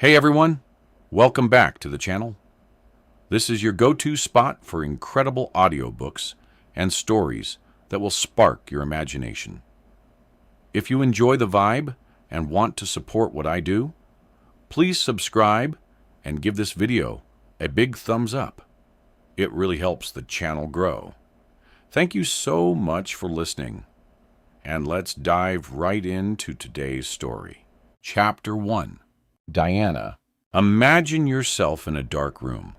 Hey everyone, welcome back to the channel. This is your go-to spot for incredible audiobooks and stories that will spark your imagination. If you enjoy the vibe and want to support what I do, please subscribe and give this video a big thumbs up. It really helps the channel grow. Thank you so much for listening. And let's dive right into today's story. Chapter 1. Diana. Imagine yourself in a dark room.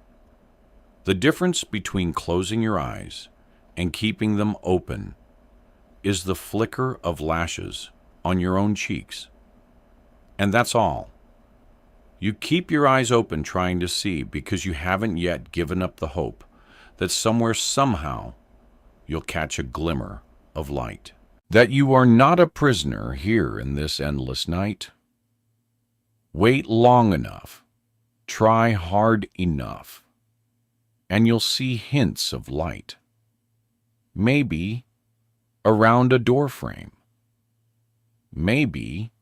The difference between closing your eyes and keeping them open is the flicker of lashes on your own cheeks. And that's all. You keep your eyes open trying to see because you haven't yet given up the hope that somewhere, somehow, you'll catch a glimmer of light. That you are not a prisoner here in this endless night. Wait long enough, try hard enough, and you'll see hints of light. Maybe around a door frame. Maybe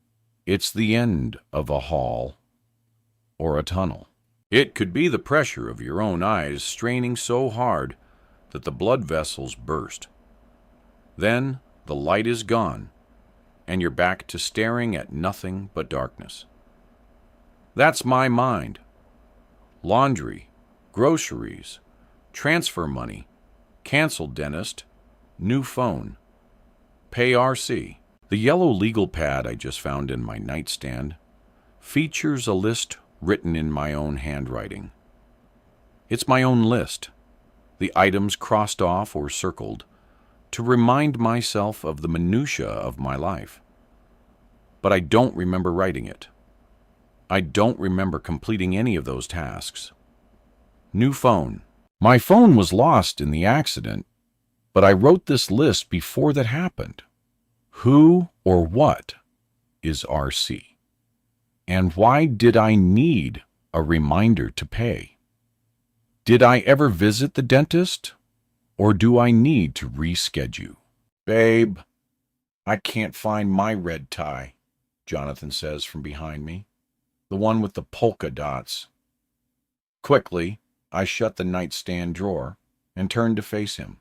it's the end of a hall or a tunnel. It could be the pressure of your own eyes straining so hard that the blood vessels burst. Then the light is gone, and you're back to staring at nothing but darkness. That's my mind. Laundry, groceries, transfer money, canceled dentist, new phone, pay RC. The yellow legal pad I just found in my nightstand features a list written in my own handwriting. It's my own list, the items crossed off or circled, to remind myself of the minutiae of my life. But I don't remember writing it. I don't remember completing any of those tasks. New phone. My phone was lost in the accident, but I wrote this list before that happened. Who or what is RC? And why did I need a reminder to pay? Did I ever visit the dentist, or do I need to reschedule? Babe, I can't find my red tie, Jonathan says from behind me. The one with the polka dots. Quickly, I shut the nightstand drawer and turned to face him.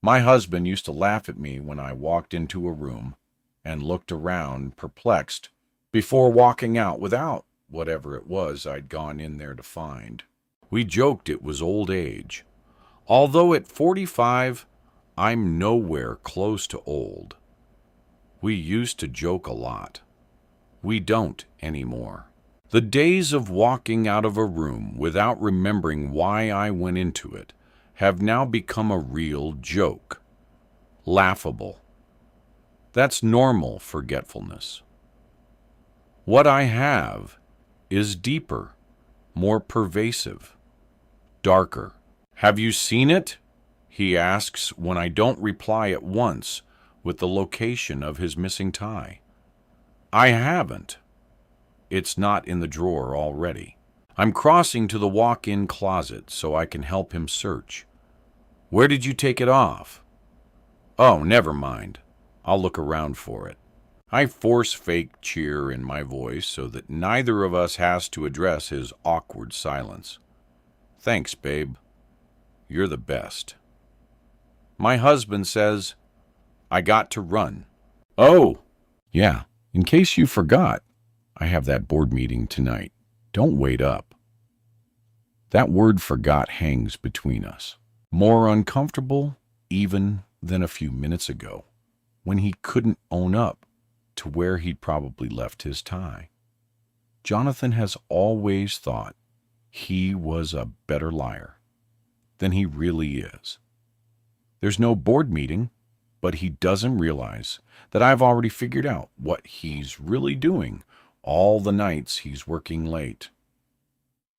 My husband used to laugh at me when I walked into a room and looked around, perplexed, before walking out without whatever it was I'd gone in there to find. We joked it was old age. Although at 45, I'm nowhere close to old. We used to joke a lot. We don't anymore. The days of walking out of a room without remembering why I went into it have now become a real joke. Laughable. That's normal forgetfulness. What I have is deeper, more pervasive, darker. Have you seen it? He asks when I don't reply at once with the location of his missing tie. I haven't. It's not in the drawer already. I'm crossing to the walk-in closet so I can help him search. Where did you take it off? Oh, never mind. I'll look around for it. I force fake cheer in my voice so that neither of us has to address his awkward silence. Thanks, babe. You're the best. My husband says, I got to run. Oh, yeah. In case you forgot, I have that board meeting tonight. Don't wait up. That word forgot hangs between us. More uncomfortable even than a few minutes ago, when he couldn't own up to where he'd probably left his tie. Jonathan has always thought he was a better liar than he really is. There's no board meeting, but he doesn't realize that I've already figured out what he's really doing all the nights he's working late.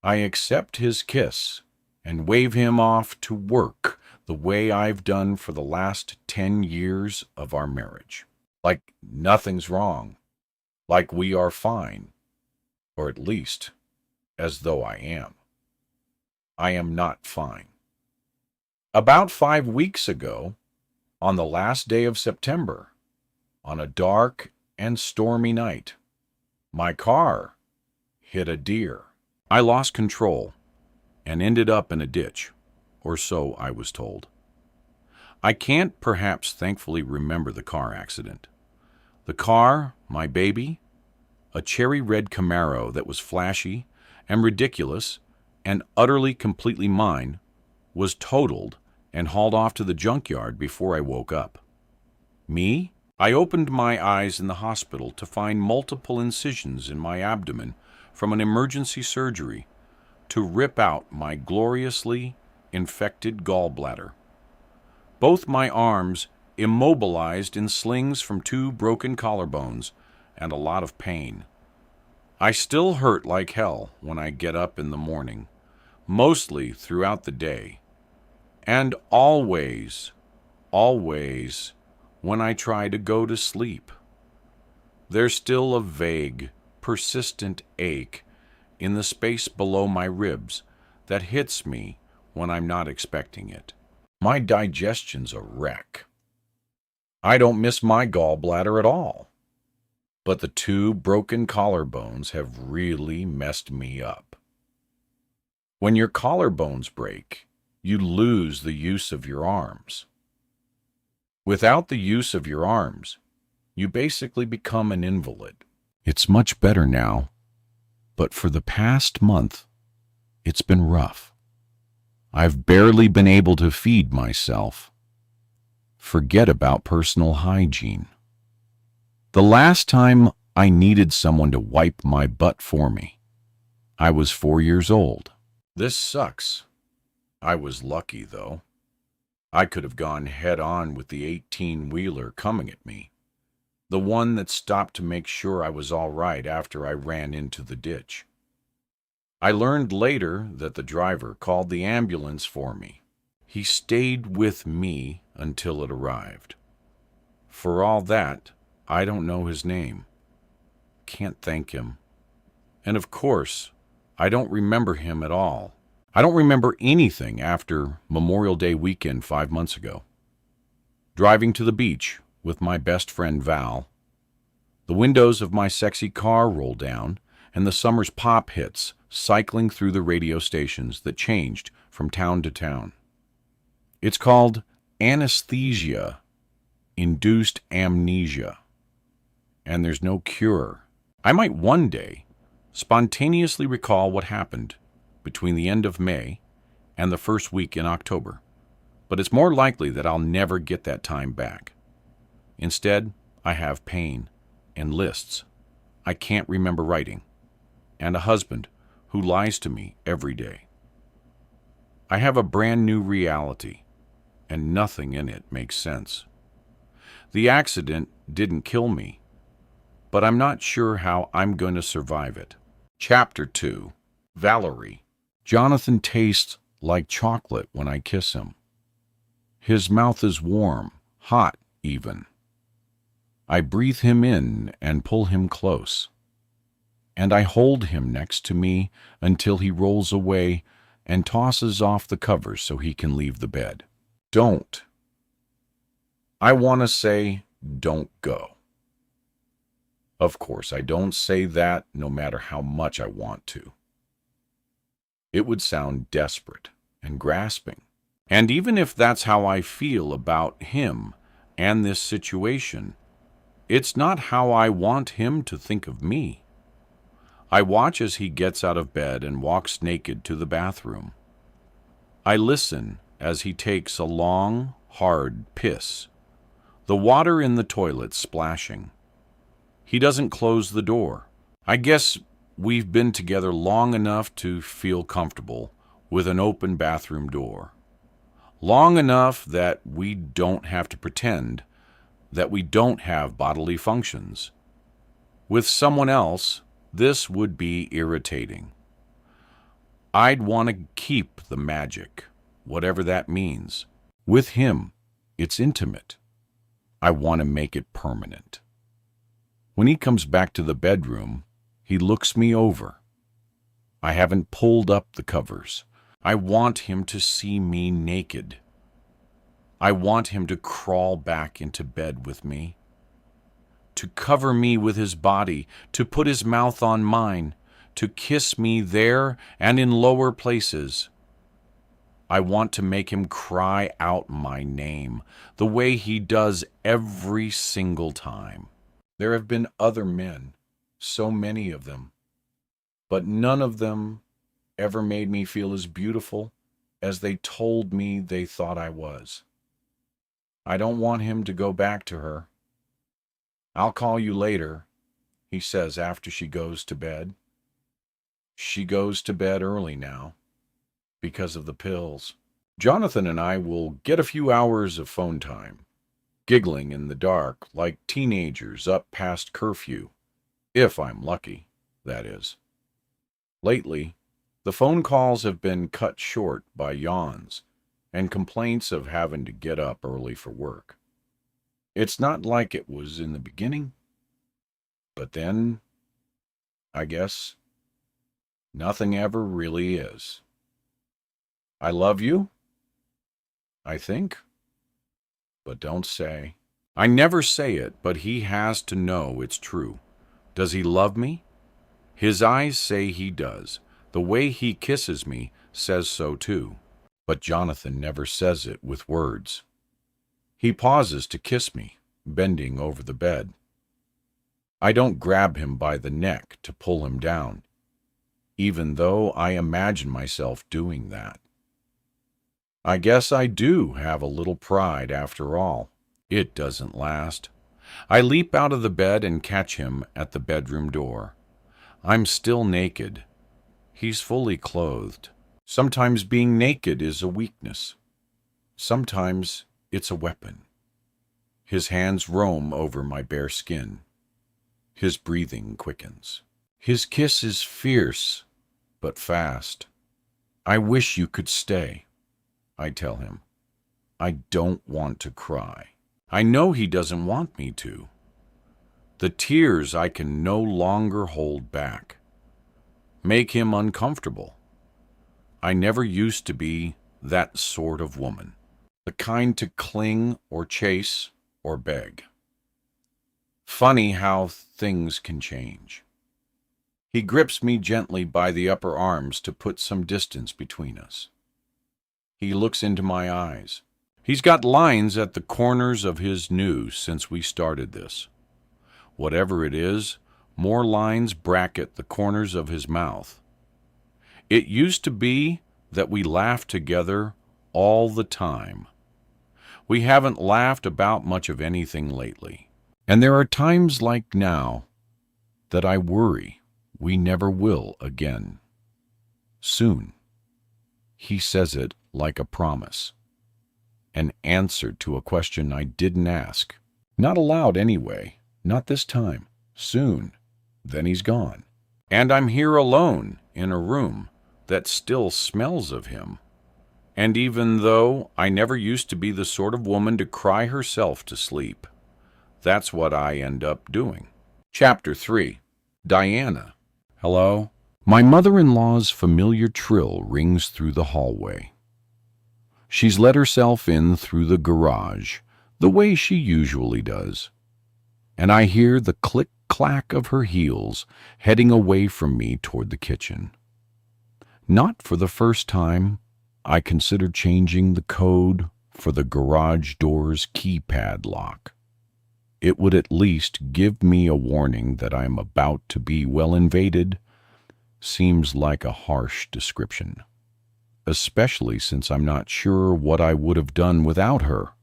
I accept his kiss and wave him off to work the way I've done for the last 10 years of our marriage. Like nothing's wrong. Like we are fine. Or at least, as though I am. I am not fine. About 5 weeks ago, on the last day of September, on a dark and stormy night, my car hit a deer. I lost control and ended up in a ditch, or so I was told. I can't perhaps thankfully remember the car accident. The car, my baby, a cherry red Camaro that was flashy and ridiculous and utterly completely mine, was totaled and hauled off to the junkyard before I woke up. Me? I opened my eyes in the hospital to find multiple incisions in my abdomen from an emergency surgery to rip out my gloriously infected gallbladder. Both my arms immobilized in slings from 2 broken collarbones and a lot of pain. I still hurt like hell when I get up in the morning, mostly throughout the day, and always when I try to go to sleep. There's still a vague, persistent ache in the space below my ribs that hits me when I'm not expecting it. My digestion's a wreck. I don't miss my gallbladder at all, but the 2 broken collarbones have really messed me up. When your collarbones break, you lose the use of your arms. Without the use of your arms, you basically become an invalid. It's much better now, but for the past month, it's been rough. I've barely been able to feed myself. Forget about personal hygiene. The last time I needed someone to wipe my butt for me, I was 4 years old. This sucks. I was lucky, though. I could have gone head-on with the 18-wheeler coming at me, the one that stopped to make sure I was all right after I ran into the ditch. I learned later that the driver called the ambulance for me. He stayed with me until it arrived. For all that, I don't know his name. Can't thank him. And of course, I don't remember him at all. I don't remember anything after Memorial Day weekend 5 months ago. Driving to the beach with my best friend Val, the windows of my sexy car roll down and the summer's pop hits, cycling through the radio stations that changed from town to town. It's called anesthesia-induced amnesia, and there's no cure. I might one day spontaneously recall what happened between the end of May and the first week in October, but it's more likely that I'll never get that time back. Instead, I have pain and lists I can't remember writing, and a husband who lies to me every day. I have a brand new reality, and nothing in it makes sense. The accident didn't kill me, but I'm not sure how I'm going to survive it. Chapter 2. Valerie. Jonathan tastes like chocolate when I kiss him. His mouth is warm, hot even. I breathe him in and pull him close, and I hold him next to me until he rolls away and tosses off the covers so he can leave the bed. Don't. I want to say, don't go. Of course, I don't say that no matter how much I want to. It would sound desperate and grasping. And even if that's how I feel about him and this situation, it's not how I want him to think of me. I watch as he gets out of bed and walks naked to the bathroom. I listen as he takes a long, hard piss, the water in the toilet splashing. He doesn't close the door. I guess we've been together long enough to feel comfortable with an open bathroom door. Long enough that we don't have to pretend that we don't have bodily functions. With someone else, this would be irritating. I'd want to keep the magic, whatever that means. With him, it's intimate. I want to make it permanent. When he comes back to the bedroom, he looks me over. I haven't pulled up the covers. I want him to see me naked. I want him to crawl back into bed with me, to cover me with his body, to put his mouth on mine, to kiss me there and in lower places. I want to make him cry out my name, the way he does every single time. There have been other men, so many of them, but none of them ever made me feel as beautiful as they told me they thought I was. I don't want him to go back to her. I'll call you later, he says after she goes to bed. She goes to bed early now, because of the pills. Jonathan and I will get a few hours of phone time, giggling in the dark like teenagers up past curfew, if I'm lucky, that is. Lately, the phone calls have been cut short by yawns and complaints of having to get up early for work. It's not like it was in the beginning, but then, I guess, nothing ever really is. I love you, I think, but don't say. I never say it, but he has to know it's true. Does he love me? His eyes say he does. The way he kisses me says so too. But Jonathan never says it with words. He pauses to kiss me, bending over the bed. I don't grab him by the neck to pull him down, even though I imagine myself doing that. I guess I do have a little pride after all. It doesn't last. I leap out of the bed and catch him at the bedroom door. I'm still naked. He's fully clothed. Sometimes being naked is a weakness. Sometimes it's a weapon. His hands roam over my bare skin. His breathing quickens. His kiss is fierce, but fast. I wish you could stay, I tell him. I don't want to cry. I know he doesn't want me to. The tears I can no longer hold back make him uncomfortable. I never used to be that sort of woman, the kind to cling or chase or beg. Funny how things can change. He grips me gently by the upper arms to put some distance between us. He looks into my eyes. He's got lines at the corners of his new since we started this. Whatever it is, more lines bracket the corners of his mouth. It used to be that we laughed together all the time. We haven't laughed about much of anything lately. And there are times like now that I worry we never will again. Soon. He says it like a promise. An answer to a question I didn't ask. Not aloud anyway. Not this time. Soon. Then he's gone. And I'm here alone in a room that still smells of him. And even though I never used to be the sort of woman to cry herself to sleep, that's what I end up doing. Chapter 3. Diana. Hello? My mother-in-law's familiar trill rings through the hallway. She's let herself in through the garage, the way she usually does. And I hear the click-clack of her heels heading away from me toward the kitchen. Not for the first time, I considered changing the code for the garage door's keypad lock. It would at least give me a warning that I am about to be well invaded. Seems like a harsh description, especially since I'm not sure what I would have done without her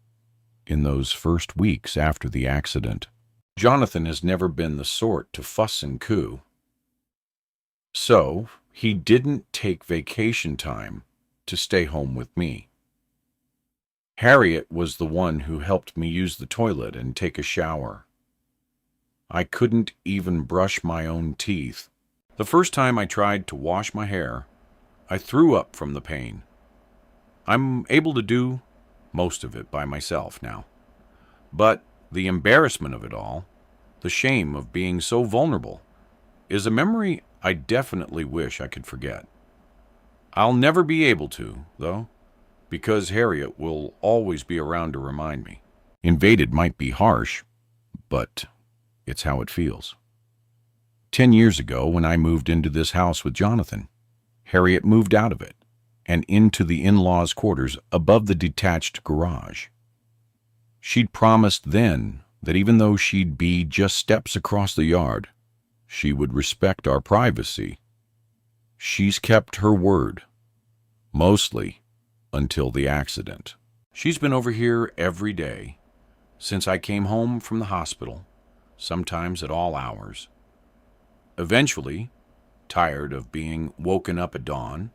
in those first weeks after the accident. Jonathan has never been the sort to fuss and coo. So, he didn't take vacation time to stay home with me. Harriet was the one who helped me use the toilet and take a shower. I couldn't even brush my own teeth. The first time I tried to wash my hair, I threw up from the pain. I'm able to do most of it by myself now. But the embarrassment of it all, the shame of being so vulnerable, is a memory I definitely wish I could forget. I'll never be able to, though, because Harriet will always be around to remind me. Invaded might be harsh, but it's how it feels. 10 years ago, when I moved into this house with Jonathan, Harriet moved out of it and into the in-laws' quarters above the detached garage. She'd promised then that even though she'd be just steps across the yard, she would respect our privacy. She's kept her word, mostly until the accident. She's been over here every day since I came home from the hospital, sometimes at all hours. Eventually, tired of being woken up at dawn,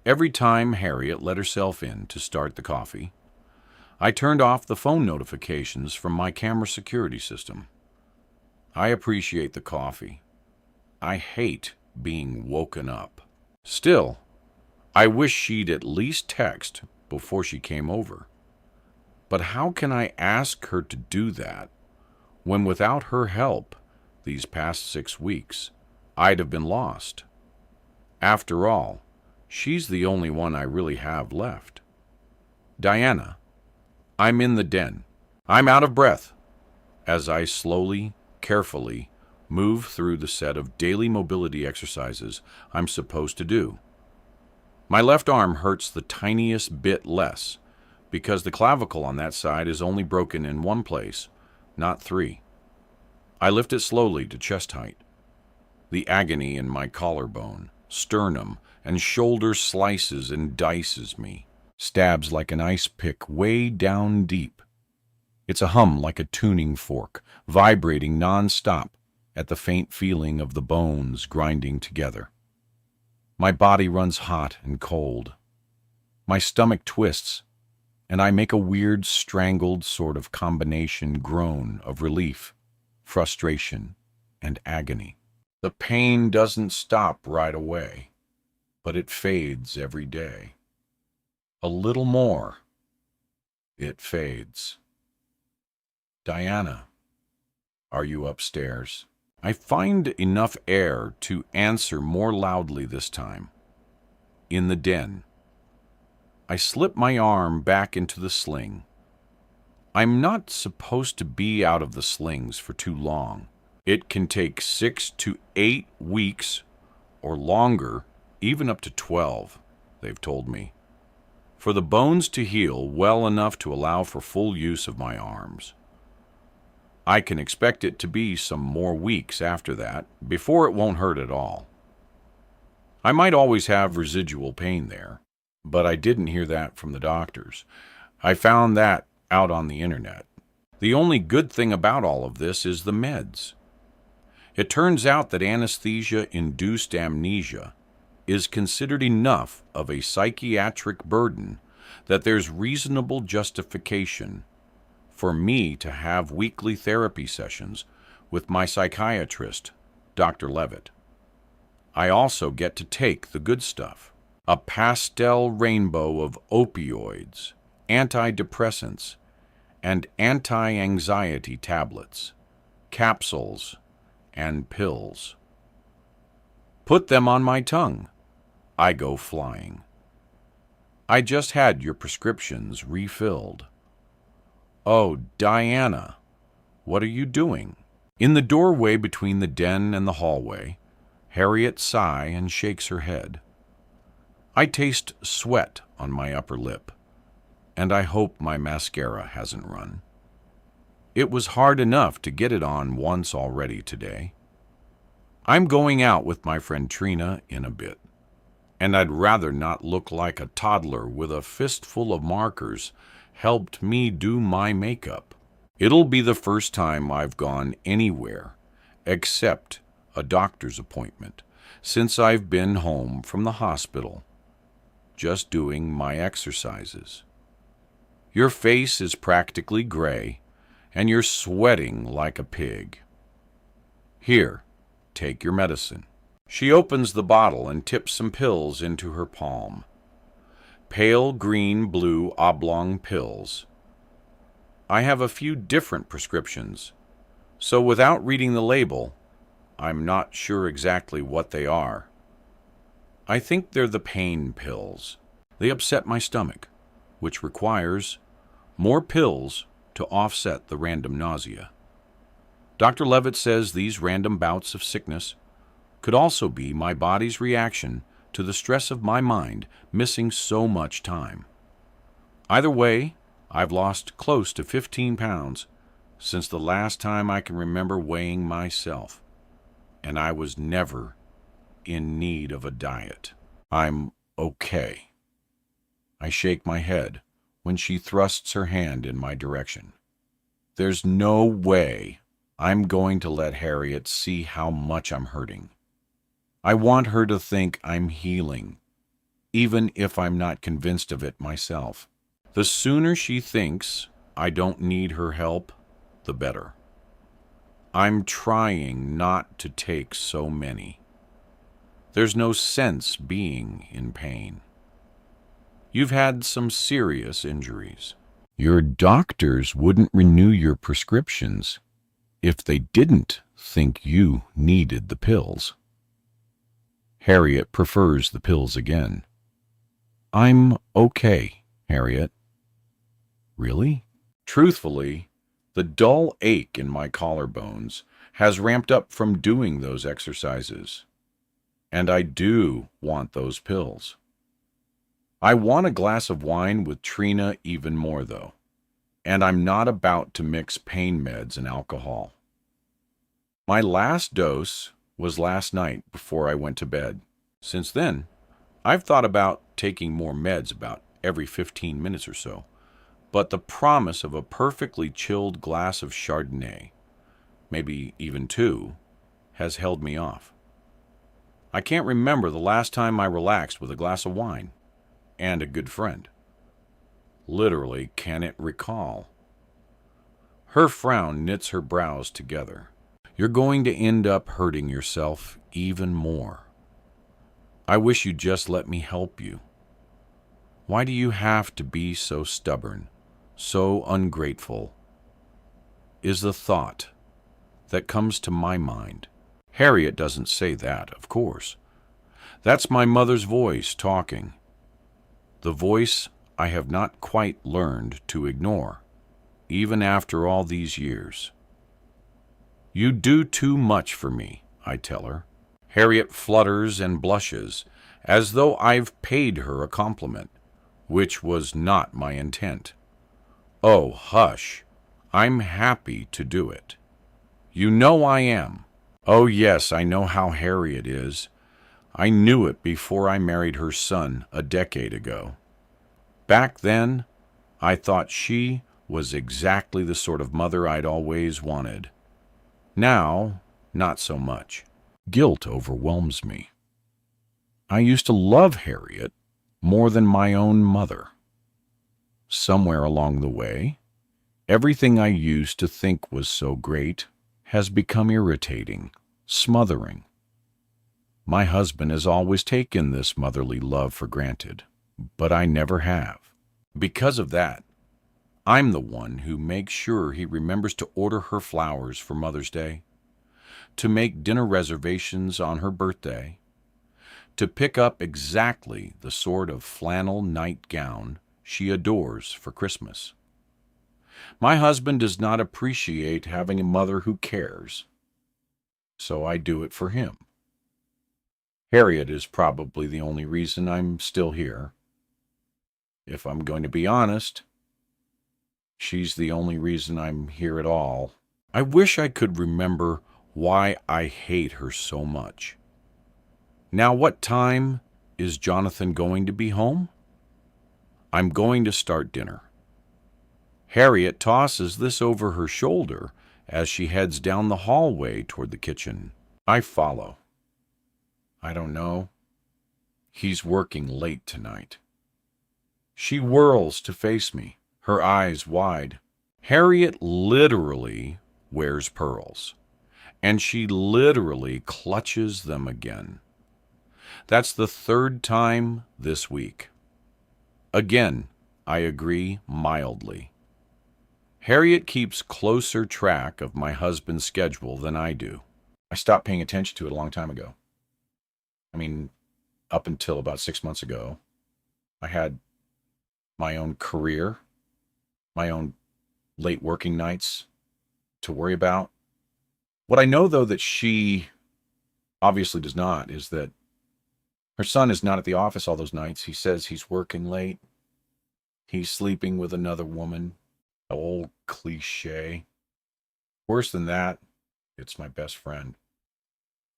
every time Harriet let herself in to start the coffee, I turned off the phone notifications from my camera security system. I appreciate the coffee. I hate being woken up. Still, I wish she'd at least text before she came over. But how can I ask her to do that when without her help these past 6 weeks, I'd have been lost? After all, she's the only one I really have left. Diana, I'm in the den. I'm out of breath as I slowly, carefully move through the set of daily mobility exercises I'm supposed to do. My left arm hurts the tiniest bit less because the clavicle on that side is only broken in one place, not 3. I lift it slowly to chest height. The agony in my collarbone, sternum, and shoulder slices and dices me, stabs like an ice pick way down deep. It's a hum like a tuning fork, vibrating non-stop at the faint feeling of the bones grinding together. My body runs hot and cold. My stomach twists, and I make a weird, strangled sort of combination groan of relief, frustration, and agony. The pain doesn't stop right away, but it fades every day. A little more. It fades. Diana, are you upstairs? I find enough air to answer more loudly this time. In the den. I slip my arm back into the sling. I'm not supposed to be out of the slings for too long. It can take 6 to 8 weeks or longer, even up to 12, they've told me, for the bones to heal well enough to allow for full use of my arms. I can expect it to be some more weeks after that, before it won't hurt at all. I might always have residual pain there, but I didn't hear that from the doctors. I found that out on the internet. The only good thing about all of this is the meds. It turns out that anesthesia-induced amnesia is considered enough of a psychiatric burden that there's reasonable justification for me to have weekly therapy sessions with my psychiatrist, Dr. Levitt. I also get to take the good stuff, a pastel rainbow of opioids, antidepressants, and anti-anxiety tablets, capsules, and pills. Put them on my tongue. I go flying. I just had your prescriptions refilled. Oh, Diana, what are you doing? In the doorway between the den and the hallway, Harriet sighs and shakes her head. I taste sweat on my upper lip, and I hope my mascara hasn't run. It was hard enough to get it on once already today. I'm going out with my friend Trina in a bit, and I'd rather not look like a toddler with a fistful of markers helped me do my makeup. It'll be the first time I've gone anywhere except a doctor's appointment since I've been home from the hospital, just doing my exercises. Your face is practically gray, and you're sweating like a pig. Here, take your medicine. She opens the bottle and tips some pills into her palm. Pale green-blue oblong pills. I have a few different prescriptions, so without reading the label, I'm not sure exactly what they are. I think they're the pain pills. They upset my stomach, which requires more pills to offset the random nausea. Dr. Levitt says these random bouts of sickness could also be my body's reaction to the stress of my mind missing so much time. Either way, I've lost close to 15 pounds since the last time I can remember weighing myself, and I was never in need of a diet. I'm okay. I shake my head when she thrusts her hand in my direction. There's no way I'm going to let Harriet see how much I'm hurting. I want her to think I'm healing, even if I'm not convinced of it myself. The sooner she thinks I don't need her help, the better. I'm trying not to take so many. There's no sense being in pain. You've had some serious injuries. Your doctors wouldn't renew your prescriptions if they didn't think you needed the pills. Harriet prefers the pills again. I'm okay, Harriet. Really? Truthfully, the dull ache in my collarbones has ramped up from doing those exercises. And I do want those pills. I want a glass of wine with Trina even more, though. And I'm not about to mix pain meds and alcohol. My last dose was last night before I went to bed. Since then, I've thought about taking more meds about every 15 minutes or so, but the promise of a perfectly chilled glass of Chardonnay, maybe even two, has held me off. I can't remember the last time I relaxed with a glass of wine and a good friend. Literally can't recall. Her frown knits her brows together. You're going to end up hurting yourself even more. I wish you'd just let me help you. Why do you have to be so stubborn, so ungrateful? Is the thought that comes to my mind. Harriet doesn't say that, of course. That's my mother's voice talking. The voice I have not quite learned to ignore, even after all these years. You do too much for me, I tell her. Harriet flutters and blushes, as though I've paid her a compliment, which was not my intent. Oh, hush. I'm happy to do it. You know I am. Oh, yes, I know how Harriet is. I knew it before I married her son a decade ago. Back then, I thought she was exactly the sort of mother I'd always wanted. Now, not so much. Guilt overwhelms me. I used to love Harriet more than my own mother. Somewhere along the way, everything I used to think was so great has become irritating, smothering. My husband has always taken this motherly love for granted, but I never have. Because of that, I'm the one who makes sure he remembers to order her flowers for Mother's Day, to make dinner reservations on her birthday, to pick up exactly the sort of flannel nightgown she adores for Christmas. My husband does not appreciate having a mother who cares, so I do it for him. Harriet is probably the only reason I'm still here. If I'm going to be honest, she's the only reason I'm here at all. I wish I could remember why I hate her so much. Now, what time is Jonathan going to be home? I'm going to start dinner. Harriet tosses this over her shoulder as she heads down the hallway toward the kitchen. I follow. I don't know. He's working late tonight. She whirls to face me, her eyes wide. Harriet literally wears pearls, and she literally clutches them again. That's the third time this week. Again, I agree mildly. Harriet keeps closer track of my husband's schedule than I do. I stopped paying attention to it a long time ago. Up until about 6 months ago, I had my own career, my own late working nights to worry about, What I know, though, that she obviously does not is that her son is not at the office all those nights. He says he's working late. He's sleeping with another woman. Old cliche. Worse than that, it's my best friend.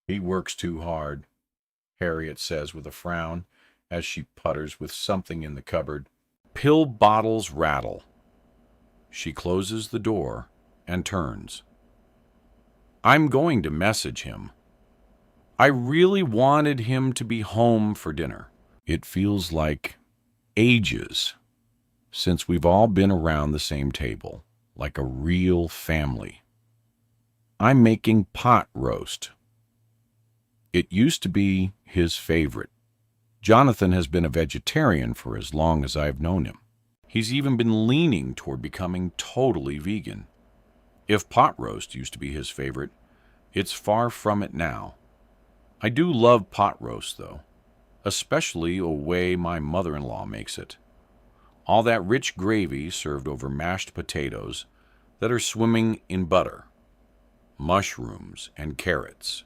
He works too hard, Harriet says with a frown as she putters with something in the cupboard. Pill bottles rattle. She closes the door and turns. I'm going to message him. I really wanted him to be home for dinner. It feels like ages since we've all been around the same table, like a real family. I'm making pot roast. It used to be his favorite. Jonathan has been a vegetarian for as long as I've known him. He's even been leaning toward becoming totally vegan. If pot roast used to be his favorite, it's far from it now. I do love pot roast, though, especially the way my mother-in-law makes it. All that rich gravy served over mashed potatoes that are swimming in butter, mushrooms and carrots,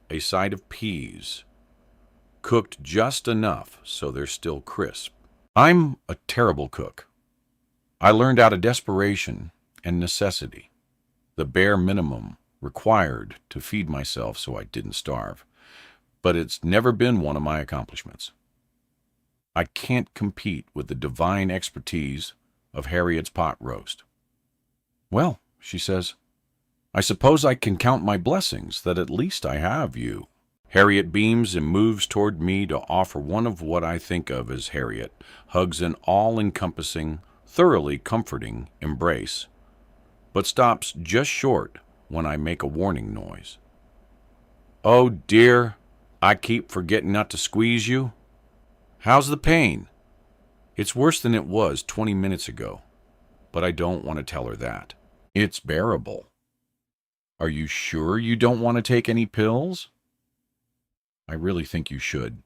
a side of peas, cooked just enough so they're still crisp. I'm a terrible cook. I learned out of desperation and necessity, the bare minimum required to feed myself so I didn't starve, but it's never been one of my accomplishments. I can't compete with the divine expertise of Harriet's pot roast. Well, she says, I suppose I can count my blessings that at least I have you. Harriet beams and moves toward me to offer one of what I think of as Harriet hugs an all-encompassing, thoroughly comforting embrace, but stops just short when I make a warning noise. Oh dear, I keep forgetting not to squeeze you. How's the pain? It's worse than it was 20 minutes ago, but I don't want to tell her that. It's bearable. Are you sure you don't want to take any pills? I really think you should.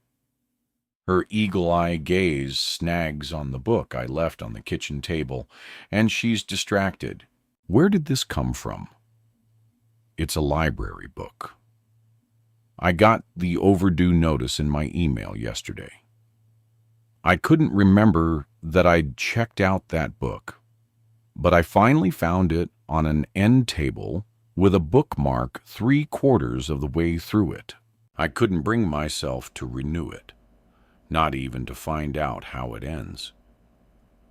Her eagle-eye gaze snags on the book I left on the kitchen table, and she's distracted. Where did this come from? It's a library book. I got the overdue notice in my email yesterday. I couldn't remember that I'd checked out that book, but I finally found it on an end table with a bookmark 3/4 of the way through it. I couldn't bring myself to renew it, not even to find out how it ends.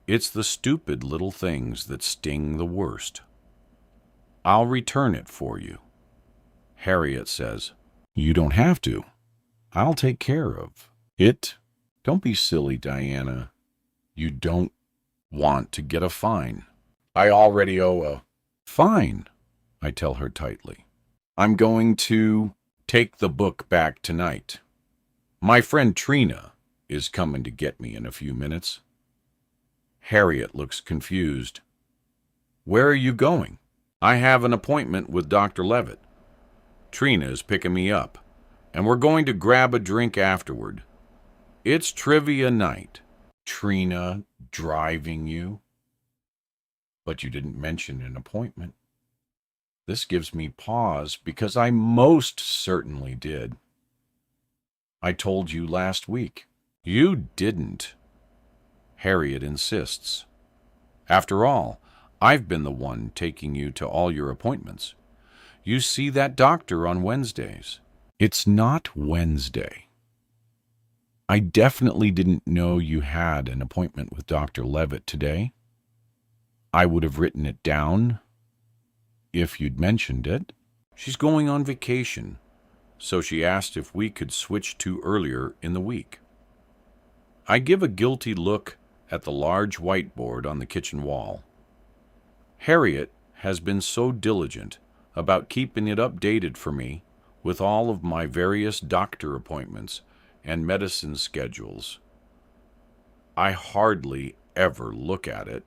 It's the stupid little things that sting the worst. I'll return it for you. Harriet says, You don't have to. I'll take care of it. Don't be silly, Diana. You don't want to get a fine. I already owe a fine, I tell her tightly. I'm going to take the book back tonight. My friend Trina is coming to get me in a few minutes. Harriet looks confused. Where are you going? I have an appointment with Dr. Levitt. Trina is picking me up, and we're going to grab a drink afterward. It's trivia night. Trina driving you? But you didn't mention an appointment. This gives me pause because I most certainly did. I told you last week. You didn't. Harriet insists. After all, I've been the one taking you to all your appointments. You see that doctor on Wednesdays. It's not Wednesday. I definitely didn't know you had an appointment with Dr. Levitt today. I would have written it down if you'd mentioned it. She's going on vacation, so she asked if we could switch to earlier in the week. I give a guilty look at the large whiteboard on the kitchen wall. Harriet has been so diligent about keeping it updated for me with all of my various doctor appointments and medicine schedules. I hardly ever look at it,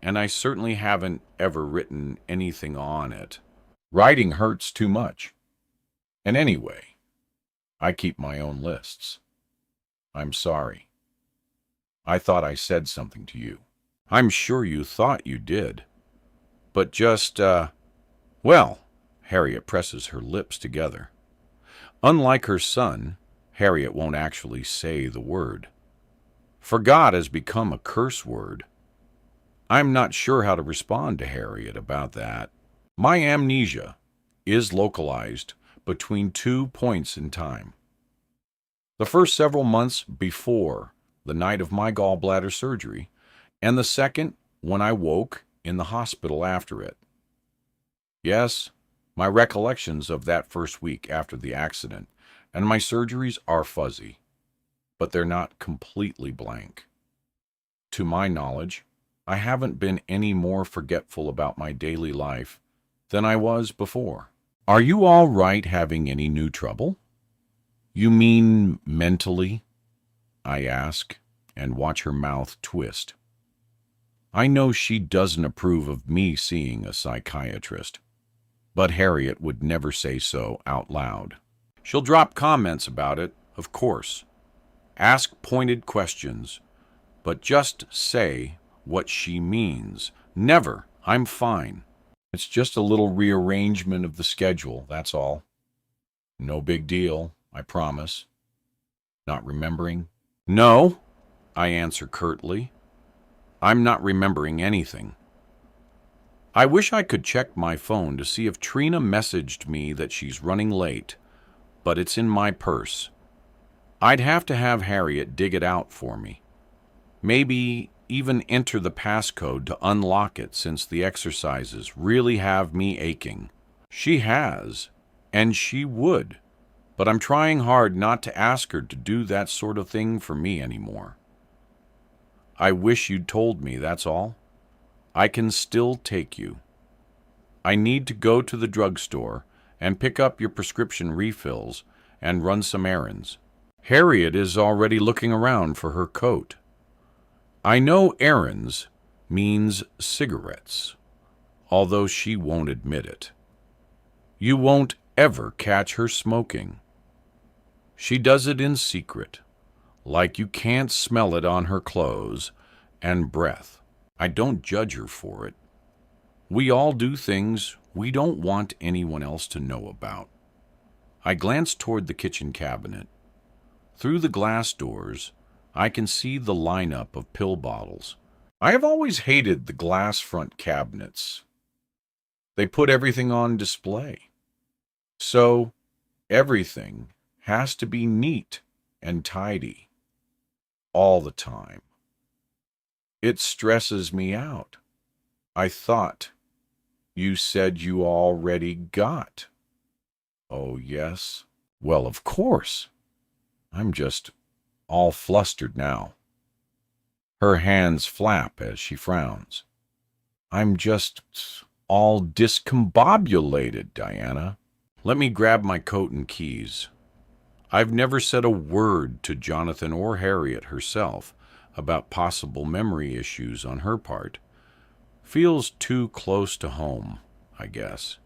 and I certainly haven't ever written anything on it. Writing hurts too much. And anyway, I keep my own lists. I'm sorry. I thought I said something to you. I'm sure you thought you did. But just, well, Harriet presses her lips together. Unlike her son, Harriet won't actually say the word. Forgot has become a curse word. I'm not sure how to respond to Harriet about that. My amnesia is localized between 2 points in time. The first several months before the night of my gallbladder surgery, and the second when I woke in the hospital after it. Yes, my recollections of that first week after the accident and my surgeries are fuzzy, but they're not completely blank. To my knowledge, I haven't been any more forgetful about my daily life than I was before. Are you all right having any new trouble? You mean mentally? I ask, and watch her mouth twist. I know she doesn't approve of me seeing a psychiatrist, but Harriet would never say so out loud. She'll drop comments about it, of course. Ask pointed questions, but just say what she means. Never, I'm fine. It's just a little rearrangement of the schedule, that's all. No big deal, I promise. Not remembering? No, I answer curtly. I'm not remembering anything. I wish I could check my phone to see if Trina messaged me that she's running late, but it's in my purse. I'd have to have Harriet dig it out for me. Maybe even enter the passcode to unlock it, since the exercises really have me aching. She has, and she would, but I'm trying hard not to ask her to do that sort of thing for me anymore. I wish you'd told me, that's all. I can still take you. I need to go to the drugstore and pick up your prescription refills and run some errands. Harriet is already looking around for her coat. I know errands means cigarettes, although she won't admit it. You won't ever catch her smoking. She does it in secret, like you can't smell it on her clothes and breath. I don't judge her for it. We all do things we don't want anyone else to know about. I glance toward the kitchen cabinet. Through the glass doors, I can see the lineup of pill bottles. I have always hated the glass front cabinets. They put everything on display. So, everything has to be neat and tidy all the time. It stresses me out. I thought you said you already got. Oh, yes? Well, of course. I'm just all flustered now. Her hands flap as she frowns. I'm just all discombobulated, Diana. Let me grab my coat and keys. I've never said a word to Jonathan or Harriet herself about possible memory issues on her part. Feels too close to home, I guess.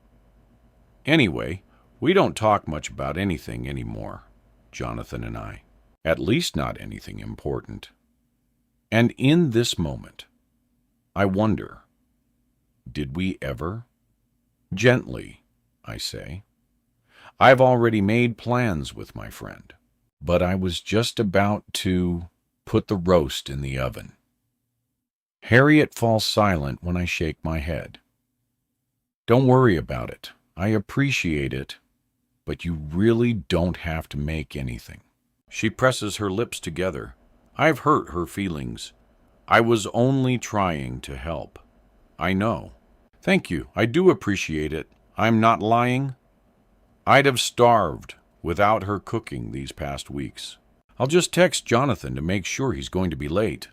Anyway, we don't talk much about anything anymore, Jonathan and I. At least not anything important. And in this moment, I wonder, did we ever? Gently, I say. I've already made plans with my friend, but I was just about to put the roast in the oven. Harriet falls silent when I shake my head. Don't worry about it. I appreciate it, but you really don't have to make anything. She presses her lips together. I've hurt her feelings. I was only trying to help. I know. Thank you. I do appreciate it. I'm not lying. I'd have starved without her cooking these past weeks. I'll just text Jonathan to make sure he's going to be late.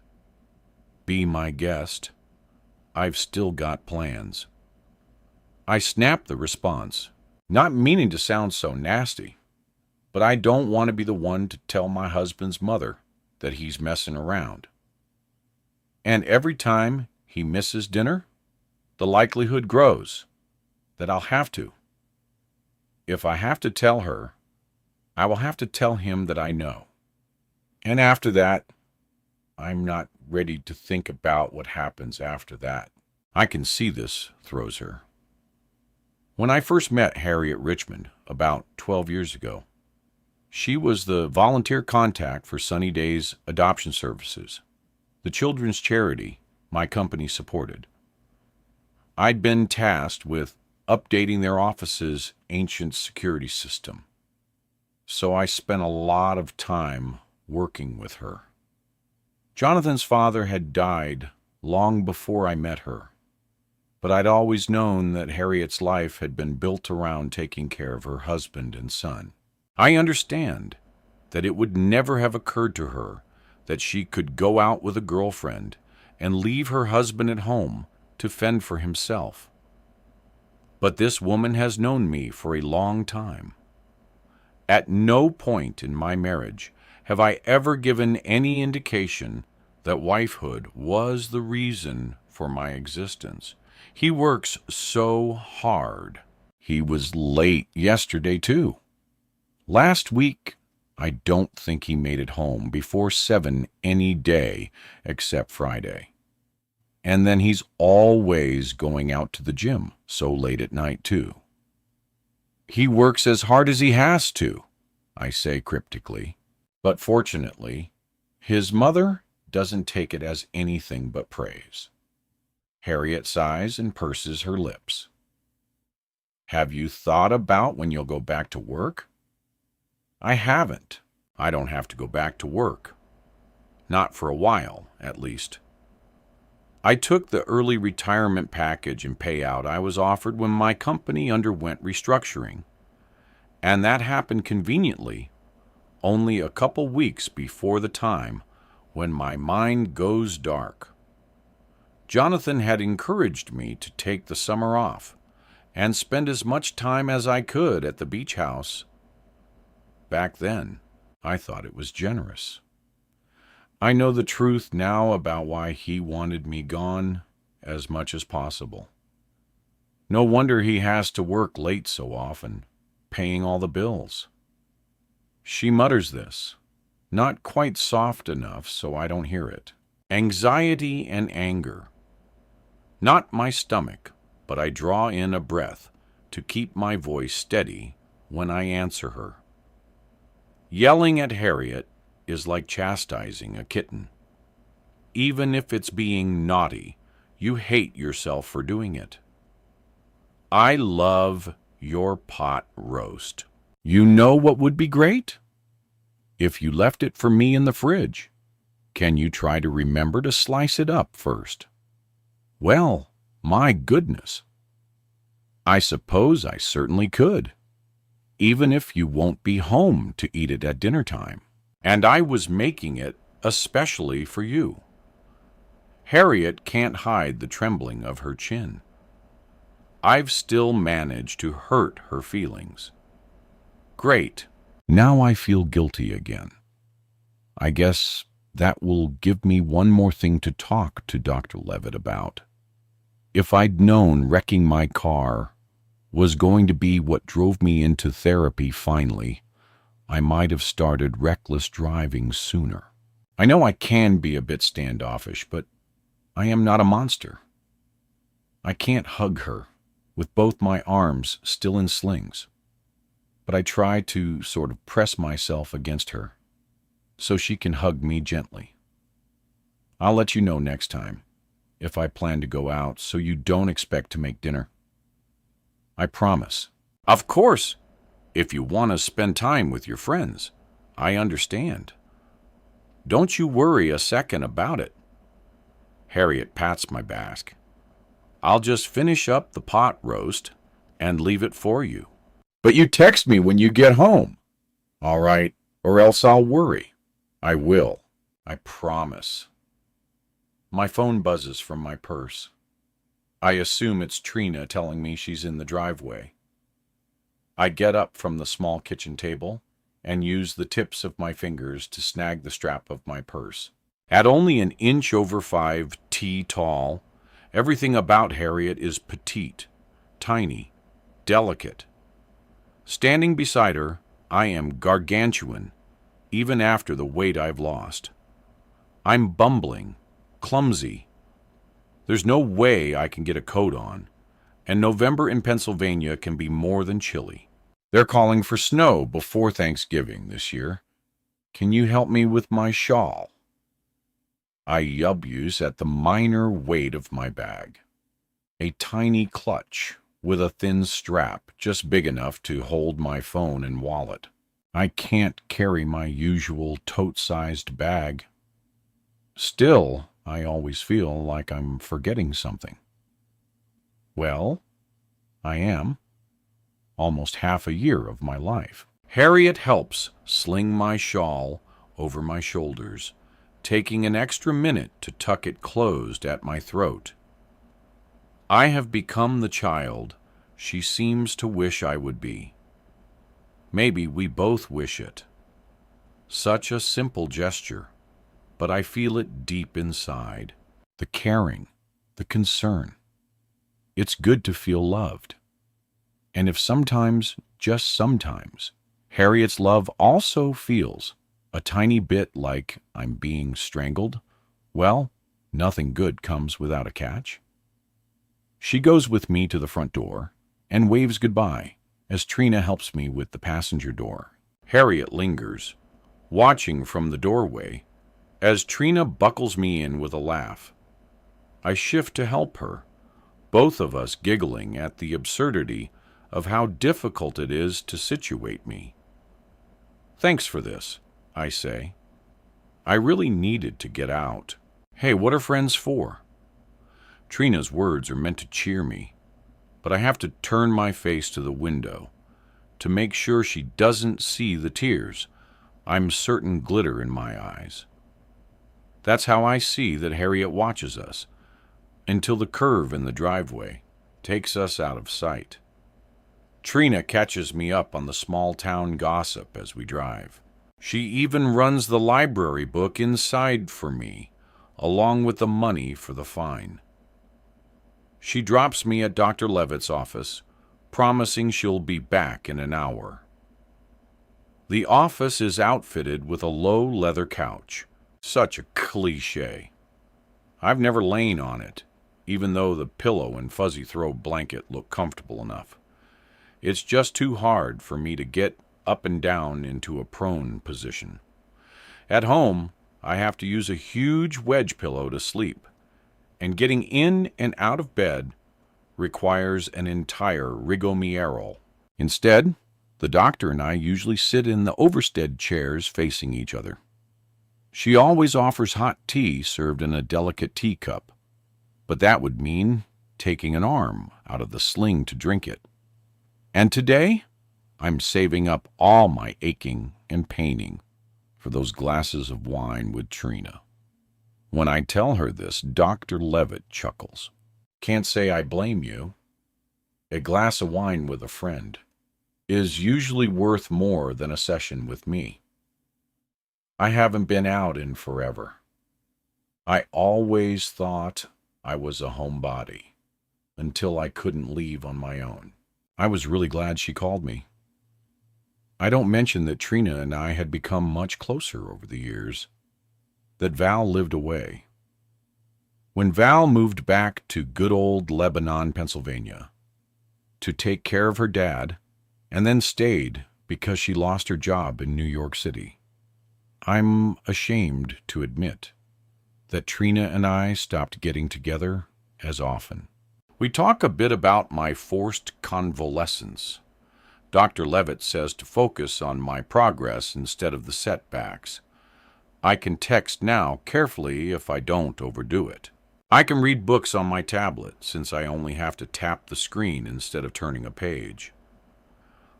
Be my guest. I've still got plans. I snap the response, not meaning to sound so nasty, but I don't want to be the one to tell my husband's mother that he's messing around. And every time he misses dinner, the likelihood grows that I'll have to. If I have to tell her, I will have to tell him that I know. And after that, I'm not ready to think about what happens after that. I can see this throws her. When I first met Harriet Richmond about 12 years ago, she was the volunteer contact for Sunny Days Adoption Services, the children's charity my company supported. I'd been tasked with updating their office's ancient security system, so I spent a lot of time working with her. Jonathan's father had died long before I met her, but I'd always known that Harriet's life had been built around taking care of her husband and son. I understand that it would never have occurred to her that she could go out with a girlfriend and leave her husband at home to fend for himself. But this woman has known me for a long time. At no point in my marriage have I ever given any indication that wifehood was the reason for my existence. He works so hard. He was late yesterday, too. Last week, I don't think he made it home before 7 any day except Friday. And then he's always going out to the gym so late at night, too. He works as hard as he has to, I say cryptically. But fortunately, his mother doesn't take it as anything but praise. Harriet sighs and purses her lips. Have you thought about when you'll go back to work? I haven't. I don't have to go back to work. Not for a while, at least. I took the early retirement package and payout I was offered when my company underwent restructuring, and that happened conveniently only a couple weeks before the time when my mind goes dark. Jonathan had encouraged me to take the summer off and spend as much time as I could at the beach house. Back then, I thought it was generous. I know the truth now about why he wanted me gone as much as possible. No wonder he has to work late so often, paying all the bills. She mutters this, not quite soft enough so I don't hear it. Anxiety and anger. Not my stomach, but I draw in a breath to keep my voice steady when I answer her. Yelling at Harriet is like chastising a kitten. Even if it's being naughty, you hate yourself for doing it. I love your pot roast. You know what would be great? If you left it for me in the fridge. Can you try to remember to slice it up first? Well, my goodness. I suppose I certainly could, even if you won't be home to eat it at dinner time. And I was making it especially for you. Harriet can't hide the trembling of her chin. I've still managed to hurt her feelings. Great. Now I feel guilty again. I guess that will give me one more thing to talk to Dr. Levitt about. If I'd known wrecking my car was going to be what drove me into therapy finally, I might have started reckless driving sooner. I know I can be a bit standoffish, but I am not a monster. I can't hug her with both my arms still in slings, but I try to sort of press myself against her so she can hug me gently. I'll let you know next time if I plan to go out so you don't expect to make dinner. I promise. Of course, if you want to spend time with your friends, I understand. Don't you worry a second about it. Harriet pats my back. I'll just finish up the pot roast and leave it for you. But you text me when you get home. All right, or else I'll worry. I will. I promise. My phone buzzes from my purse. I assume it's Trina telling me she's in the driveway. I get up from the small kitchen table and use the tips of my fingers to snag the strap of my purse. At only an inch over 5'T" tall, everything about Harriet is petite, tiny, delicate. Standing beside her, I am gargantuan, even after the weight I've lost. I'm bumbling, clumsy. There's no way I can get a coat on, and November in Pennsylvania can be more than chilly. They're calling for snow before Thanksgiving this year. Can you help me with my shawl? I yubuse at the minor weight of my bag. A tiny clutch with a thin strap just big enough to hold my phone and wallet. I can't carry my usual tote-sized bag. Still, I always feel like I'm forgetting something. Well, I am. Almost half a year of my life. Harriet helps sling my shawl over my shoulders, taking an extra minute to tuck it closed at my throat. I have become the child she seems to wish I would be. Maybe we both wish it. Such a simple gesture, but I feel it deep inside. The caring, the concern. It's good to feel loved. And if sometimes, just sometimes, Harriet's love also feels a tiny bit like I'm being strangled, well, nothing good comes without a catch. She goes with me to the front door and waves goodbye as Trina helps me with the passenger door. Harriet lingers, watching from the doorway, as Trina buckles me in with a laugh. I shift to help her, both of us giggling at the absurdity of how difficult it is to situate me. Thanks for this, I say. I really needed to get out. Hey, what are friends for? Trina's words are meant to cheer me, but I have to turn my face to the window to make sure she doesn't see the tears I'm certain glitter in my eyes. That's how I see that Harriet watches us, until the curve in the driveway takes us out of sight. Trina catches me up on the small-town gossip as we drive. She even runs the library book inside for me, along with the money for the fine. She drops me at Dr. Levitt's office, promising she'll be back in an hour. The office is outfitted with a low leather couch. Such a cliché. I've never lain on it, even though the pillow and fuzzy throw blanket look comfortable enough. It's just too hard for me to get up and down into a prone position. At home, I have to use a huge wedge pillow to sleep, and getting in and out of bed requires an entire rigmarole. Instead, the doctor and I usually sit in the overstead chairs facing each other. She always offers hot tea served in a delicate teacup, but that would mean taking an arm out of the sling to drink it. And today, I'm saving up all my aching and paining for those glasses of wine with Trina. When I tell her this, Dr. Levitt chuckles. Can't say I blame you. A glass of wine with a friend is usually worth more than a session with me. I haven't been out in forever. I always thought I was a homebody until I couldn't leave on my own. I was really glad she called me. I don't mention that Trina and I had become much closer over the years, that Val lived away. When Val moved back to good old Lebanon, Pennsylvania, to take care of her dad, and then stayed because she lost her job in New York City, I'm ashamed to admit that Trina and I stopped getting together as often. We talk a bit about my forced convalescence. Dr. Levitt says to focus on my progress instead of the setbacks. I can text now carefully if I don't overdo it. I can read books on my tablet since I only have to tap the screen instead of turning a page.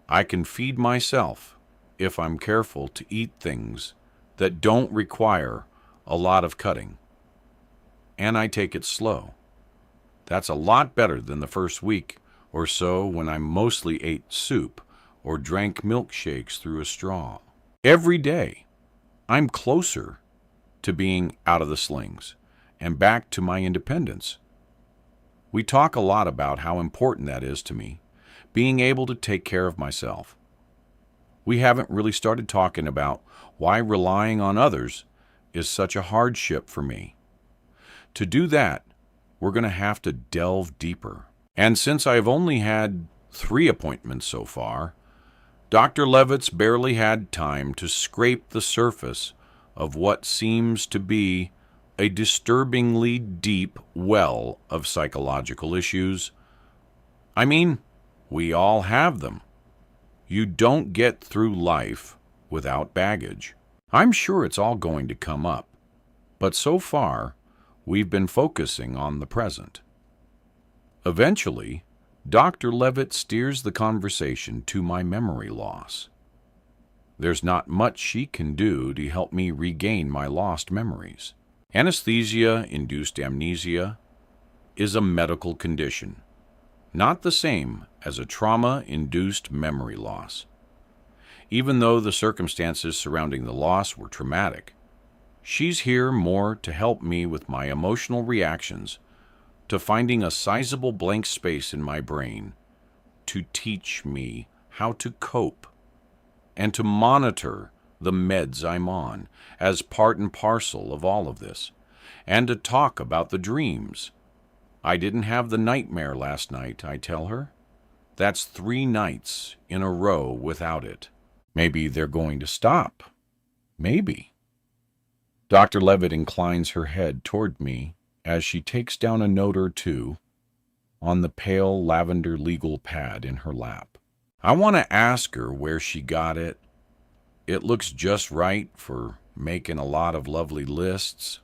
I can feed myself if I'm careful to eat things that don't require a lot of cutting. And I take it slow. That's a lot better than the first week or so when I mostly ate soup or drank milkshakes through a straw. Every day, I'm closer to being out of the slings and back to my independence. We talk a lot about how important that is to me, being able to take care of myself. We haven't really started talking about why relying on others is such a hardship for me. To do that, we're going to have to delve deeper. And since I've only had 3 appointments so far, Dr. Levitt's barely had time to scrape the surface of what seems to be a disturbingly deep well of psychological issues. I mean, we all have them. You don't get through life without baggage. I'm sure it's all going to come up, but so far, we've been focusing on the present. Eventually, Dr. Levitt steers the conversation to my memory loss. There's not much she can do to help me regain my lost memories. Anesthesia-induced amnesia is a medical condition, not the same as a trauma-induced memory loss. Even though the circumstances surrounding the loss were traumatic, she's here more to help me with my emotional reactions to finding a sizable blank space in my brain, to teach me how to cope, and to monitor the meds I'm on as part and parcel of all of this, and to talk about the dreams. I didn't have the nightmare last night, I tell her. That's 3 nights in a row without it. Maybe they're going to stop. Maybe. Dr. Levitt inclines her head toward me as she takes down a note or two on the pale lavender legal pad in her lap. I want to ask her where she got it. It looks just right for making a lot of lovely lists.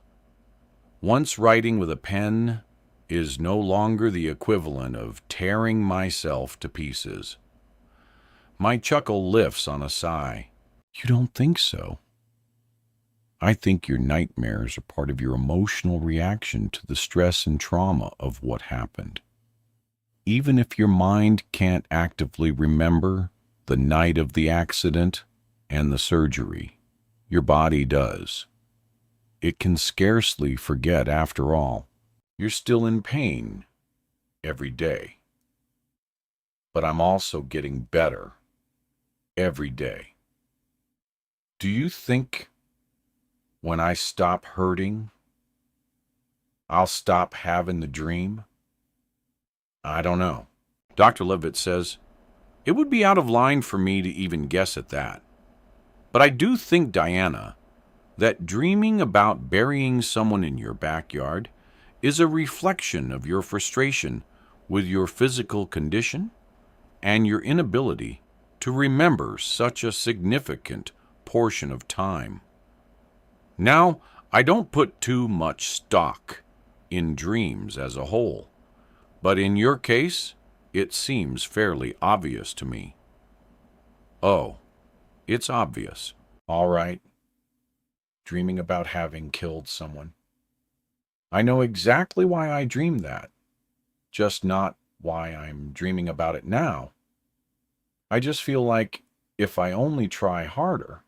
Once writing with a pen is no longer the equivalent of tearing myself to pieces. My chuckle lifts on a sigh. You don't think so? I think your nightmares are part of your emotional reaction to the stress and trauma of what happened. Even if your mind can't actively remember the night of the accident and the surgery, your body does. It can scarcely forget after all. You're still in pain every day. But I'm also getting better every day. Do you think when I stop hurting, I'll stop having the dream? I don't know. Dr. Levitt says, it would be out of line for me to even guess at that. But I do think, Diana, that dreaming about burying someone in your backyard is a reflection of your frustration with your physical condition and your inability to remember such a significant portion of time. Now, I don't put too much stock in dreams as a whole, but in your case, it seems fairly obvious to me. Oh, it's obvious. All right. Dreaming about having killed someone. I know exactly why I dreamed that, just not why I'm dreaming about it now. I just feel like if I only try harder,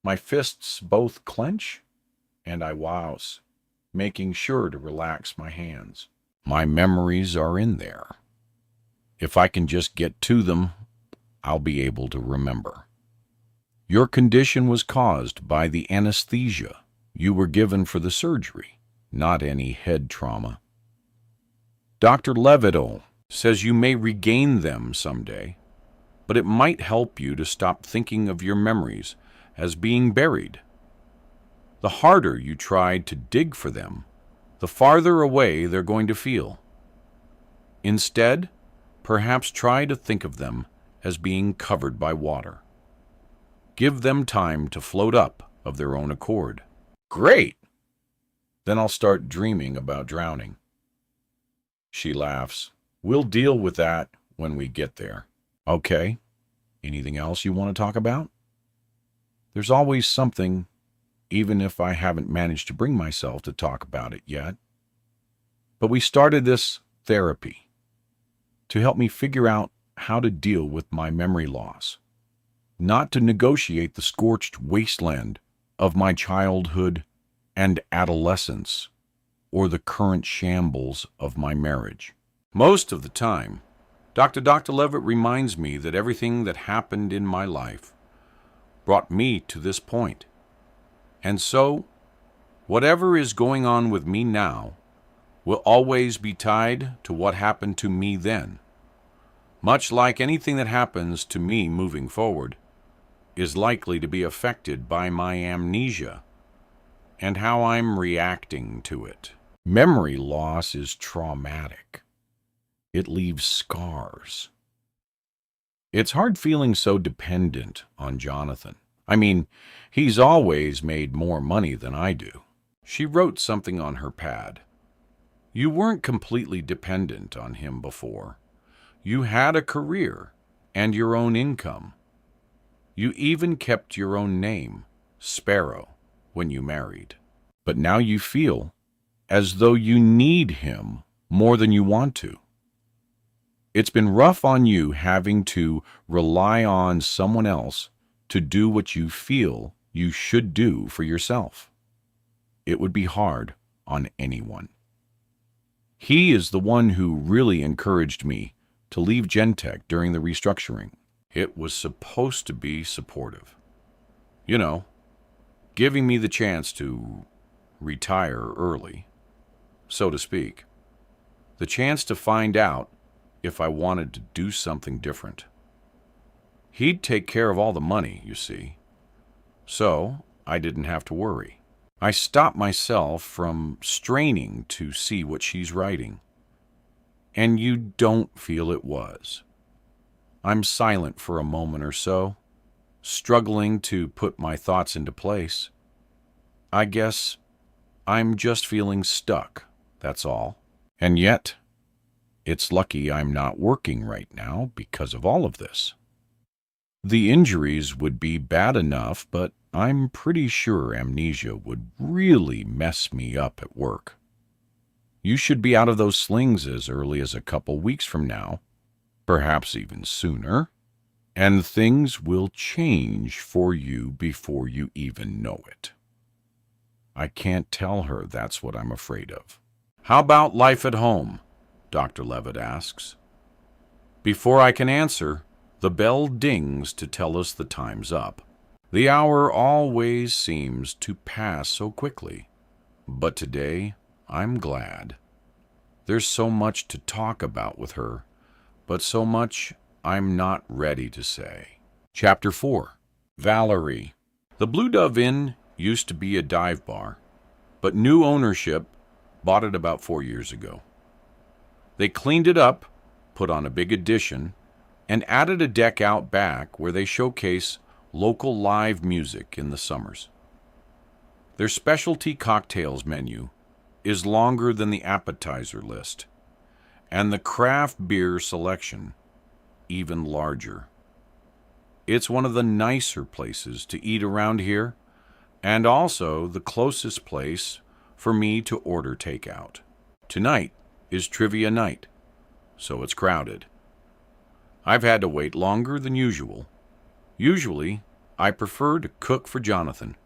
my fists both clench and I wouse, making sure to relax my hands. My memories are in there. If I can just get to them, I'll be able to remember. Your condition was caused by the anesthesia you were given for the surgery, not any head trauma. Dr. Levitt says you may regain them someday, but it might help you to stop thinking of your memories as being buried. The harder you try to dig for them, the farther away they're going to feel. Instead, perhaps try to think of them as being covered by water. Give them time to float up of their own accord. Great! Then I'll start dreaming about drowning. She laughs. We'll deal with that when we get there. Okay. Anything else you want to talk about? There's always something, even if I haven't managed to bring myself to talk about it yet. But we started this therapy to help me figure out how to deal with my memory loss, not to negotiate the scorched wasteland of my childhood and adolescence or the current shambles of my marriage. Most of the time, Dr. Levitt reminds me that everything that happened in my life brought me to this point. And so, whatever is going on with me now will always be tied to what happened to me then. Much like anything that happens to me moving forward is likely to be affected by my amnesia and how I'm reacting to it. Memory loss is traumatic. It leaves scars. It's hard feeling so dependent on Jonathan. I mean, he's always made more money than I do. She wrote something on her pad. You weren't completely dependent on him before. You had a career and your own income. You even kept your own name, Sparrow, when you married. But now you feel as though you need him more than you want to. It's been rough on you having to rely on someone else to do what you feel you should do for yourself. It would be hard on anyone. He is the one who really encouraged me to leave Gentech during the restructuring. It was supposed to be supportive. You know, giving me the chance to retire early, so to speak. The chance to find out if I wanted to do something different. He'd take care of all the money, you see, so I didn't have to worry. I stopped myself from straining to see what she's writing. And you don't feel it was. I'm silent for a moment or so, struggling to put my thoughts into place. I guess I'm just feeling stuck, that's all. And yet, it's lucky I'm not working right now because of all of this. The injuries would be bad enough, but I'm pretty sure amnesia would really mess me up at work. You should be out of those slings as early as a couple weeks from now, perhaps even sooner, and things will change for you before you even know it. I can't tell her that's what I'm afraid of. How about life at home? Dr. Levitt asks. Before I can answer, the bell dings to tell us the time's up. The hour always seems to pass so quickly, but today I'm glad. There's so much to talk about with her, but so much I'm not ready to say. Chapter 4. Valerie. The Blue Dove Inn used to be a dive bar, but new ownership bought it about 4 years ago. They cleaned it up, put on a big addition, and added a deck out back where they showcase local live music in the summers. Their specialty cocktails menu is longer than the appetizer list, and the craft beer selection even larger. It's one of the nicer places to eat around here, and also the closest place for me to order takeout. Tonight is trivia night, so it's crowded. I've had to wait longer than usual. Usually, I prefer to cook for Jonathan,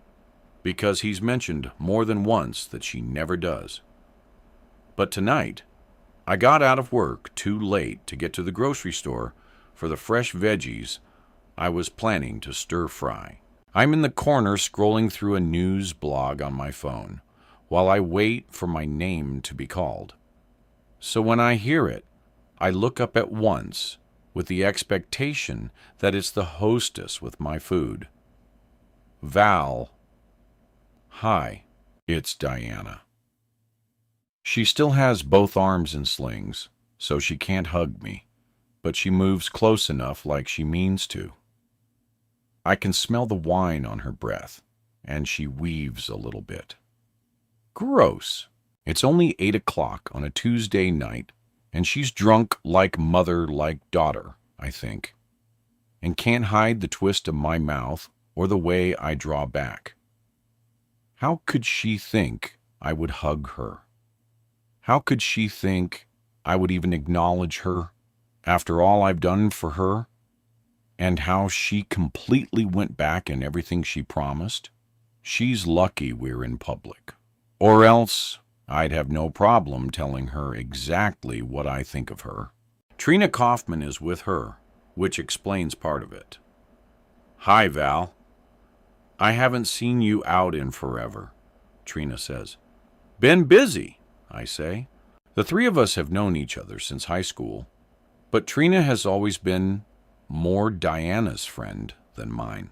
because he's mentioned more than once that she never does. But tonight, I got out of work too late to get to the grocery store for the fresh veggies I was planning to stir fry. I'm in the corner scrolling through a news blog on my phone while I wait for my name to be called. So when I hear it, I look up at once with the expectation that it's the hostess with my food. Val. Hi, it's Diana. She still has both arms in slings, so she can't hug me, but she moves close enough like she means to. I can smell the wine on her breath, and she weaves a little bit. Gross. It's only 8 o'clock on a Tuesday night, and she's drunk like mother, like daughter, I think, and can't hide the twist of my mouth or the way I draw back. How could she think I would hug her? How could she think I would even acknowledge her after all I've done for her? And how she completely went back in everything she promised? She's lucky we're in public. Or else I'd have no problem telling her exactly what I think of her. Trina Kaufman is with her, which explains part of it. Hi, Val. I haven't seen you out in forever, Trina says. Been busy, I say. The three of us have known each other since high school, but Trina has always been more Diana's friend than mine.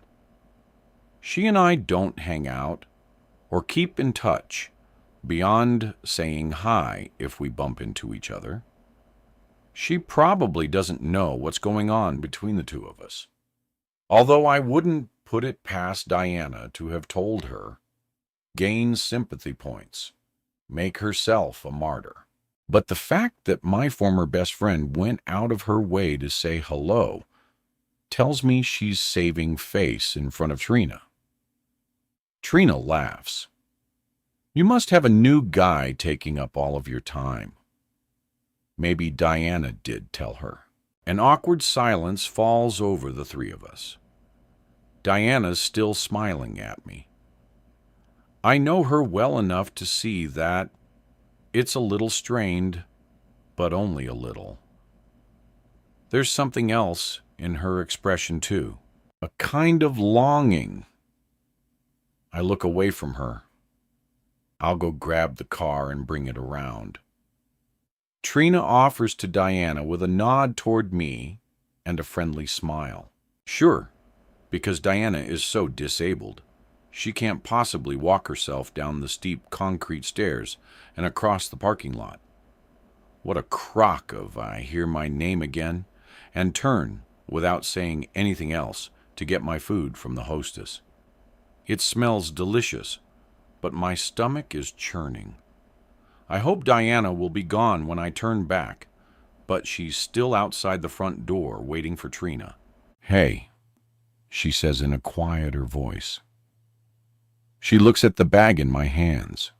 She and I don't hang out or keep in touch beyond saying hi if we bump into each other. She probably doesn't know what's going on between the two of us. Although I wouldn't put it past Diana to have told her, gain sympathy points, make herself a martyr. But the fact that my former best friend went out of her way to say hello tells me she's saving face in front of Trina. Trina laughs. You must have a new guy taking up all of your time. Maybe Diana did tell her. An awkward silence falls over the three of us. Diana's still smiling at me. I know her well enough to see that it's a little strained, but only a little. There's something else in her expression too, a kind of longing. I look away from her. I'll go grab the car and bring it around. Trina offers to Diana with a nod toward me and a friendly smile. Sure, because Diana is so disabled. She can't possibly walk herself down the steep concrete stairs and across the parking lot. What a crock of I hear my name again and turn, without saying anything else, to get my food from the hostess. It smells delicious, but my stomach is churning. I hope Diana will be gone when I turn back, but she's still outside the front door waiting for Trina. Hey, she says in a quieter voice. She looks at the bag in my hands.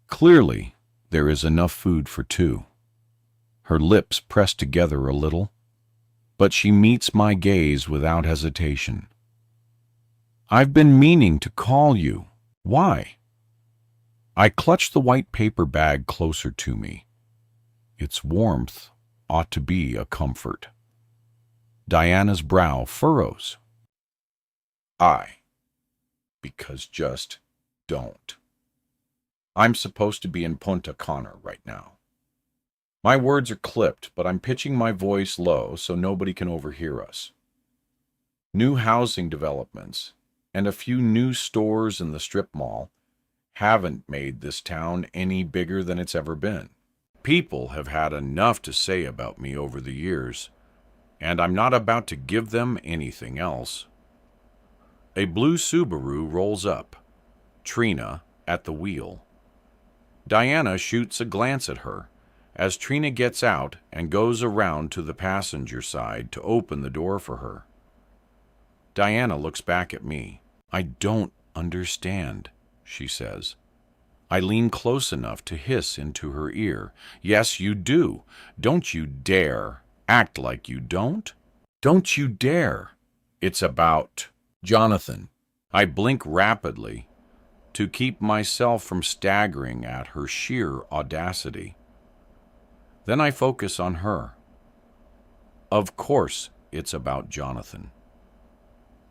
Clearly, there is enough food for two. Her lips press together a little, but she meets my gaze without hesitation. I've been meaning to call you. Why? I clutch the white paper bag closer to me. Its warmth ought to be a comfort. Diana's brow furrows. Because just don't. I'm supposed to be in Punta Cana right now. My words are clipped, but I'm pitching my voice low so nobody can overhear us. New housing developments and a few new stores in the strip mall haven't made this town any bigger than it's ever been. People have had enough to say about me over the years, and I'm not about to give them anything else. A blue Subaru rolls up, Trina at the wheel. Diana shoots a glance at her as Trina gets out and goes around to the passenger side to open the door for her. Diana looks back at me. I don't understand, she says. I lean close enough to hiss into her ear. Yes, you do. Don't you dare act like you don't. Don't you dare. It's about Jonathan. I blink rapidly to keep myself from staggering at her sheer audacity. Then I focus on her. Of course it's about Jonathan.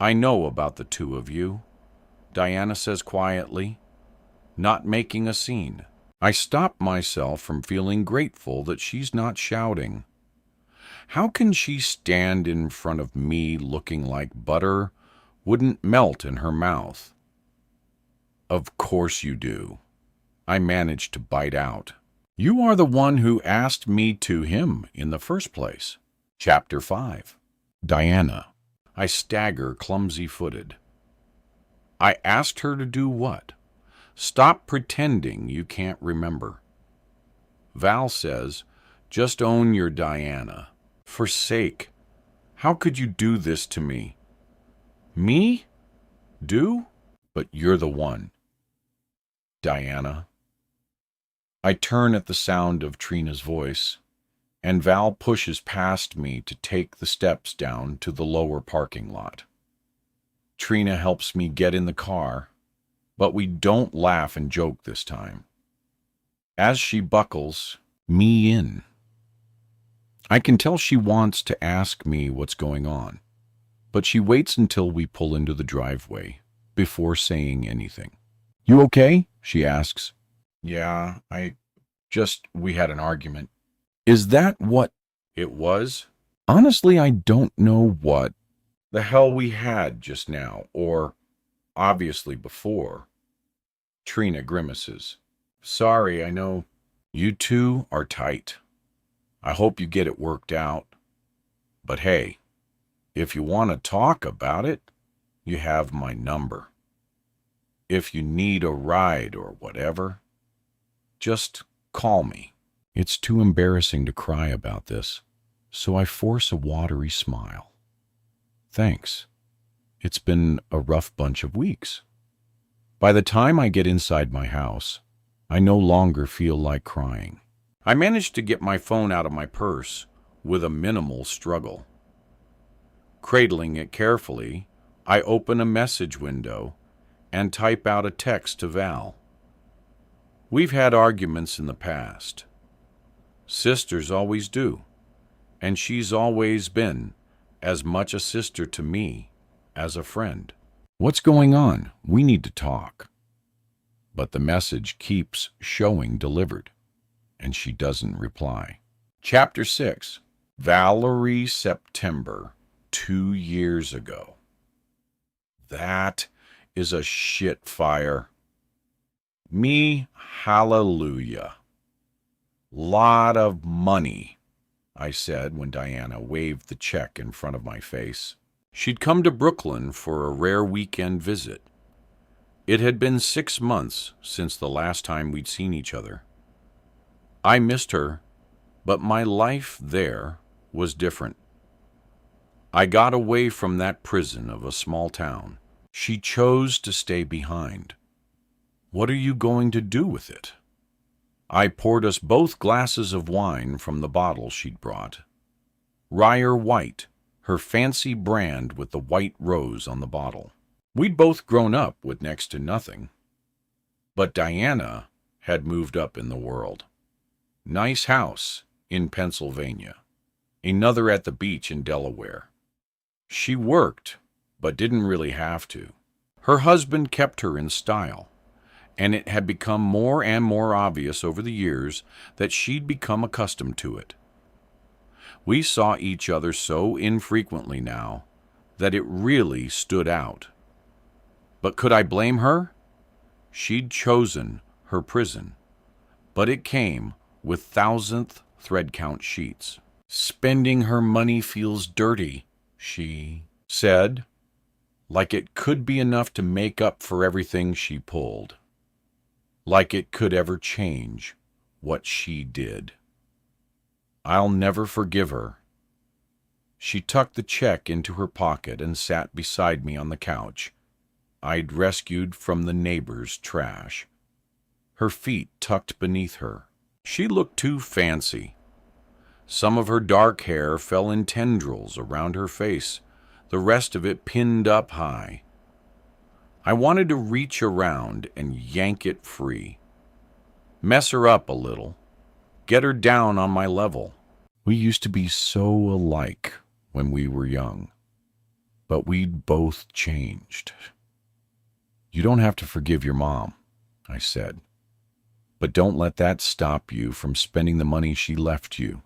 I know about the two of you, Diana says quietly, not making a scene. I stop myself from feeling grateful that she's not shouting. How can she stand in front of me looking like butter wouldn't melt in her mouth? Of course you do. I managed to bite out. You are the one who asked me to him in the first place. Chapter 5. Diana. I stagger clumsy-footed. I asked her to do what? Stop pretending you can't remember. Val says, just own your Diana. For sake, how could you do this to me? Me? Do? But you're the one. Diana. I turn at the sound of Trina's voice, and Val pushes past me to take the steps down to the lower parking lot. Trina helps me get in the car, but we don't laugh and joke this time. As she buckles me in, I can tell she wants to ask me what's going on, but she waits until we pull into the driveway before saying anything. You okay? She asks. Yeah, I Just, we had an argument. Is that what it was? Honestly, I don't know what the hell we had just now, or obviously before. Trina grimaces. Sorry, I know you two are tight. I hope you get it worked out. But hey, if you want to talk about it, you have my number. If you need a ride or whatever, just call me. It's too embarrassing to cry about this, so I force a watery smile. Thanks. It's been a rough bunch of weeks. By the time I get inside my house, I no longer feel like crying. I manage to get my phone out of my purse with a minimal struggle. Cradling it carefully, I open a message window and type out a text to Val. We've had arguments in the past. Sisters always do, and she's always been as much a sister to me as a friend. What's going on? We need to talk. But the message keeps showing delivered, and she doesn't reply. Chapter 6. Valerie September, 2 years ago. That is a shit fire. Me, hallelujah. Lot of money, I said when Diana waved the check in front of my face. She'd come to Brooklyn for a rare weekend visit. It had been 6 months since the last time we'd seen each other. I missed her, but my life there was different. I got away from that prison of a small town. She chose to stay behind. What are you going to do with it? I poured us both glasses of wine from the bottle she'd brought. Ryer White, her fancy brand with the white rose on the bottle. We'd both grown up with next to nothing. But Diana had moved up in the world. Nice house in Pennsylvania. Another at the beach in Delaware. She worked, but didn't really have to. Her husband kept her in style, and it had become more and more obvious over the years that she'd become accustomed to it. We saw each other so infrequently now that it really stood out. But could I blame her? She'd chosen her prison, but it came with thousandth thread count sheets. Spending her money feels dirty, she said, like it could be enough to make up for everything she pulled. Like it could ever change what she did. I'll never forgive her. She tucked the check into her pocket and sat beside me on the couch I'd rescued from the neighbor's trash. Her feet tucked beneath her. She looked too fancy. Some of her dark hair fell in tendrils around her face, the rest of it pinned up high. I wanted to reach around and yank it free. Mess her up a little. Get her down on my level. We used to be so alike when we were young, but we'd both changed. You don't have to forgive your mom, I said, but don't let that stop you from spending the money she left you.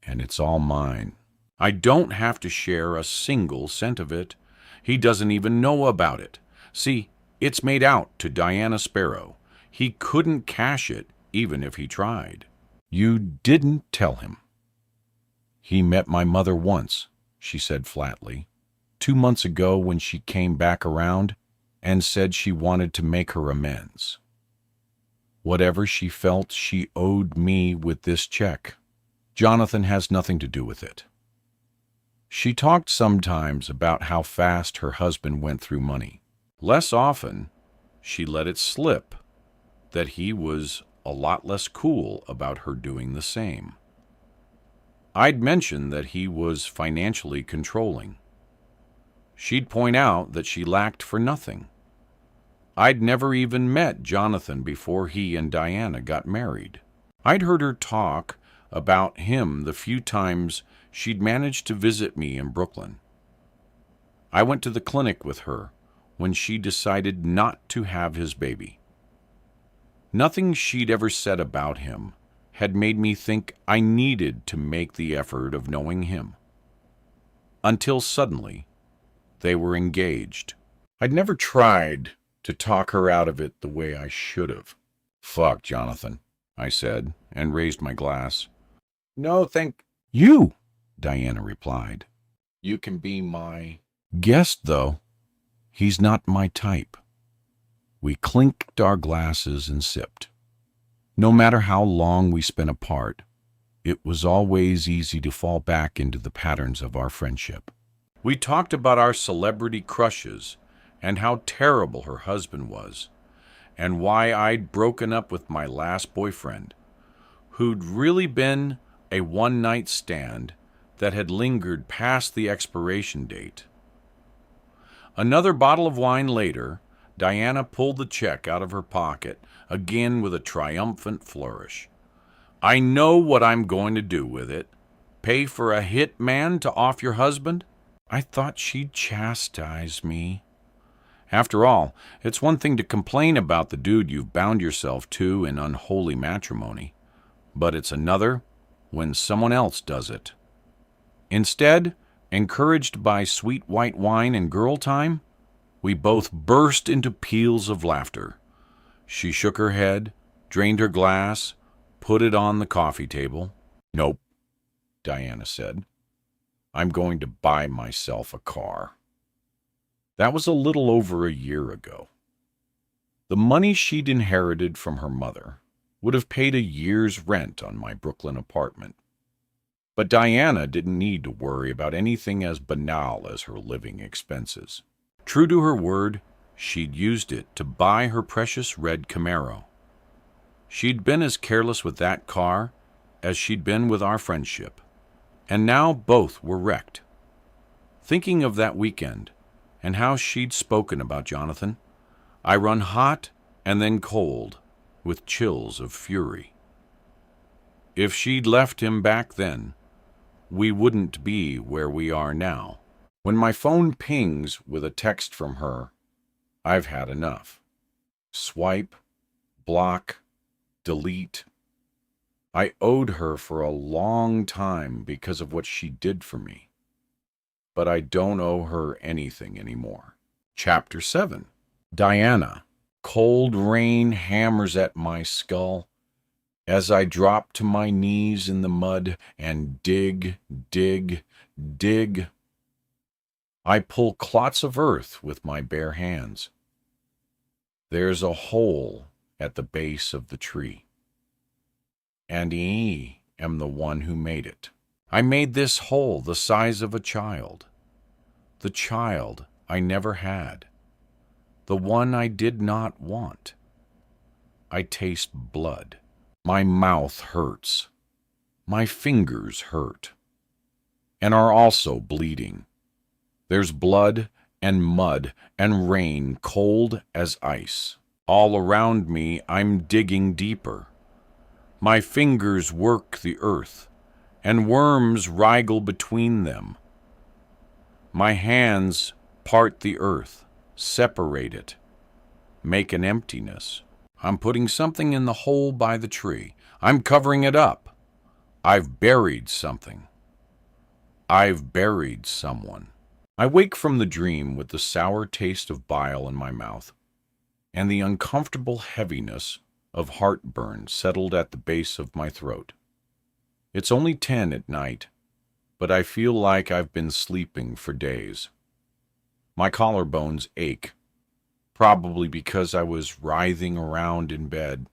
And it's all mine. I don't have to share a single cent of it. He doesn't even know about it. See, it's made out to Diana Sparrow. He couldn't cash it even if he tried. You didn't tell him. He met my mother once, she said flatly, 2 months ago when she came back around and said she wanted to make her amends. Whatever she felt she owed me with this check, Jonathan has nothing to do with it. She talked sometimes about how fast her husband went through money. Less often, she let it slip that he was a lot less cool about her doing the same. I'd mentioned that he was financially controlling. She'd point out that she lacked for nothing. I'd never even met Jonathan before he and Diana got married. I'd heard her talk about him the few times she'd managed to visit me in Brooklyn. I went to the clinic with her when she decided not to have his baby. Nothing she'd ever said about him had made me think I needed to make the effort of knowing him. Until suddenly, they were engaged. I'd never tried to talk her out of it the way I should have. "Fuck, Jonathan," I said, and raised my glass. "No, thank you," Diana replied. "You can be my guest, though. He's not my type." We clinked our glasses and sipped. No matter how long we spent apart, it was always easy to fall back into the patterns of our friendship. We talked about our celebrity crushes and how terrible her husband was, and why I'd broken up with my last boyfriend, who'd really been a one-night stand that had lingered past the expiration date. Another bottle of wine later, Diana pulled the check out of her pocket, again with a triumphant flourish. "I know what I'm going to do with it. Pay for a hit man to off your husband?" I thought she'd chastise me. After all, it's one thing to complain about the dude you've bound yourself to in unholy matrimony, but it's another when someone else does it. Instead, encouraged by sweet white wine and girl time, we both burst into peals of laughter. She shook her head, drained her glass, put it on the coffee table. "Nope," Diana said. "I'm going to buy myself a car." That was a little over a year ago. The money she'd inherited from her mother would have paid a year's rent on my Brooklyn apartment. But Diana didn't need to worry about anything as banal as her living expenses. True to her word, she'd used it to buy her precious red Camaro. She'd been as careless with that car as she'd been with our friendship, and now both were wrecked. Thinking of that weekend, and how she'd spoken about Jonathan, I run hot and then cold, with chills of fury. If she'd left him back then, we wouldn't be where we are now. When my phone pings with a text from her, I've had enough. Swipe, block, delete. I owed her for a long time because of what she did for me. But I don't owe her anything anymore. Chapter 7. Diana. Cold rain hammers at my skull as I drop to my knees in the mud and dig, dig, dig. I pull clots of earth with my bare hands. There's a hole at the base of the tree, and I am the one who made it. I made this hole the size of a child, the child I never had, the one I did not want. I taste blood. My mouth hurts. My fingers hurt, and are also bleeding. There's blood and mud and rain cold as ice. All around me I'm digging deeper. My fingers work the earth, and worms wriggle between them. My hands part the earth, separate it, make an emptiness. I'm putting something in the hole by the tree. I'm covering it up. I've buried something. I've buried someone. I wake from the dream with the sour taste of bile in my mouth, and the uncomfortable heaviness of heartburn settled at the base of my throat. It's only 10 at night, but I feel like I've been sleeping for days. My collarbones ache, probably because I was writhing around in bed.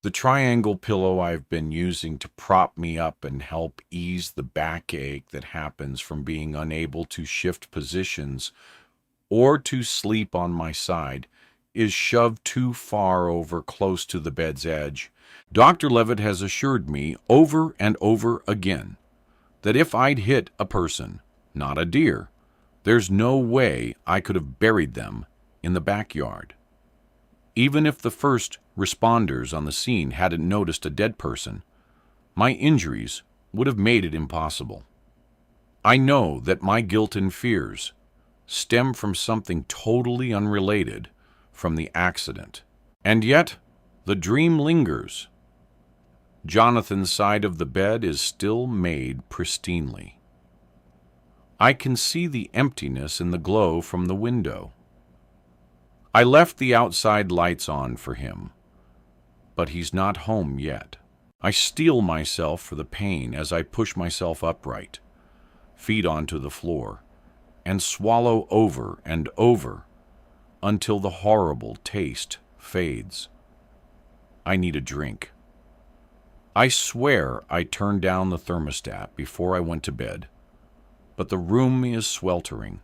The triangle pillow I've been using to prop me up and help ease the backache that happens from being unable to shift positions or to sleep on my side is shoved too far over close to the bed's edge. Dr. Levitt has assured me over and over again that if I'd hit a person, not a deer, there's no way I could have buried them in the backyard. Even if the first responders on the scene hadn't noticed a dead person, my injuries would have made it impossible. I know that my guilt and fears stem from something totally unrelated from the accident, and yet The dream lingers. Jonathan's side of the bed is still made pristinely. I can see the emptiness in the glow from the window. I left the outside lights on for him, but he's not home yet. I steel myself for the pain as I push myself upright, feet onto the floor, and swallow over and over until the horrible taste fades. I need a drink. I swear I turned down the thermostat before I went to bed, but the room is sweltering.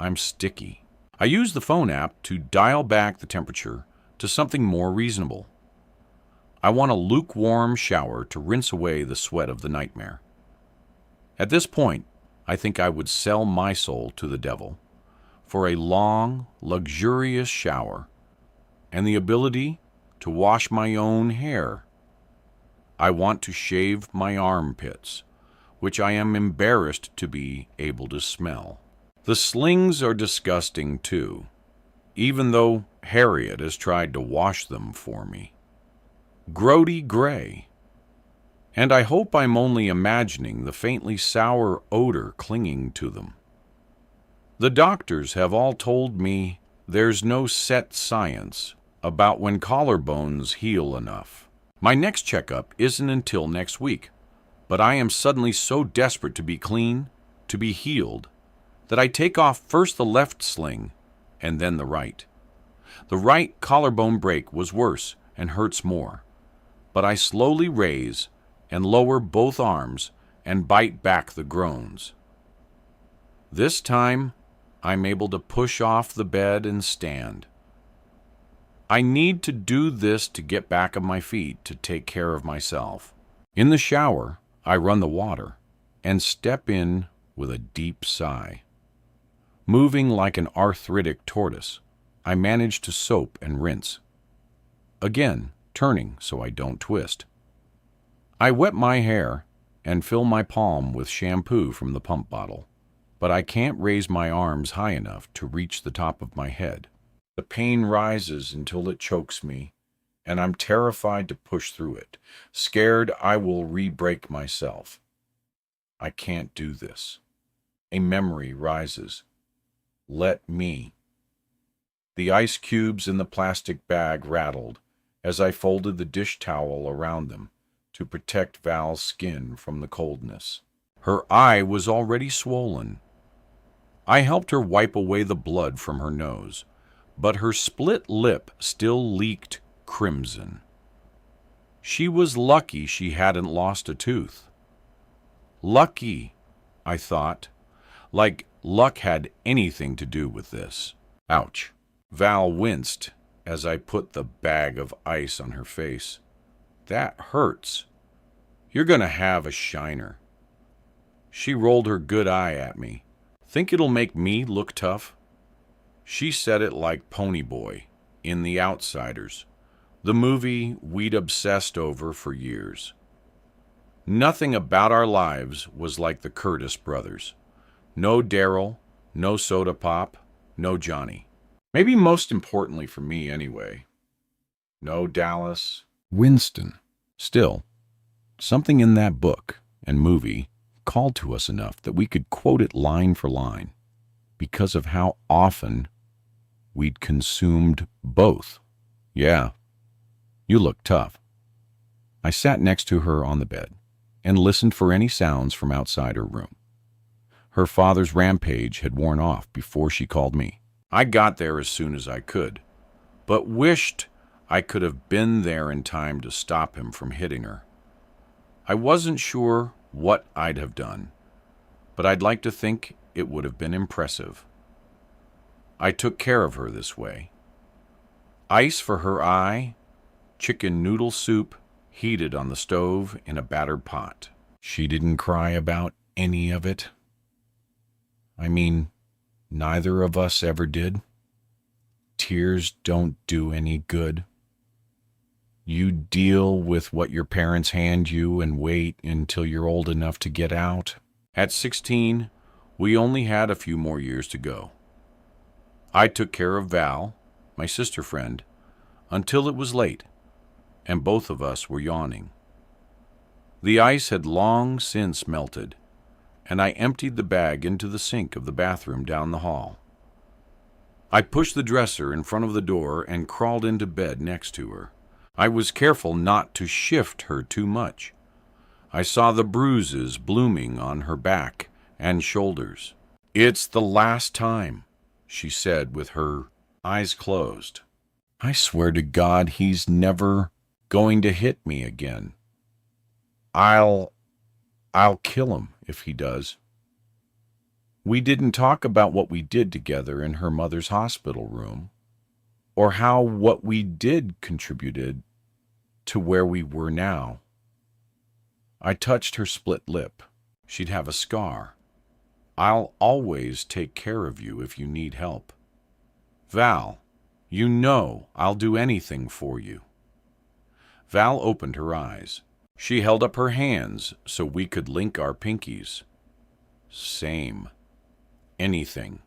I'm sticky. I use the phone app to dial back the temperature to something more reasonable. I want a lukewarm shower to rinse away the sweat of the nightmare. At this point, I think I would sell my soul to the devil for a long, luxurious shower and the ability to wash my own hair. I want to shave my armpits, which I am embarrassed to be able to smell. The slings are disgusting too, even though Harriet has tried to wash them for me. Grody gray. And I hope I'm only imagining the faintly sour odor clinging to them. The doctors have all told me there's no set science about when collarbones heal enough. My next checkup isn't until next week, but I am suddenly so desperate to be clean, to be healed, that I take off first the left sling and then the right. The right collarbone break was worse and hurts more, but I slowly raise and lower both arms and bite back the groans. This time, I'm able to push off the bed and stand. I need to do this to get back on my feet to take care of myself. In the shower, I run the water and step in with a deep sigh. Moving like an arthritic tortoise, I manage to soap and rinse. Again, turning so I don't twist. I wet my hair and fill my palm with shampoo from the pump bottle, but I can't raise my arms high enough to reach the top of my head. The pain rises until it chokes me, and I'm terrified to push through it, scared I will re-break myself. I can't do this. A memory rises. Let me. The ice cubes in the plastic bag rattled as I folded the dish towel around them to protect Val's skin from the coldness. Her eye was already swollen. I helped her wipe away the blood from her nose, but her split lip still leaked crimson. She was lucky she hadn't lost a tooth. Lucky, I thought, like luck had anything to do with this. Ouch. Val winced as I put the bag of ice on her face. That hurts. You're gonna have a shiner. She rolled her good eye at me. Think it'll make me look tough? She said it like Ponyboy in The Outsiders, the movie we'd obsessed over for years. Nothing about our lives was like the Curtis brothers. No Daryl, no Soda Pop, no Johnny. Maybe most importantly for me anyway, no Dallas, Winston. Still, something in that book and movie called to us enough that we could quote it line for line because of how often we'd consumed both. Yeah, you look tough. I sat next to her on the bed and listened for any sounds from outside her room. Her father's rampage had worn off before she called me. I got there as soon as I could, but wished I could have been there in time to stop him from hitting her. I wasn't sure what I'd have done, but I'd like to think it would have been impressive. I took care of her this way. Ice for her eye, chicken noodle soup heated on the stove in a battered pot. She didn't cry about any of it. I mean, neither of us ever did. Tears don't do any good. You deal with what your parents hand you and wait until you're old enough to get out. At 16, we only had a few more years to go. I took care of Val, my sister friend, until it was late, and both of us were yawning. The ice had long since melted, and I emptied the bag into the sink of the bathroom down the hall. I pushed the dresser in front of the door and crawled into bed next to her. I was careful not to shift her too much. I saw the bruises blooming on her back and shoulders. "It's the last time," she said with her eyes closed. "I swear to God he's never going to hit me again. I'll kill him if he does." We didn't talk about what we did together in her mother's hospital room, or how what we did contributed to where we were now. I touched her split lip. She'd have a scar. "I'll always take care of you if you need help. Val, you know I'll do anything for you." Val opened her eyes. She held up her hands so we could link our pinkies. Same. Anything.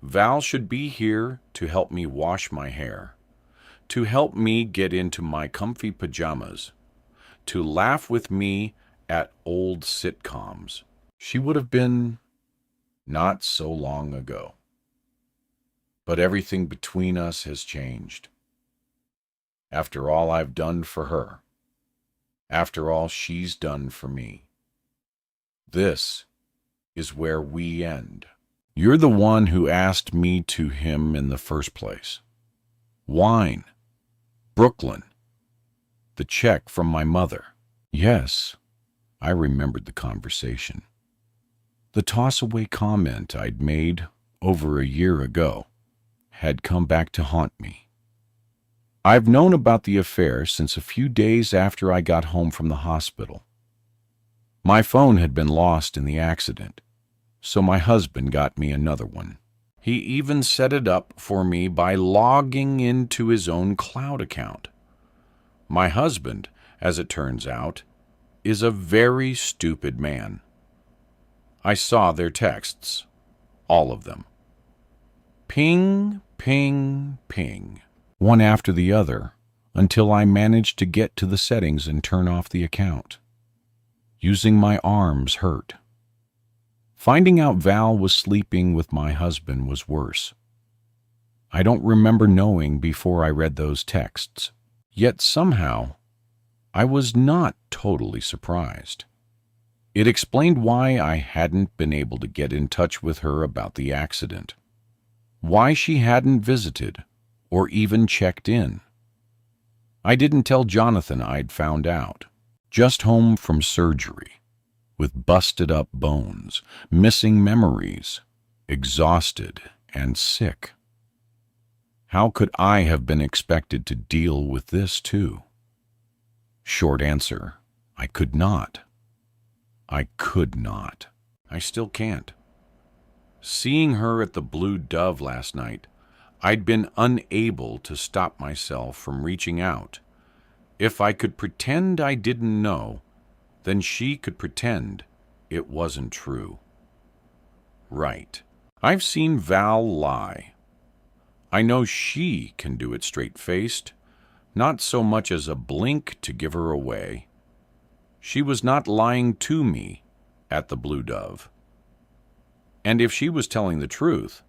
Val should be here to help me wash my hair, to help me get into my comfy pajamas, to laugh with me at old sitcoms. She would have been not so long ago. But everything between us has changed. After all I've done for her, after all she's done for me, this is where we end. You're the one who asked me to him in the first place. Wine. Brooklyn. The check from my mother. Yes, I remembered the conversation. The toss-away comment I'd made over a year ago had come back to haunt me. I've known about the affair since a few days after I got home from the hospital. My phone had been lost in the accident, so my husband got me another one. He even set it up for me by logging into his own cloud account. My husband, as it turns out, is a very stupid man. I saw their texts, all of them. Ping, ping, ping, one after the other, until I managed to get to the settings and turn off the account. Using my arms hurt. Finding out Val was sleeping with my husband was worse. I don't remember knowing before I read those texts, yet somehow I was not totally surprised. It explained why I hadn't been able to get in touch with her about the accident, why she hadn't visited or even checked in. I didn't tell Jonathan I'd found out. Just home from surgery, with busted-up bones, missing memories, exhausted and sick. How could I have been expected to deal with this too? Short answer, I could not. I could not. I still can't. Seeing her at the Blue Dove last night, I'd been unable to stop myself from reaching out. If I could pretend I didn't know, then she could pretend it wasn't true. Right. I've seen Val lie. I know she can do it straight-faced, not so much as a blink to give her away. She was not lying to me at the Blue Dove. And if she was telling the truth,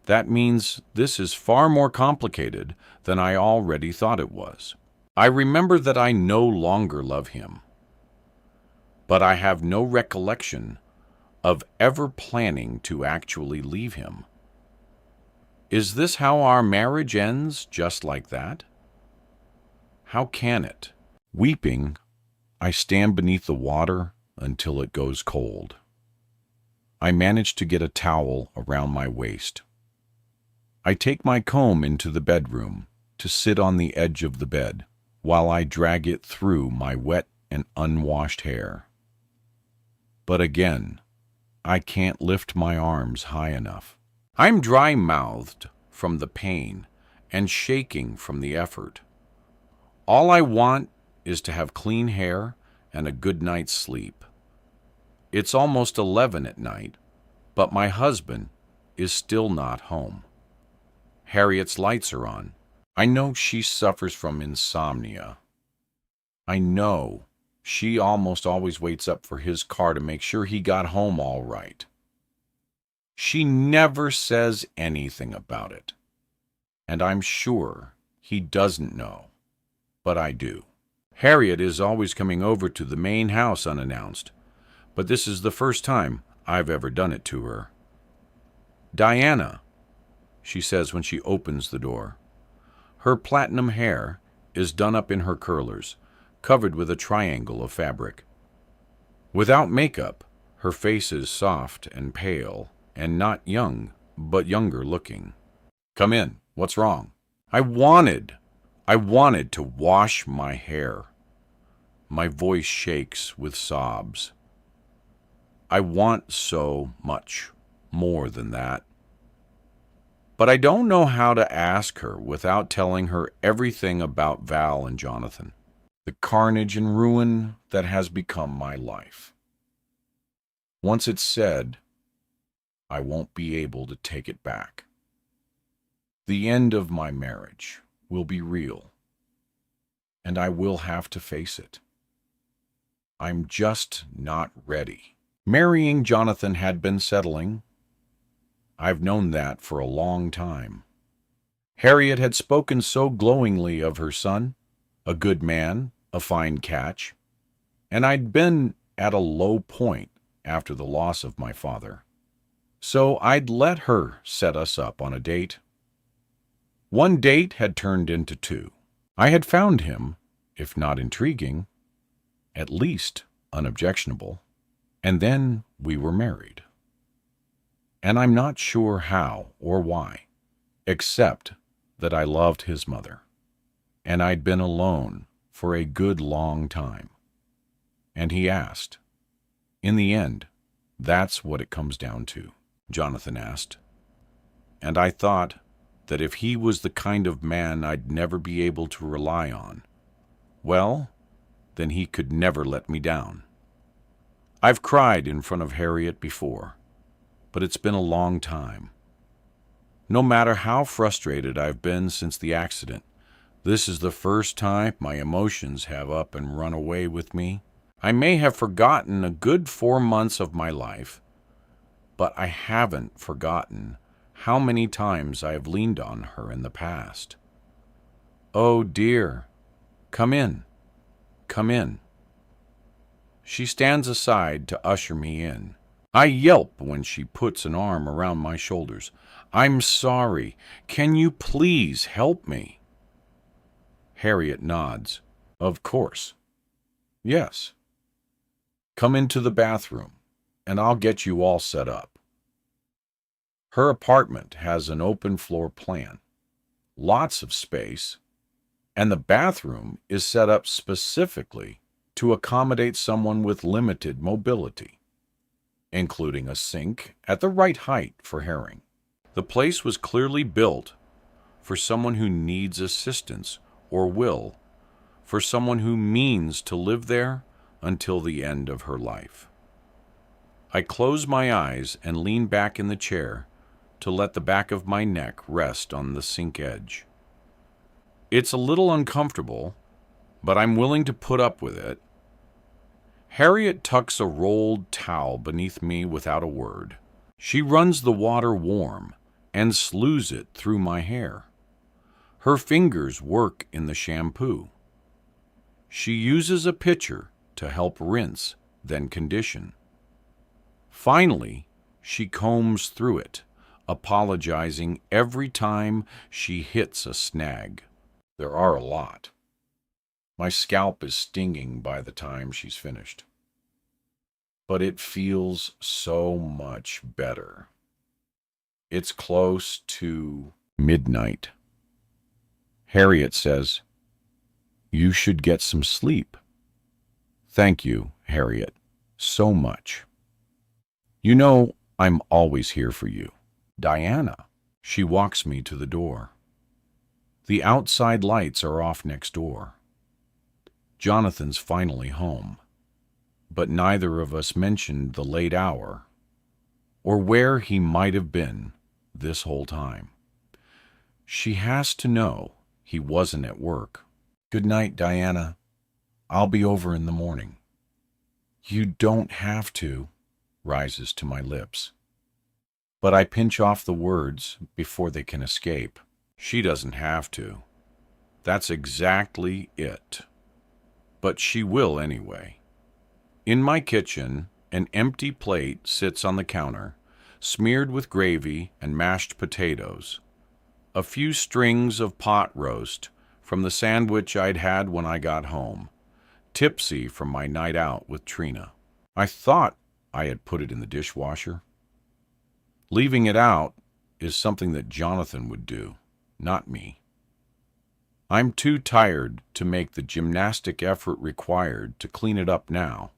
that means this is far more complicated than I already thought it was. I remember that I no longer love him, but I have no recollection of ever planning to actually leave him. Is this how our marriage ends, just like that? How can it? Weeping, I stand beneath the water until it goes cold. I manage to get a towel around my waist. I take my comb into the bedroom to sit on the edge of the bed while I drag it through my wet and unwashed hair. But again, I can't lift my arms high enough. I'm dry-mouthed from the pain and shaking from the effort. All I want is to have clean hair and a good night's sleep. It's almost 11 at night, but my husband is still not home. Harriet's lights are on, I know she suffers from insomnia. I know she almost always waits up for his car to make sure he got home all right. She never says anything about it, and I'm sure he doesn't know, but I do. Harriet is always coming over to the main house unannounced, but this is the first time I've ever done it to her. "Diana," she says when she opens the door. Her platinum hair is done up in her curlers, covered with a triangle of fabric. Without makeup, her face is soft and pale, and not young, but younger looking. "Come in. What's wrong?" I wanted to wash my hair. My voice shakes with sobs. I want so much more than that. But I don't know how to ask her without telling her everything about Val and Jonathan, the carnage and ruin that has become my life. Once it's said, I won't be able to take it back. The end of my marriage will be real, and I will have to face it. I'm just not ready. Marrying Jonathan had been settling. I've known that for a long time. Harriet had spoken so glowingly of her son, a good man, a fine catch, and I'd been at a low point after the loss of my father. So I'd let her set us up on a date. One date had turned into two. I had found him, if not intriguing, at least unobjectionable, and then we were married. And I'm not sure how or why, except that I loved his mother, and I'd been alone for a good long time. And he asked, "In the end, that's what it comes down to," Jonathan asked. And I thought that if he was the kind of man I'd never be able to rely on, well, then he could never let me down. I've cried in front of Harriet before, but it's been a long time. No matter how frustrated I've been since the accident, this is the first time my emotions have up and run away with me. I may have forgotten a good 4 months of my life, but I haven't forgotten how many times I have leaned on her in the past. "Oh dear, come in, come in." She stands aside to usher me in. I yelp when she puts an arm around my shoulders. "I'm sorry. Can you please help me?" Harriet nods. "Of course. Yes. Come into the bathroom, and I'll get you all set up." Her apartment has an open floor plan, lots of space, and the bathroom is set up specifically to accommodate someone with limited mobility, including a sink at the right height for Herring. The place was clearly built for someone who needs assistance or will, for someone who means to live there until the end of her life. I close my eyes and lean back in the chair to let the back of my neck rest on the sink edge. It's a little uncomfortable, but I'm willing to put up with it. Harriet tucks a rolled towel beneath me without a word. She runs the water warm and slews it through my hair. Her fingers work in the shampoo. She uses a pitcher to help rinse, then condition. Finally, she combs through it, apologizing every time she hits a snag. There are a lot. My scalp is stinging by the time she's finished. But it feels so much better. It's close to midnight. Harriet says, "You should get some sleep." "Thank you, Harriet, so much. You know I'm always here for you." "Diana." She walks me to the door. The outside lights are off next door. Jonathan's finally home, but neither of us mentioned the late hour or where he might have been this whole time. She has to know he wasn't at work. "Good night, Diana. I'll be over in the morning." "You don't have to," rises to my lips. But I pinch off the words before they can escape. She doesn't have to. That's exactly it. But she will anyway. In my kitchen, an empty plate sits on the counter, smeared with gravy and mashed potatoes. A few strings of pot roast from the sandwich I'd had when I got home, tipsy from my night out with Trina. I thought I had put it in the dishwasher. Leaving it out is something that Jonathan would do, not me. I'm too tired to make the gymnastic effort required to clean it up now.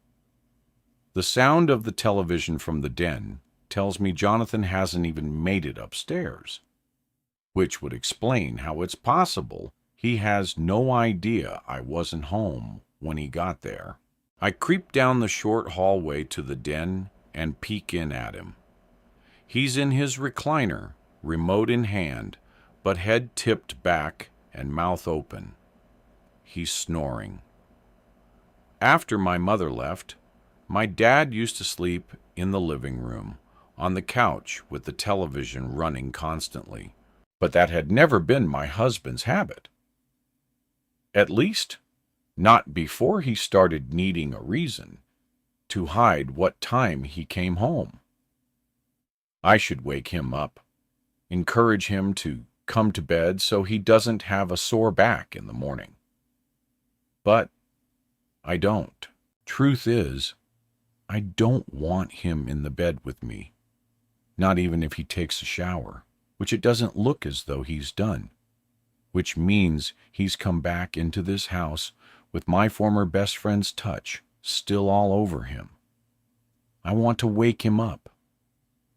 The sound of the television from the den tells me Jonathan hasn't even made it upstairs, which would explain how it's possible he has no idea I wasn't home when he got there. I creep down the short hallway to the den and peek in at him. He's in his recliner, remote in hand, but head tipped back and mouth open. He's snoring. After my mother left, my dad used to sleep in the living room, on the couch with the television running constantly. But that had never been my husband's habit. At least, not before he started needing a reason to hide what time he came home. I should wake him up, encourage him to come to bed so he doesn't have a sore back in the morning. But I don't. Truth is, I don't want him in the bed with me, not even if he takes a shower, which it doesn't look as though he's done, which means he's come back into this house with my former best friend's touch still all over him. I want to wake him up.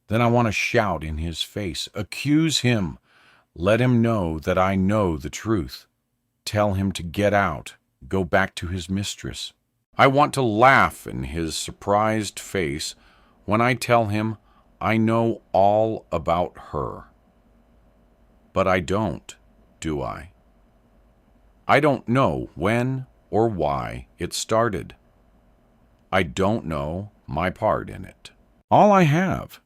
Then I want to shout in his face, accuse him, let him know that I know the truth, tell him to get out, go back to his mistress. I want to laugh in his surprised face when I tell him I know all about her. But I don't, do I? I don't know when or why it started. I don't know my part in it. All I have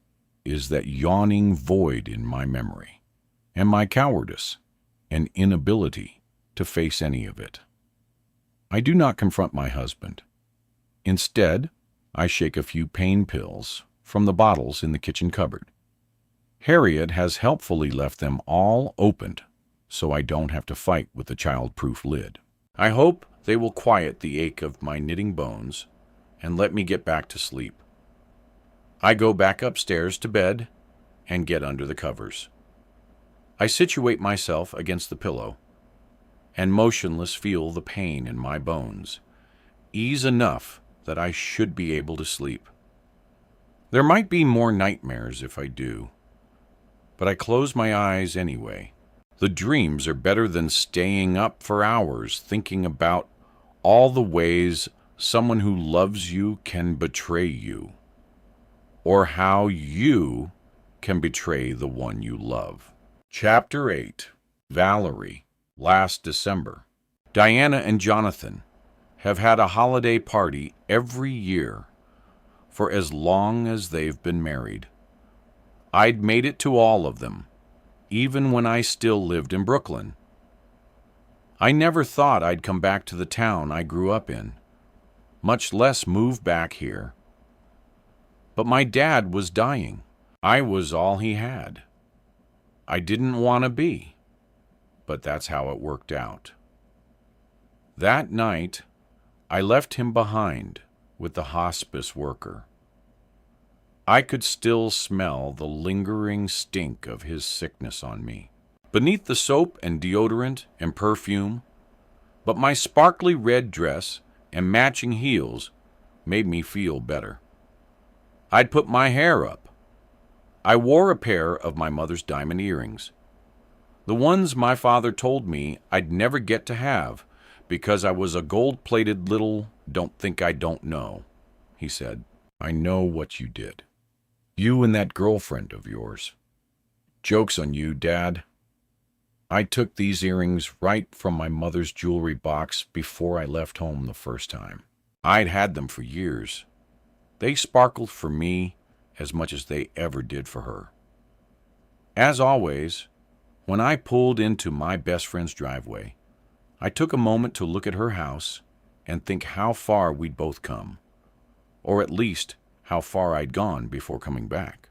is that yawning void in my memory, and my cowardice and inability to face any of it. I do not confront my husband. Instead, I shake a few pain pills from the bottles in the kitchen cupboard. Harriet has helpfully left them all opened, so I don't have to fight with the child-proof lid. I hope they will quiet the ache of my knitting bones and let me get back to sleep. I go back upstairs to bed and get under the covers. I situate myself against the pillow and motionless feel the pain in my bones, ease enough that I should be able to sleep. There might be more nightmares if I do, but I close my eyes anyway. The dreams are better than staying up for hours thinking about all the ways someone who loves you can betray you, or how you can betray the one you love. Chapter 8. Valerie. Last December. Diana and Jonathan have had a holiday party every year for as long as they've been married. I'd made it to all of them, even when I still lived in Brooklyn. I never thought I'd come back to the town I grew up in, much less move back here. But my dad was dying. I was all he had. I didn't want to be, but that's how it worked out. That night, I left him behind with the hospice worker. I could still smell the lingering stink of his sickness on me, beneath the soap and deodorant and perfume, but my sparkly red dress and matching heels made me feel better. I'd put my hair up. I wore a pair of my mother's diamond earrings, the ones my father told me I'd never get to have because I was a gold-plated little don't think I don't know, he said. I know what you did. You and that girlfriend of yours. Joke's on you, Dad. I took these earrings right from my mother's jewelry box before I left home the first time. I'd had them for years. They sparkled for me as much as they ever did for her. As always, when I pulled into my best friend's driveway, I took a moment to look at her house and think how far we'd both come, or at least how far I'd gone before coming back.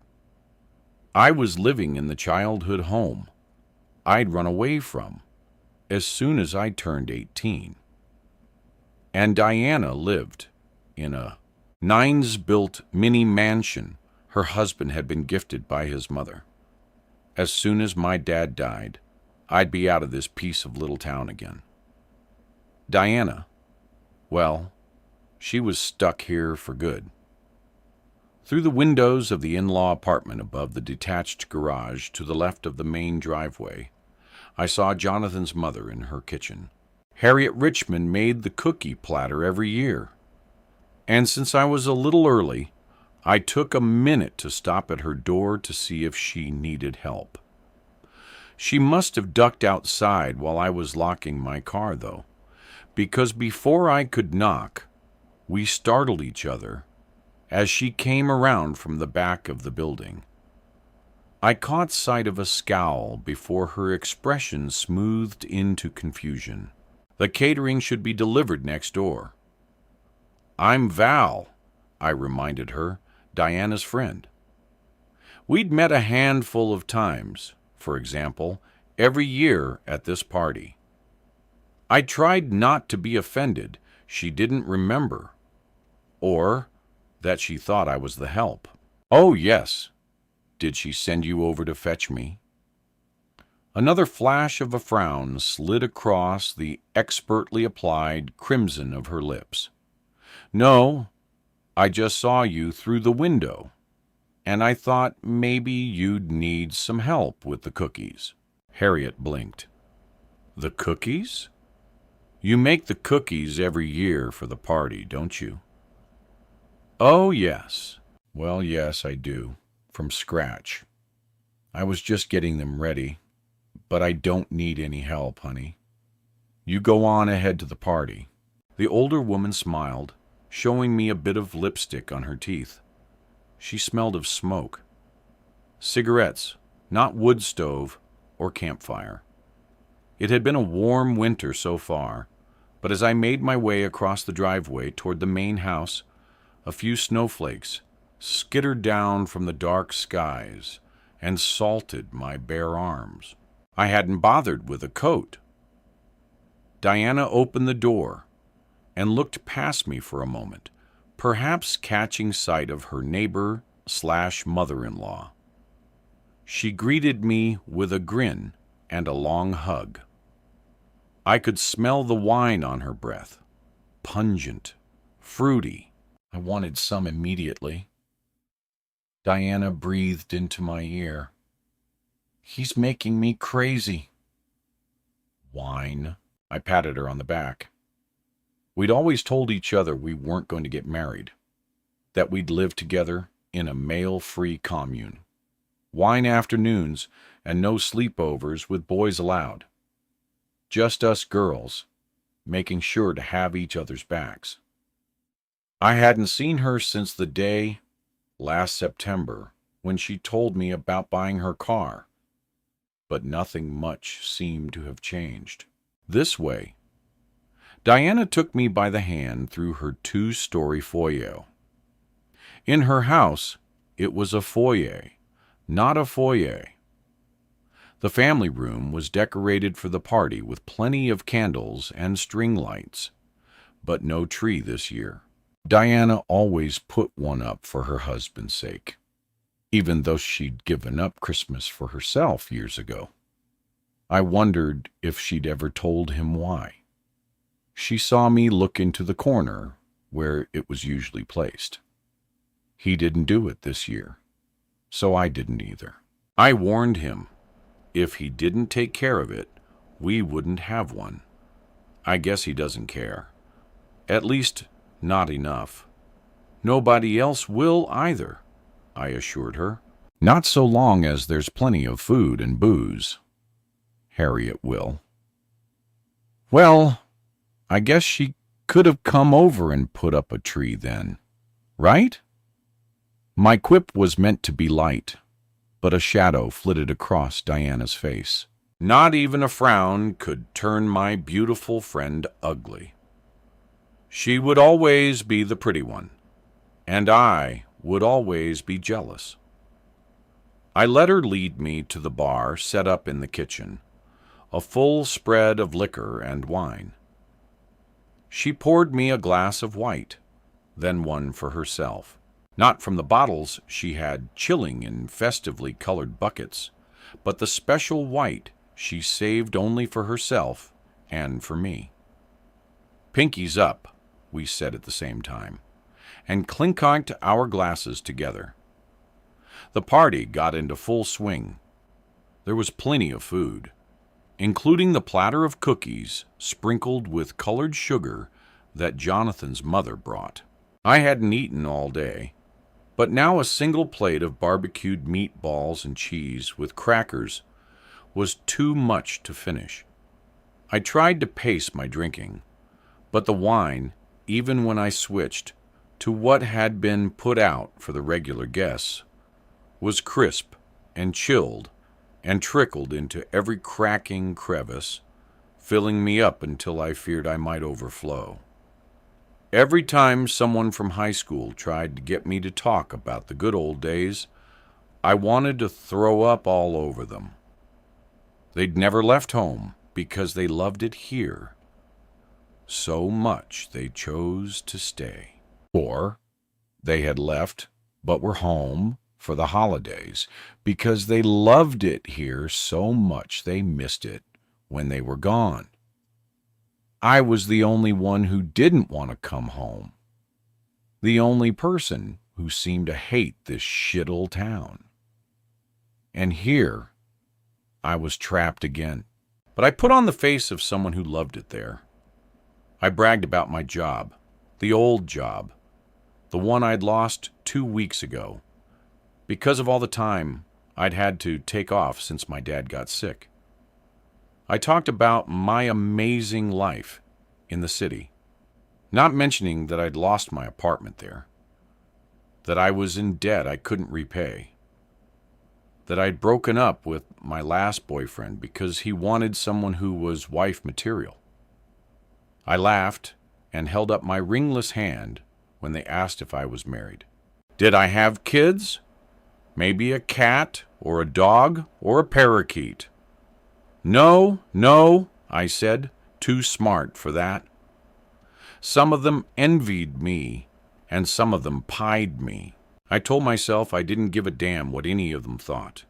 I was living in the childhood home I'd run away from as soon as I turned 18. And Diana lived in a nines-built mini mansion her husband had been gifted by his mother. As soon as my dad died, I'd be out of this piece of little town again. Diana, well, she was stuck here for good. Through the windows of the in-law apartment above the detached garage to the left of the main driveway, I saw Jonathan's mother in her kitchen. Harriet Richmond made the cookie platter every year. And since I was a little early, I took a minute to stop at her door to see if she needed help. She must have ducked outside while I was locking my car, though, because before I could knock, we startled each other as she came around from the back of the building. I caught sight of a scowl before her expression smoothed into confusion. The catering should be delivered next door. I'm Val, I reminded her, Diana's friend. We'd met a handful of times, for example, every year at this party. I tried not to be offended she didn't remember, or that she thought I was the help. Oh, yes. Did she send you over to fetch me? Another flash of a frown slid across the expertly applied crimson of her lips. No, I just saw you through the window, and I thought maybe you'd need some help with the cookies. Harriet blinked. The cookies? You make the cookies every year for the party, don't you? Oh, yes. Well, yes, I do. From scratch. I was just getting them ready, but I don't need any help, honey. You go on ahead to the party. The older woman smiled, showing me a bit of lipstick on her teeth. She smelled of smoke. Cigarettes, not wood stove or campfire. It had been a warm winter so far, but as I made my way across the driveway toward the main house, a few snowflakes skittered down from the dark skies and salted my bare arms. I hadn't bothered with a coat. Diana opened the door and looked past me for a moment, perhaps catching sight of her neighbor/mother-in-law. She greeted me with a grin and a long hug. I could smell the wine on her breath. Pungent, fruity. I wanted some immediately. Diana breathed into my ear. He's making me crazy. Wine. I patted her on the back. We'd always told each other we weren't going to get married, that we'd live together in a male-free commune. Wine afternoons and no sleepovers with boys allowed. Just us girls, making sure to have each other's backs. I hadn't seen her since the day, last September, when she told me about buying her car, but nothing much seemed to have changed. This way, Diana took me by the hand through her 2-story foyer. In her house, it was a foyer, not a foyer. The family room was decorated for the party with plenty of candles and string lights, but no tree this year. Diana always put one up for her husband's sake, even though she'd given up Christmas for herself years ago. I wondered if she'd ever told him why. She saw me look into the corner where it was usually placed. He didn't do it this year, so I didn't either. I warned him, if he didn't take care of it, we wouldn't have one. I guess he doesn't care. At least, not enough. Nobody else will either, I assured her. Not so long as there's plenty of food and booze. Harriet will. Well, I guess she could have come over and put up a tree then, right? My quip was meant to be light, but a shadow flitted across Diana's face. Not even a frown could turn my beautiful friend ugly. She would always be the pretty one, and I would always be jealous. I let her lead me to the bar set up in the kitchen, a full spread of liquor and wine. She poured me a glass of white, then one for herself. Not from the bottles she had chilling in festively colored buckets, but the special white she saved only for herself and for me. "Pinkies up," we said at the same time, and clink-conked our glasses together. The party got into full swing. There was plenty of food, including the platter of cookies sprinkled with colored sugar that Jonathan's mother brought. I hadn't eaten all day, but now a single plate of barbecued meatballs and cheese with crackers was too much to finish. I tried to pace my drinking, but the wine, even when I switched to what had been put out for the regular guests, was crisp and chilled and trickled into every cracking crevice, filling me up until I feared I might overflow. Every time someone from high school tried to get me to talk about the good old days, I wanted to throw up all over them. They'd never left home because they loved it here so much they chose to stay. Or they had left but were home for the holidays because they loved it here so much they missed it when they were gone. I was the only one who didn't want to come home. The only person who seemed to hate this shittle town. And here, I was trapped again. But I put on the face of someone who loved it there. I bragged about my job, the old job, the one I'd lost 2 weeks ago, because of all the time I'd had to take off since my dad got sick. I talked about my amazing life in the city, not mentioning that I'd lost my apartment there, that I was in debt I couldn't repay, that I'd broken up with my last boyfriend because he wanted someone who was wife material. I laughed and held up my ringless hand when they asked if I was married. Did I have kids? Maybe a cat or a dog or a parakeet. No, I said, too smart for that. Some of them envied me, and some of them pied me. I told myself I didn't give a damn what any of them thought,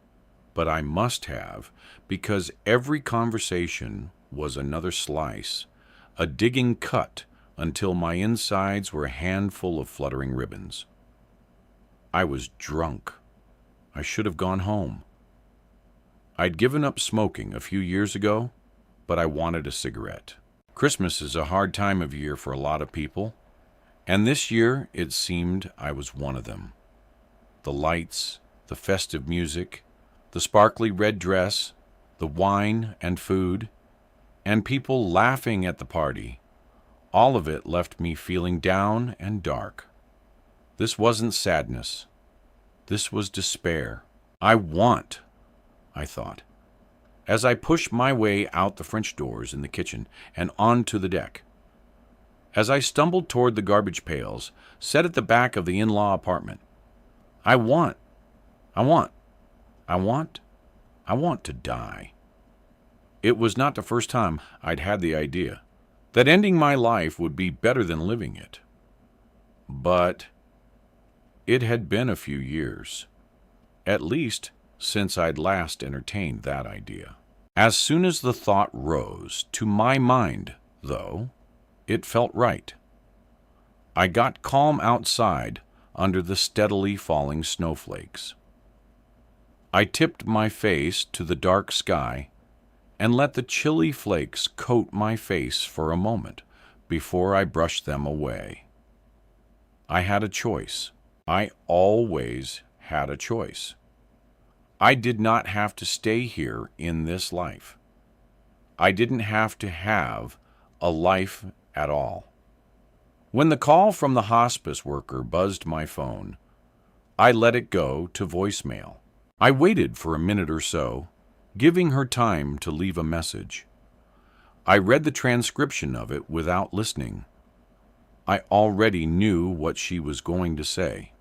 but I must have, because every conversation was another slice, a digging cut until my insides were a handful of fluttering ribbons. I was drunk. I should have gone home. I'd given up smoking a few years ago, but I wanted a cigarette. Christmas is a hard time of year for a lot of people, and this year it seemed I was one of them. The lights, the festive music, the sparkly red dress, the wine and food, and people laughing at the party, all of it left me feeling down and dark. This wasn't sadness. This was despair. I thought, as I pushed my way out the French doors in the kitchen and onto the deck. As I stumbled toward the garbage pails set at the back of the in-law apartment, I want to die. It was not the first time I'd had the idea that ending my life would be better than living it. But it had been a few years, at least since I'd last entertained that idea. As soon as the thought rose to my mind, though, it felt right. I got calm outside under the steadily falling snowflakes. I tipped my face to the dark sky and let the chilly flakes coat my face for a moment before I brushed them away. I had a choice. I always had a choice. I did not have to stay here in this life. I didn't have to have a life at all. When the call from the hospice worker buzzed my phone, I let it go to voicemail. I waited for a minute or so, giving her time to leave a message. I read the transcription of it without listening. I already knew what she was going to say.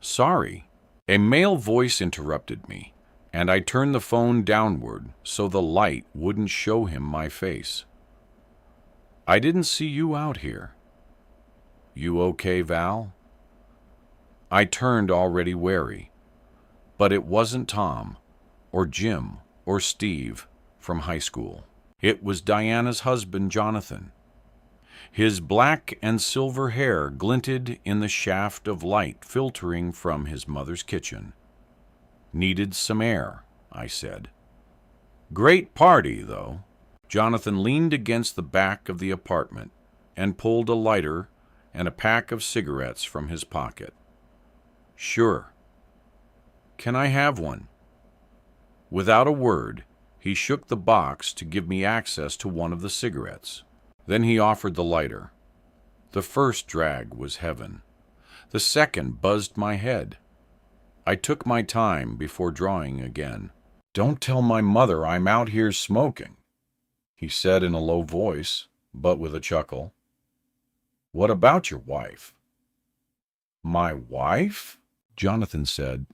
Sorry. A male voice interrupted me, and I turned the phone downward so the light wouldn't show him my face. I didn't see you out here. You okay, Val? I turned already wary, but it wasn't Tom, or Jim, or Steve from high school. It was Diana's husband, Jonathan. His black and silver hair glinted in the shaft of light filtering from his mother's kitchen. Needed some air, I said. Great party, though. Jonathan leaned against the back of the apartment and pulled a lighter and a pack of cigarettes from his pocket. Sure. Can I have one? Without a word, he shook the box to give me access to one of the cigarettes. Then he offered the lighter. The first drag was heaven. The second buzzed my head. I took my time before drawing again. Don't tell my mother I'm out here smoking, he said in a low voice, but with a chuckle. What about your wife? My wife? Jonathan said,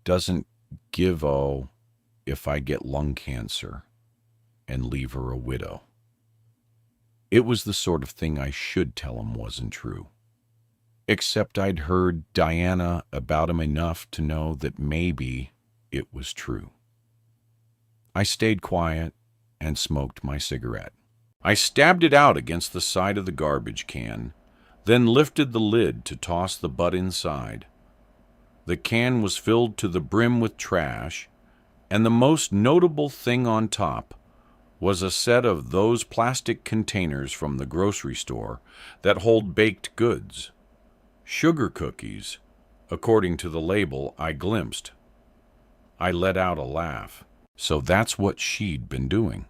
doesn't give a if I get lung cancer and leave her a widow. It was the sort of thing I should tell him wasn't true. Except I'd heard Diana about him enough to know that maybe it was true. I stayed quiet and smoked my cigarette. I stabbed it out against the side of the garbage can, then lifted the lid to toss the butt inside. The can was filled to the brim with trash, and the most notable thing on top was a set of those plastic containers from the grocery store that hold baked goods. Sugar cookies, according to the label I glimpsed. I let out a laugh. So that's what she'd been doing.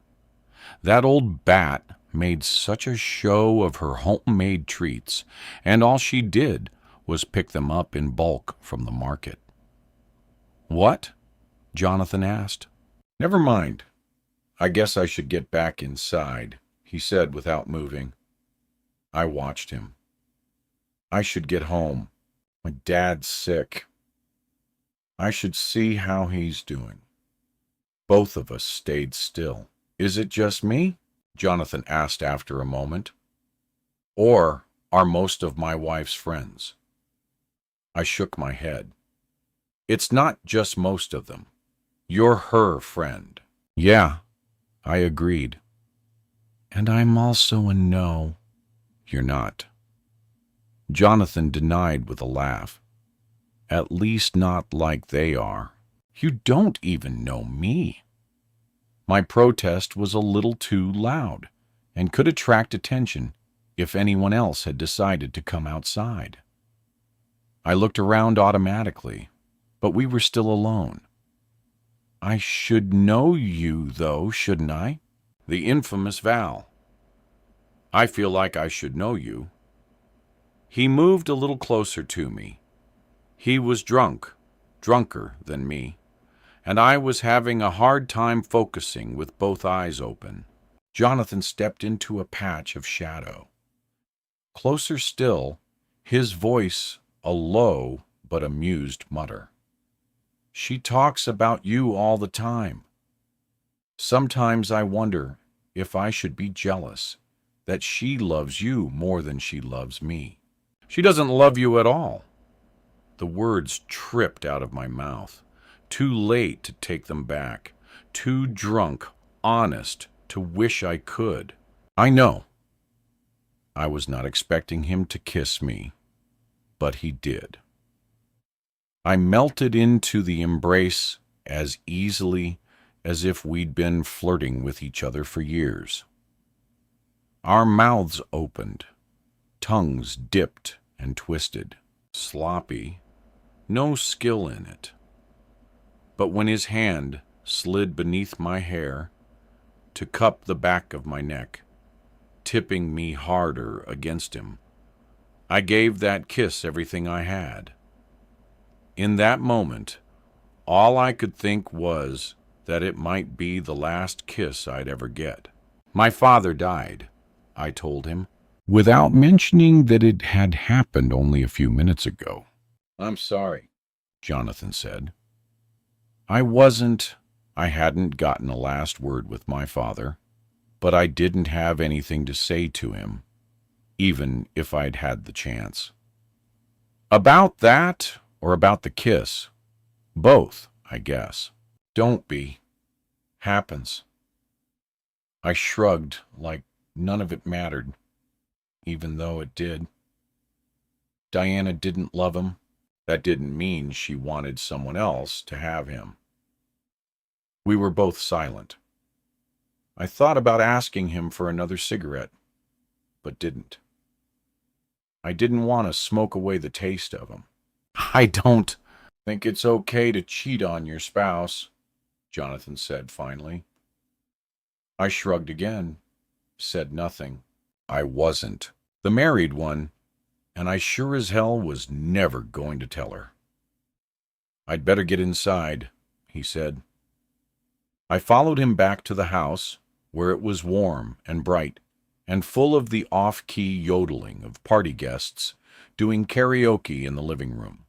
That old bat made such a show of her homemade treats, and all she did was pick them up in bulk from the market. What? Jonathan asked. Never mind. I guess I should get back inside, he said without moving. I watched him. I should get home. My dad's sick. I should see how he's doing. Both of us stayed still. Is it just me? Jonathan asked after a moment. Or are most of my wife's friends? I shook my head. It's not just most of them. You're her friend. Yeah, I agreed. And I'm also a no. You're not. Jonathan denied with a laugh. At least not like they are. You don't even know me. My protest was a little too loud and could attract attention if anyone else had decided to come outside. I looked around automatically, but we were still alone. I should know you, though, shouldn't I? The infamous Val. I feel like I should know you. He moved a little closer to me. He was drunker than me, and I was having a hard time focusing with both eyes open. Jonathan stepped into a patch of shadow. Closer still, his voice a low but amused mutter. She talks about you all the time. Sometimes I wonder if I should be jealous that she loves you more than she loves me. She doesn't love you at all. The words tripped out of my mouth. Too late to take them back. Too drunk, honest, to wish I could. I know. I was not expecting him to kiss me, but he did. I melted into the embrace as easily as if we'd been flirting with each other for years. Our mouths opened, tongues dipped and twisted, sloppy, no skill in it. But when his hand slid beneath my hair to cup the back of my neck, tipping me harder against him. I gave that kiss everything I had. In that moment, all I could think was that it might be the last kiss I'd ever get. My father died, I told him, without mentioning that it had happened only a few minutes ago. I'm sorry, Jonathan said. I hadn't gotten a last word with my father, but I didn't have anything to say to him, even if I'd had the chance. About that or about the kiss? Both, I guess. Don't be. Happens. I shrugged like none of it mattered, even though it did. Diana didn't love him. That didn't mean she wanted someone else to have him. We were both silent. I thought about asking him for another cigarette, but didn't. I didn't want to smoke away the taste of him. I don't think it's okay to cheat on your spouse, Jonathan said finally. I shrugged again, said nothing. I wasn't the married one, and I sure as hell was never going to tell her. I'd better get inside, he said. I followed him back to the house, where it was warm and bright, and full of the off-key yodeling of party guests doing karaoke in the living room.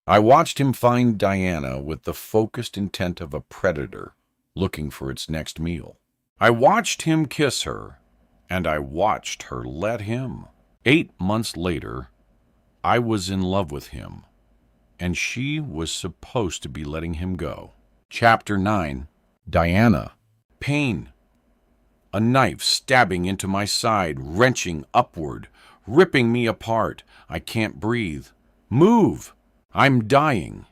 I watched him find Diana with the focused intent of a predator looking for its next meal. I watched him kiss her, and I watched her let him. 8 months later, I was in love with him, and she was supposed to be letting him go. Chapter 9. Diana. Pain. A knife stabbing into my side, wrenching upward, ripping me apart. I can't breathe. Move! I'm dying.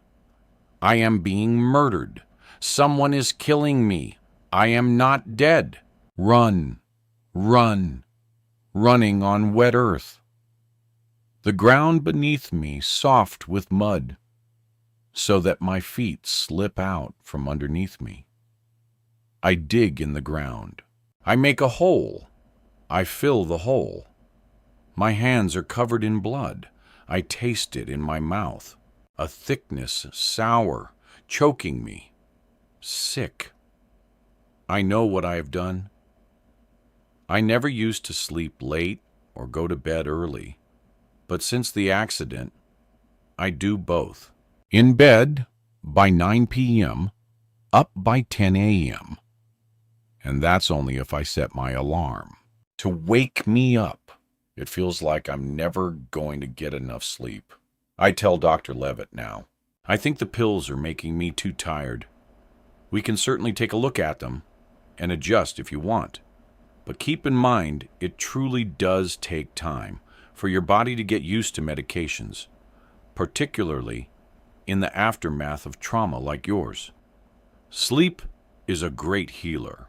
I am being murdered. Someone is killing me. I am not dead. Run, run, running on wet earth. The ground beneath me soft with mud, so that my feet slip out from underneath me. I dig in the ground. I make a hole. I fill the hole. My hands are covered in blood. I taste it in my mouth. A thickness sour, choking me. Sick. I know what I have done. I never used to sleep late or go to bed early, but since the accident, I do both. In bed by 9 p.m., up by 10 a.m., and that's only if I set my alarm. To wake me up, it feels like I'm never going to get enough sleep. I tell Dr. Levitt now. I think the pills are making me too tired. We can certainly take a look at them and adjust if you want. But keep in mind, it truly does take time for your body to get used to medications, particularly in the aftermath of trauma like yours. Sleep is a great healer.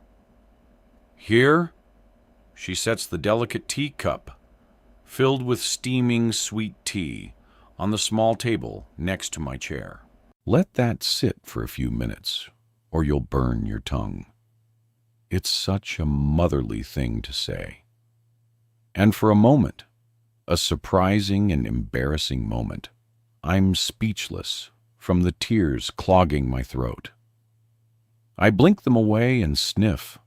Here, she sets the delicate teacup, filled with steaming sweet tea, on the small table next to my chair. Let that sit for a few minutes, or you'll burn your tongue. It's such a motherly thing to say. And for a moment, a surprising and embarrassing moment, I'm speechless from the tears clogging my throat. I blink them away and sniff,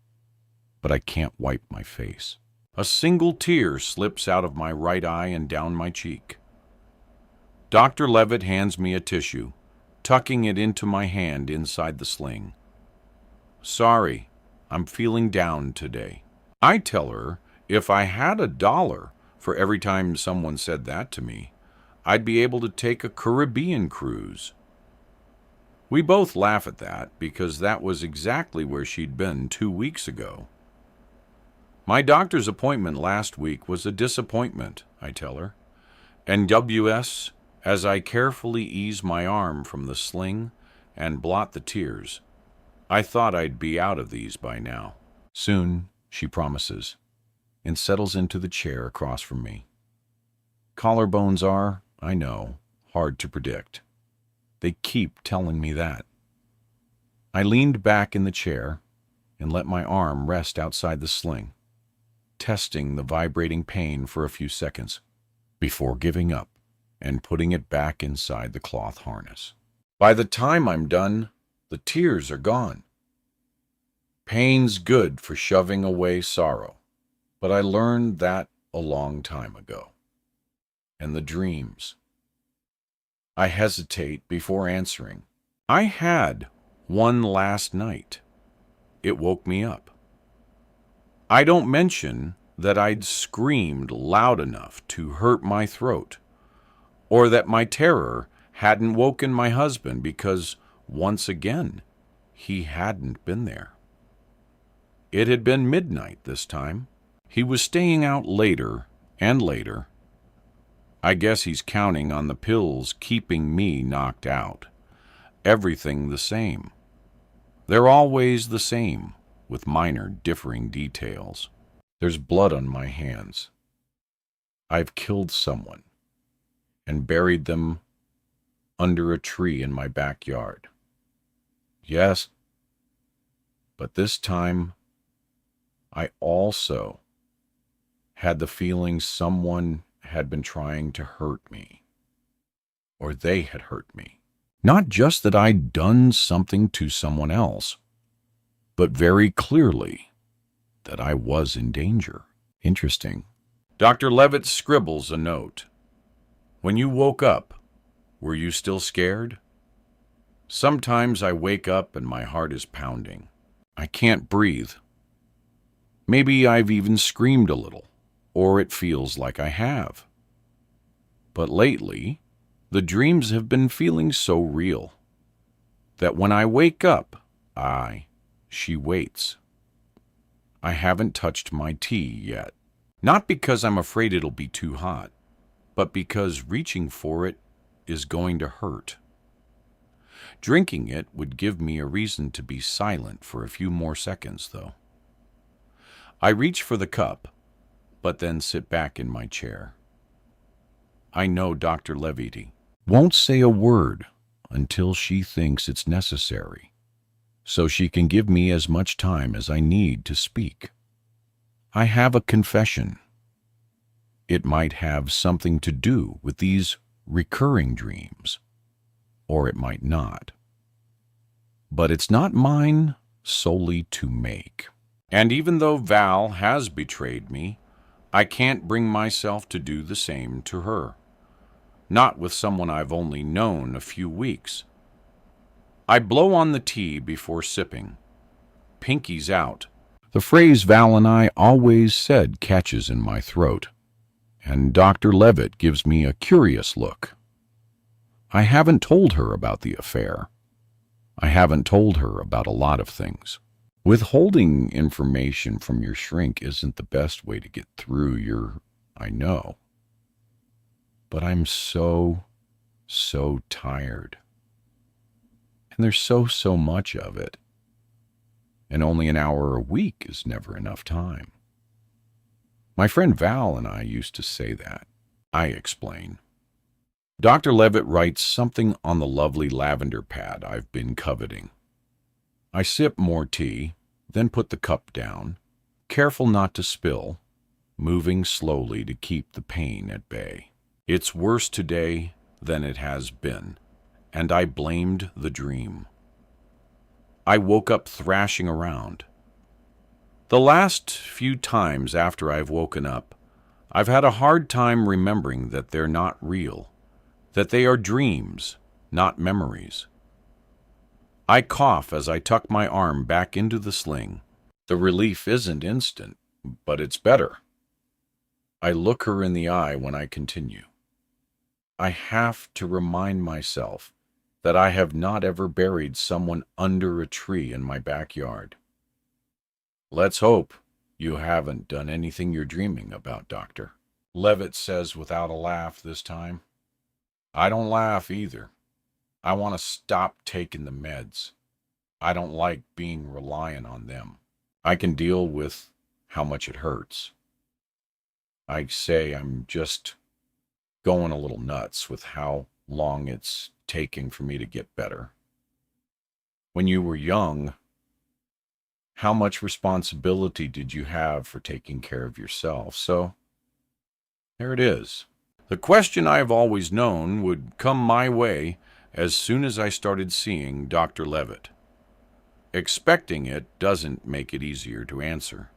but I can't wipe my face. A single tear slips out of my right eye and down my cheek. Dr. Levitt hands me a tissue, tucking it into my hand inside the sling. Sorry, I'm feeling down today. I tell her if I had $1 for every time someone said that to me, I'd be able to take a Caribbean cruise. We both laugh at that because that was exactly where she'd been 2 weeks ago. My doctor's appointment last week was a disappointment, I tell her. And WS, as I carefully ease my arm from the sling and blot the tears, I thought I'd be out of these by now. Soon, she promises, and settles into the chair across from me. Collarbones are, I know, hard to predict. They keep telling me that. I leaned back in the chair, and let my arm rest outside the sling, testing the vibrating pain for a few seconds before giving up and putting it back inside the cloth harness. By the time I'm done, the tears are gone. Pain's good for shoving away sorrow, but I learned that a long time ago. And the dreams. I hesitate before answering. I had one last night. It woke me up. I don't mention that I'd screamed loud enough to hurt my throat, or that my terror hadn't woken my husband because, once again, he hadn't been there. It had been midnight this time. He was staying out later and later. I guess he's counting on the pills keeping me knocked out. Everything the same. They're always the same, with minor differing details. There's blood on my hands. I've killed someone and buried them under a tree in my backyard. Yes, but this time I also had the feeling someone had been trying to hurt me, or they had hurt me. Not just that I'd done something to someone else, but very clearly that I was in danger. Interesting. Dr. Levitt scribbles a note. When you woke up, were you still scared? Sometimes I wake up and my heart is pounding. I can't breathe. Maybe I've even screamed a little, or it feels like I have. But lately, the dreams have been feeling so real that when I wake up, she waits. I haven't touched my tea yet. Not because I'm afraid it'll be too hot, but because reaching for it is going to hurt. Drinking it would give me a reason to be silent for a few more seconds, though. I reach for the cup, but then sit back in my chair. I know Dr. Levitt won't say a word until she thinks it's necessary, so she can give me as much time as I need to speak. I have a confession. It might have something to do with these recurring dreams, or it might not. But it's not mine solely to make. And even though Val has betrayed me, I can't bring myself to do the same to her. Not with someone I've only known a few weeks. I blow on the tea before sipping. Pinky's out. The phrase Val and I always said catches in my throat, and Dr. Levitt gives me a curious look. I haven't told her about the affair. I haven't told her about a lot of things. Withholding information from your shrink isn't the best way to get through I know. But I'm so tired. And there's so much of it. And only an hour a week is never enough time. My friend Val and I used to say that. I explain. Dr. Levitt writes something on the lovely lavender pad I've been coveting. I sip more tea, then put the cup down, careful not to spill, moving slowly to keep the pain at bay. It's worse today than it has been, and I blamed the dream. I woke up thrashing around. The last few times after I've woken up, I've had a hard time remembering that they're not real, that they are dreams, not memories. I cough as I tuck my arm back into the sling. The relief isn't instant, but it's better. I look her in the eye when I continue. I have to remind myself that I have not ever buried someone under a tree in my backyard. Let's hope you haven't done anything you're dreaming about, Doctor. Levitt says without a laugh this time. I don't laugh either. I want to stop taking the meds. I don't like being reliant on them. I can deal with how much it hurts. I say I'm just going a little nuts with how long it's taking for me to get better. When you were young, How much responsibility did you have for taking care of yourself? So, there it is. The question I've always known would come my way as soon as I started seeing Dr. Levitt. Expecting it doesn't make it easier to answer.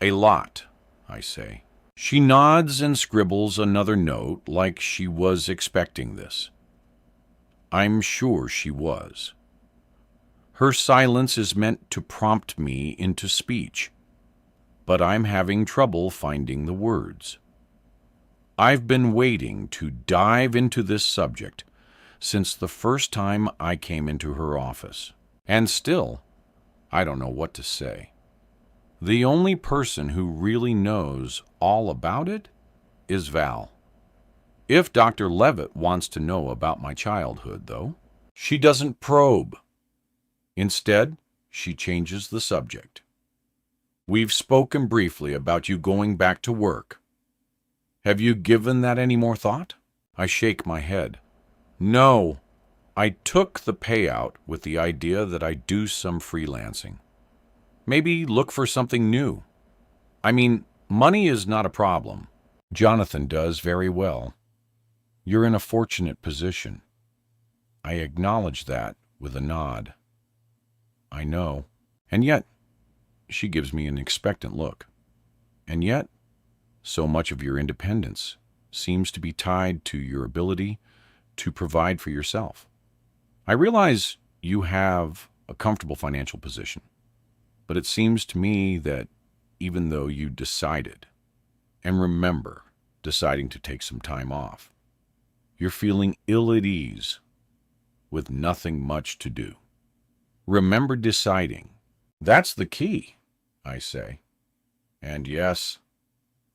A lot, I say. She nods and scribbles another note like she was expecting this. I'm sure she was. Her silence is meant to prompt me into speech, but I'm having trouble finding the words. I've been waiting to dive into this subject since the first time I came into her office, and still, I don't know what to say. The only person who really knows all about it is Val. If Dr. Levitt wants to know about my childhood, though, she doesn't probe. Instead, she changes the subject. We've spoken briefly about you going back to work. Have you given that any more thought? I shake my head. No, I took the payout with the idea that I'd do some freelancing. Maybe look for something new. I mean, money is not a problem. Jonathan does very well. You're in a fortunate position. I acknowledge that with a nod. I know. And yet, she gives me an expectant look. And yet, so much of your independence seems to be tied to your ability to provide for yourself. I realize you have a comfortable financial position, but it seems to me that even though you decided, and remember deciding to take some time off, you're feeling ill at ease with nothing much to do. Remember deciding. That's the key, I say. And yes,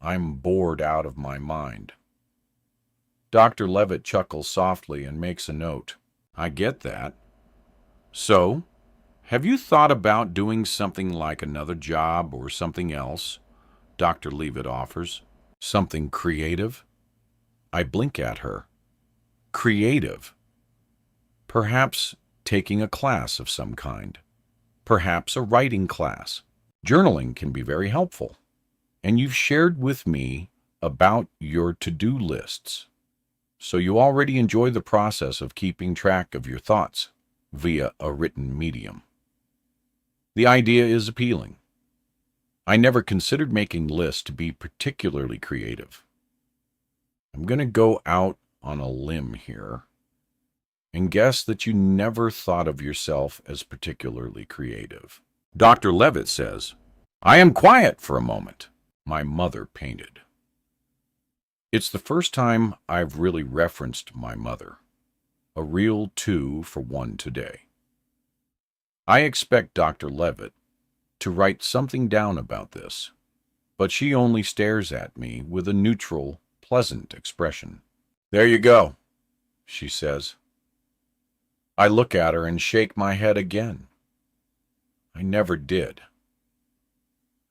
I'm bored out of my mind. Dr. Levitt chuckles softly and makes a note. I get that. So, have you thought about doing something like another job or something else? Dr. Levitt offers. Something creative? I blink at her. Creative. Perhaps taking a class of some kind. Perhaps a writing class. Journaling can be very helpful. And you've shared with me about your to-do lists. So you already enjoy the process of keeping track of your thoughts via a written medium. The idea is appealing. I never considered making lists to be particularly creative. I'm going to go out on a limb here and guess that you never thought of yourself as particularly creative. Dr. Levitt says, I am quiet for a moment. My mother painted. It's the first time I've really referenced my mother. A real 2 for 1 today. I expect Dr. Levitt to write something down about this, but she only stares at me with a neutral, pleasant expression. There you go, she says. I look at her and shake my head again. I never did.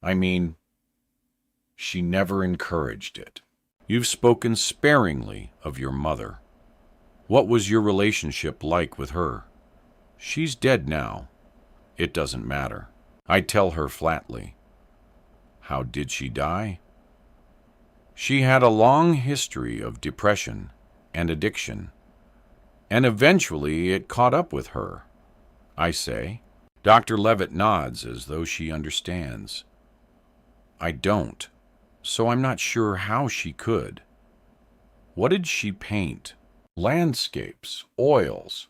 I mean, she never encouraged it. You've spoken sparingly of your mother. What was your relationship like with her? She's dead now. It doesn't matter. I tell her flatly. How did she die? She had a long history of depression and addiction, and eventually it caught up with her, I say. Dr. Levitt nods as though she understands. I don't, so I'm not sure how she could. What did she paint? Landscapes, oils.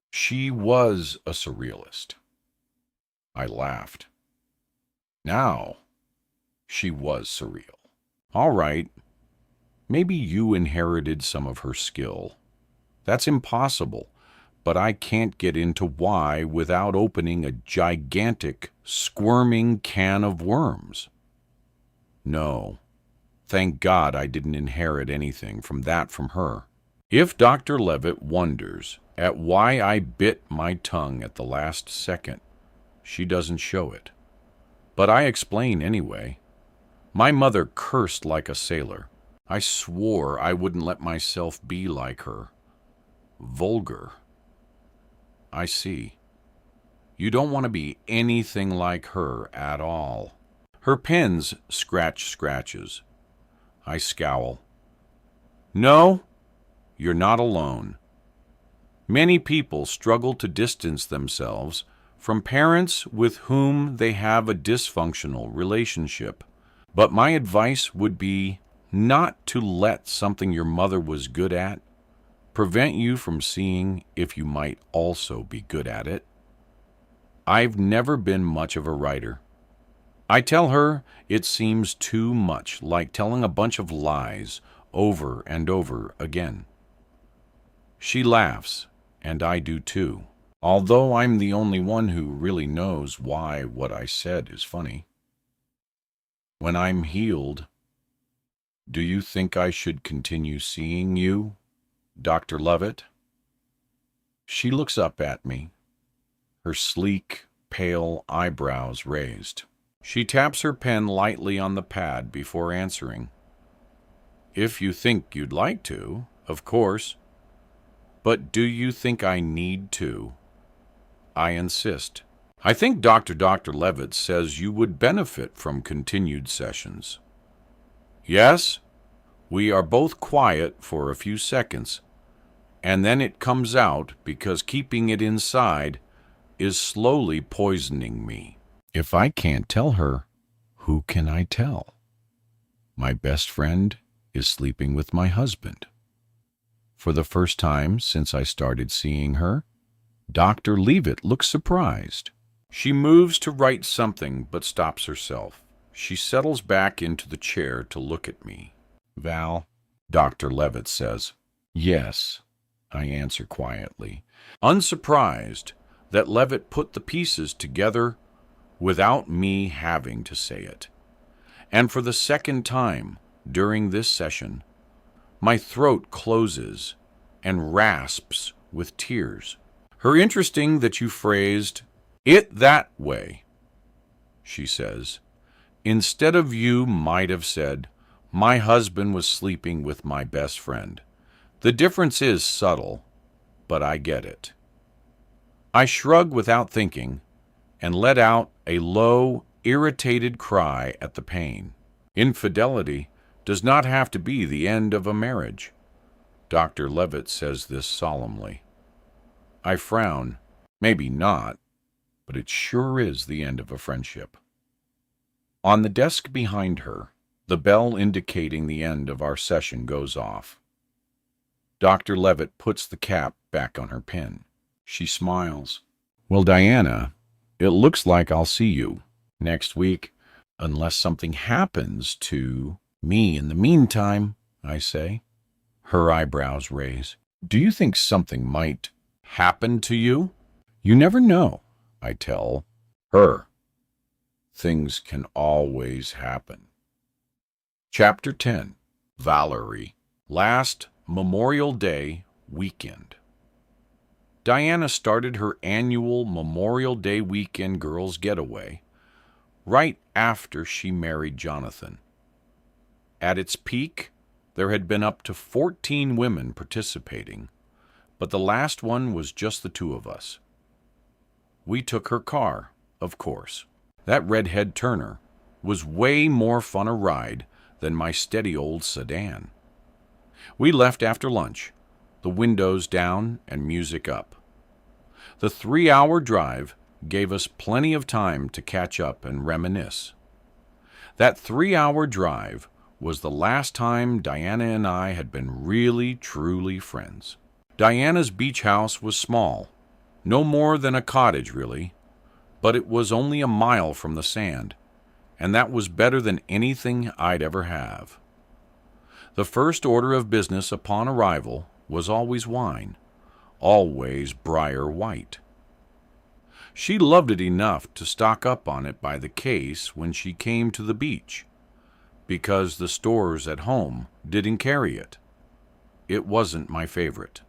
She was a surrealist. I laughed. Now, she was surreal. All right, maybe you inherited some of her skill. That's impossible, but I can't get into why without opening a gigantic, squirming can of worms. No, thank God I didn't inherit anything from her. If Dr. Levitt wonders at why I bit my tongue at the last second, she doesn't show it. But I explain anyway. My mother cursed like a sailor. I swore I wouldn't let myself be like her. Vulgar. I see. You don't want to be anything like her at all. Her pen's scratches. I scowl. No, you're not alone. Many people struggle to distance themselves from parents with whom they have a dysfunctional relationship. But my advice would be not to let something your mother was good at prevent you from seeing if you might also be good at it. I've never been much of a writer. I tell her it seems too much like telling a bunch of lies over and over again. She laughs, and I do too, although I'm the only one who really knows why what I said is funny. When I'm healed, do you think I should continue seeing you, Dr. Lovett? She looks up at me, her sleek, pale eyebrows raised. She taps her pen lightly on the pad before answering. If you think you'd like to, of course. But do you think I need to? I insist. I think Dr. Levitt says you would benefit from continued sessions. Yes, we are both quiet for a few seconds, and then it comes out because keeping it inside is slowly poisoning me. If I can't tell her, who can I tell? My best friend is sleeping with my husband. For the first time since I started seeing her, Dr. Leavitt looks surprised. She moves to write something but stops herself. She settles back into the chair to look at me. Val, Dr. Levitt says. Yes, I answer quietly, unsurprised that Levitt put the pieces together without me having to say it. And for the second time during this session, my throat closes and rasps with tears. Her interesting that you phrased it that way, she says. Instead of you might have said, my husband was sleeping with my best friend. The difference is subtle, but I get it. I shrug without thinking and let out a low, irritated cry at the pain. Infidelity does not have to be the end of a marriage. Dr. Levitt says this solemnly. I frown. Maybe not, but it sure is the end of a friendship. On the desk behind her, the bell indicating the end of our session goes off. Dr. Levitt puts the cap back on her pen. She smiles. Well, Diana, it looks like I'll see you next week, unless something happens to me in the meantime, I say. Her eyebrows raise. Do you think something might happen to you? You never know, I tell her. Things can always happen. Chapter 10. Valerie. Last Memorial Day weekend. Diana started her annual Memorial Day weekend girls' getaway right after she married Jonathan. At its peak, there had been up to 14 women participating, but the last one was just the two of us. We took her car, of course. That redhead Turner was way more fun a ride than my steady old sedan. We left after lunch, the windows down and music up. The 3-hour drive gave us plenty of time to catch up and reminisce. That 3-hour drive was the last time Diana and I had been really, truly friends. Diana's beach house was small, no more than a cottage really, but it was only a mile from the sand, and that was better than anything I'd ever have. The first order of business upon arrival was always wine, always briar white. She loved it enough to stock up on it by the case when she came to the beach, because the stores at home didn't carry it. It wasn't my favorite.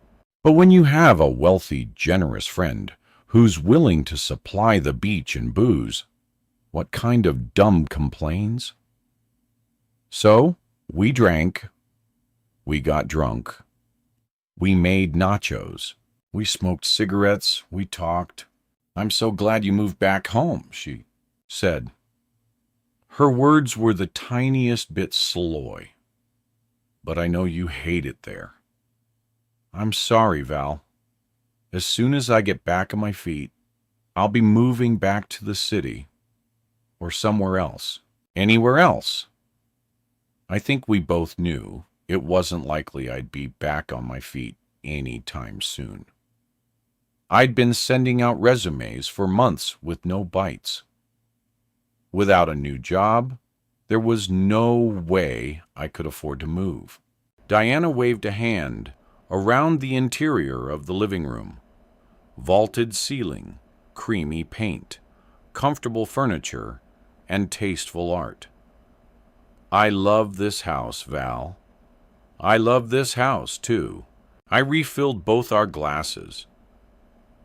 But when you have a wealthy, generous friend who's willing to supply the beach and booze, what kind of dumb complains? So, we drank, we got drunk, we made nachos, we smoked cigarettes, we talked. "I'm so glad you moved back home," she said. Her words were the tiniest bit sloy, but I know you hate it there. "I'm sorry, Val. As soon as I get back on my feet, I'll be moving back to the city or somewhere else. Anywhere else." I think we both knew it wasn't likely I'd be back on my feet any time soon. I'd been sending out resumes for months with no bites. Without a new job, there was no way I could afford to move. Diana waved a hand around the interior of the living room. Vaulted ceiling, creamy paint, comfortable furniture, and tasteful art. "I love this house, Val. I love this house, too." I refilled both our glasses.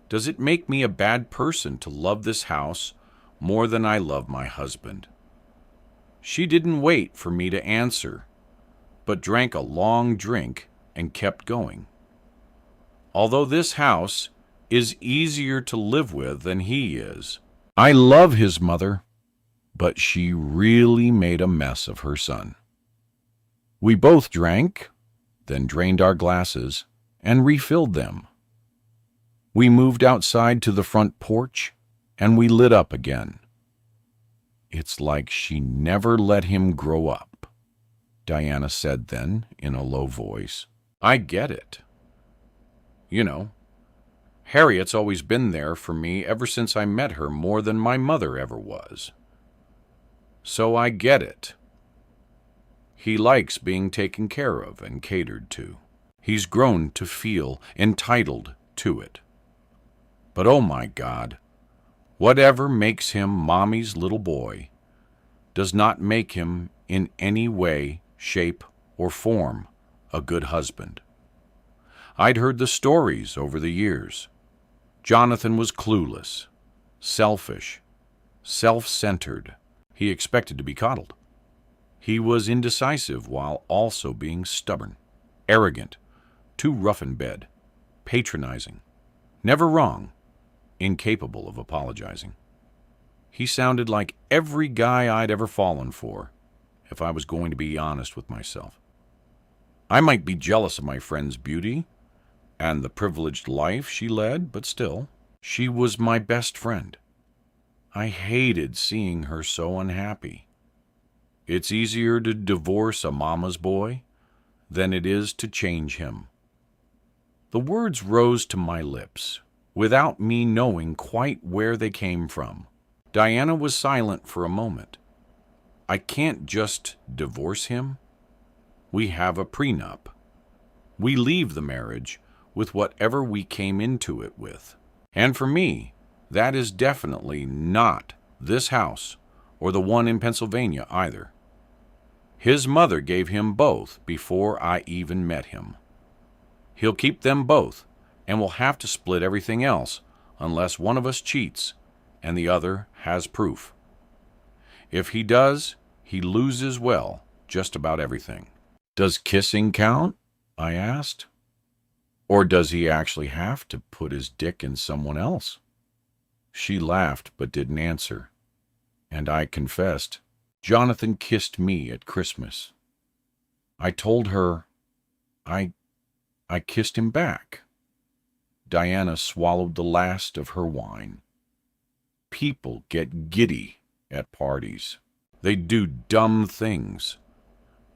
Does it make me a bad person to love this house more than I love my husband? She didn't wait for me to answer, but drank a long drink and kept going. "Although this house is easier to live with than he is, I love his mother, but she really made a mess of her son." We both drank, then drained our glasses and refilled them. We moved outside to the front porch, and we lit up again. "It's like she never let him grow up," Diana said then in a low voice. "I get it. You know, Harriet's always been there for me ever since I met her more than my mother ever was. So I get it. He likes being taken care of and catered to. He's grown to feel entitled to it. But oh my God, whatever makes him Mommy's little boy does not make him in any way, shape, or form a good husband. I'd heard the stories over the years. Jonathan was clueless, selfish, self-centered. He expected to be coddled. He was indecisive while also being stubborn, arrogant, too rough in bed, patronizing, never wrong, incapable of apologizing. He sounded like every guy I'd ever fallen for, if I was going to be honest with myself. I might be jealous of my friend's beauty and the privileged life she led, but still, she was my best friend. I hated seeing her so unhappy. It's easier to divorce a mama's boy than it is to change him. The words rose to my lips, without me knowing quite where they came from. Diana was silent for a moment. "I can't just divorce him. We have a prenup. We leave the marriage with whatever we came into it with. And for me, that is definitely not this house or the one in Pennsylvania either. His mother gave him both before I even met him. He'll keep them both, and we'll have to split everything else unless one of us cheats and the other has proof. If he does, he loses, well, just about everything." "Does kissing count?" I asked. "Or does he actually have to put his dick in someone else?" She laughed but didn't answer, and I confessed, "Jonathan kissed me at Christmas." I told her I kissed him back. Diana swallowed the last of her wine. People get giddy at parties. They do dumb things.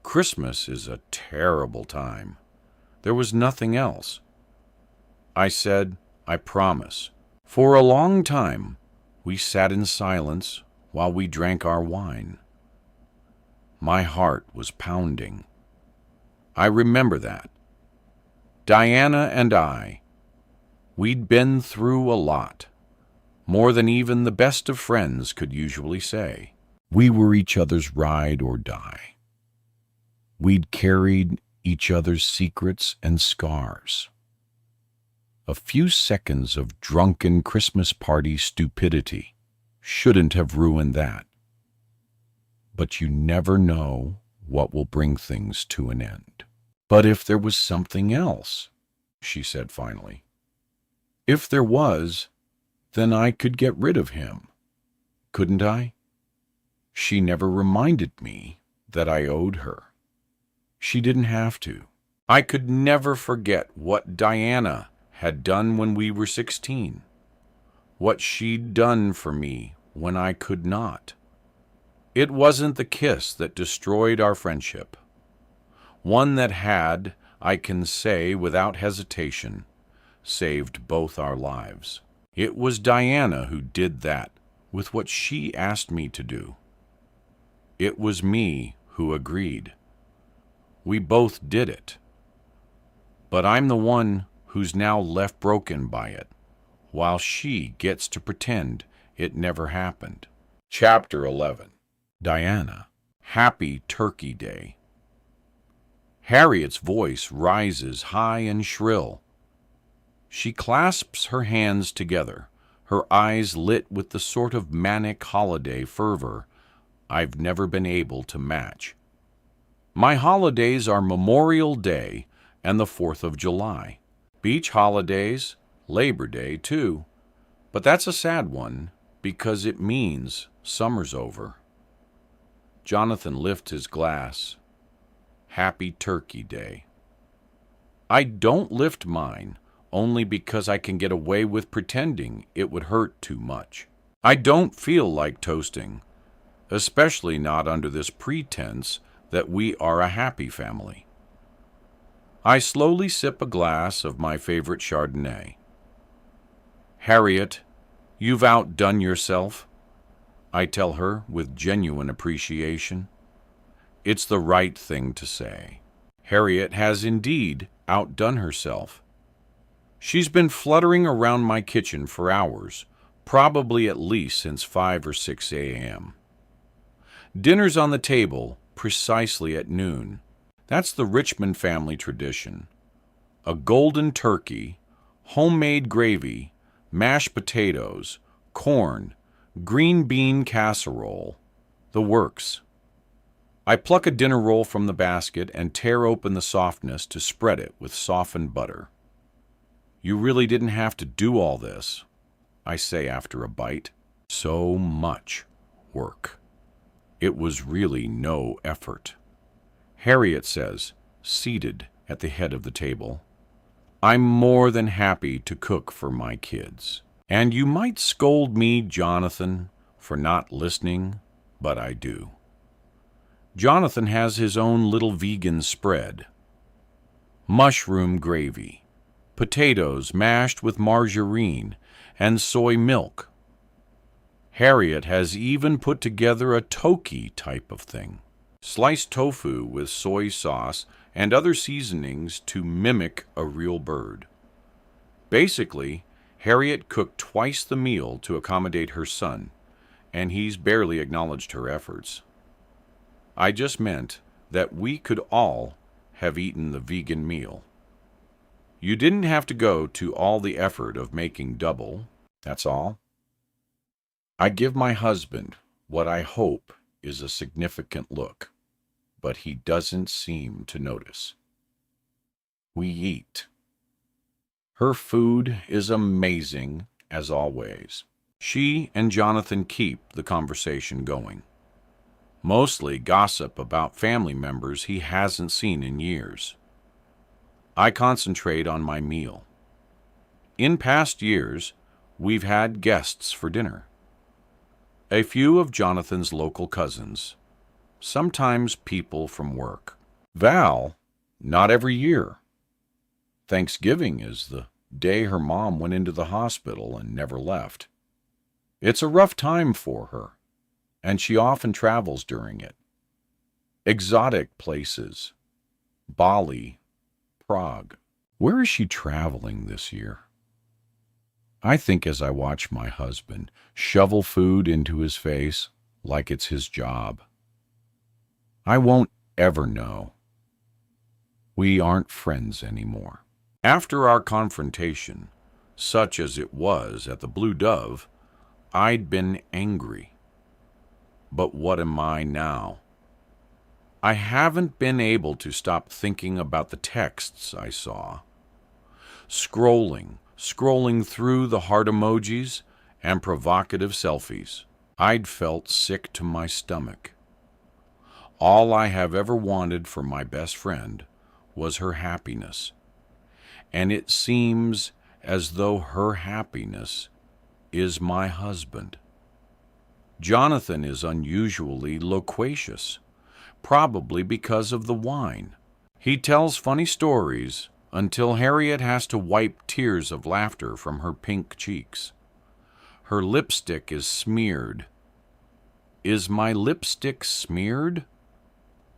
Christmas is a terrible time. There was nothing else. I said, "I promise." For a long time, we sat in silence while we drank our wine. My heart was pounding. I remember that. Diana and we'd been through a lot, more than even the best of friends could usually say. We were each other's ride or die. We'd carried each other's secrets and scars. A few seconds of drunken Christmas party stupidity shouldn't have ruined that. But you never know what will bring things to an end. "But if there was something else," she said finally. "If there was, then I could get rid of him, couldn't I? She never reminded me that I owed her. She didn't have to. I could never forget what Diana had done when we were 16, what she'd done for me when I could not. It wasn't the kiss that destroyed our friendship, one that had, I can say without hesitation, saved both our lives. It was Diana who did that with what she asked me to do. It was me who agreed. We both did it. But I'm the one who's now left broken by it, while she gets to pretend it never happened. Chapter 11. Diana. Happy Turkey Day. Harriet's voice rises high and shrill. She clasps her hands together, her eyes lit with the sort of manic holiday fervor I've never been able to match. My holidays are Memorial Day and the 4th of July. Beach holidays, Labor Day too, but that's a sad one because it means summer's over. Jonathan lifts his glass. Happy Turkey Day. I don't lift mine only because I can get away with pretending it would hurt too much. I don't feel like toasting, especially not under this pretense that we are a happy family. I slowly sip a glass of my favorite Chardonnay. Harriet, you've outdone yourself, I tell her with genuine appreciation. It's the right thing to say. Harriet has indeed outdone herself. She's been fluttering around my kitchen for hours, probably at least since 5 or 6 a.m. Dinner's on the table precisely at noon. That's the Richmond family tradition. A golden turkey, homemade gravy, mashed potatoes, corn, green bean casserole, the works. I pluck a dinner roll from the basket and tear open the softness to spread it with softened butter. You really didn't have to do all this, I say after a bite. So much work. It was really no effort. Harriet says, seated at the head of the table, I'm more than happy to cook for my kids. And you might scold me, Jonathan, for not listening, but I do. Jonathan has his own little vegan spread. Mushroom gravy, potatoes mashed with margarine and soy milk. Harriet has even put together a toki type of thing. Sliced tofu with soy sauce and other seasonings to mimic a real bird. Basically, Harriet cooked twice the meal to accommodate her son, and he's barely acknowledged her efforts. I just meant that we could all have eaten the vegan meal. You didn't have to go to all the effort of making double, that's all. I give my husband what I hope is a significant look, but he doesn't seem to notice. We eat. Her food is amazing, as always. She and Jonathan keep the conversation going. Mostly gossip about family members he hasn't seen in years. I concentrate on my meal. In past years, we've had guests for dinner. A few of Jonathan's local cousins, sometimes people from work. Val, not every year. Thanksgiving is the day her mom went into the hospital and never left. It's a rough time for her, and she often travels during it. Exotic places. Bali, Prague. Where is she traveling this year? I think as I watch my husband shovel food into his face like it's his job. I won't ever know. We aren't friends anymore. After our confrontation, such as it was at the Blue Dove, I'd been angry. But what am I now? I haven't been able to stop thinking about the texts I saw. Scrolling through the heart emojis and provocative selfies. I'd felt sick to my stomach. All I have ever wanted for my best friend was her happiness, and it seems as though her happiness is my husband. Jonathan is unusually loquacious, probably because of the wine. He tells funny stories until Harriet has to wipe tears of laughter from her pink cheeks. Her lipstick is smeared. Is my lipstick smeared?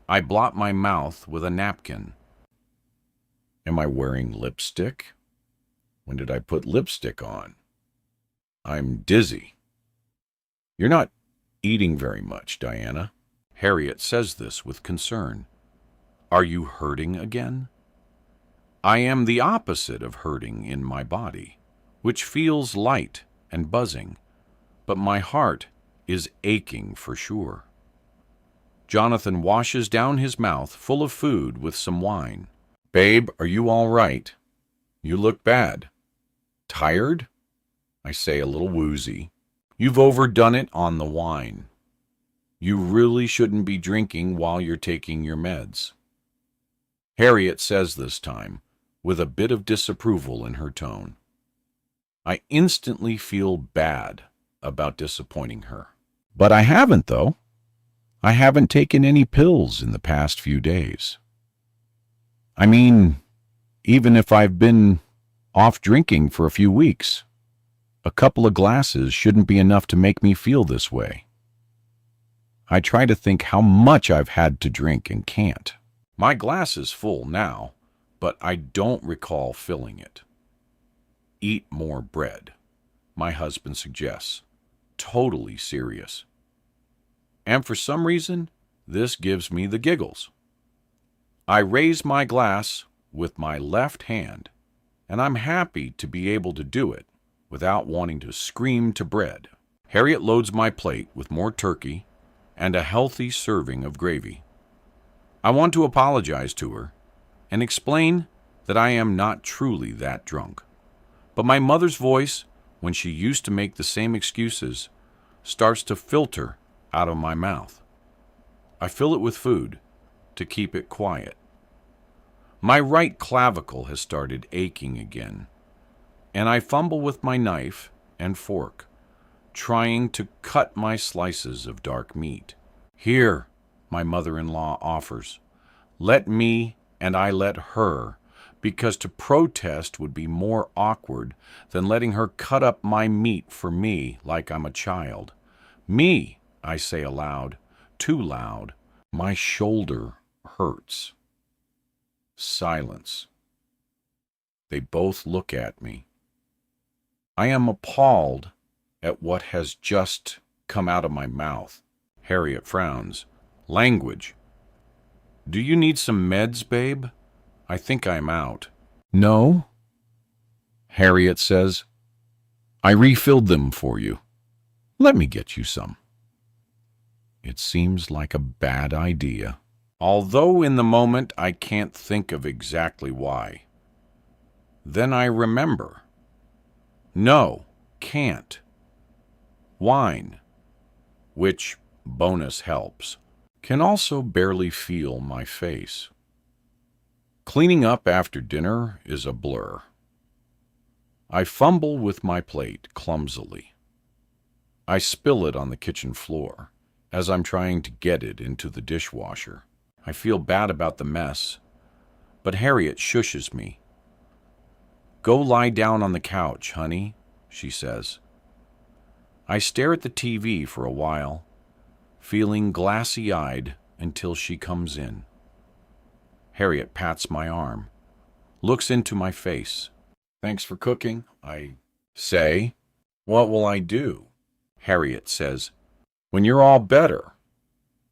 I blot my mouth with a napkin. Am I wearing lipstick? When did I put lipstick on? I'm dizzy. You're not eating very much, Diana. Harriet says this with concern. Are you hurting again? I am the opposite of hurting in my body, which feels light and buzzing, but my heart is aching for sure. Jonathan washes down his mouth full of food with some wine. Babe, are you all right? You look bad. Tired? I say a little woozy. You've overdone it on the wine. You really shouldn't be drinking while you're taking your meds. Harriet says this time, with a bit of disapproval in her tone. I instantly feel bad about disappointing her. But I haven't, though. I haven't taken any pills in the past few days. I mean, even if I've been off drinking for a few weeks, a couple of glasses shouldn't be enough to make me feel this way. I try to think how much I've had to drink and can't. My glass is full now, but I don't recall filling it. Eat more bread, my husband suggests, totally serious. And for some reason, this gives me the giggles. I raise my glass with my left hand, and I'm happy to be able to do it without wanting to scream to bread. Harriet loads my plate with more turkey and a healthy serving of gravy. I want to apologize to her and explain that I am not truly that drunk. But my mother's voice, when she used to make the same excuses, starts to filter out of my mouth. I fill it with food to keep it quiet. My right clavicle has started aching again, and I fumble with my knife and fork, trying to cut my slices of dark meat. Here, my mother-in-law offers, let me and I let her, because to protest would be more awkward than letting her cut up my meat for me like I'm a child. Me, I say aloud, too loud. My shoulder hurts. Silence. They both look at me. I am appalled at what has just come out of my mouth. Harriet frowns. Language. Do you need some meds, babe? I think I'm out. No, Harriet says. I refilled them for you. Let me get you some. It seems like a bad idea, although in the moment I can't think of exactly why. Then I remember. No, can't. Wine, which, bonus helps, can also barely feel my face. Cleaning up after dinner is a blur. I fumble with my plate clumsily. I spill it on the kitchen floor as I'm trying to get it into the dishwasher. I feel bad about the mess, but Harriet shushes me. Go lie down on the couch, honey, she says. I stare at the TV for a while, feeling glassy-eyed until she comes in. Harriet pats my arm, looks into my face. Thanks for cooking, I say. What will I do? Harriet says, when you're all better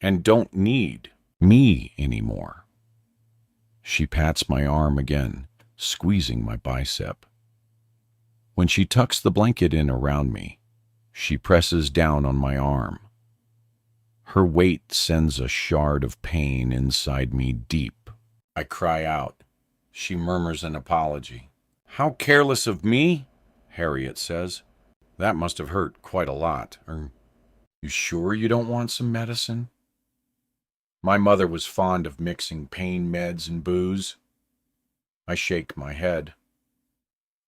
and don't need me anymore. She pats my arm again, squeezing my bicep. When she tucks the blanket in around me, she presses down on my arm. Her weight sends a shard of pain inside me deep. I cry out. She murmurs an apology. How careless of me, Harriet says. That must have hurt quite a lot. Are you sure you don't want some medicine? My mother was fond of mixing pain meds and booze. I shake my head.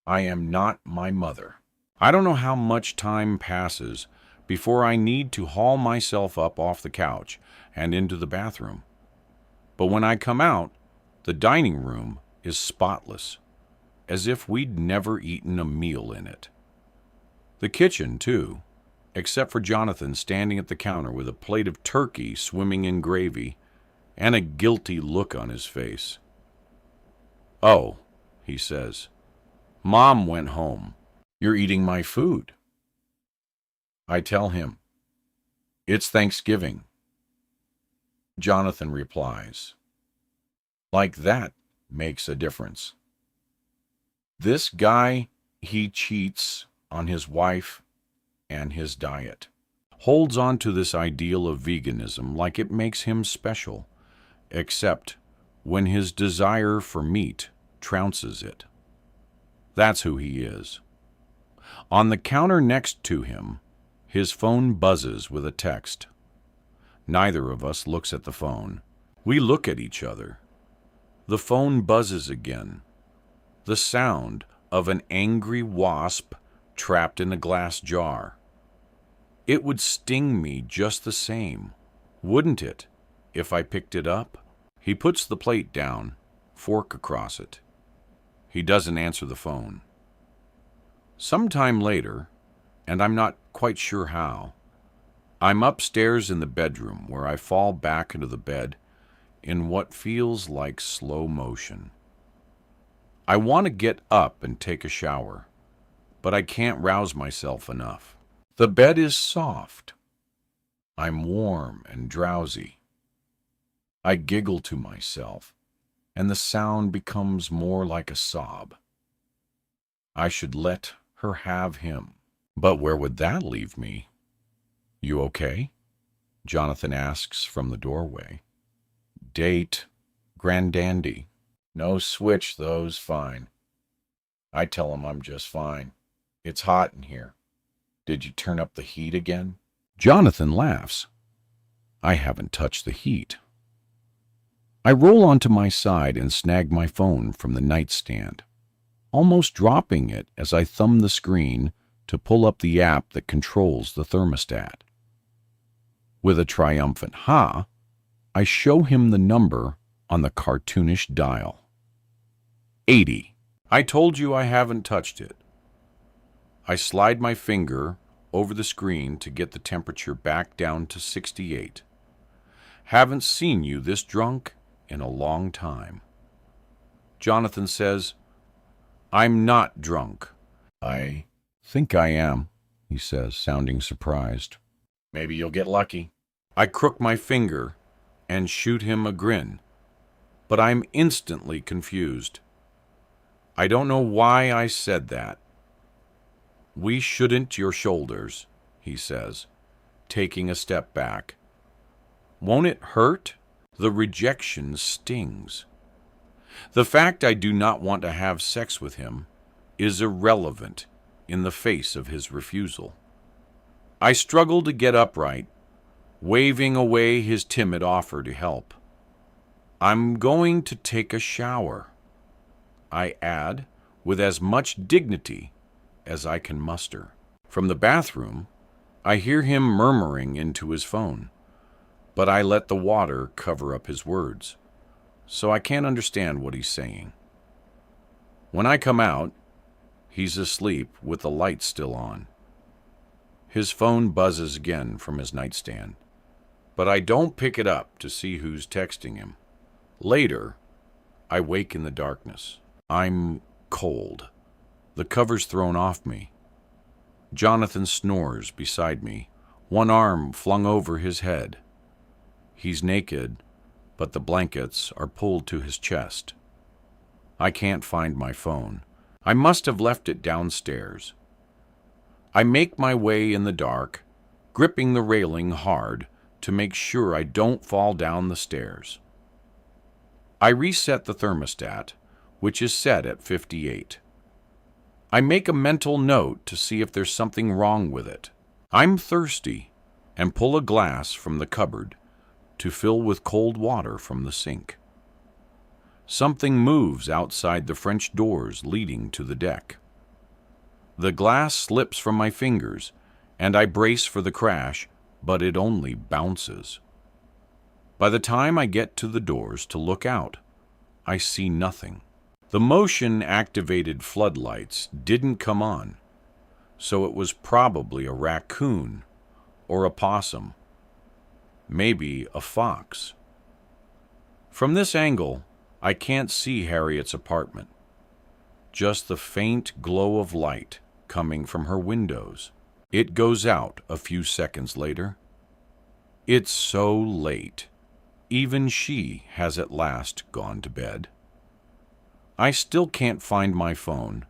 I am not my mother. I don't know how much time passes before I need to haul myself up off the couch and into the bathroom. But when I come out, the dining room is spotless, as if we'd never eaten a meal in it. The kitchen, too, except for Jonathan standing at the counter with a plate of turkey swimming in gravy and a guilty look on his face. "Oh," he says, "Mom went home. You're eating my food." I tell him, "It's Thanksgiving." Jonathan replies, "Like that makes a difference. This guy, he cheats on his wife and his diet. Holds on to this ideal of veganism like it makes him special, except when his desire for meat trounces it. That's who he is." On the counter next to him, his phone buzzes with a text. Neither of us looks at the phone. We look at each other. The phone buzzes again. The sound of an angry wasp trapped in a glass jar. It would sting me just the same, wouldn't it, if I picked it up? He puts the plate down, fork across it. He doesn't answer the phone. Sometime later, and I'm not quite sure how, I'm upstairs in the bedroom where I fall back into the bed in what feels like slow motion. I want to get up and take a shower, but I can't rouse myself enough. The bed is soft. I'm warm and drowsy. I giggle to myself, and the sound becomes more like a sob. I should let her have him. But where would that leave me? "You okay?" Jonathan asks from the doorway. "Date, granddandy. No switch, though's fine." I tell him I'm just fine. "It's hot in here. Did you turn up the heat again?" Jonathan laughs. I haven't touched the heat. I roll onto my side and snag my phone from the nightstand, almost dropping it as I thumb the screen to pull up the app that controls the thermostat. With a triumphant "ha," I show him the number on the cartoonish dial. 80. I told you I haven't touched it. I slide my finger over the screen to get the temperature back down to 68. Haven't seen you this drunk in a long time. Jonathan says, "I'm not drunk." "I think I am," he says, sounding surprised. "Maybe you'll get lucky." I crook my finger and shoot him a grin, but I'm instantly confused. I don't know why I said that. "We shouldn't your shoulders," he says, taking a step back. "Won't it hurt?" The rejection stings. The fact I do not want to have sex with him is irrelevant in the face of his refusal. I struggle to get upright, waving away his timid offer to help. "I'm going to take a shower," I add with as much dignity as I can muster. From the bathroom, I hear him murmuring into his phone, but I let the water cover up his words, so I can't understand what he's saying. When I come out, he's asleep with the light still on. His phone buzzes again from his nightstand, but I don't pick it up to see who's texting him. Later, I wake in the darkness. I'm cold. The cover's thrown off me. Jonathan snores beside me, one arm flung over his head. He's naked, but the blankets are pulled to his chest. I can't find my phone. I must have left it downstairs. I make my way in the dark, gripping the railing hard to make sure I don't fall down the stairs. I reset the thermostat, which is set at 58. I make a mental note to see if there's something wrong with it. I'm thirsty and pull a glass from the cupboard to fill with cold water from the sink. Something moves outside the French doors leading to the deck. The glass slips from my fingers, and I brace for the crash, but it only bounces. By the time I get to the doors to look out, I see nothing. The motion-activated floodlights didn't come on, so it was probably a raccoon or a possum, maybe a fox. From this angle, I can't see Harriet's apartment, just the faint glow of light coming from her windows. It goes out a few seconds later. It's so late. Even she has at last gone to bed. I still can't find my phone,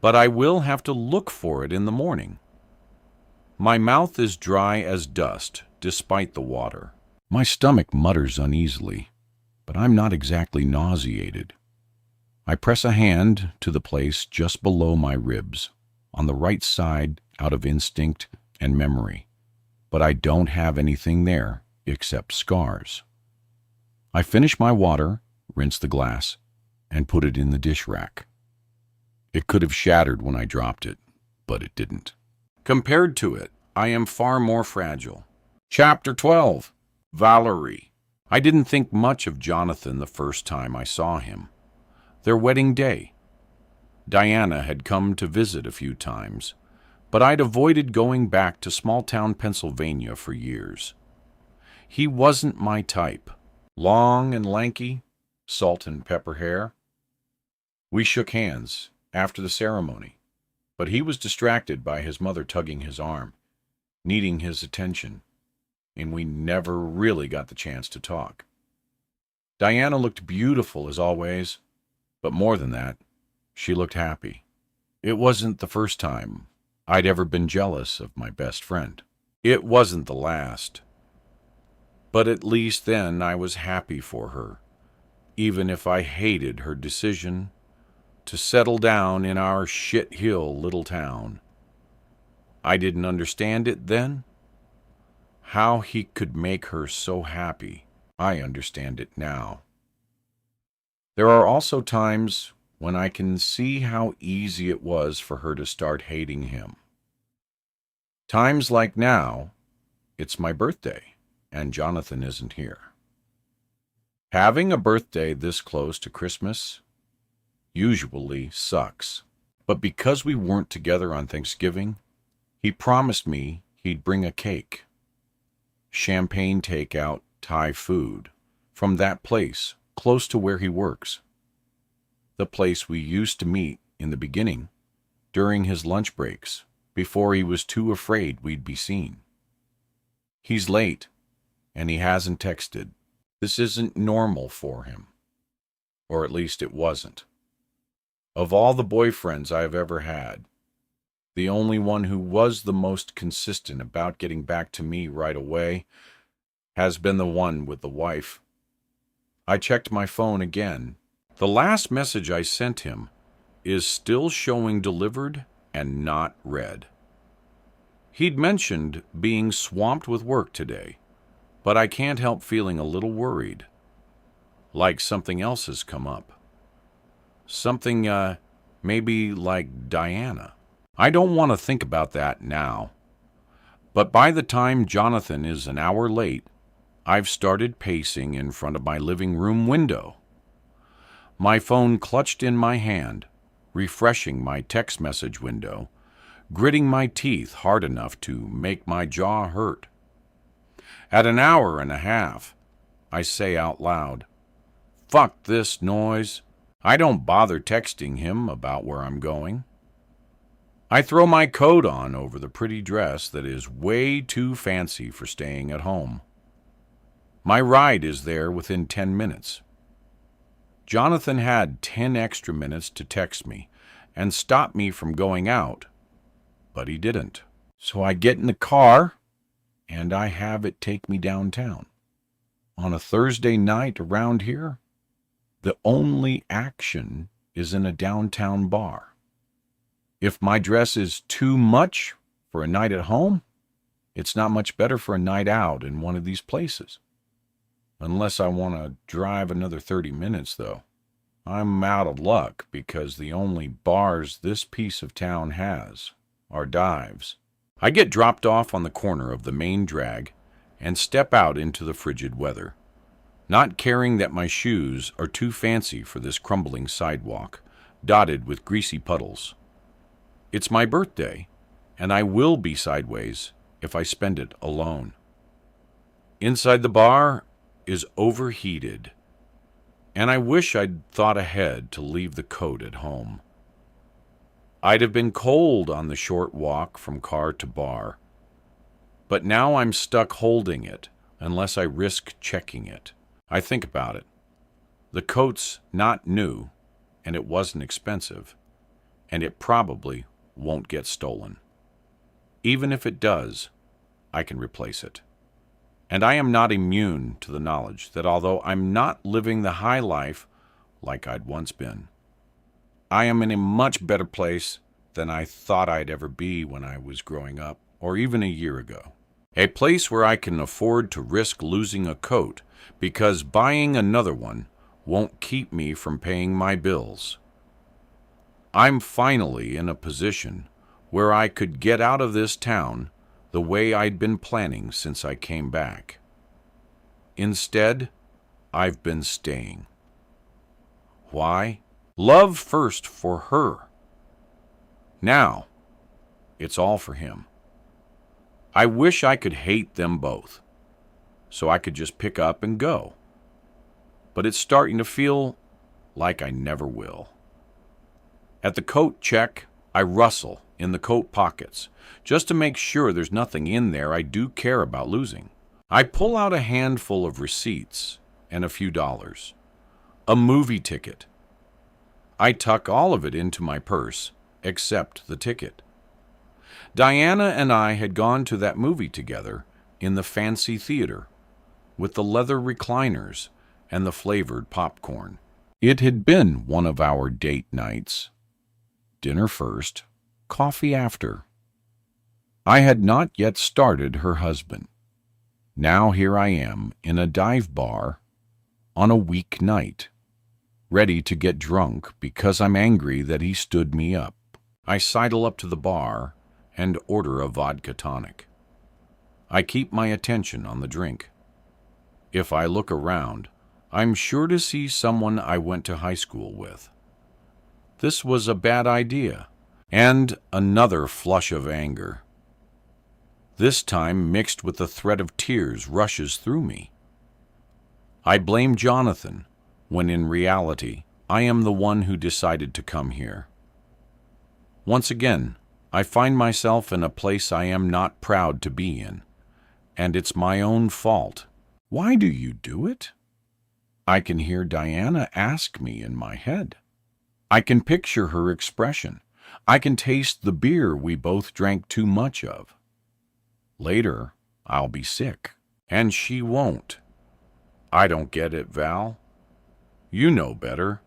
but I will have to look for it in the morning. My mouth is dry as dust despite the water. My stomach mutters uneasily, but I'm not exactly nauseated. I press a hand to the place just below my ribs, on the right side out of instinct and memory, but I don't have anything there except scars. I finish my water, rinse the glass, and put it in the dish rack. It could have shattered when I dropped it, but it didn't. Compared to it, I am far more fragile. Chapter 12. Valerie. I didn't think much of Jonathan the first time I saw him. Their wedding day. Diana had come to visit a few times, but I'd avoided going back to small-town Pennsylvania for years. He wasn't my type. Long and lanky, salt and pepper hair. We shook hands after the ceremony, but he was distracted by his mother tugging his arm, needing his attention, and we never really got the chance to talk. Diana looked beautiful as always, but more than that, she looked happy. It wasn't the first time I'd ever been jealous of my best friend. It wasn't the last. But at least then I was happy for her, even if I hated her decision to settle down in our shit-hill little town. I didn't understand it then. How he could make her so happy, I understand it now. There are also times when I can see how easy it was for her to start hating him. Times like now, it's my birthday, and Jonathan isn't here. Having a birthday this close to Christmas usually sucks, but because we weren't together on Thanksgiving, he promised me he'd bring a cake. Champagne takeout Thai food from that place close to where he works. The place we used to meet in the beginning, during his lunch breaks, before he was too afraid we'd be seen. He's late, and he hasn't texted. This isn't normal for him. Or at least it wasn't. Of all the boyfriends I've ever had, the only one who was the most consistent about getting back to me right away has been the one with the wife. I checked my phone again. The last message I sent him is still showing delivered and not read. He'd mentioned being swamped with work today, but I can't help feeling a little worried, like something else has come up. Something, maybe like Diana. I don't want to think about that now, but by the time Jonathan is an hour late, I've started pacing in front of my living room window. My phone clutched in my hand, refreshing my text message window, gritting my teeth hard enough to make my jaw hurt. At an hour and a half, I say out loud, "Fuck this noise." I don't bother texting him about where I'm going. I throw my coat on over the pretty dress that is way too fancy for staying at home. My ride is there within 10 minutes. Jonathan had 10 extra minutes to text me and stop me from going out, but he didn't. So I get in the car, and I have it take me downtown. On a Thursday night around here, the only action is in a downtown bar. If my dress is too much for a night at home, it's not much better for a night out in one of these places. Unless I want to drive another 30 minutes, though. I'm out of luck because the only bars this piece of town has are dives. I get dropped off on the corner of the main drag and step out into the frigid weather, not caring that my shoes are too fancy for this crumbling sidewalk, dotted with greasy puddles. It's my birthday, and I will be sideways if I spend it alone. Inside the bar is overheated, and I wish I'd thought ahead to leave the coat at home. I'd have been cold on the short walk from car to bar, but now I'm stuck holding it unless I risk checking it. I think about it. The coat's not new, and it wasn't expensive, and it probably won't get stolen. Even if it does, I can replace it. And I am not immune to the knowledge that although I'm not living the high life like I'd once been, I am in a much better place than I thought I'd ever be when I was growing up, or even a year ago. A place where I can afford to risk losing a coat because buying another one won't keep me from paying my bills. I'm finally in a position where I could get out of this town the way I'd been planning since I came back. Instead, I've been staying. Why? Love first for her. Now, it's all for him. I wish I could hate them both, so I could just pick up and go. But it's starting to feel like I never will. At the coat check, I rustle in the coat pockets, just to make sure there's nothing in there I do care about losing. I pull out a handful of receipts and a few dollars. A movie ticket. I tuck all of it into my purse, except the ticket. Diana and I had gone to that movie together in the fancy theater, with the leather recliners and the flavored popcorn. It had been one of our date nights. Dinner first, coffee after. I had not yet started her husband. Now here I am in a dive bar on a week night, ready to get drunk because I'm angry that he stood me up. I sidle up to the bar and order a vodka tonic. I keep my attention on the drink. If I look around, I'm sure to see someone I went to high school with. This was a bad idea, and another flush of anger. This time mixed with the threat of tears rushes through me. I blame Jonathan, when in reality, I am the one who decided to come here. Once again, I find myself in a place I am not proud to be in, and it's my own fault. Why do you do it? I can hear Diana ask me in my head. I can picture her expression. I can taste the beer we both drank too much of. Later, I'll be sick, and she won't. I don't get it, Val. You know better,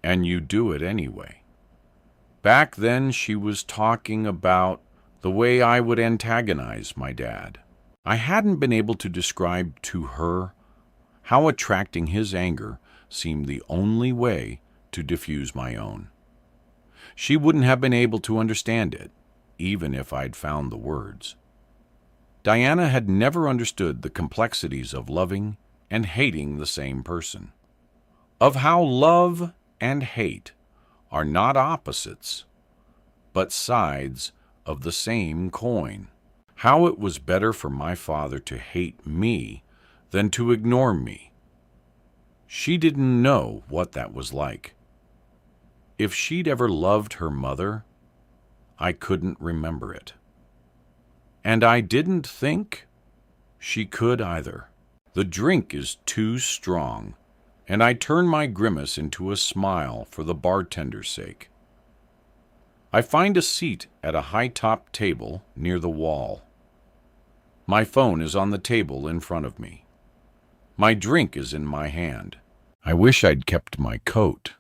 and you do it anyway. Back then, she was talking about the way I would antagonize my dad. I hadn't been able to describe to her how attracting his anger seemed the only way to diffuse my own. She wouldn't have been able to understand it, even if I'd found the words. Diana had never understood the complexities of loving and hating the same person, of how love and hate are not opposites, but sides of the same coin. How it was better for my father to hate me than to ignore me. She didn't know what that was like. If she'd ever loved her mother, I couldn't remember it. And I didn't think she could either. The drink is too strong, and I turn my grimace into a smile for the bartender's sake. I find a seat at a high-top table near the wall. My phone is on the table in front of me. My drink is in my hand. I wish I'd kept my coat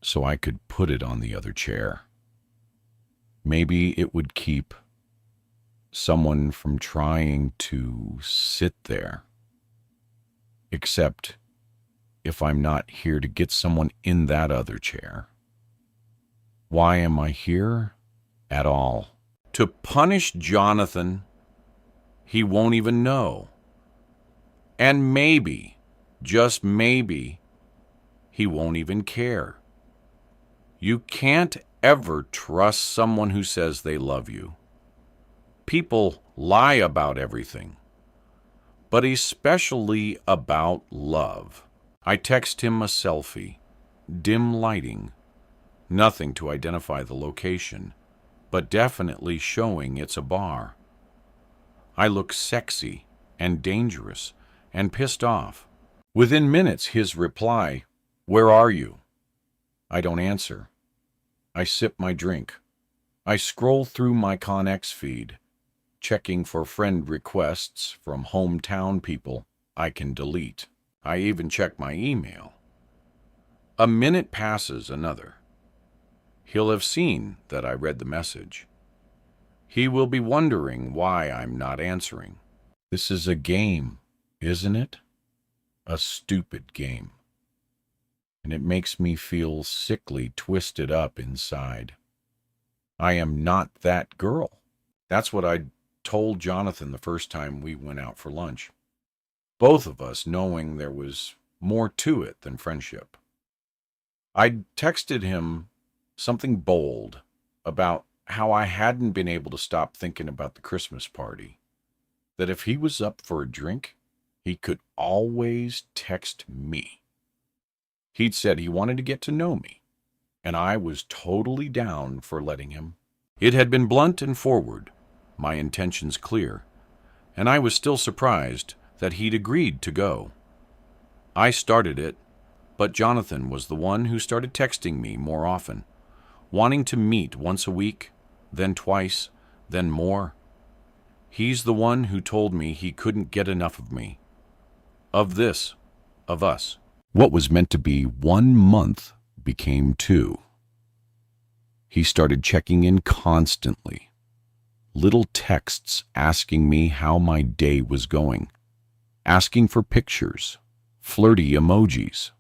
so I could put it on the other chair. Maybe it would keep someone from trying to sit there. Except if I'm not here to get someone in that other chair. Why am I here at all? To punish Jonathan he won't even know. And maybe, just maybe, he won't even care. You can't ever trust someone who says they love you. People lie about everything, but especially about love. I text him a selfie, dim lighting, nothing to identify the location, but definitely showing it's a bar. I look sexy and dangerous and pissed off. Within minutes, his reply, "Where are you?" I don't answer. I sip my drink. I scroll through my ConX feed, checking for friend requests from hometown people I can delete. I even check my email. A minute passes, another. He'll have seen that I read the message. He will be wondering why I'm not answering. This is a game, isn't it? A stupid game. And it makes me feel sickly twisted up inside. I am not that girl. That's what I told Jonathan the first time we went out for lunch. Both of us knowing there was more to it than friendship. I texted him something bold about how I hadn't been able to stop thinking about the Christmas party. That if he was up for a drink, he could always text me. He'd said he wanted to get to know me, and I was totally down for letting him. It had been blunt and forward, my intentions clear, and I was still surprised that he'd agreed to go. I started it, but Jonathan was the one who started texting me more often, wanting to meet once a week, then twice, then more. He's the one who told me he couldn't get enough of me. Of this, of us. What was meant to be 1 month became 2. He started checking in constantly. Little texts asking me how my day was going. Asking for pictures, flirty emojis.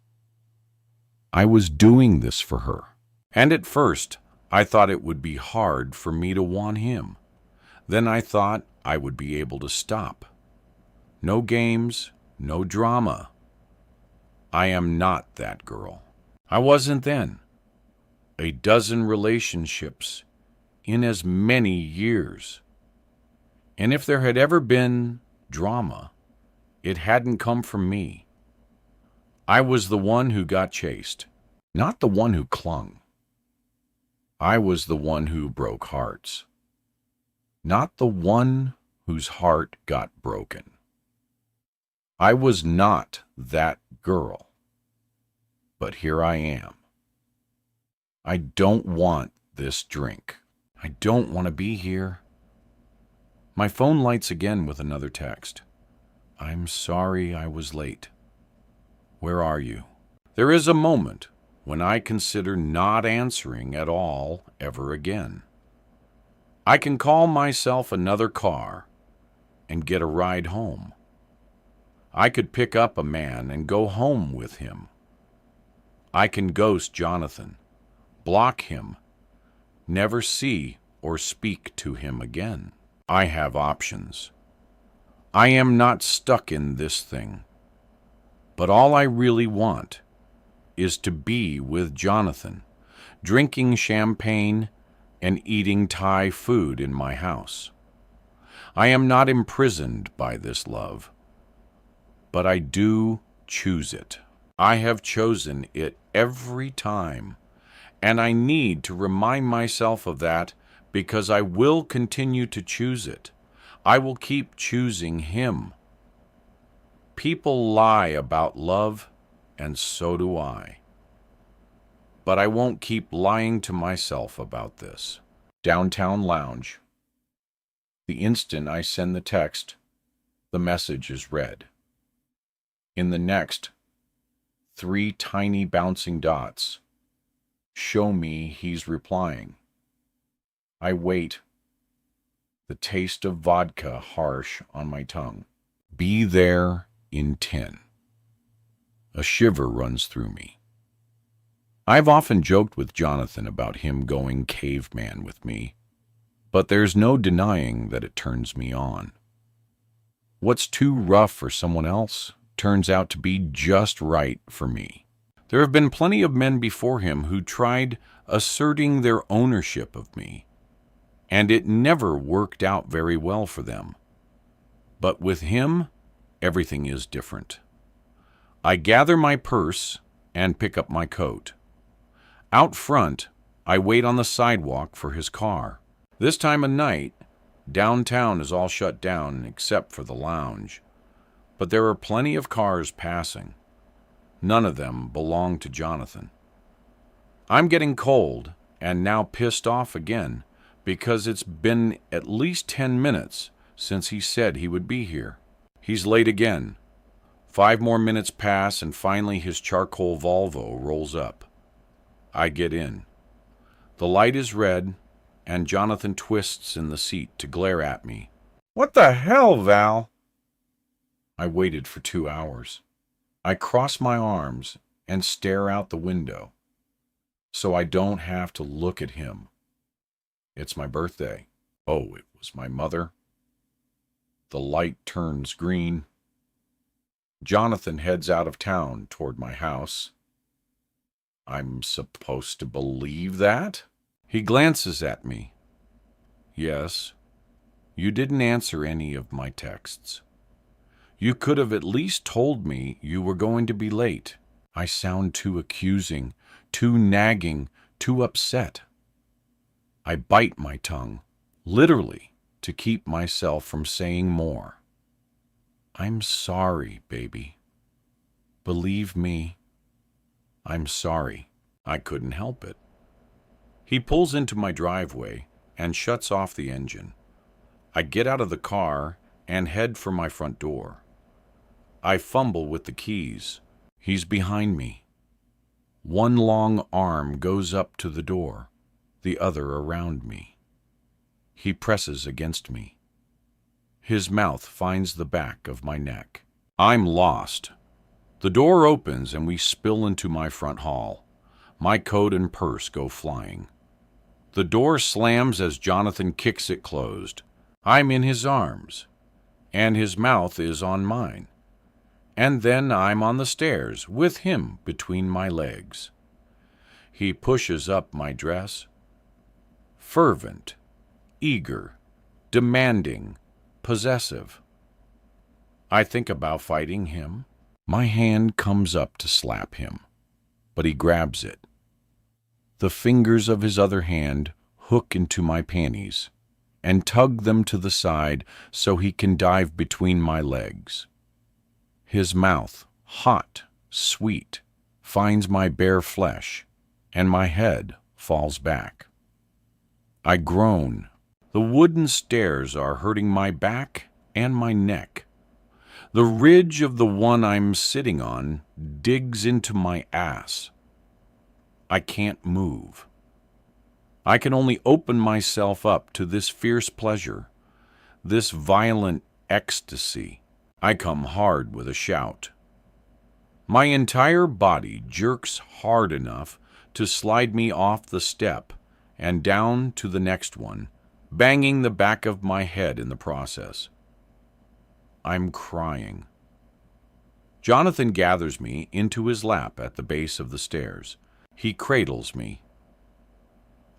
I was doing this for her. And at first, I thought it would be hard for me to want him. Then I thought I would be able to stop. No games, no drama. I am not that girl. I wasn't then. A dozen relationships in as many years. And if there had ever been drama, it hadn't come from me. I was the one who got chased, not the one who clung. I was the one who broke hearts, not the one whose heart got broken. I was not that girl, but here I am. I don't want this drink. I don't want to be here. My phone lights again with another text. I'm sorry I was late. Where are you? There is a moment when I consider not answering at all ever again. I can call myself another car and get a ride home. I could pick up a man and go home with him. I can ghost Jonathan, block him, never see or speak to him again. I have options. I am not stuck in this thing. But all I really want is to be with Jonathan, drinking champagne and eating Thai food in my house. I am not imprisoned by this love, but I do choose it. I have chosen it every time, and I need to remind myself of that because I will continue to choose it. I will keep choosing him. People lie about love, and so do I. But I won't keep lying to myself about this. Downtown lounge. The instant I send the text, the message is read. In the next, 3 tiny bouncing dots show me he's replying. I wait, the taste of vodka harsh on my tongue. Be there in 10. A shiver runs through me. I've often joked with Jonathan about him going caveman with me, but there's no denying that it turns me on. What's too rough for someone else turns out to be just right for me. There have been plenty of men before him who tried asserting their ownership of me, and it never worked out very well for them. But with him, everything is different. I gather my purse and pick up my coat. Out front, I wait on the sidewalk for his car. This time of night, downtown is all shut down except for the lounge, but there are plenty of cars passing. None of them belong to Jonathan. I'm getting cold and now pissed off again because it's been at least 10 minutes since he said he would be here. He's late again. 5 more minutes pass and finally his charcoal Volvo rolls up. I get in. The light is red and Jonathan twists in the seat to glare at me. "What the hell, Val?" I waited for 2 hours. I cross my arms and stare out the window so I don't have to look at him. It's my birthday. Oh, it was my mother. The light turns green. Jonathan heads out of town toward my house. I'm supposed to believe that? He glances at me. Yes, you didn't answer any of my texts. You could have at least told me you were going to be late. I sound too accusing, too nagging, too upset. I bite my tongue, literally, to keep myself from saying more. I'm sorry, baby. Believe me, I'm sorry. I couldn't help it. He pulls into my driveway and shuts off the engine. I get out of the car and head for my front door. I fumble with the keys. He's behind me. One long arm goes up to the door, the other around me. He presses against me. His mouth finds the back of my neck. I'm lost. The door opens and we spill into my front hall. My coat and purse go flying. The door slams as Jonathan kicks it closed. I'm in his arms, and his mouth is on mine. And then I'm on the stairs with him between my legs. He pushes up my dress. Fervent, eager, demanding, possessive. I think about fighting him. My hand comes up to slap him, but he grabs it. The fingers of his other hand hook into my panties and tug them to the side so he can dive between my legs. His mouth, hot, sweet, finds my bare flesh, and my head falls back. I groan. The wooden stairs are hurting my back and my neck. The ridge of the one I'm sitting on digs into my ass. I can't move. I can only open myself up to this fierce pleasure, this violent ecstasy. I come hard with a shout. My entire body jerks hard enough to slide me off the step and down to the next one, banging the back of my head in the process. I'm crying. Jonathan gathers me into his lap at the base of the stairs. He cradles me.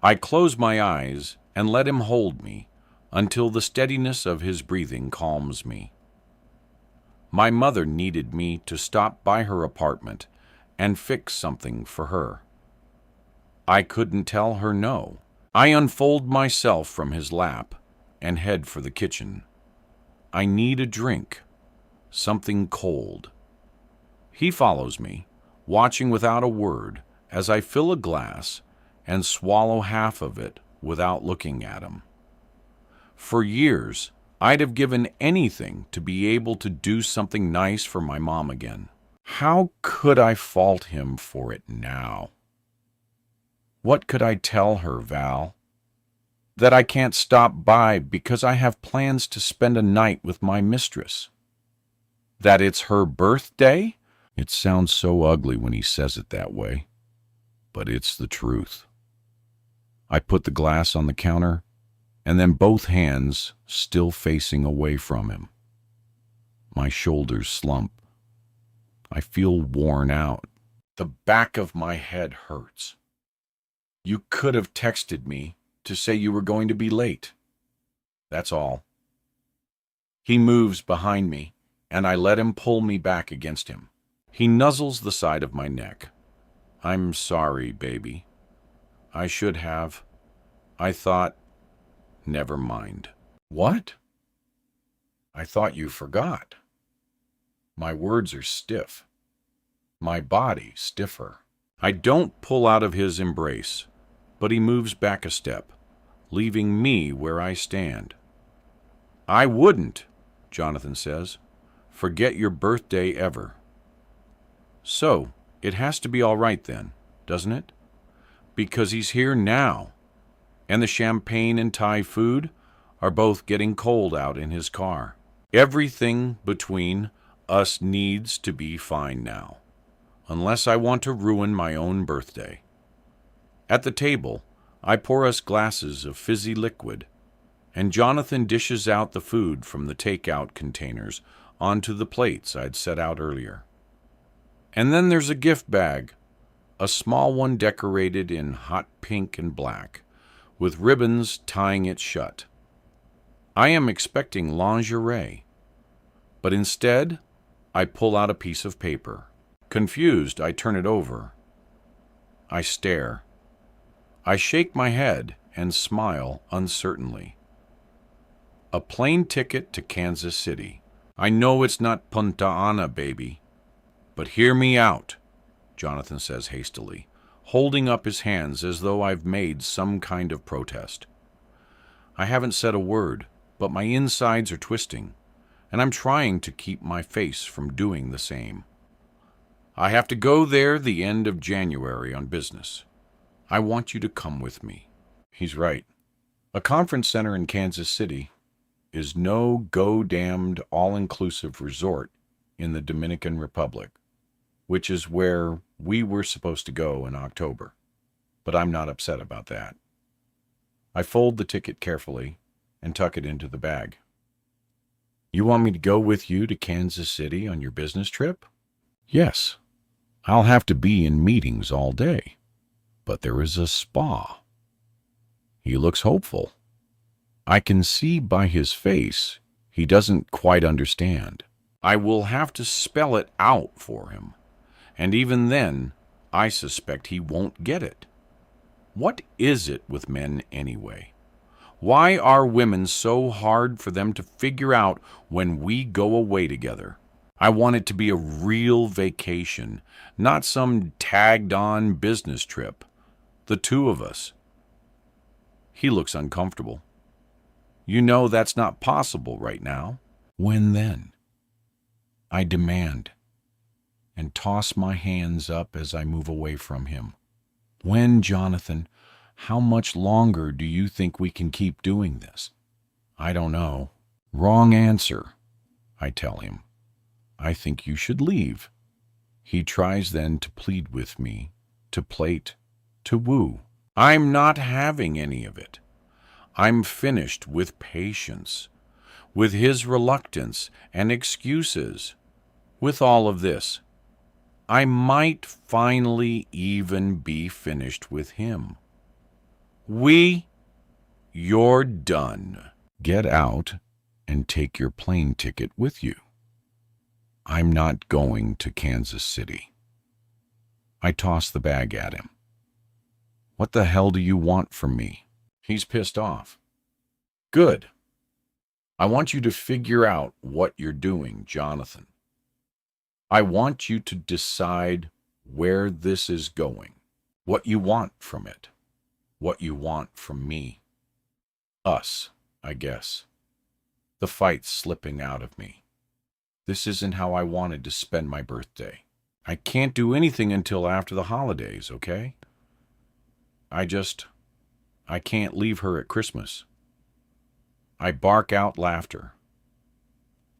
I close my eyes and let him hold me until the steadiness of his breathing calms me. My mother needed me to stop by her apartment and fix something for her. I couldn't tell her no. I unfold myself from his lap and head for the kitchen. I need a drink, something cold. He follows me, watching without a word as I fill a glass and swallow half of it without looking at him. For years, I'd have given anything to be able to do something nice for my mom again. How could I fault him for it now? What could I tell her, Val? That I can't stop by because I have plans to spend a night with my mistress. That it's her birthday? It sounds so ugly when he says it that way, but it's the truth. I put the glass on the counter, and then both hands still facing away from him. My shoulders slump. I feel worn out. The back of my head hurts. You could have texted me to say you were going to be late. That's all. He moves behind me, and I let him pull me back against him. He nuzzles the side of my neck. I'm sorry, baby. I should have. I thought. Never mind. What? I thought you forgot. My words are stiff. My body stiffer. I don't pull out of his embrace, but he moves back a step, leaving me where I stand. I wouldn't, Jonathan says, forget your birthday ever. So, it has to be all right then, doesn't it? Because he's here now, and the champagne and Thai food are both getting cold out in his car. Everything between us needs to be fine now, unless I want to ruin my own birthday. At the table, I pour us glasses of fizzy liquid, and Jonathan dishes out the food from the takeout containers onto the plates I'd set out earlier. And then there's a gift bag, a small one decorated in hot pink and black, with ribbons tying it shut. I am expecting lingerie, but instead, I pull out a piece of paper. Confused, I turn it over. I stare. I shake my head and smile uncertainly. A plane ticket to Kansas City. I know it's not Punta Ana, baby. But hear me out, Jonathan says hastily, holding up his hands as though I've made some kind of protest. I haven't said a word, but my insides are twisting, and I'm trying to keep my face from doing the same. I have to go there the end of January on business. I want you to come with me. He's right. A conference center in Kansas City is no go-damned all-inclusive resort in the Dominican Republic, which is where we were supposed to go in October. But I'm not upset about that. I fold the ticket carefully and tuck it into the bag. You want me to go with you to Kansas City on your business trip? Yes. I'll have to be in meetings all day. But there is a spa. He looks hopeful. I can see by his face he doesn't quite understand. I will have to spell it out for him. And even then, I suspect he won't get it. What is it with men anyway? Why are women so hard for them to figure out when we go away together? I want it to be a real vacation, not some tagged-on business trip. The two of us. He looks uncomfortable. You know that's not possible right now. When then? I demand, and toss my hands up as I move away from him. When, Jonathan? How much longer do you think we can keep doing this? I don't know. Wrong answer, I tell him. I think you should leave. He tries then to plead with me, to plait, to woo. I'm not having any of it. I'm finished with patience, with his reluctance and excuses, with all of this. I might finally even be finished with him. You're done. Get out and take your plane ticket with you. I'm not going to Kansas City. I toss the bag at him. What the hell do you want from me? He's pissed off. Good. I want you to figure out what you're doing, Jonathan. I want you to decide where this is going, what you want from it, what you want from me. Us, I guess. The fight's slipping out of me. This isn't how I wanted to spend my birthday. I can't do anything until after the holidays, okay? I can't leave her at Christmas. I bark out laughter.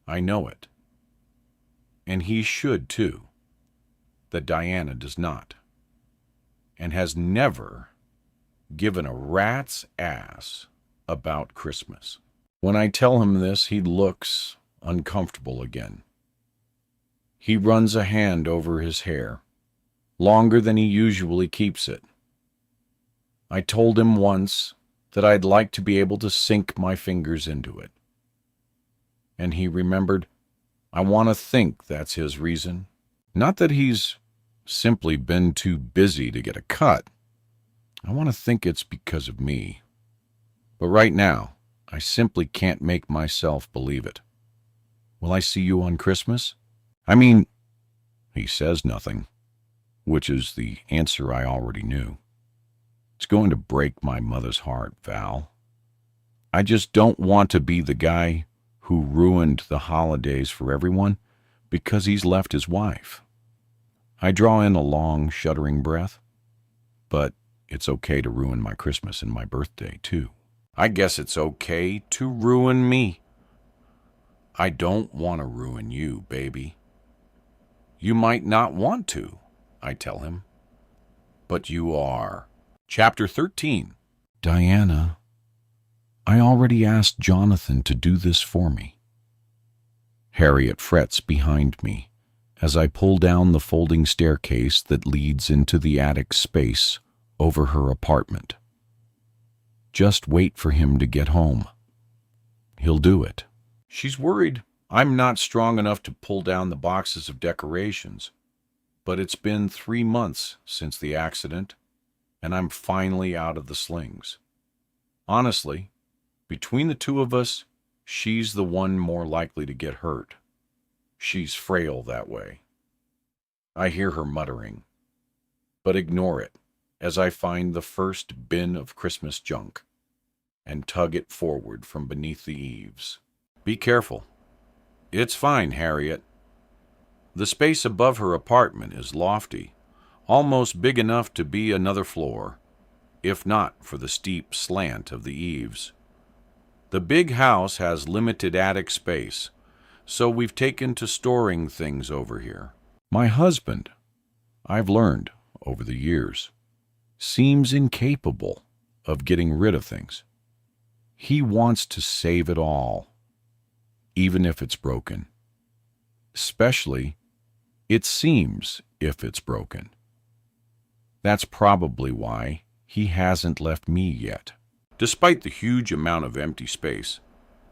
I know it. And he should too, that Diana does not, and has never given a rat's ass about Christmas. When I tell him this, he looks uncomfortable again. He runs a hand over his hair, longer than he usually keeps it. I told him once that I'd like to be able to sink my fingers into it. And he remembered, I want to think that's his reason. Not that he's simply been too busy to get a cut. I want to think it's because of me. But right now, I simply can't make myself believe it. Will I see you on Christmas? I mean, he says nothing, which is the answer I already knew. It's going to break my mother's heart, Val. I just don't want to be the guy who ruined the holidays for everyone because he's left his wife. I draw in a long, shuddering breath, but it's okay to ruin my Christmas and my birthday, too. I guess it's okay to ruin me. I don't want to ruin you, baby. You might not want to, I tell him, but you are. Chapter 13. Diana, I already asked Jonathan to do this for me. Harriet frets behind me as I pull down the folding staircase that leads into the attic space over her apartment. Just wait for him to get home. He'll do it. She's worried I'm not strong enough to pull down the boxes of decorations, but it's been 3 months since the accident, and I'm finally out of the slings. Honestly, between the two of us, she's the one more likely to get hurt. She's frail that way. I hear her muttering, but ignore it as I find the first bin of Christmas junk and tug it forward from beneath the eaves. Be careful. It's fine, Harriet. The space above her apartment is lofty, almost big enough to be another floor, if not for the steep slant of the eaves. The big house has limited attic space, so we've taken to storing things over here. My husband, I've learned over the years, seems incapable of getting rid of things. He wants to save it all, even if it's broken. Especially, it seems if it's broken. That's probably why he hasn't left me yet. Despite the huge amount of empty space,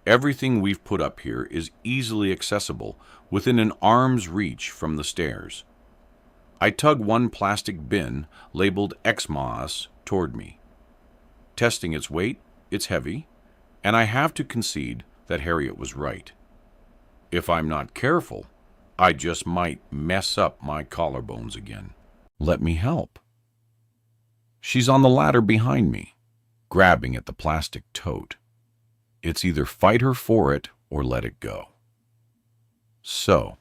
everything we've put up here is easily accessible within an arm's reach from the stairs. I tug one plastic bin labeled Xmas toward me. Testing its weight, it's heavy, and I have to concede that Harriet was right. If I'm not careful, I just might mess up my collarbones again. Let me help. She's on the ladder behind me, grabbing at the plastic tote. It's either fight her for it or let it go. So,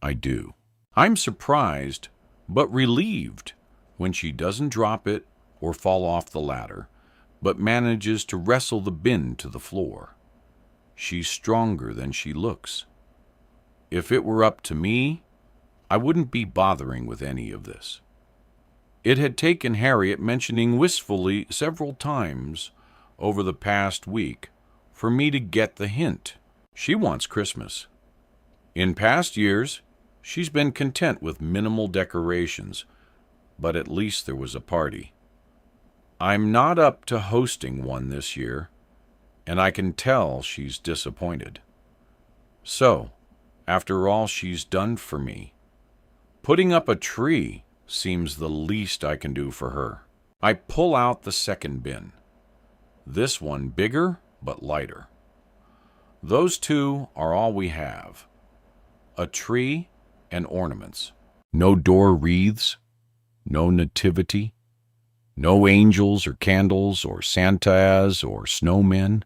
I do. I'm surprised, but relieved when she doesn't drop it or fall off the ladder, but manages to wrestle the bin to the floor. She's stronger than she looks. If it were up to me, I wouldn't be bothering with any of this. It had taken Harriet mentioning wistfully several times over the past week for me to get the hint. She wants Christmas. In past years, she's been content with minimal decorations, but at least there was a party. I'm not up to hosting one this year, and I can tell she's disappointed. So, after all she's done for me, putting up a tree seems the least I can do for her. I pull out the second bin. This one bigger, but lighter. Those two are all we have. A tree and ornaments. No door wreaths, no nativity, no angels or candles or Santas or snowmen.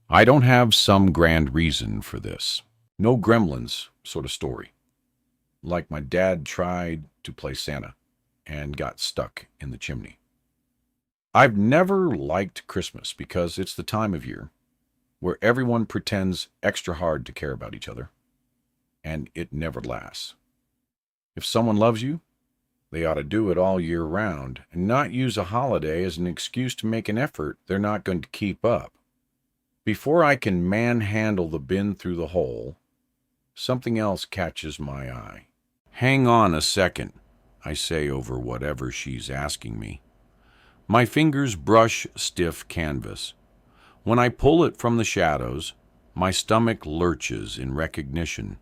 I don't have some grand reason for this. No Gremlins sort of story. Like my dad tried to play Santa and got stuck in the chimney. I've never liked Christmas because it's the time of year where everyone pretends extra hard to care about each other, and it never lasts. If someone loves you, they ought to do it all year round and not use a holiday as an excuse to make an effort they're not going to keep up. Before I can manhandle the bin through the hole, something else catches my eye. Hang on a second, I say over whatever she's asking me. My fingers brush stiff canvas. When I pull it from the shadows, my stomach lurches in recognition.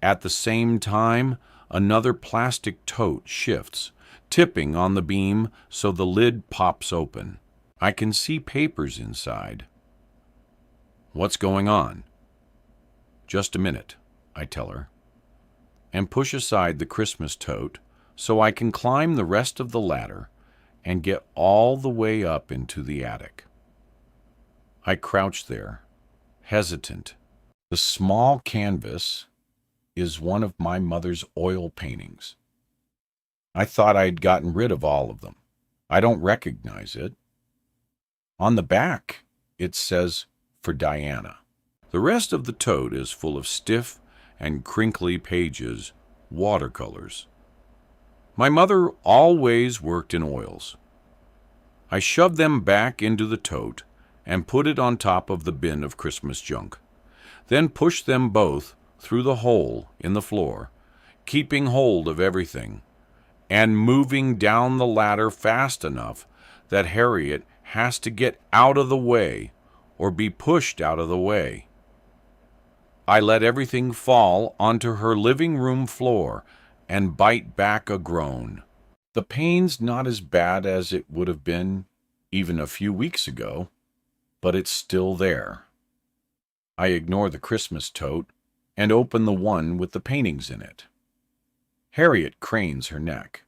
At the same time, another plastic tote shifts, tipping on the beam so the lid pops open. I can see papers inside. What's going on? Just a minute, I tell her, and push aside the Christmas tote so I can climb the rest of the ladder and get all the way up into the attic. I crouch there, hesitant. The small canvas is one of my mother's oil paintings. I thought I'd gotten rid of all of them. I don't recognize it. On the back, it says, "For Diana." The rest of the tote is full of stiff and crinkly pages, watercolors. My mother always worked in oils. I shove them back into the tote and put it on top of the bin of Christmas junk, then push them both through the hole in the floor, keeping hold of everything, and moving down the ladder fast enough that Harriet has to get out of the way or be pushed out of the way. I let everything fall onto her living room floor and bite back a groan. The pain's not as bad as it would have been even a few weeks ago, but it's still there. I ignore the Christmas tote and open the one with the paintings in it. Harriet cranes her neck.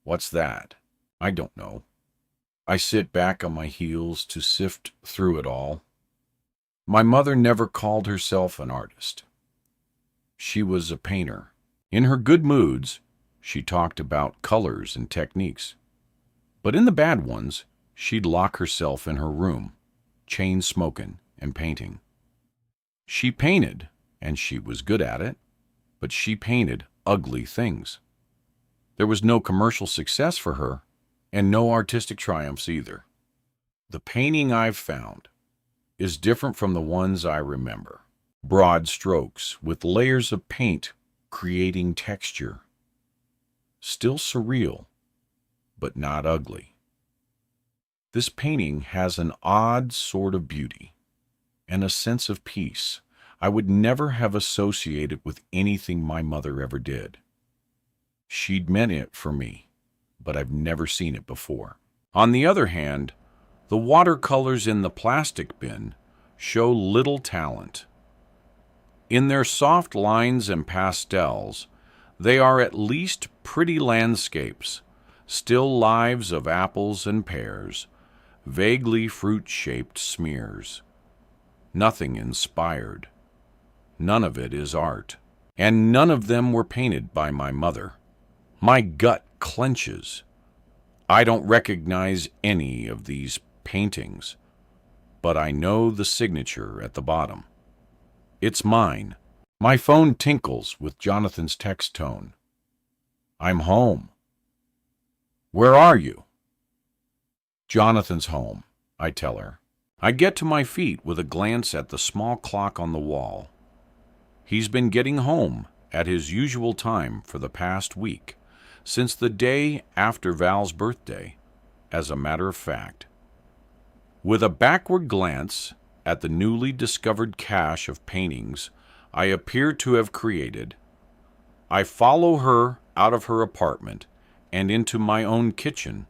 What's that? I don't know. I sit back on my heels to sift through it all. My mother never called herself an artist. She was a painter. In her good moods, she talked about colors and techniques. But in the bad ones, she'd lock herself in her room, chain smoking and painting. She painted, and she was good at it, but she painted ugly things. There was no commercial success for her, and no artistic triumphs either. The painting I've found is different from the ones I remember. Broad strokes with layers of paint creating texture. Still surreal, but not ugly. This painting has an odd sort of beauty and a sense of peace I would never have associated with anything my mother ever did. She'd meant it for me, but I've never seen it before. On the other hand, the watercolors in the plastic bin show little talent. In their soft lines and pastels, they are at least pretty landscapes, still lives of apples and pears, vaguely fruit-shaped smears. Nothing inspired. None of it is art, and none of them were painted by my mother. My gut clenches. I don't recognize any of these paintings, but I know the signature at the bottom. It's mine. My phone tinkles with Jonathan's text tone. I'm home. Where are you? Jonathan's home, I tell her. I get to my feet with a glance at the small clock on the wall. He's been getting home at his usual time for the past week, since the day after Val's birthday, as a matter of fact. With a backward glance at the newly discovered cache of paintings I appear to have created, I follow her out of her apartment and into my own kitchen,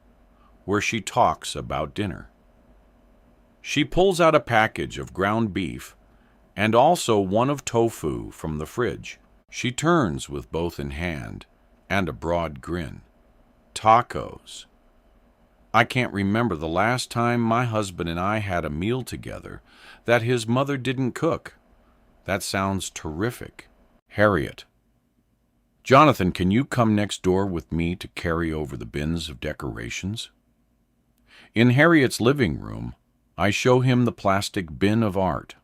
where she talks about dinner. She pulls out a package of ground beef and also one of tofu from the fridge. She turns with both in hand and a broad grin. Tacos. I can't remember the last time my husband and I had a meal together that his mother didn't cook. That sounds terrific. Harriet. Jonathan, can you come next door with me to carry over the bins of decorations? In Harriet's living room, I show him the plastic bin of art.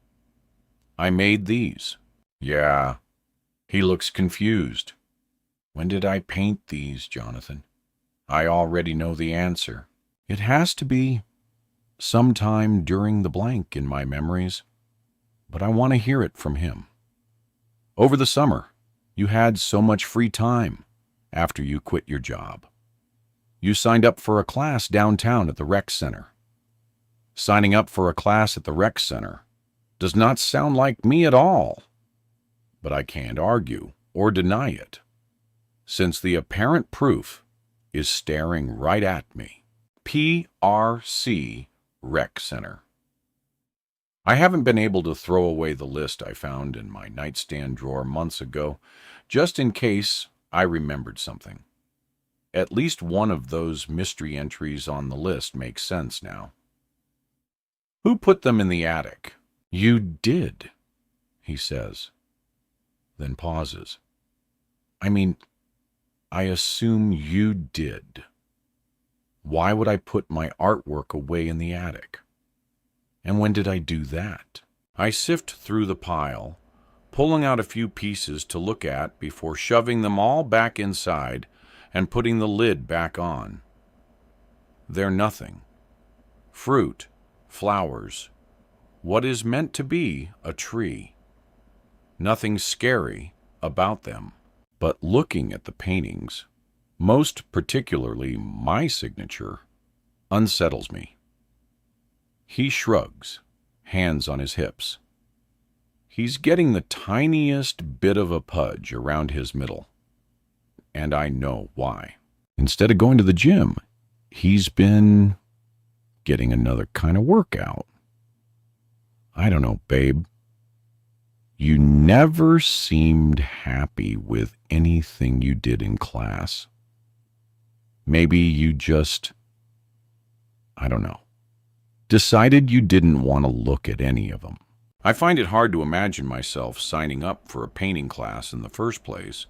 I made these. Yeah, he looks confused. When did I paint these, Jonathan? I already know the answer. It has to be sometime during the blank in my memories, but I want to hear it from him. Over the summer, you had so much free time after you quit your job. You signed up for a class downtown at the rec center. Signing up for a class at the rec center does not sound like me at all, but I can't argue or deny it, since the apparent proof is staring right at me. PRC Rec Center. I haven't been able to throw away the list I found in my nightstand drawer months ago, just in case I remembered something. At least one of those mystery entries on the list makes sense now. Who put them in the attic? You did, he says, then pauses. I assume you did. Why would I put my artwork away in the attic? And when did I do that? I sift through the pile, pulling out a few pieces to look at before shoving them all back inside and putting the lid back on. They're nothing. Fruit, flowers, what is meant to be a tree. Nothing scary about them, but looking at the paintings, most particularly my signature, unsettles me. He shrugs, hands on his hips. He's getting the tiniest bit of a pudge around his middle, and I know why. Instead of going to the gym, he's been getting another kind of workout. I don't know, babe. You never seemed happy with anything you did in class. Maybe you just, I don't know, decided you didn't want to look at any of them. I find it hard to imagine myself signing up for a painting class in the first place,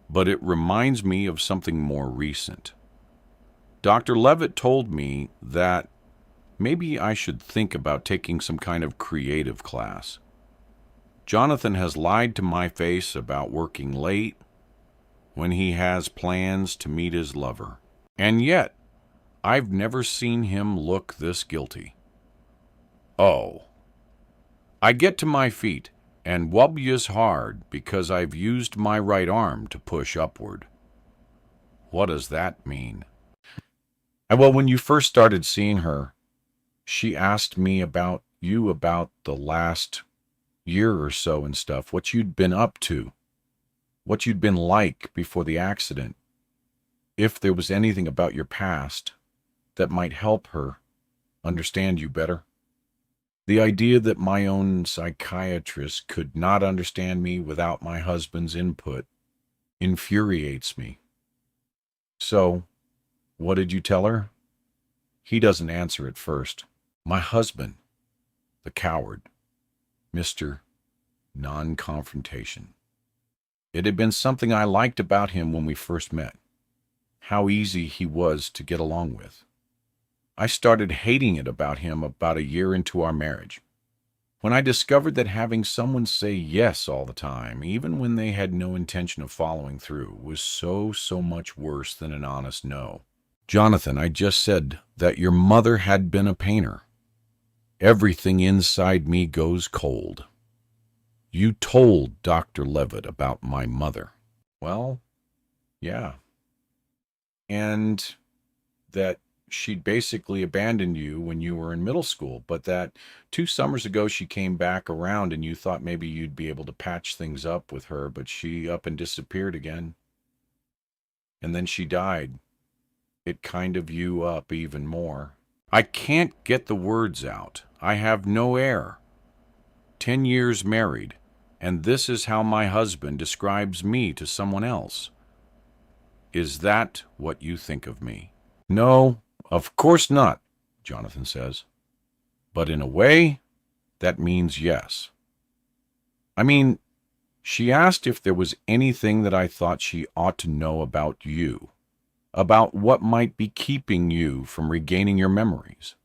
but it reminds me of something more recent. Dr. Levitt told me that maybe I should think about taking some kind of creative class. Jonathan has lied to my face about working late when he has plans to meet his lover, and yet I've never seen him look this guilty. Oh. I get to my feet and wubbious hard because I've used my right arm to push upward. What does that mean? Well, when you first started seeing her, she asked me about you, about the last year or so and stuff, what you'd been up to, what you'd been like before the accident, if there was anything about your past that might help her understand you better. The idea that my own psychiatrist could not understand me without my husband's input infuriates me. So, what did you tell her? He doesn't answer at first. My husband, the coward, Mr. Non-confrontation. It had been something I liked about him when we first met, how easy he was to get along with. I started hating it about him about a year into our marriage, when I discovered that having someone say yes all the time, even when they had no intention of following through, was so much worse than an honest no. Jonathan, I just said that your mother had been a painter. Everything inside me goes cold. You told Dr. Levitt about my mother. Well, yeah. And that she'd basically abandoned you when you were in middle school, but that 2 summers ago she came back around and you thought maybe you'd be able to patch things up with her, but she up and disappeared again. And then she died. It kind of you up even more. I can't get the words out. I have no air. 10 years married, and this is how my husband describes me to someone else. Is that what you think of me? No, of course not, Jonathan says. But in a way, that means yes. She asked if there was anything that I thought she ought to know about you. about what might be keeping you from regaining your memories.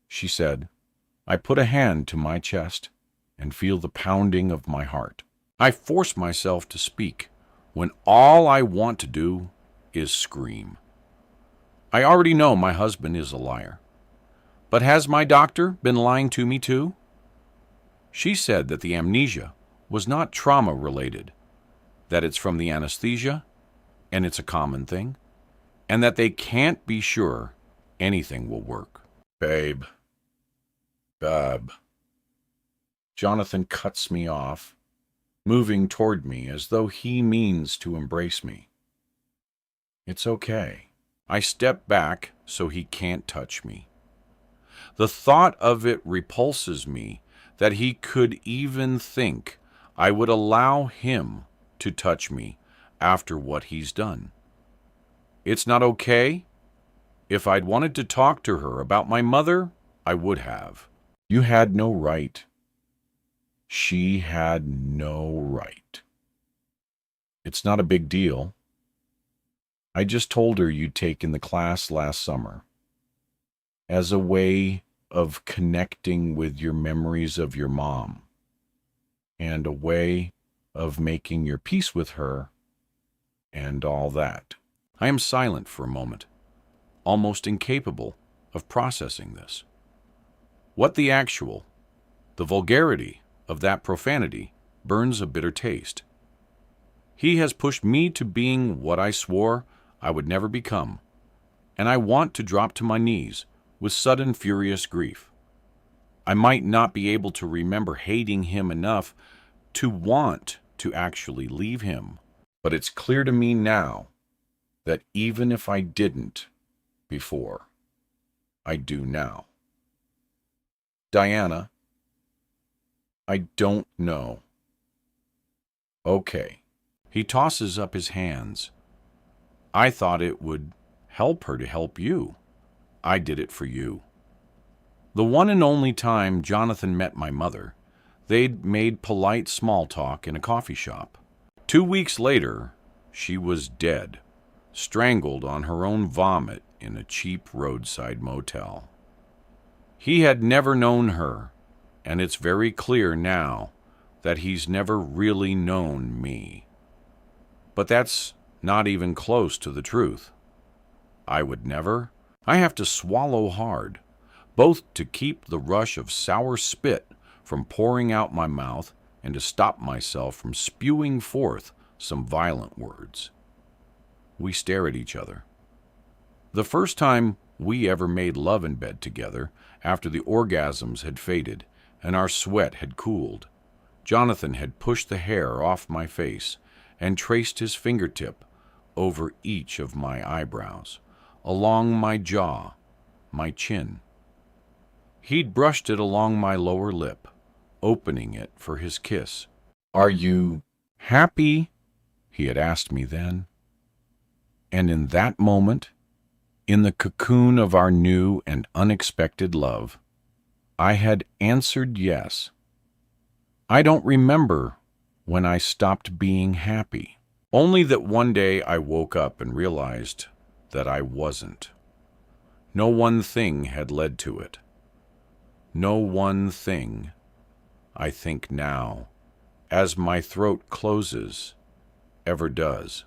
She said, I put a hand to my chest and feel the pounding of my heart. I force myself to speak when all I want to do is scream. I already know my husband is a liar. But has my doctor been lying to me too? She said that the amnesia was not trauma-related, that it's from the anesthesia, and it's a common thing, and that they can't be sure anything will work. Babe. Jonathan cuts me off, moving toward me as though he means to embrace me. It's okay. I step back so he can't touch me. The thought of it repulses me, that he could even think I would allow him to touch me after what he's done. It's not okay. If I'd wanted to talk to her about my mother, I would have. You had no right. She had no right. It's not a big deal. I just told her you'd taken the class last summer as a way of connecting with your memories of your mom and a way of making your peace with her and all that. I am silent for a moment, almost incapable of processing this. What the vulgarity of that profanity burns a bitter taste. He has pushed me to being what I swore I would never become, and I want to drop to my knees with sudden furious grief. I might not be able to remember hating him enough to want to actually leave him, but it's clear to me now that even if I didn't before, I do now. Diana, I don't know. Okay. He tosses up his hands. I thought it would help her to help you. I did it for you. The one and only time Jonathan met my mother, they'd made polite small talk in a coffee shop. 2 weeks later, she was dead, strangled on her own vomit in a cheap roadside motel. He had never known her, and it's very clear now that he's never really known me. But that's not even close to the truth. I would never. I have to swallow hard, both to keep the rush of sour spit from pouring out my mouth and to stop myself from spewing forth some violent words. We stare at each other. The first time we ever made love in bed together, after the orgasms had faded and our sweat had cooled, Jonathan had pushed the hair off my face and traced his fingertip over each of my eyebrows, along my jaw, my chin. He'd brushed it along my lower lip, opening it for his kiss. Are you happy? He had asked me then. And in that moment, in the cocoon of our new and unexpected love, I had answered yes. I don't remember when I stopped being happy. Only that one day I woke up and realized that I wasn't. No one thing had led to it. No one thing, I think now, as my throat closes, ever does.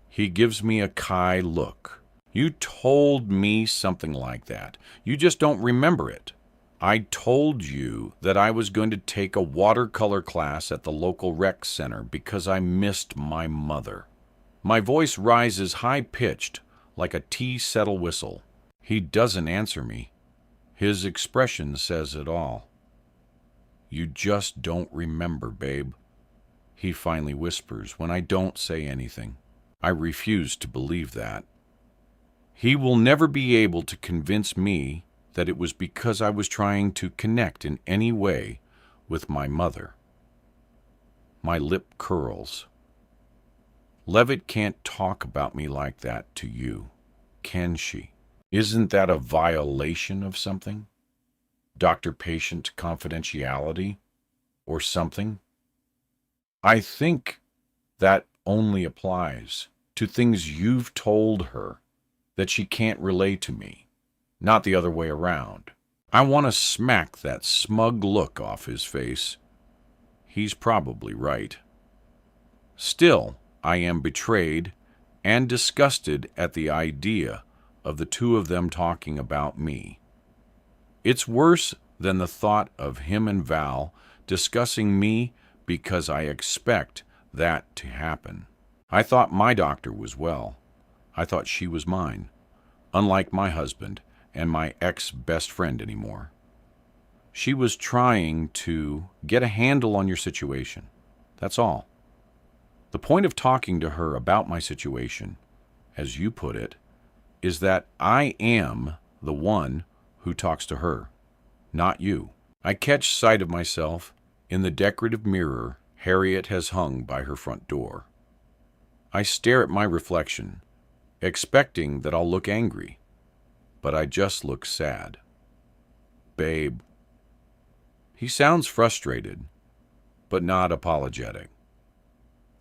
He gives me a Kai look. You told me something like that. You just don't remember it. I told you that I was going to take a watercolor class at the local rec center because I missed my mother. My voice rises high-pitched like a tea settle whistle. He doesn't answer me. His expression says it all. You just don't remember, babe, he finally whispers when I don't say anything. I refuse to believe that. He will never be able to convince me that it was because I was trying to connect in any way with my mother. My lip curls. Levitt can't talk about me like that to you, can she? Isn't that a violation of something? Doctor-patient confidentiality or something? I think that only applies to things you've told her that she can't relate to me, not the other way around. I want to smack that smug look off his face. He's probably right. Still, I am betrayed and disgusted at the idea of the two of them talking about me. It's worse than the thought of him and Val discussing me because I expect that to happen. I thought my doctor was well. I thought she was mine, unlike my husband and my ex-best friend anymore. She was trying to get a handle on your situation. That's all. The point of talking to her about my situation, as you put it, is that I am the one who talks to her, not you. I catch sight of myself in the decorative mirror Harriet has hung by her front door. I stare at my reflection, expecting that I'll look angry, but I just look sad. Babe. He sounds frustrated, but not apologetic.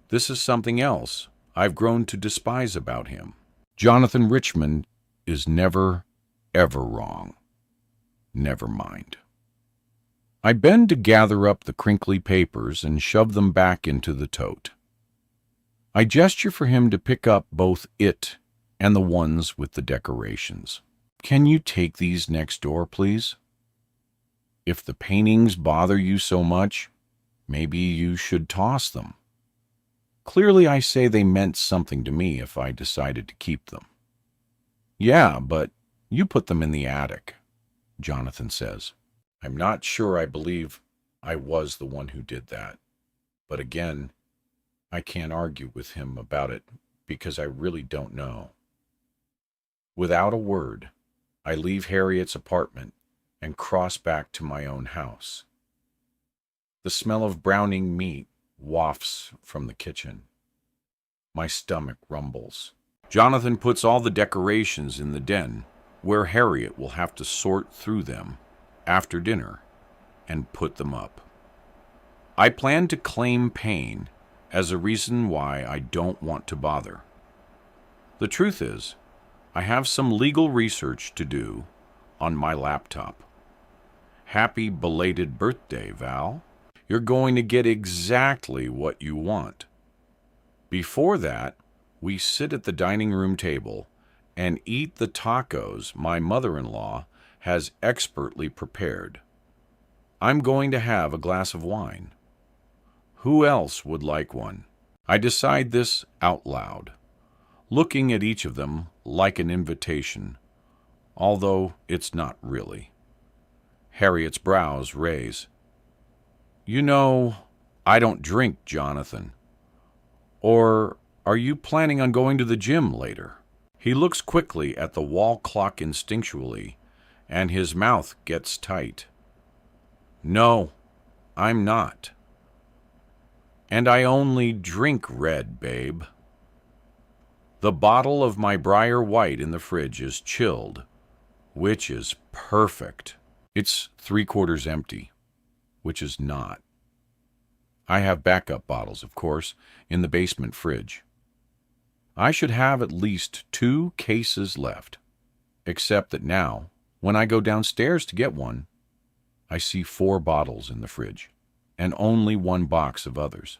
This is something else I've grown to despise about him. Jonathan Richmond is never, ever wrong. Never mind. I bend to gather up the crinkly papers and shove them back into the tote. I gesture for him to pick up both it and the ones with the decorations. Can you take these next door, please? If the paintings bother you so much, maybe you should toss them. Clearly, I say they meant something to me if I decided to keep them. Yeah, but you put them in the attic, Jonathan says. I'm not sure I believe I was the one who did that. But again, I can't argue with him about it because I really don't know. Without a word, I leave Harriet's apartment and cross back to my own house. The smell of browning meat wafts from the kitchen. My stomach rumbles. Jonathan puts all the decorations in the den, where Harriet will have to sort through them after dinner and put them up. I plan to claim pain as a reason why I don't want to bother. The truth is, I have some legal research to do on my laptop. Happy belated birthday, Val. You're going to get exactly what you want. Before that, we sit at the dining room table and eat the tacos my mother-in-law has expertly prepared. I'm going to have a glass of wine. Who else would like one? I decide this out loud, looking at each of them like an invitation, although it's not really. Harriet's brows raise. You know, I don't drink, Jonathan. Or are you planning on going to the gym later? He looks quickly at the wall clock instinctually, and his mouth gets tight. No, I'm not. And I only drink red, babe. The bottle of my Briar White in the fridge is chilled, which is perfect. It's 3/4 empty, which is not. I have backup bottles, of course, in the basement fridge. I should have at least 2 cases left, except that now, when I go downstairs to get one, I see 4 bottles in the fridge, and only 1 box of others.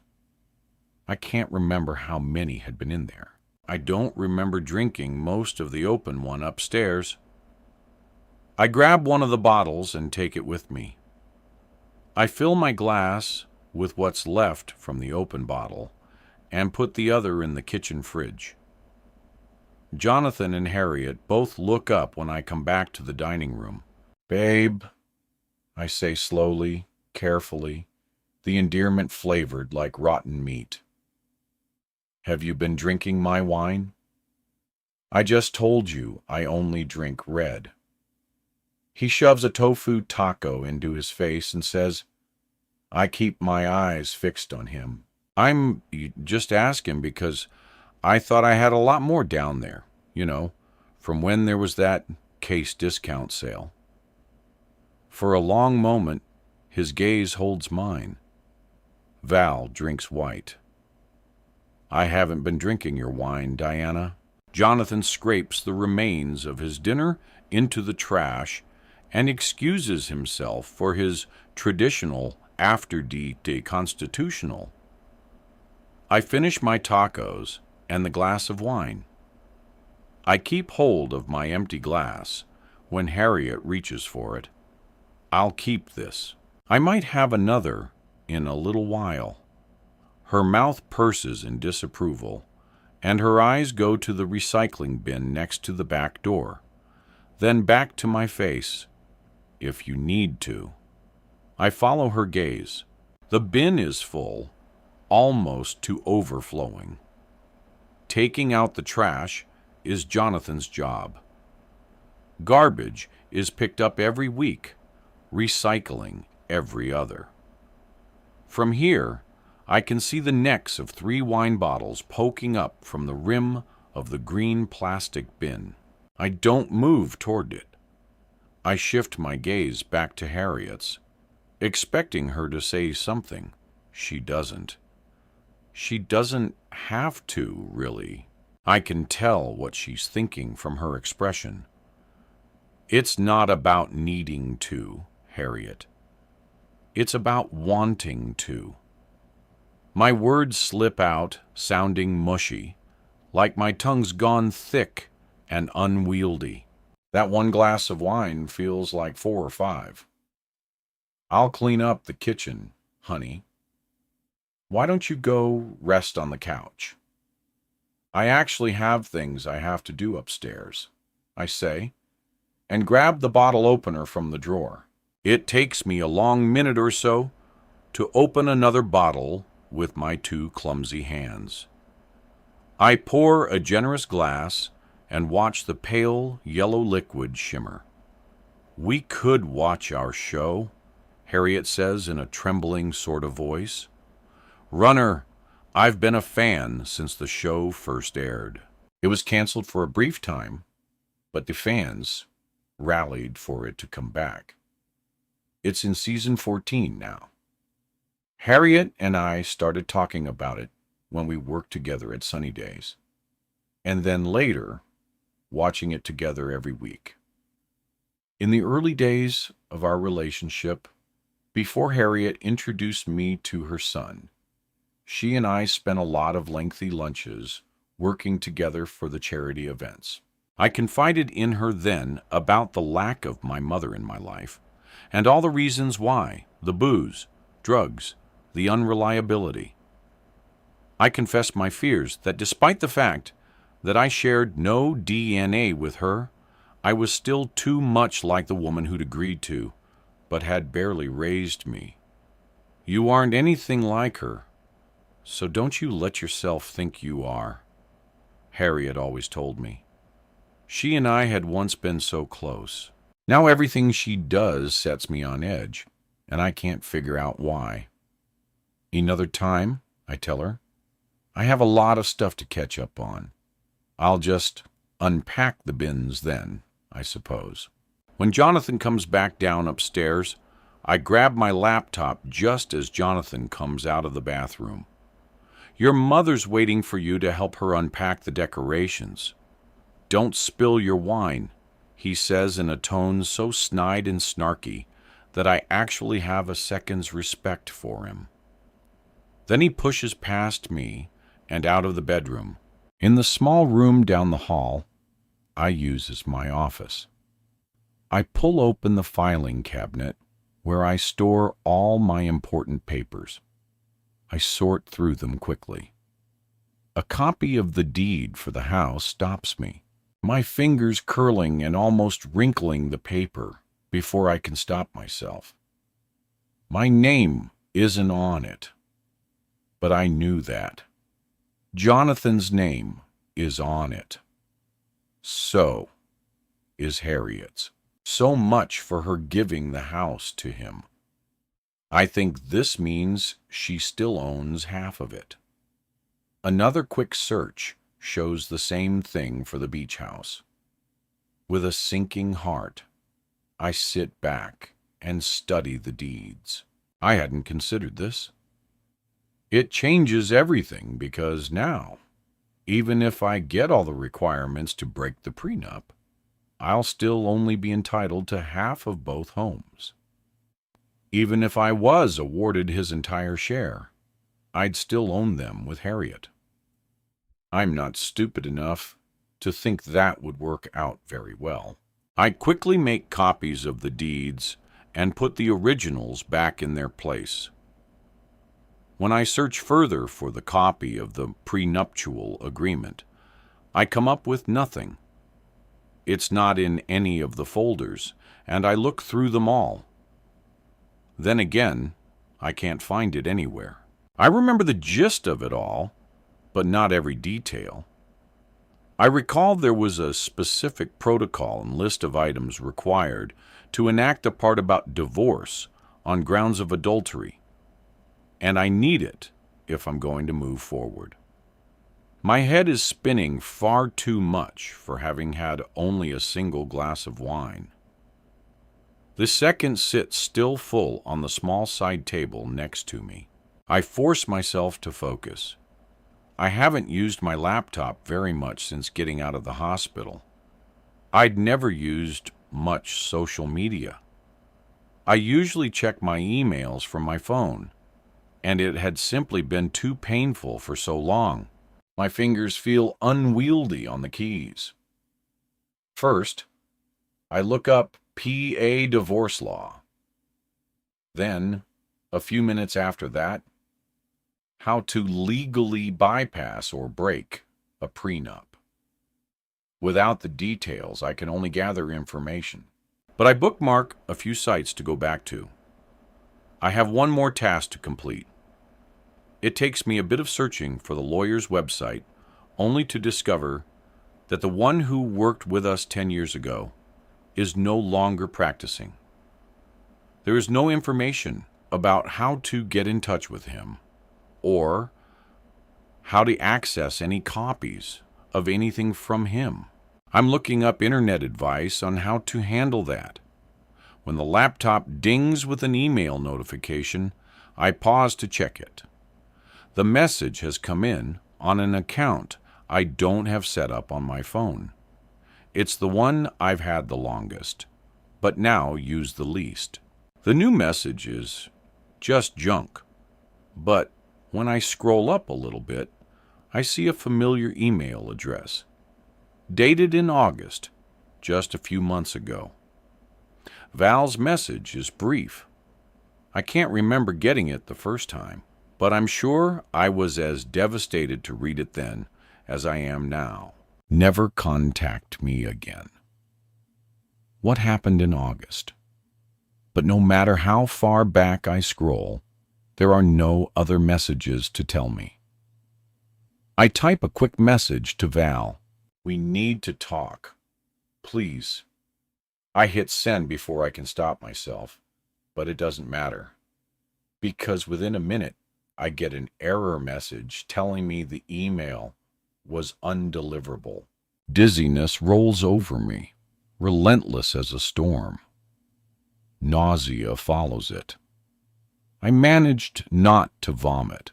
I can't remember how many had been in there. I don't remember drinking most of the open one upstairs. I grab one of the bottles and take it with me. I fill my glass with what's left from the open bottle and put the other in the kitchen fridge. Jonathan and Harriet both look up when I come back to the dining room. Babe, I say slowly, carefully, the endearment flavored like rotten meat. Have you been drinking my wine? I just told you I only drink red. He shoves a tofu taco into his face and says, I keep my eyes fixed on him. I'm just asking because I thought I had a lot more down there, from when there was that case discount sale. For a long moment, his gaze holds mine. Val drinks white. I haven't been drinking your wine, Diana. Jonathan scrapes the remains of his dinner into the trash and excuses himself for his traditional after-de constitutional. I finish my tacos and the glass of wine. I keep hold of my empty glass when Harriet reaches for it. I'll keep this. I might have another in a little while. Her mouth purses in disapproval, and her eyes go to the recycling bin next to the back door, then back to my face. If you need to. I follow her gaze. The bin is full, almost to overflowing. Taking out the trash is Jonathan's job. Garbage is picked up every week, recycling every other. From here, I can see the necks of 3 wine bottles poking up from the rim of the green plastic bin. I don't move toward it. I shift my gaze back to Harriet's, expecting her to say something. She doesn't. She doesn't have to, really. I can tell what she's thinking from her expression. It's not about needing to, Harriet. It's about wanting to. My words slip out, sounding mushy, like my tongue's gone thick and unwieldy. That 1 glass of wine feels like 4 or 5. I'll clean up the kitchen, honey. Why don't you go rest on the couch? I actually have things I have to do upstairs, I say, and grab the bottle opener from the drawer. It takes me a long minute or so to open another bottle with my 2 clumsy hands. I pour a generous glass and watch the pale yellow liquid shimmer. We could watch our show, Harriet says in a trembling sort of voice. Runner, I've been a fan since the show first aired. It was canceled for a brief time, but the fans rallied for it to come back. It's in season 14 now. Harriet and I started talking about it when we worked together at Sunny Days, and then later, watching it together every week. In the early days of our relationship, before Harriet introduced me to her son, she and I spent a lot of lengthy lunches working together for the charity events. I confided in her then about the lack of my mother in my life, and all the reasons why: the booze, drugs, the unreliability. I confessed my fears that despite the fact that I shared no DNA with her, I was still too much like the woman who'd agreed to, but had barely raised me. You aren't anything like her, so don't you let yourself think you are, Harriet always told me. She and I had once been so close. Now everything she does sets me on edge, and I can't figure out why. Another time, I tell her, I have a lot of stuff to catch up on. I'll just unpack the bins then, I suppose. When Jonathan comes back down upstairs, I grab my laptop just as Jonathan comes out of the bathroom. Your mother's waiting for you to help her unpack the decorations. Don't spill your wine, he says in a tone so snide and snarky that I actually have a second's respect for him. Then he pushes past me and out of the bedroom. In the small room down the hall, I use as my office. I pull open the filing cabinet where I store all my important papers. I sort through them quickly. A copy of the deed for the house stops me, my fingers curling and almost wrinkling the paper before I can stop myself. My name isn't on it, but I knew that. Jonathan's name is on it. So is Harriet's. So much for her giving the house to him. I think this means she still owns half of it. Another quick search shows the same thing for the beach house. With a sinking heart, I sit back and study the deeds. I hadn't considered this. It changes everything because now, even if I get all the requirements to break the prenup, I'll still only be entitled to half of both homes. Even if I was awarded his entire share, I'd still own them with Harriet. I'm not stupid enough to think that would work out very well. I quickly make copies of the deeds and put the originals back in their place. When I search further for the copy of the prenuptial agreement, I come up with nothing. It's not in any of the folders, and I look through them all. Then again, I can't find it anywhere. I remember the gist of it all, but not every detail. I recall there was a specific protocol and list of items required to enact a part about divorce on grounds of adultery, and I need it if I'm going to move forward. My head is spinning far too much for having had only a single glass of wine. The second sits still full on the small side table next to me. I force myself to focus. I haven't used my laptop very much since getting out of the hospital. I'd never used much social media. I usually check my emails from my phone, and it had simply been too painful for so long. My fingers feel unwieldy on the keys. First, I look up PA divorce law. Then, a few minutes after that, how to legally bypass or break a prenup. Without the details, I can only gather information. But I bookmark a few sites to go back to. I have one more task to complete. It takes me a bit of searching for the lawyer's website, only to discover that the one who worked with us 10 years ago is no longer practicing. There is no information about how to get in touch with him, or how to access any copies of anything from him. I'm looking up internet advice on how to handle that. When the laptop dings with an email notification, I pause to check it. The message has come in on an account I don't have set up on my phone. It's the one I've had the longest, but now use the least. The new message is just junk, but when I scroll up a little bit, I see a familiar email address, dated in August, just a few months ago. Val's message is brief. I can't remember getting it the first time, but I'm sure I was as devastated to read it then as I am now. Never contact me again. What happened in August? But no matter how far back I scroll, there are no other messages to tell me. I type a quick message to Val. We need to talk. Please. I hit send before I can stop myself, but it doesn't matter, because within a minute I get an error message telling me the email was undeliverable. Dizziness rolls over me, relentless as a storm. Nausea follows it. I managed not to vomit,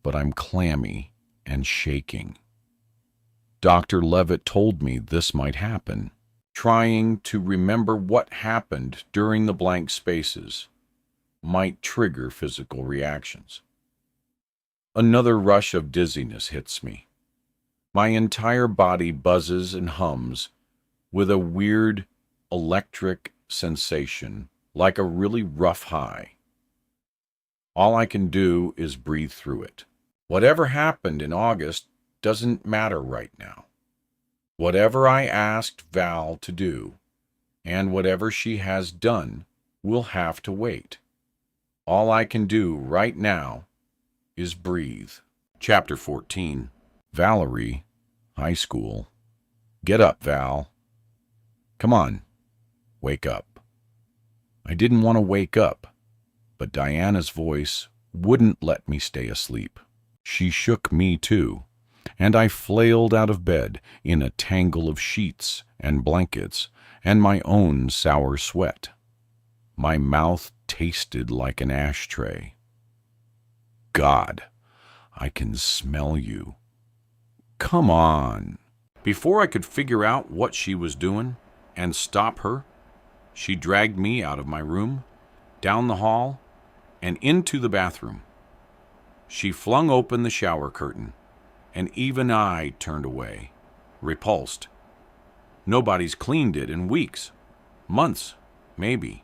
but I'm clammy and shaking. Dr. Levitt told me this might happen. Trying to remember what happened during the blank spaces might trigger physical reactions. Another rush of dizziness hits me. My entire body buzzes and hums with a weird electric sensation, like a really rough high. All I can do is breathe through it. Whatever happened in August doesn't matter right now. Whatever I asked Val to do, and whatever she has done, will have to wait. All I can do right now is breathe. Chapter 14. Valerie, high school. Get up, Val. Come on, wake up. I didn't want to wake up, but Diana's voice wouldn't let me stay asleep. She shook me too, and I flailed out of bed in a tangle of sheets and blankets and my own sour sweat. My mouth tasted like an ashtray. God, I can smell you. Come on. Before I could figure out what she was doing and stop her, she dragged me out of my room, down the hall, and into the bathroom. She flung open the shower curtain, and even I turned away, repulsed. Nobody's cleaned it in weeks, months, maybe.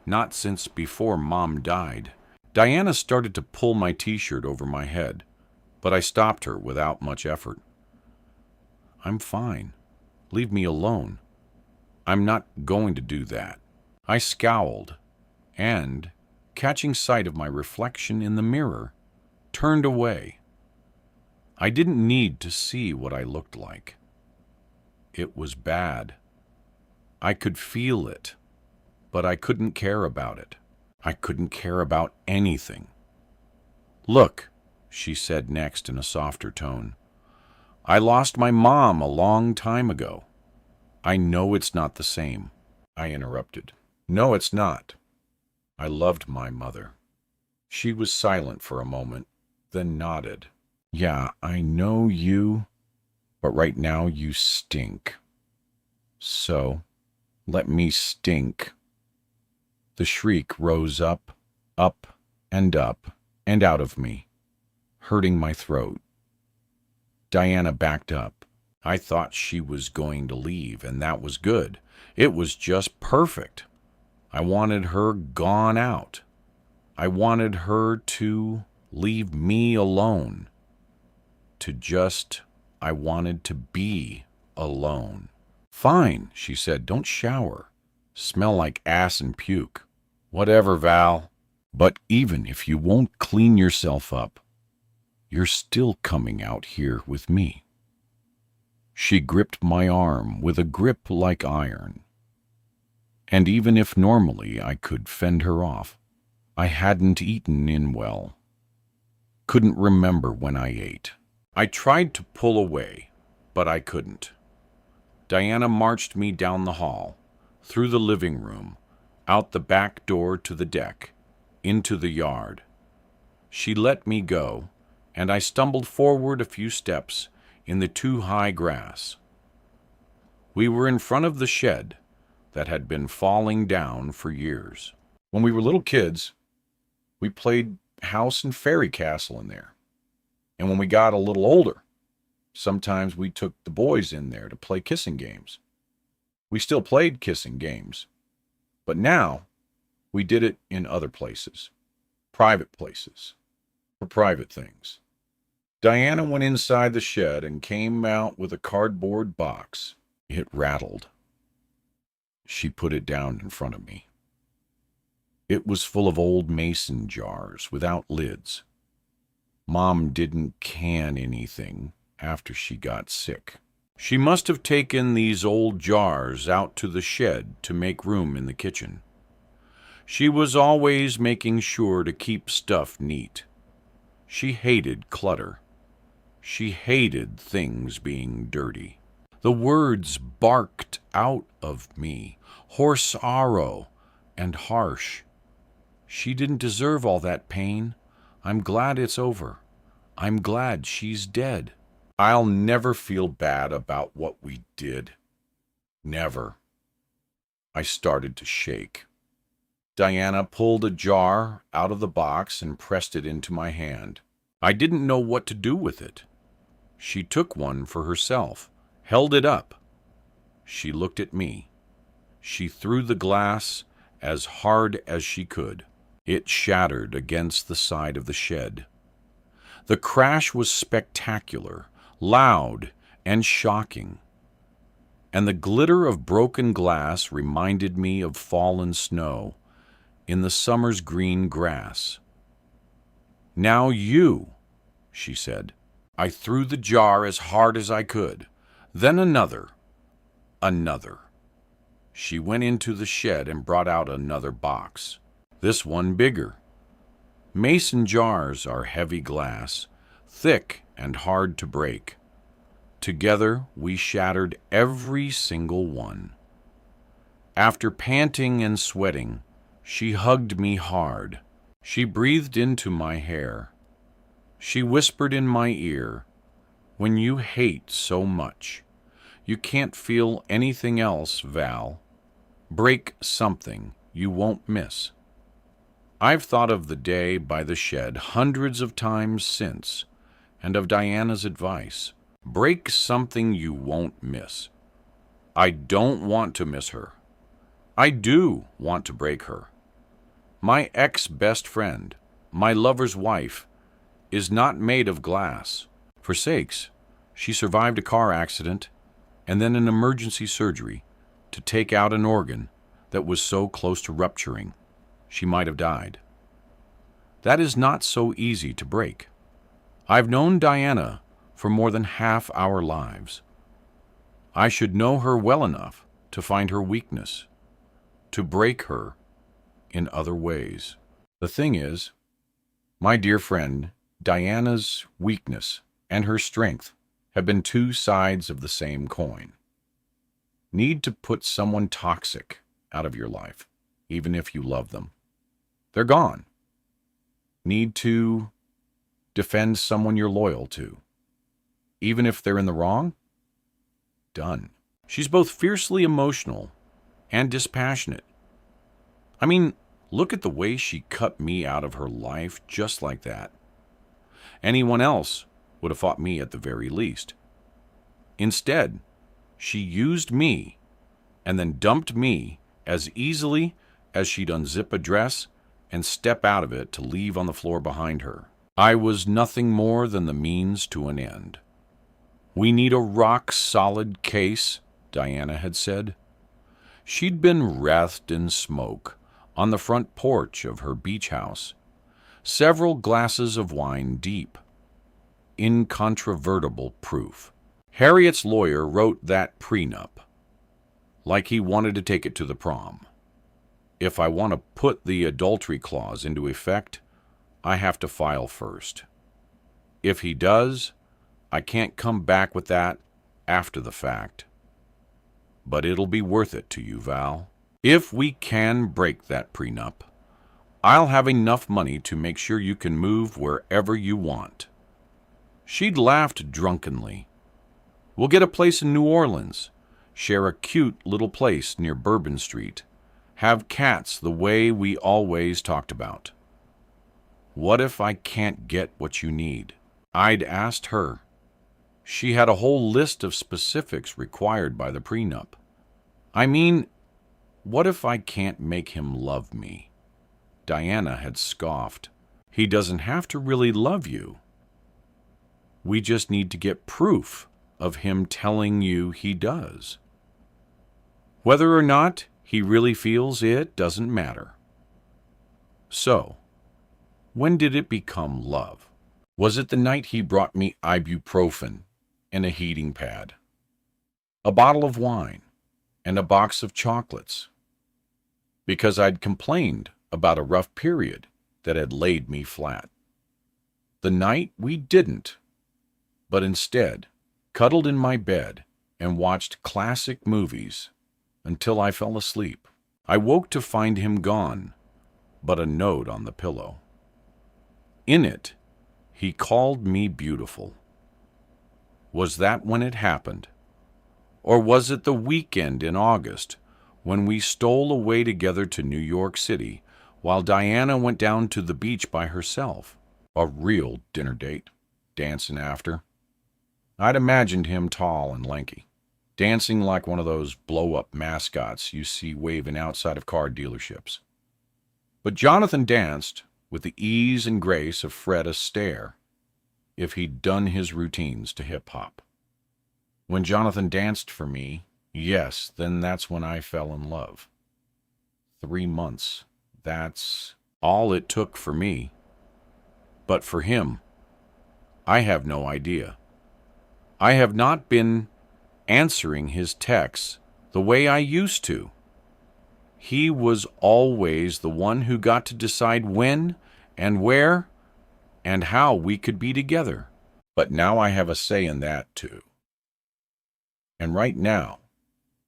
Not since before Mom died. Diana started to pull my t-shirt over my head, but I stopped her without much effort. I'm fine. Leave me alone. I'm not going to do that. I scowled and, catching sight of my reflection in the mirror, turned away. I didn't need to see what I looked like. It was bad. I could feel it, but I couldn't care about it. I couldn't care about anything. Look, she said next in a softer tone. I lost my mom a long time ago. I know it's not the same, I interrupted. No, it's not. I loved my mother. She was silent for a moment, then nodded. Yeah, I know you, but right now you stink. So, let me stink. The shriek rose up, and out of me, hurting my throat. Diana backed up. I thought she was going to leave, and that was good. It was just perfect. I wanted her gone out. I wanted her to leave me alone. I wanted to be alone. Fine, she said, don't shower. Smell like ass and puke. Whatever, Val. But even if you won't clean yourself up, you're still coming out here with me. She gripped my arm with a grip like iron. And even if normally I could fend her off, I hadn't eaten in well. Couldn't remember when I ate. I tried to pull away, but I couldn't. Diana marched me down the hall, through the living room, out the back door to the deck, into the yard. She let me go, and I stumbled forward a few steps in the too-high grass. We were in front of the shed that had been falling down for years. When we were little kids, we played house and fairy castle in there. And when we got a little older, sometimes we took the boys in there to play kissing games. We still played kissing games, but now we did it in other places, private places, for private things. Diana went inside the shed and came out with a cardboard box. It rattled. She put it down in front of me. It was full of old mason jars without lids. Mom didn't can anything after she got sick. She must have taken these old jars out to the shed to make room in the kitchen. She was always making sure to keep stuff neat. She hated clutter. She hated things being dirty. The words barked out of me, hoarse-arrow and harsh. She didn't deserve all that pain. I'm glad it's over. I'm glad she's dead. I'll never feel bad about what we did. Never. I started to shake. Diana pulled a jar out of the box and pressed it into my hand. I didn't know what to do with it. She took one for herself, held it up. She looked at me. She threw the glass as hard as she could. It shattered against the side of the shed. The crash was spectacular, loud, and shocking. And the glitter of broken glass reminded me of fallen snow in the summer's green grass. Now you, she said. I threw the jar as hard as I could. Then another. She went into the shed and brought out another box. This one bigger. Mason jars are heavy glass, thick and hard to break. Together we shattered every single one. After panting and sweating, she hugged me hard. She breathed into my hair. She whispered in my ear, "When you hate so much, you can't feel anything else, Val. Break something you won't miss." I've thought of the day by the shed hundreds of times since, and of Diana's advice. Break something you won't miss. I don't want to miss her. I do want to break her. My ex-best friend, my lover's wife, is not made of glass. For sakes, she survived a car accident and then an emergency surgery to take out an organ that was so close to rupturing she might have died. That is not so easy to break. I've known Diana for more than half our lives. I should know her well enough to find her weakness, to break her in other ways. The thing is, my dear friend, Diana's weakness and her strength have been two sides of the same coin. Need to put someone toxic out of your life, even if you love them. They're gone. Need to defend someone you're loyal to, even if they're in the wrong? Done. She's both fiercely emotional and dispassionate. I mean, look at the way she cut me out of her life just like that. Anyone else would have fought me at the very least. Instead, she used me and then dumped me as easily as she'd unzip a dress and step out of it to leave on the floor behind her. I was nothing more than the means to an end. "We need a rock-solid case," Diana had said. She'd been wreathed in smoke on the front porch of her beach house, several glasses of wine deep. Incontrovertible proof. Harriet's lawyer wrote that prenup, like he wanted to take it to the prom. If I want to put the adultery clause into effect, I have to file first. If he does, I can't come back with that after the fact. But it'll be worth it to you, Val. If we can break that prenup, I'll have enough money to make sure you can move wherever you want. She'd laughed drunkenly. We'll get a place in New Orleans, share a cute little place near Bourbon Street, have cats the way we always talked about. What if I can't get what you need? I'd asked her. She had a whole list of specifics required by the prenup. I mean, what if I can't make him love me? Diana had scoffed. He doesn't have to really love you. We just need to get proof of him telling you he does. Whether or not he really feels it doesn't matter. So, when did it become love? Was it the night he brought me ibuprofen and a heating pad, a bottle of wine, and a box of chocolates? Because I'd complained about a rough period that had laid me flat. The night we didn't, but instead cuddled in my bed and watched classic movies until I fell asleep. I woke to find him gone, but a note on the pillow. In it, he called me beautiful. Was that when it happened? Or was it the weekend in August when we stole away together to New York City while Diana went down to the beach by herself? A real dinner date, dancing after. I'd imagined him tall and lanky, dancing like one of those blow-up mascots you see waving outside of car dealerships. But Jonathan danced with the ease and grace of Fred Astaire, if he'd done his routines to hip-hop. When Jonathan danced for me, yes, then that's when I fell in love. 3 months, that's all it took for me. But for him, I have no idea. I have not been answering his texts the way I used to. He was always the one who got to decide when and where and how we could be together. But now I have a say in that too. And right now,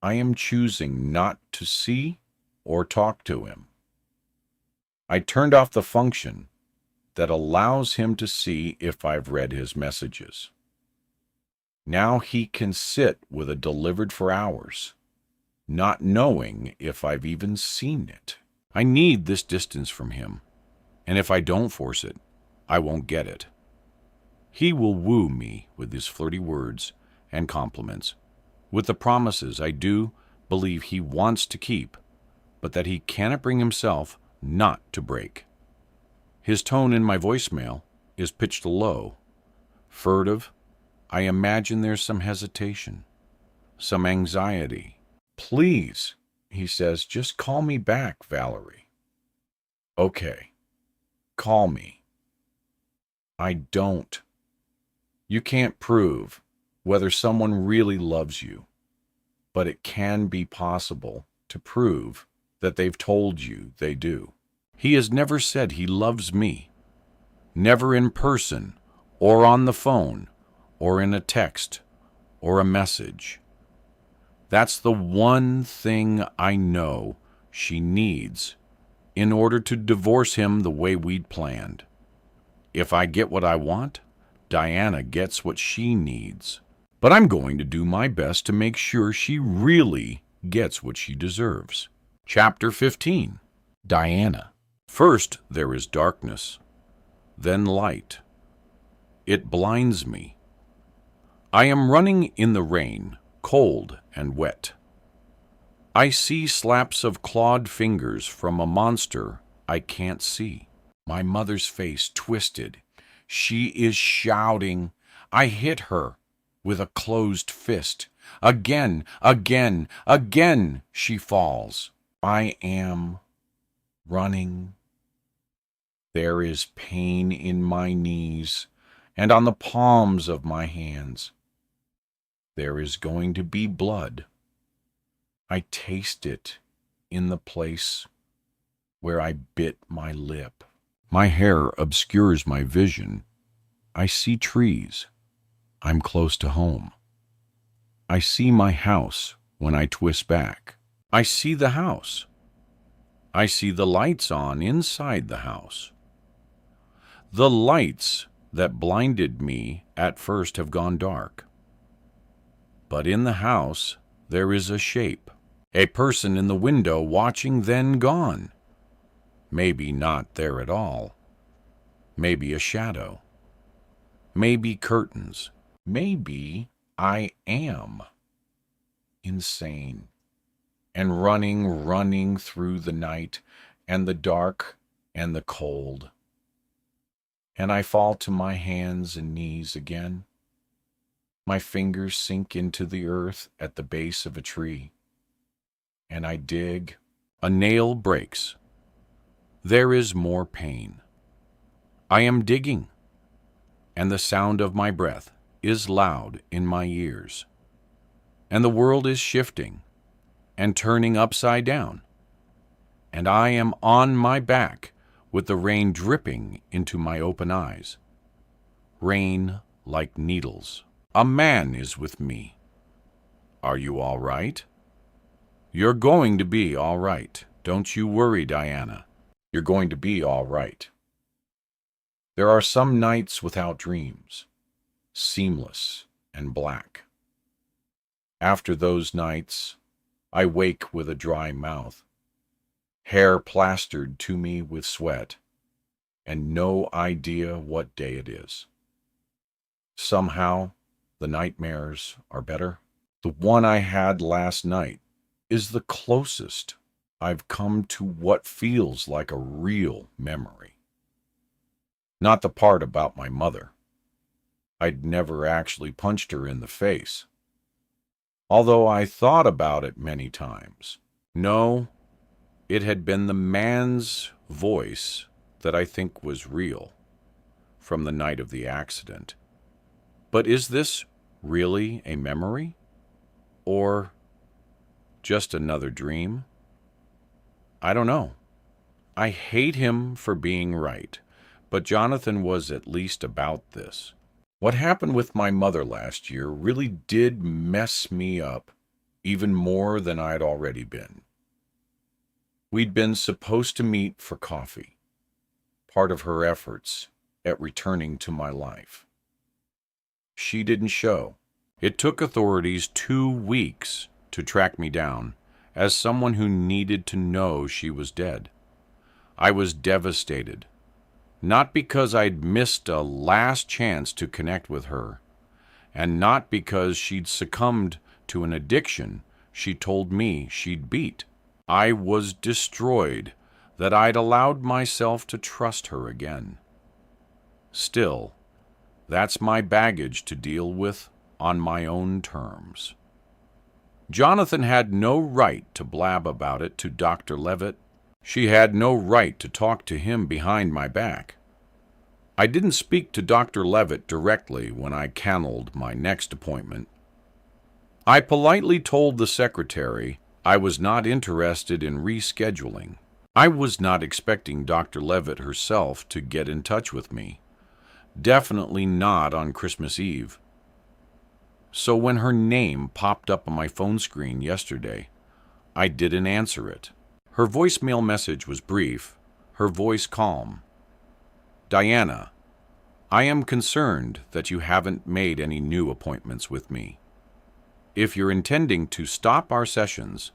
I am choosing not to see or talk to him. I turned off the function that allows him to see if I've read his messages. Now he can sit with a delivered for hours, not knowing if I've even seen it. I need this distance from him, and if I don't force it, I won't get it. He will woo me with his flirty words and compliments, with the promises I do believe he wants to keep, but that he cannot bring himself not to break. His tone in my voicemail is pitched low, furtive. I imagine there's some hesitation, some anxiety. Please, he says, just call me back, Valerie. Okay, call me. I don't. You can't prove whether someone really loves you, but it can be possible to prove that they've told you they do. He has never said he loves me, never in person or on the phone or in a text or a message. That's the one thing I know she needs in order to divorce him the way we'd planned. If I get what I want, Diana gets what she needs. But I'm going to do my best to make sure she really gets what she deserves. Chapter 15. Diana. First there is darkness, then light. It blinds me. I am running in the rain, cold and wet. I see slaps of clawed fingers from a monster I can't see. My mother's face twisted. She is shouting. I hit her with a closed fist. Again, again, again she falls. I am running. There is pain in my knees and on the palms of my hands. There is going to be blood. I taste it in the place where I bit my lip. My hair obscures my vision. I see trees. I'm close to home. I see my house when I twist back. I see the house. I see the lights on inside the house. The lights that blinded me at first have gone dark. But in the house there is a shape. A person in the window watching, then gone. Maybe not there at all. Maybe a shadow. Maybe curtains. Maybe I am insane and running through the night and the dark and the cold. And I fall to my hands and knees again. My fingers sink into the earth at the base of a tree. And I dig. A nail breaks. There is more pain. I am digging, and the sound of my breath is loud in my ears. And the world is shifting and turning upside down. And I am on my back with the rain dripping into my open eyes. Rain like needles. A man is with me. Are you all right? You're going to be all right. Don't you worry, Diana. You're going to be all right. There are some nights without dreams, seamless and black. After those nights, I wake with a dry mouth, hair plastered to me with sweat, and no idea what day it is. Somehow, the nightmares are better. The one I had last night is the closest I've come to what feels like a real memory. Not the part about my mother. I'd never actually punched her in the face, although I thought about it many times. No, it had been the man's voice that I think was real from the night of the accident. But is this really a memory? Or just another dream? I don't know. I hate him for being right, but Jonathan was at least about this. What happened with my mother last year really did mess me up even more than I'd already been. We'd been supposed to meet for coffee. part of her efforts at returning to my life. She didn't show. It took authorities 2 weeks to track me down as someone who needed to know she was dead. I was devastated, not because I'd missed a last chance to connect with her, and not because she'd succumbed to an addiction she told me she'd beat. I was destroyed that I'd allowed myself to trust her again. Still, that's my baggage to deal with on my own terms. Jonathan had no right to blab about it to Dr. Levitt. She had no right to talk to him behind my back. I didn't speak to Dr. Levitt directly when I canceled my next appointment. I politely told the secretary I was not interested in rescheduling. I was not expecting Dr. Levitt herself to get in touch with me. Definitely not on Christmas Eve. So when her name popped up on my phone screen yesterday, I didn't answer it. Her voicemail message was brief, her voice calm. Diana, I am concerned that you haven't made any new appointments with me. If you're intending to stop our sessions,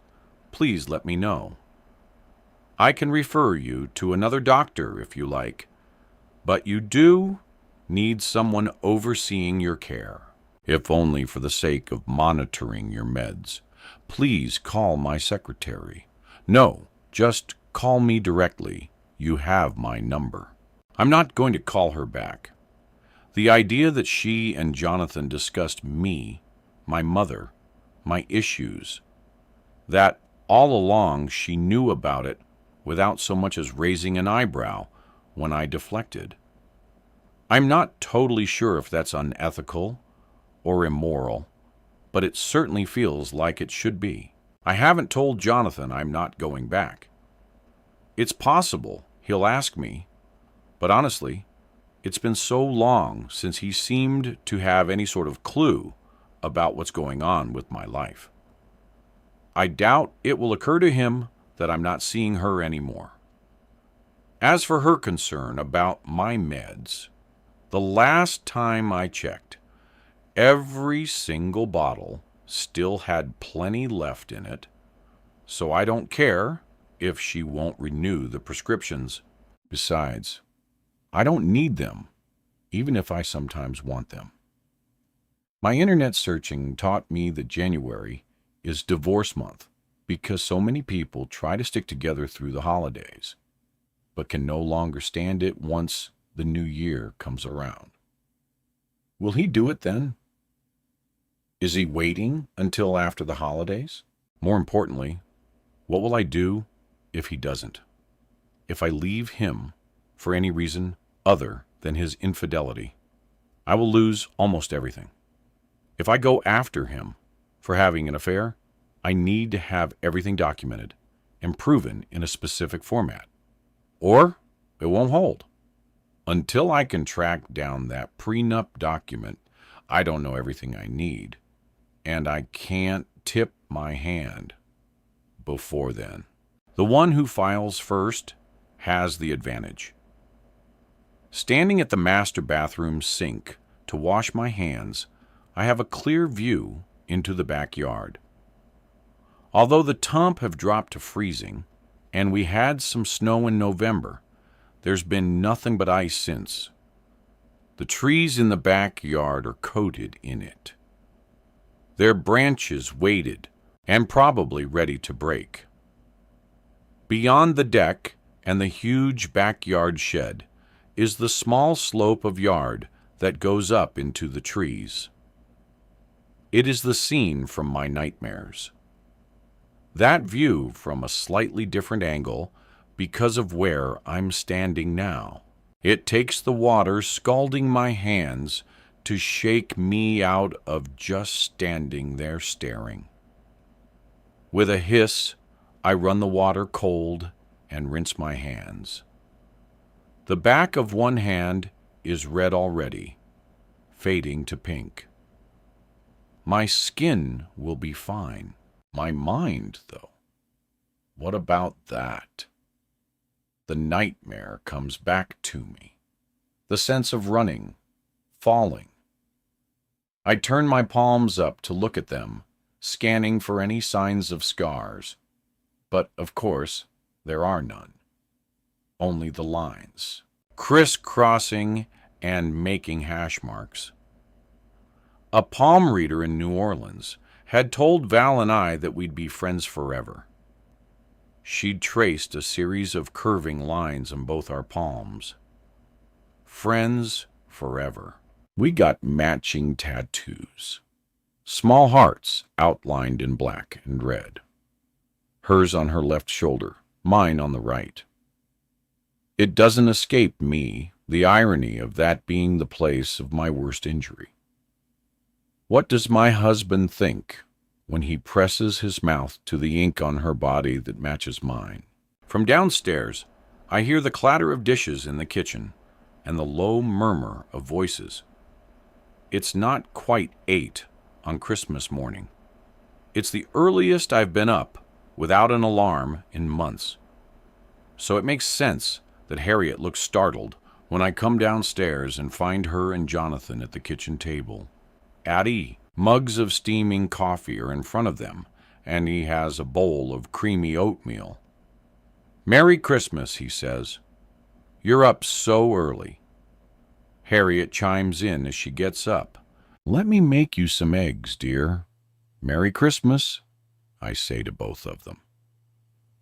please let me know. I can refer you to another doctor if you like, but you do need someone overseeing your care, if only for the sake of monitoring your meds. Please call my secretary. No, just call me directly. You have my number. I'm not going to call her back. The idea that she and Jonathan discussed me, my mother, my issues, that all along she knew about it without so much as raising an eyebrow when I deflected. I'm not totally sure if that's unethical or immoral, but it certainly feels like it should be. I haven't told Jonathan I'm not going back. It's possible he'll ask me, but honestly, it's been so long since he seemed to have any sort of clue about what's going on with my life. I doubt it will occur to him that I'm not seeing her anymore. As for her concern about my meds, the last time I checked, every single bottle still had plenty left in it, so I don't care if she won't renew the prescriptions. Besides, I don't need them, even if I sometimes want them. My internet searching taught me that January is divorce month because so many people try to stick together through the holidays, but can no longer stand it once the new year comes around. Will he do it then? Is he waiting until after the holidays? More importantly, what will I do if he doesn't? If I leave him for any reason other than his infidelity, I will lose almost everything. If I go after him for having an affair, I need to have everything documented and proven in a specific format, or it won't hold. Until I can track down that prenup document, I don't know everything I need, and I can't tip my hand before then. The one who files first has the advantage. Standing at the master bathroom sink to wash my hands, I have a clear view into the backyard. Although the temps have dropped to freezing, and we had some snow in November, there's been nothing but ice since. The trees in the backyard are coated in it. Their branches weighted and probably ready to break. Beyond the deck and the huge backyard shed is the small slope of yard that goes up into the trees. It is the scene from my nightmares. That view from a slightly different angle because of where I'm standing now. It takes the water scalding my hands to shake me out of just standing there staring. With a hiss, I run the water cold and rinse my hands. The back of one hand is red already, fading to pink. My skin will be fine. My mind, though, what about that? the nightmare comes back to me. The sense of running, falling. I turn my palms up to look at them, scanning for any signs of scars. But, of course, there are none. Only the lines, crisscrossing and making hash marks. A palm reader in New Orleans had told Val and I that we'd be friends forever. She'd traced a series of curving lines on both our palms. Friends forever. We got matching tattoos. Small hearts outlined in black and red. Hers on her left shoulder, mine on the right. It doesn't escape me the irony of that being the place of my worst injury. What does my husband think when he presses his mouth to the ink on her body that matches mine? From downstairs, I hear the clatter of dishes in the kitchen and the low murmur of voices. It's not quite 8 on Christmas morning. It's the earliest I've been up without an alarm in months. So it makes sense that Harriet looks startled when I come downstairs and find her and Jonathan at the kitchen table. Addie, mugs of steaming coffee are in front of them, and he has a bowl of creamy oatmeal. "Merry Christmas," he says. "You're up so early." Harriet chimes in as she gets up. "Let me make you some eggs, dear." "Merry Christmas," I say to both of them,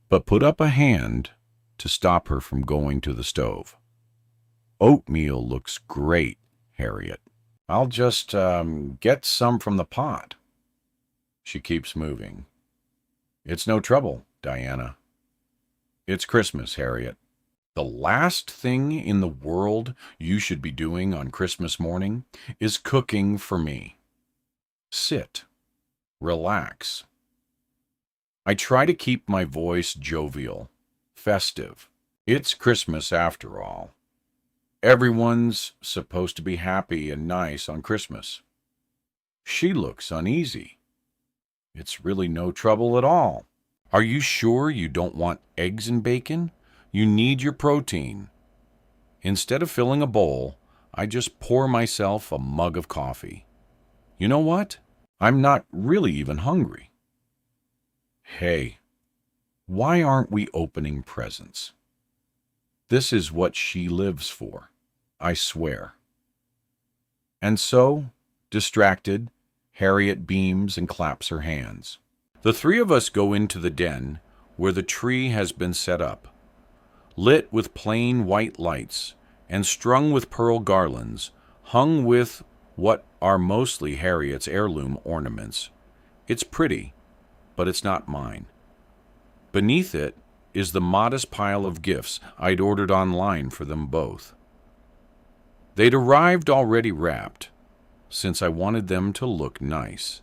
but put up a hand to stop her from going to the stove. "Oatmeal looks great, Harriet. I'll just get some from the pot." She keeps moving. "It's no trouble, Diana. It's Christmas, Harriet. The last thing in the world you should be doing on Christmas morning is cooking for me. Sit. Relax." I try to keep my voice jovial, festive. It's Christmas after all. Everyone's supposed to be happy and nice on Christmas. She looks uneasy. "It's really no trouble at all. Are you sure you don't want eggs and bacon? You need your protein." Instead of filling a bowl, I just pour myself a mug of coffee. You know what? I'm not really even hungry. Hey, why aren't we opening presents? This is what she lives for, I swear. And so, distracted, Harriet beams and claps her hands. The three of us go into the den where the tree has been set up, lit with plain white lights and strung with pearl garlands, hung with what are mostly Harriet's heirloom ornaments. It's pretty, but it's not mine. Beneath it is the modest pile of gifts I'd ordered online for them both. They'd arrived already wrapped, since I wanted them to look nice,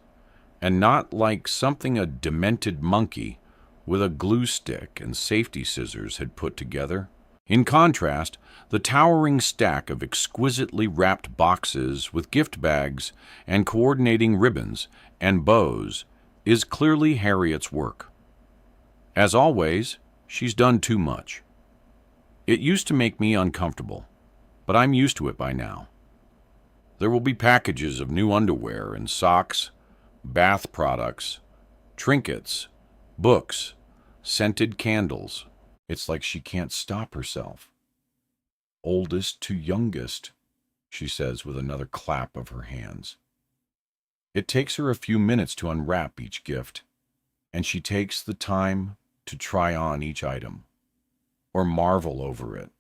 and not like something a demented monkey with a glue stick and safety scissors had put together. In contrast, the towering stack of exquisitely wrapped boxes with gift bags and coordinating ribbons and bows is clearly Harriet's work. As always, she's done too much. It used to make me uncomfortable, but I'm used to it by now. There will be packages of new underwear and socks, bath products, trinkets, books, scented candles. It's like she can't stop herself. "Oldest to youngest," she says with another clap of her hands. It takes her a few minutes to unwrap each gift, and she takes the time to try on each item, or marvel over it,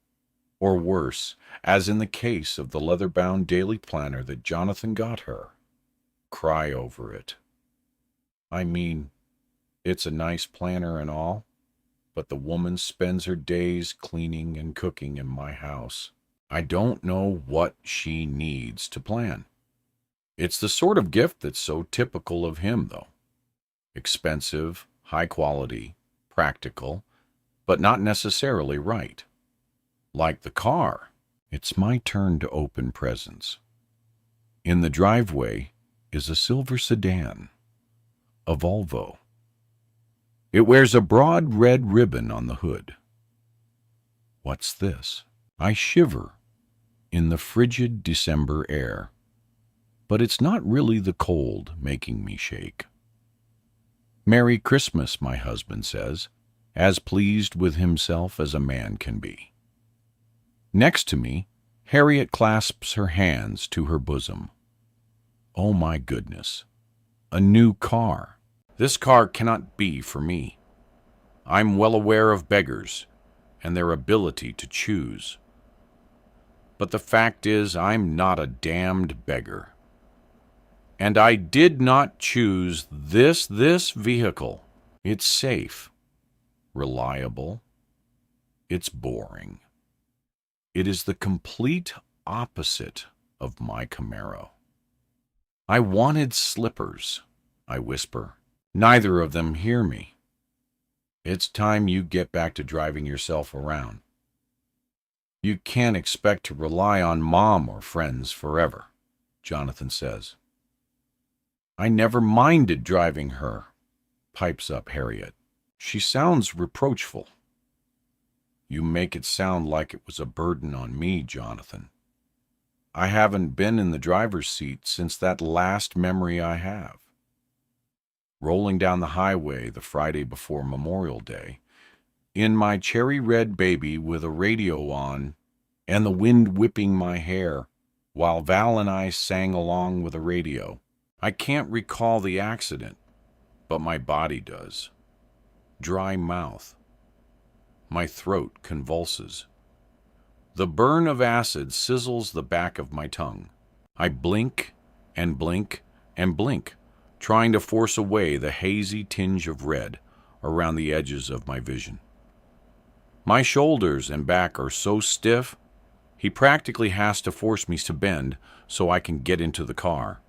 or worse, as in the case of the leather-bound daily planner that Jonathan got her, cry over it. I mean, it's a nice planner and all, but the woman spends her days cleaning and cooking in my house. I don't know what she needs to plan. It's the sort of gift that's so typical of him, though. Expensive, high quality, practical, but not necessarily right. Like the car. It's my turn to open presents. In the driveway is a silver sedan, a Volvo. It wears a broad red ribbon on the hood. What's this? I shiver in the frigid December air, but it's not really the cold making me shake. Merry Christmas, my husband says, as pleased with himself as a man can be. Next to me, Harriet clasps her hands to her bosom. Oh my goodness, a new car. This car cannot be for me. I'm well aware of beggars and their ability to choose. But the fact is, I'm not a damned beggar. And I did not choose this vehicle. It's safe, reliable, it's boring. It is the complete opposite of my Camaro. I wanted slippers, I whisper. Neither of them hear me. It's time you get back to driving yourself around. You can't expect to rely on Mom or friends forever, Jonathan says. I never minded driving her, pipes up Harriet. She sounds reproachful. You make it sound like it was a burden on me, Jonathan. I haven't been in the driver's seat since that last memory I have. Rolling down the highway the Friday before Memorial Day, in my cherry red baby with a radio on and the wind whipping my hair, while Val and I sang along with a radio. I can't recall the accident, but my body does. Dry mouth. My throat convulses. The burn of acid sizzles the back of my tongue. I blink and blink and blink, trying to force away the hazy tinge of red around the edges of my vision. My shoulders and back are so stiff, he practically has to force me to bend so I can get into the car.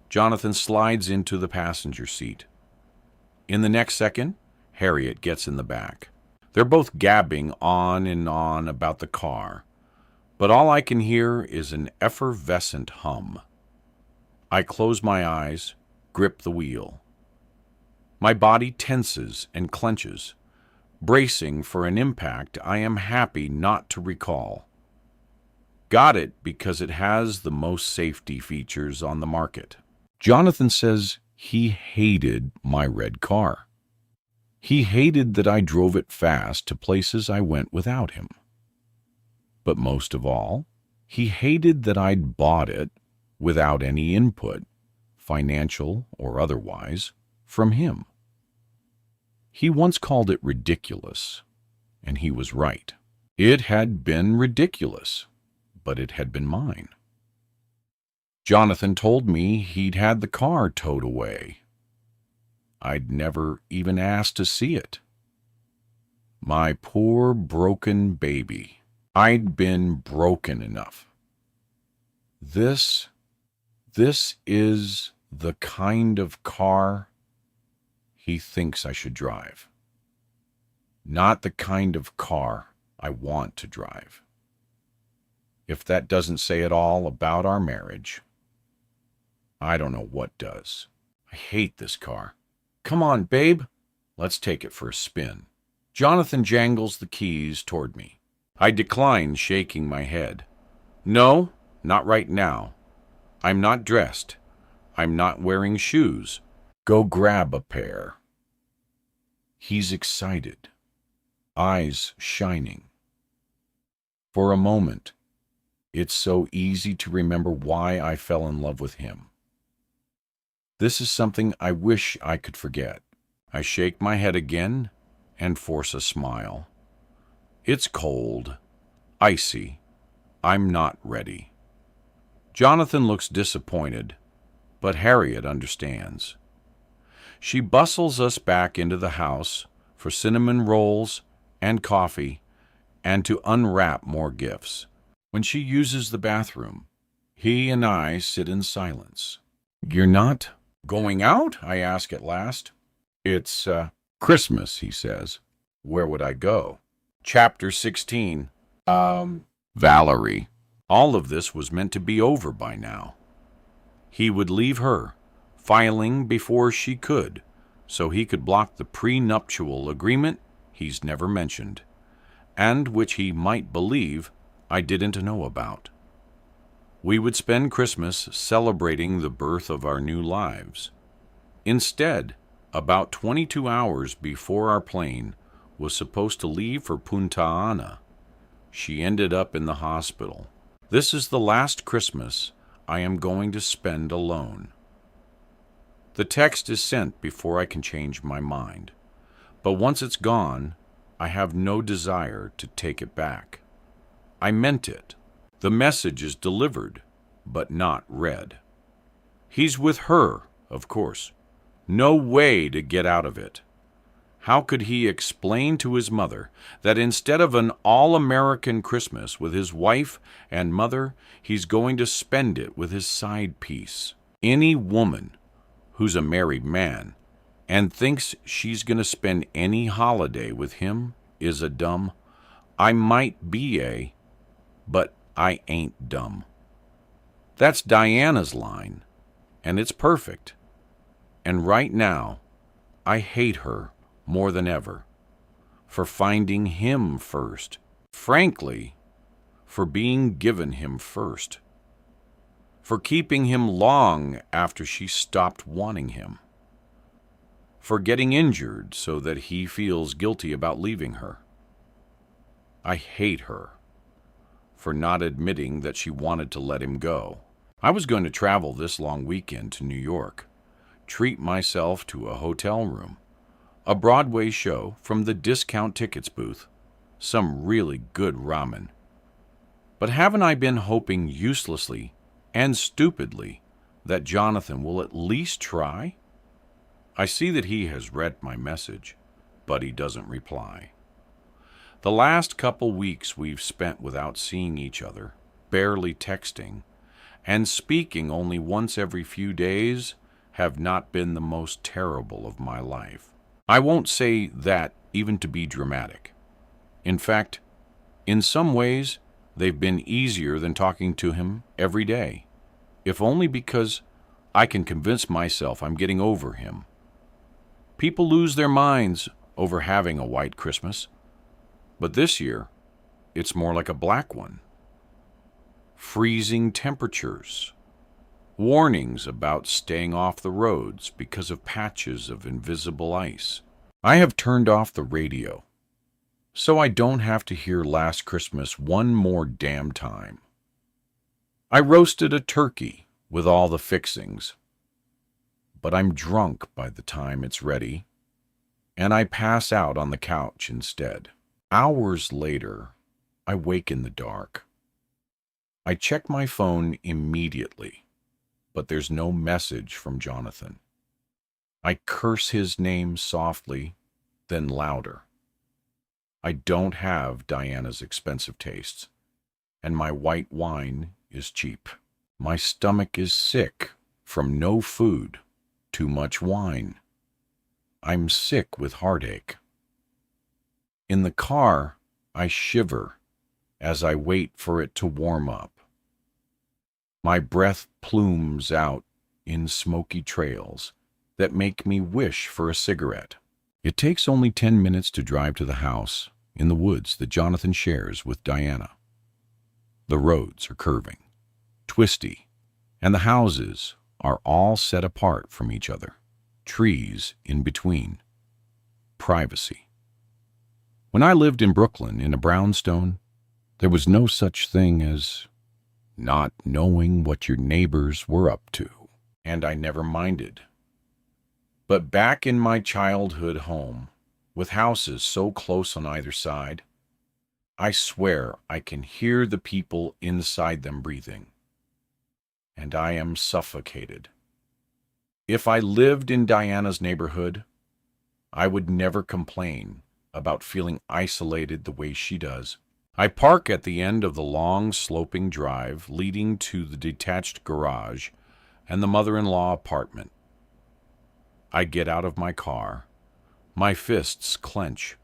Jonathan slides into the passenger seat. In the next second, Harriet gets in the back. They're both gabbing on and on about the car, but all I can hear is an effervescent hum. I close my eyes, grip the wheel. My body tenses and clenches, bracing for an impact I am happy not to recall. Got it because it has the most safety features on the market. Jonathan says he hated my red car. He hated that I drove it fast to places I went without him. But most of all, he hated that I'd bought it without any input, financial or otherwise, from him. He once called it ridiculous, and he was right. It had been ridiculous, but it had been mine. Jonathan told me he'd had the car towed away. I'd never even asked to see it. My poor broken baby. I'd been broken enough. This is the kind of car he thinks I should drive. Not the kind of car I want to drive. If that doesn't say it all about our marriage, I don't know what does. I hate this car. Come on, babe. Let's take it for a spin. Jonathan jangles the keys toward me. I decline, shaking my head. No, not right now. I'm not dressed. I'm not wearing shoes. Go grab a pair. He's excited, eyes shining. For a moment, it's so easy to remember why I fell in love with him. This is something I wish I could forget. I shake my head again and force a smile. It's cold, icy. I'm not ready. Jonathan looks disappointed, but Harriet understands. She bustles us back into the house for cinnamon rolls and coffee and to unwrap more gifts. When she uses the bathroom, he and I sit in silence. You're not going out? I ask at last. It's Christmas, he says. Where would I go? Chapter 16. Valerie. All of this was meant to be over by now. He would leave her, filing before she could, so he could block the prenuptial agreement he's never mentioned. and which he might believe I didn't know about. We would spend Christmas celebrating the birth of our new lives. Instead, about 22 hours before our plane was supposed to leave for Punta Ana, she ended up in the hospital. This is the last Christmas I am going to spend alone. The text is sent before I can change my mind, but once it's gone, I have no desire to take it back. I meant it. The message is delivered, but not read. He's with her, of course. No way to get out of it. How could he explain to his mother that instead of an all-American Christmas with his wife and mother, he's going to spend it with his side piece? Any woman who's a married man and thinks she's going to spend any holiday with him is a dumb. I might be but I ain't dumb. That's Diana's line, and it's perfect. And right now, I hate her more than ever for finding him first. Frankly, for being given him first. For keeping him long after she stopped wanting him. For getting injured so that he feels guilty about leaving her. I hate her for not admitting that she wanted to let him go. I was going to travel this long weekend to New York, treat myself to a hotel room, a Broadway show from the discount tickets booth, some really good ramen. But haven't I been hoping uselessly and stupidly that Jonathan will at least try? I see that he has read my message, but he doesn't reply. The last couple weeks we've spent without seeing each other, barely texting, and speaking only once every few days have not been the most terrible of my life. I won't say that even to be dramatic. In fact, in some ways, they've been easier than talking to him every day, if only because I can convince myself I'm getting over him. People lose their minds over having a white Christmas, but this year, it's more like a black one. Freezing temperatures, warnings about staying off the roads because of patches of invisible ice. I have turned off the radio, so I don't have to hear Last Christmas one more damn time. I roasted a turkey with all the fixings, but I'm drunk by the time it's ready, and I pass out on the couch instead. Hours later, I wake in the dark. I check my phone immediately, but there's no message from Jonathan. I curse his name softly, then louder. I don't have Diana's expensive tastes, and my white wine is cheap. My stomach is sick from no food, too much wine. I'm sick with heartache. In the car, I shiver as I wait for it to warm up. My breath plumes out in smoky trails that make me wish for a cigarette. It takes only 10 minutes to drive to the house in the woods that Jonathan shares with Diana. The roads are curving, twisty, and the houses are all set apart from each other, trees in between. Privacy. When I lived in Brooklyn in a brownstone, there was no such thing as not knowing what your neighbors were up to, and I never minded. But back in my childhood home, with houses so close on either side, I swear I can hear the people inside them breathing, and I am suffocated. If I lived in Diana's neighborhood, I would never complain about feeling isolated the way she does. I park at the end of the long, sloping drive leading to the detached garage and the mother-in-law apartment. I get out of my car. My fists clench.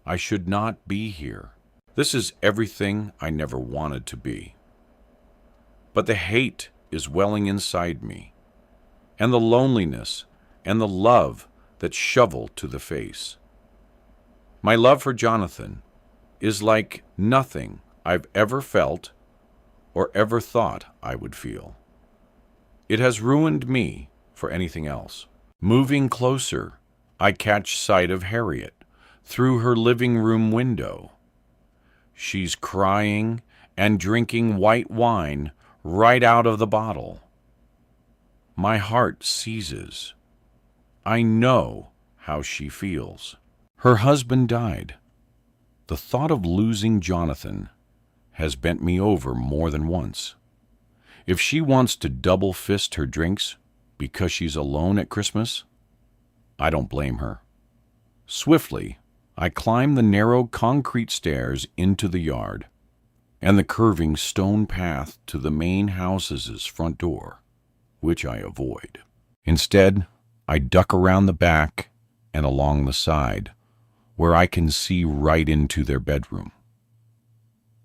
I should not be here. This is everything I never wanted to be. But the hate is welling inside me, and the loneliness and the love that shovel to the face. My love for Jonathan is like nothing I've ever felt or ever thought I would feel. It has ruined me for anything else. Moving closer, I catch sight of Harriet through her living room window. She's crying and drinking white wine right out of the bottle. My heart seizes. I know how she feels. Her husband died. The thought of losing Jonathan has bent me over more than once. If she wants to double fist her drinks because she's alone at Christmas, I don't blame her. Swiftly, I climb the narrow concrete stairs into the yard and the curving stone path to the main house's front door, which I avoid. Instead, I duck around the back and along the side, where I can see right into their bedroom.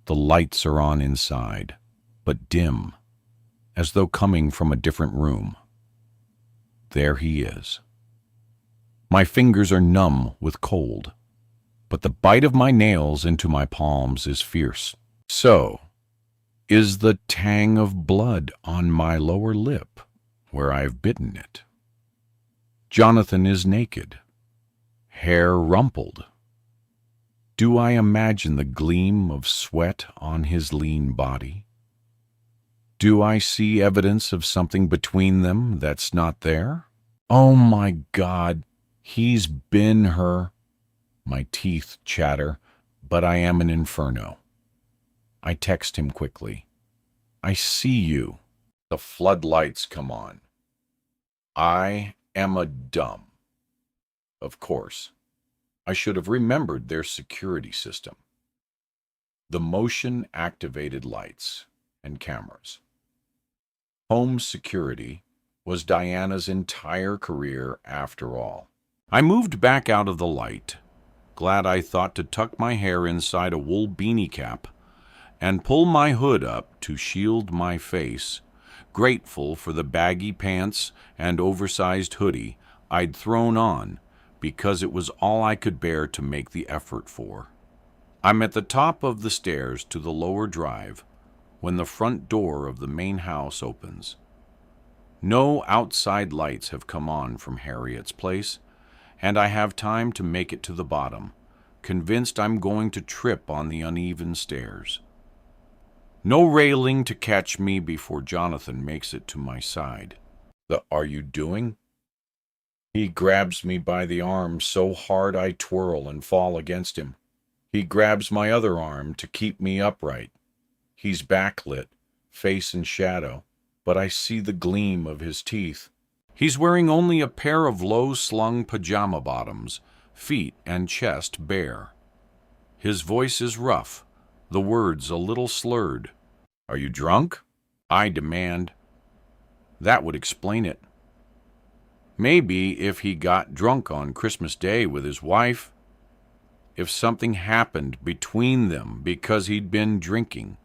The lights are on inside, but dim, as though coming from a different room. There he is. My fingers are numb with cold, but the bite of my nails into my palms is fierce. So, is the tang of blood on my lower lip where I've bitten it. Jonathan is naked, hair rumpled. Do I imagine the gleam of sweat on his lean body? Do I see evidence of something between them that's not there? Oh my God, he's been her. My teeth chatter, but I am an inferno. I text him quickly. I see you. The floodlights come on. I am a dumb. Of course, I should have remembered their security system. The motion-activated lights and cameras. Home security was Diana's entire career after all. I moved back out of the light, glad I thought to tuck my hair inside a wool beanie cap and pull my hood up to shield my face, grateful for the baggy pants and oversized hoodie I'd thrown on because it was all I could bear to make the effort for. I'm at the top of the stairs to the lower drive when the front door of the main house opens. No outside lights have come on from Harriet's place, and I have time to make it to the bottom, convinced I'm going to trip on the uneven stairs. No railing to catch me before Jonathan makes it to my side. Are you doing? He grabs me by the arm so hard I twirl and fall against him. He grabs my other arm to keep me upright. He's backlit, face in shadow, but I see the gleam of his teeth. He's wearing only a pair of low-slung pajama bottoms, feet and chest bare. His voice is rough, the words a little slurred. Are you drunk? I demand. That would explain it. Maybe if he got drunk on Christmas Day with his wife, if something happened between them because he'd been drinking,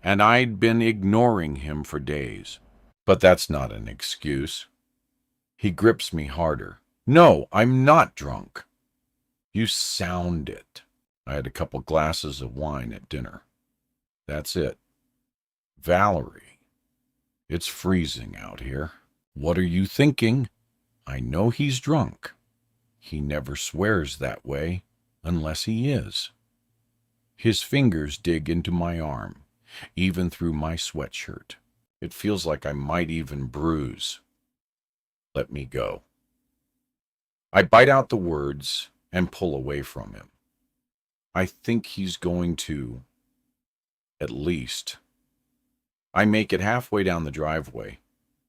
and I'd been ignoring him for days. But that's not an excuse. He grips me harder. No, I'm not drunk. You sound it. I had a couple glasses of wine at dinner. That's it. Valerie, it's freezing out here. What are you thinking? I know he's drunk. He never swears that way, unless he is. His fingers dig into my arm, even through my sweatshirt. It feels like I might even bruise. Let me go. I bite out the words and pull away from him. I think he's going to, at least. I make it halfway down the driveway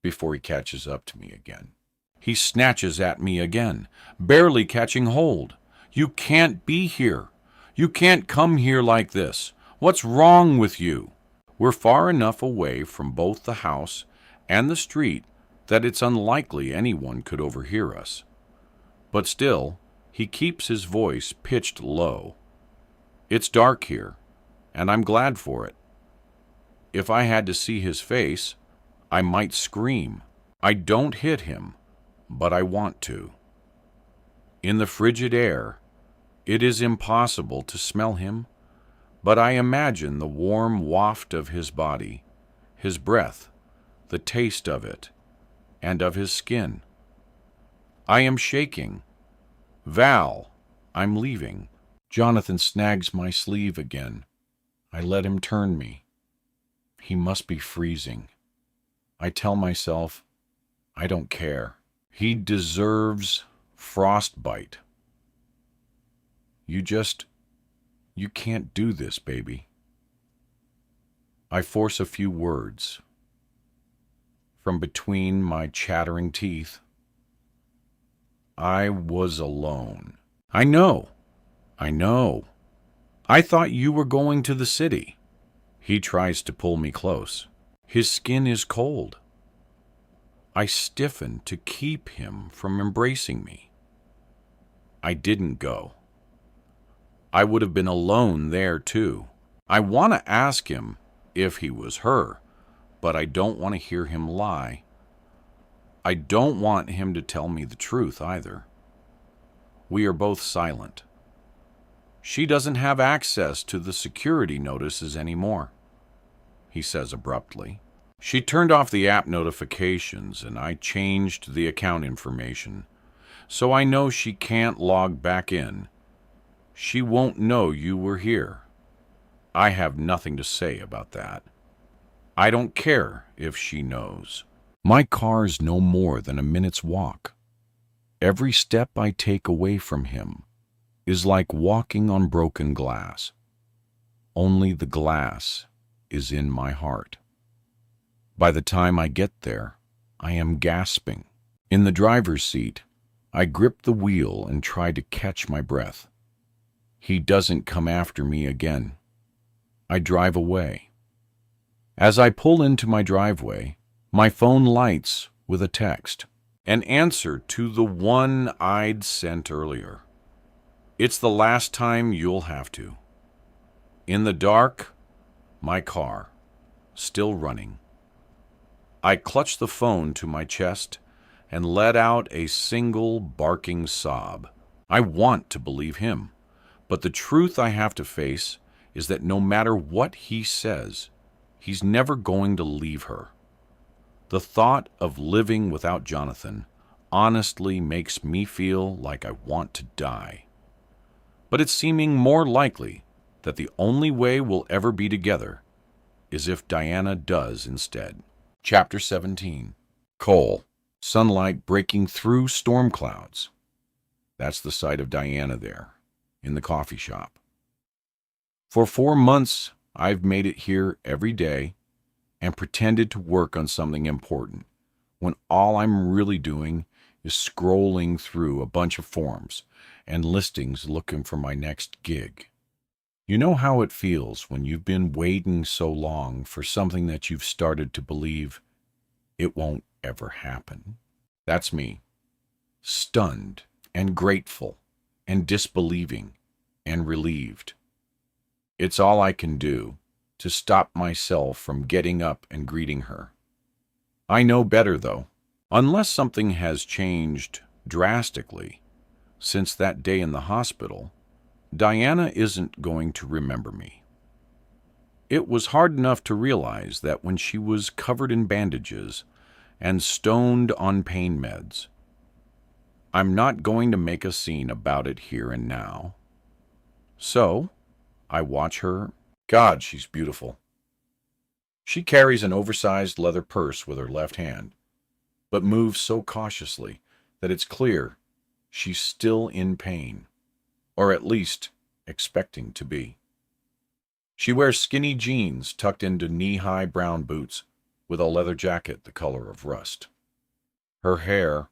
before he catches up to me again. He snatches at me again, barely catching hold. You can't be here. You can't come here like this. What's wrong with you? We're far enough away from both the house and the street that it's unlikely anyone could overhear us. But still, he keeps his voice pitched low. It's dark here, and I'm glad for it. If I had to see his face, I might scream. I don't hit him, but I want to. In the frigid air, it is impossible to smell him, but I imagine the warm waft of his body, his breath, the taste of it, and of his skin. I am shaking. Val, I'm leaving. Jonathan snags my sleeve again. I let him turn me. He must be freezing. I tell myself, I don't care. He deserves frostbite. You can't do this, baby. I force a few words. From between my chattering teeth, I was alone. I know. I thought you were going to the city. He tries to pull me close. His skin is cold. I stiffen to keep him from embracing me. I didn't go. I would have been alone there too. I want to ask him if he was her, but I don't want to hear him lie. I don't want him to tell me the truth either. We are both silent. She doesn't have access to the security notices anymore, he says abruptly. She turned off the app notifications and I changed the account information, so I know she can't log back in. She won't know you were here. I have nothing to say about that. I don't care if she knows. My car's no more than a minute's walk. Every step I take away from him is like walking on broken glass. Only the glass is in my heart. By the time I get there, I am gasping. In the driver's seat, I grip the wheel and try to catch my breath. He doesn't come after me again. I drive away. As I pull into my driveway, my phone lights with a text, an answer to the one I'd sent earlier. It's the last time you'll have to. In the dark, my car, still running. I clutch the phone to my chest and let out a single barking sob. I want to believe him, but the truth I have to face is that no matter what he says, he's never going to leave her. The thought of living without Jonathan honestly makes me feel like I want to die. But it's seeming more likely that the only way we'll ever be together is if Diana does instead. Chapter 17. Coal. Sunlight breaking through storm clouds. That's the sight of Diana there, in the coffee shop. For 4 months, I've made it here every day and pretended to work on something important, when all I'm really doing is scrolling through a bunch of forms and listings looking for my next gig. You know how it feels when you've been waiting so long for something that you've started to believe it won't ever happen? That's me, stunned and grateful and disbelieving and relieved. It's all I can do to stop myself from getting up and greeting her. I know better, though. Unless something has changed drastically since that day in the hospital, Diana isn't going to remember me. It was hard enough to realize that when she was covered in bandages and stoned on pain meds. I'm not going to make a scene about it here and now. So, I watch her. God, she's beautiful. She carries an oversized leather purse with her left hand, but moves so cautiously that it's clear she's still in pain, or at least expecting to be. She wears skinny jeans tucked into knee-high brown boots with a leather jacket the color of rust. Her hair,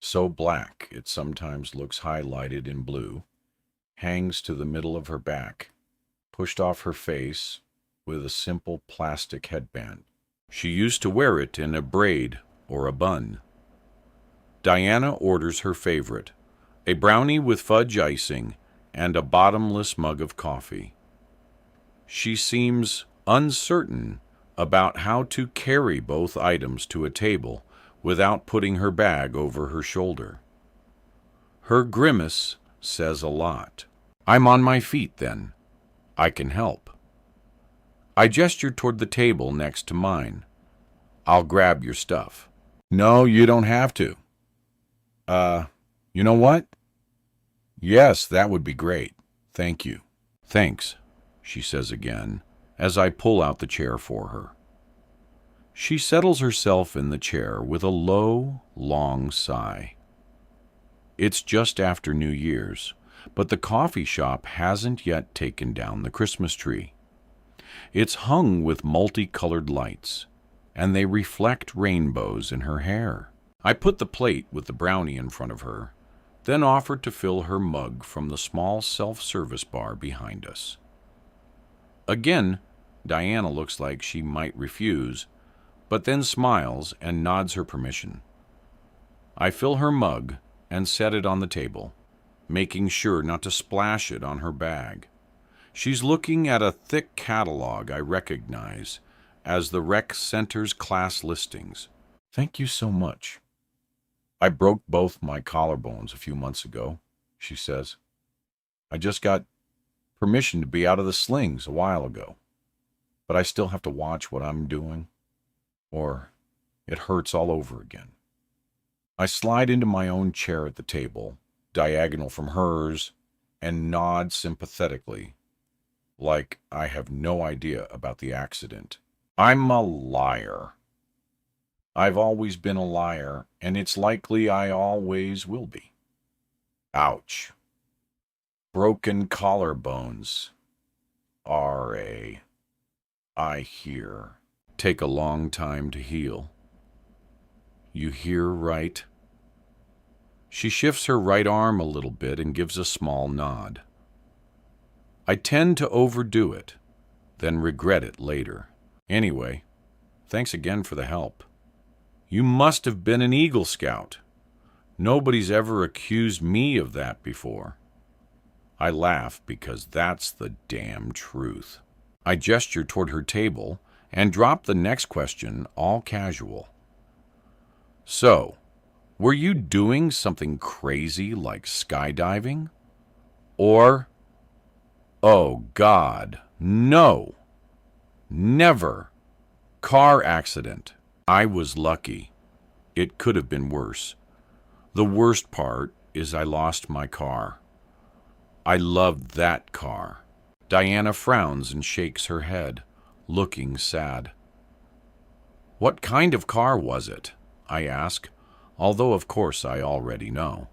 so black it sometimes looks highlighted in blue, hangs to the middle of her back, pushed off her face with a simple plastic headband. She used to wear it in a braid or a bun. Diana orders her favorite, a brownie with fudge icing and a bottomless mug of coffee. She seems uncertain about how to carry both items to a table without putting her bag over her shoulder. Her grimace says a lot. I'm on my feet then. I can help. I gestured toward the table next to mine. I'll grab your stuff. No, you don't have to. You know what? Yes, that would be great. Thank you. Thanks, she says again, as I pull out the chair for her. She settles herself in the chair with a low, long sigh. It's just after New Year's, but the coffee shop hasn't yet taken down the Christmas tree. It's hung with multicolored lights, and they reflect rainbows in her hair. I put the plate with the brownie in front of her, then offered to fill her mug from the small self-service bar behind us. Again, Diana looks like she might refuse, but then smiles and nods her permission. I fill her mug and set it on the table, making sure not to splash it on her bag. She's looking at a thick catalog I recognize as the rec center's class listings. Thank you so much. I broke both my collarbones a few months ago, she says. I just got permission to be out of the slings a while ago, but I still have to watch what I'm doing, or it hurts all over again. I slide into my own chair at the table, diagonal from hers, and nod sympathetically, like I have no idea about the accident. I'm a liar. I've always been a liar, and it's likely I always will be. Ouch. Broken collarbones are I hear, take a long time to heal. You hear right? She shifts her right arm a little bit and gives a small nod. I tend to overdo it, then regret it later. Anyway, thanks again for the help. You must have been an Eagle Scout. Nobody's ever accused me of that before. I laugh because that's the damn truth. I gesture toward her table and drop the next question, all casual. So, were you doing something crazy like skydiving? Or, oh God, no, never, car accident. I was lucky. It could have been worse. The worst part is I lost my car. I loved that car. Diana frowns and shakes her head, looking sad. What kind of car was it? I ask, although of course I already know.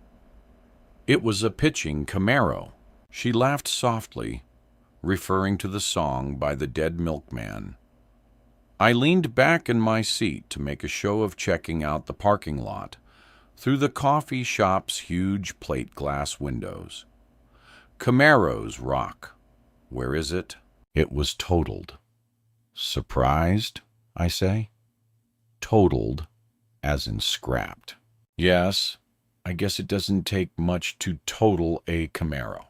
It was a pitching Camaro. She laughed softly, referring to the song by the Dead Milkman. I leaned back in my seat to make a show of checking out the parking lot through the coffee shop's huge plate glass windows. Camaros rock. Where is it? It was totaled. Surprised, I say? Totaled, as in scrapped. Yes, I guess it doesn't take much to total a Camaro.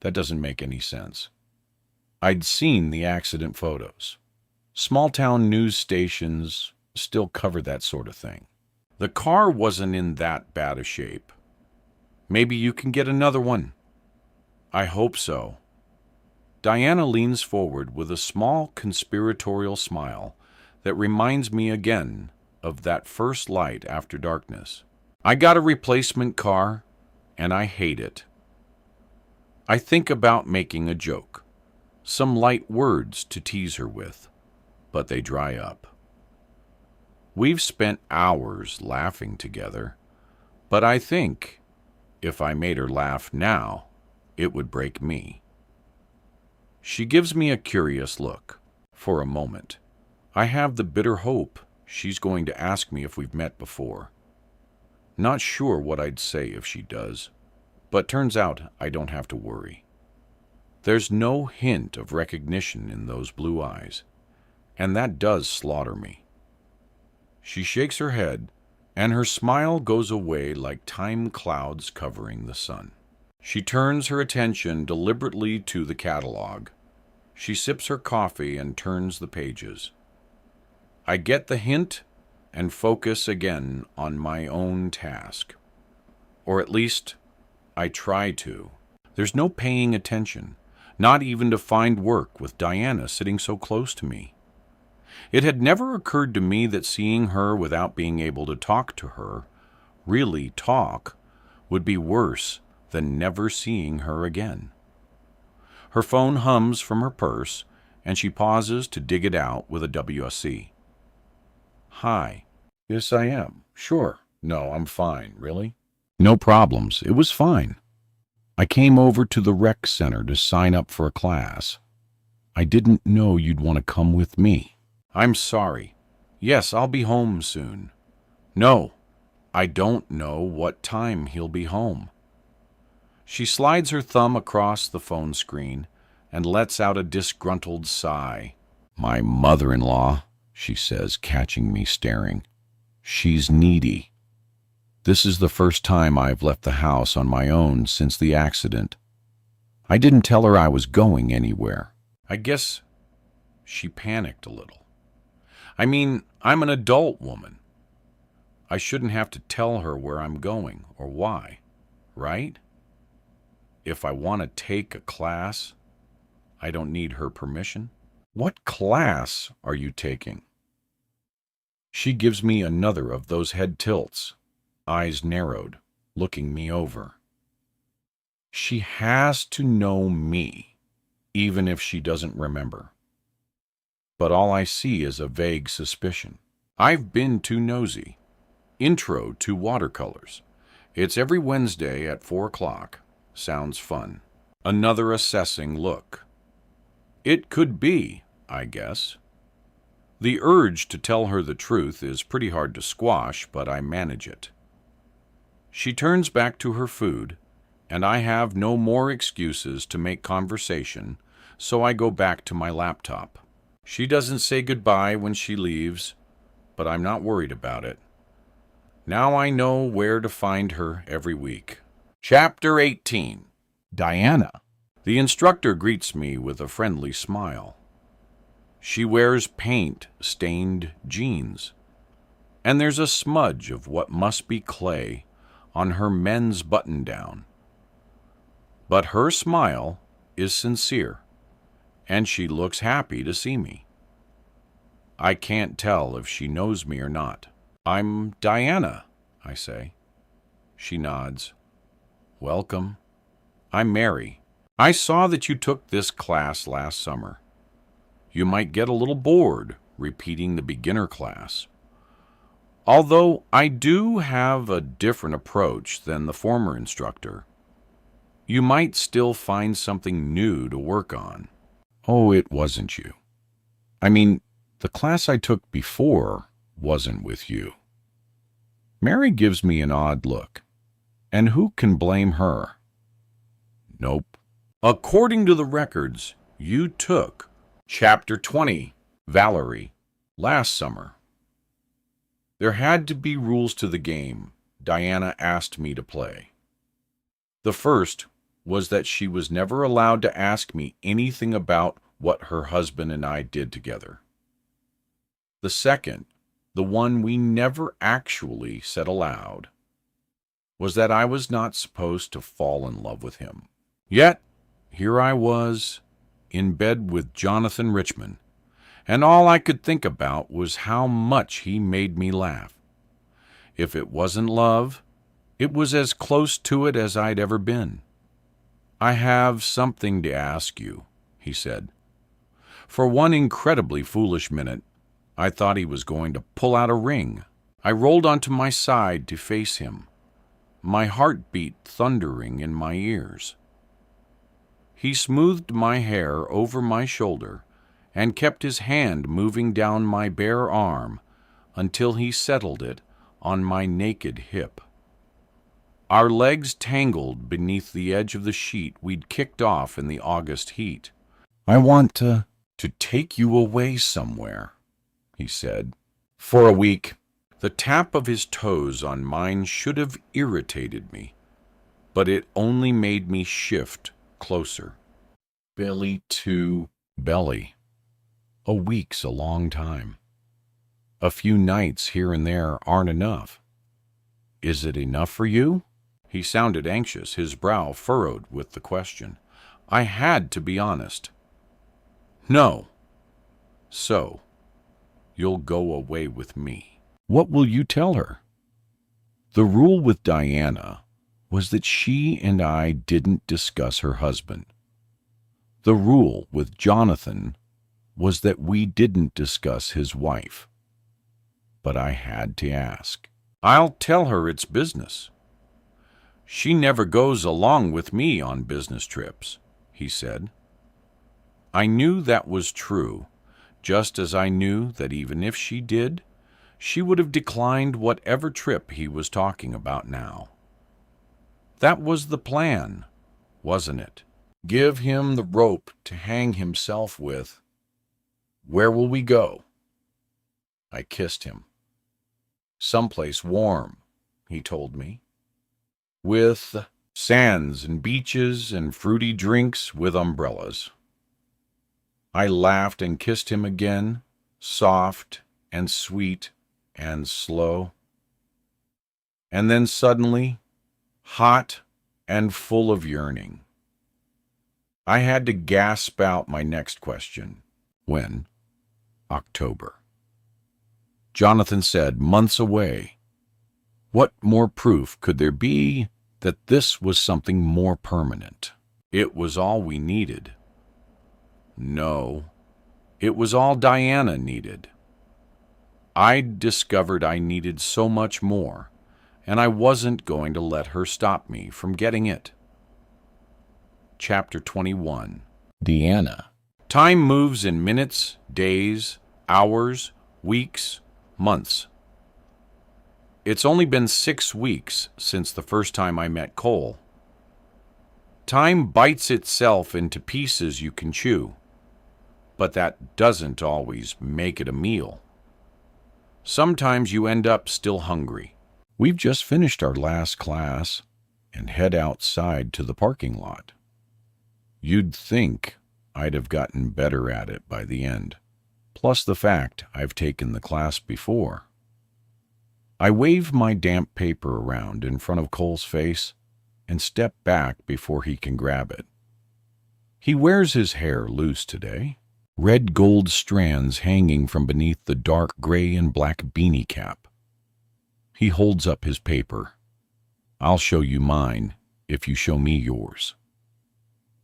That doesn't make any sense. I'd seen the accident photos. Small-town news stations still cover that sort of thing. The car wasn't in that bad a shape. Maybe you can get another one. I hope so. Diana leans forward with a small conspiratorial smile that reminds me again of that first light after darkness. I got a replacement car, and I hate it. I think about making a joke, some light words to tease her with, but they dry up. We've spent hours laughing together, but I think if I made her laugh now, it would break me. She gives me a curious look. For a moment, I have the bitter hope she's going to ask me if we've met before. Not sure what I'd say if she does, but turns out I don't have to worry. There's no hint of recognition in those blue eyes, and that does slaughter me. She shakes her head, and her smile goes away like time clouds covering the sun. She turns her attention deliberately to the catalog. She sips her coffee and turns the pages. I get the hint and focus again on my own task. Or at least, I try to. There's no paying attention, not even to find work with Diana sitting so close to me. It had never occurred to me that seeing her without being able to talk to her, really talk, would be worse than never seeing her again. Her phone hums from her purse, and she pauses to dig it out with a WSC. Hi. Yes, I am. Sure. No, I'm fine. Really? No problems. It was fine. I came over to the rec center to sign up for a class. I didn't know you'd want to come with me. I'm sorry. Yes, I'll be home soon. No, I don't know what time he'll be home. She slides her thumb across the phone screen and lets out a disgruntled sigh. My mother-in-law, she says, catching me staring. She's needy. This is the first time I've left the house on my own since the accident. I didn't tell her I was going anywhere. I guess she panicked a little. I mean, I'm an adult woman. I shouldn't have to tell her where I'm going or why, right? If I want to take a class, I don't need her permission. What class are you taking? She gives me another of those head tilts, eyes narrowed, looking me over. She has to know me, even if she doesn't remember. But all I see is a vague suspicion. I've been too nosy. Intro to watercolors. It's every Wednesday at 4 o'clock. Sounds fun. Another assessing look. It could be, I guess. The urge to tell her the truth is pretty hard to squash, but I manage it. She turns back to her food, and I have no more excuses to make conversation, so I go back to my laptop. She doesn't say goodbye when she leaves, but I'm not worried about it. Now I know where to find her every week. Chapter 18. Diana. The instructor greets me with a friendly smile. She wears paint-stained jeans, and there's a smudge of what must be clay on her men's button-down. But her smile is sincere, and she looks happy to see me. I can't tell if she knows me or not. I'm Diana, I say. She nods. Welcome. I'm Mary. I saw that you took this class last summer. You might get a little bored repeating the beginner class. Although I do have a different approach than the former instructor, you might still find something new to work on. Oh, it wasn't you. I mean, the class I took before wasn't with you. Mary gives me an odd look, and who can blame her? Nope. According to the records, you took Chapter 20, Valerie, last summer. There had to be rules to the game Diana asked me to play. The first was that she was never allowed to ask me anything about what her husband and I did together. The second, the one we never actually said aloud, was that I was not supposed to fall in love with him. Yet, here I was, in bed with Jonathan Richman, and all I could think about was how much he made me laugh. If it wasn't love, it was as close to it as I'd ever been. I have something to ask you, he said. For one incredibly foolish minute, I thought he was going to pull out a ring. I rolled onto my side to face him, my heartbeat thundering in my ears. He smoothed my hair over my shoulder and kept his hand moving down my bare arm until he settled it on my naked hip. Our legs tangled beneath the edge of the sheet we'd kicked off in the August heat. I want to take you away somewhere, he said. For a week. The tap of his toes on mine should have irritated me, but it only made me shift closer. Belly to belly. A week's a long time. A few nights here and there aren't enough. Is it enough for you? He sounded anxious, his brow furrowed with the question. I had to be honest. No. So, you'll go away with me. What will you tell her? The rule with Diana was that she and I didn't discuss her husband. The rule with Jonathan was that we didn't discuss his wife. But I had to ask. I'll tell her it's business. She never goes along with me on business trips, he said. I knew that was true, just as I knew that even if she did, she would have declined whatever trip he was talking about now. That was the plan, wasn't it? Give him the rope to hang himself with. Where will we go? I kissed him. Someplace warm, he told me, with sands and beaches and fruity drinks with umbrellas. I laughed and kissed him again, soft and sweet and slow. And then suddenly, hot and full of yearning, I had to gasp out my next question. When? October. Jonathan said, months away. What more proof could there be that this was something more permanent? It was all we needed. No, it was all Diana needed. I'd discovered I needed so much more, and I wasn't going to let her stop me from getting it. Chapter 21. Deanna. Time moves in minutes, days, hours, weeks, months. It's only been 6 weeks since the first time I met Cole. Time bites itself into pieces you can chew, but that doesn't always make it a meal. Sometimes you end up still hungry. We've just finished our last class and head outside to the parking lot. You'd think I'd have gotten better at it by the end, plus the fact I've taken the class before. I wave my damp paper around in front of Cole's face and step back before he can grab it. He wears his hair loose today, red gold strands hanging from beneath the dark gray and black beanie cap. He holds up his paper. I'll show you mine if you show me yours.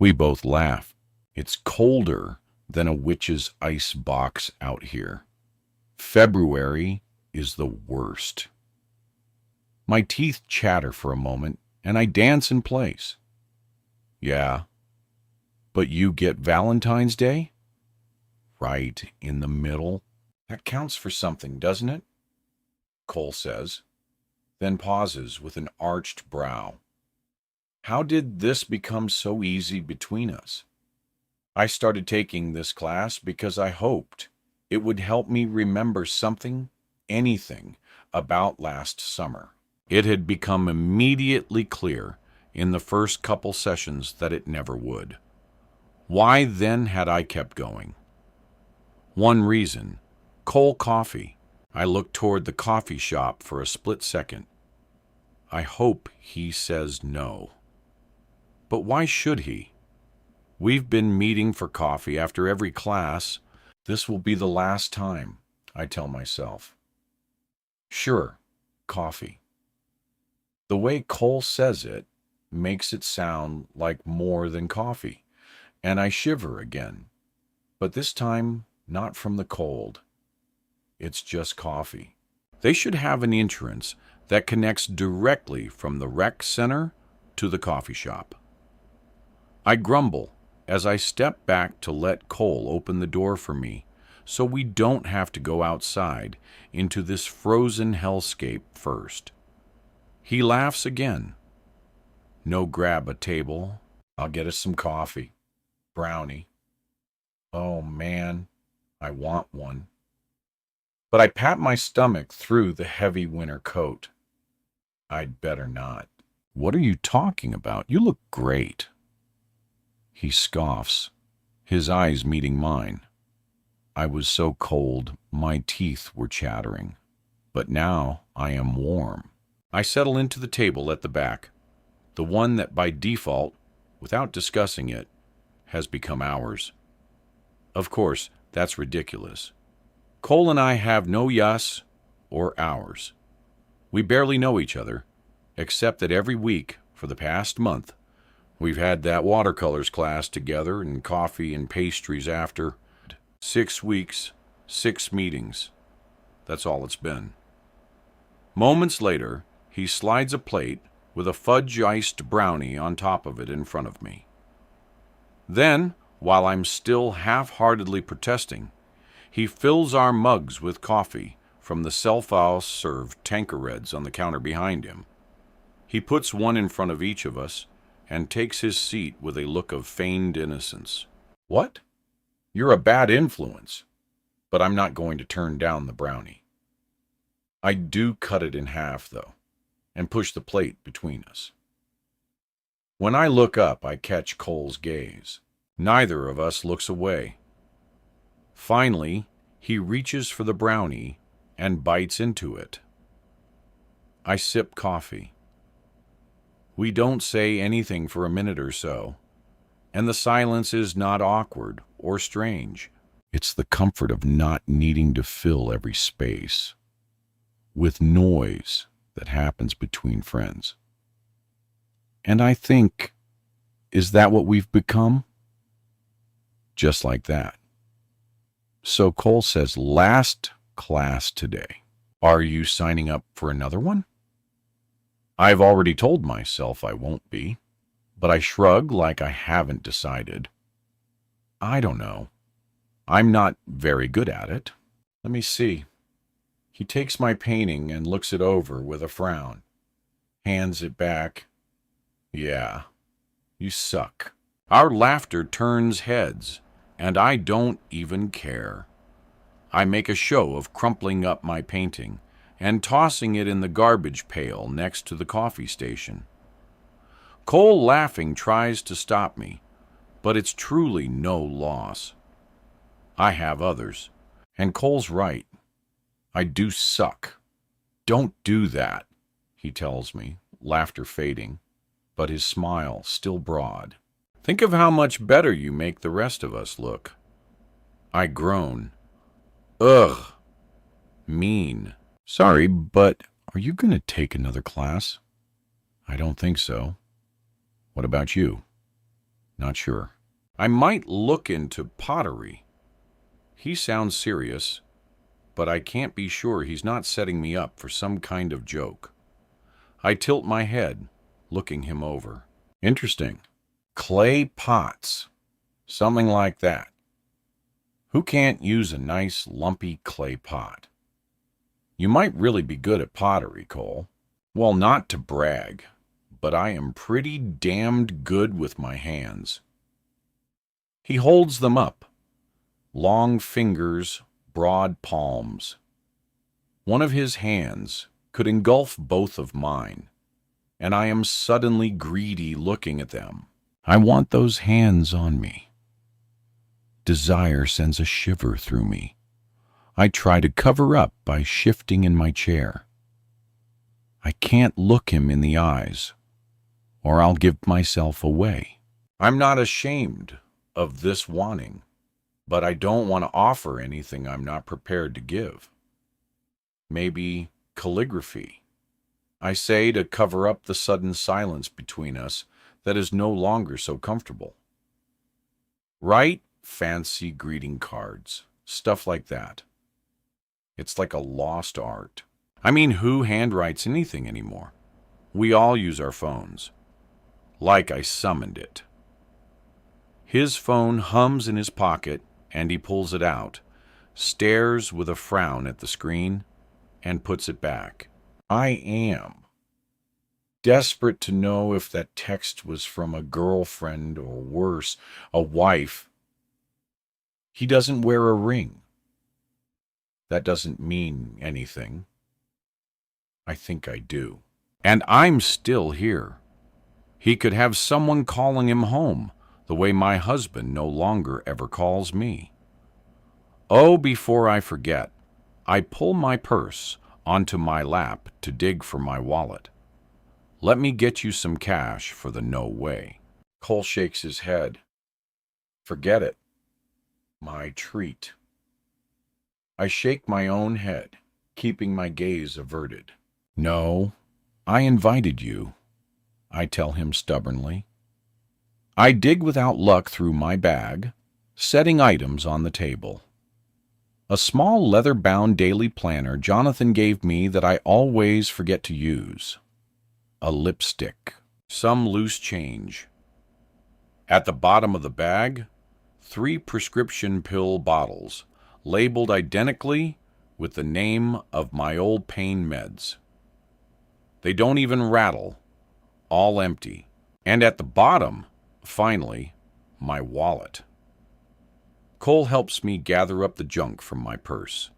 We both laugh. It's colder than a witch's ice box out here. February is the worst. My teeth chatter for a moment, and I dance in place. Yeah, but you get Valentine's Day? Right in the middle. That counts for something, doesn't it? Cole says, then pauses with an arched brow. How did this become so easy between us? I started taking this class because I hoped it would help me remember something, anything, about last summer. It had become immediately clear in the first couple sessions that it never would. Why then had I kept going? One reason, Cole Coffee. I looked toward the coffee shop for a split second. I hope he says no. But why should he? We've been meeting for coffee after every class. This will be the last time, I tell myself. Sure, coffee. The way Cole says it makes it sound like more than coffee, and I shiver again. But this time, not from the cold. It's just coffee. They should have an entrance that connects directly from the rec center to the coffee shop. I grumble as I step back to let Cole open the door for me so we don't have to go outside into this frozen hellscape first. He laughs again. No, grab a table. I'll get us some coffee. Brownie. Oh man, I want one. But I pat my stomach through the heavy winter coat. I'd better not. What are you talking about? You look great. He scoffs, his eyes meeting mine. I was so cold, my teeth were chattering. But now I am warm. I settle into the table at the back, the one that by default, without discussing it, has become ours. Of course, that's ridiculous. Cole and I have no us or ours. We barely know each other, except that every week for the past month, we've had that watercolors class together and coffee and pastries after. 6 weeks, 6 meetings. That's all it's been. Moments later, he slides a plate with a fudge-iced brownie on top of it in front of me. Then, while I'm still half-heartedly protesting, he fills our mugs with coffee from the self-serve Tanquereds on the counter behind him. He puts one in front of each of us and takes his seat with a look of feigned innocence. What? You're a bad influence, but I'm not going to turn down the brownie. I do cut it in half, though, and push the plate between us. When I look up, I catch Cole's gaze. Neither of us looks away. Finally, he reaches for the brownie and bites into it. I sip coffee. We don't say anything for a minute or so, and the silence is not awkward or strange. It's the comfort of not needing to fill every space with noise that happens between friends. And I think, is that what we've become? Just like that. So Cole says, last class today. Are you signing up for another one? I've already told myself I won't be, but I shrug like I haven't decided. I don't know. I'm not very good at it. Let me see. He takes my painting and looks it over with a frown. Hands it back. Yeah, you suck. Our laughter turns heads, and I don't even care. I make a show of crumpling up my painting and tossing it in the garbage pail next to the coffee station. Cole, laughing, tries to stop me, but it's truly no loss. I have others, and Cole's right. I do suck. Don't do that, he tells me, laughter fading, but his smile still broad. Think of how much better you make the rest of us look. I groan. Ugh. Mean. Sorry, but are you going to take another class? I don't think so. What about you? Not sure. I might look into pottery. He sounds serious, but I can't be sure he's not setting me up for some kind of joke. I tilt my head, looking him over. Interesting. Clay pots. Something like that. Who can't use a nice, lumpy clay pot? You might really be good at pottery, Cole. Well, not to brag, but I am pretty damned good with my hands. He holds them up. Long fingers, broad palms. One of his hands could engulf both of mine, and I am suddenly greedy looking at them. I want those hands on me. Desire sends a shiver through me. I try to cover up by shifting in my chair. I can't look him in the eyes, or I'll give myself away. I'm not ashamed of this wanting, but I don't want to offer anything I'm not prepared to give. Maybe calligraphy, I say, to cover up the sudden silence between us that is no longer so comfortable. Write fancy greeting cards, stuff like that. It's like a lost art. I mean, who handwrites anything anymore? We all use our phones. Like I summoned it. His phone hums in his pocket, and he pulls it out, stares with a frown at the screen, and puts it back. I am desperate to know if that text was from a girlfriend or worse, a wife. He doesn't wear a ring. That doesn't mean anything. I think I do. And I'm still here. He could have someone calling him home, the way my husband no longer ever calls me. Oh, before I forget, I pull my purse onto my lap to dig for my wallet. Let me get you some cash for the no way. Cole shakes his head. Forget it. My treat. I shake my own head, keeping my gaze averted. No, I invited you, I tell him stubbornly. I dig without luck through my bag, setting items on the table. A small leather-bound daily planner Jonathan gave me that I always forget to use. A lipstick. Some loose change. At the bottom of the bag, 3 prescription pill bottles, labeled identically with the name of my old pain meds. They don't even rattle, all empty. And at the bottom, finally, my wallet. Cole helps me gather up the junk from my purse.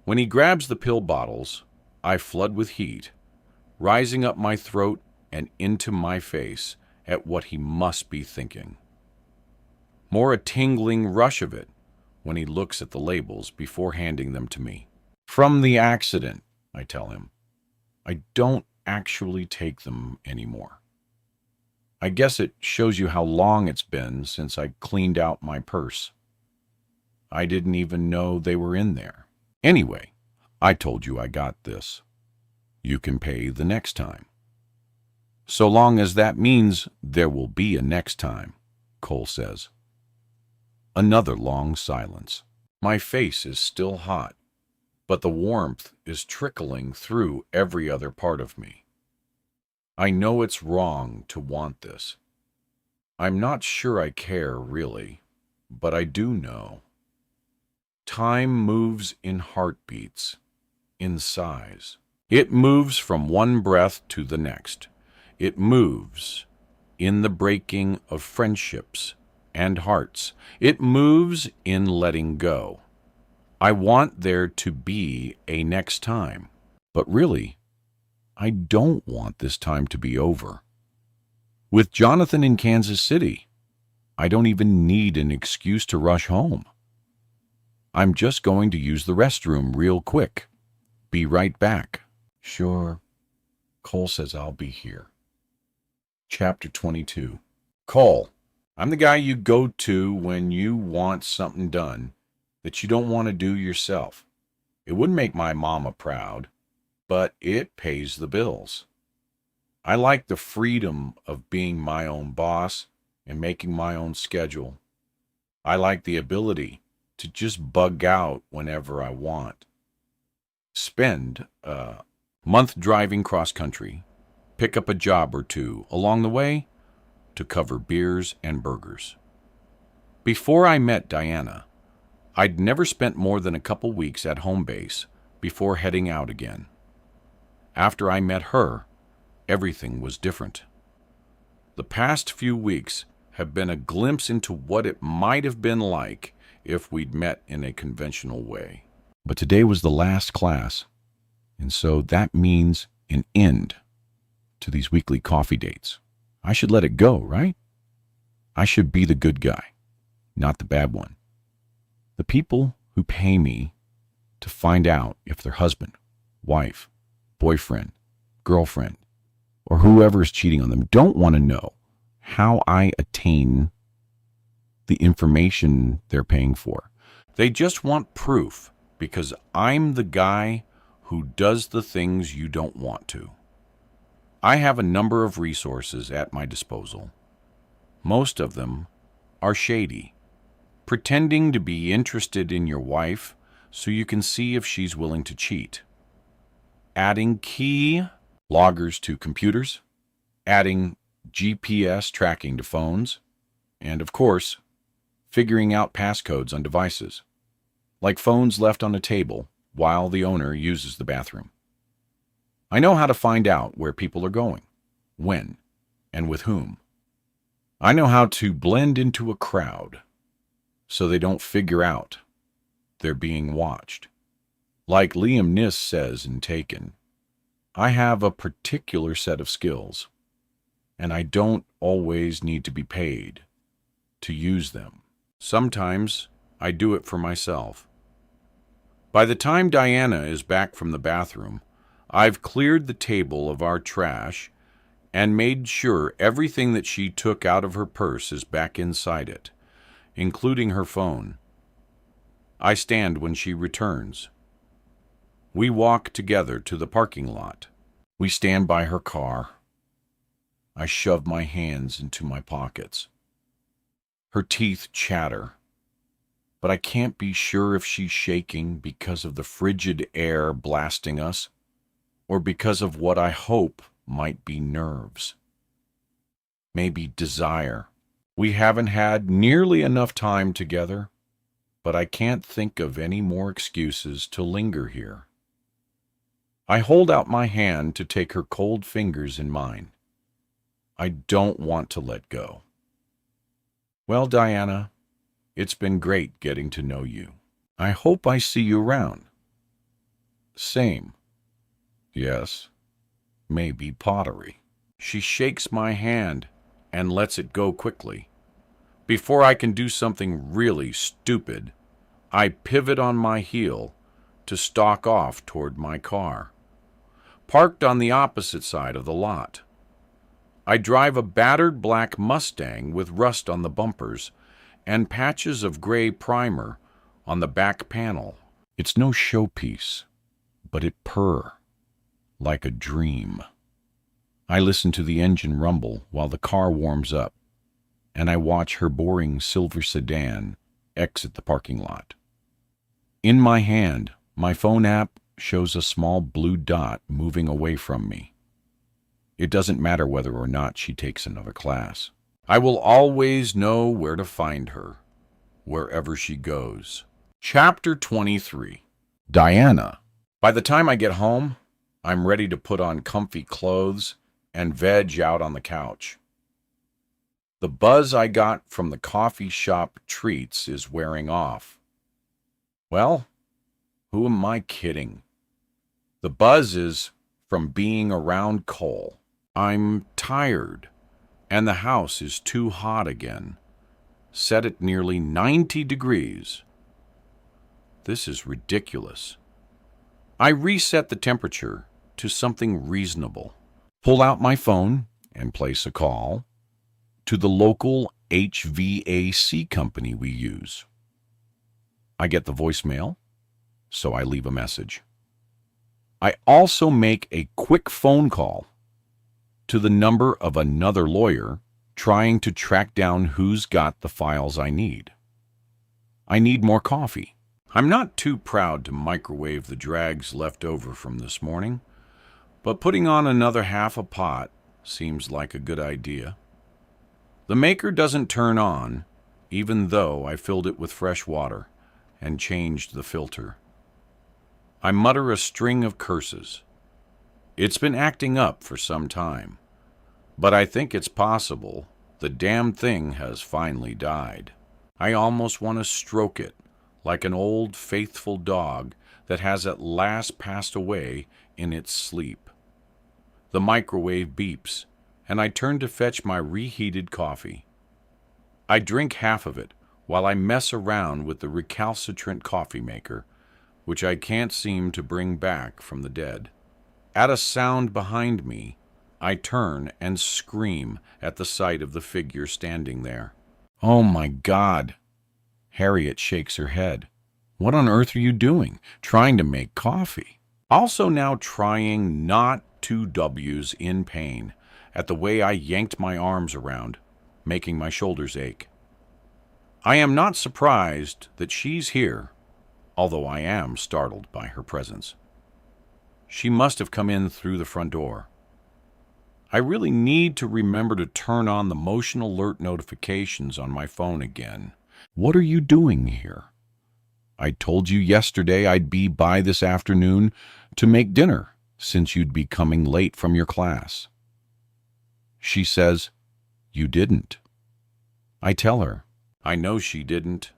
When he grabs the pill bottles, I flood with heat, rising up my throat and into my face at what he must be thinking. More a tingling rush of it when he looks at the labels before handing them to me. From the accident, I tell him. I don't actually take them anymore. I guess it shows you how long it's been since I cleaned out my purse. I didn't even know they were in there. Anyway, I told you I got this. You can pay the next time. So long as that means there will be a next time, Cole says. Another long silence. My face is still hot, but the warmth is trickling through every other part of me. I know it's wrong to want this. I'm not sure I care, really, but I do know. Time moves in heartbeats, in sighs. It moves from one breath to the next. It moves in the breaking of friendships and hearts. It moves in letting go. I want there to be a next time, but really, I don't want this time to be over. With Jonathan in Kansas City, I don't even need an excuse to rush home. I'm just going to use the restroom real quick. Be right back. Sure. Cole says I'll be here. Chapter 22. Cole, I'm the guy you go to when you want something done that you don't want to do yourself. It wouldn't make my mama proud, but it pays the bills. I like the freedom of being my own boss and making my own schedule. I like the ability to just bug out whenever I want. Spend a month driving cross-country, pick up a job or two along the way to cover beers and burgers. Before I met Diana, I'd never spent more than a couple weeks at home base before heading out again. After I met her, everything was different. The past few weeks have been a glimpse into what it might have been like if we'd met in a conventional way. But today was the last class, and so that means an end to these weekly coffee dates. I should let it go, right? I should be the good guy, not the bad one. The people who pay me to find out if their husband, wife, boyfriend, girlfriend, or whoever is cheating on them don't want to know how I attain the information they're paying for. They just want proof because I'm the guy who does the things you don't want to. I have a number of resources at my disposal. Most of them are shady, pretending to be interested in your wife so you can see if she's willing to cheat. Adding key loggers to computers, adding GPS tracking to phones, and of course, figuring out passcodes on devices, like phones left on a table while the owner uses the bathroom. I know how to find out where people are going, when, and with whom. I know how to blend into a crowd so they don't figure out they're being watched. Like Liam Neeson says in Taken, I have a particular set of skills, and I don't always need to be paid to use them. Sometimes I do it for myself. By the time Diana is back from the bathroom, I've cleared the table of our trash and made sure everything that she took out of her purse is back inside it. including her phone. I stand when she returns. We walk together to the parking lot. We stand by her car. I shove my hands into my pockets. Her teeth chatter, but I can't be sure if she's shaking because of the frigid air blasting us or because of what I hope might be nerves. Maybe desire. We haven't had nearly enough time together, but I can't think of any more excuses to linger here. I hold out my hand to take her cold fingers in mine. I don't want to let go. Well, Diana, it's been great getting to know you. I hope I see you around. Same. Yes, maybe pottery. She shakes my hand and lets it go quickly. Before I can do something really stupid, I pivot on my heel to stalk off toward my car, parked on the opposite side of the lot. I drive a battered black Mustang with rust on the bumpers and patches of gray primer on the back panel. It's no showpiece, but it purrs like a dream. I listen to the engine rumble while the car warms up, and I watch her boring silver sedan exit the parking lot. In my hand, my phone app shows a small blue dot moving away from me. It doesn't matter whether or not she takes another class. I will always know where to find her, wherever she goes. Chapter 23. Diana. By the time I get home, I'm ready to put on comfy clothes and veg out on the couch. The buzz I got from the coffee shop treats is wearing off. Well, who am I kidding? The buzz is from being around Cole. I'm tired, and the house is too hot again, set at nearly 90 degrees. This is ridiculous. I reset the temperature to something reasonable, pull out my phone and place a call to the local HVAC company we use. I get the voicemail, so I leave a message. I also make a quick phone call to the number of another lawyer trying to track down who's got the files I need. I need more coffee. I'm not too proud to microwave the dregs left over from this morning, but putting on another half a pot seems like a good idea. The maker doesn't turn on, even though I filled it with fresh water and changed the filter. I mutter a string of curses. It's been acting up for some time, but I think it's possible the damn thing has finally died. I almost want to stroke it like an old faithful dog that has at last passed away in its sleep. The microwave beeps, and I turn to fetch my reheated coffee. I drink half of it while I mess around with the recalcitrant coffee maker, which I can't seem to bring back from the dead. At a sound behind me, I turn and scream at the sight of the figure standing there. Oh my God! Harriet shakes her head. What on earth are you doing? Trying to make coffee. Also now trying not two W's in pain at the way I yanked my arms around, making my shoulders ache. I am not surprised that she's here, although I am startled by her presence. She must have come in through the front door. I really need to remember to turn on the motion alert notifications on my phone again. What are you doing here? I told you yesterday I'd be by this afternoon to make dinner, since you'd be coming late from your class. She says, you didn't. I tell her, I know she didn't.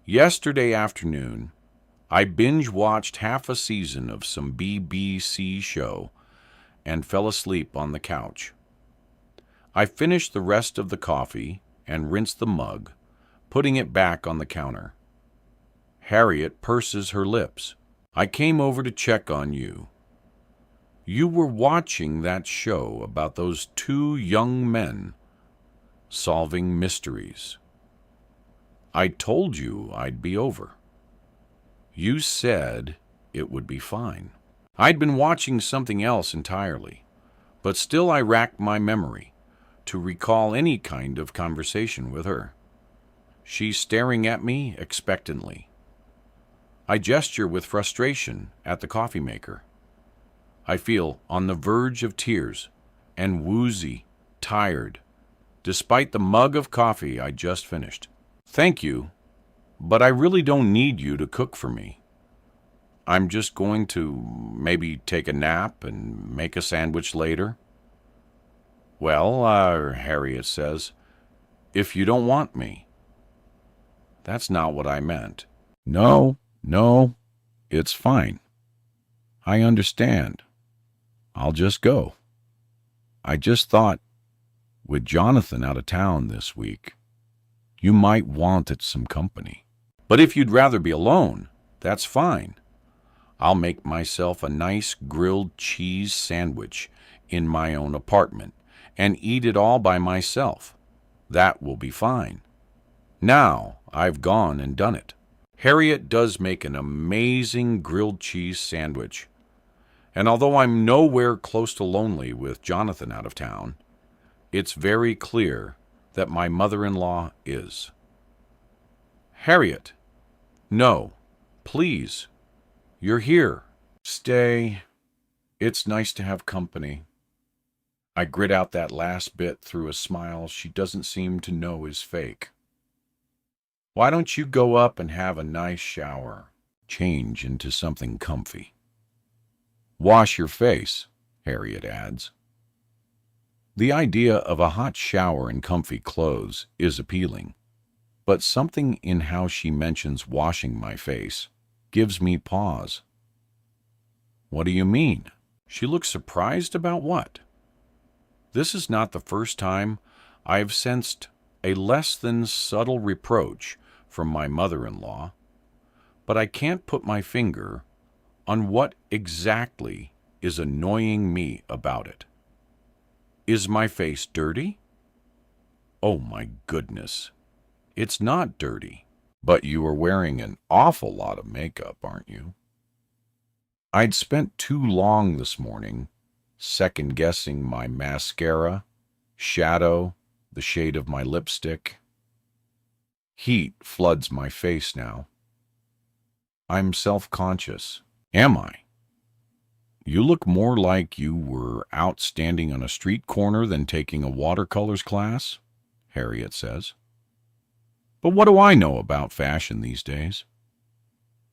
Yesterday afternoon, I binge-watched half a season of some BBC show and fell asleep on the couch. I finished the rest of the coffee and rinsed the mug, putting it back on the counter. Harriet purses her lips. I came over to check on you. You were watching that show about those two young men solving mysteries. I told you I'd be over. You said it would be fine. I'd been watching something else entirely, but still I racked my memory to recall any kind of conversation with her. She's staring at me expectantly. I gesture with frustration at the coffee maker. I feel on the verge of tears and woozy, tired, despite the mug of coffee I just finished. Thank you, but I really don't need you to cook for me. I'm just going to maybe take a nap and make a sandwich later. Well, Harriet says, if you don't want me. That's not what I meant. No, it's fine. I understand. I'll just go. I just thought, with Jonathan out of town this week, you might wanted some company. But if you'd rather be alone, that's fine. I'll make myself a nice grilled cheese sandwich in my own apartment and eat it all by myself. That will be fine. Now I've gone and done it. Harriet does make an amazing grilled cheese sandwich, and although I'm nowhere close to lonely with Jonathan out of town, it's very clear that my mother-in-law is. Harriet, no, please, you're here. Stay. It's nice to have company. I grit out that last bit through a smile she doesn't seem to know is fake. Why don't you go up and have a nice shower? Change into something comfy. Wash your face, Harriet adds. The idea of a hot shower and comfy clothes is appealing, but something in how she mentions washing my face gives me pause. What do you mean? She looks surprised about what? This is not the first time I've sensed a less than subtle reproach from my mother-in-law, but I can't put my finger on what exactly is annoying me about it. Is my face dirty? Oh my goodness, it's not dirty, but you are wearing an awful lot of makeup, aren't you? I'd spent too long this morning second-guessing my mascara, shadow, the shade of my lipstick. Heat floods my face now. I'm self-conscious. Am I? You look more like you were out standing on a street corner than taking a watercolors class, Harriet says. But what do I know about fashion these days?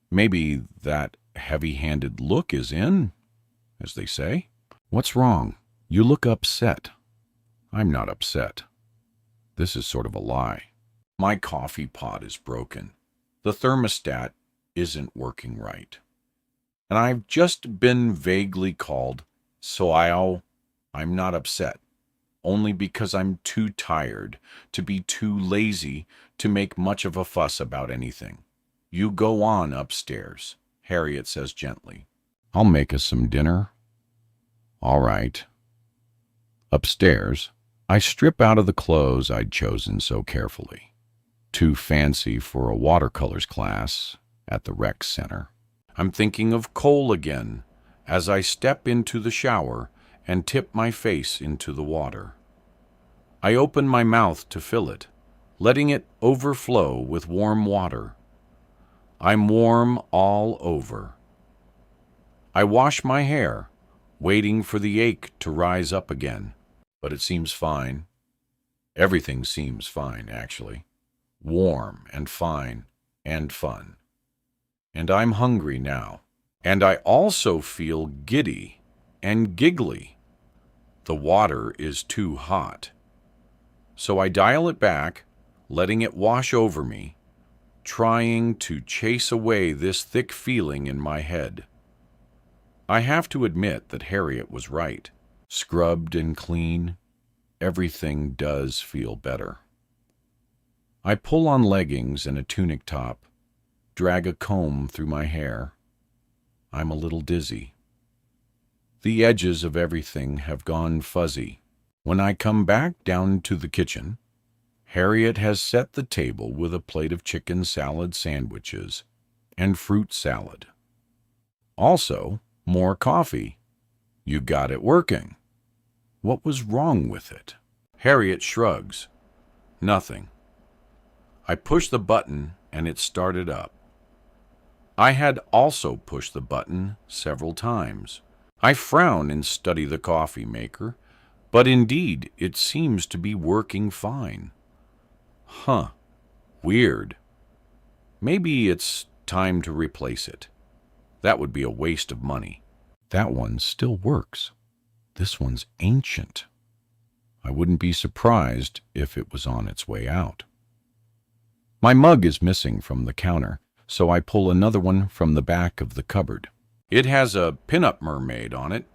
Maybe that heavy-handed look is in, as they say. What's wrong? You look upset. I'm not upset. This is sort of a lie. My coffee pot is broken. The thermostat isn't working right. And I've just been vaguely called, so I'm not upset, only because I'm too tired to be too lazy to make much of a fuss about anything. You go on upstairs, Harriet says gently. I'll make us some dinner. All right. Upstairs, I strip out of the clothes I'd chosen so carefully. Too fancy for a watercolors class at the rec center. I'm thinking of Cole again as I step into the shower and tip my face into the water. I open my mouth to fill it, letting it overflow with warm water. I'm warm all over. I wash my hair, waiting for the ache to rise up again, but it seems fine. Everything seems fine, actually. Warm and fine and fun. And I'm hungry now. And I also feel giddy and giggly. The water is too hot. So I dial it back, letting it wash over me, trying to chase away this thick feeling in my head. I have to admit that Harriet was right. Scrubbed and clean, everything does feel better. I pull on leggings and a tunic top, drag a comb through my hair. I'm a little dizzy. The edges of everything have gone fuzzy. When I come back down to the kitchen, Harriet has set the table with a plate of chicken salad sandwiches and fruit salad. Also, more coffee. You got it working. What was wrong with it? Harriet shrugs. Nothing. I push the button and it started up. I had also pushed the button several times. I frown and study the coffee maker, but indeed it seems to be working fine. Huh. Weird. Maybe it's time to replace it. That would be a waste of money. That one still works. This one's ancient. I wouldn't be surprised if it was on its way out. My mug is missing from the counter, so I pull another one from the back of the cupboard. It has a pinup mermaid on it,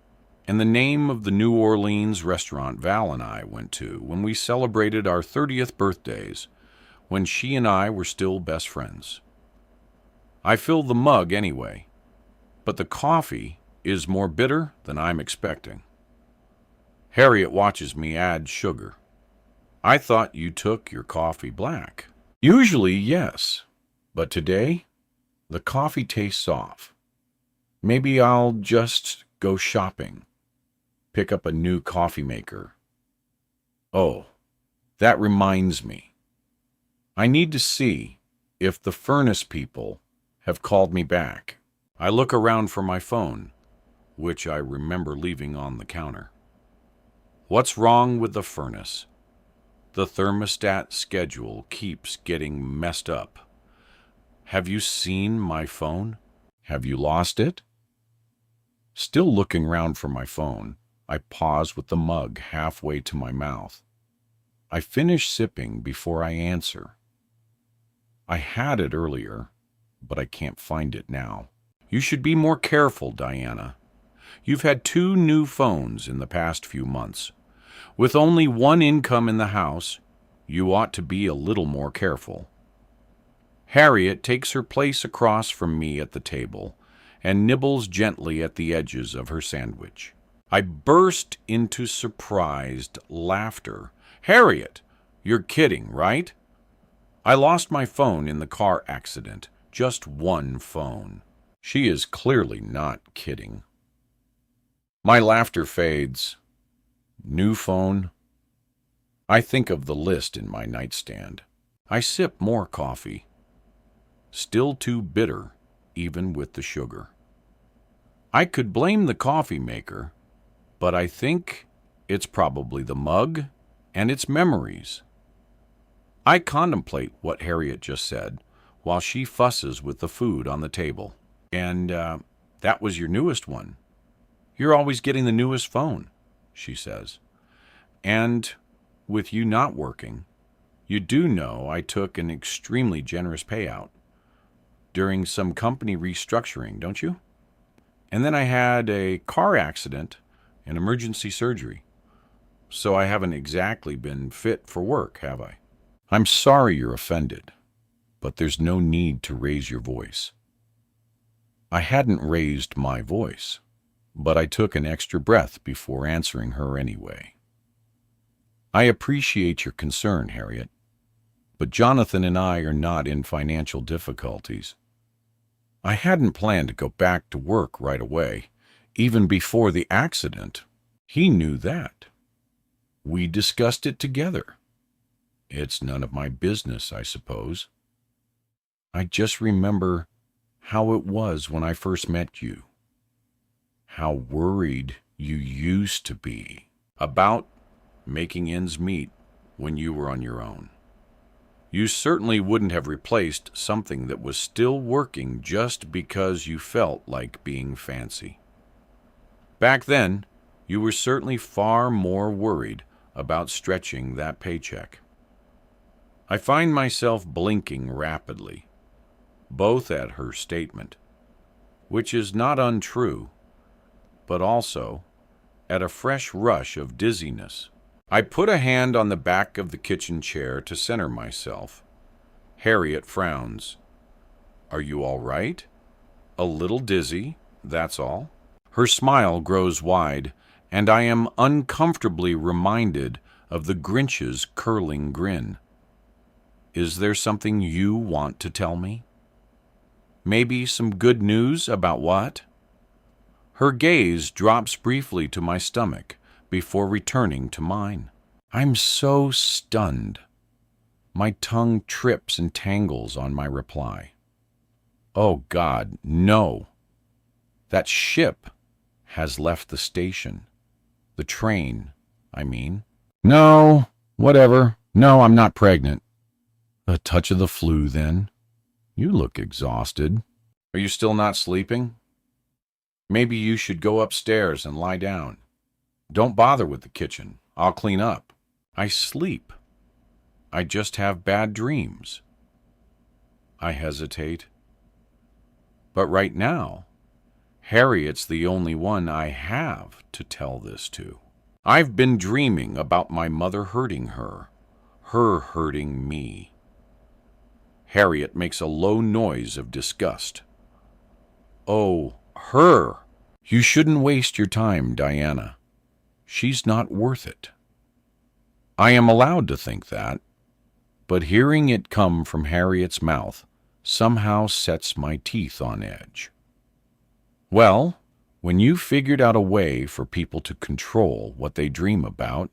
and the name of the New Orleans restaurant Val and I went to when we celebrated our 30th birthdays, when she and I were still best friends. I fill the mug anyway, but the coffee is more bitter than I'm expecting. Harriet watches me add sugar. I thought you took your coffee black. Usually, yes, but today, the coffee tastes off. Maybe I'll just go shopping. Pick up a new coffee maker. Oh, that reminds me. I need to see if the furnace people have called me back. I look around for my phone, which I remember leaving on the counter. What's wrong with the furnace? The thermostat schedule keeps getting messed up. Have you seen my phone? Have you lost it? Still looking round for my phone, I pause with the mug halfway to my mouth. I finish sipping before I answer. I had it earlier, but I can't find it now. You should be more careful, Diana. You've had 2 new phones in the past few months. With only one income in the house, you ought to be a little more careful. Harriet takes her place across from me at the table and nibbles gently at the edges of her sandwich. I burst into surprised laughter. Harriet, you're kidding, right? I lost my phone in the car accident. Just one phone. She is clearly not kidding. My laughter fades. New phone. I think of the list in my nightstand. I sip more coffee. Still too bitter, even with the sugar. I could blame the coffee maker, but I think it's probably the mug and its memories. I contemplate what Harriet just said while she fusses with the food on the table. And that was your newest one. You're always getting the newest phone, she says. And with you not working, you do know I took an extremely generous payout during some company restructuring, don't you? And then I had a car accident and emergency surgery. So I haven't exactly been fit for work, have I? I'm sorry you're offended, but there's no need to raise your voice. I hadn't raised my voice, but I took an extra breath before answering her anyway. I appreciate your concern, Harriet, but Jonathan and I are not in financial difficulties. I hadn't planned to go back to work right away, even before the accident. He knew that. We discussed it together. It's none of my business, I suppose. I just remember how it was when I first met you. How worried you used to be about making ends meet when you were on your own. You certainly wouldn't have replaced something that was still working just because you felt like being fancy. Back then, you were certainly far more worried about stretching that paycheck. I find myself blinking rapidly, both at her statement, which is not untrue, but also at a fresh rush of dizziness. I put a hand on the back of the kitchen chair to center myself. Harriet frowns. Are you all right? A little dizzy, that's all. Her smile grows wide, and I am uncomfortably reminded of the Grinch's curling grin. Is there something you want to tell me? Maybe some good news about what? Her gaze drops briefly to my stomach before returning to mine. I'm so stunned. My tongue trips and tangles on my reply. Oh God, no. That ship has left the station. The train, I mean. No, whatever. No, I'm not pregnant. A touch of the flu, then. You look exhausted. Are you still not sleeping? Maybe you should go upstairs and lie down. Don't bother with the kitchen. I'll clean up. I sleep. I just have bad dreams. I hesitate. But right now, Harriet's the only one I have to tell this to. I've been dreaming about my mother hurting her hurting me. Harriet makes a low noise of disgust. Oh, her! You shouldn't waste your time, Diana. She's not worth it. I am allowed to think that, but hearing it come from Harriet's mouth somehow sets my teeth on edge. Well, when you figured out a way for people to control what they dream about,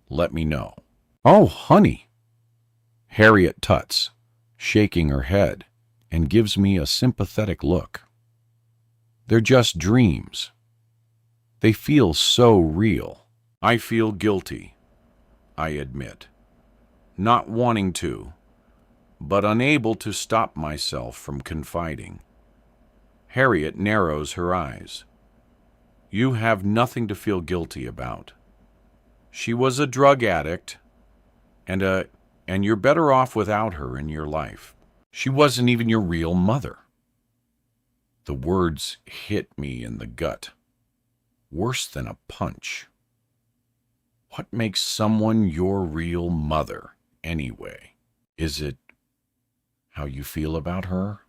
let me know. Oh, honey! Harriet tuts, shaking her head, and gives me a sympathetic look. They're just dreams. They feel so real. I feel guilty, I admit. Not wanting to, but unable to stop myself from confiding. Harriet narrows her eyes. You have nothing to feel guilty about. She was a drug addict, and you're better off without her in your life. She wasn't even your real mother. The words hit me in the gut, worse than a punch. What makes someone your real mother, anyway? Is it how you feel about her?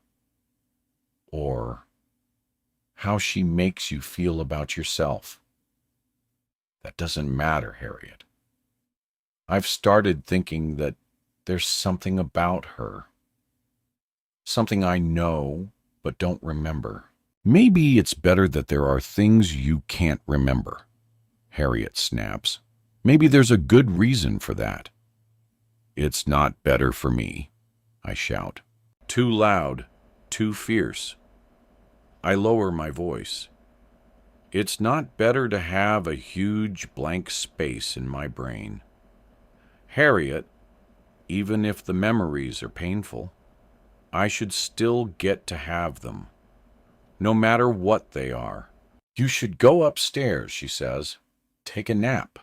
Or how she makes you feel about yourself? That doesn't matter, Harriet. I've started thinking that there's something about her. Something I know but don't remember. Maybe it's better that there are things you can't remember, Harriet snaps. Maybe there's a good reason for that. It's not better for me, I shout. Too loud, too fierce. I lower my voice. It's not better to have a huge blank space in my brain. Harriet, even if the memories are painful, I should still get to have them, no matter what they are. You should go upstairs, she says. Take a nap.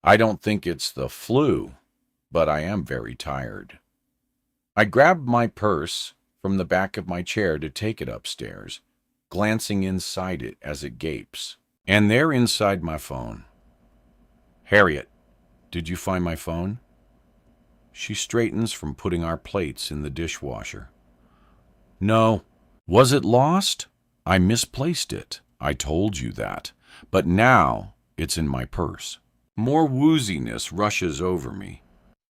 I don't think it's the flu, but I am very tired. I grab my purse from the back of my chair to take it upstairs, glancing inside it as it gapes. And there inside my phone. Harriet, did you find my phone? She straightens from putting our plates in the dishwasher. No. Was it lost? I misplaced it. I told you that. But now it's in my purse. More wooziness rushes over me.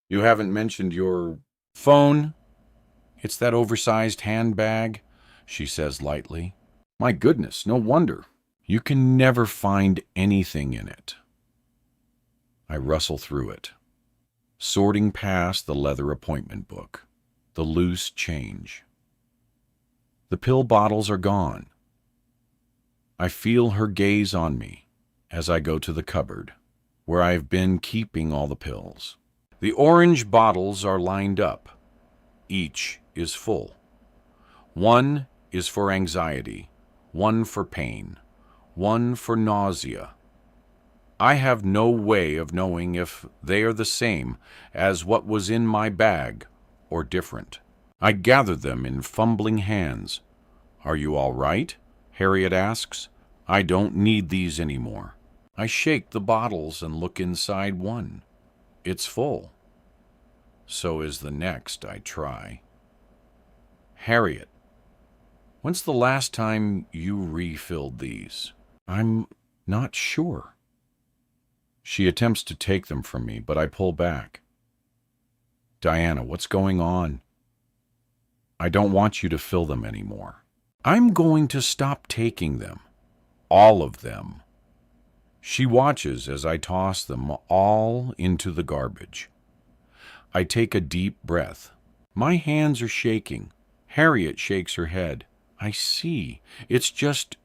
You haven't mentioned your phone? It's that oversized handbag, she says lightly. My goodness, no wonder. You can never find anything in it. I rustle through it, sorting past the leather appointment book, the loose change. The pill bottles are gone. I feel her gaze on me as I go to the cupboard, where I've been keeping all the pills. The orange bottles are lined up. Each is full. One is for anxiety, one for pain, one for nausea. I have no way of knowing if they are the same as what was in my bag or different. I gather them in fumbling hands. Are you all right? Harriet asks. I don't need these anymore. I shake the bottles and look inside one. It's full. So is the next I try. Harriet, when's the last time you refilled these? I'm not sure. She attempts to take them from me, but I pull back. Diana, what's going on? I don't want you to fill them anymore. I'm going to stop taking them. All of them. She watches as I toss them all into the garbage. I take a deep breath. My hands are shaking. Harriet shakes her head. I see. It's just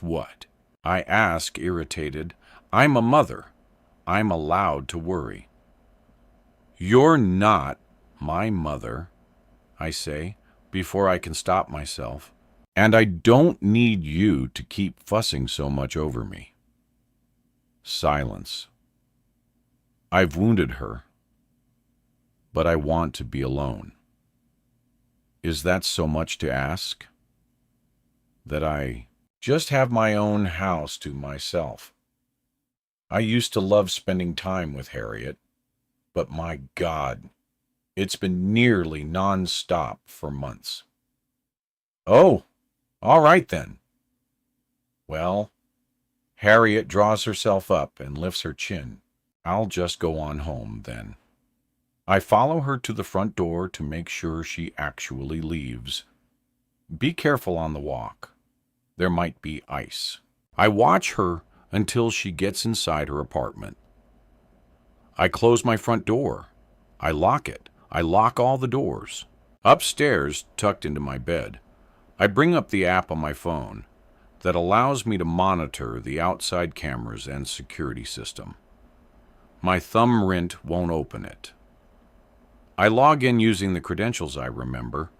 what? I ask, irritated. I'm a mother. I'm allowed to worry. You're not my mother, I say, before I can stop myself. And I don't need you to keep fussing so much over me. Silence. I've wounded her, but I want to be alone. Is that so much to ask? That I just have my own house to myself. I used to love spending time with Harriet, but my God, it's been nearly non-stop for months. Oh, all right then. Well, Harriet draws herself up and lifts her chin. I'll just go on home then. I follow her to the front door to make sure she actually leaves. Be careful on the walk. There might be ice. I watch her until she gets inside her apartment. I close my front door. I lock it. I lock all the doors. Upstairs, tucked into my bed, I bring up the app on my phone that allows me to monitor the outside cameras and security system. My thumbprint won't open it. I log in using the credentials I remember,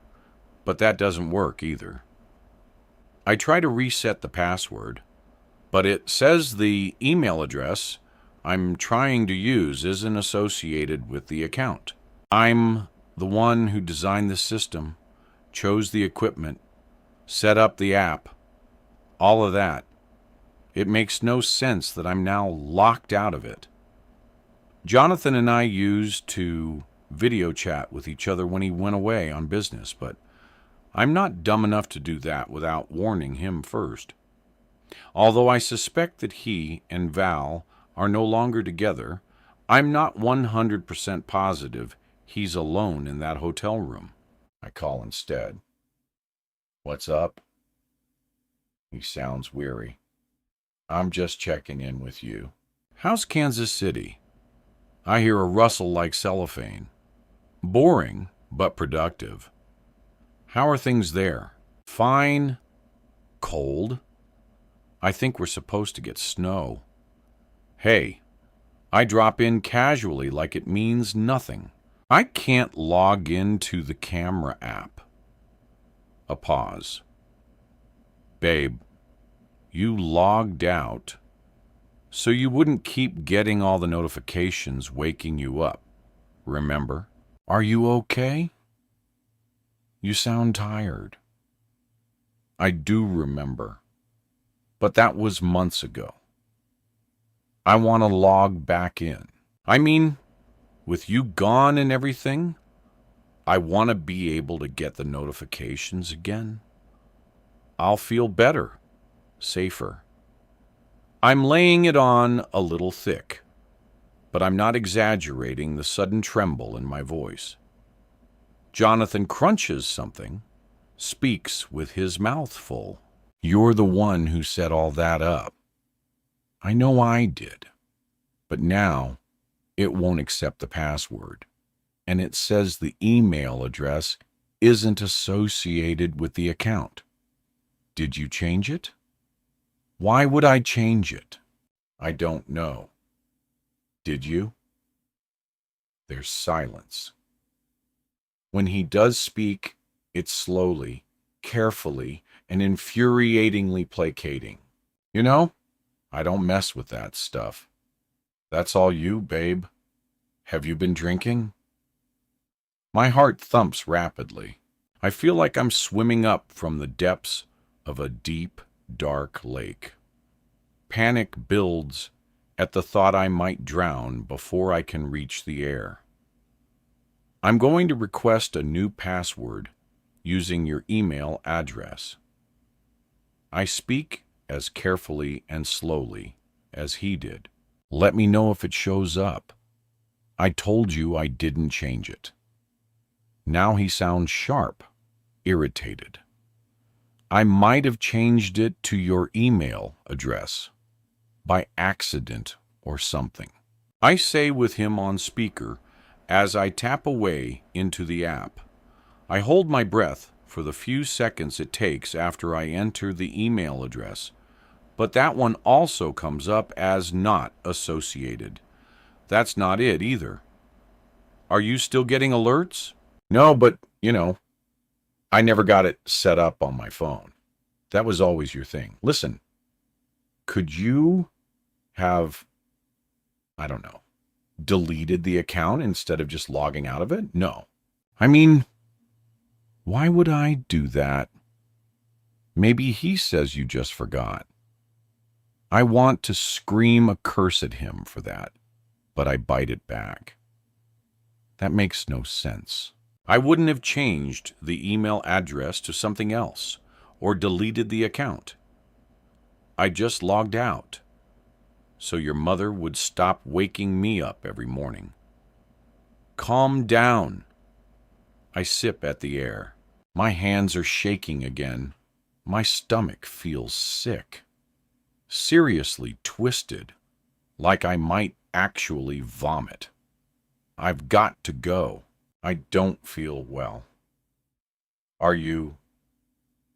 but that doesn't work either. I try to reset the password, but it says the email address I'm trying to use isn't associated with the account. I'm the one who designed the system, chose the equipment, set up the app, all of that. It makes no sense that I'm now locked out of it. Jonathan and I used to video chat with each other when he went away on business, but I'm not dumb enough to do that without warning him first. Although I suspect that he and Val are no longer together, I'm not 100% positive he's alone in that hotel room. I call instead. What's up? He sounds weary. I'm just checking in with you. How's Kansas City? I hear a rustle like cellophane. Boring, but productive. How are things there? Fine. Cold. I think we're supposed to get snow. Hey, I drop in casually like it means nothing. I can't log into the camera app. A pause. Babe, you logged out so you wouldn't keep getting all the notifications waking you up. Remember? Are you okay? You sound tired. I do remember, but that was months ago. I want to log back in. I mean, with you gone and everything, I want to be able to get the notifications again. I'll feel better, safer. I'm laying it on a little thick, but I'm not exaggerating the sudden tremble in my voice. Jonathan crunches something, speaks with his mouth full. You're the one who set all that up. I know I did, but now it won't accept the password, and it says the email address isn't associated with the account. Did you change it? Why would I change it? I don't know. Did you? There's silence. When he does speak, it's slowly, carefully, and infuriatingly placating. You know, I don't mess with that stuff. That's all you, babe. Have you been drinking? My heart thumps rapidly. I feel like I'm swimming up from the depths of a deep, dark lake. Panic builds at the thought I might drown before I can reach the air. I'm going to request a new password using your email address. I speak as carefully and slowly as he did. Let me know if it shows up. I told you I didn't change it. Now he sounds sharp, irritated. I might have changed it to your email address by accident or something. I say with him on speaker as I tap away into the app. I hold my breath for the few seconds it takes after I enter the email address, but that one also comes up as not associated. That's not it either. Are you still getting alerts? No, but, I never got it set up on my phone. That was always your thing. Listen, could you have, deleted the account instead of just logging out of it? No. I mean, why would I do that? Maybe he says you just forgot. I want to scream a curse at him for that, but I bite it back. That makes no sense. I wouldn't have changed the email address to something else or deleted the account. I just logged out, so your mother would stop waking me up every morning. Calm down. I sip at the air. My hands are shaking again. My stomach feels sick. Seriously twisted, like I might actually vomit. I've got to go. I don't feel well. Are you?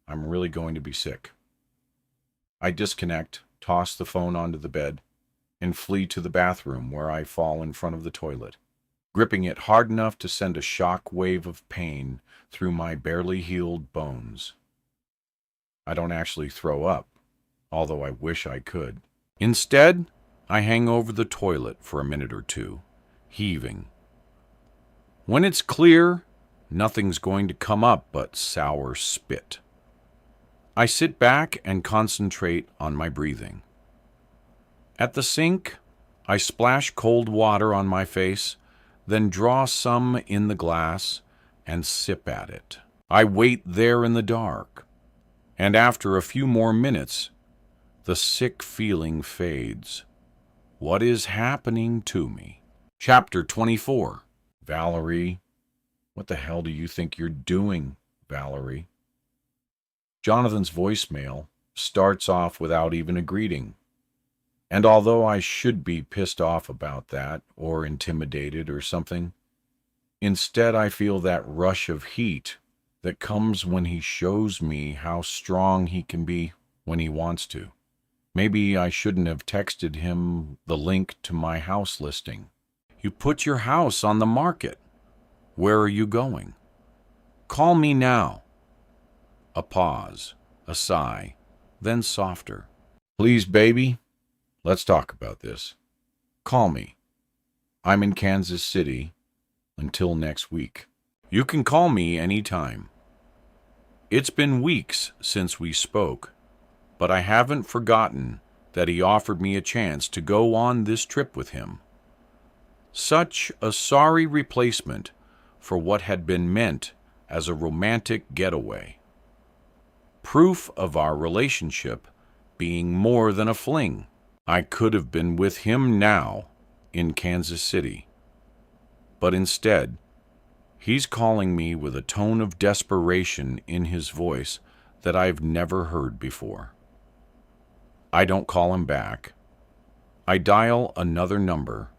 I'm really going to be sick. I disconnect, toss the phone onto the bed, and flee to the bathroom where I fall in front of the toilet, gripping it hard enough to send a shock wave of pain through my barely healed bones. I don't actually throw up, although I wish I could. Instead, I hang over the toilet for a minute or two, heaving. When it's clear, nothing's going to come up but sour spit. I sit back and concentrate on my breathing. At the sink, I splash cold water on my face, then draw some in the glass and sip at it. I wait there in the dark, and after a few more minutes, the sick feeling fades. What is happening to me? Chapter 24. Valerie, what the hell do you think you're doing, Valerie? Jonathan's voicemail starts off without even a greeting. And although I should be pissed off about that, or intimidated or something, instead I feel that rush of heat that comes when he shows me how strong he can be when he wants to. Maybe I shouldn't have texted him the link to my house listing. You put your house on the market. Where are you going? Call me now. A pause, a sigh, then softer. Please, baby, let's talk about this. Call me. I'm in Kansas City until next week. You can call me anytime. It's been weeks since we spoke, but I haven't forgotten that he offered me a chance to go on this trip with him. Such a sorry replacement for what had been meant as a romantic getaway. Proof of our relationship being more than a fling. I could have been with him now in Kansas City. But instead, he's calling me with a tone of desperation in his voice that I've never heard before. I don't call him back. I dial another number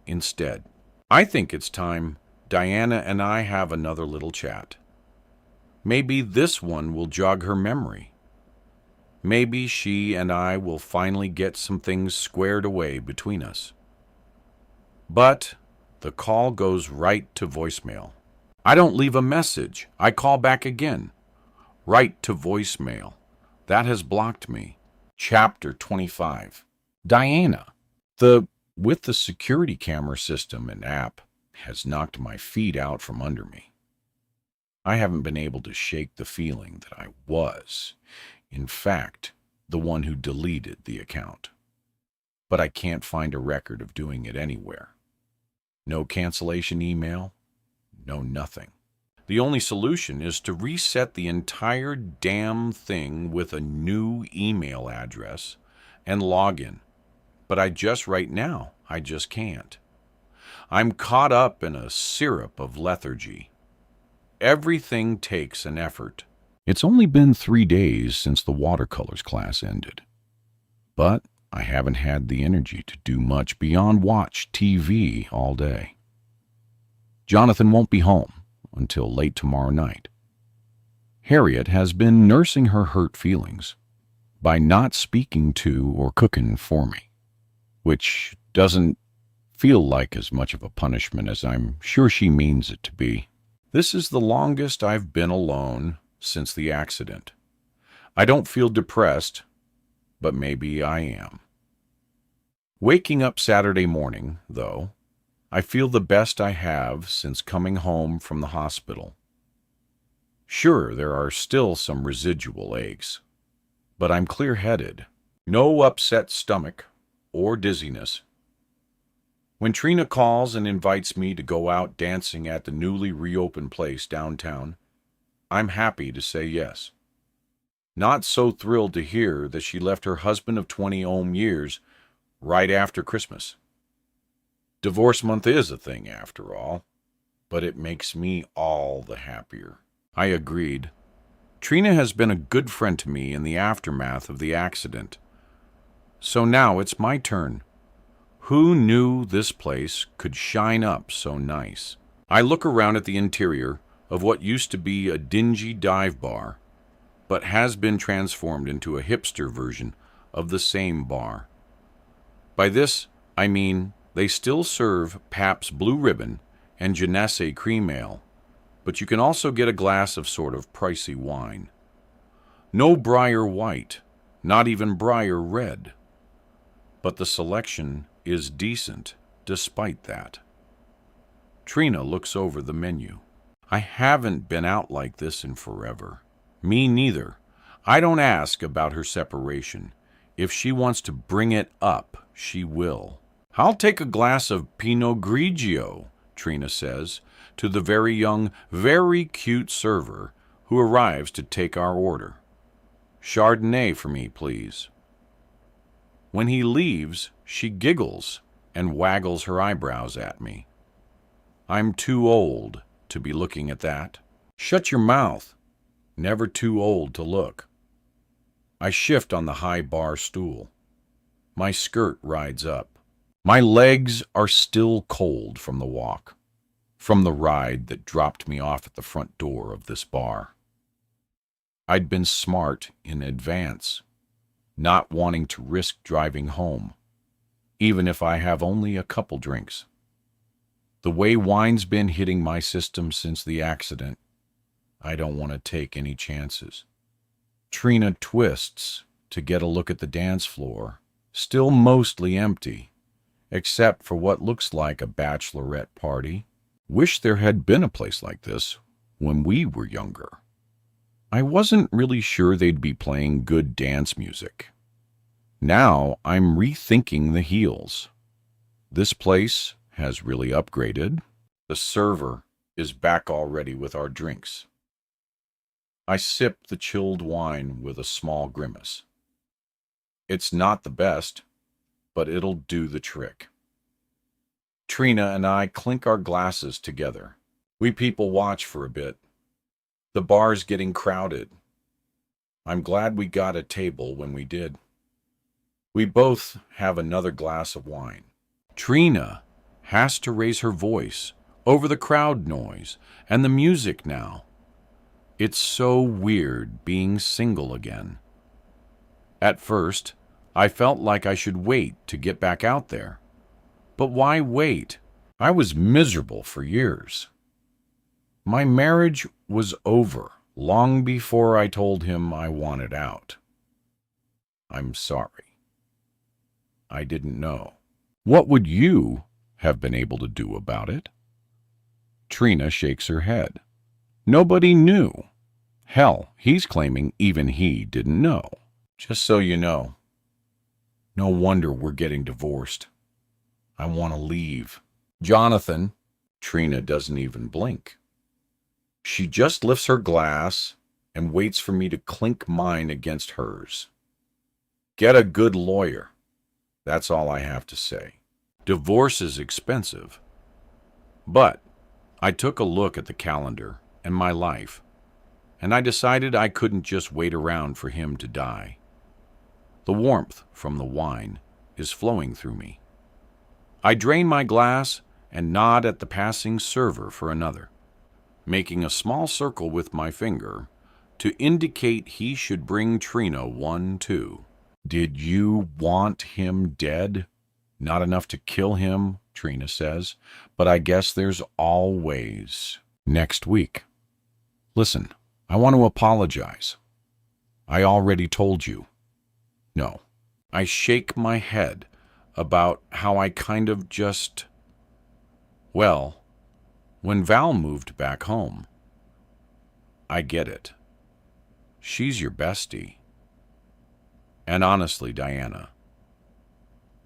instead. I think it's time Diana and I have another little chat. Maybe this one will jog her memory. Maybe she and I will finally get some things squared away between us. But the call goes right to voicemail. I don't leave a message. I call back again. Right to voicemail. That has blocked me. Chapter 25. Diana. With the security camera system and app has knocked my feet out from under me. I haven't been able to shake the feeling that I was, in fact, the one who deleted the account. But I can't find a record of doing it anywhere. No cancellation email, no nothing. The only solution is to reset the entire damn thing with a new email address and log in. But right now, I just can't. I'm caught up in a syrup of lethargy. Everything takes an effort. It's only been 3 days since the watercolors class ended, but I haven't had the energy to do much beyond watch TV all day. Jonathan won't be home until late tomorrow night. Harriet has been nursing her hurt feelings by not speaking to or cooking for me, which doesn't feel like as much of a punishment as I'm sure she means it to be. This is the longest I've been alone since the accident. I don't feel depressed, but maybe I am. Waking up Saturday morning, though, I feel the best I have since coming home from the hospital. Sure, there are still some residual aches, but I'm clear-headed. No upset stomach or dizziness. When Trina calls and invites me to go out dancing at the newly reopened place downtown, I'm happy to say yes. Not so thrilled to hear that she left her husband of 20 years right after Christmas. Divorce month is a thing after all, but it makes me all the happier. I agreed. Trina has been a good friend to me in the aftermath of the accident. So now it's my turn. Who knew this place could shine up so nice? I look around at the interior of what used to be a dingy dive bar, but has been transformed into a hipster version of the same bar. By this, I mean they still serve Pabst Blue Ribbon and Genesee cream ale, but you can also get a glass of sort of pricey wine. No Briar White, not even Briar Red. But the selection is decent despite that. Trina looks over the menu. I haven't been out like this in forever. Me neither. I don't ask about her separation. If she wants to bring it up, she will. I'll take a glass of Pinot Grigio, Trina says, to the very young, very cute server who arrives to take our order. Chardonnay for me, please. When he leaves, she giggles and waggles her eyebrows at me. I'm too old to be looking at that. Shut your mouth. Never too old to look. I shift on the high bar stool. My skirt rides up. My legs are still cold from the walk, from the ride that dropped me off at the front door of this bar. I'd been smart in advance, not wanting to risk driving home, even if I have only a couple drinks. The way wine's been hitting my system since the accident, I don't want to take any chances. Trina twists to get a look at the dance floor, still mostly empty, except for what looks like a bachelorette party. Wish there had been a place like this when we were younger. I wasn't really sure they'd be playing good dance music. Now I'm rethinking the heels. This place has really upgraded. The server is back already with our drinks. I sip the chilled wine with a small grimace. It's not the best, but it'll do the trick. Trina and I clink our glasses together. We people watch for a bit. The bar's getting crowded. I'm glad we got a table when we did. We both have another glass of wine. Trina has to raise her voice over the crowd noise and the music now. It's so weird being single again. At first, I felt like I should wait to get back out there. But why wait? I was miserable for years. My marriage was over long before I told him I wanted out. I'm sorry. I didn't know. What would you have been able to do about it? Trina shakes her head. Nobody knew. Hell, he's claiming even he didn't know. Just so you know, no wonder we're getting divorced. I want to leave. Jonathan, Trina doesn't even blink. She just lifts her glass and waits for me to clink mine against hers. Get a good lawyer. That's all I have to say. Divorce is expensive, But I took a look at the calendar and my life, and I decided I couldn't just wait around for him to die. The warmth from the wine is flowing through me. I drain my glass and nod at the passing server for another, making a small circle with my finger to indicate he should bring Trina one too. Did you want him dead? Not enough to kill him, Trina says, but I guess there's always next week. Listen, I want to apologize. I already told you. No. I shake my head about how I kind of just... Well, when Val moved back home, I get it. She's your bestie. And honestly, Diana,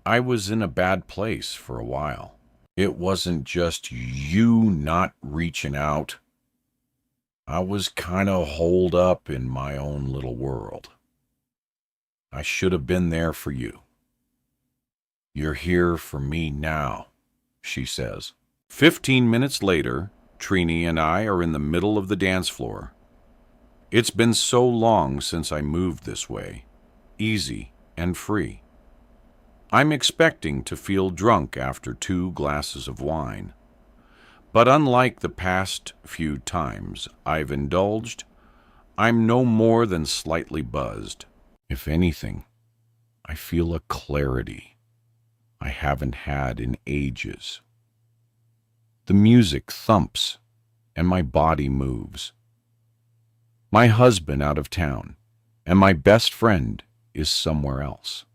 I was in a bad place for a while. It wasn't just you not reaching out. I was kind of holed up in my own little world. I should have been there for you. You're here for me now, she says. 15 minutes later, Trini and I are in the middle of the dance floor. It's been so long since I moved this way, easy and free. I'm expecting to feel drunk after 2 glasses of wine. But unlike the past few times I've indulged, I'm no more than slightly buzzed. If anything, I feel a clarity I haven't had in ages. The music thumps and my body moves. My husband out of town and my best friend is somewhere else.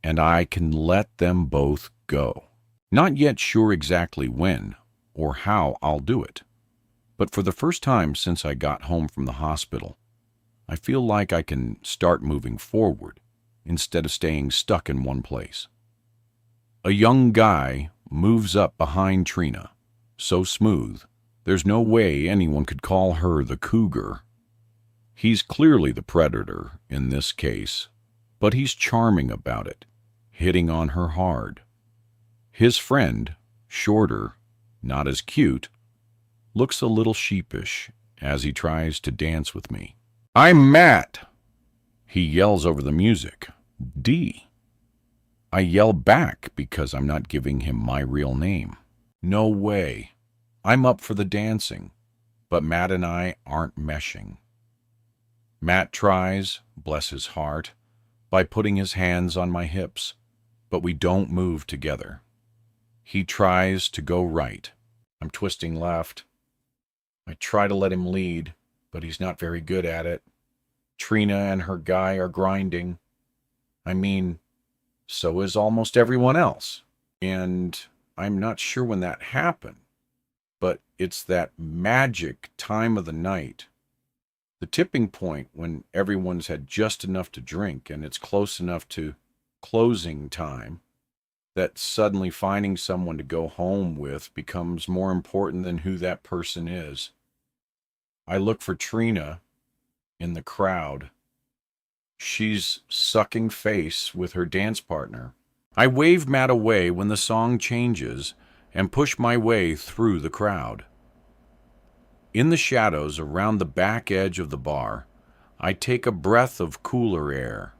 And I can let them both go. Not yet sure exactly when or how I'll do it, but for the first time since I got home from the hospital, I feel like I can start moving forward instead of staying stuck in one place. A young guy moves up behind Trina, so smooth, there's no way anyone could call her the cougar. He's clearly the predator in this case, but he's charming about it, hitting on her hard. His friend, shorter, not as cute, looks a little sheepish as he tries to dance with me. I'm Matt, he yells over the music. D. I yell back because I'm not giving him my real name. No way. I'm up for the dancing, but Matt and I aren't meshing. Matt tries, bless his heart, by putting his hands on my hips, but we don't move together. He tries to go right. I'm twisting left. I try to let him lead, but he's not very good at it. Trina and her guy are grinding. I mean, so is almost everyone else. And I'm not sure when that happened, but it's that magic time of the night. The tipping point when everyone's had just enough to drink and it's close enough to closing time that suddenly finding someone to go home with becomes more important than who that person is. I look for Trina in the crowd. She's sucking face with her dance partner. I wave Matt away when the song changes and push my way through the crowd. In the shadows around the back edge of the bar, I take a breath of cooler air.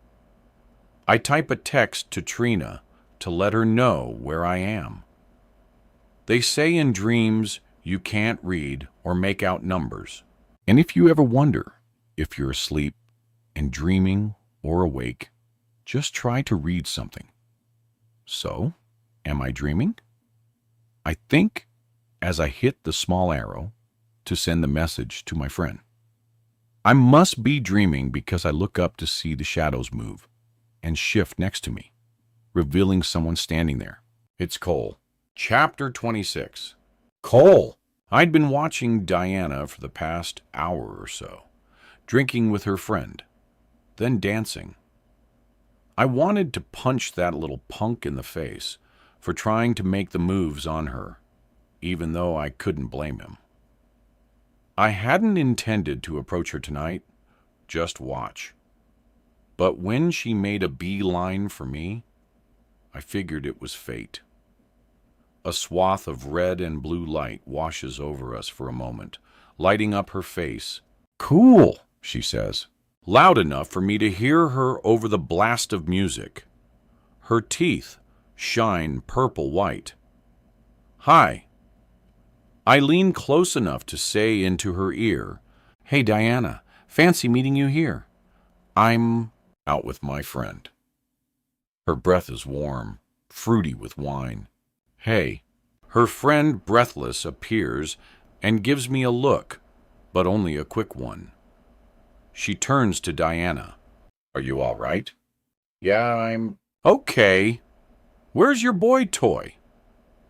I type a text to Trina to let her know where I am. They say in dreams you can't read or make out numbers. And if you ever wonder if you're asleep and dreaming or awake, just try to read something. So, am I dreaming? I think as I hit the small arrow to send the message to my friend. I must be dreaming because I look up to see the shadows move and shift next to me, revealing someone standing there. It's Cole. Chapter 26. Cole! I'd been watching Diana for the past hour or so, drinking with her friend, then dancing. I wanted to punch that little punk in the face for trying to make the moves on her, even though I couldn't blame him. I hadn't intended to approach her tonight, just watch. But when she made a beeline for me, I figured it was fate. A swath of red and blue light washes over us for a moment, lighting up her face. "Cool," she says, loud enough for me to hear her over the blast of music. Her teeth shine purple-white. "Hi." I lean close enough to say into her ear, "Hey, Diana, fancy meeting you here. I'm out with my friend." Her breath is warm, fruity with wine. "Hey." Her friend, breathless, appears and gives me a look, but only a quick one. She turns to Diana. "Are you all right?" "Yeah, I'm okay. Where's your boy toy?"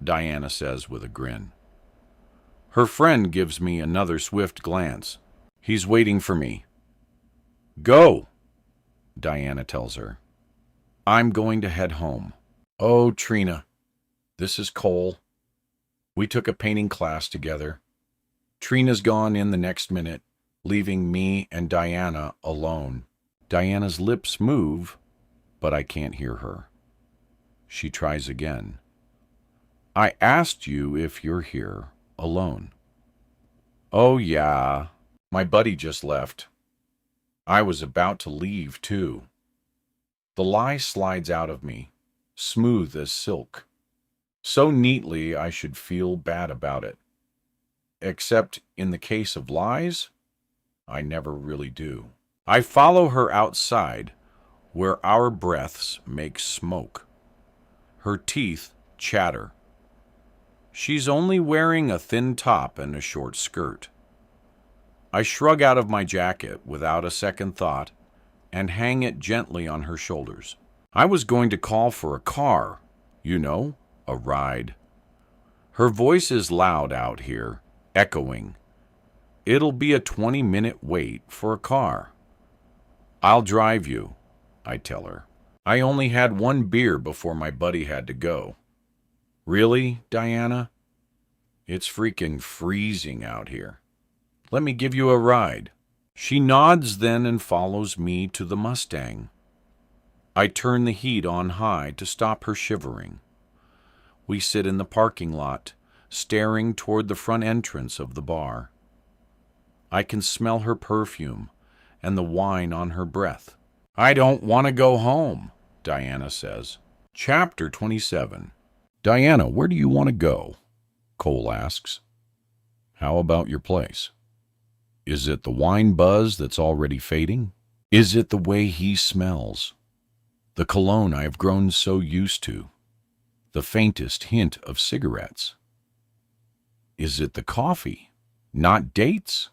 Diana says with a grin. Her friend gives me another swift glance. "He's waiting for me." "Go," Diana tells her. "I'm going to head home." "Oh, Trina, this is Cole. We took a painting class together. Trina's gone in the next minute, leaving me and Diana alone." Diana's lips move, but I can't hear her. She tries again. "I asked you if you're here alone." "Oh, yeah. My buddy just left. I was about to leave, too." The lie slides out of me, smooth as silk. So neatly I should feel bad about it. Except in the case of lies, I never really do. I follow her outside, where our breaths make smoke. Her teeth chatter. She's only wearing a thin top and a short skirt. I shrug out of my jacket without a second thought and hang it gently on her shoulders. I was going to call for a car, a ride. Her voice is loud out here, echoing. It'll be a 20-minute wait for a car. "I'll drive you," I tell her. I only had one beer before my buddy had to go. "Really, Diana? It's freaking freezing out here. Let me give you a ride." She nods then and follows me to the Mustang. I turn the heat on high to stop her shivering. We sit in the parking lot, staring toward the front entrance of the bar. I can smell her perfume and the wine on her breath. "I don't want to go home," Diana says. Chapter 27. "Diana, where do you want to go?" Cole asks. "How about your place? Is it the wine buzz that's already fading? Is it the way he smells? The cologne I have grown so used to? The faintest hint of cigarettes? Is it the coffee, not dates?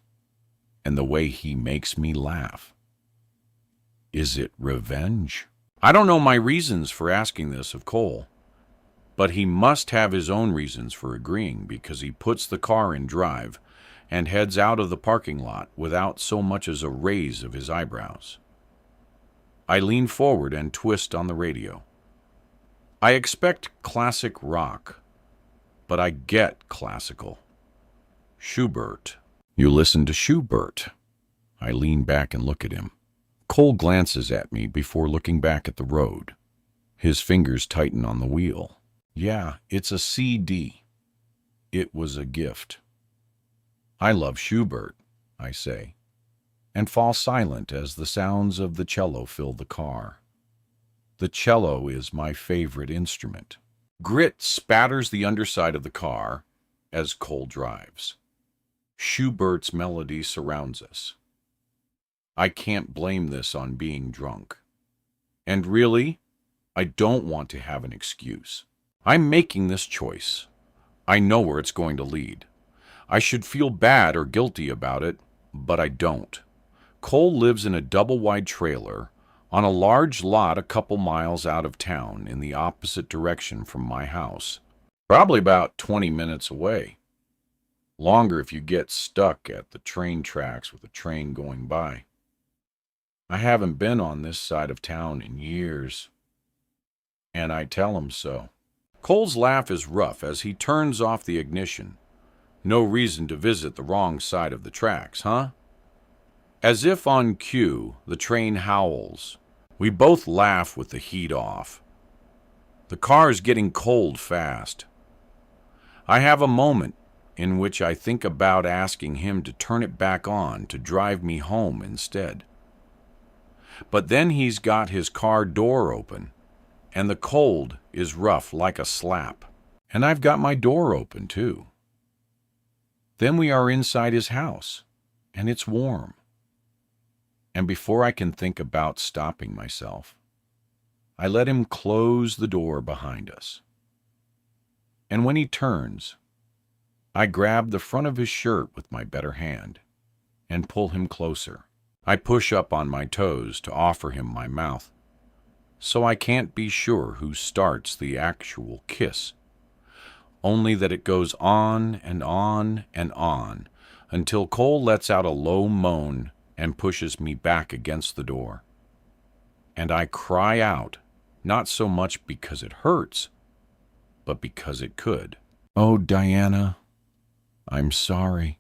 And the way he makes me laugh? Is it revenge?" I don't know my reasons for asking this of Cole, but he must have his own reasons for agreeing, because he puts the car in drive and heads out of the parking lot without so much as a raise of his eyebrows. I lean forward and twist on the radio. I expect classic rock, but I get classical. Schubert. "You listen to Schubert?" I lean back and look at him. Cole glances at me before looking back at the road. His fingers tighten on the wheel. "Yeah, it's a CD. It was a gift." "I love Schubert," I say, and fall silent as the sounds of the cello fill the car. The cello is my favorite instrument. Grit spatters the underside of the car as Cole drives. Schubert's melody surrounds us. I can't blame this on being drunk. And really, I don't want to have an excuse. I'm making this choice. I know where it's going to lead. I should feel bad or guilty about it, but I don't. Cole lives in a double-wide trailer on a large lot a couple miles out of town in the opposite direction from my house. Probably about 20 minutes away. Longer if you get stuck at the train tracks with a train going by. I haven't been on this side of town in years, and I tell him so. Cole's laugh is rough as he turns off the ignition. No reason to visit the wrong side of the tracks, huh? As if on cue, the train howls. We both laugh with the heat off. The car's getting cold fast. I have a moment in which I think about asking him to turn it back on to drive me home instead. But then he's got his car door open, and the cold is rough like a slap. And I've got my door open, too. Then we are inside his house, and it's warm. And before I can think about stopping myself, I let him close the door behind us. And when he turns, I grab the front of his shirt with my better hand and pull him closer. I push up on my toes to offer him my mouth, so I can't be sure who starts the actual kiss, only that it goes on and on and on until Cole lets out a low moan and pushes me back against the door. And I cry out, not so much because it hurts, but because it could. "Oh, Diana, I'm sorry."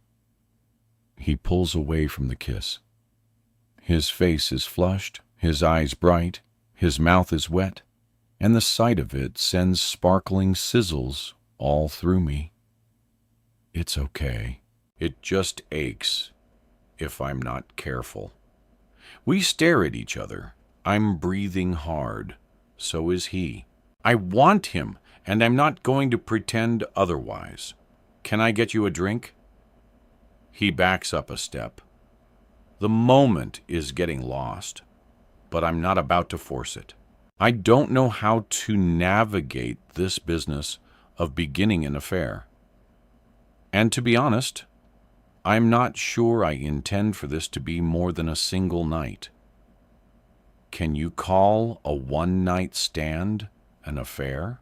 He pulls away from the kiss. His face is flushed, his eyes bright, his mouth is wet, and the sight of it sends sparkling sizzles all through me. It's okay. It just aches if I'm not careful. We stare at each other. I'm breathing hard. So is he. I want him, and I'm not going to pretend otherwise. "Can I get you a drink?" He backs up a step. The moment is getting lost, but I'm not about to force it. I don't know how to navigate this business of beginning an affair. And to be honest, I'm not sure I intend for this to be more than a single night. Can you call a one-night stand an affair?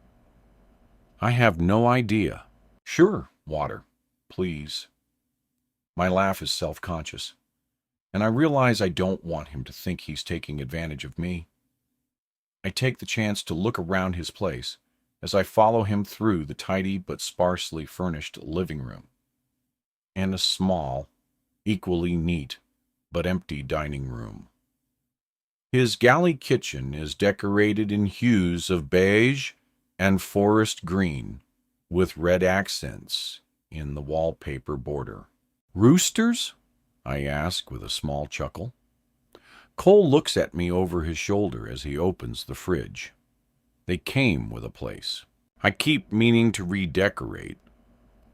I have no idea. "Sure, water, please." My laugh is self-conscious, and I realize I don't want him to think he's taking advantage of me. I take the chance to look around his place as I follow him through the tidy but sparsely furnished living room and a small, equally neat but empty dining room. His galley kitchen is decorated in hues of beige and forest green, with red accents in the wallpaper border. "Roosters?" I ask with a small chuckle. Cole looks at me over his shoulder as he opens the fridge. They came with a place. I keep meaning to redecorate,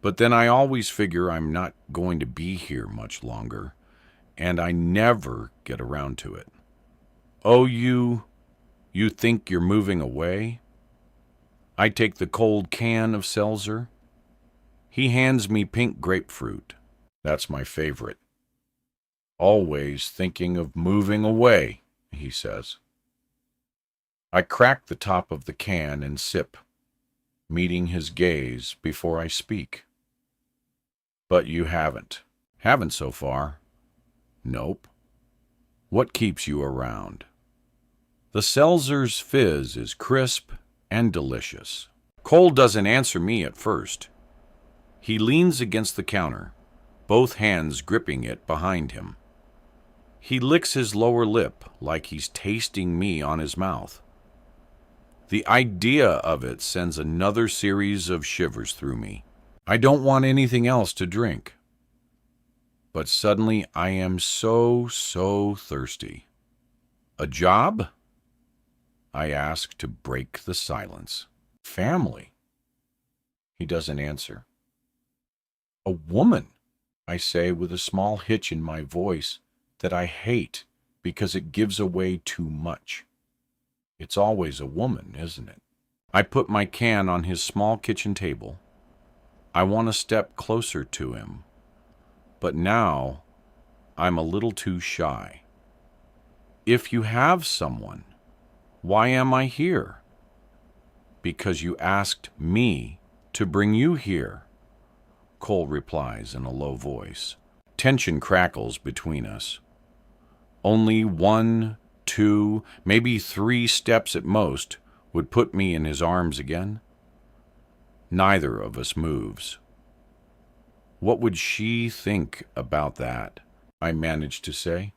but then I always figure I'm not going to be here much longer, and I never get around to it. "Oh, you think you're moving away?" I take the cold can of seltzer. He hands me pink grapefruit. That's my favorite. "Always thinking of moving away," he says. I crack the top of the can and sip, meeting his gaze before I speak. "But you haven't." "Haven't so far." "Nope." "What keeps you around?" The seltzer's fizz is crisp and delicious. Cole doesn't answer me at first. He leans against the counter, both hands gripping it behind him. He licks his lower lip like he's tasting me on his mouth. The idea of it sends another series of shivers through me. I don't want anything else to drink. But suddenly I am so thirsty. "A job?" I ask to break the silence. "Family?" He doesn't answer. "A woman?" I say with a small hitch in my voice that I hate because it gives away too much. It's always a woman, isn't it? I put my can on his small kitchen table. I want to step closer to him, but now I'm a little too shy. "If you have someone, why am I here?" "Because you asked me to bring you here," Cole replies in a low voice. Tension crackles between us. Only 1, 2, maybe 3 steps at most would put me in his arms again. Neither of us moves. "What would she think about that?" I manage to say.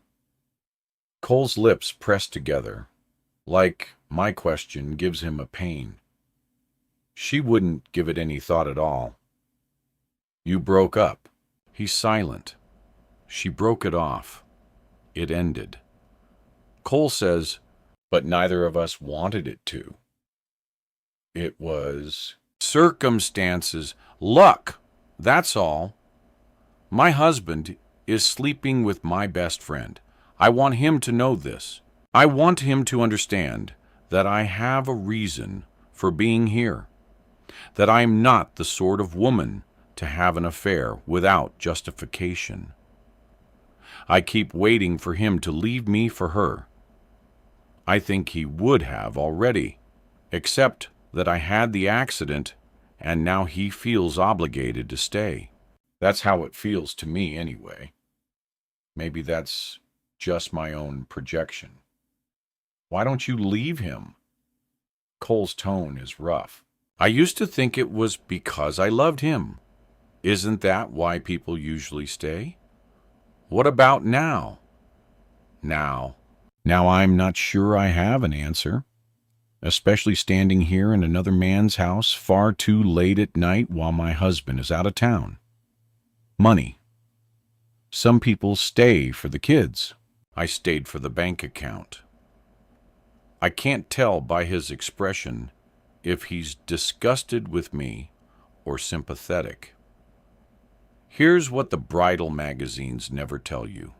Cole's lips press together, like my question gives him a pain. "She wouldn't give it any thought at all," You broke up. He's silent. She broke it off. It ended. Cole says, but neither of us wanted it to. It was circumstances, luck, that's all. My husband is sleeping with my best friend. I want him to know this. I want him to understand that I have a reason for being here, that I'm not the sort of woman to have an affair without justification. I keep waiting for him to leave me for her. I think he would have already, except that I had the accident and now he feels obligated to stay. That's how it feels to me anyway. Maybe that's just my own projection. Why don't you leave him? Cole's tone is rough. I used to think it was because I loved him. Isn't that why people usually stay? What about now? Now I'm not sure I have an answer, especially standing here in another man's house far too late at night while my husband is out of town. Money. Some people stay for the kids. I stayed for the bank account. I can't tell by his expression if he's disgusted with me or sympathetic. Here's what the bridal magazines never tell you.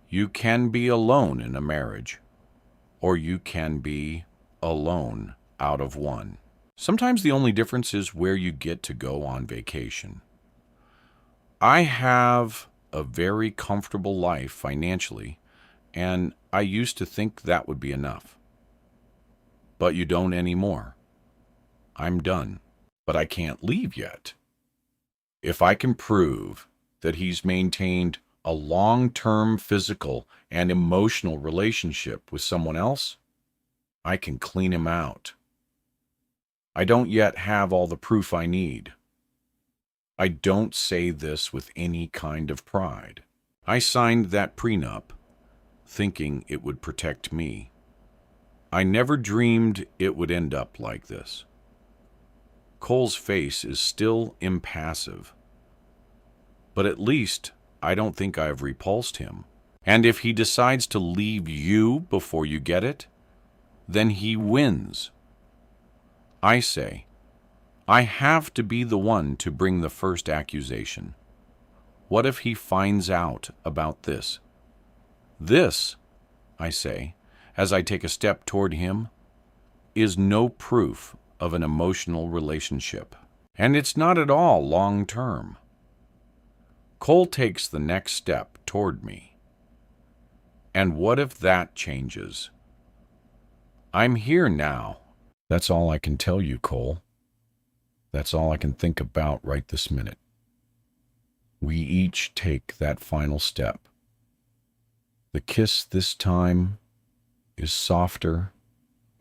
You can be alone in a marriage, or you can be alone out of one. Sometimes the only difference is where you get to go on vacation. I have a very comfortable life financially, and I used to think that would be enough. But you don't anymore. I'm done, but I can't leave yet. If I can prove that he's maintained a long-term physical and emotional relationship with someone else, I can clean him out. I don't yet have all the proof I need. I don't say this with any kind of pride. I signed that prenup thinking it would protect me. I never dreamed it would end up like this. Cole's face is still impassive, but at least I don't think I've repulsed him. And if he decides to leave you before you get it, then he wins. I say, I have to be the one to bring the first accusation. What if he finds out about this? This, I say, as I take a step toward him, is no proof of an emotional relationship, and it's not at all long-term. Cole takes the next step toward me. And what if that changes? I'm here now. That's all I can tell you, Cole. That's all I can think about right this minute. We each take that final step. The kiss this time is softer,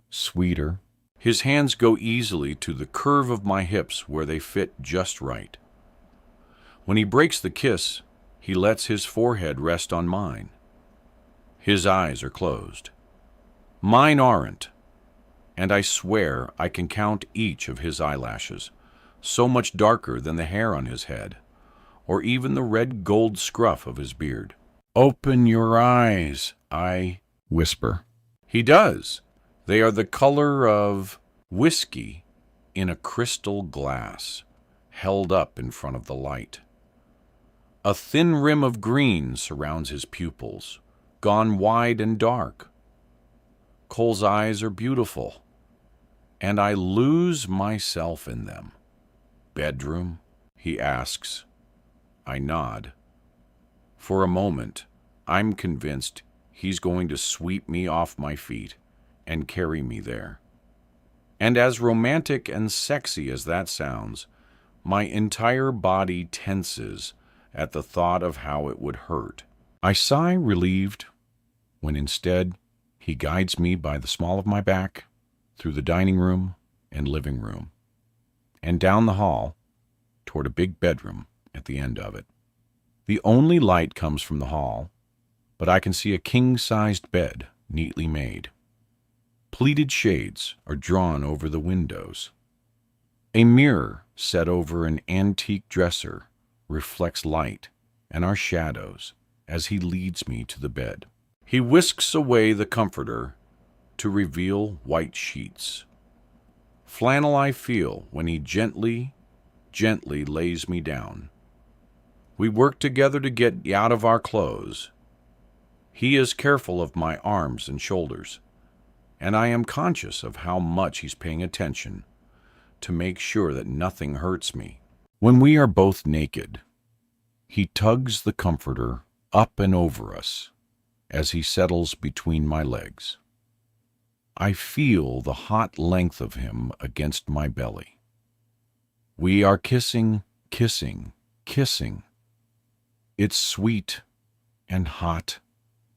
sweeter. His hands go easily to the curve of my hips where they fit just right. When he breaks the kiss, he lets his forehead rest on mine. His eyes are closed. Mine aren't, and I swear I can count each of his eyelashes, so much darker than the hair on his head, or even the red gold scruff of his beard. Open your eyes, I whisper. He does. They are the color of whiskey in a crystal glass, held up in front of the light. A thin rim of green surrounds his pupils, gone wide and dark. Cole's eyes are beautiful, and I lose myself in them. Bedroom? He asks. I nod. For a moment, I'm convinced he's going to sweep me off my feet and carry me there. And as romantic and sexy as that sounds, my entire body tenses at the thought of how it would hurt. I sigh relieved when instead he guides me by the small of my back through the dining room and living room and down the hall toward a big bedroom at the end of it. The only light comes from the hall, but I can see a king-sized bed neatly made. Pleated shades are drawn over the windows. A mirror set over an antique dresser, reflects light and our shadows as he leads me to the bed. He whisks away the comforter to reveal white sheets. Flannel I feel when he gently lays me down. We work together to get out of our clothes. He is careful of my arms and shoulders, and I am conscious of how much he's paying attention to make sure that nothing hurts me. When we are both naked, he tugs the comforter up and over us as he settles between my legs. I feel the hot length of him against my belly. We are kissing. It's sweet and hot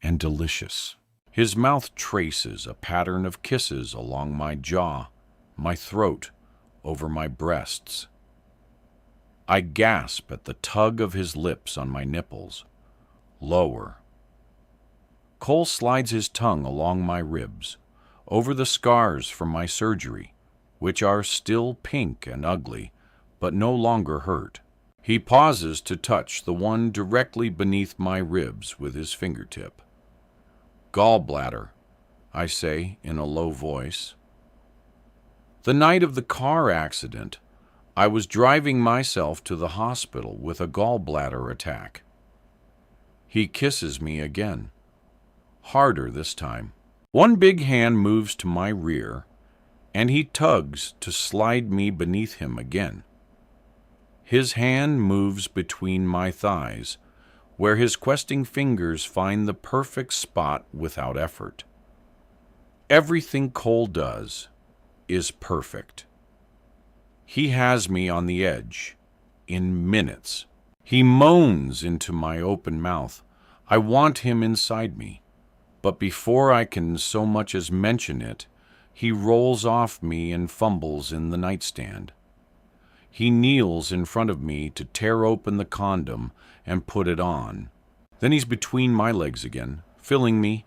and delicious. His mouth traces a pattern of kisses along my jaw, my throat, over my breasts. I gasp at the tug of his lips on my nipples. Lower. Cole slides his tongue along my ribs, over the scars from my surgery, which are still pink and ugly, but no longer hurt. He pauses to touch the one directly beneath my ribs with his fingertip. Gallbladder, I say in a low voice. The night of the car accident, I was driving myself to the hospital with a gallbladder attack. He kisses me again, harder this time. One big hand moves to my rear, and he tugs to slide me beneath him again. His hand moves between my thighs, where his questing fingers find the perfect spot without effort. Everything Cole does is perfect. He has me on the edge in minutes. He moans into my open mouth. I want him inside me. But before I can so much as mention it, he rolls off me and fumbles in the nightstand. He kneels in front of me to tear open the condom and put it on. Then he's between my legs again, filling me,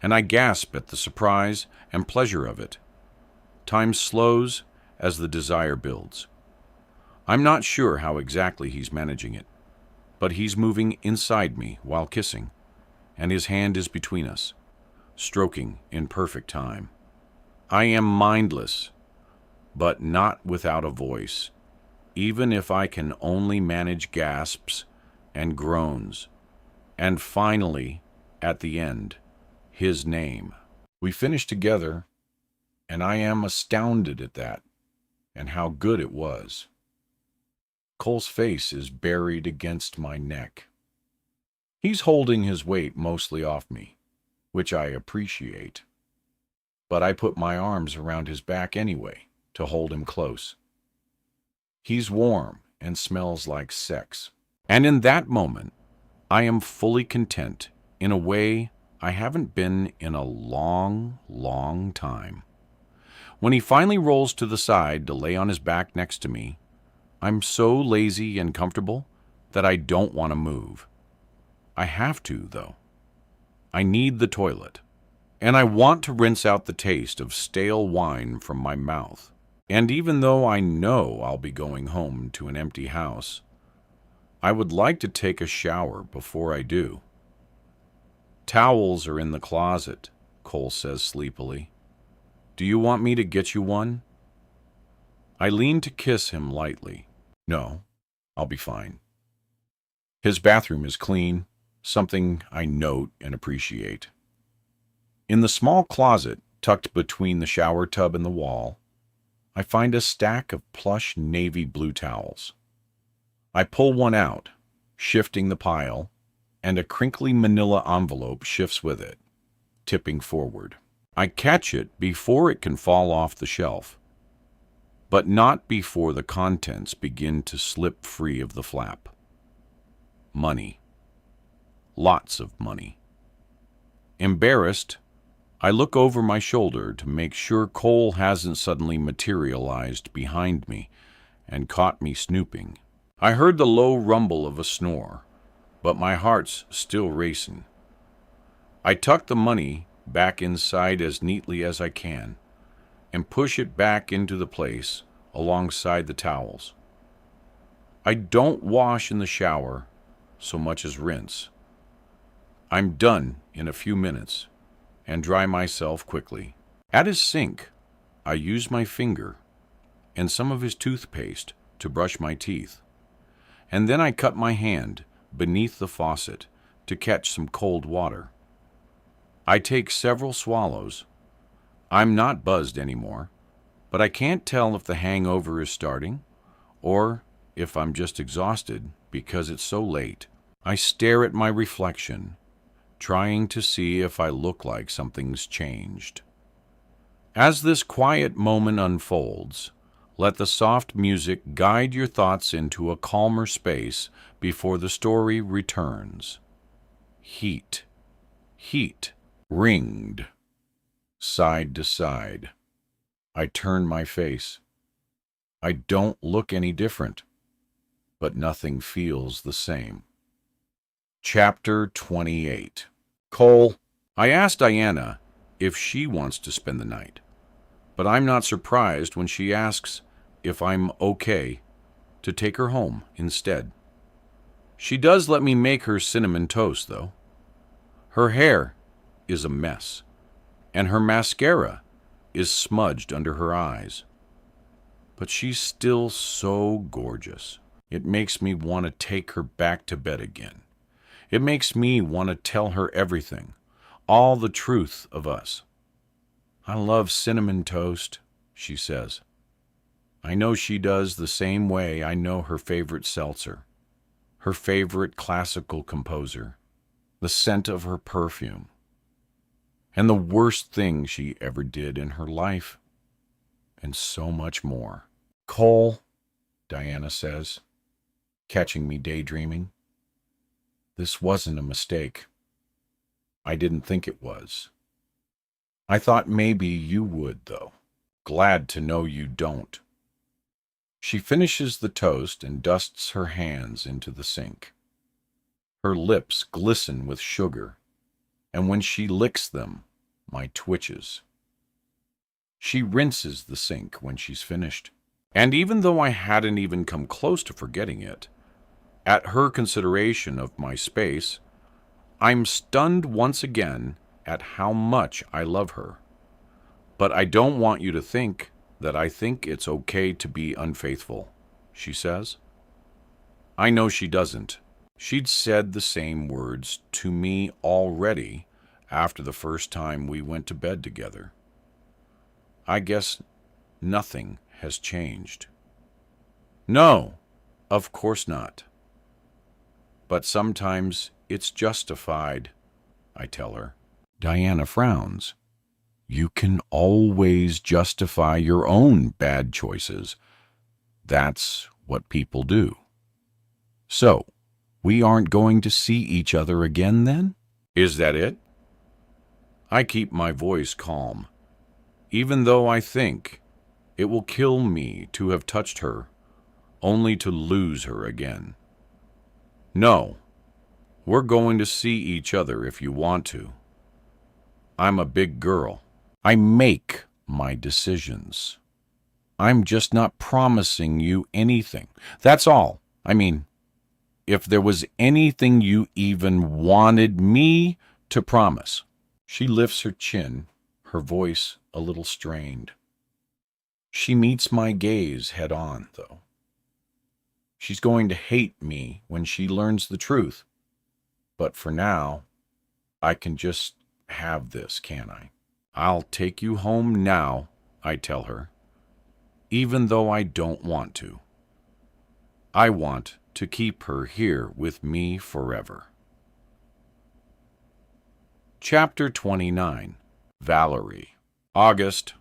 and I gasp at the surprise and pleasure of it. Time slows as the desire builds. I'm not sure how exactly he's managing it, but he's moving inside me while kissing, and his hand is between us, stroking in perfect time. I am mindless, but not without a voice, even if I can only manage gasps and groans. And finally, at the end, his name. We finish together, and I am astounded at that, and how good it was. Cole's face is buried against my neck. He's holding his weight mostly off me, which I appreciate. But I put my arms around his back anyway to hold him close. He's warm and smells like sex. And in that moment, I am fully content in a way I haven't been in a long time. When he finally rolls to the side to lay on his back next to me, I'm so lazy and comfortable that I don't want to move. I have to, though. I need the toilet, and I want to rinse out the taste of stale wine from my mouth. And even though I know I'll be going home to an empty house, I would like to take a shower before I do. Towels are in the closet, Cole says sleepily. Do you want me to get you one? I lean to kiss him lightly. No, I'll be fine. His bathroom is clean, something I note and appreciate. In the small closet tucked between the shower tub and the wall, I find a stack of plush navy blue towels. I pull one out, shifting the pile, and a crinkly manila envelope shifts with it, tipping forward. I catch it before it can fall off the shelf, but not before the contents begin to slip free of the flap. Money. Lots of money. Embarrassed, I look over my shoulder to make sure Cole hasn't suddenly materialized behind me and caught me snooping. I heard the low rumble of a snore, but my heart's still racing. I tuck the money back inside as neatly as I can and push it back into the place alongside the towels. I don't wash in the shower so much as rinse. I'm done in a few minutes and dry myself quickly. At his sink, I use my finger and some of his toothpaste to brush my teeth, and then I cut my hand beneath the faucet to catch some cold water. I take several swallows. I'm not buzzed anymore, but I can't tell if the hangover is starting or if I'm just exhausted because it's so late. I stare at my reflection, trying to see if I look like something's changed. As this quiet moment unfolds, let the soft music guide your thoughts into a calmer space before the story returns. Heat, heat, ringed, side to side. I turn my face. I don't look any different, but nothing feels the same. Chapter 28. Cole. I asked Diana if she wants to spend the night, but I'm not surprised when she asks if I'm okay to take her home instead. She does let me make her cinnamon toast, though. Her hair is a mess, and her mascara is smudged under her eyes. But she's still so gorgeous. It makes me want to take her back to bed again. It makes me want to tell her everything, all the truth of us. I love cinnamon toast, she says. I know she does the same way I know her favorite seltzer, her favorite classical composer, the scent of her perfume, and the worst thing she ever did in her life, and so much more. Cole, Diana says, catching me daydreaming. This wasn't a mistake. I didn't think it was. I thought maybe you would, though. Glad to know you don't. She finishes the toast and dusts her hands into the sink. Her lips glisten with sugar, and when she licks them, my twitches. She rinses the sink when she's finished, and even though I hadn't even come close to forgetting it, at her consideration of my space, I'm stunned once again at how much I love her. But I don't want you to think that I think it's okay to be unfaithful, she says. I know she doesn't. She'd said the same words to me already after the first time we went to bed together. I guess nothing has changed. No, of course not. But sometimes it's justified, I tell her. Diana frowns. You can always justify your own bad choices. That's what people do. So, we aren't going to see each other again then? Is that it? I keep my voice calm, even though I think it will kill me to have touched her, only to lose her again. No, we're going to see each other if you want to. I'm a big girl. I make my decisions. I'm just not promising you anything. That's all. I mean, if there was anything you even wanted me to promise. She lifts her chin, her voice a little strained. She meets my gaze head on, though. She's going to hate me when she learns the truth. But for now, I can just have this, can't I? I'll take you home now, I tell her, even though I don't want to. I want to keep her here with me forever. Chapter 29. Valerie. August,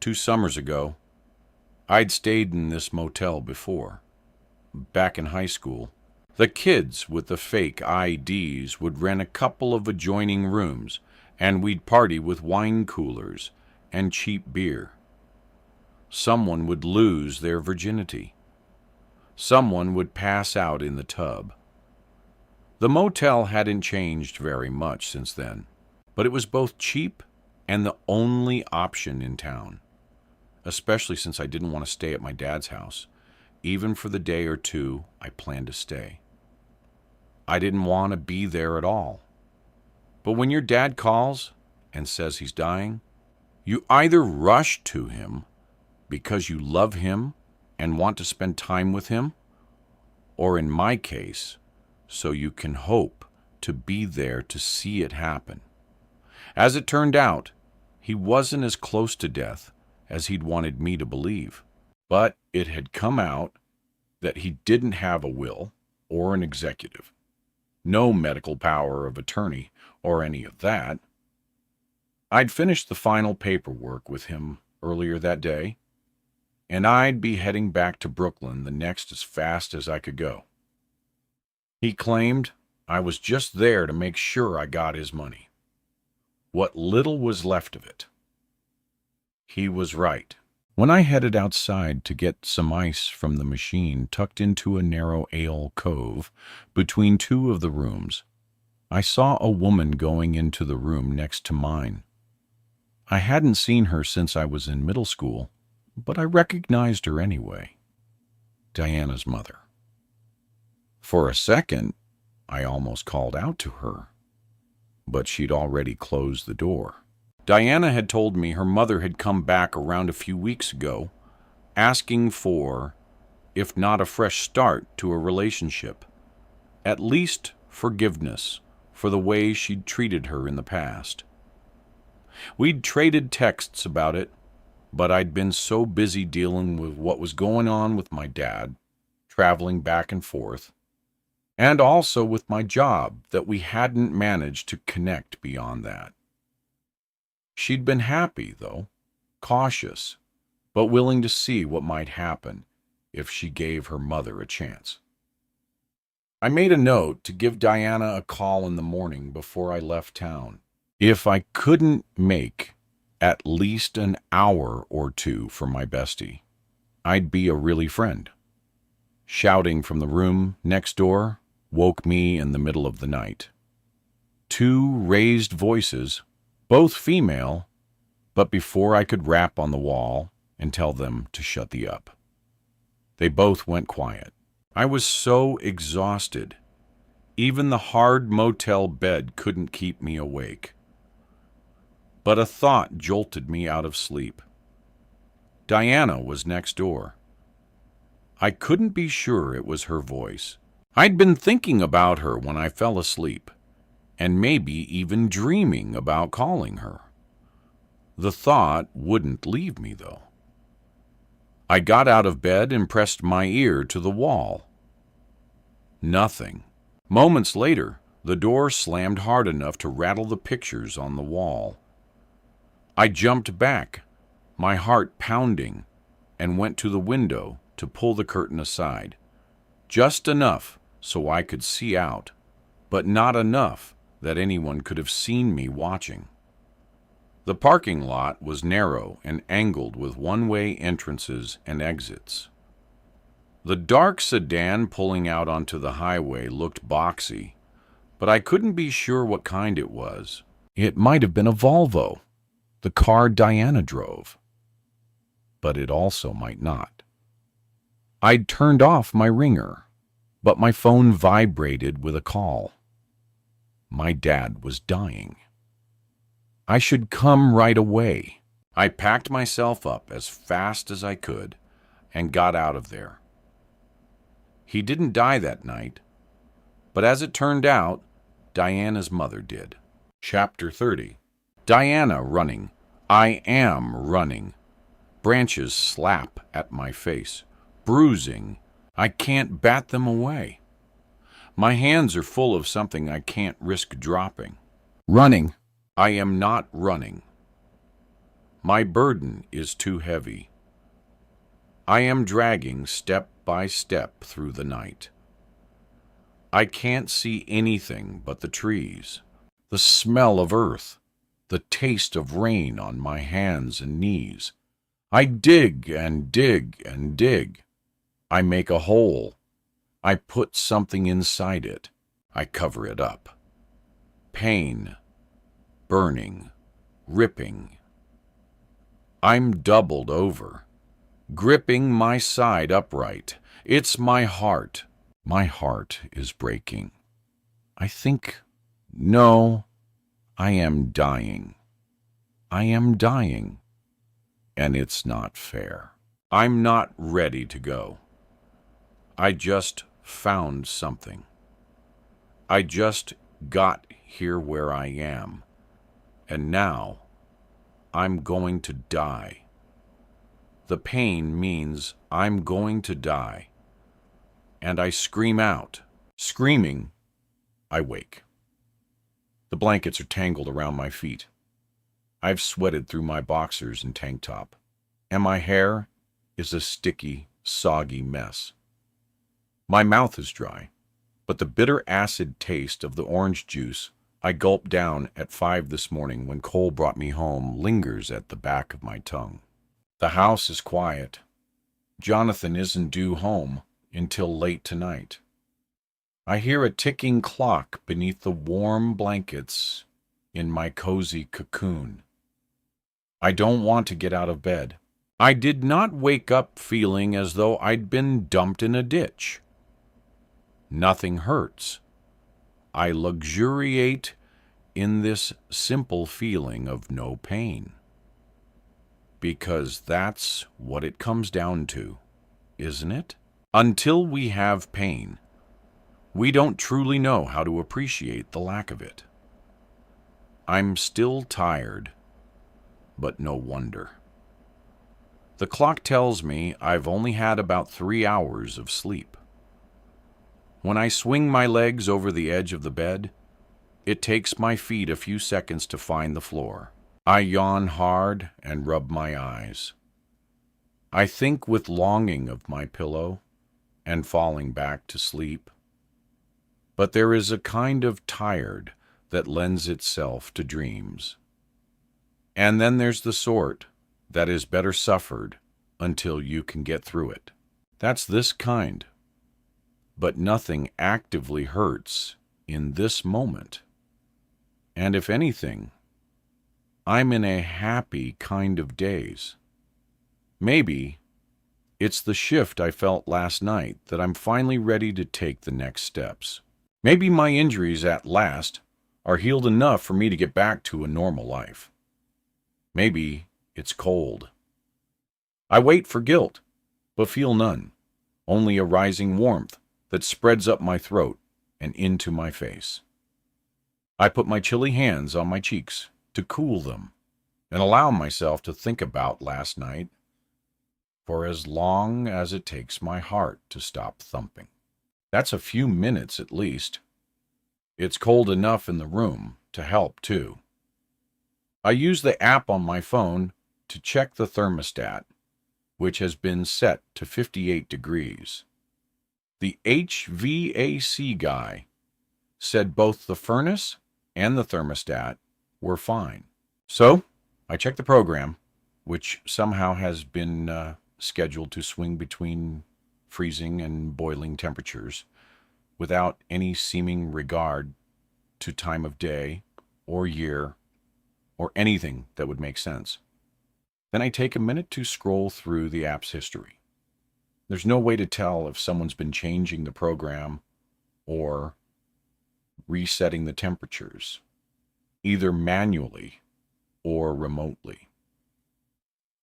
2 summers ago. I'd stayed in this motel before. Back in high school, the kids with the fake IDs would rent a couple of adjoining rooms, and we'd party with wine coolers and cheap beer. Someone would lose their virginity. Someone would pass out in the tub. The motel hadn't changed very much since then, but it was both cheap and the only option in town, especially since I didn't want to stay at my dad's house, even for the day or two I planned to stay. I didn't want to be there at all. But when your dad calls and says he's dying, you either rush to him because you love him and want to spend time with him, or in my case, so you can hope to be there to see it happen. As it turned out, he wasn't as close to death as he'd wanted me to believe, but it had come out that he didn't have a will or an executive, no medical power of attorney or any of that. I'd finished the final paperwork with him earlier that day, and I'd be heading back to Brooklyn the next as fast as I could go. He claimed I was just there to make sure I got his money, what little was left of it. He was right. When I headed outside to get some ice from the machine tucked into a narrow ale cove between two of the rooms, I saw a woman going into the room next to mine. I hadn't seen her since I was in middle school, but I recognized her anyway. Diana's mother. For a second, I almost called out to her, but she'd already closed the door. Diana had told me her mother had come back around a few weeks ago, asking for, if not a fresh start to a relationship, at least forgiveness for the way she'd treated her in the past. We'd traded texts about it, but I'd been so busy dealing with what was going on with my dad, traveling back and forth, and also with my job that we hadn't managed to connect beyond that. She'd been happy, though, cautious, but willing to see what might happen if she gave her mother a chance. I made a note to give Diana a call in the morning before I left town. If I couldn't make at least an hour or two for my bestie, I'd be a really friend. Shouting from the room next door woke me in the middle of the night. Two raised voices, both female, but before I could rap on the wall and tell them to shut the up, they both went quiet. I was so exhausted. Even the hard motel bed couldn't keep me awake. But a thought jolted me out of sleep. Diana was next door. I couldn't be sure it was her voice. I'd been thinking about her when I fell asleep, and maybe even dreaming about calling her. The thought wouldn't leave me, though. I got out of bed and pressed my ear to the wall. Nothing. Moments later, the door slammed hard enough to rattle the pictures on the wall. I jumped back, my heart pounding, and went to the window to pull the curtain aside. Just enough so I could see out, but not enough that anyone could have seen me watching. The parking lot was narrow and angled with one-way entrances and exits. The dark sedan pulling out onto the highway looked boxy, but I couldn't be sure what kind it was. It might have been a Volvo, the car Diana drove, but it also might not. I'd turned off my ringer, but my phone vibrated with a call. My dad was dying. I should come right away. I packed myself up as fast as I could and got out of there. He didn't die that night, but as it turned out, Diana's mother did. Chapter 30. Diana running. I am running. Branches slap at my face, bruising. I can't bat them away. My hands are full of something I can't risk dropping. Running. I am not running. My burden is too heavy. I am dragging step by step through the night. I can't see anything but the trees, the smell of earth, the taste of rain on my hands and knees. I dig and dig and dig. I make a hole. I put something inside it. I cover it up. Pain, burning, ripping. I'm doubled over, gripping my side upright It's my heart. My heart is breaking. I think, no, I am dying. I am dying, and it's not fair. I'm not ready to go. I just found something. I just got here where I am, and now I'm going to die. The pain means I'm going to die, and I scream out. Screaming, I wake. The blankets are tangled around my feet. I've sweated through my boxers and tank top, and my hair is a sticky, soggy mess. My mouth is dry, but the bitter acid taste of the orange juice I gulped down at 5 this morning when Cole brought me home lingers at the back of my tongue. The house is quiet. Jonathan isn't due home until late tonight. I hear a ticking clock beneath the warm blankets in my cozy cocoon. I don't want to get out of bed. I did not wake up feeling as though I'd been dumped in a ditch. Nothing hurts. I luxuriate in this simple feeling of no pain. Because that's what it comes down to, isn't it? Until we have pain, we don't truly know how to appreciate the lack of it. I'm still tired, but no wonder. The clock tells me I've only had about 3 hours of sleep. When I swing my legs over the edge of the bed, it takes my feet a few seconds to find the floor. I yawn hard and rub my eyes. I think with longing of my pillow and falling back to sleep. But there is a kind of tired that lends itself to dreams. And then there's the sort that is better suffered until you can get through it. That's this kind. But nothing actively hurts in this moment. And if anything, I'm in a happy kind of daze. Maybe it's the shift I felt last night that I'm finally ready to take the next steps. Maybe my injuries at last are healed enough for me to get back to a normal life. Maybe it's cold. I wait for guilt, but feel none, only a rising warmth that spreads up my throat and into my face. I put my chilly hands on my cheeks to cool them and allow myself to think about last night for as long as it takes my heart to stop thumping. That's a few minutes at least. It's cold enough in the room to help, too. I use the app on my phone to check the thermostat, which has been set to 58 degrees. The HVAC guy said both the furnace and the thermostat were fine. So, I checked the program, which somehow has been scheduled to swing between freezing and boiling temperatures without any seeming regard to time of day or year or anything that would make sense. Then I take a minute to scroll through the app's history. There's no way to tell if someone's been changing the program or resetting the temperatures, either manually or remotely.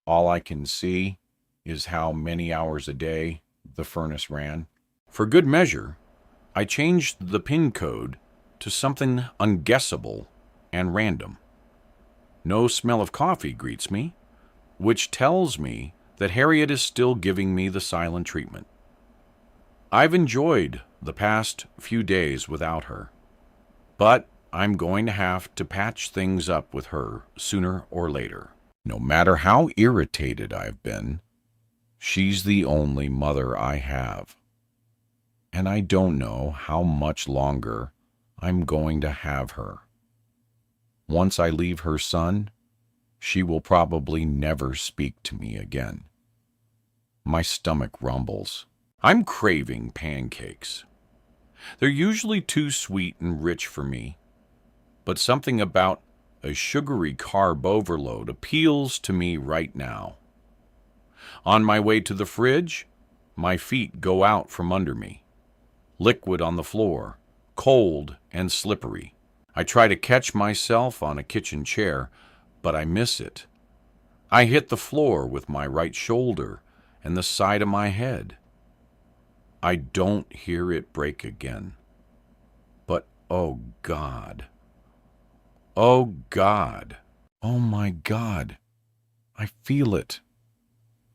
All I can see is how many hours a day the furnace ran. For good measure, I changed the PIN code to something unguessable and random. No smell of coffee greets me, which tells me that Harriet is still giving me the silent treatment. I've enjoyed the past few days without her, but I'm going to have to patch things up with her sooner or later. No matter how irritated I've been, she's the only mother I have. And I don't know how much longer I'm going to have her. Once I leave her son, she will probably never speak to me again. My stomach rumbles. I'm craving pancakes. They're usually too sweet and rich for me, but something about a sugary carb overload appeals to me right now. On my way to the fridge, My feet go out from under me, liquid on the floor, cold and slippery. I try to catch myself on a kitchen chair, but I miss it. I hit the floor with my right shoulder and the side of my head. I don't hear it break again. But oh God. Oh God. Oh my God. I feel it.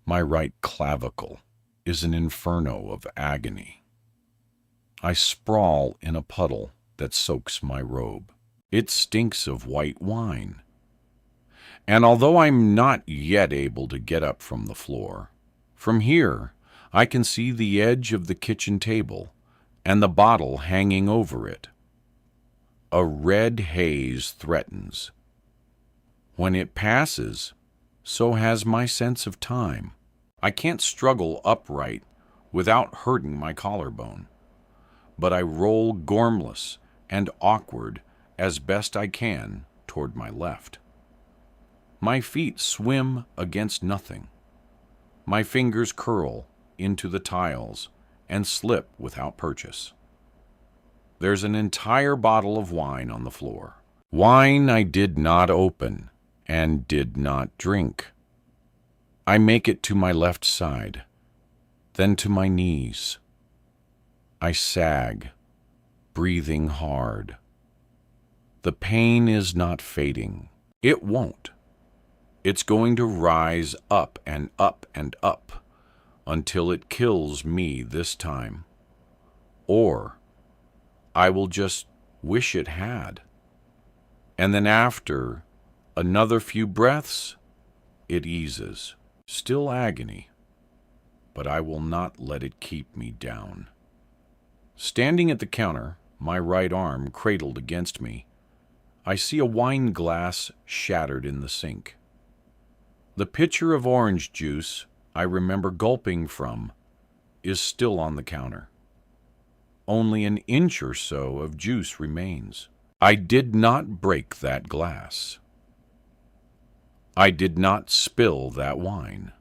My right clavicle is an inferno of agony. I sprawl in a puddle that soaks my robe. It stinks of white wine. And although I'm not yet able to get up from the floor, from here I can see the edge of the kitchen table and the bottle hanging over it. A red haze threatens. When it passes, so has my sense of time. I can't struggle upright without hurting my collarbone, but I roll gormless and awkward as best I can toward my left. My feet swim against nothing. My fingers curl into the tiles and slip without purchase. There's an entire bottle of wine on the floor. Wine I did not open and did not drink. I make it to my left side, then to my knees. I sag, breathing hard. The pain is not fading. It won't. It's going to rise up and up and up until it kills me this time. Or I will just wish it had. And then after another few breaths, it eases. Still agony, but I will not let it keep me down. Standing at the counter, my right arm cradled against me, I see a wine glass shattered in the sink. The pitcher of orange juice I remember gulping from is still on the counter. Only an inch or so of juice remains. I did not break that glass. I did not spill that wine.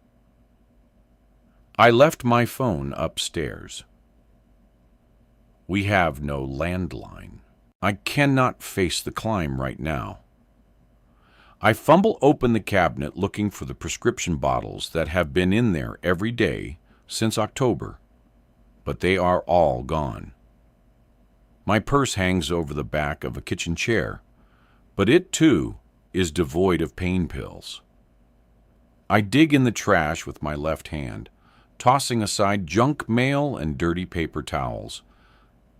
I left my phone upstairs. We have no landline. I cannot face the climb right now. I fumble open the cabinet looking for the prescription bottles that have been in there every day since October, but they are all gone. My purse hangs over the back of a kitchen chair, but it too is devoid of pain pills. I dig in the trash with my left hand, tossing aside junk mail and dirty paper towels,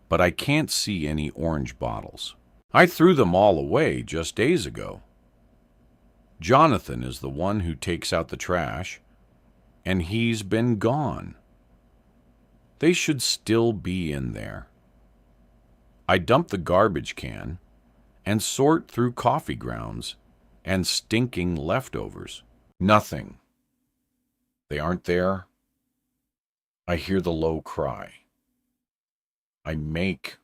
but I can't see any orange bottles. I threw them all away just days ago. Jonathan is the one who takes out the trash, and he's been gone. They should still be in there. I dump the garbage can and sort through coffee grounds and stinking leftovers. Nothing. They aren't there. I hear the low cry. I make,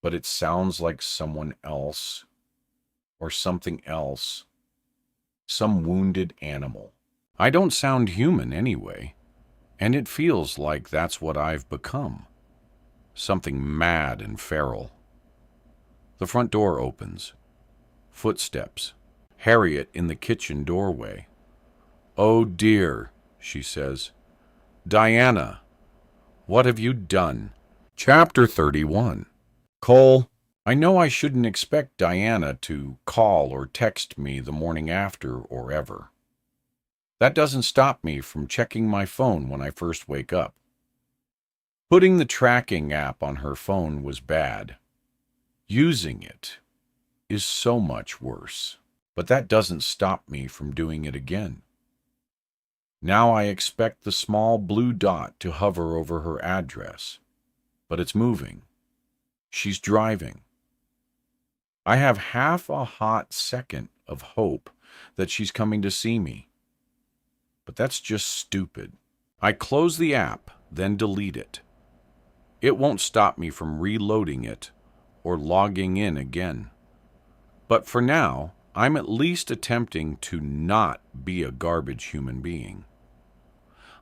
but it sounds like someone else or something else, some wounded animal. I don't sound human anyway, and it feels like that's what I've become, something mad and feral. The front door opens. Footsteps. Harriet in the kitchen doorway. "Oh dear," she says. "Diana, what have you done?" Chapter 31. Cole, I know I shouldn't expect Diana to call or text me the morning after or ever. That doesn't stop me from checking my phone when I first wake up. Putting the tracking app on her phone was bad. Using it is so much worse. But that doesn't stop me from doing it again. Now I expect the small blue dot to hover over her address, but it's moving. She's driving. I have half a hot second of hope that she's coming to see me, but that's just stupid. I close the app, then delete it. It won't stop me from reloading it or logging in again. But for now, I'm at least attempting to not be a garbage human being.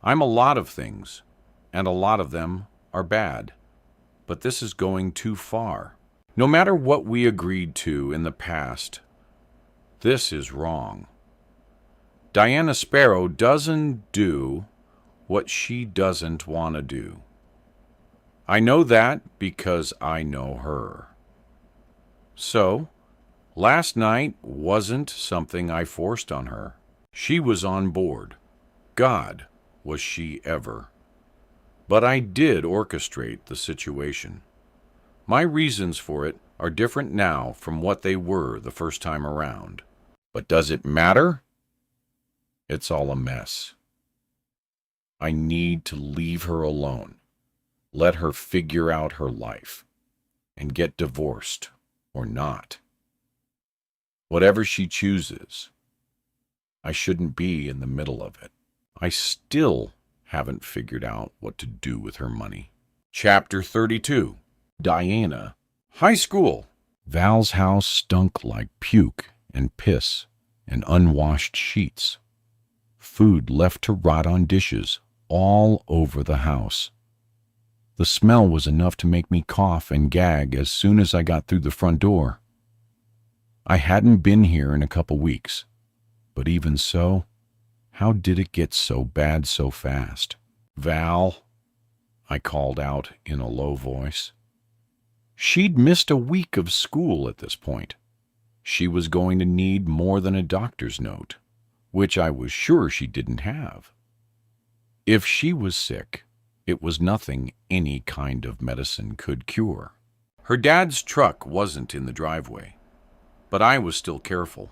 I'm a lot of things, and a lot of them are bad. But this is going too far. No matter what we agreed to in the past, this is wrong. Diana Sparrow doesn't do what she doesn't want to do. I know that because I know her. So, last night wasn't something I forced on her. She was on board. God, was she ever. But I did orchestrate the situation. My reasons for it are different now from what they were the first time around. But does it matter? It's all a mess. I need to leave her alone. Let her figure out her life and get divorced or not. Whatever she chooses, I shouldn't be in the middle of it. I still haven't figured out what to do with her money. Chapter 32. Diana. High school. Val's house stunk like puke and piss and unwashed sheets. Food left to rot on dishes all over the house. The smell was enough to make me cough and gag as soon as I got through the front door. I hadn't been here in a couple weeks, but even so, how did it get so bad so fast? Val, I called out in a low voice. She'd missed a week of school at this point. She was going to need more than a doctor's note, which I was sure she didn't have. If she was sick, it was nothing any kind of medicine could cure. Her dad's truck wasn't in the driveway, but I was still careful.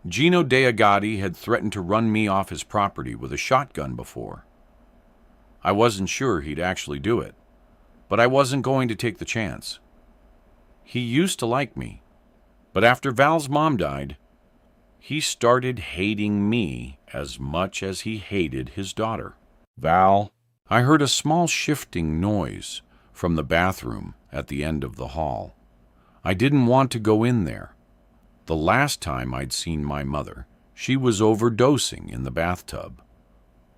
Gino Deagati had threatened to run me off his property with a shotgun before. I wasn't sure he'd actually do it, but I wasn't going to take the chance. He used to like me, but after Val's mom died, he started hating me as much as he hated his daughter. Val, I heard a small shifting noise from the bathroom at the end of the hall. I didn't want to go in there. The last time I'd seen my mother, she was overdosing in the bathtub.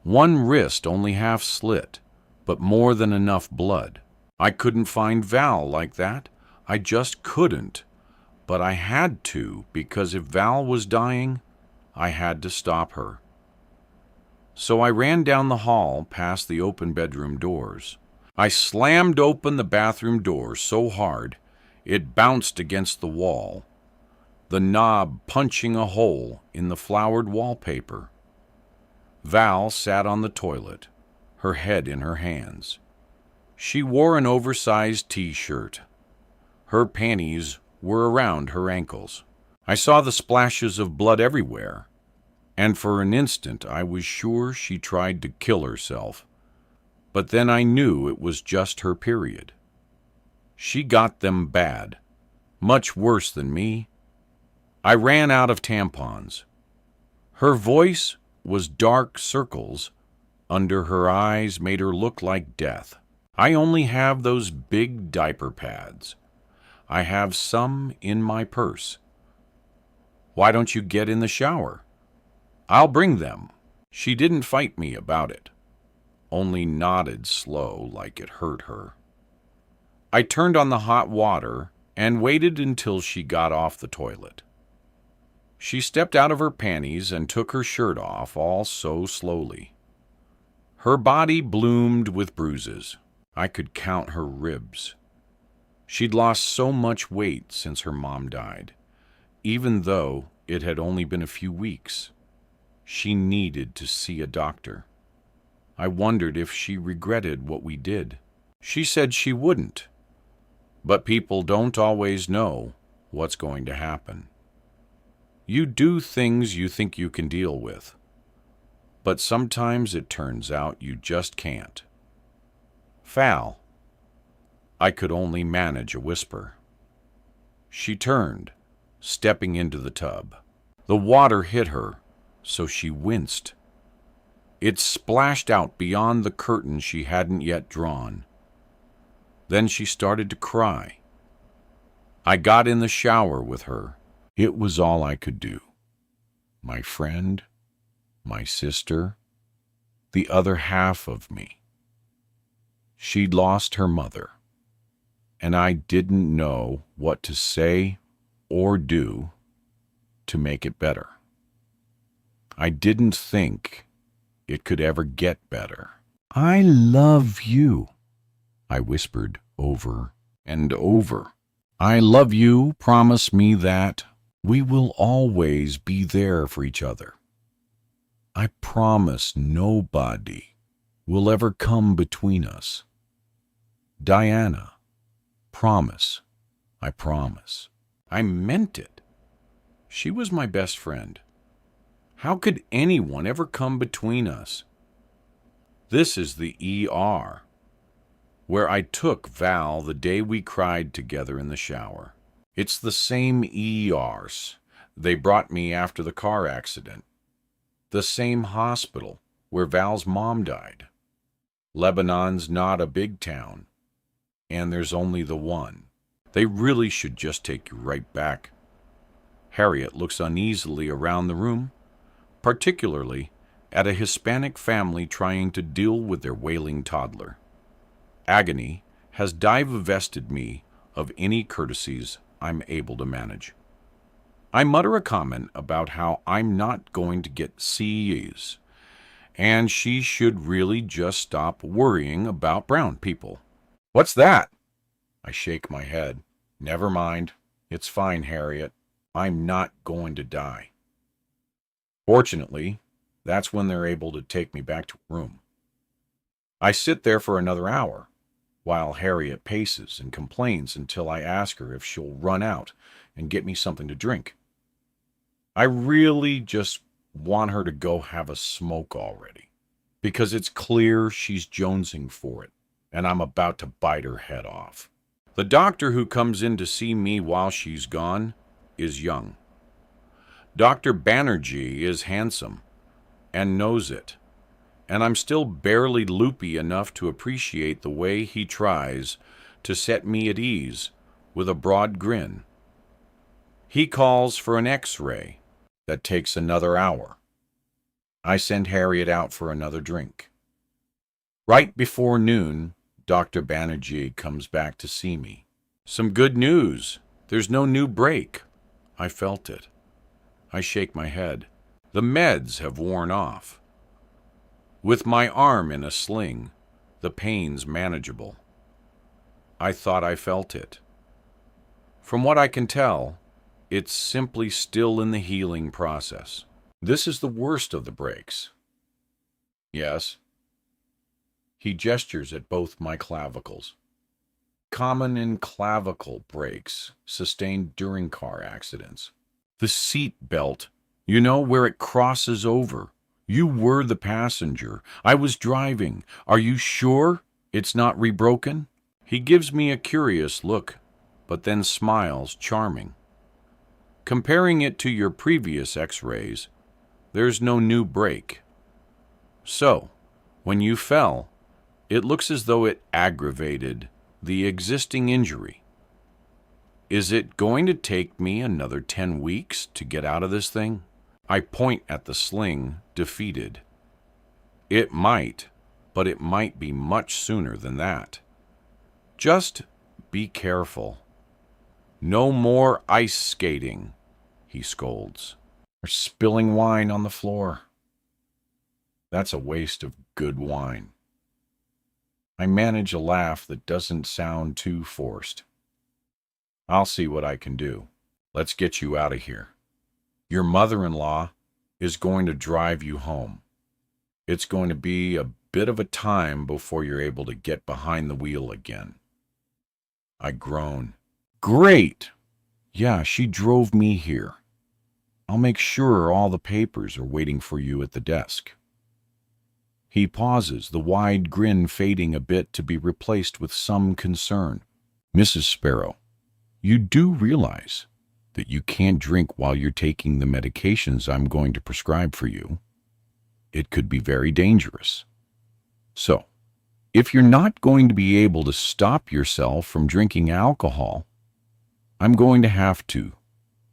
One wrist only half slit, but more than enough blood. I couldn't find Val like that. I just couldn't. But I had to, because if Val was dying, I had to stop her. So I ran down the hall past the open bedroom doors. I slammed open the bathroom door so hard it bounced against the wall, the knob punching a hole in the flowered wallpaper. Val sat on the toilet, her head in her hands. She wore an oversized t-shirt. Her panties were around her ankles. I saw the splashes of blood everywhere, and for an instant I was sure she tried to kill herself. But then I knew it was just her period. She got them bad, much worse than me. I ran out of tampons. Her voice was dark circles under her eyes made her look like death. I only have those big diaper pads. I have some in my purse. Why don't you get in the shower? I'll bring them. She didn't fight me about it, only nodded slow like it hurt her. I turned on the hot water and waited until she got off the toilet. She stepped out of her panties and took her shirt off all so slowly. Her body bloomed with bruises. I could count her ribs. She'd lost so much weight since her mom died, even though it had only been a few weeks. She needed to see a doctor. I wondered if she regretted what we did. She said she wouldn't. But people don't always know what's going to happen. You do things you think you can deal with, but sometimes it turns out you just can't. Val. I could only manage a whisper. She turned, stepping into the tub. The water hit her, so she winced. It splashed out beyond the curtain she hadn't yet drawn. Then she started to cry. I got in the shower with her. It was all I could do. My friend, my sister, the other half of me. She'd lost her mother, and I didn't know what to say or do to make it better. I didn't think it could ever get better. "I love you," I whispered over and over. "I love you. Promise me that we will always be there for each other. I promise nobody will ever come between us. Diana, promise. I promise." I meant it. She was my best friend. How could anyone ever come between us? This is the ER, where I took Val the day we cried together in the shower. It's the same ERs they brought me after the car accident. The same hospital where Val's mom died. Lebanon's not a big town, and there's only the one. They really should just take you right back. Harriet looks uneasily around the room, particularly at a Hispanic family trying to deal with their wailing toddler. Agony has divested me of any courtesies I'm able to manage. I mutter a comment about how I'm not going to get CEs, and she should really just stop worrying about brown people. "What's that?" I shake my head. "Never mind. It's fine, Harriet. I'm not going to die." Fortunately, that's when they're able to take me back to a room. I sit there for another hour, while Harriet paces and complains until I ask her if she'll run out and get me something to drink. I really just want her to go have a smoke already, because it's clear she's jonesing for it, and I'm about to bite her head off. The doctor who comes in to see me while she's gone is young. Dr. Banerjee is handsome and knows it, and I'm still barely loopy enough to appreciate the way he tries to set me at ease with a broad grin. He calls for an X-ray. That takes another hour. I send Harriet out for another drink. Right before noon, Dr. Banerjee comes back to see me. "Some good news. There's no new break." I felt it. I shake my head. The meds have worn off. With my arm in a sling, the pain's manageable. I thought I felt it. From what I can tell, it's simply still in the healing process. This is the worst of the breaks. Yes. He gestures at both my clavicles. Common in clavicle breaks sustained during car accidents. The seat belt, you know, where it crosses over. You were the passenger. I was driving. Are you sure it's not rebroken? He gives me a curious look, but then smiles, charming. Comparing it to your previous X-rays, there's no new break. So, when you fell, it looks as though it aggravated the existing injury. Is it going to take me another 10 weeks to get out of this thing? I point at the sling, defeated. It might, but it might be much sooner than that. Just be careful. No more ice skating, he scolds. Or spilling wine on the floor. That's a waste of good wine. I manage a laugh that doesn't sound too forced. I'll see what I can do. Let's get you out of here. Your mother-in-law is going to drive you home. It's going to be a bit of a time before you're able to get behind the wheel again. I groan. Great! Yeah, she drove me here. I'll make sure all the papers are waiting for you at the desk. He pauses, the wide grin fading a bit to be replaced with some concern. Mrs. Sparrow, you do realize that you can't drink while you're taking the medications I'm going to prescribe for you. It could be very dangerous. So, if you're not going to be able to stop yourself from drinking alcohol, I'm going to have to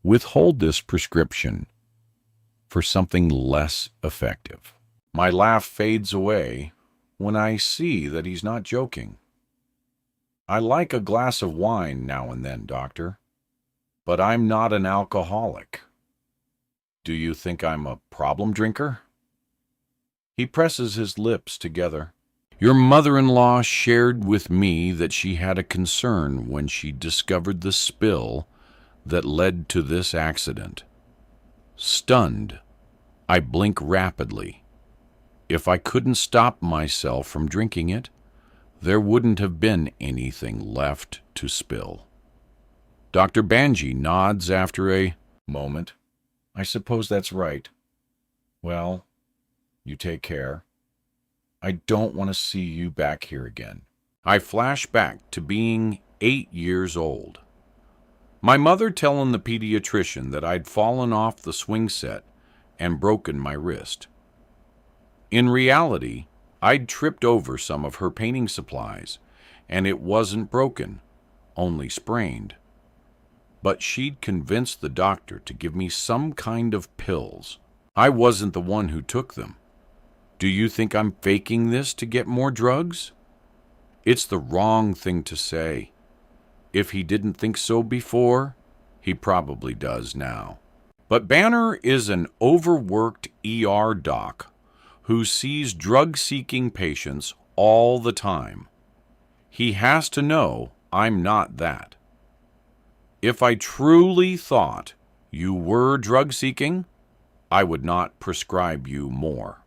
withhold this prescription for something less effective. My laugh fades away when I see that he's not joking. I like a glass of wine now and then, doctor, but I'm not an alcoholic. Do you think I'm a problem drinker? He presses his lips together. Your mother-in-law shared with me that she had a concern when she discovered the spill that led to this accident. Stunned, I blink rapidly. If I couldn't stop myself from drinking it, there wouldn't have been anything left to spill. Dr. Banji nods after a moment. I suppose that's right. Well, you take care. I don't want to see you back here again. I flash back to being 8 years old. My mother telling the pediatrician that I'd fallen off the swing set and broken my wrist. In reality, I'd tripped over some of her painting supplies, and it wasn't broken, only sprained. But she'd convinced the doctor to give me some kind of pills. I wasn't the one who took them. Do you think I'm faking this to get more drugs? It's the wrong thing to say. If he didn't think so before, he probably does now. But Banner is an overworked ER doc who sees drug-seeking patients all the time. He has to know I'm not that. If I truly thought you were drug-seeking, I would not prescribe you more.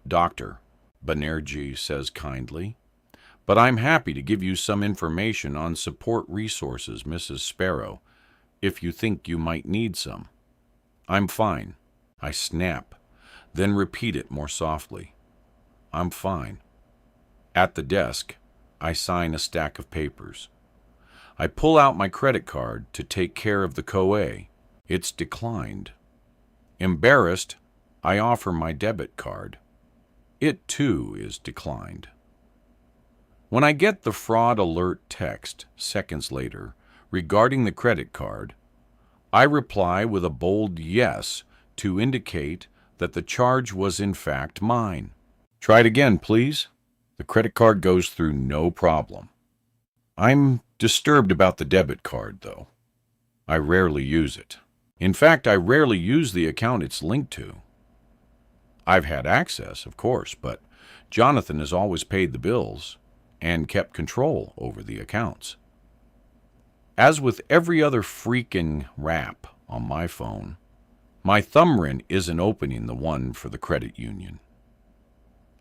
Doctor, Banerjee says kindly, but I'm happy to give you some information on support resources, Mrs. Sparrow, if you think you might need some. I'm fine. I snap, then repeat it more softly. I'm fine. At the desk, I sign a stack of papers. I pull out my credit card to take care of the COA. It's declined. Embarrassed, I offer my debit card. It too is declined. When I get the fraud alert text seconds later regarding the credit card, I reply with a bold yes to indicate that the charge was in fact mine. Try it again, please. The credit card goes through no problem. I'm disturbed about the debit card, though. I rarely use it. In fact, I rarely use the account it's linked to. I've had access, of course, but Jonathan has always paid the bills and kept control over the accounts. As with every other freaking rap on my phone, my thumbprint isn't opening the one for the credit union.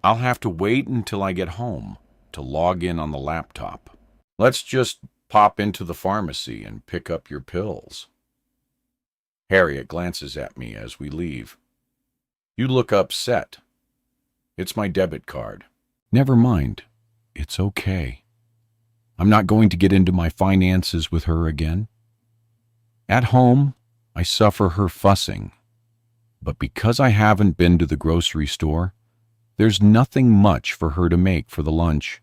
I'll have to wait until I get home to log in on the laptop. Let's just pop into the pharmacy and pick up your pills. Harriet glances at me as we leave. You look upset. It's my debit card. Never mind. It's okay. I'm not going to get into my finances with her again. At home, I suffer her fussing. But because I haven't been to the grocery store, there's nothing much for her to make for the lunch.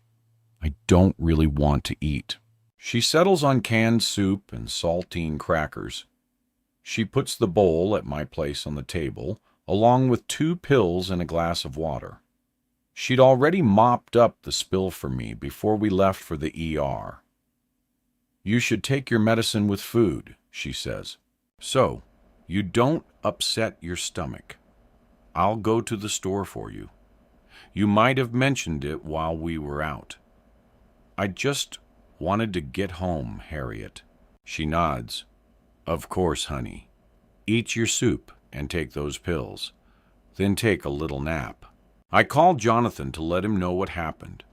I don't really want to eat. She settles on canned soup and saltine crackers. She puts the bowl at my place on the table, along with 2 pills and a glass of water. She'd already mopped up the spill for me before we left for the ER. You should take your medicine with food, she says, so you don't upset your stomach. I'll go to the store for you. You might have mentioned it while we were out. I just wanted to get home, Harriet. She nods. Of course, honey. Eat your soup and take those pills. Then take a little nap. I called Jonathan to let him know what happened,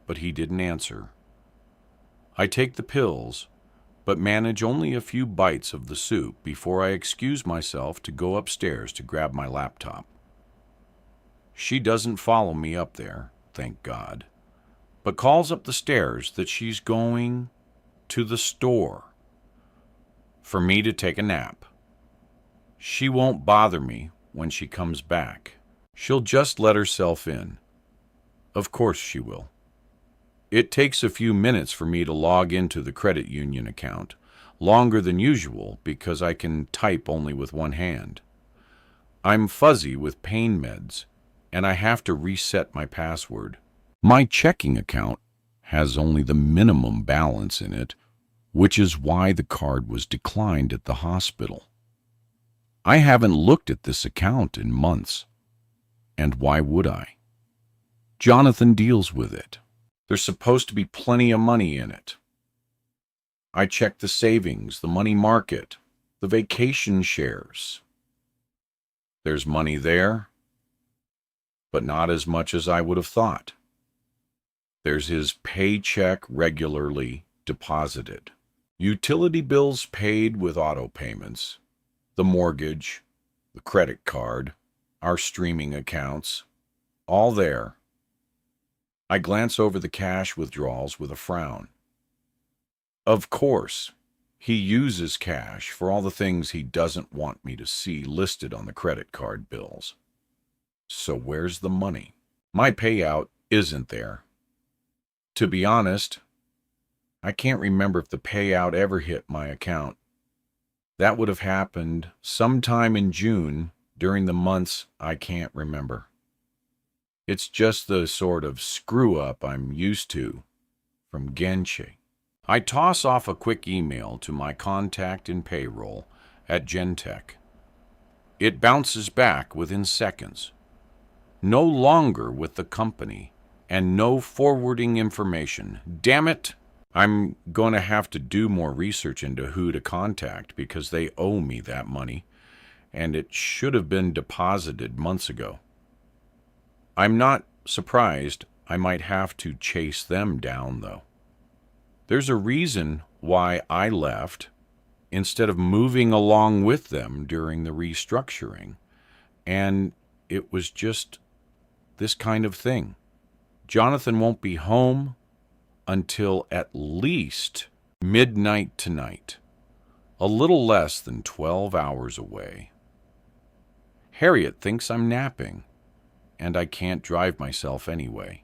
but he didn't answer. I take the pills, but manage only a few bites of the soup before I excuse myself to go upstairs to grab my laptop. She doesn't follow me up there, thank God, but calls up the stairs that she's going to the store for me to take a nap. She won't bother me when she comes back. She'll just let herself in. Of course she will. It takes a few minutes for me to log into the credit union account, longer than usual because I can type only with one hand. I'm fuzzy with pain meds, and I have to reset my password. My checking account has only the minimum balance in it, which is why the card was declined at the hospital. I haven't looked at this account in months, and why would I? Jonathan deals with it. There's supposed to be plenty of money in it. I checked the savings, the money market, the vacation shares. There's money there, but not as much as I would have thought. There's his paycheck regularly deposited. Utility bills paid with auto payments, the mortgage, the credit card, our streaming accounts, all there. I glance over the cash withdrawals with a frown. Of course, he uses cash for all the things he doesn't want me to see listed on the credit card bills. So where's the money? My payout isn't there. To be honest, I can't remember if the payout ever hit my account. That would have happened sometime in June during the months I can't remember. It's just the sort of screw-up I'm used to from Genshe. I toss off a quick email to my contact in payroll at Gentech. It bounces back within seconds. No longer with the company, and no forwarding information. Damn it! I'm going to have to do more research into who to contact because they owe me that money, and it should have been deposited months ago. I'm not surprised I might have to chase them down, though. There's a reason why I left instead of moving along with them during the restructuring, and it was just this kind of thing. Jonathan won't be home until at least midnight tonight, a little less than 12 hours away. Harriet thinks I'm napping, and I can't drive myself anyway.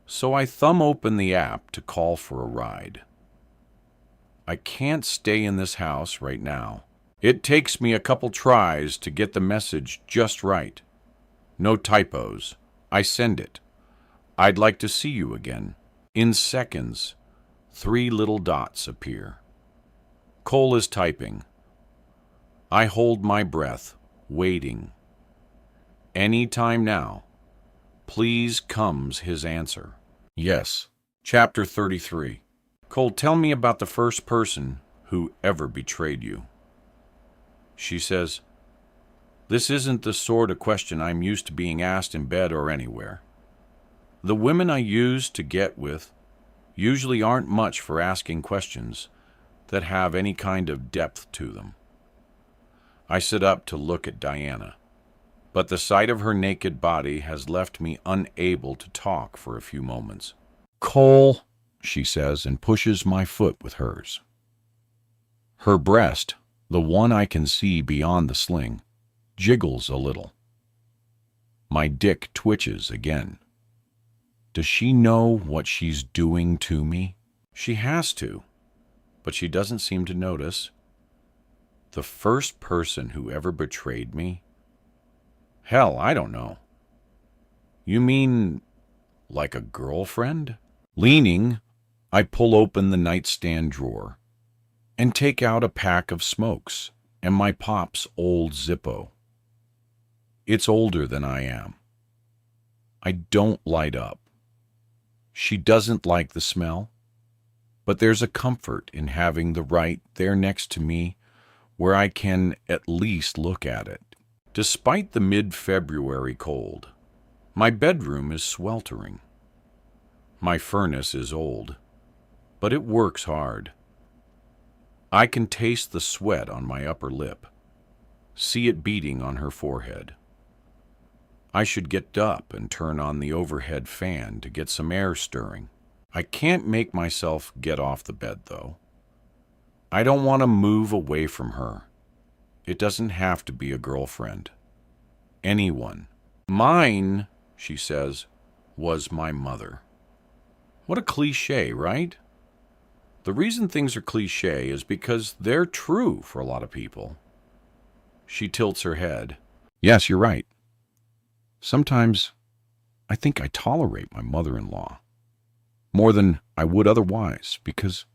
So I thumb open the app to call for a ride. I can't stay in this house right now. It takes me a couple tries to get the message just right. No typos. I send it. I'd like to see you again. In seconds, 3 little dots appear. Cole is typing. I hold my breath, waiting. Any time now, please comes his answer. Yes. Chapter 33. Cole, tell me about the first person who ever betrayed you. She says, this isn't the sort of question I'm used to being asked in bed or anywhere. The women I use to get with usually aren't much for asking questions that have any kind of depth to them. I sit up to look at Diana, but the sight of her naked body has left me unable to talk for a few moments. Cole, she says, and pushes my foot with hers. Her breast, the one I can see beyond the sling, jiggles a little. My dick twitches again. Does she know what she's doing to me? She has to, but she doesn't seem to notice. The first person who ever betrayed me? Hell, I don't know. You mean like a girlfriend? Leaning, I pull open the nightstand drawer and take out a pack of smokes and my pop's old Zippo. It's older than I am. I don't light up. She doesn't like the smell, but there's a comfort in having the right there next to me where I can at least look at it. Despite the mid-February cold, my bedroom is sweltering. My furnace is old, but it works hard. I can taste the sweat on my upper lip, see it beating on her forehead. I should get up and turn on the overhead fan to get some air stirring. I can't make myself get off the bed, though. I don't want to move away from her. It doesn't have to be a girlfriend. Anyone. Mine, she says, was my mother. What a cliche, right? The reason things are cliche is because they're true for a lot of people. She tilts her head. Yes, you're right. Sometimes I think I tolerate my mother-in-law more than I would otherwise because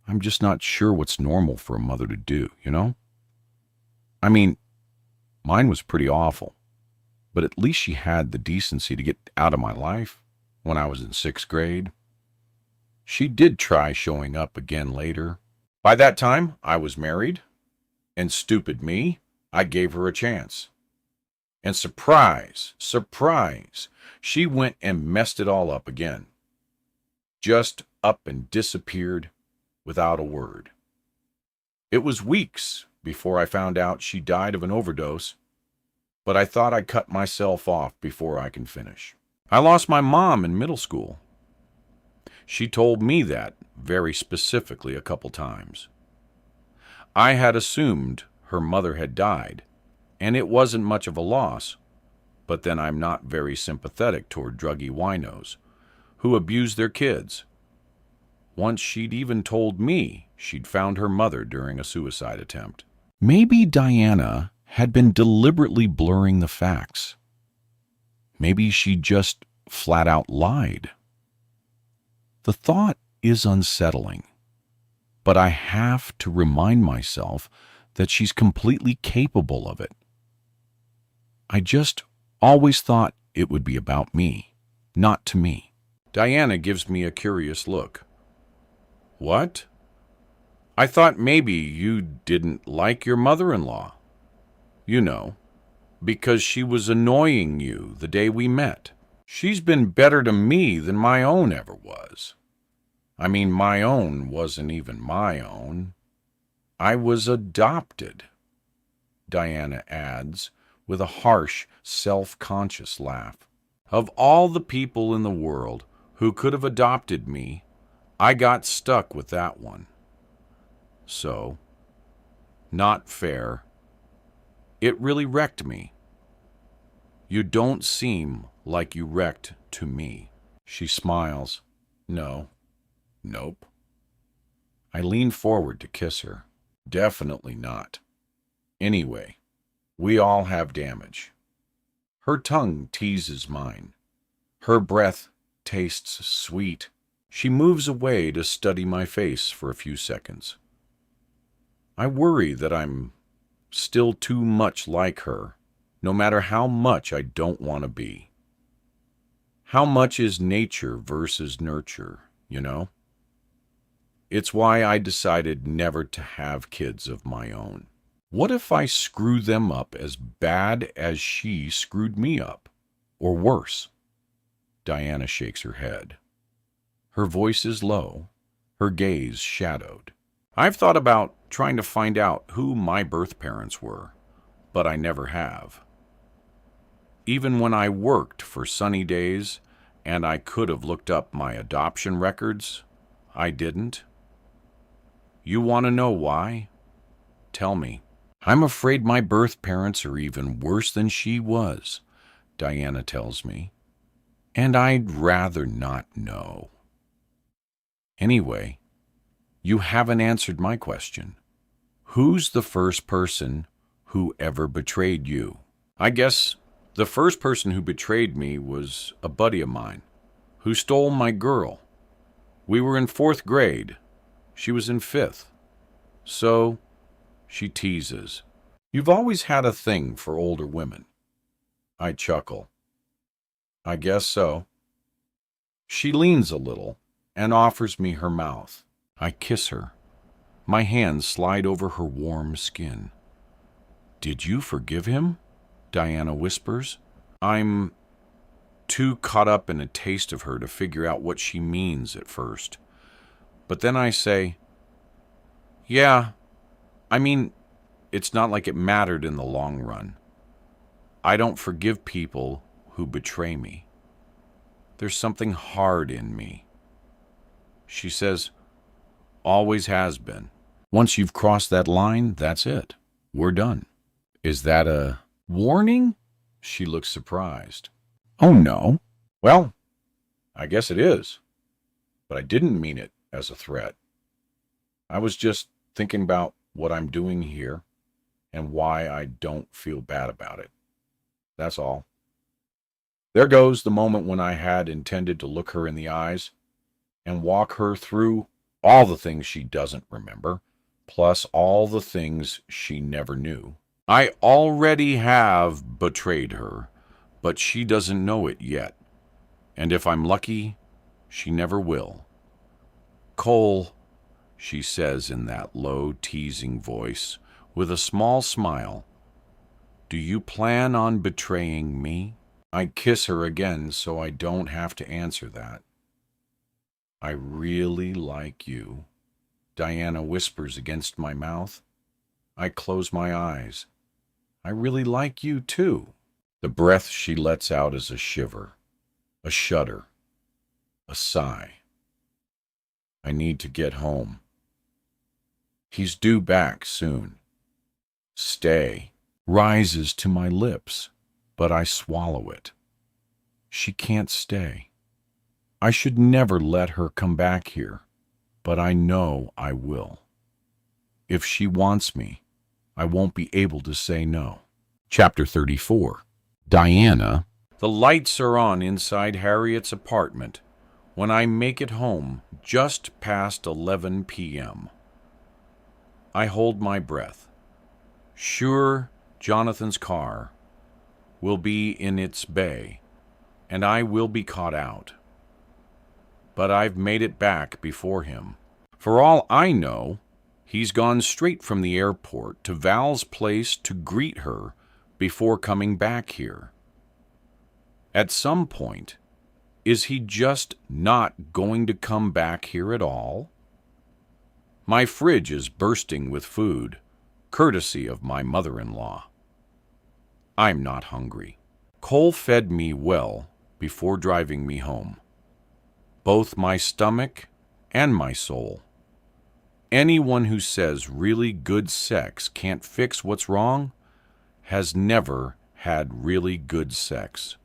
I'm just not sure what's normal for a mother to do, you know? I mean, mine was pretty awful, but at least she had the decency to get out of my life when I was in sixth grade. She did try showing up again later. By that time, I was married, and stupid me, I gave her a chance. And surprise, surprise, she went and messed it all up again. Just up and disappeared without a word. It was weeks before I found out she died of an overdose, but I thought I'd cut myself off before I can finish. I lost my mom in middle school. She told me that very specifically a couple times. I had assumed her mother had died, and it wasn't much of a loss, but then I'm not very sympathetic toward druggy winos who abuse their kids. Once she'd even told me she'd found her mother during a suicide attempt. Maybe Diana had been deliberately blurring the facts. Maybe she just flat out lied. The thought is unsettling, but I have to remind myself that she's completely capable of it. I just always thought it would be about me, not to me. Diana gives me a curious look. What? I thought maybe you didn't like your mother-in-law. You know, because she was annoying you the day we met. She's been better to me than my own ever was. I mean, my own wasn't even my own. I was adopted, Diana adds with a harsh, self-conscious laugh. Of all the people in the world who could have adopted me, I got stuck with that one. So, not fair. It really wrecked me. You don't seem like you wrecked to me. She smiles. No. Nope. I lean forward to kiss her. Definitely not. Anyway, we all have damage. Her tongue teases mine. Her breath tastes sweet. She moves away to study my face for a few seconds. I worry that I'm still too much like her, no matter how much I don't want to be. How much is nature versus nurture, you know? It's why I decided never to have kids of my own. What if I screw them up as bad as she screwed me up? Or worse? Diana shakes her head. Her voice is low, her gaze shadowed. I've thought about trying to find out who my birth parents were, but I never have. Even when I worked for Sunny Days and I could have looked up my adoption records, I didn't. You want to know why? Tell me. I'm afraid my birth parents are even worse than she was, Diana tells me, and I'd rather not know. Anyway, you haven't answered my question. Who's the first person who ever betrayed you? I guess the first person who betrayed me was a buddy of mine who stole my girl. We were in 4th grade. She was in 5th. So, she teases. You've always had a thing for older women. I chuckle. I guess so. She leans a little and offers me her mouth. I kiss her. My hands slide over her warm skin. Did you forgive him? Diana whispers. I'm too caught up in a taste of her to figure out what she means at first. But then I say, yeah, I mean, it's not like it mattered in the long run. I don't forgive people who betray me. There's something hard in me. She says, always has been. Once you've crossed that line, that's it. We're done. Is that a warning? She looks surprised. Oh, no. Well, I guess it is. But I didn't mean it as a threat. I was just thinking about what I'm doing here and why I don't feel bad about it. That's all. There goes the moment when I had intended to look her in the eyes and walk her through all the things she doesn't remember, plus all the things she never knew. I already have betrayed her, but she doesn't know it yet. And if I'm lucky, she never will. Cole, she says in that low, teasing voice, with a small smile, do you plan on betraying me? I kiss her again so I don't have to answer that. I really like you, Diana whispers against my mouth. I close my eyes. I really like you too. The breath she lets out is a shiver, a shudder, a sigh. I need to get home. He's due back soon. Stay rises to my lips, but I swallow it. She can't stay. I should never let her come back here, but I know I will. If she wants me, I won't be able to say no. Chapter 34. Diana. The lights are on inside Harriet's apartment when I make it home just past 11 p.m. I hold my breath. Sure, Jonathan's car will be in its bay, and I will be caught out. But I've made it back before him. For all I know, he's gone straight from the airport to Val's place to greet her before coming back here. At some point, is he just not going to come back here at all? My fridge is bursting with food, courtesy of my mother-in-law. I'm not hungry. Cole fed me well before driving me home. Both my stomach and my soul. Anyone who says really good sex can't fix what's wrong has never had really good sex.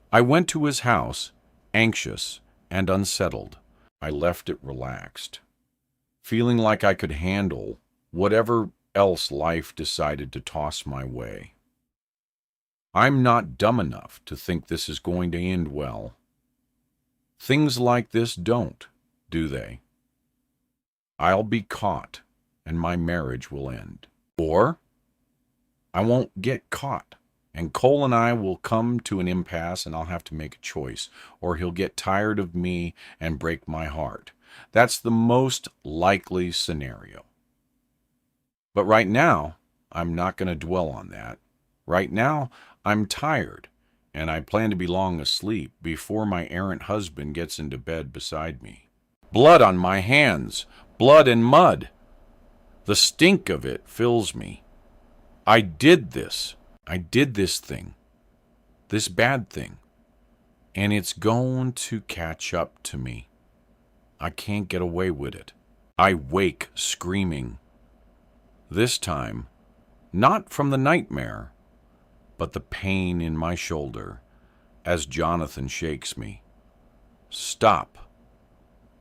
I went to his house, anxious and unsettled. I left it relaxed, feeling like I could handle whatever else life decided to toss my way. I'm not dumb enough to think this is going to end well. Things like this don't, do they? I'll be caught, and my marriage will end. Or I won't get caught, and Cole and I will come to an impasse, and I'll have to make a choice, or he'll get tired of me and break my heart. That's the most likely scenario. But right now, I'm not going to dwell on that. Right now, I'm tired, and I plan to be long asleep before my errant husband gets into bed beside me. Blood on my hands, blood and mud. The stink of it fills me. I did this thing, this bad thing, and it's going to catch up to me. I can't get away with it. I wake screaming. This time, not from the nightmare, but the pain in my shoulder as Jonathan shakes me. Stop.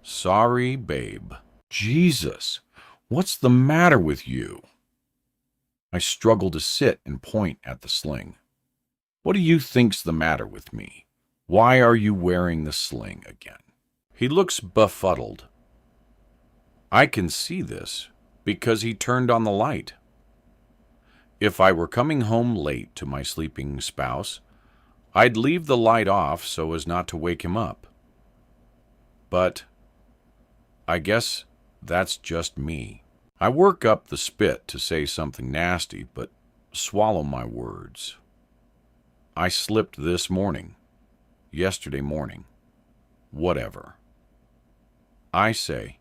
Sorry, babe. Jesus, what's the matter with you? I struggle to sit and point at the sling. What do you think's the matter with me? Why are you wearing the sling again? He looks befuddled. I can see this because he turned on the light. If I were coming home late to my sleeping spouse, I'd leave the light off so as not to wake him up. But I guess that's just me. I work up the spit to say something nasty, but swallow my words. I slipped this morning, yesterday morning, whatever. I say,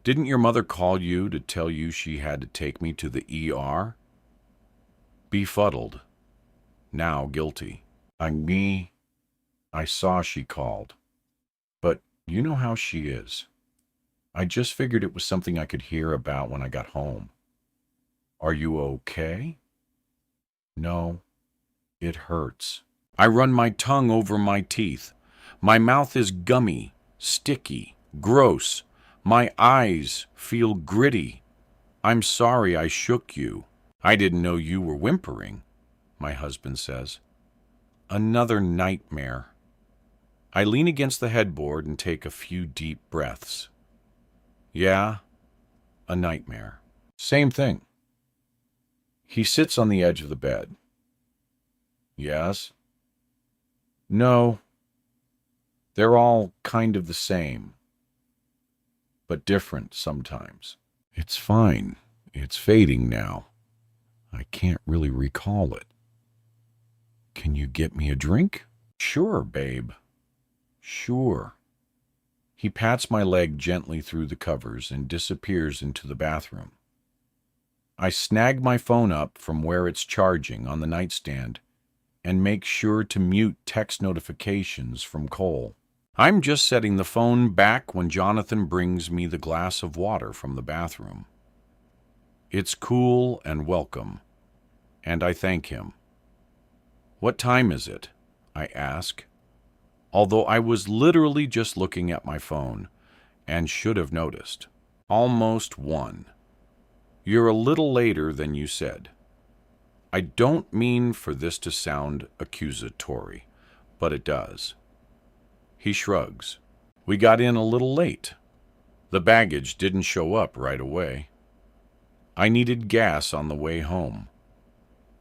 didn't your mother call you to tell you she had to take me to the ER? Befuddled, now guilty. I saw she called, but you know how she is. I just figured it was something I could hear about when I got home. Are you okay? No, it hurts. I run my tongue over my teeth. My mouth is gummy, sticky, gross. My eyes feel gritty. I'm sorry I shook you. I didn't know you were whimpering, my husband says. Another nightmare. I lean against the headboard and take a few deep breaths. Yeah, a nightmare. Same thing. He sits on the edge of the bed. Yes? No. They're all kind of the same, but different sometimes. It's fine. It's fading now. I can't really recall it. Can you get me a drink? Sure, babe. Sure. He pats my leg gently through the covers and disappears into the bathroom. I snag my phone up from where it's charging on the nightstand and make sure to mute text notifications from Cole. I'm just setting the phone back when Jonathan brings me the glass of water from the bathroom. It's cool and welcome, and I thank him. What time is it? I ask, although I was literally just looking at my phone and should have noticed. Almost 1. You're a little later than you said. I don't mean for this to sound accusatory, but it does. He shrugs. We got in a little late. The baggage didn't show up right away. I needed gas on the way home.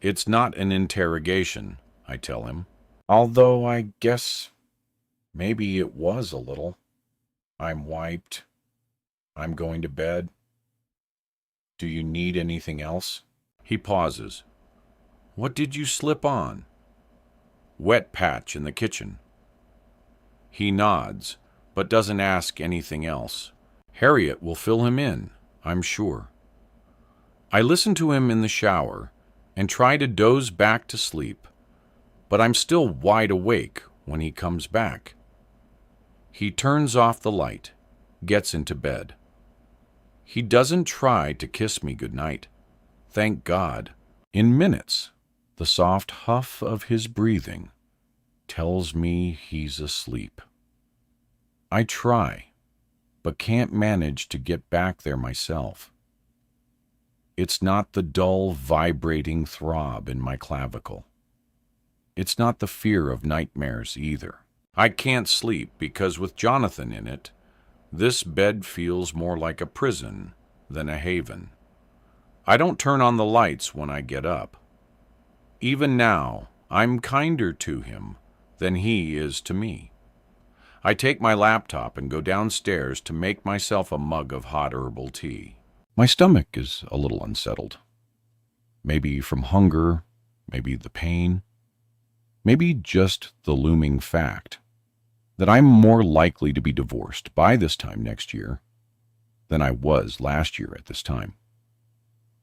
It's not an interrogation, I tell him. Although I guess maybe it was a little. I'm wiped. I'm going to bed. Do you need anything else? He pauses. What did you slip on? Wet patch in the kitchen. He nods, but doesn't ask anything else. Harriet will fill him in, I'm sure. I listen to him in the shower and try to doze back to sleep, but I'm still wide awake when he comes back. He turns off the light, gets into bed. He doesn't try to kiss me goodnight. Thank God. In minutes, the soft huff of his breathing tells me he's asleep. I try, but can't manage to get back there myself. It's not the dull, vibrating throb in my clavicle. It's not the fear of nightmares either. I can't sleep because with Jonathan in it, this bed feels more like a prison than a haven. I don't turn on the lights when I get up. Even now, I'm kinder to him than he is to me. I take my laptop and go downstairs to make myself a mug of hot herbal tea. My stomach is a little unsettled. Maybe from hunger, maybe the pain, maybe just the looming fact that I'm more likely to be divorced by this time next year than I was last year at this time.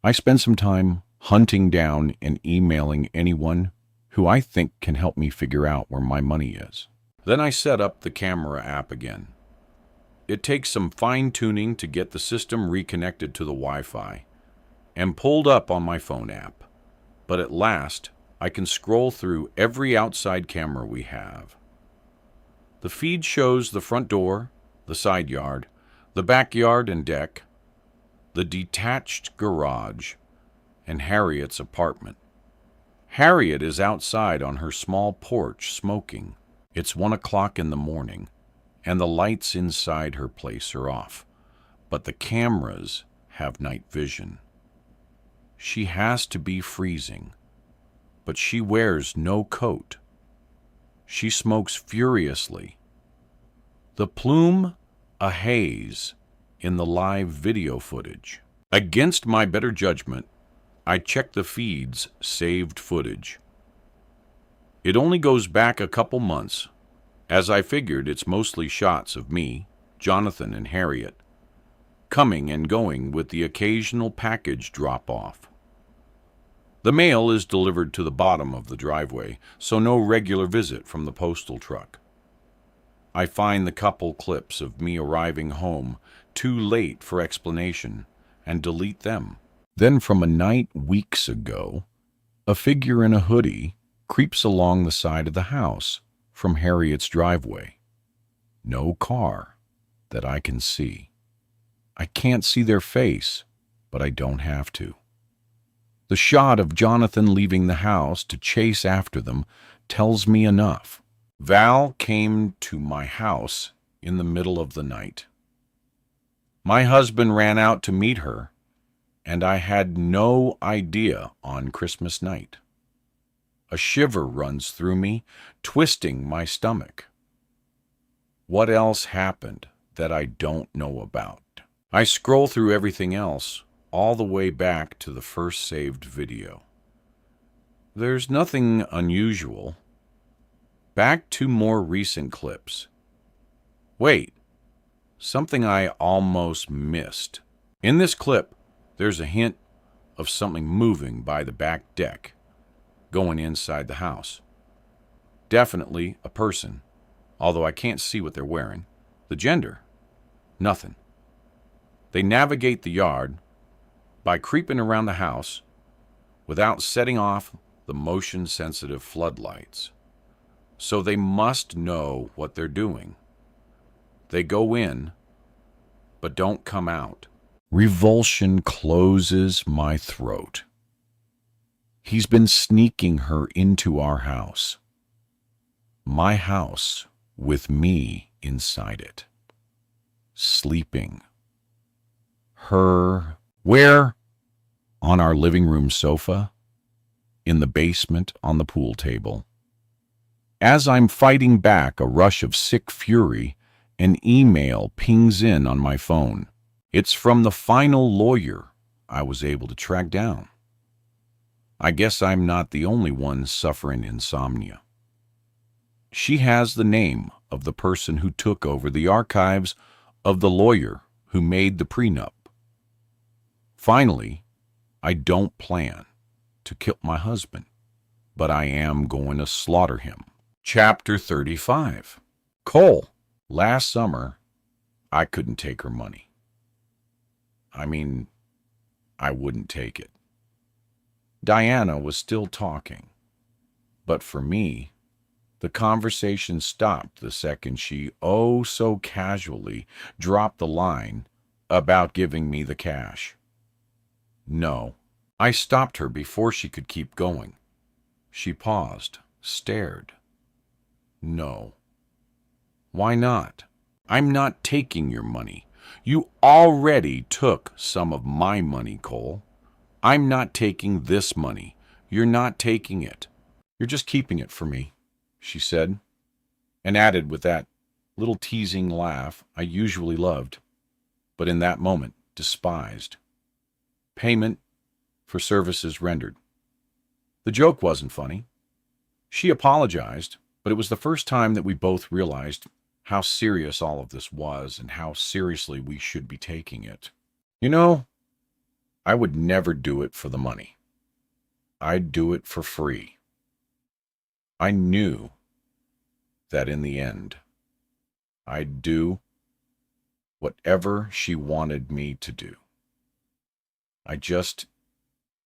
I spend some time hunting down and emailing anyone who I think can help me figure out where my money is. Then I set up the camera app again. It takes some fine-tuning to get the system reconnected to the Wi-Fi and pulled up on my phone app, but at last I can scroll through every outside camera we have. The feed shows the front door, the side yard, the backyard and deck, the detached garage, and Harriet's apartment. Harriet is outside on her small porch smoking. It's 1 o'clock in the morning, and the lights inside her place are off, but the cameras have night vision. She has to be freezing, but she wears no coat. She smokes furiously. The plume, a haze in the live video footage. Against my better judgment, I check the feed's saved footage. It only goes back a couple months, as I figured it's mostly shots of me, Jonathan, and Harriet, coming and going with the occasional package drop-off. The mail is delivered to the bottom of the driveway, so no regular visit from the postal truck. I find the couple clips of me arriving home too late for explanation and delete them. Then from a night weeks ago, a figure in a hoodie creeps along the side of the house from Harriet's driveway. No car that I can see. I can't see their face, but I don't have to. The shot of Jonathan leaving the house to chase after them tells me enough. Val came to my house in the middle of the night. My husband ran out to meet her, and I had no idea on Christmas night. A shiver runs through me, twisting my stomach. What else happened that I don't know about? I scroll through everything else, all the way back to the first saved video. There's nothing unusual. Back to more recent clips. Wait, something I almost missed. In this clip, there's a hint of something moving by the back deck, going inside the house. Definitely a person, although I can't see what they're wearing. The gender, nothing. They navigate the yard by creeping around the house without setting off the motion-sensitive floodlights. So they must know what they're doing. They go in, but don't come out. Revulsion closes my throat. He's been sneaking her into our house. My house with me inside it. Sleeping. Her... Where? On our living room sofa? In the basement on the pool table. As I'm fighting back a rush of sick fury, an email pings in on my phone. It's from the final lawyer I was able to track down. I guess I'm not the only one suffering insomnia. She has the name of the person who took over the archives of the lawyer who made the prenup. Finally, I don't plan to kill my husband, but I am going to slaughter him. Chapter 35. Cole. Last summer, I couldn't take her money. I mean, I wouldn't take it. Diana was still talking, but for me, the conversation stopped the second she, oh so casually, dropped the line about giving me the cash. No, I stopped her before she could keep going. She paused, stared. No. Why not? I'm not taking your money. You already took some of my money, Cole. I'm not taking this money. You're not taking it. You're just keeping it for me, she said, and added with that little teasing laugh I usually loved, but in that moment despised. Payment for services rendered. The joke wasn't funny. She apologized, but it was the first time that we both realized how serious all of this was and how seriously we should be taking it. You know, I would never do it for the money. I'd do it for free. I knew that in the end, I'd do whatever she wanted me to do. I just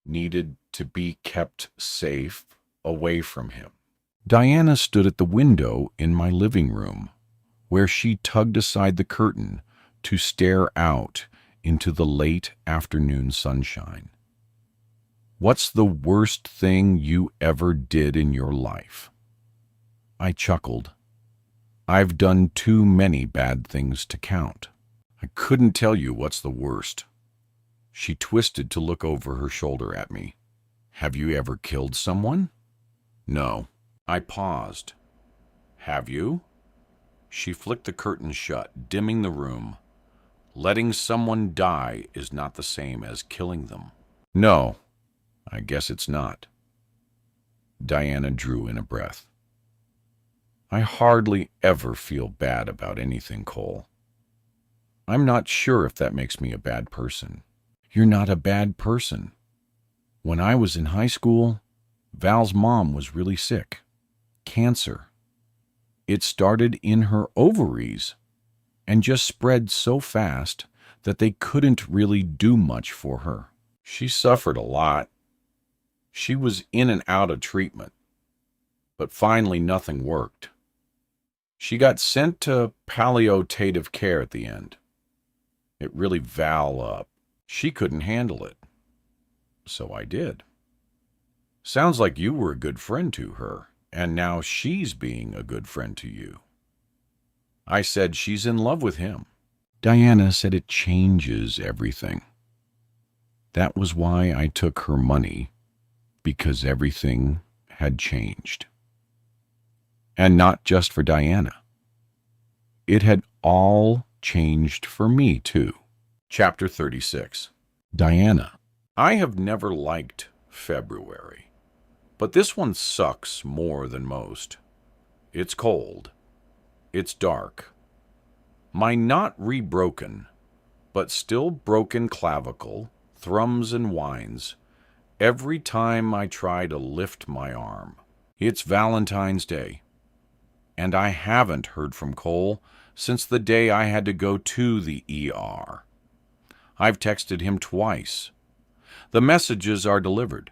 needed to be kept safe away from him. Diana stood at the window in my living room, where she tugged aside the curtain to stare out into the late afternoon sunshine. What's the worst thing you ever did in your life? I chuckled. I've done too many bad things to count. I couldn't tell you what's the worst. She twisted to look over her shoulder at me. Have you ever killed someone? No. I paused. Have you? She flicked the curtain shut, dimming the room. Letting someone die is not the same as killing them. No, I guess it's not. Diana drew in a breath. I hardly ever feel bad about anything, Cole. I'm not sure if that makes me a bad person. You're not a bad person. When I was in high school, Val's mom was really sick. Cancer. It started in her ovaries and just spread so fast that they couldn't really do much for her. She suffered a lot. She was in and out of treatment, but finally nothing worked. She got sent to palliative care at the end. It really Val up. She couldn't handle it. So I did. Sounds like you were a good friend to her, and now she's being a good friend to you. I said she's in love with him. Diana said it changes everything. That was why I took her money, because everything had changed. And not just for Diana. It had all changed for me, too. Chapter 36. Diana. I have never liked February, but this one sucks more than most. It's cold. It's dark. My not rebroken, but still broken clavicle thrums and whines every time I try to lift my arm. It's Valentine's Day, and I haven't heard from Cole since the day I had to go to the ER. I've texted him twice. The messages are delivered,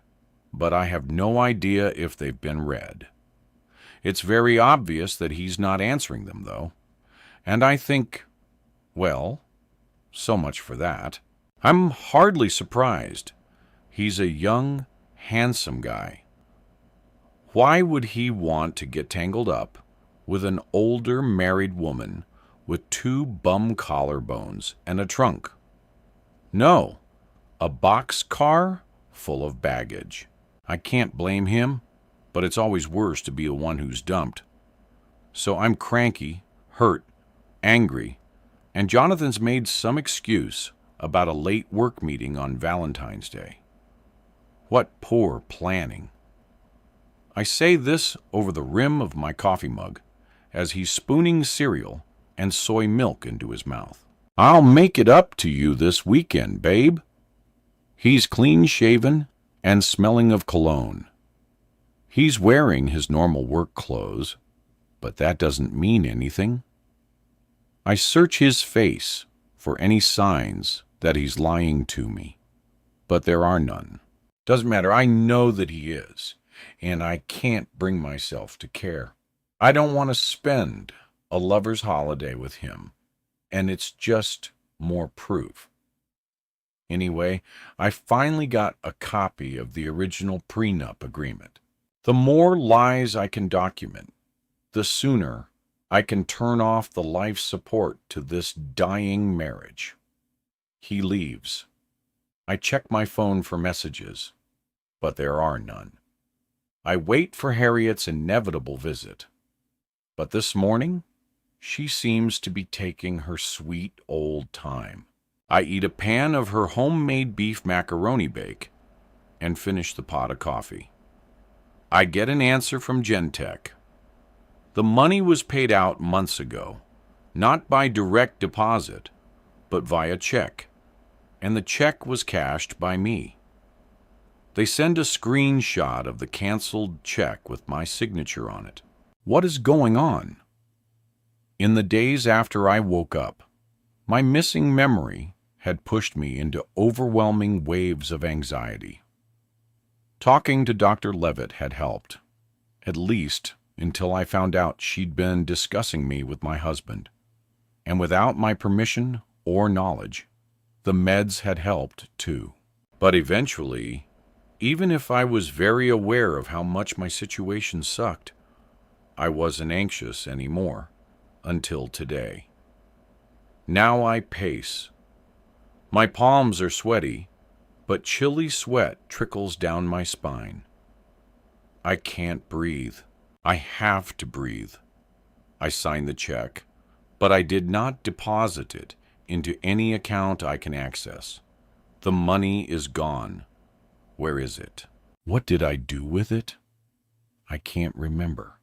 but I have no idea if they've been read. It's very obvious that he's not answering them, though, and I think, well, so much for that. I'm hardly surprised. He's a young, handsome guy. Why would he want to get tangled up with an older married woman with 2 bum collarbones and a trunk? No, a boxcar full of baggage. I can't blame him, but it's always worse to be the one who's dumped. So I'm cranky, hurt, angry, and Jonathan's made some excuse about a late work meeting on Valentine's Day. What poor planning. I say this over the rim of my coffee mug as he's spooning cereal and soy milk into his mouth. I'll make it up to you this weekend, babe. He's clean-shaven and smelling of cologne. He's wearing his normal work clothes, but that doesn't mean anything. I search his face for any signs that he's lying to me, but there are none. Doesn't matter, I know that he is, and I can't bring myself to care. I don't want to spend a lover's holiday with him, and it's just more proof. Anyway, I finally got a copy of the original prenup agreement. The more lies I can document, the sooner I can turn off the life support to this dying marriage. He leaves. I check my phone for messages, but there are none. I wait for Harriet's inevitable visit, but this morning, she seems to be taking her sweet old time. I eat a pan of her homemade beef macaroni bake and finish the pot of coffee. I get an answer from Gentech. The money was paid out months ago, not by direct deposit, but via check, and the check was cashed by me. They send a screenshot of the canceled check with my signature on it. What is going on? In the days after I woke up, my missing memory had pushed me into overwhelming waves of anxiety. Talking to Dr. Levitt had helped, at least until I found out she'd been discussing me with my husband. And without my permission or knowledge, the meds had helped too. But eventually, even if I was very aware of how much my situation sucked, I wasn't anxious anymore until today. Now I pace. My palms are sweaty, but chilly sweat trickles down my spine. I can't breathe. I have to breathe. I signed the check, but I did not deposit it into any account I can access. The money is gone. Where is it? What did I do with it? I can't remember.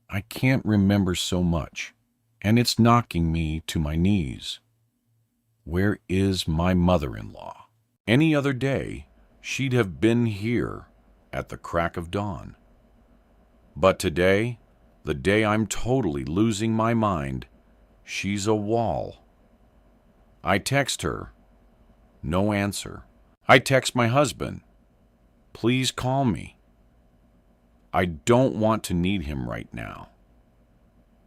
I can't remember so much, and it's knocking me to my knees. Where is my mother-in-law? Any other day, she'd have been here at the crack of dawn. But today, the day I'm totally losing my mind, she's a wall. I text her. No answer. I text my husband. Please call me. I don't want to need him right now.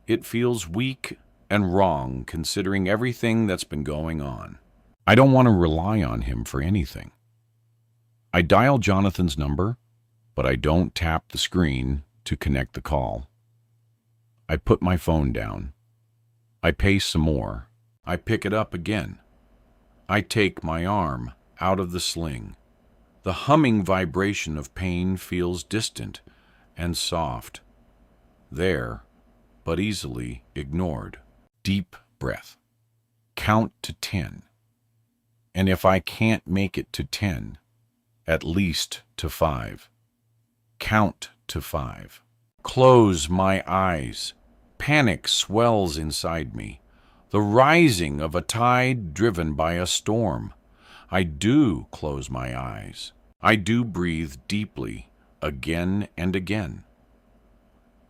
It feels weak and wrong considering everything that's been going on. I don't want to rely on him for anything. I dial Jonathan's number, but I don't tap the screen to connect the call. I put my phone down. I pace some more. I pick it up again. I take my arm out of the sling. The humming vibration of pain feels distant and soft. There, but easily ignored. Deep breath. Count to 10. And if I can't make it to 10, at least to 5. Count to 5. Close my eyes. Panic swells inside me, the rising of a tide driven by a storm. I do close my eyes. I do breathe deeply, again and again.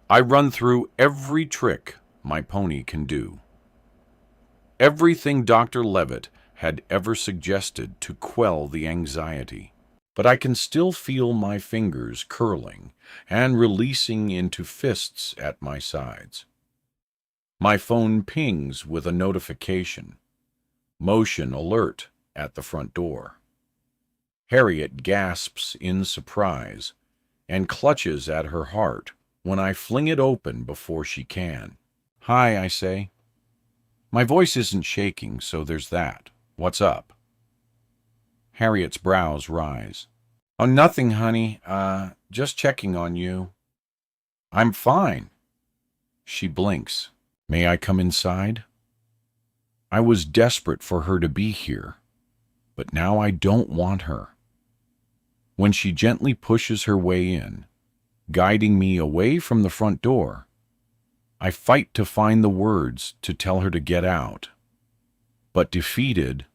I run through every trick my pony can do. Everything Dr. Levitt had ever suggested to quell the anxiety. But I can still feel my fingers curling and releasing into fists at my sides. My phone pings with a notification. Motion alert at the front door. Harriet gasps in surprise and clutches at her heart when I fling it open before she can. "Hi," I say. My voice isn't shaking, so there's that. "What's up?" Harriet's brows rise. "Oh, nothing, honey. Just checking on you." "I'm fine." She blinks. "May I come inside?" I was desperate for her to be here, but now I don't want her. When she gently pushes her way in, guiding me away from the front door, I fight to find the words to tell her to get out. But defeated,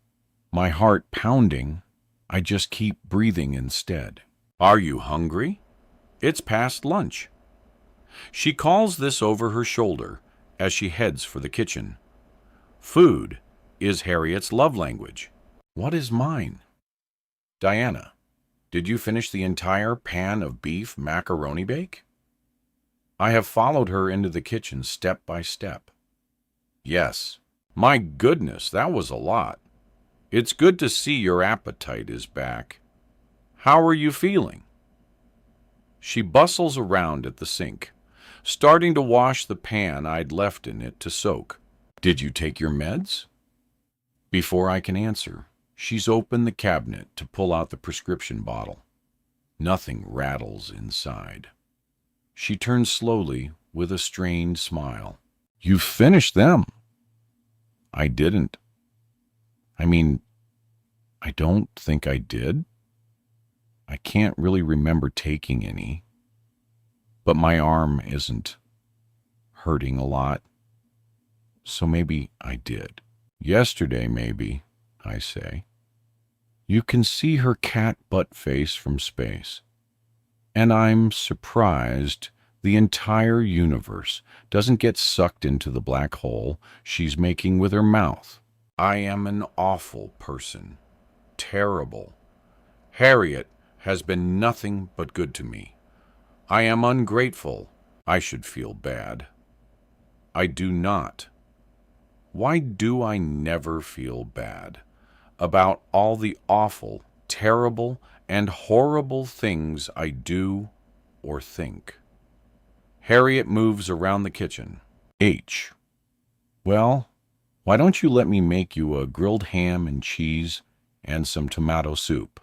my heart pounding, I just keep breathing instead. "Are you hungry? It's past lunch." She calls this over her shoulder as she heads for the kitchen. Food is Harriet's love language. What is mine? "Diana, did you finish the entire pan of beef macaroni bake?" I have followed her into the kitchen step by step. "Yes." "My goodness, that was a lot. It's good to see your appetite is back. How are you feeling?" She bustles around at the sink, starting to wash the pan I'd left in it to soak. "Did you take your meds?" Before I can answer, she's opened the cabinet to pull out the prescription bottle. Nothing rattles inside. She turns slowly with a strained smile. "You finished them." "I didn't. I don't think I did. I can't really remember taking any. But my arm isn't hurting a lot. So maybe I did." "Yesterday, maybe," I say. You can see her cat butt face from space. And I'm surprised the entire universe doesn't get sucked into the black hole she's making with her mouth. I am an awful person. Terrible. Harriet has been nothing but good to me. I am ungrateful. I should feel bad. I do not. Why do I never feel bad about all the awful, terrible, and horrible things I do or think? Harriet moves around the kitchen. H. Well, why don't you let me make you a grilled ham and cheese and some tomato soup?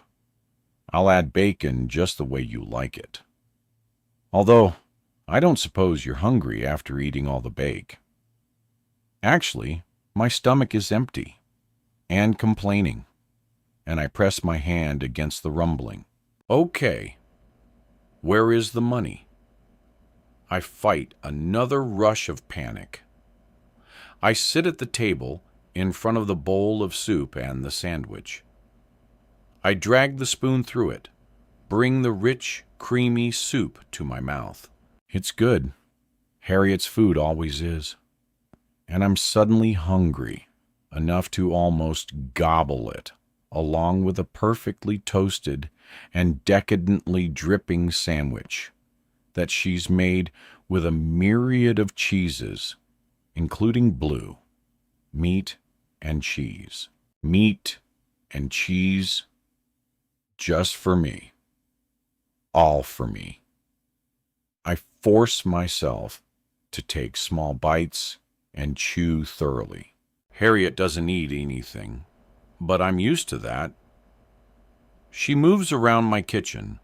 I'll add bacon just the way you like it. Although, I don't suppose you're hungry after eating all the bake. Actually, my stomach is empty and complaining, and I press my hand against the rumbling. Okay, where is the money? I fight another rush of panic. I sit at the table in front of the bowl of soup and the sandwich. I drag the spoon through it, bring the rich, creamy soup to my mouth. It's good. Harriet's food always is. And I'm suddenly hungry, enough to almost gobble it, along with a perfectly toasted and decadently dripping sandwich that she's made with a myriad of cheeses, including blue, meat and cheese. Meat and cheese, just for me. All for me. I force myself to take small bites and chew thoroughly. Harriet doesn't eat anything, but I'm used to that. She moves around my kitchen,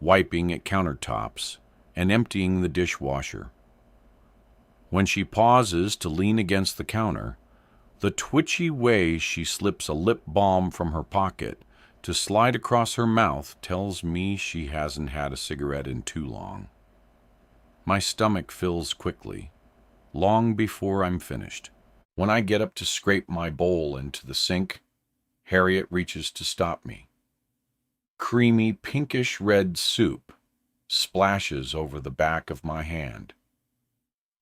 wiping at countertops and emptying the dishwasher. When she pauses to lean against the counter, the twitchy way she slips a lip balm from her pocket to slide across her mouth tells me she hasn't had a cigarette in too long. My stomach fills quickly, long before I'm finished. When I get up to scrape my bowl into the sink, Harriet reaches to stop me. Creamy pinkish red soup splashes over the back of my hand.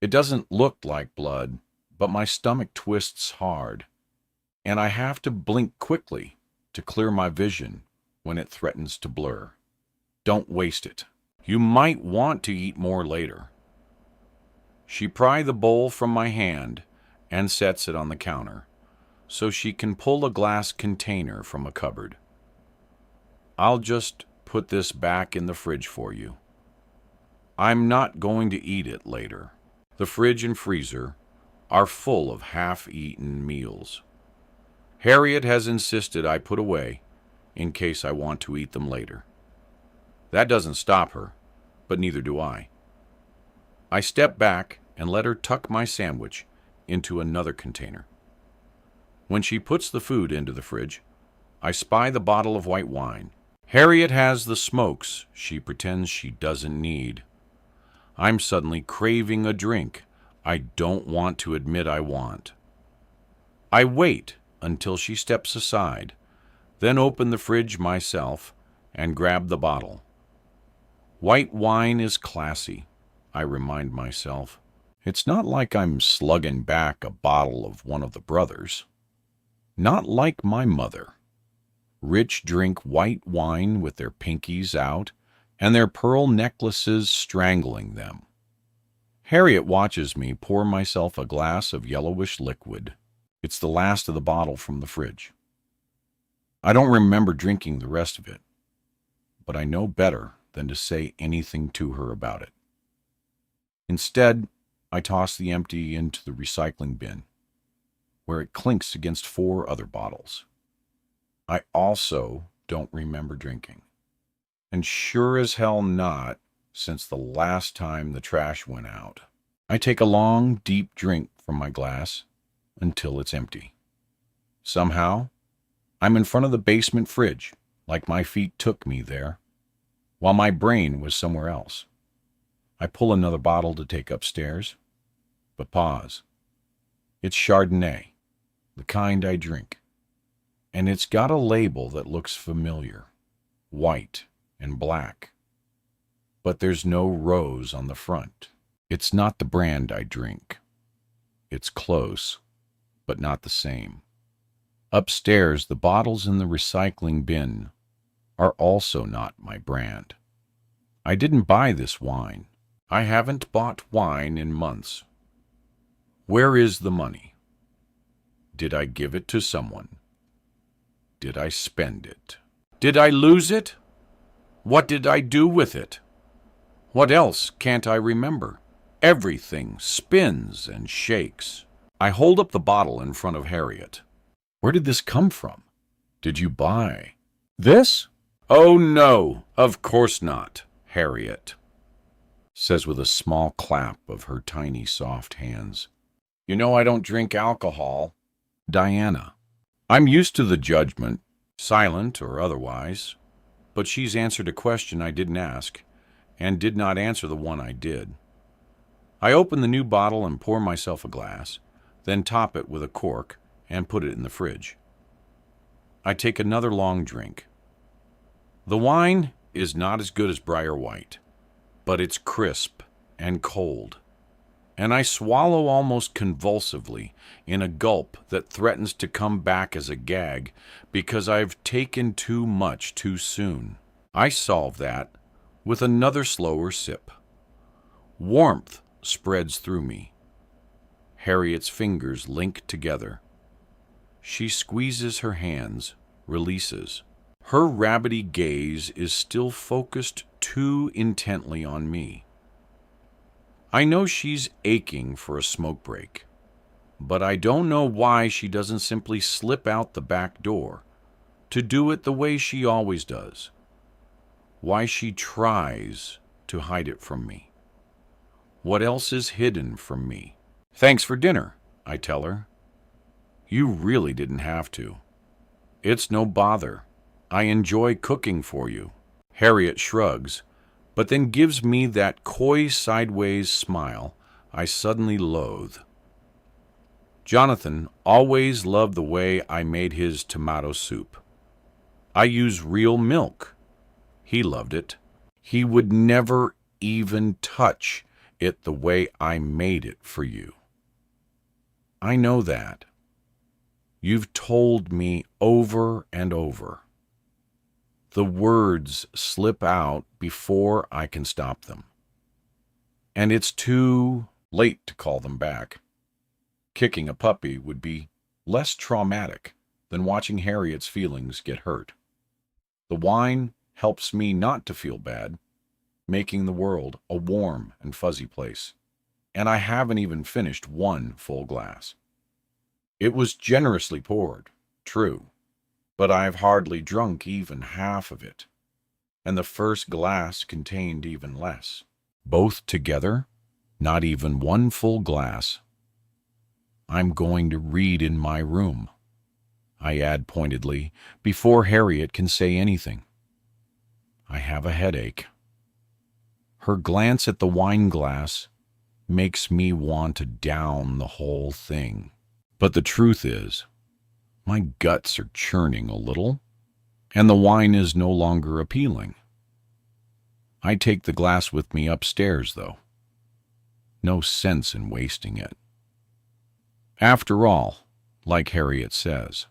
It doesn't look like blood, but my stomach twists hard, and I have to blink quickly to clear my vision when it threatens to blur. Don't waste it. You might want to eat more later. She pries the bowl from my hand and sets it on the counter, so she can pull a glass container from a cupboard. I'll just put this back in the fridge for you. I'm not going to eat it later. The fridge and freezer are full of half-eaten meals. Harriet has insisted I put away in case I want to eat them later. That doesn't stop her, but neither do I. I step back and let her tuck my sandwich into another container. When she puts the food into the fridge, I spy the bottle of white wine. Harriet has the smokes she pretends she doesn't need. I'm suddenly craving a drink I don't want to admit I want. I wait until she steps aside, then open the fridge myself and grab the bottle. White wine is classy, I remind myself. It's not like I'm slugging back a bottle of one of the brothers. Not like my mother. Rich drink white wine with their pinkies out and their pearl necklaces strangling them. Harriet watches me pour myself a glass of yellowish liquid. It's the last of the bottle from the fridge. I don't remember drinking the rest of it, but I know better than to say anything to her about it. Instead, I toss the empty into the recycling bin, where it clinks against 4 other bottles. I also don't remember drinking, and sure as hell not since the last time the trash went out. I take a long, deep drink from my glass until it's empty. Somehow, I'm in front of the basement fridge, like my feet took me there, while my brain was somewhere else. I pull another bottle to take upstairs, but pause. It's Chardonnay, the kind I drink, and it's got a label that looks familiar, white and black. But there's no rose on the front. It's not the brand I drink. It's close, but not the same. Upstairs, the bottles in the recycling bin are also not my brand. I didn't buy this wine. I haven't bought wine in months. Where is the money? Did I give it to someone? Did I spend it? Did I lose it? What did I do with it? What else can't I remember? Everything spins and shakes. I hold up the bottle in front of Harriet. Where did this come from? Did you buy this? Oh, no, of course not, Harriet says with a small clap of her tiny soft hands. You know I don't drink alcohol. Diana. I'm used to the judgment, silent or otherwise, but she's answered a question I didn't ask, and did not answer the one I did. I open the new bottle and pour myself a glass, then top it with a cork and put it in the fridge. I take another long drink. The wine is not as good as Briar White, but it's crisp and cold, and I swallow almost convulsively in a gulp that threatens to come back as a gag because I've taken too much too soon. I solve that with another slower sip. Warmth spreads through me. Harriet's fingers link together. She squeezes her hands, releases. Her rabbity gaze is still focused too intently on me. I know she's aching for a smoke break, but I don't know why she doesn't simply slip out the back door to do it the way she always does. Why she tries to hide it from me. What else is hidden from me? Thanks for dinner, I tell her. You really didn't have to. It's no bother. I enjoy cooking for you. Harriet shrugs, but then gives me that coy sideways smile I suddenly loathe. Jonathan always loved the way I made his tomato soup. I use real milk. He loved it. He would never even touch it the way I made it for you. I know that. You've told me over and over. The words slip out before I can stop them. And it's too late to call them back. Kicking a puppy would be less traumatic than watching Harriet's feelings get hurt. The wine helps me not to feel bad, making the world a warm and fuzzy place. And I haven't even finished one full glass. It was generously poured, true, but I've hardly drunk even half of it, and the first glass contained even less. Both together, not even one full glass. I'm going to read in my room, I add pointedly, before Harriet can say anything. I have a headache. Her glance at the wine glass makes me want to down the whole thing. But the truth is, my guts are churning a little, and the wine is no longer appealing. I take the glass with me upstairs, though. No sense in wasting it. After all, like Harriet says,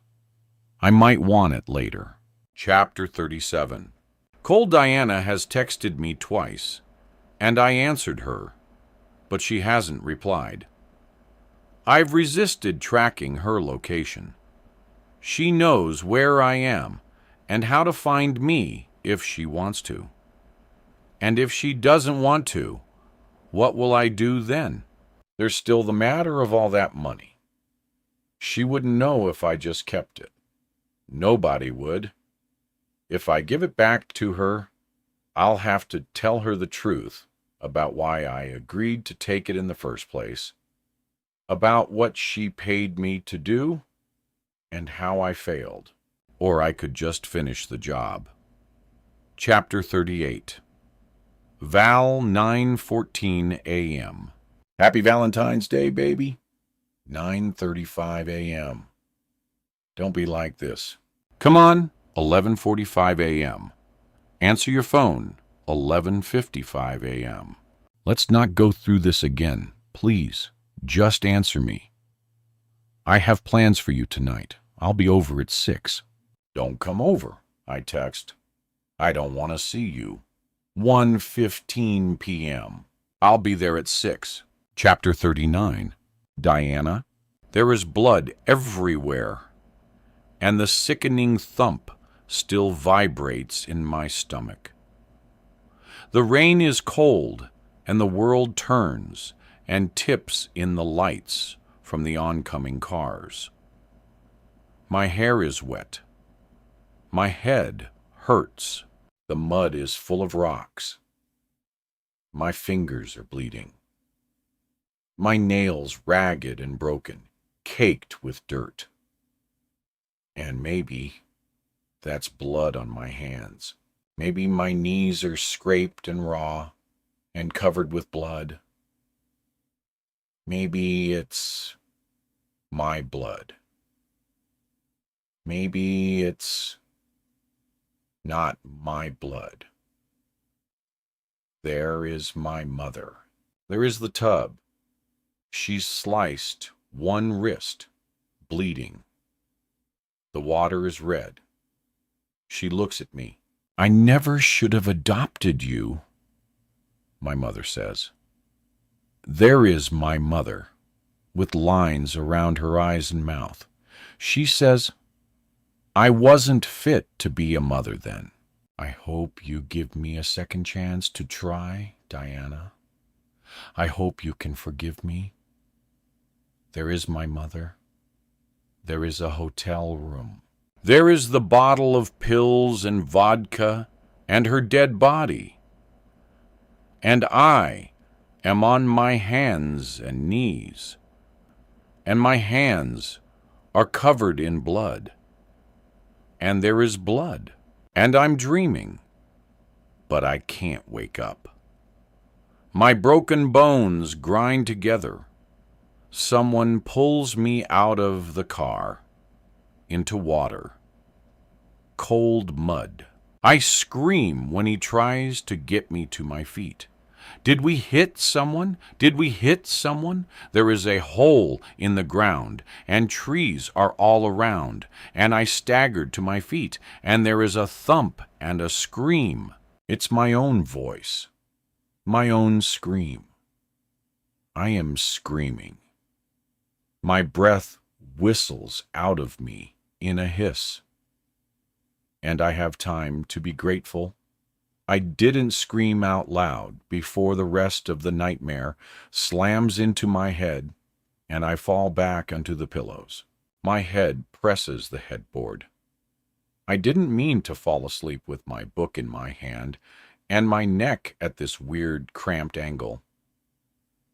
I might want it later. Chapter 37. Cold Diana has texted me twice, and I answered her, but she hasn't replied. I've resisted tracking her location. She knows where I am and how to find me if she wants to. And if she doesn't want to, what will I do then? There's still the matter of all that money. She wouldn't know if I just kept it. Nobody would. If I give it back to her, I'll have to tell her the truth about why I agreed to take it in the first place, about what she paid me to do, and how I failed. Or I could just finish the job. Chapter 38. Val, 9:14 a.m. Happy Valentine's Day, baby. 9:35 a.m. Don't be like this. Come on, 11:45 a.m. Answer your phone, 11:55 a.m. Let's not go through this again, please. Just answer me. I have plans for you tonight. I'll be over at 6. Don't come over, I text. I don't want to see you. 1:15 p.m. I'll be there at 6. Chapter 39. Diana. There is blood everywhere, and the sickening thump still vibrates in my stomach. The rain is cold, and the world turns and tips in the lights from the oncoming cars. My hair is wet. My head hurts. The mud is full of rocks. My fingers are bleeding. My nails ragged and broken, caked with dirt. And maybe that's blood on my hands. Maybe my knees are scraped and raw and covered with blood. Maybe it's my blood. Maybe it's not my blood. There is my mother. There is the tub. She's sliced one wrist, bleeding. The water is red. She looks at me. I never should have adopted you, my mother says. There is my mother, with lines around her eyes and mouth. She says, I wasn't fit to be a mother then. I hope you give me a second chance to try, Diana. I hope you can forgive me. There is my mother. There is a hotel room. There is the bottle of pills and vodka and her dead body. And I am on my hands and knees, and my hands are covered in blood. And there is blood, and I'm dreaming, but I can't wake up. My broken bones grind together. Someone pulls me out of the car into water, cold mud. I scream when he tries to get me to my feet. Did we hit someone? Did we hit someone? There is a hole in the ground, and trees are all around, and I staggered to my feet, and there is a thump and a scream. It's my own voice, my own scream. I am screaming. My breath whistles out of me in a hiss. And I have time to be grateful. I didn't scream out loud before the rest of the nightmare slams into my head and I fall back onto the pillows. My head presses the headboard. I didn't mean to fall asleep with my book in my hand and my neck at this weird cramped angle.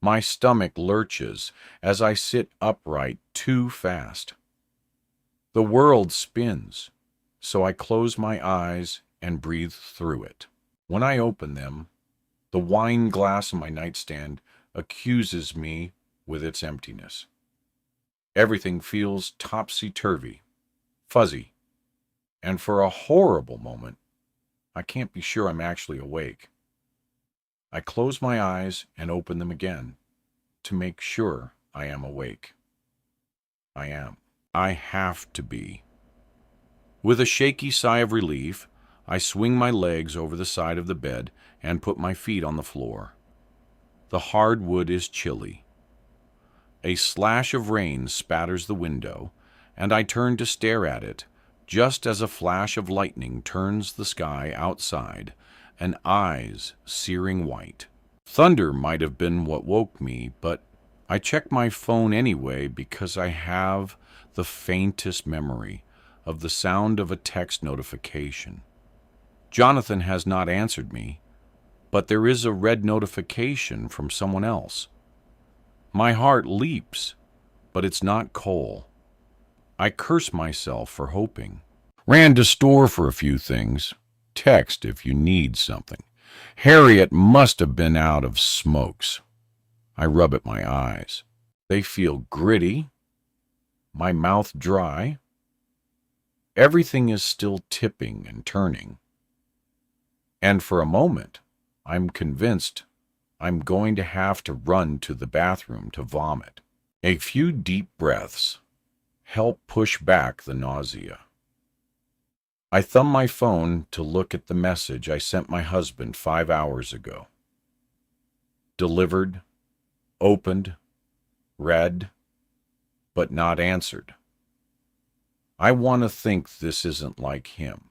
My stomach lurches as I sit upright too fast. The world spins, so I close my eyes and breathe through it. When I open them, the wine glass on my nightstand accuses me with its emptiness. Everything feels topsy-turvy, fuzzy, and for a horrible moment, I can't be sure I'm actually awake. I close my eyes and open them again to make sure I am awake. I am. I have to be. With a shaky sigh of relief, I swing my legs over the side of the bed and put my feet on the floor. The hard wood is chilly. A slash of rain spatters the window, and I turn to stare at it, just as a flash of lightning turns the sky outside, and eyes searing white. Thunder might have been what woke me, but I check my phone anyway because I have the faintest memory of the sound of a text notification. Jonathan has not answered me, but there is a red notification from someone else. My heart leaps, but it's not Cole. I curse myself for hoping. Ran to store for a few things. Text if you need something. Harriet must have been out of smokes. I rub at my eyes. They feel gritty, my mouth dry. Everything is still tipping and turning. And for a moment, I'm convinced I'm going to have to run to the bathroom to vomit. A few deep breaths help push back the nausea. I thumb my phone to look at the message I sent my husband 5 hours ago. Delivered, opened, read, but not answered. I want to think this isn't like him,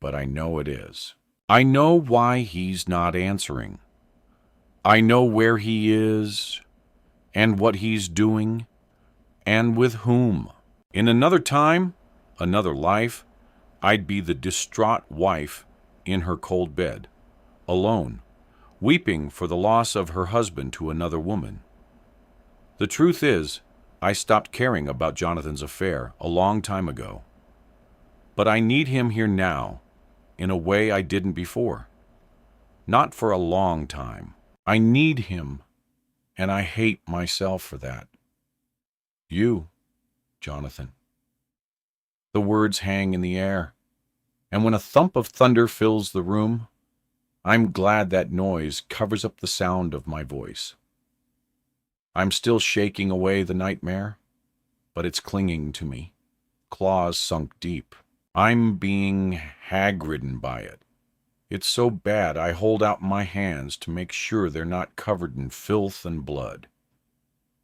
but I know it is. I know why he's not answering. I know where he is, and what he's doing, and with whom. In another time, another life, I'd be the distraught wife in her cold bed, alone, weeping for the loss of her husband to another woman. The truth is, I stopped caring about Jonathan's affair a long time ago. But I need him here now, in a way I didn't before. Not for a long time. I need him, and I hate myself for that. You, Jonathan. The words hang in the air, and when a thump of thunder fills the room, I'm glad that noise covers up the sound of my voice. I'm still shaking away the nightmare, but it's clinging to me, claws sunk deep. I'm being hag-ridden by it. It's so bad I hold out my hands to make sure they're not covered in filth and blood.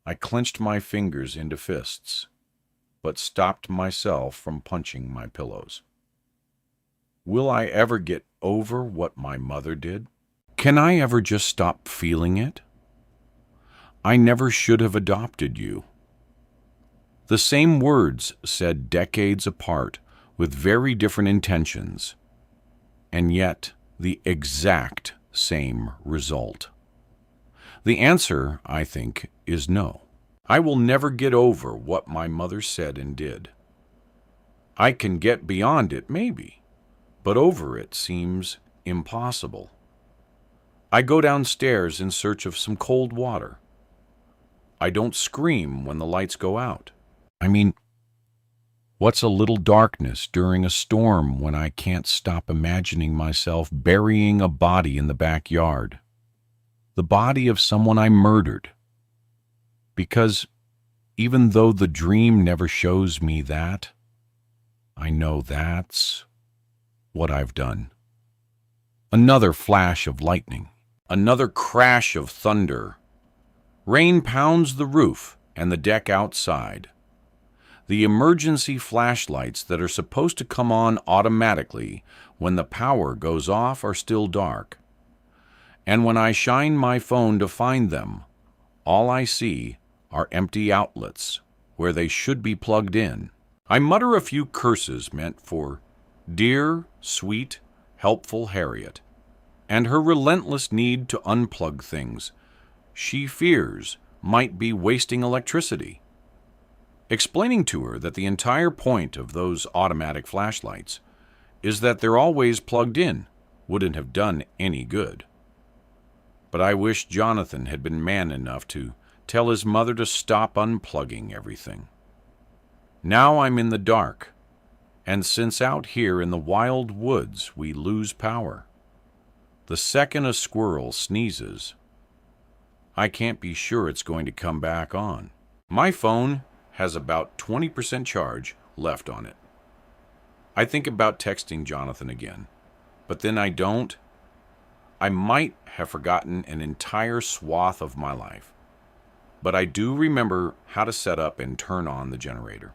I clenched my fingers into fists, but stopped myself from punching my pillows. Will I ever get over what my mother did? Can I ever just stop feeling it? I never should have adopted you. The same words said decades apart with very different intentions, and yet the exact same result. The answer, I think, is no. I will never get over what my mother said and did. I can get beyond it, maybe, but over it seems impossible. I go downstairs in search of some cold water. I don't scream when the lights go out. I mean, what's a little darkness during a storm when I can't stop imagining myself burying a body in the backyard? The body of someone I murdered. Because even though the dream never shows me that, I know that's what I've done. Another flash of lightning. Another crash of thunder. Rain pounds the roof and the deck outside. The emergency flashlights that are supposed to come on automatically when the power goes off are still dark. And when I shine my phone to find them, all I see are empty outlets where they should be plugged in. I mutter a few curses meant for dear, sweet, helpful Harriet, and her relentless need to unplug things she fears might be wasting electricity. Explaining to her that the entire point of those automatic flashlights is that they're always plugged in wouldn't have done any good. But I wish Jonathan had been man enough to tell his mother to stop unplugging everything. Now I'm in the dark, and since out here in the wild woods we lose power, the second a squirrel sneezes, I can't be sure it's going to come back on. My phone has about 20% charge left on it. I think about texting Jonathan again, but then I don't. I might have forgotten an entire swath of my life, but I do remember how to set up and turn on the generator.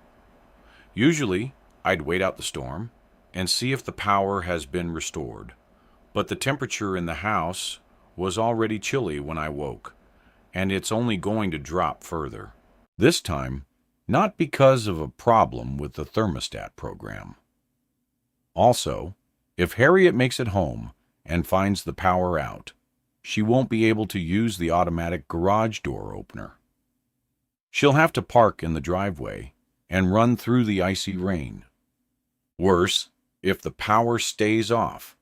Usually, I'd wait out the storm and see if the power has been restored, but the temperature in the house was already chilly when I woke, and it's only going to drop further. This time, not because of a problem with the thermostat program. Also, if Harriet makes it home and finds the power out, she won't be able to use the automatic garage door opener. She'll have to park in the driveway and run through the icy rain. Worse, if the power stays off,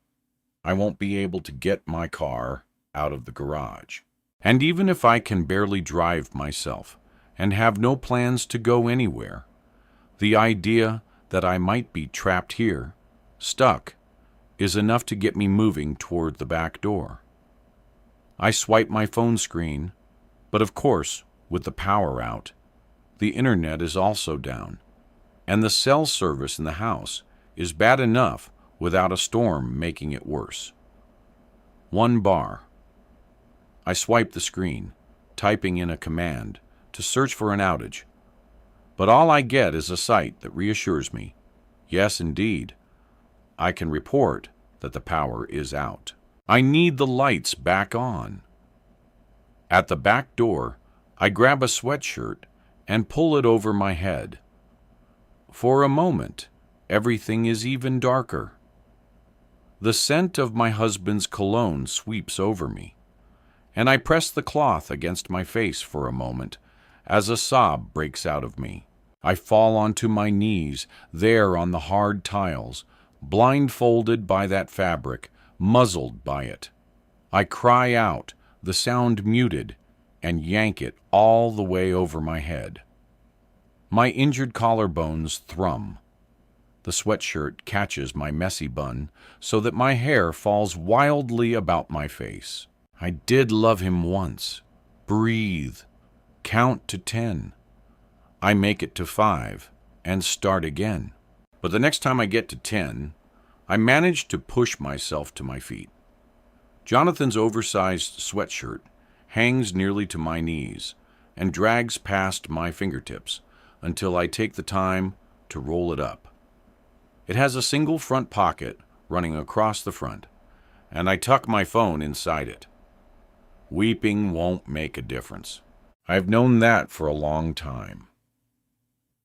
I won't be able to get my car out of the garage. And even if I can barely drive myself and have no plans to go anywhere, the idea that I might be trapped here, stuck, is enough to get me moving toward the back door. I swipe my phone screen, but of course, with the power out, the internet is also down, and the cell service in the house is bad enough without a storm making it worse. 1 bar. I swipe the screen, typing in a command to search for an outage, but all I get is a site that reassures me, yes indeed, I can report that the power is out. I need the lights back on. At the back door, I grab a sweatshirt and pull it over my head. For a moment, everything is even darker. The scent of my husband's cologne sweeps over me, and I press the cloth against my face for a moment as a sob breaks out of me. I fall onto my knees there on the hard tiles, blindfolded by that fabric, muzzled by it. I cry out, the sound muted, and yank it all the way over my head. My injured collarbones thrum. The sweatshirt catches my messy bun so that my hair falls wildly about my face. I did love him once. Breathe. Count to 10. I make it to 5 and start again. But the next time I get to 10, I manage to push myself to my feet. Jonathan's oversized sweatshirt hangs nearly to my knees and drags past my fingertips until I take the time to roll it up. It has a single front pocket running across the front, and I tuck my phone inside it. Weeping won't make a difference. I've known that for a long time.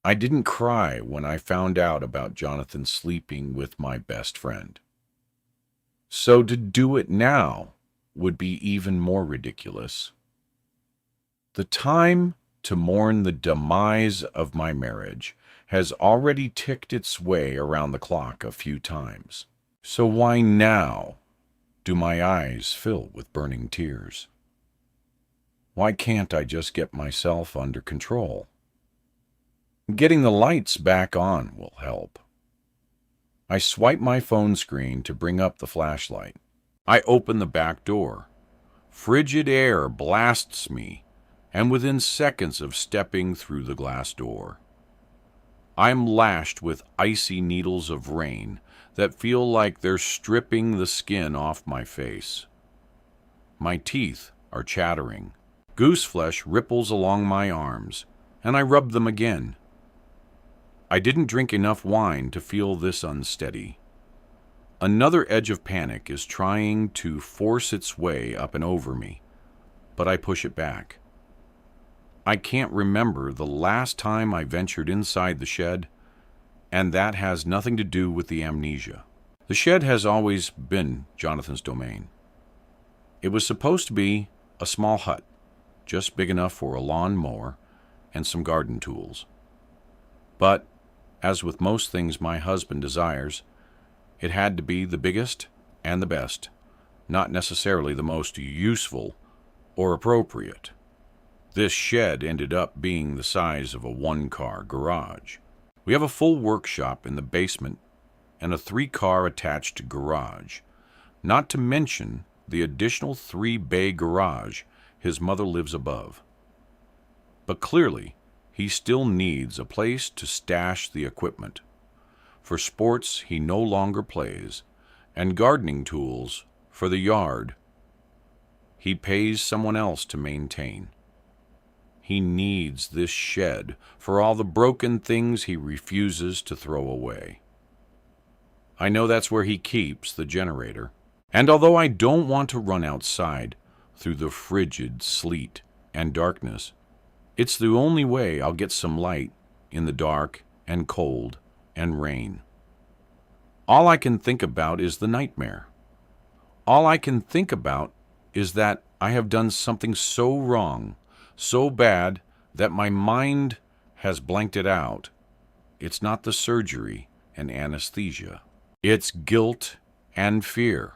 I didn't cry when I found out about Jonathan sleeping with my best friend. So to do it now would be even more ridiculous. The time to mourn the demise of my marriage has already ticked its way around the clock a few times. So why now do my eyes fill with burning tears? Why can't I just get myself under control? Getting the lights back on will help. I swipe my phone screen to bring up the flashlight. I open the back door. Frigid air blasts me, and within seconds of stepping through the glass door, I'm lashed with icy needles of rain that feel like they're stripping the skin off my face. My teeth are chattering. Goose flesh ripples along my arms, and I rub them again. I didn't drink enough wine to feel this unsteady. Another edge of panic is trying to force its way up and over me, but I push it back. I can't remember the last time I ventured inside the shed, and that has nothing to do with the amnesia. The shed has always been Jonathan's domain. It was supposed to be a small hut, just big enough for a lawn mower and some garden tools. But, as with most things my husband desires, it had to be the biggest and the best, not necessarily the most useful or appropriate. This shed ended up being the size of a one-car garage. We have a full workshop in the basement and a 3-car attached garage, not to mention the additional 3-bay garage his mother lives above. But clearly, he still needs a place to stash the equipment. For sports he no longer plays, and gardening tools for the yard he pays someone else to maintain. He needs this shed for all the broken things he refuses to throw away. I know that's where he keeps the generator, and although I don't want to run outside through the frigid sleet and darkness, it's the only way I'll get some light in the dark and cold and rain. All I can think about is the nightmare. All I can think about is that I have done something so wrong, so bad that my mind has blanked it out. It's not the surgery and anesthesia. It's guilt and fear.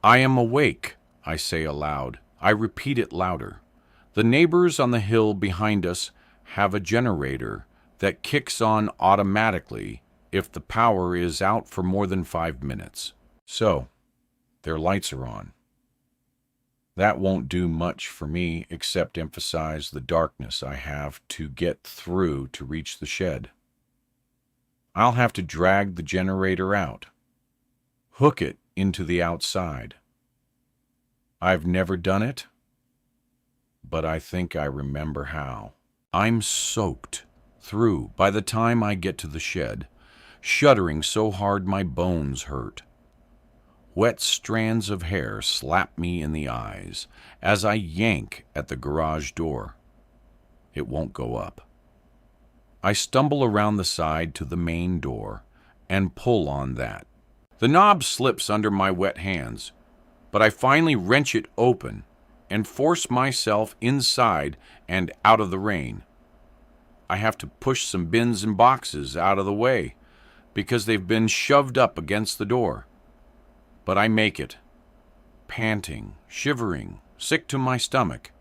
I am awake, I say aloud. I repeat it louder. The neighbors on the hill behind us have a generator that kicks on automatically if the power is out for more than 5 minutes. So, their lights are on. That won't do much for me except emphasize the darkness I have to get through to reach the shed. I'll have to drag the generator out, hook it into the outside. I've never done it, but I think I remember how. I'm soaked through by the time I get to the shed, shuddering so hard my bones hurt. Wet strands of hair slap me in the eyes as I yank at the garage door. It won't go up. I stumble around the side to the main door and pull on that. The knob slips under my wet hands, but I finally wrench it open and force myself inside and out of the rain. I have to push some bins and boxes out of the way because they've been shoved up against the door. But I make it, panting, shivering, sick to my stomach,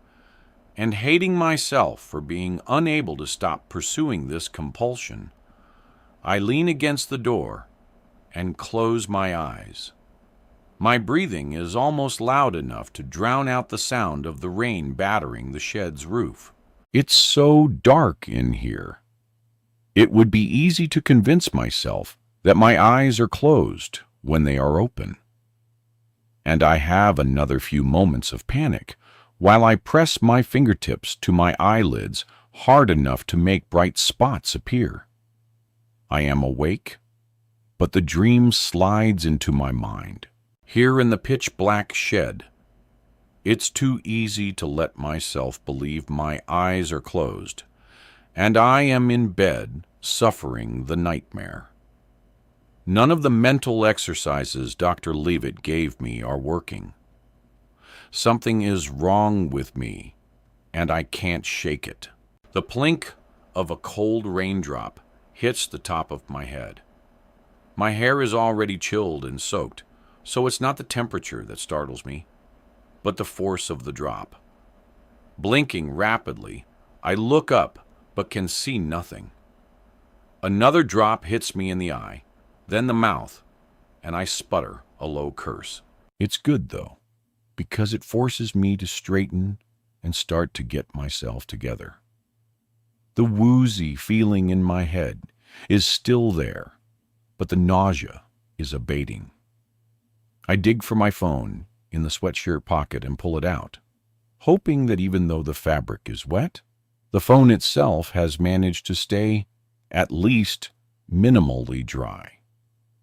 and hating myself for being unable to stop pursuing this compulsion. I lean against the door and close my eyes. My breathing is almost loud enough to drown out the sound of the rain battering the shed's roof. It's so dark in here. It would be easy to convince myself that my eyes are closed when they are open. And I have another few moments of panic while I press my fingertips to my eyelids hard enough to make bright spots appear. I am awake, but the dream slides into my mind. Here in the pitch-black shed, It's too easy to let myself believe my eyes are closed, and I am in bed suffering the nightmare. None of the mental exercises Dr. Leavitt gave me are working. Something is wrong with me, and I can't shake it. The plink of a cold raindrop hits the top of my head. My hair is already chilled and soaked, so it's not the temperature that startles me, but the force of the drop. Blinking rapidly, I look up but can see nothing. Another drop hits me in the eye, then the mouth, and I sputter a low curse. It's good, though, because it forces me to straighten and start to get myself together. The woozy feeling in my head is still there, but the nausea is abating. I dig for my phone in the sweatshirt pocket and pull it out, hoping that even though the fabric is wet, the phone itself has managed to stay at least minimally dry.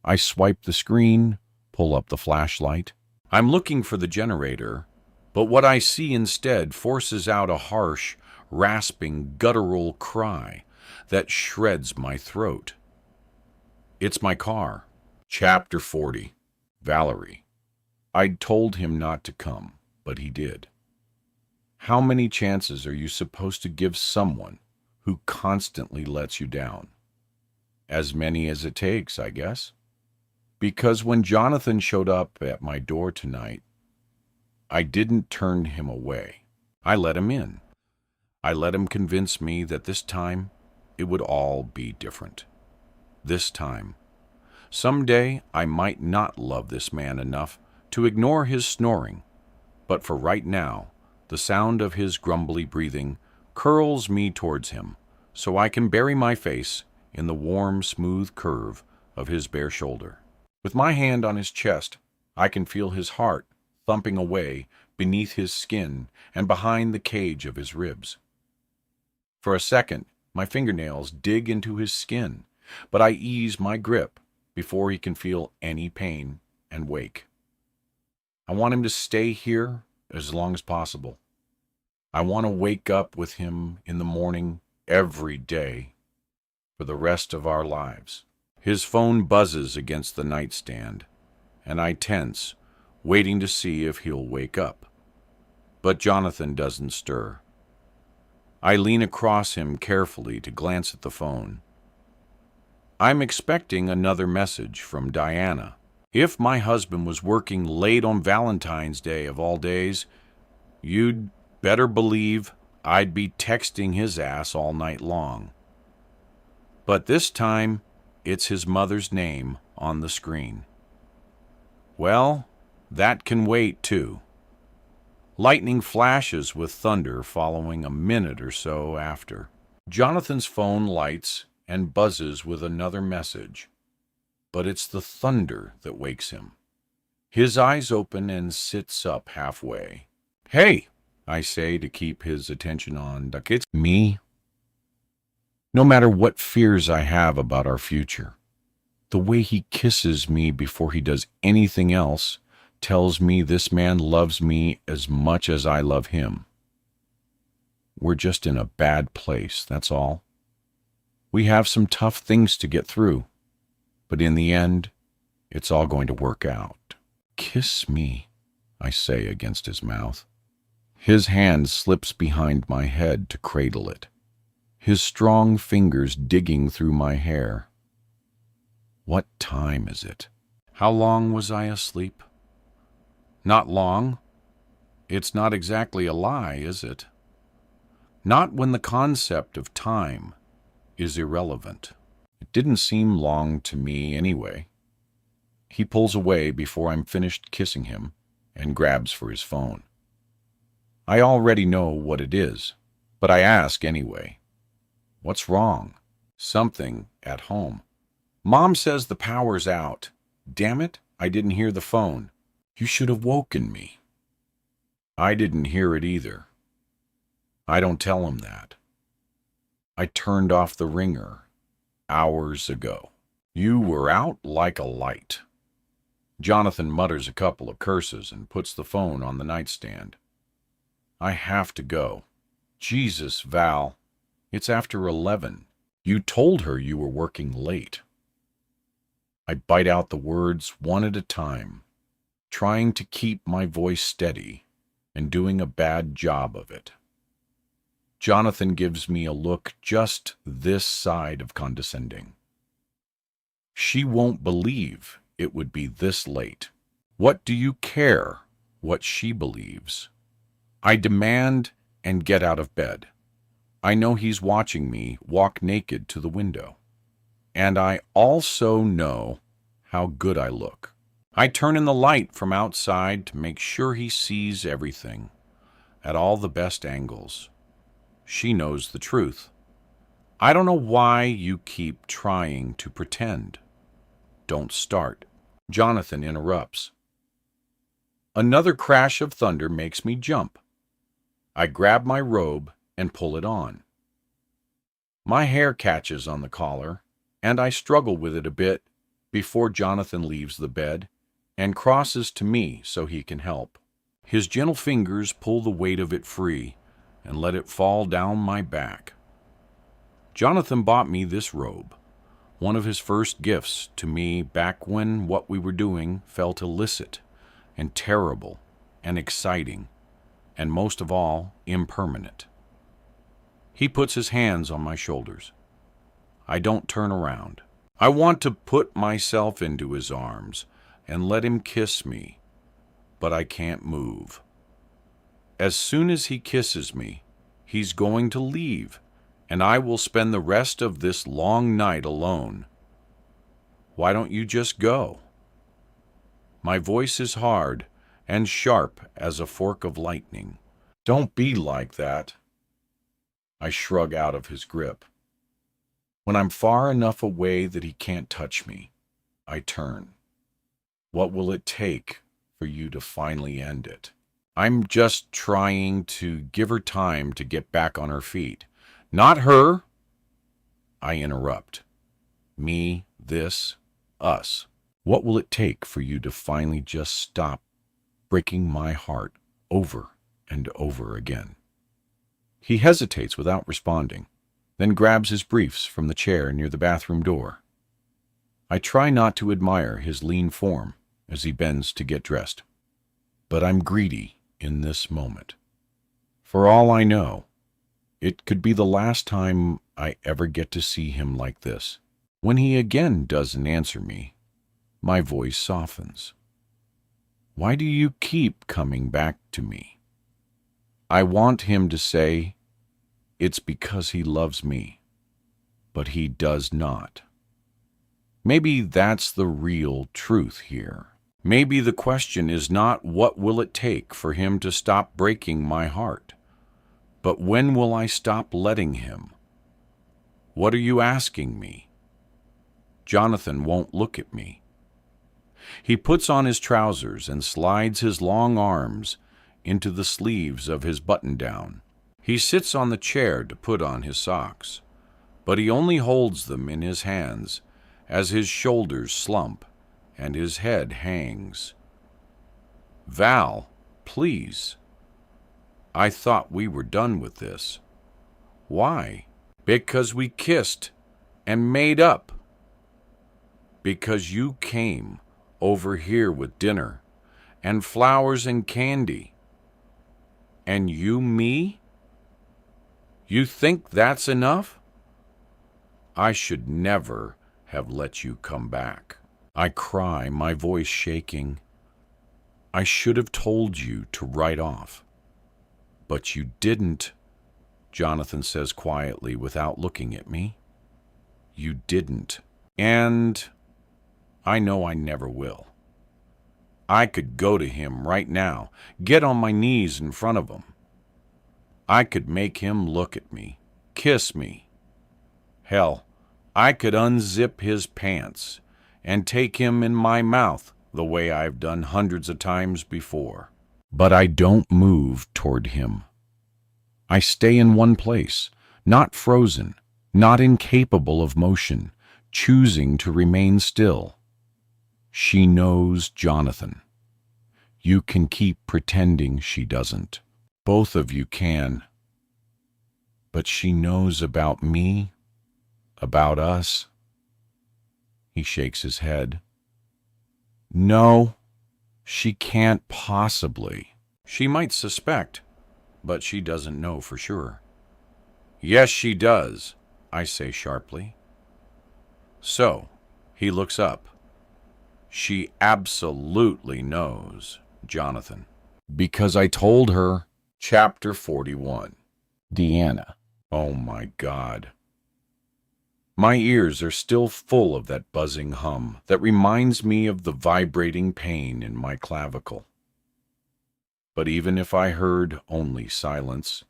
I swipe the screen, pull up the flashlight. I'm looking for the generator, but what I see instead forces out a harsh, rasping, guttural cry that shreds my throat. It's my car. Chapter 40. Valerie. I'd told him not to come, but he did. How many chances are you supposed to give someone who constantly lets you down? As many as it takes, I guess. Because when Jonathan showed up at my door tonight, I didn't turn him away. I let him in. I let him convince me that this time it would all be different. This time. Someday I might not love this man enough to ignore his snoring, but for right now, the sound of his grumbly breathing curls me towards him, so I can bury my face in the warm, smooth curve of his bare shoulder. With my hand on his chest, I can feel his heart thumping away beneath his skin and behind the cage of his ribs. For a second, my fingernails dig into his skin, but I ease my grip before he can feel any pain and wake. I want him to stay here as long as possible. I want to wake up with him in the morning every day for the rest of our lives. His phone buzzes against the nightstand, and I tense, waiting to see if he'll wake up. But Jonathan doesn't stir. I lean across him carefully to glance at the phone. I'm expecting another message from Diana. If my husband was working late on Valentine's Day of all days, you'd better believe I'd be texting his ass all night long. But this time, it's his mother's name on the screen. Well, that can wait too. Lightning flashes with thunder following a minute or so after. Jonathan's phone lights and buzzes with another message, but it's the thunder that wakes him. His eyes open and sits up halfway. Hey, I say to keep his attention on it's me. No matter what fears I have about our future, the way he kisses me before he does anything else tells me this man loves me as much as I love him. We're just in a bad place, that's all. We have some tough things to get through, but in the end, it's all going to work out. Kiss me, I say against his mouth. His hand slips behind my head to cradle it, his strong fingers digging through my hair. What time is it? How long was I asleep? Not long. It's not exactly a lie, is it? Not when the concept of time is irrelevant. It didn't seem long to me anyway. He pulls away before I'm finished kissing him and grabs for his phone. I already know what it is, but I ask anyway. What's wrong? Something at home. Mom says the power's out. Damn it, I didn't hear the phone. You should have woken me. I didn't hear it either. I don't tell him that. I turned off the ringer hours ago. You were out like a light. Jonathan mutters a couple of curses and puts the phone on the nightstand. I have to go. Jesus, Val, it's after 11. You told her you were working late. I bite out the words one at a time, trying to keep my voice steady and doing a bad job of it. Jonathan gives me a look just this side of condescending. She won't believe it would be this late. What do you care what she believes? I demand and get out of bed. I know he's watching me walk naked to the window. And I also know how good I look. I turn in the light from outside to make sure he sees everything at all the best angles. She knows the truth. I don't know why you keep trying to pretend. Don't start. Jonathan interrupts. Another crash of thunder makes me jump. I grab my robe and pull it on. My hair catches on the collar, and I struggle with it a bit before Jonathan leaves the bed and crosses to me so he can help. His gentle fingers pull the weight of it free and let it fall down my back. Jonathan bought me this robe, one of his first gifts to me back when what we were doing felt illicit and terrible and exciting, and most of all, impermanent. He puts his hands on my shoulders. I don't turn around. I want to put myself into his arms and let him kiss me, but I can't move. As soon as he kisses me, he's going to leave, and I will spend the rest of this long night alone. Why don't you just go? My voice is hard and sharp as a fork of lightning. Don't be like that. I shrug out of his grip. When I'm far enough away that he can't touch me, I turn. What will it take for you to finally end it? I'm just trying to give her time to get back on her feet. Not her. I interrupt. Me, this, us. What will it take for you to finally just stop breaking my heart over and over again? He hesitates without responding, then grabs his briefs from the chair near the bathroom door. I try not to admire his lean form as he bends to get dressed, but I'm greedy in this moment. For all I know, it could be the last time I ever get to see him like this. When he again doesn't answer me, my voice softens. Why do you keep coming back to me? I want him to say, it's because he loves me, but he does not. Maybe that's the real truth here. Maybe the question is not what will it take for him to stop breaking my heart, but when will I stop letting him? What are you asking me? Jonathan won't look at me. He puts on his trousers and slides his long arms into the sleeves of his button-down. He sits on the chair to put on his socks, but he only holds them in his hands as his shoulders slump and his head hangs. Val, please. I thought we were done with this. Why? Because we kissed and made up. Because you came over here with dinner and flowers and candy. And you me? You think that's enough? I should never have let you come back. I cry, my voice shaking. I should have told you to write off. But you didn't, Jonathan says quietly without looking at me. You didn't. And I know I never will. I could go to him right now, get on my knees in front of him. I could make him look at me, kiss me. Hell, I could unzip his pants and take him in my mouth the way I've done hundreds of times before. But I don't move toward him. I stay in one place, not frozen, not incapable of motion, choosing to remain still. She knows Jonathan. You can keep pretending she doesn't. Both of you can. But she knows about me, about us. He shakes his head. No, she can't possibly. She might suspect, but she doesn't know for sure. Yes, she does, I say sharply. So, he looks up. She absolutely knows, Jonathan. Because I told her. Chapter 41. Deanna. Oh my God. My ears are still full of that buzzing hum that reminds me of the vibrating pain in my clavicle. But even if I heard only silence,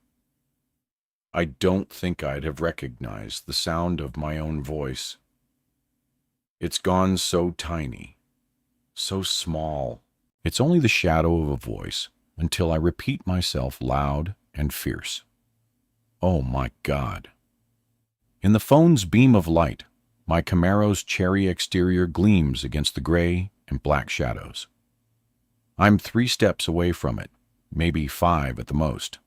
I don't think I'd have recognized the sound of my own voice. It's gone so tiny, so small. It's only the shadow of a voice until I repeat myself loud and fierce. Oh my God. In the phone's beam of light, my Camaro's cherry exterior gleams against the gray and black shadows. I'm 3 steps away from it, maybe 5 at the most,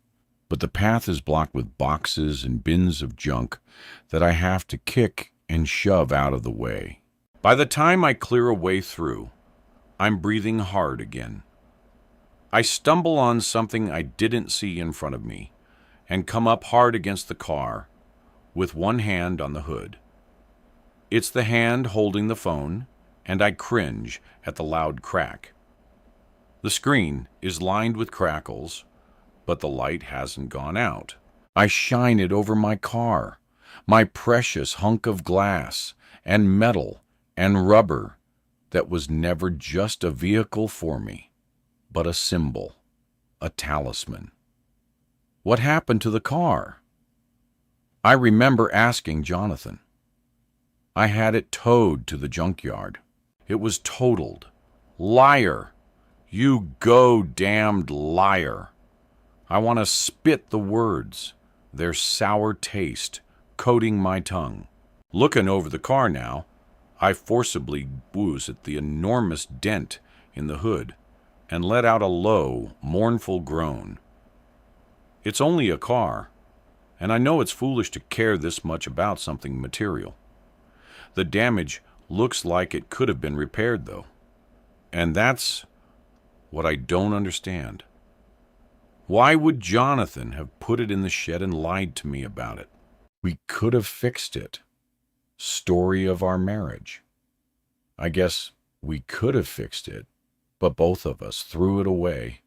but the path is blocked with boxes and bins of junk that I have to kick and shove out of the way. By the time I clear a way through, I'm breathing hard again. I stumble on something I didn't see in front of me and come up hard against the car with one hand on the hood. It's the hand holding the phone, and I cringe at the loud crack. The screen is lined with crackles, but the light hasn't gone out. I shine it over my car, my precious hunk of glass and metal and rubber that was never just a vehicle for me, but a symbol, a talisman. What happened to the car? I remember asking Jonathan. I had it towed to the junkyard. It was totaled. Liar! You go-damned liar! I want to spit the words, their sour taste coating my tongue. Looking over the car now, I forcibly booze at the enormous dent in the hood and let out a low, mournful groan. It's only a car, and I know it's foolish to care this much about something material. The damage looks like it could have been repaired, though. And that's what I don't understand. Why would Jonathan have put it in the shed and lied to me about it? We could have fixed it. Story of our marriage. I guess we could have fixed it, but both of us threw it away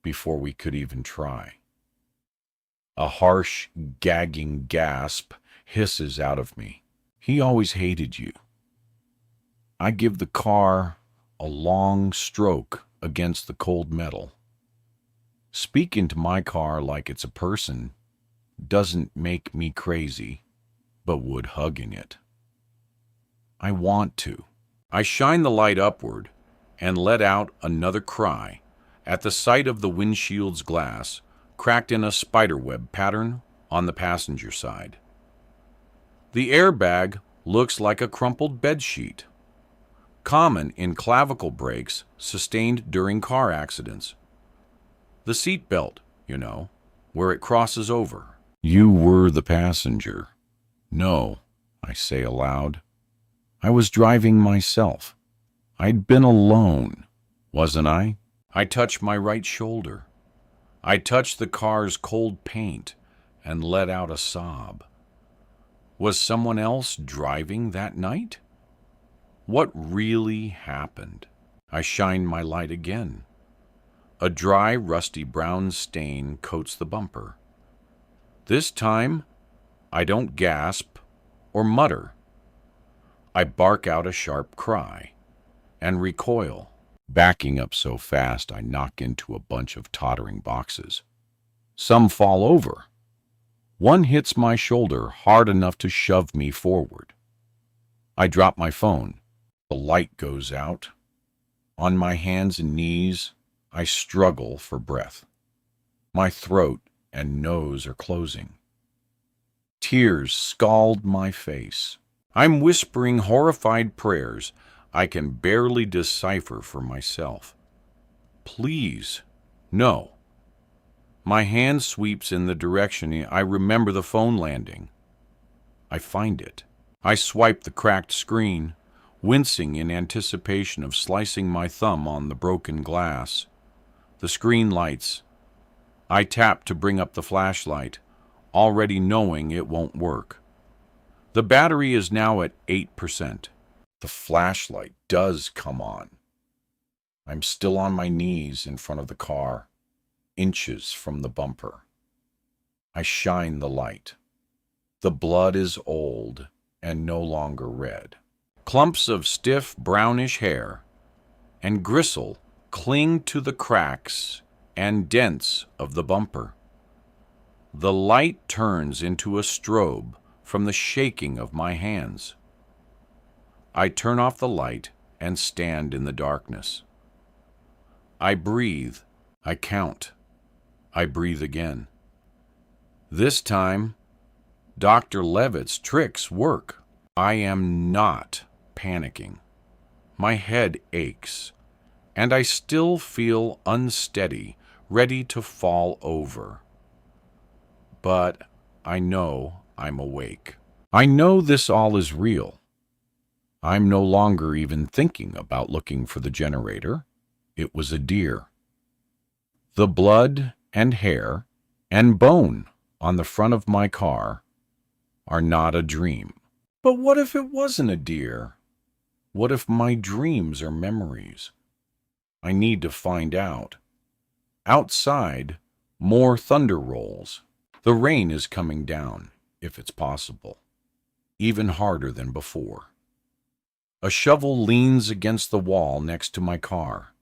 before we could even try. A harsh, gagging gasp hisses out of me. He always hated you. I give the car a long stroke against the cold metal. Speaking to my car like it's a person doesn't make me crazy, but would hugging it. I want to. I shine the light upward and let out another cry at the sight of the windshield's glass cracked in a spiderweb pattern on the passenger side. The airbag looks like a crumpled bedsheet, common in clavicle breaks sustained during car accidents. The seat belt, you know, where it crosses over. You were the passenger. No, I say aloud. I was driving myself. I'd been alone, wasn't I? I touch my right shoulder. I touch the car's cold paint and let out a sob. Was someone else driving that night? What really happened? I shine my light again. A dry, rusty brown stain coats the bumper. This time, I don't gasp or mutter. I bark out a sharp cry and recoil, backing up so fast I knock into a bunch of tottering boxes. Some fall over. One hits my shoulder hard enough to shove me forward. I drop my phone. The light goes out. On my hands and knees, I struggle for breath. My throat and nose are closing. Tears scald my face. I'm whispering horrified prayers I can barely decipher for myself. Please, no. My hand sweeps in the direction I remember the phone landing. I find it. I swipe the cracked screen, wincing in anticipation of slicing my thumb on the broken glass. The screen lights. I tap to bring up the flashlight, already knowing it won't work. The battery is now at 8%. The flashlight does come on. I'm still on my knees in front of the car, inches from the bumper. I shine the light. The blood is old and no longer red. Clumps of stiff brownish hair and gristle cling to the cracks and dents of the bumper. The light turns into a strobe from the shaking of my hands. I turn off the light and stand in the darkness. I breathe. I count. I breathe again. This time, Dr. Levitt's tricks work. I am not panicking. My head aches, and I still feel unsteady, ready to fall over. But I know I'm awake. I know this all is real. I'm no longer even thinking about looking for the generator. It was a deer. The blood and hair and bone on the front of my car are not a dream. But what if it wasn't a deer? What if my dreams are memories? I need to find out. Outside, more thunder rolls. The rain is coming down, if it's possible, even harder than before. A shovel leans against the wall next to my car.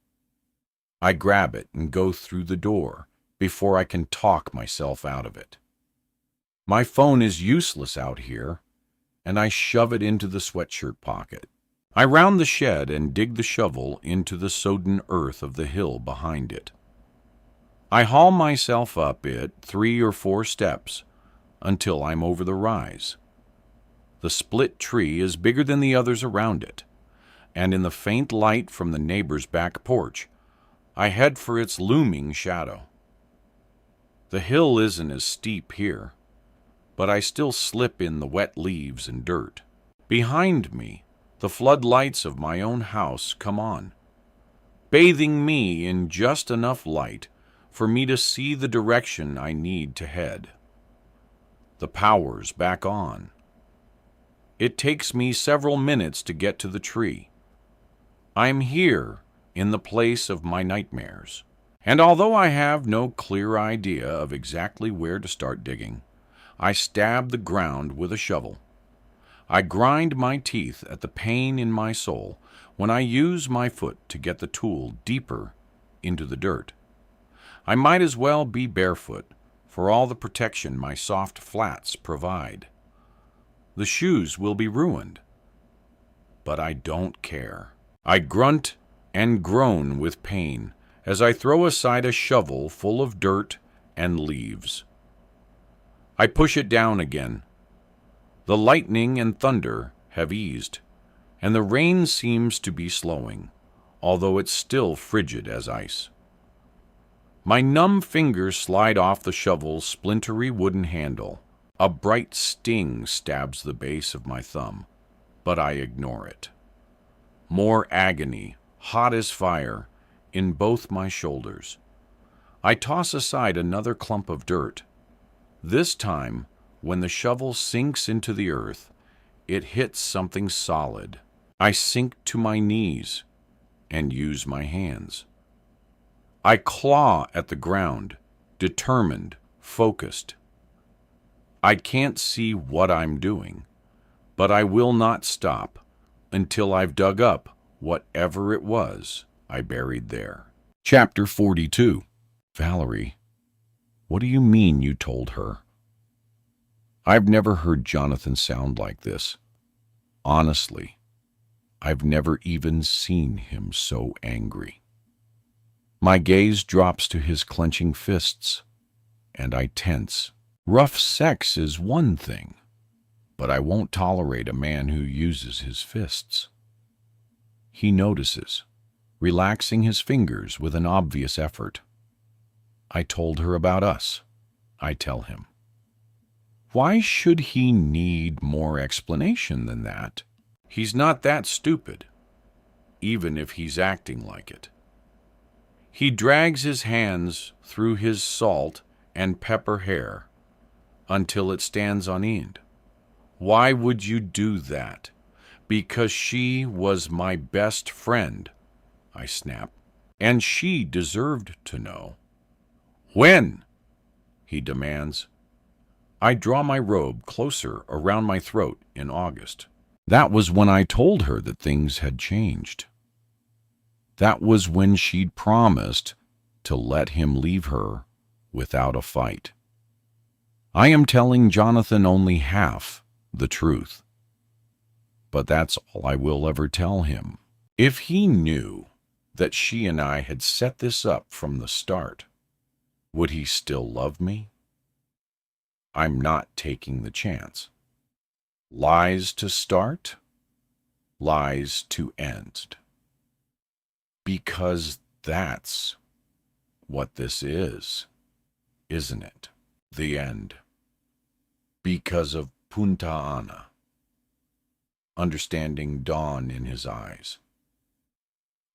I grab it and go through the door before I can talk myself out of it. My phone is useless out here, and I shove it into the sweatshirt pocket. I round the shed and dig the shovel into the sodden earth of the hill behind it. I haul myself up it 3 or 4 steps until I'm over the rise. The split tree is bigger than the others around it, and in the faint light from the neighbor's back porch, I head for its looming shadow. The hill isn't as steep here, but I still slip in the wet leaves and dirt. Behind me, the floodlights of my own house come on, bathing me in just enough light for me to see the direction I need to head. The power's back on. It takes me several minutes to get to the tree. I'm here in the place of my nightmares, and although I have no clear idea of exactly where to start digging, I stab the ground with a shovel. I grind my teeth at the pain in my soul when I use my foot to get the tool deeper into the dirt. I might as well be barefoot for all the protection my soft flats provide. The shoes will be ruined, but I don't care. I grunt and groan with pain as I throw aside a shovel full of dirt and leaves. I push it down again. The lightning and thunder have eased, and the rain seems to be slowing, although it's still frigid as ice. My numb fingers slide off the shovel's splintery wooden handle. A bright sting stabs the base of my thumb, but I ignore it. More agony, hot as fire, in both my shoulders. I toss aside another clump of dirt. This time, when the shovel sinks into the earth, it hits something solid. I sink to my knees and use my hands. I claw at the ground, determined, focused. I can't see what I'm doing, but I will not stop until I've dug up whatever it was I buried there. Chapter 42. Valerie, what do you mean you told her? I've never heard Jonathan sound like this. Honestly, I've never even seen him so angry. My gaze drops to his clenching fists, and I tense. Rough sex is one thing, but I won't tolerate a man who uses his fists. He notices, relaxing his fingers with an obvious effort. I told her about us, I tell him. Why should he need more explanation than that? He's not that stupid, even if he's acting like it. He drags his hands through his salt and pepper hair until it stands on end. Why would you do that? Because she was my best friend, I snap, and she deserved to know. When? He demands. I draw my robe closer around my throat in August. That was when I told her that things had changed. That was when she'd promised to let him leave her without a fight. I am telling Jonathan only half the truth, but that's all I will ever tell him. If he knew that she and I had set this up from the start, would he still love me? I'm not taking the chance. Lies to start, lies to end. Because that's what this is, isn't it? The end. Because of Punta Ana. Understanding dawn in his eyes.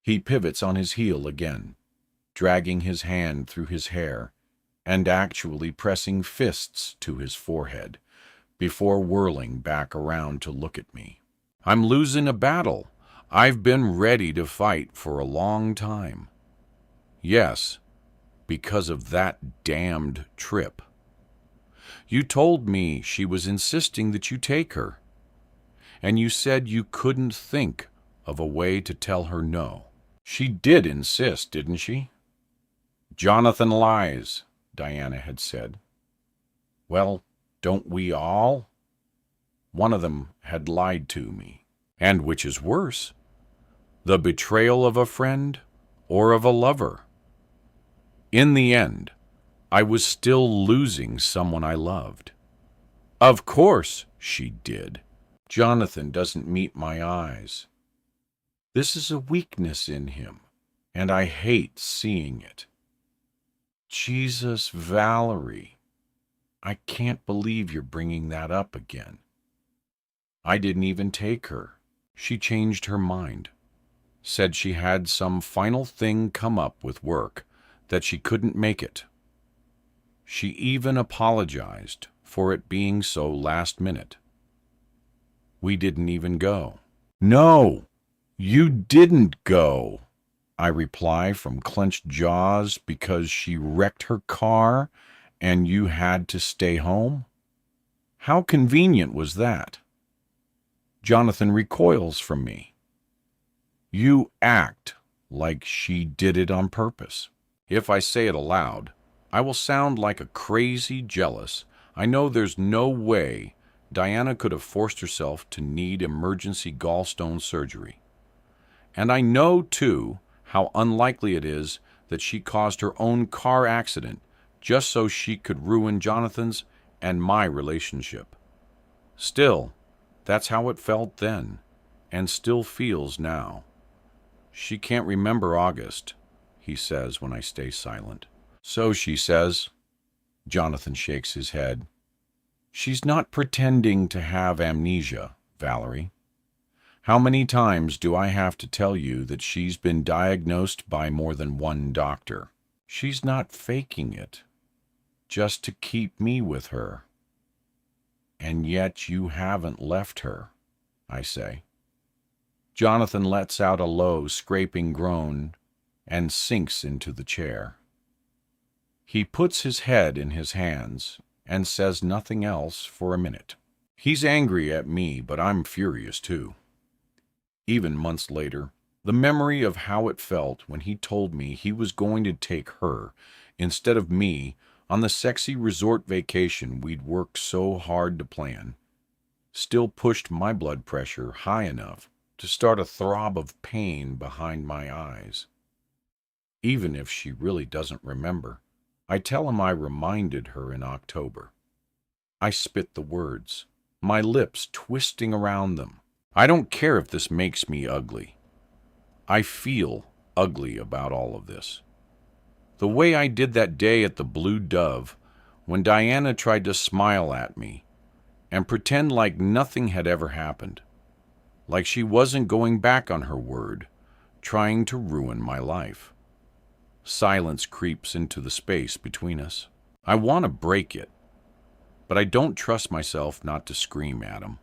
He pivots on his heel again, dragging his hand through his hair and actually pressing fists to his forehead before whirling back around to look at me. I'm losing a battle I've been ready to fight for a long time. Yes, because of that damned trip. You told me she was insisting that you take her, and you said you couldn't think of a way to tell her no. She did insist, didn't she? Jonathan lies, Diana had said. Well, don't we all? One of them had lied to me. And which is worse, the betrayal of a friend or of a lover? In the end, I was still losing someone I loved. Of course she did. Jonathan doesn't meet my eyes. This is a weakness in him, and I hate seeing it. Jesus, Valerie, I can't believe you're bringing that up again. I didn't even take her. She changed her mind, said she had some final thing come up with work, that she couldn't make it. She even apologized for it being so last minute. We didn't even go. No, you didn't go, I reply from clenched jaws, because she wrecked her car and you had to stay home? How convenient was that? Jonathan recoils from me. You act like she did it on purpose. If I say it aloud, I will sound like a crazy jealous. I know there's no way Diana could have forced herself to need emergency gallstone surgery. And I know, too, how unlikely it is that she caused her own car accident just so she could ruin Jonathan's and my relationship. Still, that's how it felt then, and still feels now. She can't remember August, he says when I stay silent. So she says. Jonathan shakes his head. She's not pretending to have amnesia, Valerie. How many times do I have to tell you that she's been diagnosed by more than one doctor? She's not faking it, just to keep me with her. And yet you haven't left her, I say. Jonathan lets out a low, scraping groan and sinks into the chair. He puts his head in his hands and says nothing else for a minute. He's angry at me, but I'm furious too. Even months later, the memory of how it felt when he told me he was going to take her instead of me on the sexy resort vacation we'd worked so hard to plan still pushed my blood pressure high enough to start a throb of pain behind my eyes. Even if she really doesn't remember, I tell him I reminded her in October. I spit the words, my lips twisting around them. I don't care if this makes me ugly. I feel ugly about all of this. The way I did that day at the Blue Dove when Diana tried to smile at me and pretend like nothing had ever happened, like she wasn't going back on her word, trying to ruin my life. Silence creeps into the space between us. I want to break it, but I don't trust myself not to scream at him.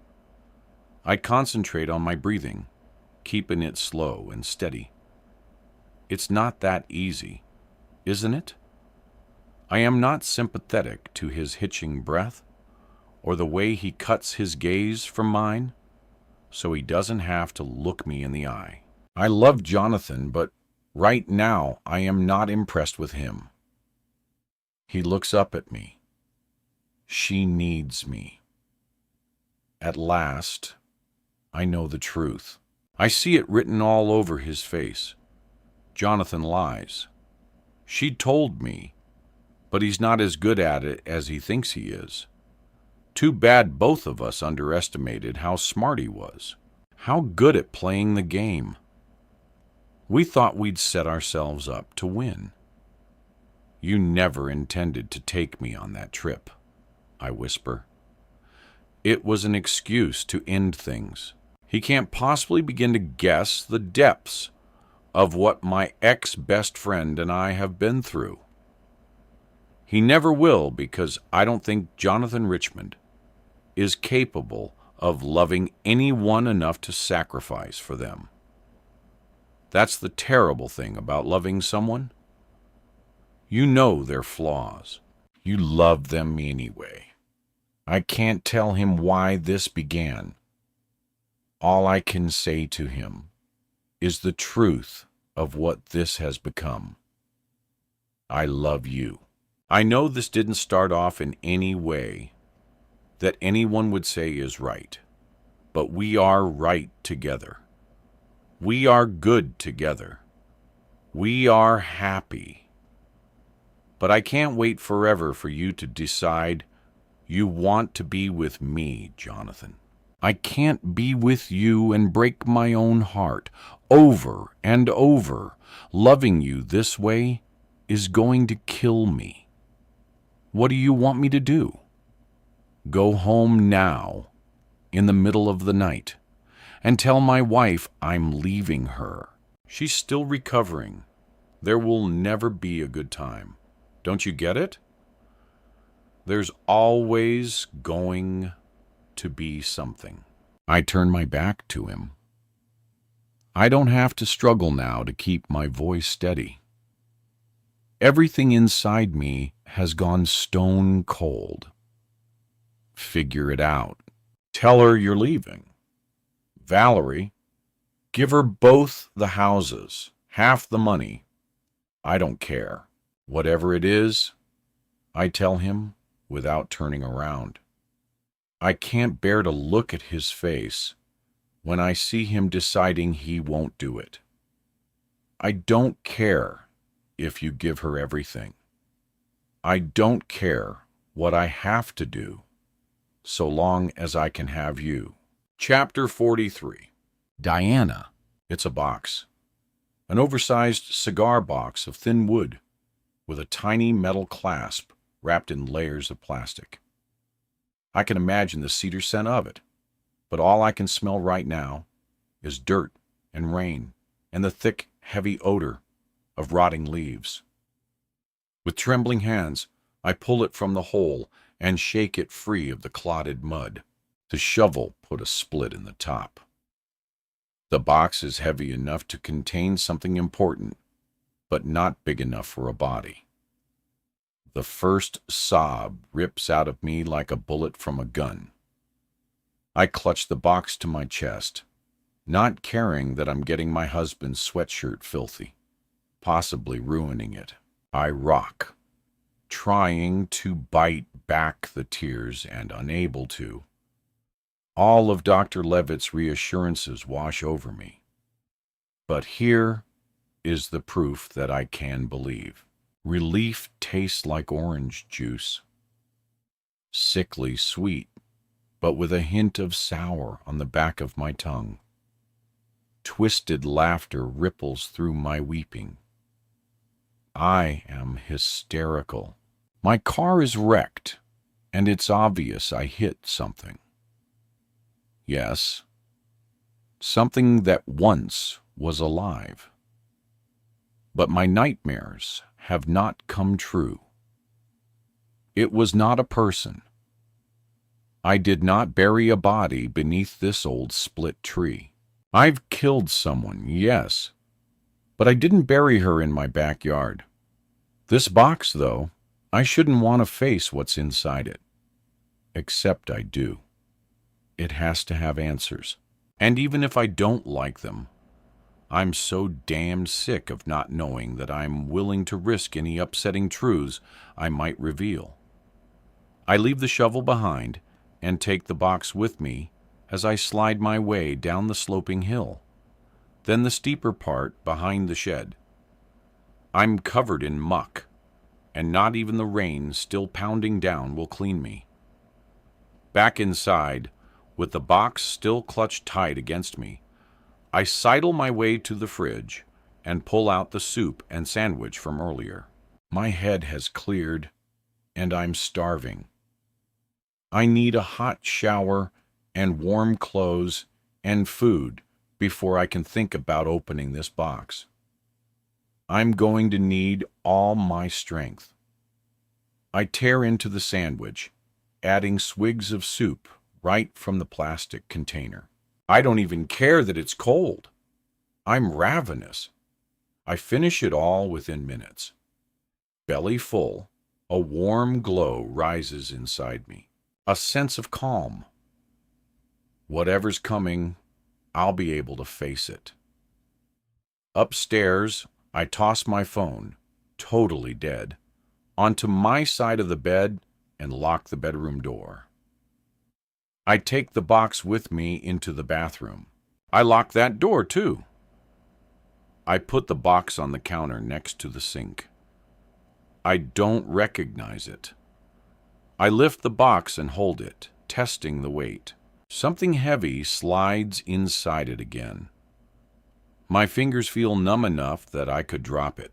I concentrate on my breathing, keeping it slow and steady. It's not that easy, isn't it? I am not sympathetic to his hitching breath or the way he cuts his gaze from mine, so he doesn't have to look me in the eye. I love Jonathan, but right now I am not impressed with him. He looks up at me. She needs me. At last, I know the truth. I see it written all over his face. Jonathan lies. She told me, but he's not as good at it as he thinks he is. Too bad both of us underestimated how smart he was, how good at playing the game. We thought we'd set ourselves up to win. You never intended to take me on that trip, I whisper. It was an excuse to end things. He can't possibly begin to guess the depths of what my ex-best friend and I have been through. He never will, because I don't think Jonathan Richmond is capable of loving anyone enough to sacrifice for them. That's the terrible thing about loving someone. You know their flaws. You love them anyway. I can't tell him why this began. All I can say to him is the truth of what this has become. I love you. I know this didn't start off in any way that anyone would say is right, but we are right together. We are good together. We are happy. But I can't wait forever for you to decide you want to be with me, Jonathan. I can't be with you and break my own heart over and over. Loving you this way is going to kill me. What do you want me to do? Go home now, in the middle of the night, and tell my wife I'm leaving her. She's still recovering. There will never be a good time. Don't you get it? There's always going to be something. I turn my back to him. I don't have to struggle now to keep my voice steady. Everything inside me has gone stone cold. Figure it out. Tell her you're leaving. Valerie, give her both the houses, half the money. I don't care. Whatever it is, I tell him without turning around. I can't bear to look at his face when I see him deciding he won't do it. I don't care if you give her everything. I don't care what I have to do, so long as I can have you. Chapter 43. Diana. It's a box. An oversized cigar box of thin wood with a tiny metal clasp wrapped in layers of plastic. I can imagine the cedar scent of it, but all I can smell right now is dirt and rain and the thick, heavy odor of rotting leaves. With trembling hands, I pull it from the hole and shake it free of the clotted mud. The shovel put a split in the top. The box is heavy enough to contain something important, but not big enough for a body. The first sob rips out of me like a bullet from a gun. I clutch the box to my chest, not caring that I'm getting my husband's sweatshirt filthy, possibly ruining it. I rock, trying to bite back the tears and unable to. All of Dr. Levitt's reassurances wash over me. But here is the proof that I can believe. Relief tastes like orange juice. Sickly sweet, but with a hint of sour on the back of my tongue. Twisted laughter ripples through my weeping. I am hysterical. My car is wrecked, and it's obvious I hit something. Yes, something that once was alive. But my nightmares have not come true. It was not a person. I did not bury a body beneath this old split tree. I've killed someone, yes, but I didn't bury her in my backyard. This box, though, I shouldn't want to face what's inside it. Except I do. It has to have answers. And even if I don't like them, I'm so damned sick of not knowing that I'm willing to risk any upsetting truths I might reveal. I leave the shovel behind and take the box with me as I slide my way down the sloping hill, then the steeper part behind the shed. I'm covered in muck, and not even the rain still pounding down will clean me. Back inside, with the box still clutched tight against me, I sidle my way to the fridge and pull out the soup and sandwich from earlier. My head has cleared, and I'm starving. I need a hot shower and warm clothes and food before I can think about opening this box. I'm going to need all my strength. I tear into the sandwich, adding swigs of soup right from the plastic container. I don't even care that it's cold. I'm ravenous. I finish it all within minutes. Belly full, a warm glow rises inside me, a sense of calm. Whatever's coming, I'll be able to face it. Upstairs, I toss my phone, totally dead, onto my side of the bed and lock the bedroom door. I take the box with me into the bathroom. I lock that door too. I put the box on the counter next to the sink. I don't recognize it. I lift the box and hold it, testing the weight. Something heavy slides inside it again. My fingers feel numb enough that I could drop it.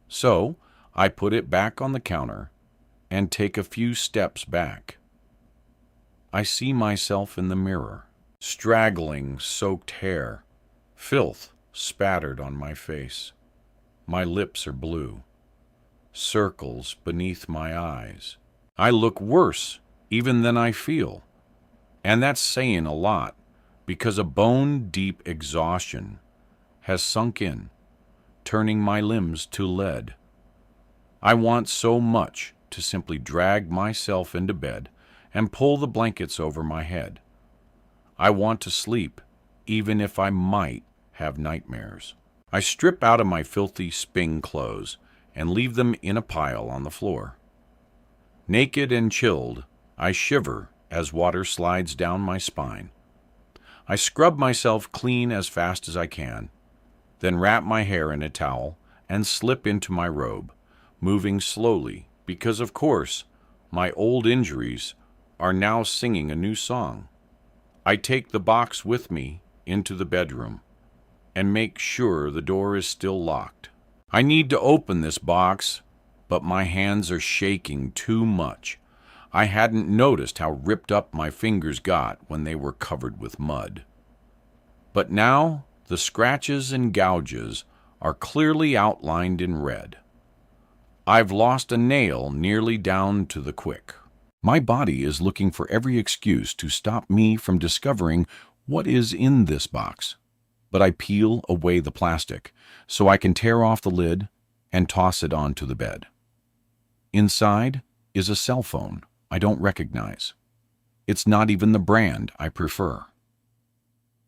So, I put it back on the counter and take a few steps back. I see myself in the mirror, straggling, soaked hair, filth spattered on my face. My lips are blue, circles beneath my eyes. I look worse even than I feel, and that's saying a lot because a bone-deep exhaustion has sunk in, turning my limbs to lead. I want so much to simply drag myself into bed and pull the blankets over my head. I want to sleep, even if I might have nightmares. I strip out of my filthy Sping clothes and leave them in a pile on the floor. Naked and chilled, I shiver as water slides down my spine. I scrub myself clean as fast as I can, then wrap my hair in a towel and slip into my robe, moving slowly because, of course, my old injuries are now singing a new song. I take the box with me into the bedroom and make sure the door is still locked. I need to open this box, but my hands are shaking too much. I hadn't noticed how ripped up my fingers got when they were covered with mud. But now the scratches and gouges are clearly outlined in red. I've lost a nail nearly down to the quick. My body is looking for every excuse to stop me from discovering what is in this box. But I peel away the plastic so I can tear off the lid and toss it onto the bed. Inside is a cell phone I don't recognize. It's not even the brand I prefer.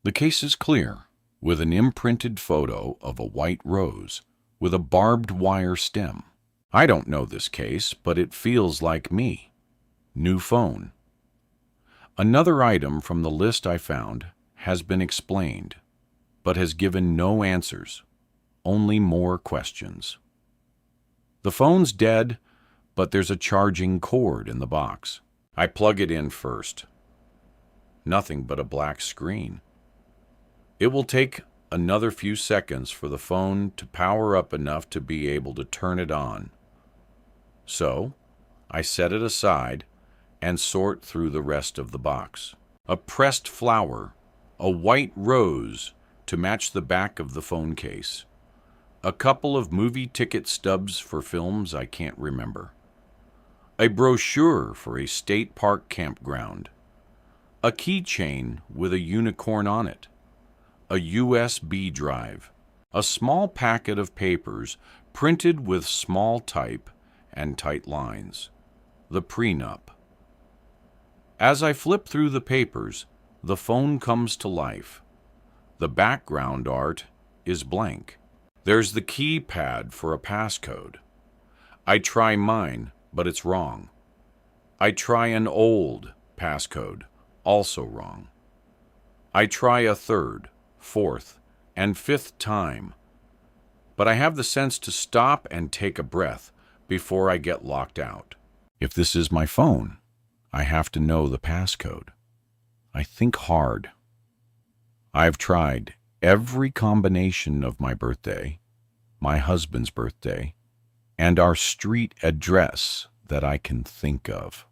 The case is clear, with an imprinted photo of a white rose with a barbed wire stem. I don't know this case, but it feels like me. New phone. Another item from the list I found has been explained, but has given no answers, only more questions. The phone's dead, but there's a charging cord in the box. I plug it in first. Nothing but a black screen. It will take Another few seconds for the phone to power up enough to be able to turn it on. So, I set it aside and sort through the rest of the box. A pressed flower, a white rose to match the back of the phone case, a couple of movie ticket stubs for films I can't remember, a brochure for a state park campground, a keychain with a unicorn on it, a USB drive, a small packet of papers printed with small type and tight lines, the prenup. As I flip through the papers, the phone comes to life. The background art is blank. There's the keypad for a passcode. I try mine, but it's wrong. I try an old passcode, also wrong. I try a third, fourth, and fifth time, but I have the sense to stop and take a breath before I get locked out. If this is my phone, I have to know the passcode. I think hard. I've tried every combination of my birthday, my husband's birthday, and our street address that I can think of.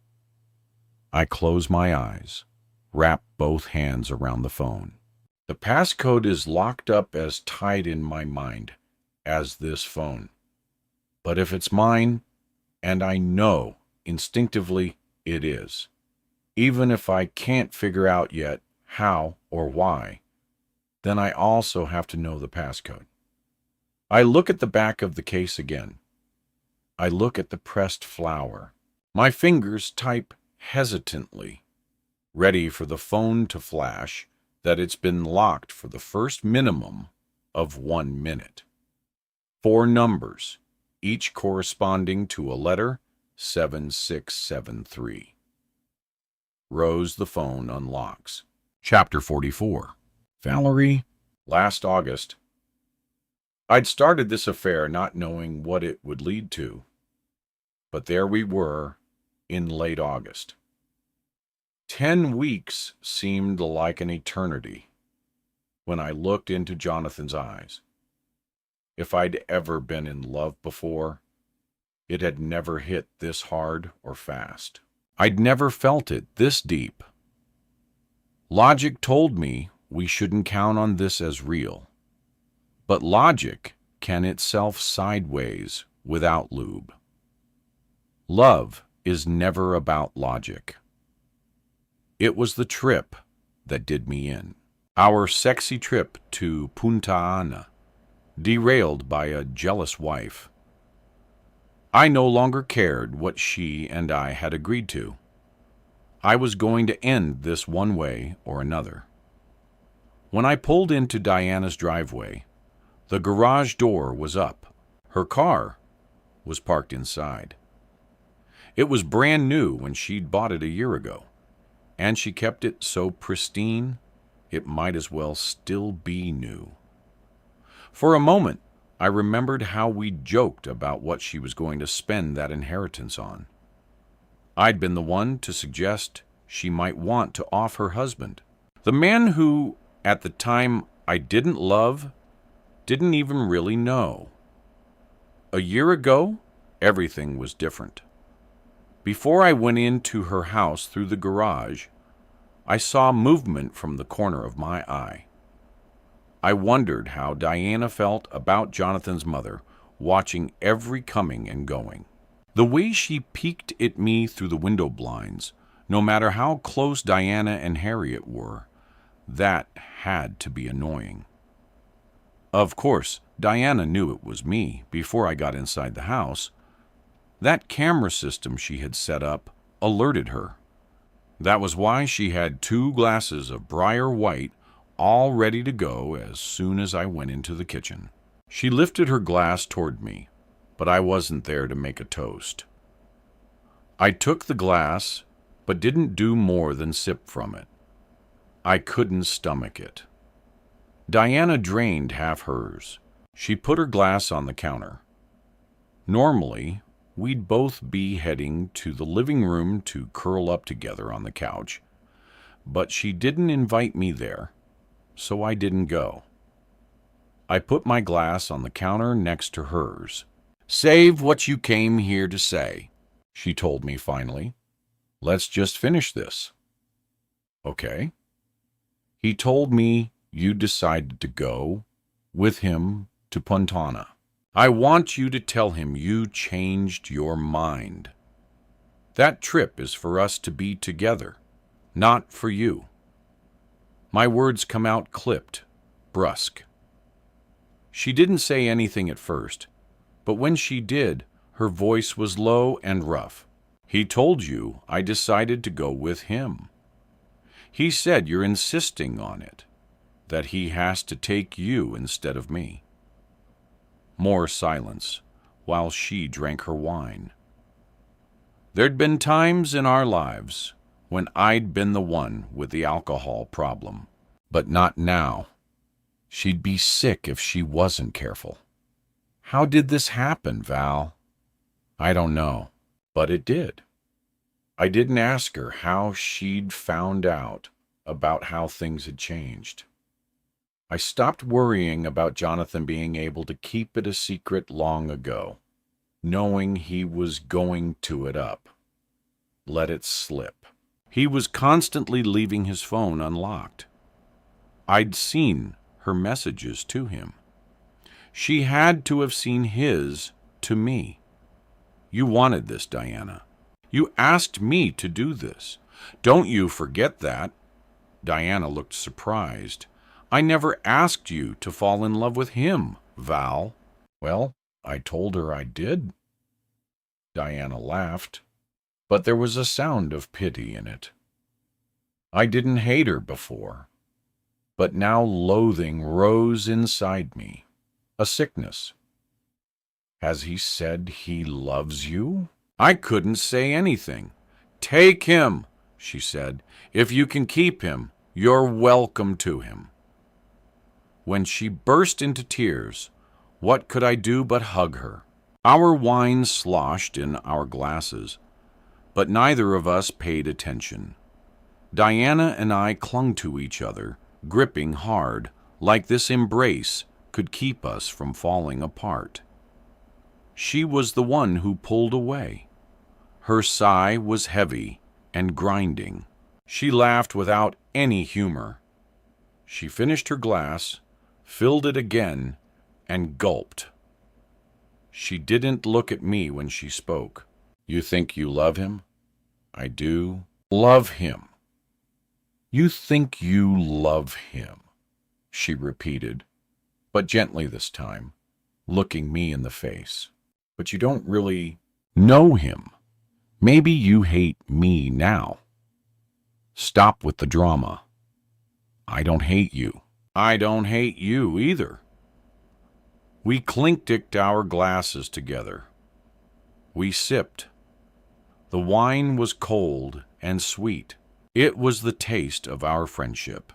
I close my eyes, wrap both hands around the phone. The passcode is locked up as tight in my mind as this phone. But if it's mine, and I know instinctively it is, even if I can't figure out yet how or why, then I also have to know the passcode. I look at the back of the case again. I look at the pressed flower. My fingers type hesitantly, ready for the phone to flash that it's been locked for the first minimum of 1 minute. 4 numbers, each corresponding to a letter 7673. Rose the phone unlocks. Chapter 44. Valerie, last August. I'd started this affair not knowing what it would lead to, but there we were in late August. 10 weeks seemed like an eternity when I looked into Jonathan's eyes. If I'd ever been in love before, it had never hit this hard or fast. I'd never felt it this deep. Logic told me we shouldn't count on this as real. But logic can itself sideways without lube. Love is never about logic. It was the trip that did me in. Our sexy trip to Punta Ana, derailed by a jealous wife. I no longer cared what she and I had agreed to. I was going to end this one way or another. When I pulled into Diana's driveway, the garage door was up. Her car was parked inside. It was brand new when she'd bought it a year ago, and she kept it so pristine it might as well still be new. For a moment, I remembered how we'd joked about what she was going to spend that inheritance on. I'd been the one to suggest she might want to off her husband, the man who, at the time, I didn't love, didn't even really know. A year ago, everything was different. Before I went into her house through the garage, I saw movement from the corner of my eye. I wondered how Diana felt about Jonathan's mother, watching every coming and going. The way she peeked at me through the window blinds, no matter how close Diana and Harriet were, that had to be annoying. Of course, Diana knew it was me before I got inside the house. That camera system she had set up alerted her. That was why she had 2 glasses of Briar White all ready to go as soon as I went into the kitchen. She lifted her glass toward me, but I wasn't there to make a toast. I took the glass, but didn't do more than sip from it. I couldn't stomach it. Diana drained half hers. She put her glass on the counter. Normally, we'd both be heading to the living room to curl up together on the couch, but she didn't invite me there, so I didn't go. I put my glass on the counter next to hers. "Save what you came here to say," she told me finally. "Let's just finish this." "Okay." "He told me you decided to go with him to Pontana. I want you to tell him you changed your mind. That trip is for us to be together, not for you." My words come out clipped, brusque. She didn't say anything at first, but when she did, her voice was low and rough. "He told you I decided to go with him. He said you're insisting on it, that he has to take you instead of me." More silence, while she drank her wine. There'd been times in our lives when I'd been the one with the alcohol problem, but not now. She'd be sick if she wasn't careful. "How did this happen, Val?" "I don't know, but it did." I didn't ask her how she'd found out about how things had changed. I stopped worrying about Jonathan being able to keep it a secret long ago, knowing he was going to it up. Let it slip. He was constantly leaving his phone unlocked. I'd seen her messages to him. She had to have seen his to me. "You wanted this, Diana. You asked me to do this. Don't you forget that." Diana looked surprised. "I never asked you to fall in love with him, Val." "Well, I told her I did." Diana laughed, but there was a sound of pity in it. I didn't hate her before, but now loathing rose inside me, a sickness. "Has he said he loves you?" I couldn't say anything. "Take him," she said. "If you can keep him, you're welcome to him." When she burst into tears, what could I do but hug her? Our wine sloshed in our glasses, but neither of us paid attention. Diana and I clung to each other, gripping hard, like this embrace could keep us from falling apart. She was the one who pulled away. Her sigh was heavy and grinding. She laughed without any humor. She finished her glass, filled it again, and gulped. She didn't look at me when she spoke. "You think you love him?" "I do." "Love him. You think you love him," she repeated, but gently this time, looking me in the face. "But you don't really know him. Maybe you hate me now." "Stop with the drama. I don't hate you." "I don't hate you either." We clink-dicked our glasses together. We sipped. The wine was cold and sweet. It was the taste of our friendship.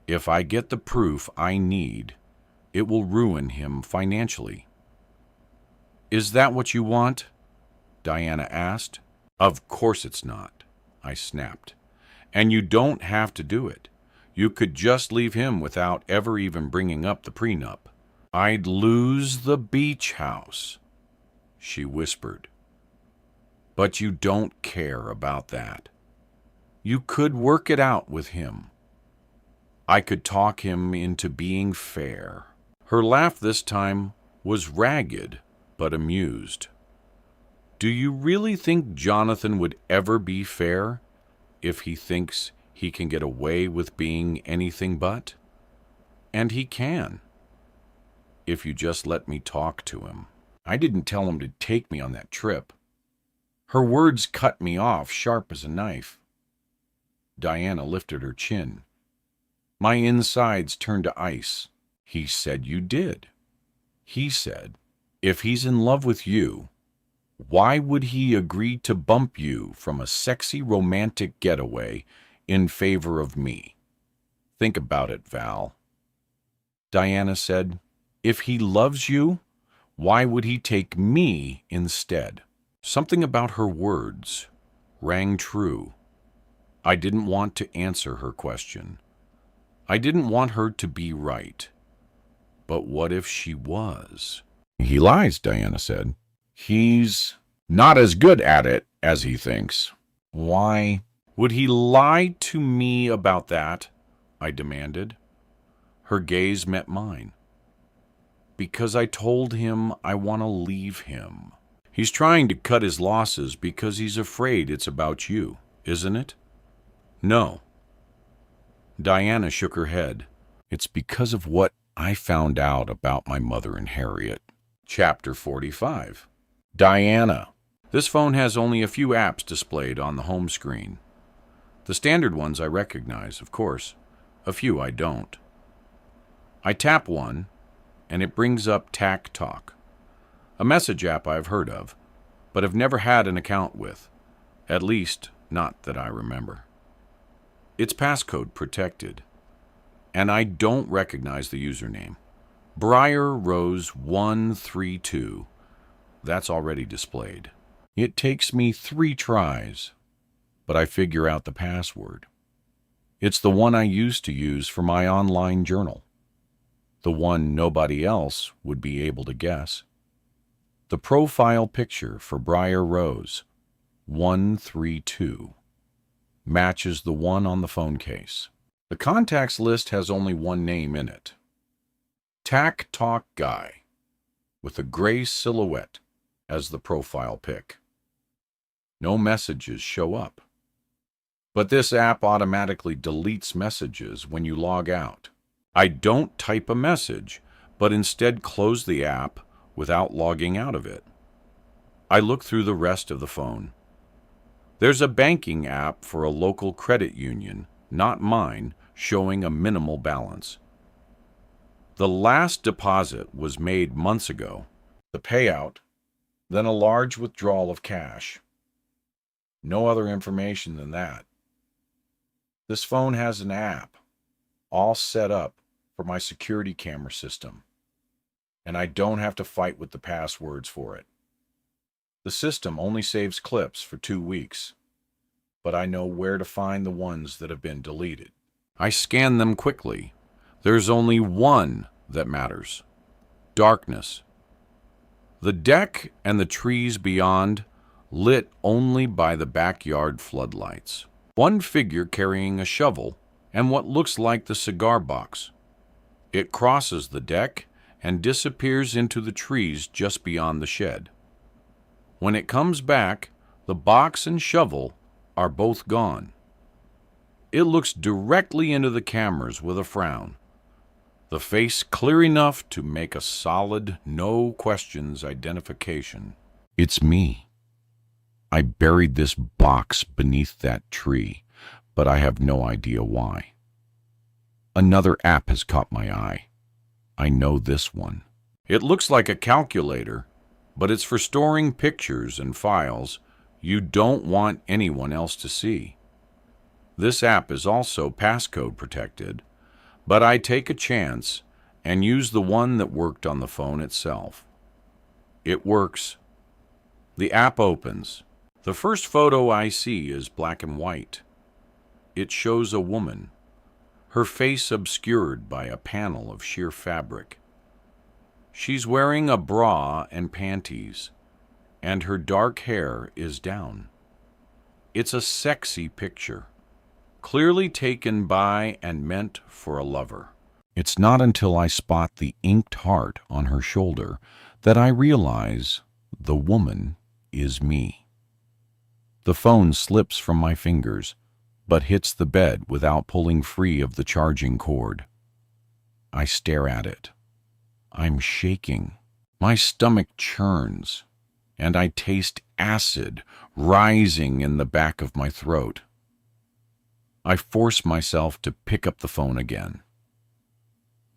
If I get the proof I need, it will ruin him financially. "Is that what you want?" Diana asked. "Of course it's not," I snapped. "And you don't have to do it. You could just leave him without ever even bringing up the prenup." "I'd lose the beach house," she whispered. "But you don't care about that. You could work it out with him. I could talk him into being fair." Her laugh this time was ragged but amused. "Do you really think Jonathan would ever be fair if he thinks he can get away with being anything but? And he can, if you just let me talk to him. I didn't tell him to take me on that trip." Her words cut me off sharp as a knife. Diana lifted her chin. My insides turned to ice. "He said you did. He said, if he's in love with you, why would he agree to bump you from a sexy romantic getaway in favor of me? Think about it, Val." Diana said, "If he loves you, why would he take me instead?" Something about her words rang true. I didn't want to answer her question. I didn't want her to be right. But what if she was? He lies, Diana said. He's not as good at it as he thinks. Why would he lie to me about that? I demanded. Her gaze met mine. Because I told him I want to leave him. He's trying to cut his losses because he's afraid it's about you, isn't it? No. Diana shook her head. It's because of what I found out about my mother and Harriet. Chapter 45. Diana. This phone has only a few apps displayed on the home screen. The standard ones I recognize, of course. A few I don't. I tap one, and it brings up Tac Talk, a message app I've heard of, but have never had an account with, at least not that I remember. It's passcode protected, and I don't recognize the username. Briar Rose 132. That's already displayed. It takes me 3 tries, but I figure out the password. It's the one I used to use for my online journal. The one nobody else would be able to guess. The profile picture for Briar Rose 132 matches the one on the phone case. The contacts list has only one name in it. Tac Talk Guy, with a gray silhouette as the profile pic. No messages show up. But this app automatically deletes messages when you log out. I don't type a message, but instead close the app without logging out of it. I look through the rest of the phone. There's a banking app for a local credit union, not mine, showing a minimal balance. The last deposit was made months ago. The payout, then a large withdrawal of cash. No other information than that. This phone has an app, all set up for my security camera system, and I don't have to fight with the passwords for it. The system only saves clips for 2 weeks, but I know where to find the ones that have been deleted. I scan them quickly. There's only one that matters. Darkness. The deck and the trees beyond, lit only by the backyard floodlights. One figure carrying a shovel and what looks like the cigar box. It crosses the deck and disappears into the trees just beyond the shed. When it comes back, the box and shovel are both gone. It looks directly into the cameras with a frown, the face clear enough to make a solid, no questions identification. It's me. I buried this box beneath that tree, but I have no idea why. Another app has caught my eye. I know this one. It looks like a calculator, but it's for storing pictures and files you don't want anyone else to see. This app is also passcode protected, but I take a chance and use the one that worked on the phone itself. It works. The app opens. The first photo I see is black and white. It shows a woman, her face obscured by a panel of sheer fabric. She's wearing a bra and panties, and her dark hair is down. It's a sexy picture, clearly taken by and meant for a lover. It's not until I spot the inked heart on her shoulder that I realize the woman is me. The phone slips from my fingers, but hits the bed without pulling free of the charging cord. I stare at it. I'm shaking. My stomach churns, and I taste acid rising in the back of my throat. I force myself to pick up the phone again.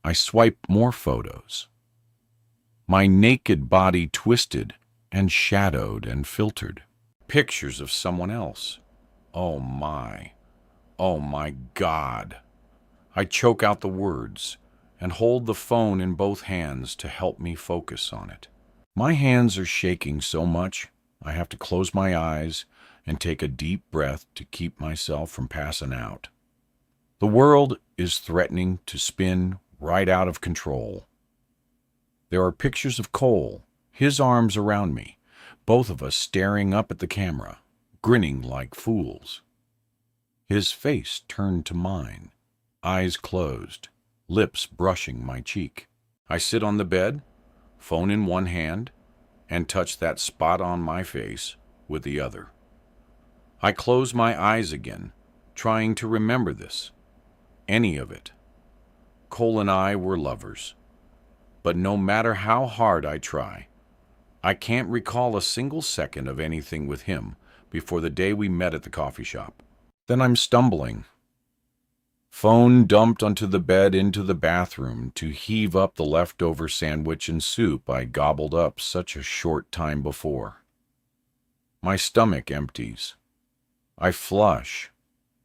I swipe more photos. My naked body twisted and shadowed and filtered. Pictures of someone else. Oh my God. I choke out the words and hold the phone in both hands to help me focus on it. My hands are shaking so much I have to close my eyes and take a deep breath to keep myself from passing out. The world is threatening to spin right out of control. There are pictures of Cole, his arms around me, both of us staring up at the camera, grinning like fools. His face turned to mine, eyes closed, lips brushing my cheek. I sit on the bed, phone in one hand, and touch that spot on my face with the other. I close my eyes again, trying to remember this, any of it. Cole and I were lovers, but no matter how hard I try, I can't recall a single second of anything with him before the day we met at the coffee shop. Then I'm stumbling. Phone dumped onto the bed into the bathroom to heave up the leftover sandwich and soup I gobbled up such a short time before. My stomach empties. I flush,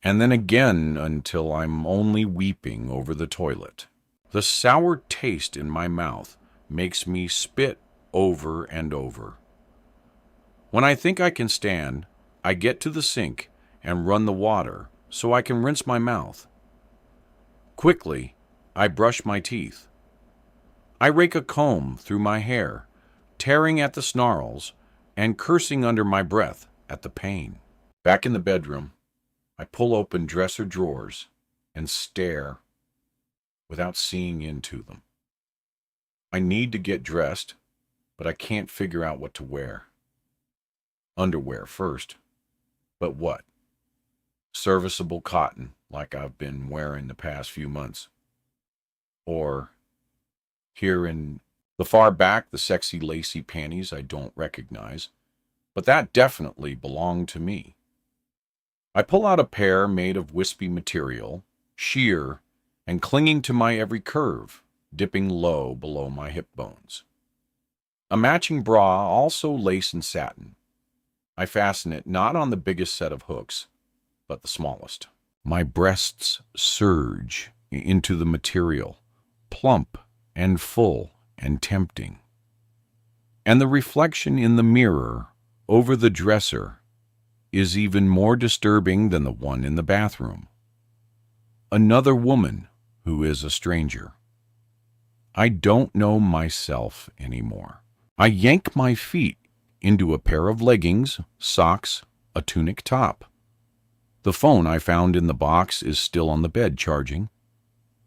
and then again until I'm only weeping over the toilet. The sour taste in my mouth makes me spit over and over. When I think I can stand, I get to the sink and run the water so I can rinse my mouth. Quickly, I brush my teeth. I rake a comb through my hair, tearing at the snarls and cursing under my breath at the pain. Back in the bedroom, I pull open dresser drawers and stare without seeing into them. I need to get dressed, but I can't figure out what to wear. Underwear first, but what? Serviceable cotton, like I've been wearing the past few months. Or, here in the far back, the sexy lacy panties I don't recognize, but that definitely belonged to me. I pull out a pair made of wispy material, sheer, and clinging to my every curve, dipping low below my hip bones. A matching bra, also lace and satin. I fasten it not on the biggest set of hooks, but the smallest. My breasts surge into the material, plump and full and tempting. And the reflection in the mirror over the dresser is even more disturbing than the one in the bathroom. Another woman who is a stranger. I don't know myself anymore. I yank my feet into a pair of leggings, socks, a tunic top. The phone I found in the box is still on the bed charging.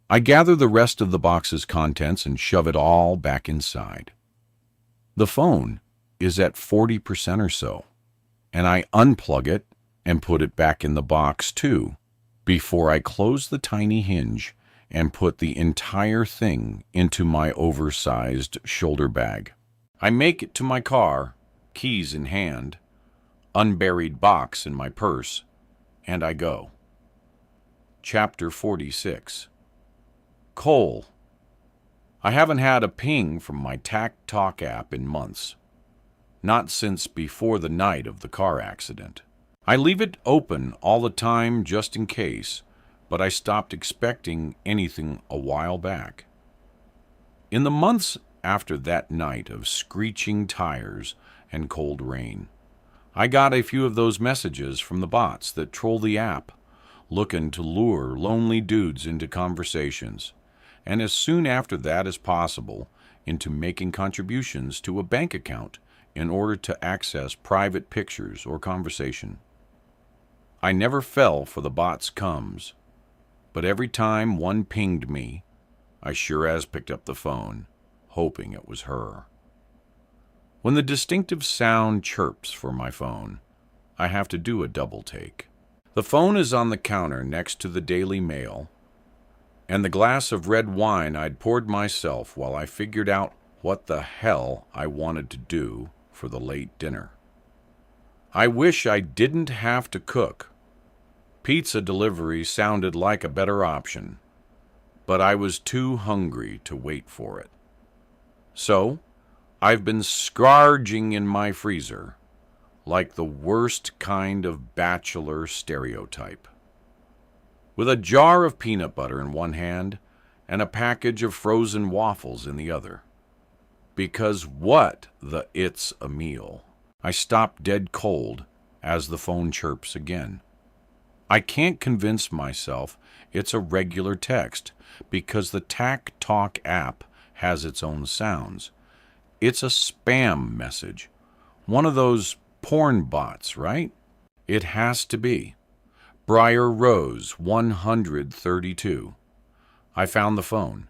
I gather the rest of the box's contents and shove it all back inside. The phone is at 40% or so, and I unplug it and put it back in the box too, before I close the tiny hinge and put the entire thing into my oversized shoulder bag. I make it to my car, keys in hand, unburied box in my purse, and I go. Chapter 46. Cole. I haven't had a ping from my Talk app in months. Not since before the night of the car accident. I leave it open all the time just in case, but I stopped expecting anything a while back. In the months after that night of screeching tires and cold rain, I got a few of those messages from the bots that troll the app, looking to lure lonely dudes into conversations, and as soon after that as possible, into making contributions to a bank account in order to access private pictures or conversation. I never fell for the bots' comes, but every time one pinged me, I sure as picked up the phone, hoping it was her. When the distinctive sound chirps for my phone, I have to do a double take. The phone is on the counter next to the Daily Mail, and the glass of red wine I'd poured myself while I figured out what the hell I wanted to do for the late dinner. I wish I didn't have to cook. Pizza delivery sounded like a better option, but I was too hungry to wait for it. So, I've been scarging in my freezer, like the worst kind of bachelor stereotype. With a jar of peanut butter in one hand and a package of frozen waffles in the other. Because it's a meal. I stop dead cold as the phone chirps again. I can't convince myself it's a regular text because the TalkTalk app has its own sounds. It's a spam message. One of those porn bots, right? It has to be. Briar Rose 132. I found the phone.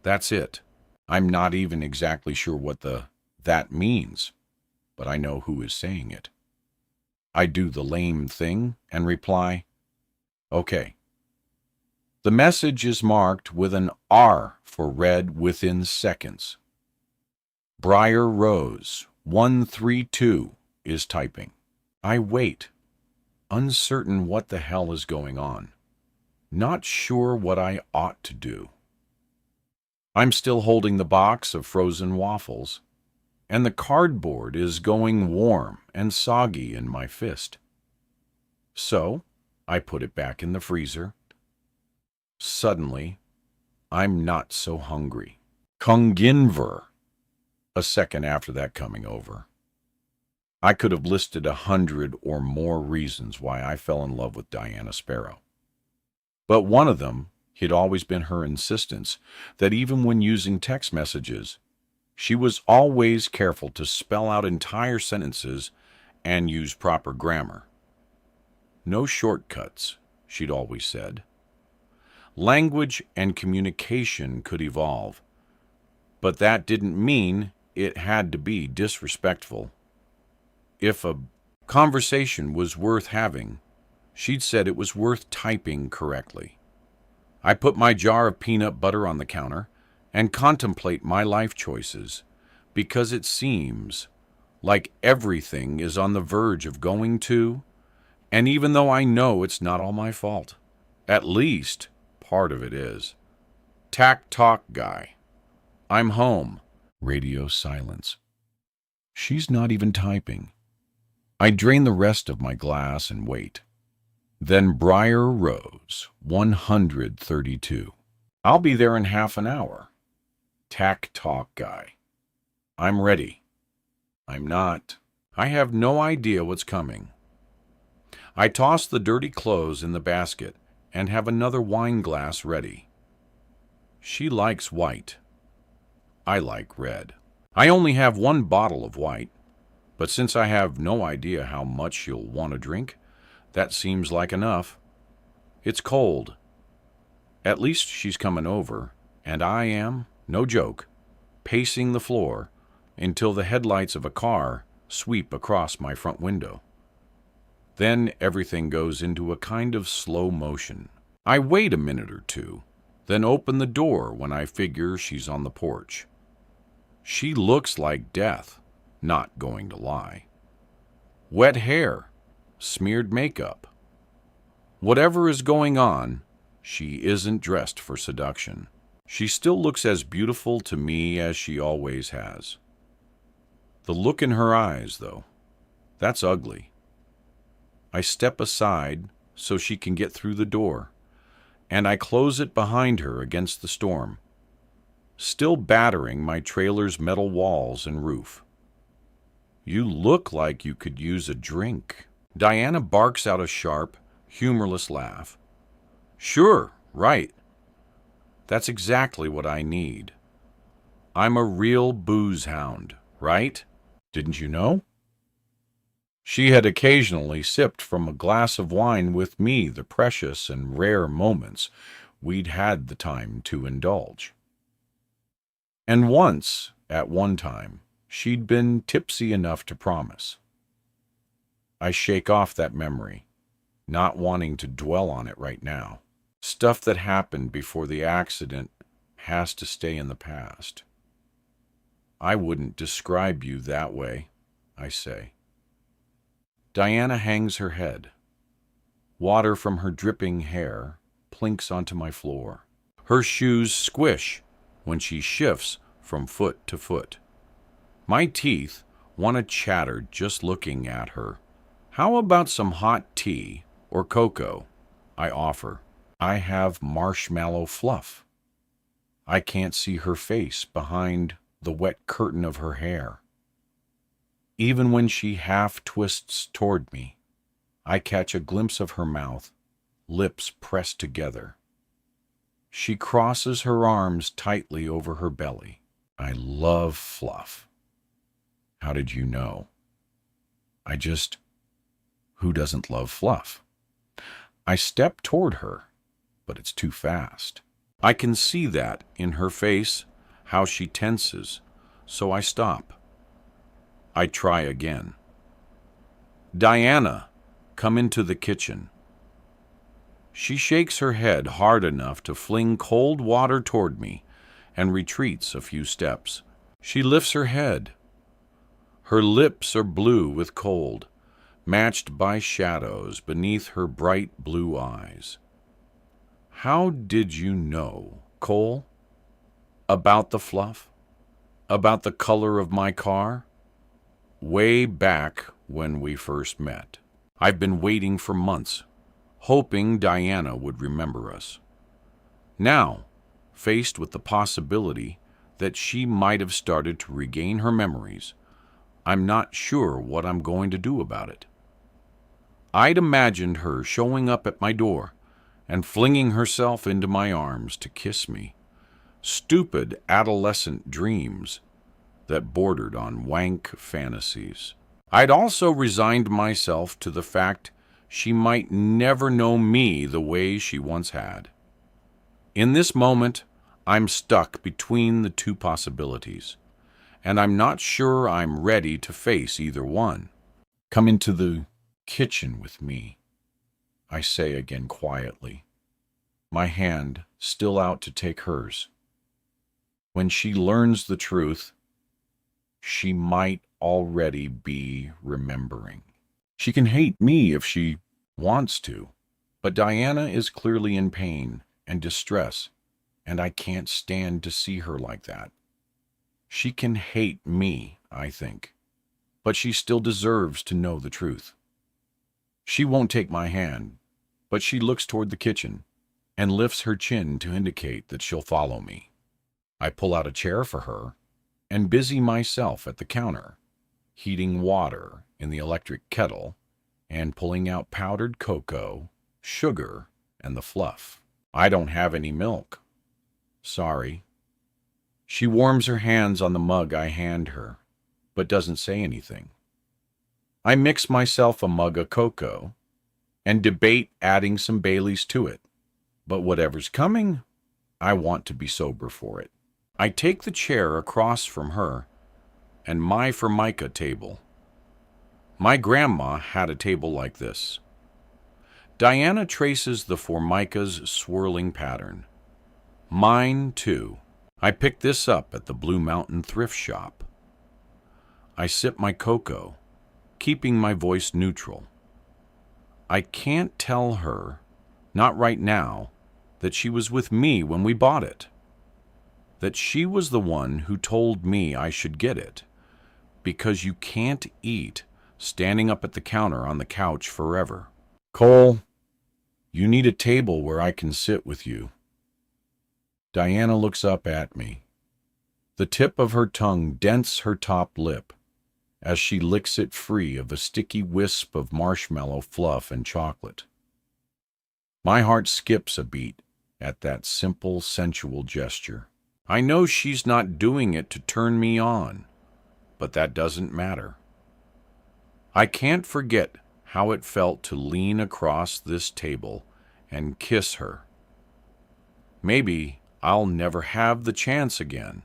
That's it. I'm not even exactly sure what that means, but I know who is saying it. I do the lame thing and reply, okay. The message is marked with an R for read within seconds. Briar Rose 132 is typing. I wait, uncertain what the hell is going on, not sure what I ought to do. I'm still holding the box of frozen waffles, and the cardboard is going warm and soggy in my fist. So, I put it back in the freezer. Suddenly, I'm not so hungry. Kunginver, a second after that coming over. I could have listed 100 or more reasons why I fell in love with Diana Sparrow. But one of them had always been her insistence that even when using text messages, she was always careful to spell out entire sentences and use proper grammar. No shortcuts, she'd always said. Language and communication could evolve, but that didn't mean it had to be disrespectful. If a conversation was worth having, she'd said it was worth typing correctly. I put my jar of peanut butter on the counter and contemplate my life choices, because it seems like everything is on the verge of going to, and even though I know it's not all my fault, at least part of it is. Tack talk guy. I'm home. Radio silence. She's not even typing. I drain the rest of my glass and wait. Then Briar Rose 132. I'll be there in half an hour. Tack talk guy. I'm ready. I'm not. I have no idea what's coming. I toss the dirty clothes in the basket and have another wine glass ready. She likes white. I like red. I only have one bottle of white, but since I have no idea how much she'll want to drink, that seems like enough. It's cold. At least she's coming over, and I am, no joke, pacing the floor until the headlights of a car sweep across my front window. Then everything goes into a kind of slow motion. I wait a minute or two, then open the door when I figure she's on the porch. She looks like death, not going to lie. Wet hair, smeared makeup. Whatever is going on, she isn't dressed for seduction. She still looks as beautiful to me as she always has. The look in her eyes, though, that's ugly. I step aside so she can get through the door, and I close it behind her against the storm, still battering my trailer's metal walls and roof. You look like you could use a drink. Diana barks out a sharp, humorless laugh. Sure, right. That's exactly what I need. I'm a real booze hound, right? Didn't you know? She had occasionally sipped from a glass of wine with me the precious and rare moments we'd had the time to indulge. And once, at one time, she'd been tipsy enough to promise. I shake off that memory, not wanting to dwell on it right now. Stuff that happened before the accident has to stay in the past. I wouldn't describe you that way, I say. Diana hangs her head. Water from her dripping hair plinks onto my floor. Her shoes squish when she shifts from foot to foot. My teeth want to chatter just looking at her. How about some hot tea or cocoa? I offer. I have marshmallow fluff. I can't see her face behind the wet curtain of her hair. Even when she half twists toward me, I catch a glimpse of her mouth, lips pressed together. She crosses her arms tightly over her belly. I love fluff. How did you know? Who doesn't love fluff? I step toward her, but it's too fast. I can see that in her face, how she tenses, so I stop. I try again. Diana, come into the kitchen. She shakes her head hard enough to fling cold water toward me and retreats a few steps. She lifts her head. Her lips are blue with cold, matched by shadows beneath her bright blue eyes. How did you know, Cole? About the fluff? About the color of my car? Way back when we first met. I've been waiting for months, hoping Diana would remember us. Now, faced with the possibility that she might have started to regain her memories, I'm not sure what I'm going to do about it. I'd imagined her showing up at my door and flinging herself into my arms to kiss me. Stupid adolescent dreams that bordered on wank fantasies. I'd also resigned myself to the fact she might never know me the way she once had. In this moment, I'm stuck between the two possibilities, and I'm not sure I'm ready to face either one. Come into the kitchen with me, I say again quietly, my hand still out to take hers. When she learns the truth, she might already be remembering. She can hate me if she wants to, but Diana is clearly in pain and distress, and I can't stand to see her like that. She can hate me, I think, but she still deserves to know the truth. She won't take my hand, but she looks toward the kitchen and lifts her chin to indicate that she'll follow me. I pull out a chair for her and busy myself at the counter, heating water in the electric kettle and pulling out powdered cocoa, sugar, and the fluff. I don't have any milk. Sorry. She warms her hands on the mug I hand her, but doesn't say anything. I mix myself a mug of cocoa and debate adding some Baileys to it, but whatever's coming, I want to be sober for it. I take the chair across from her and my Formica table. My grandma had a table like this. Diana traces the Formica's swirling pattern. Mine, too. I picked this up at the Blue Mountain thrift shop. I sip my cocoa, keeping my voice neutral. I can't tell her, not right now, that she was with me when we bought it. That she was the one who told me I should get it, because you can't eat standing up at the counter on the couch forever. Cole, you need a table where I can sit with you. Diana looks up at me. The tip of her tongue dents her top lip as she licks it free of a sticky wisp of marshmallow fluff and chocolate. My heart skips a beat at that simple, sensual gesture. I know she's not doing it to turn me on, but that doesn't matter. I can't forget how it felt to lean across this table and kiss her. Maybe I'll never have the chance again.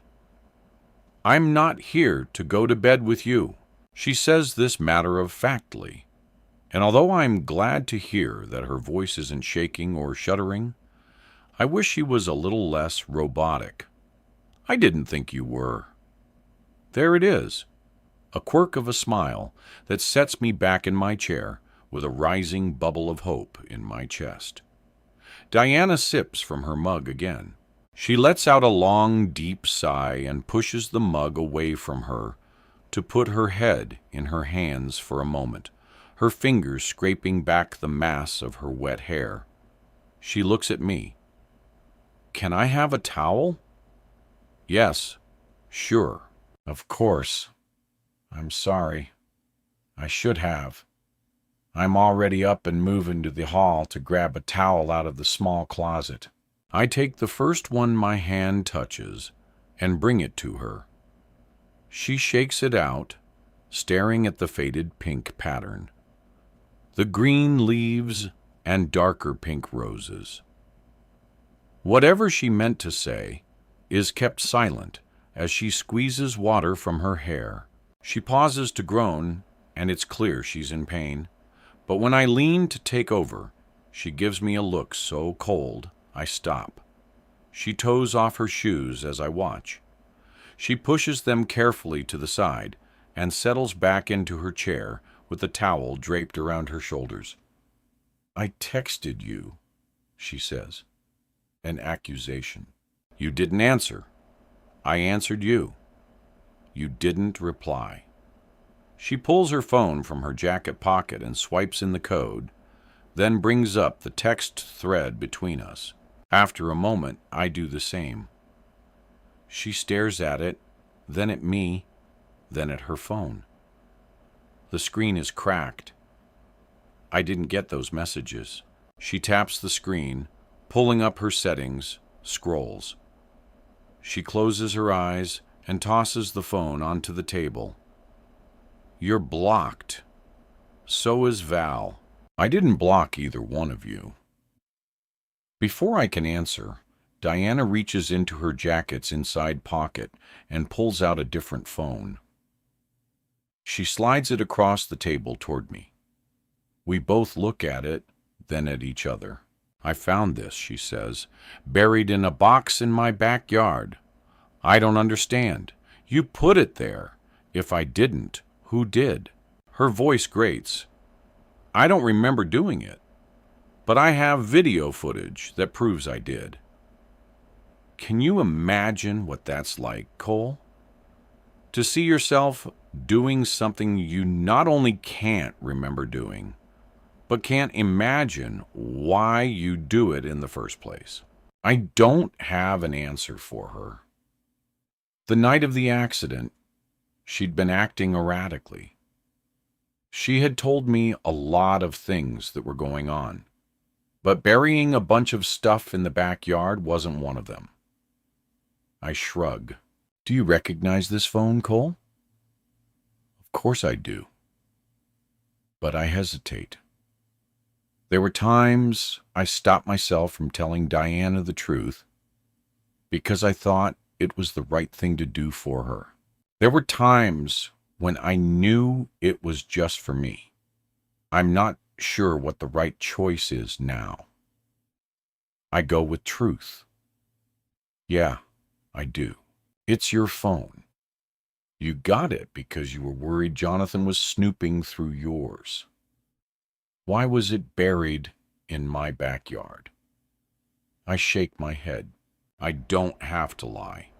I'm not here to go to bed with you. She says this matter-of-factly, and although I'm glad to hear that her voice isn't shaking or shuddering, I wish she was a little less robotic. I didn't think you were. There it is, a quirk of a smile that sets me back in my chair with a rising bubble of hope in my chest. Diana sips from her mug again. She lets out a long, deep sigh and pushes the mug away from her to put her head in her hands for a moment, her fingers scraping back the mass of her wet hair. She looks at me. Can I have a towel? Yes, sure, of course. I'm sorry. I should have. I'm already up and moving to the hall to grab a towel out of the small closet. I take the first one my hand touches and bring it to her. She shakes it out, staring at the faded pink pattern, the green leaves and darker pink roses. Whatever she meant to say is kept silent as she squeezes water from her hair. She pauses to groan, and it's clear she's in pain. But when I lean to take over, she gives me a look so cold, I stop. She toes off her shoes as I watch. She pushes them carefully to the side and settles back into her chair with a towel draped around her shoulders. I texted you, she says. An accusation. You didn't answer. I answered you. You didn't reply. She pulls her phone from her jacket pocket and swipes in the code, then brings up the text thread between us. After a moment, I do the same. She stares at it, then at me, then at her phone. The screen is cracked. I didn't get those messages. She taps the screen, pulling up her settings, scrolls. She closes her eyes and tosses the phone onto the table. You're blocked. So is Val. I didn't block either one of you. Before I can answer, Diana reaches into her jacket's inside pocket and pulls out a different phone. She slides it across the table toward me. We both look at it, then at each other. I found this, she says, buried in a box in my backyard. I don't understand. You put it there. If I didn't, who did? Her voice grates. I don't remember doing it, but I have video footage that proves I did. Can you imagine what that's like, Cole? To see yourself doing something you not only can't remember doing, but can't imagine why you do it in the first place. I don't have an answer for her. The night of the accident, she'd been acting erratically. She had told me a lot of things that were going on, but burying a bunch of stuff in the backyard wasn't one of them. I shrug. Do you recognize this phone, Cole? Of course I do. But I hesitate. There were times I stopped myself from telling Diana the truth because I thought it was the right thing to do for her. There were times when I knew it was just for me. I'm not sure what the right choice is now. I go with truth. Yeah, I do. It's your phone. You got it because you were worried Jonathan was snooping through yours. Why was it buried in my backyard? I shake my head. I don't have to lie.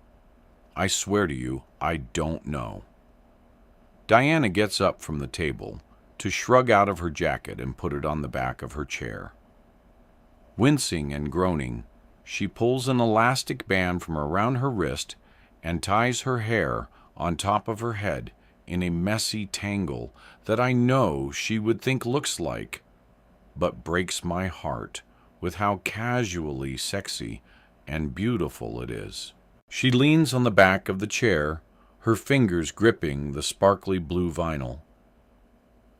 I swear to you, I don't know. Diana gets up from the table to shrug out of her jacket and put it on the back of her chair. Wincing and groaning, she pulls an elastic band from around her wrist and ties her hair on top of her head in a messy tangle that I know she would think looks like, but breaks my heart with how casually sexy and beautiful it is. She leans on the back of the chair, her fingers gripping the sparkly blue vinyl.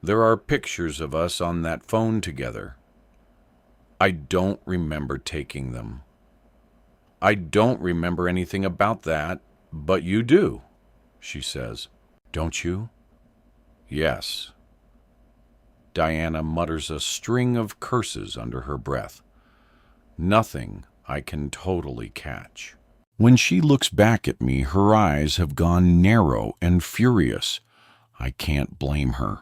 There are pictures of us on that phone together. I don't remember taking them. I don't remember anything about that, but you do, she says. Don't you? Yes. Diana mutters a string of curses under her breath. Nothing I can totally catch. When she looks back at me, her eyes have gone narrow and furious. I can't blame her.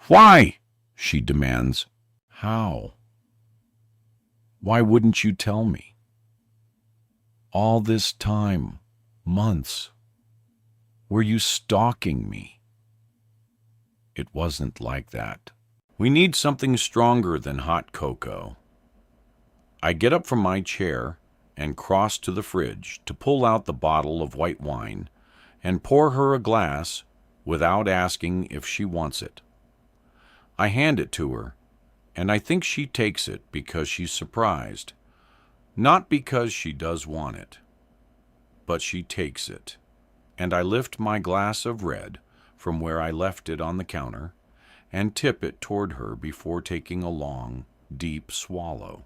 Why? She demands. How? Why wouldn't you tell me? All this time, months, were you stalking me? It wasn't like that. We need something stronger than hot cocoa. I get up from my chair and cross to the fridge to pull out the bottle of white wine and pour her a glass without asking if she wants it. I hand it to her, and I think she takes it because she's surprised. Not because she does want it, but she takes it, and I lift my glass of red from where I left it on the counter and tip it toward her before taking a long, deep swallow.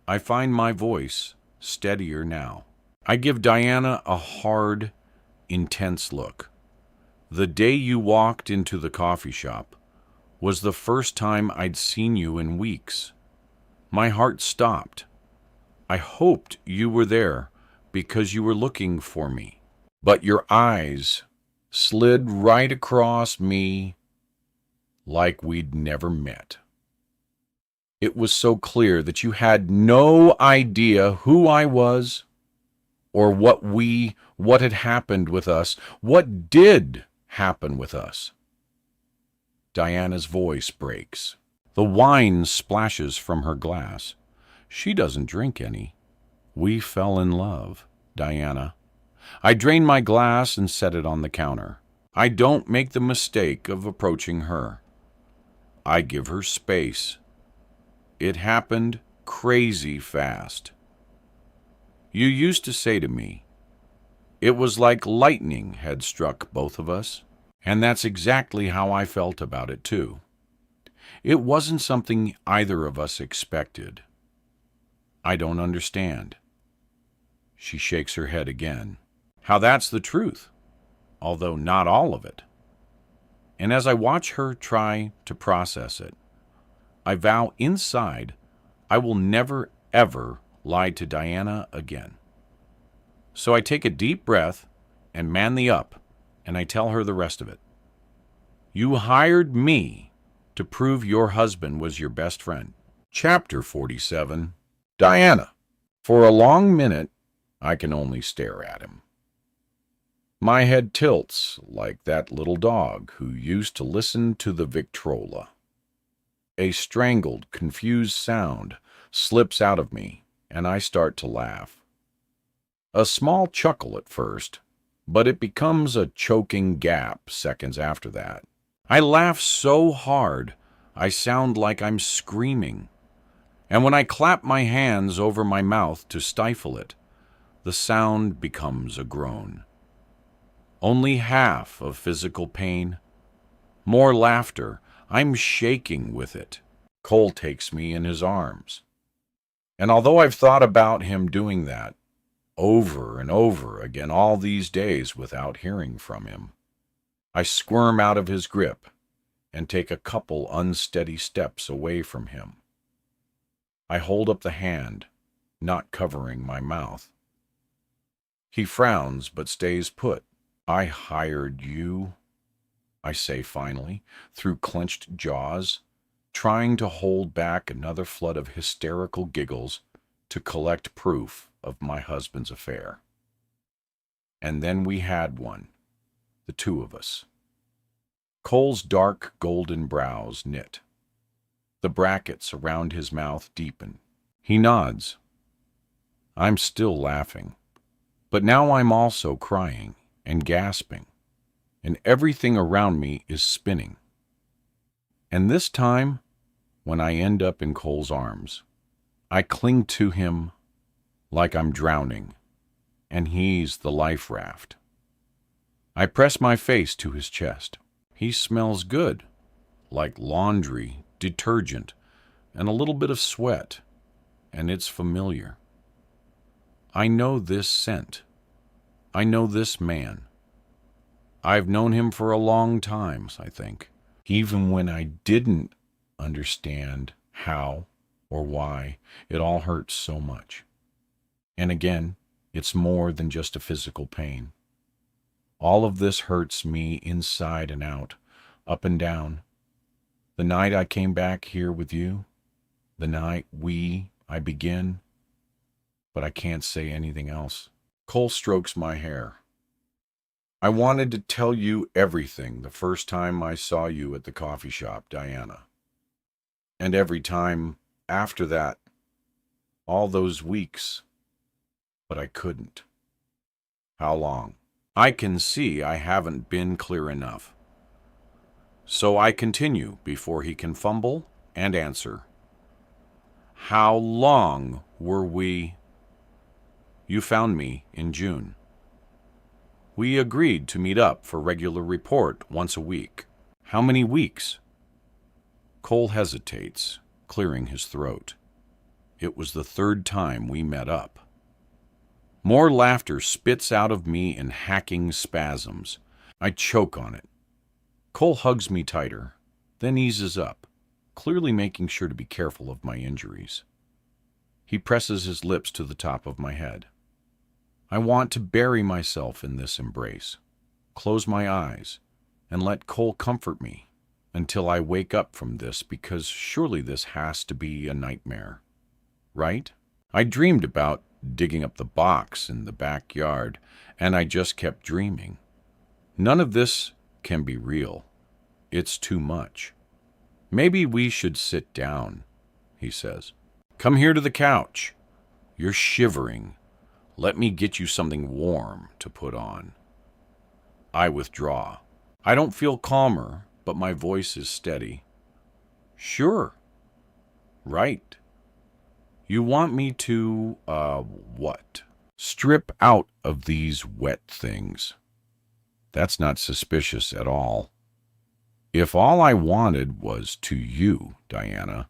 I find my voice steadier now. I give Diana a hard, intense look. The day you walked into the coffee shop was the first time I'd seen you in weeks. My heart stopped. I hoped you were there because you were looking for me. But your eyes slid right across me like we'd never met. It was so clear that you had no idea who I was or what had happened with us, what did happen with us. Diana's voice breaks. The wine splashes from her glass. She doesn't drink any. We fell in love, Diana. I drain my glass and set it on the counter. I don't make the mistake of approaching her. I give her space. It happened crazy fast. You used to say to me, it was like lightning had struck both of us, and that's exactly how I felt about it too. It wasn't something either of us expected. I don't understand. She shakes her head again. How that's the truth, although not all of it. And as I watch her try to process it, I vow inside I will never, ever lie to Diana again. So I take a deep breath and man the up, and I tell her the rest of it. You hired me to prove your husband was your best friend. Chapter 47. Diana. For a long minute, I can only stare at him. My head tilts like that little dog who used to listen to the Victrola. A strangled, confused sound slips out of me, and I start to laugh. A small chuckle at first, but it becomes a choking gap seconds after that. I laugh so hard, I sound like I'm screaming. And when I clap my hands over my mouth to stifle it, the sound becomes a groan. Only half of physical pain. More laughter. I'm shaking with it. Cole takes me in his arms. And although I've thought about him doing that over and over again all these days without hearing from him, I squirm out of his grip and take a couple unsteady steps away from him. I hold up the hand, not covering my mouth. He frowns but stays put. I hired you, I say finally, through clenched jaws, trying to hold back another flood of hysterical giggles to collect proof of my husband's affair. And then we had one, the two of us. Cole's dark golden brows knit. The brackets around his mouth deepen. He nods. I'm still laughing, but now I'm also crying and gasping, and everything around me is spinning. And this time, when I end up in Cole's arms, I cling to him like I'm drowning, and he's the life raft. I press my face to his chest. He smells good, like laundry, detergent, and a little bit of sweat, and it's familiar. I know this scent. I know this man. I've known him for a long time, I think, even when I didn't understand how or why it all hurts so much. And again, it's more than just a physical pain. All of this hurts me inside and out, up and down. The night I came back here with you, the night I begin, but I can't say anything else. Cole strokes my hair. I wanted to tell you everything the first time I saw you at the coffee shop, Diana. And every time after that, all those weeks, but I couldn't. How long? I can see I haven't been clear enough. So I continue before he can fumble and answer. How long were we? You found me in June. We agreed to meet up for regular report once a week. How many weeks? Cole hesitates, clearing his throat. It was the third time we met up. More laughter spits out of me in hacking spasms. I choke on it. Cole hugs me tighter, then eases up, clearly making sure to be careful of my injuries. He presses his lips to the top of my head. I want to bury myself in this embrace, close my eyes, and let Cole comfort me until I wake up from this, because surely this has to be a nightmare, right? I dreamed about digging up the box in the backyard, and I just kept dreaming. None of this can be real. It's too much. Maybe we should sit down, he says. Come here to the couch. You're shivering. Let me get you something warm to put on. I withdraw. I don't feel calmer, but my voice is steady. Sure. Right. You want me to, what? Strip out of these wet things. That's not suspicious at all. If all I wanted was to you, Diana,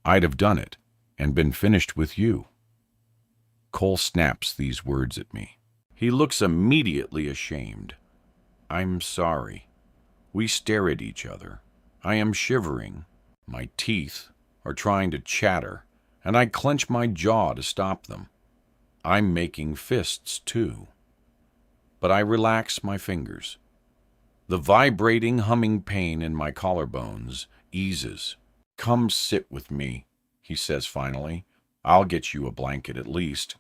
I'd have done it and been finished with you. Cole snaps these words at me. He looks immediately ashamed. I'm sorry. We stare at each other. I am shivering. My teeth are trying to chatter, and I clench my jaw to stop them. I'm making fists, too. But I relax my fingers. The vibrating, humming pain in my collarbones eases. Come sit with me, he says finally. I'll get you a blanket at least.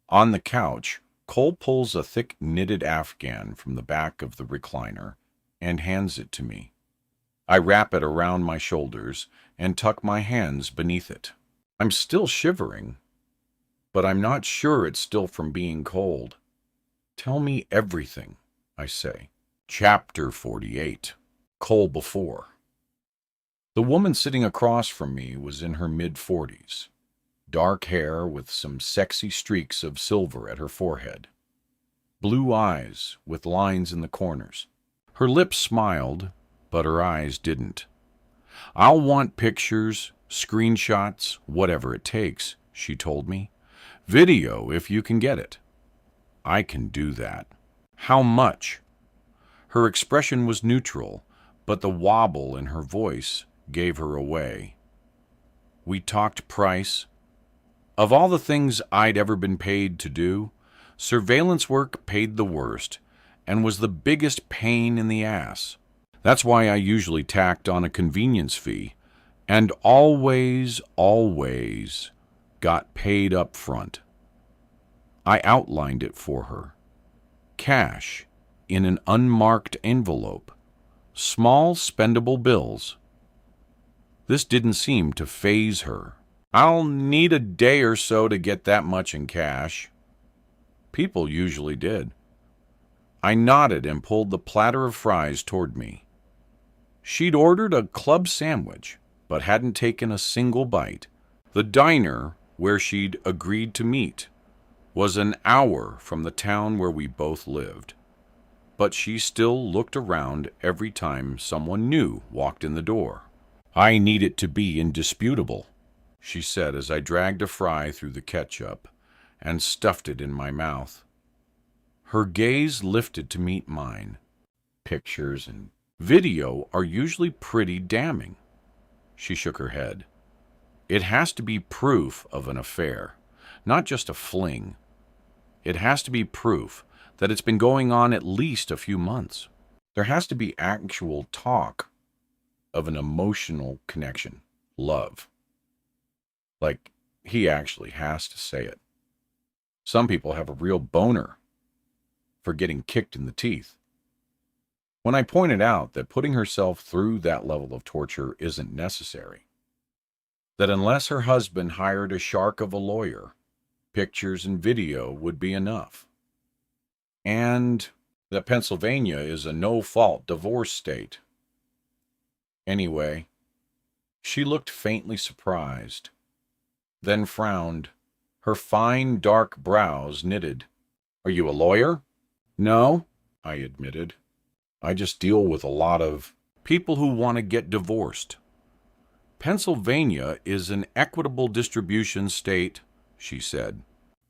On the couch, Cole pulls a thick knitted afghan from the back of the recliner and hands it to me. I wrap it around my shoulders and tuck my hands beneath it. I'm still shivering, but I'm not sure it's still from being cold. Tell me everything, I say. Chapter 48. Cole before. The woman sitting across from me was in her mid-40s. Dark hair with some sexy streaks of silver at her forehead. Blue eyes with lines in the corners. Her lips smiled, but her eyes didn't. I'll want pictures, screenshots, whatever it takes, she told me. Video if you can get it. I can do that. How much? Her expression was neutral, but the wobble in her voice gave her away. We talked price. Of all the things I'd ever been paid to do, surveillance work paid the worst and was the biggest pain in the ass. That's why I usually tacked on a convenience fee and always got paid up front. I outlined it for her. Cash in an unmarked envelope. Small spendable bills. This didn't seem to faze her. I'll need a day or so to get that much in cash. People usually did. I nodded and pulled the platter of fries toward me. She'd ordered a club sandwich, but hadn't taken a single bite. The diner where she'd agreed to meet was an hour from the town where we both lived. But she still looked around every time someone new walked in the door. I need it to be indisputable, she said as I dragged a fry through the ketchup and stuffed it in my mouth. Her gaze lifted to meet mine. Pictures and video are usually pretty damning. She shook her head. It has to be proof of an affair, not just a fling. It has to be proof that it's been going on at least a few months. There has to be actual talk of an emotional connection, love. Like, he actually has to say it. Some people have a real boner for getting kicked in the teeth. When I pointed out that putting herself through that level of torture isn't necessary, that unless her husband hired a shark of a lawyer, pictures and video would be enough, and that Pennsylvania is a no-fault divorce state. Anyway, she looked faintly surprised. then frowned. Her fine, dark brows knitted. "Are you a lawyer?" "No," I admitted. "I just deal with a lot of people who want to get divorced." "Pennsylvania is an equitable distribution state," she said.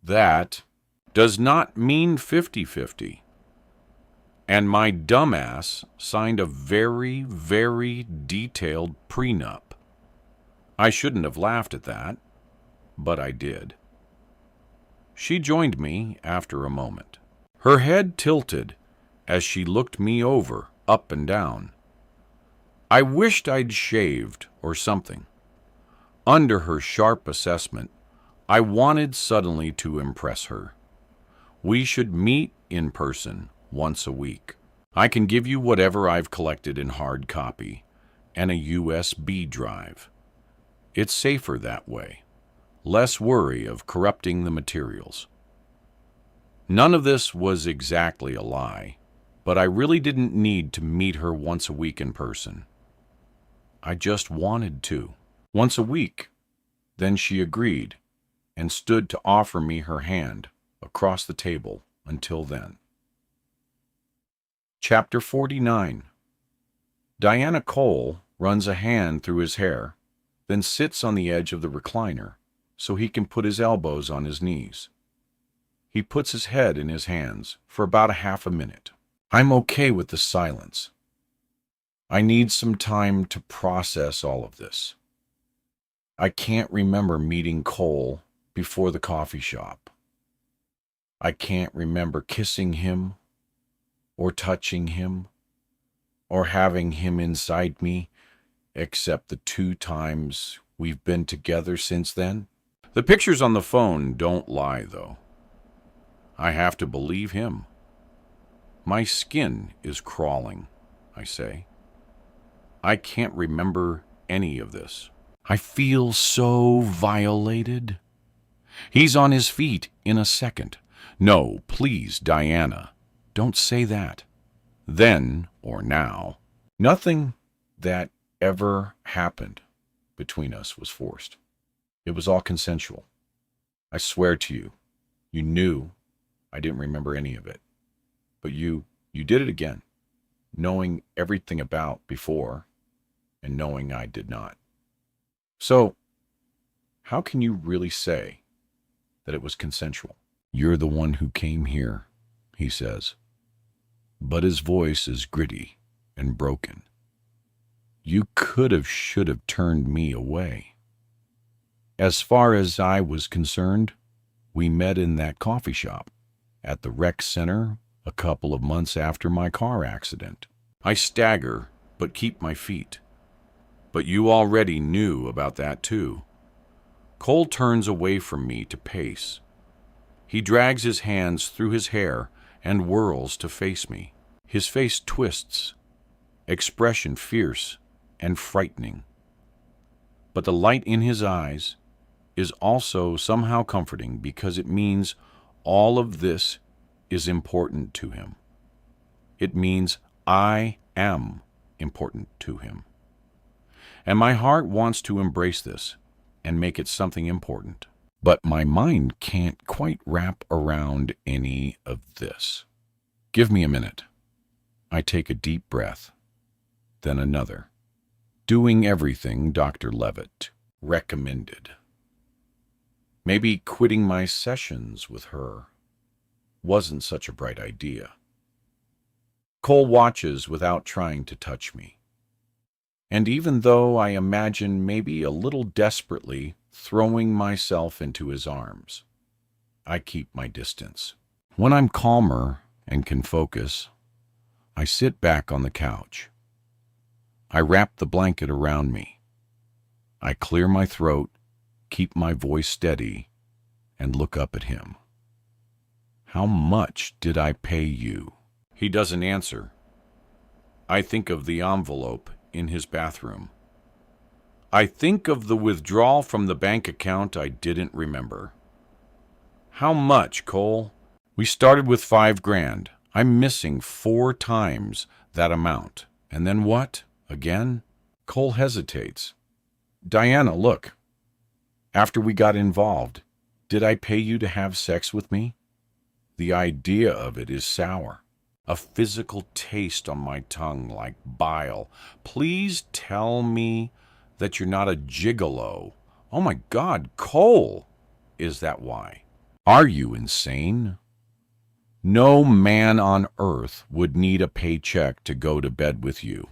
"That does not mean 50-50. And my dumbass signed a very, very detailed prenup." I shouldn't have laughed at that, but I did. She joined me after a moment. Her head tilted as she looked me over, up and down. I wished I'd shaved or something. Under her sharp assessment, I wanted suddenly to impress her. We should meet in person once a week. I can give you whatever I've collected in hard copy and a USB drive. It's safer that way. Less worry of corrupting the materials. None of this was exactly a lie, but I really didn't need to meet her once a week in person. I just wanted to. Once a week. Then she agreed and stood to offer me her hand across the table until then. Chapter 49. Diana Cole runs a hand through his hair, then sits on the edge of the recliner so he can put his elbows on his knees. He puts his head in his hands for about a half a minute. I'm okay with the silence. I need some time to process all of this. I can't remember meeting Cole before the coffee shop. I can't remember kissing him, or touching him, or having him inside me, except the 2 times we've been together since then. The pictures on the phone don't lie, though. I have to believe him. My skin is crawling, I say. I can't remember any of this. I feel so violated. He's on his feet in a second. No, please, Diana, don't say that. Then or now. Nothing that ever happened between us was forced. It was all consensual. I swear to you, you knew I didn't remember any of it. But you did it again, knowing everything about before and knowing I did not. So, how can you really say that it was consensual? You're the one who came here, he says. But his voice is gritty and broken. You should have turned me away. As far as I was concerned, we met in that coffee shop at the rec center a couple of months after my car accident. I stagger, but keep my feet. But you already knew about that too. Cole turns away from me to pace. He drags his hands through his hair and whirls to face me. His face twists, expression fierce and frightening. But the light in his eyes is also somehow comforting because it means all of this is important to him. It means I am important to him. And my heart wants to embrace this and make it something important. But my mind can't quite wrap around any of this. Give me a minute. I take a deep breath, then another, doing everything Dr. Levitt recommended. Maybe quitting my sessions with her wasn't such a bright idea. Cole watches without trying to touch me. And even though I imagine maybe a little desperately throwing myself into his arms, I keep my distance. When I'm calmer and can focus, I sit back on the couch. I wrap the blanket around me. I clear my throat, keep my voice steady, and look up at him. How much did I pay you? He doesn't answer. I think of the envelope in his bathroom. I think of the withdrawal from the bank account I didn't remember. How much, Cole? We started with $5,000. I'm missing 4 times that amount. And then what? Again? Cole hesitates. Diana, look. After we got involved, did I pay you to have sex with me? The idea of it is sour. A physical taste on my tongue like bile. Please tell me that you're not a gigolo. Oh my God, Cole! Is that why? Are you insane? No man on earth would need a paycheck to go to bed with you.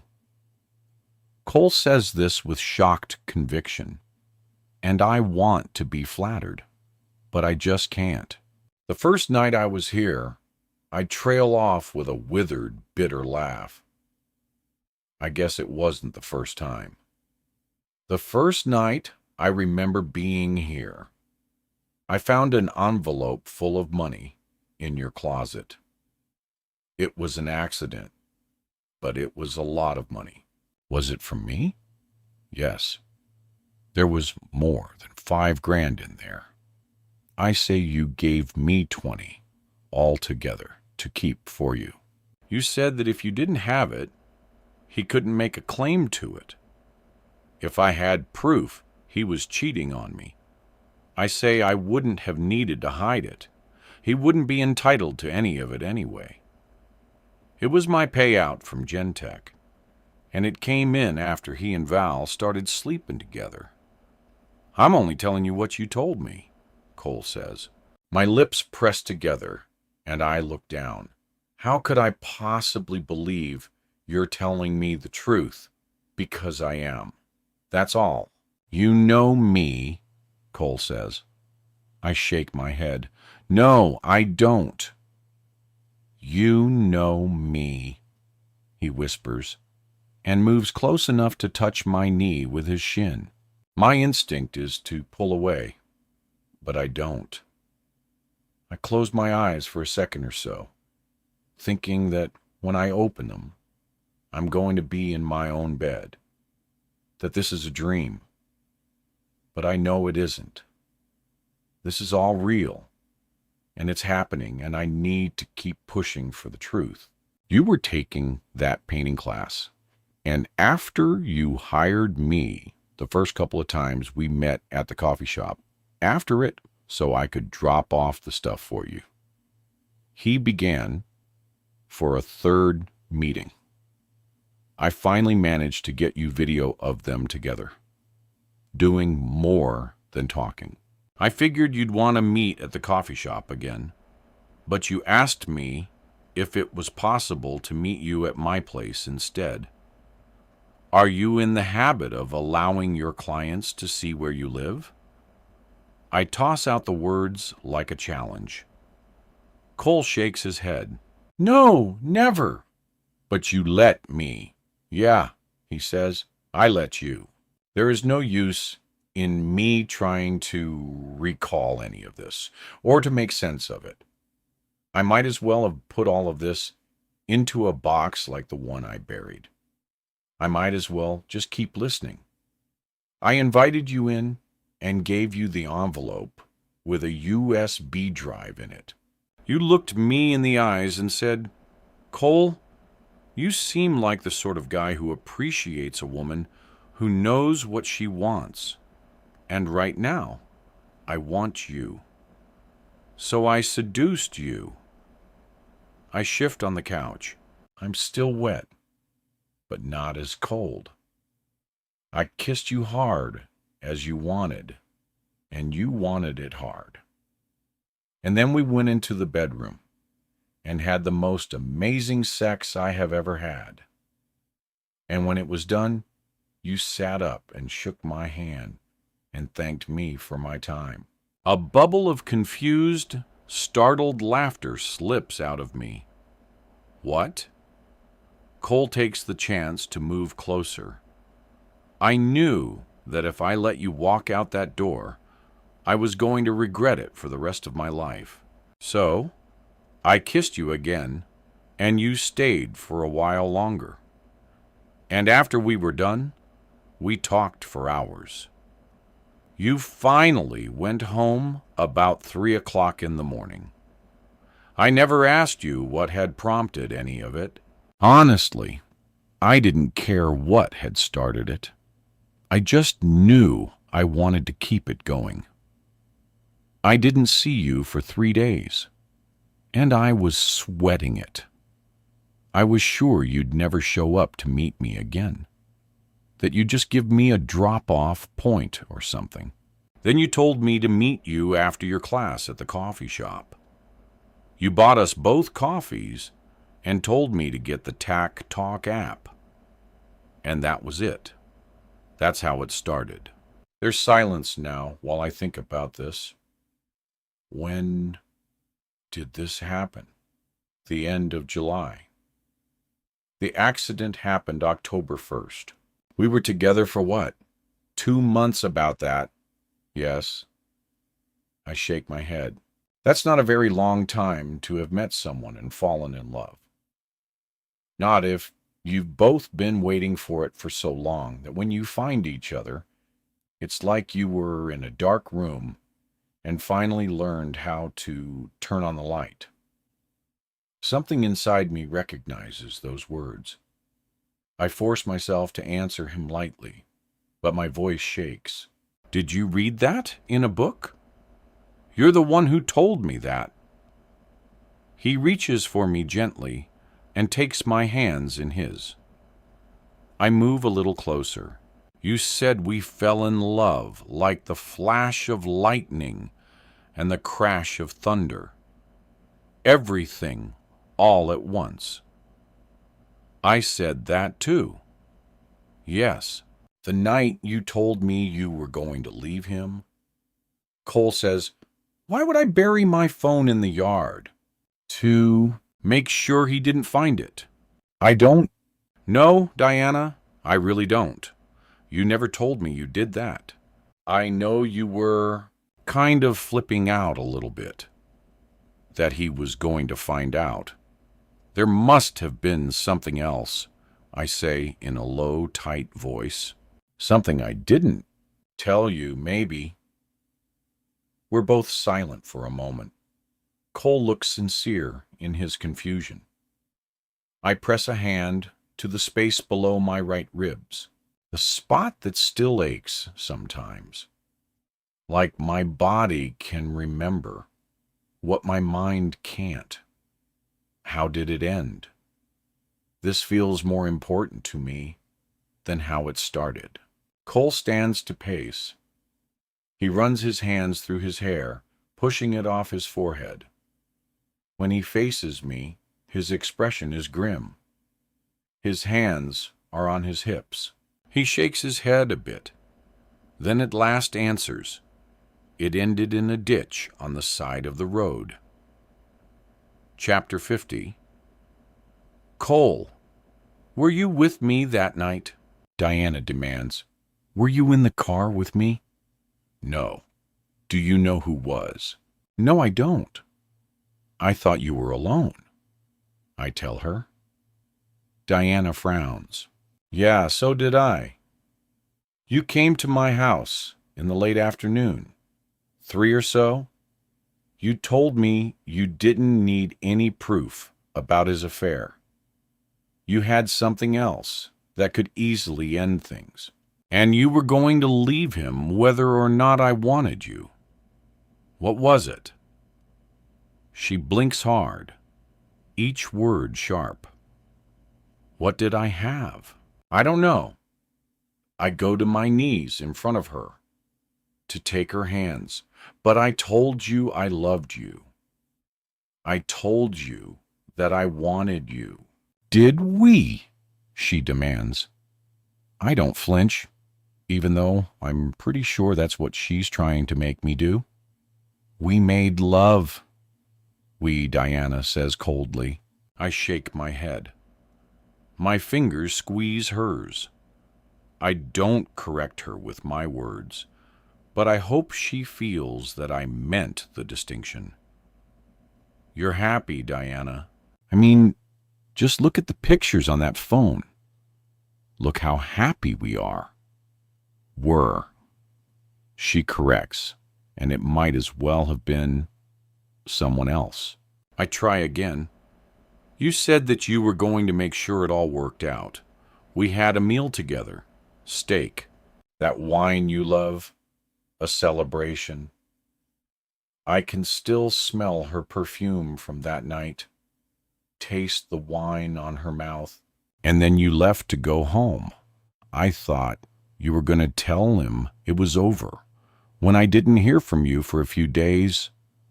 Cole says this with shocked conviction, and I want to be flattered, but I just can't. The first night I was here, I trail off with a withered, bitter laugh. I guess it wasn't the first time. The first night I remember being here, I found an envelope full of money in your closet. It was an accident, but it was a lot of money. Was it from me? Yes. There was more than $5,000 in there. I say you gave me 20 altogether to keep for you. You said that if you didn't have it, he couldn't make a claim to it. If I had proof he was cheating on me, I say I wouldn't have needed to hide it. He wouldn't be entitled to any of it anyway. It was my payout from Gentech, and it came in after he and Val started sleeping together. I'm only telling you what you told me, Cole says. My lips press together, and I look down. How could I possibly believe you're telling me the truth? Because I am. That's all. You know me, Cole says. I shake my head. No, I don't. You know me, he whispers, and moves close enough to touch my knee with his shin. My instinct is to pull away, but I don't. I close my eyes for a second or so, thinking that when I open them, I'm going to be in my own bed, that this is a dream. But I know it isn't. This is all real, and it's happening, and I need to keep pushing for the truth. You were taking that painting class, and after you hired me the first couple of times we met at the coffee shop, after it, so I could drop off the stuff for you, he began for a third meeting. I finally managed to get you video of them together, doing more than talking. I figured you'd want to meet at the coffee shop again, but you asked me if it was possible to meet you at my place instead. Are you in the habit of allowing your clients to see where you live? I toss out the words like a challenge. Cole shakes his head. No, never. But you let me. Yeah, he says, I let you. There is no use in me trying to recall any of this, or to make sense of it. I might as well have put all of this into a box like the one I buried. I might as well just keep listening. I invited you in and gave you the envelope with a USB drive in it. You looked me in the eyes and said, Cole, you seem like the sort of guy who appreciates a woman who knows what she wants. And right now, I want you. So I seduced you. I shift on the couch. I'm still wet, but not as cold. I kissed you hard as you wanted, and you wanted it hard. And then we went into the bedroom and had the most amazing sex I have ever had. And when it was done, you sat up and shook my hand and thanked me for my time. A bubble of confused, startled laughter slips out of me. What? Cole takes the chance to move closer. I knew that if I let you walk out that door, I was going to regret it for the rest of my life. So, I kissed you again, and you stayed for a while longer. And after we were done, we talked for hours. You finally went home about 3 o'clock in the morning. I never asked you what had prompted any of it. Honestly, I didn't care what had started it. I just knew I wanted to keep it going. I didn't see you for 3 days, and I was sweating it. I was sure you'd never show up to meet me again, that you'd just give me a drop-off point or something. Then you told me to meet you after your class at the coffee shop. You bought us both coffees and told me to get the Tac Talk app. And that was it. That's how it started. There's silence now while I think about this. When did this happen? The end of July. The accident happened October 1st. We were together for what? 2 months about that. Yes. I shake my head. That's not a very long time to have met someone and fallen in love. Not if you've both been waiting for it for so long that when you find each other, it's like you were in a dark room and finally learned how to turn on the light. Something inside me recognizes those words. I force myself to answer him lightly, but my voice shakes. Did you read that in a book? You're the one who told me that. He reaches for me gently and takes my hands in his. I move a little closer. You said we fell in love like the flash of lightning and the crash of thunder. Everything all at once. I said that too. Yes, the night you told me you were going to leave him. Cole says, why would I bury my phone in the yard? To make sure he didn't find it. I don't. No, Diana, I really don't. You never told me you did that. I know you were kind of flipping out a little bit, that he was going to find out. There must have been something else, I say in a low, tight voice. Something I didn't tell you, maybe. We're both silent for a moment. Cole looks sincere in his confusion. I press a hand to the space below my right ribs, the spot that still aches sometimes. Like my body can remember what my mind can't. How did it end? This feels more important to me than how it started. Cole stands to pace. He runs his hands through his hair, pushing it off his forehead. When he faces me, his expression is grim. His hands are on his hips. He shakes his head a bit, then at last answers. It ended in a ditch on the side of the road. Chapter 50. Cole, were you with me that night? Diana demands. Were you in the car with me? No. Do you know who was? No, I don't. I thought you were alone, I tell her. Diana frowns. Yeah, so did I. You came to my house in the late afternoon, 3 or so. You told me you didn't need any proof about his affair. You had something else that could easily end things. And you were going to leave him whether or not I wanted you. What was it? She blinks hard, each word sharp. What did I have? I don't know. I go to my knees in front of her to take her hands, but I told you I loved you. I told you that I wanted you. Did we? She demands. I don't flinch, even though I'm pretty sure that's what she's trying to make me do. We made love. We, Diana says coldly. I shake my head. My fingers squeeze hers. I don't correct her with my words, but I hope she feels that I meant the distinction. You're happy, Diana. I mean, just look at the pictures on that phone. Look how happy we are. Were. She corrects, and it might as well have been someone else. I try again. You said that you were going to make sure it all worked out. We had a meal together. Steak. That wine you love. a celebration. I can still smell her perfume from that night, taste the wine on her mouth. And then you left to go home. I thought you were going to tell him it was over. When I didn't hear from you for a few days,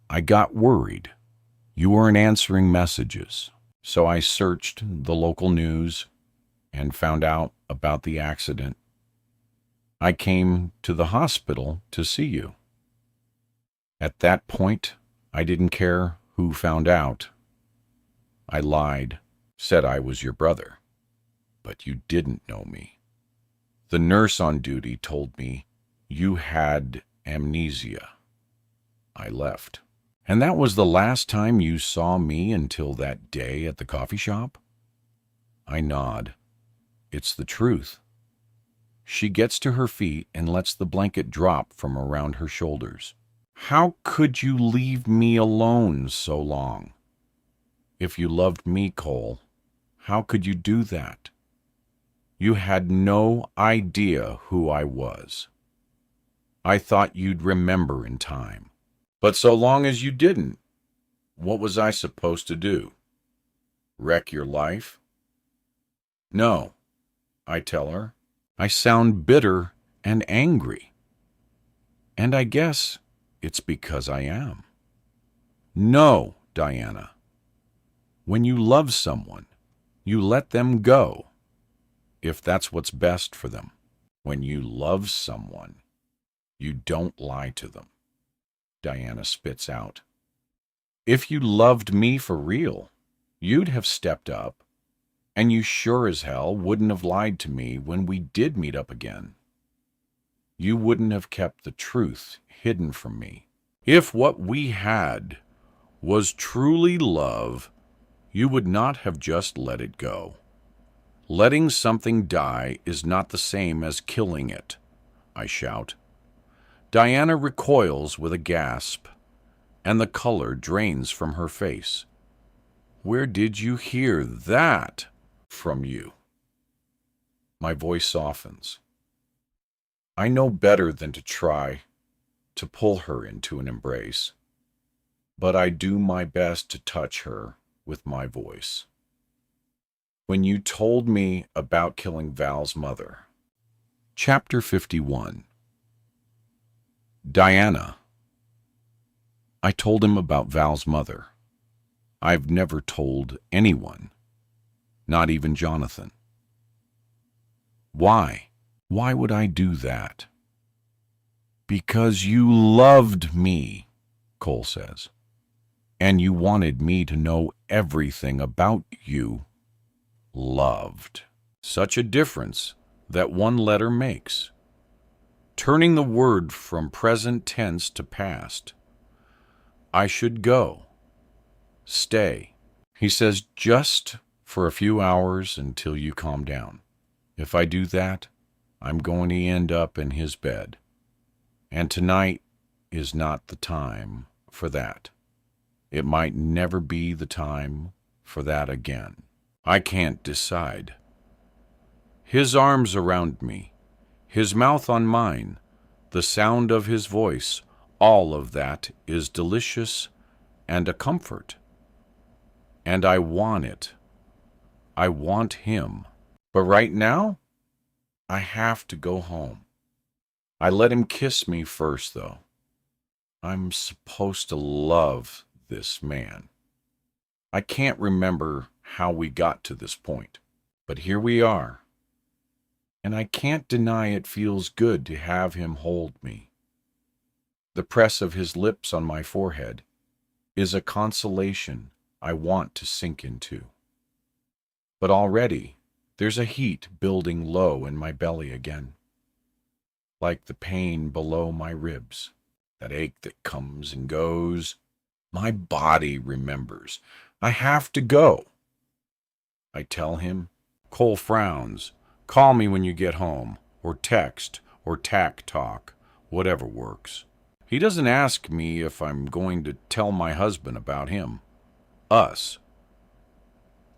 I got worried. You weren't answering messages. So I searched the local news and found out about the accident. I came to the hospital to see you. At that point, I didn't care who found out. I lied, said I was your brother, but you didn't know me. The nurse on duty told me you had amnesia. I left. And that was the last time you saw me until that day at the coffee shop? I nod. It's the truth. She gets to her feet and lets the blanket drop from around her shoulders. How could you leave me alone so long? If you loved me, Cole, how could you do that? You had no idea who I was. I thought you'd remember in time. But so long as you didn't, what was I supposed to do? Wreck your life? No, I tell her. I sound bitter and angry. And I guess it's because I am. No, Diana. When you love someone, you let them go, if that's what's best for them. When you love someone, you don't lie to them. Diana spits out. If you loved me for real, you'd have stepped up, and you sure as hell wouldn't have lied to me when we did meet up again. You wouldn't have kept the truth hidden from me. If what we had was truly love, you would not have just let it go. Letting something die is not the same as killing it, I shout. Diana recoils with a gasp, and the color drains from her face. Where did you hear that from you? My voice softens. I know better than to try to pull her into an embrace, but I do my best to touch her with my voice. When you told me about killing Val's mother. Chapter 51. Diana. I told him about Val's mother. I've never told anyone, not even Jonathan. Why? Why would I do that? Because you loved me, Cole says, and you wanted me to know everything about you. Loved. Such a difference that one letter makes. Turning the word from present tense to past. I should go. Stay. He says, just for a few hours until you calm down. If I do that, I'm going to end up in his bed. And tonight is not the time for that. It might never be the time for that again. I can't decide. His arms around me, his mouth on mine, the sound of his voice, all of that is delicious and a comfort. And I want it. I want him. But right now, I have to go home. I let him kiss me first, though. I'm supposed to love this man. I can't remember how we got to this point, but here we are. And I can't deny it feels good to have him hold me. The press of his lips on my forehead is a consolation I want to sink into. But already, there's a heat building low in my belly again, like the pain below my ribs, that ache that comes and goes. My body remembers. I have to go. I tell him. Cole frowns. Call me when you get home, or text, or tack talk, whatever works. He doesn't ask me if I'm going to tell my husband about him. Us.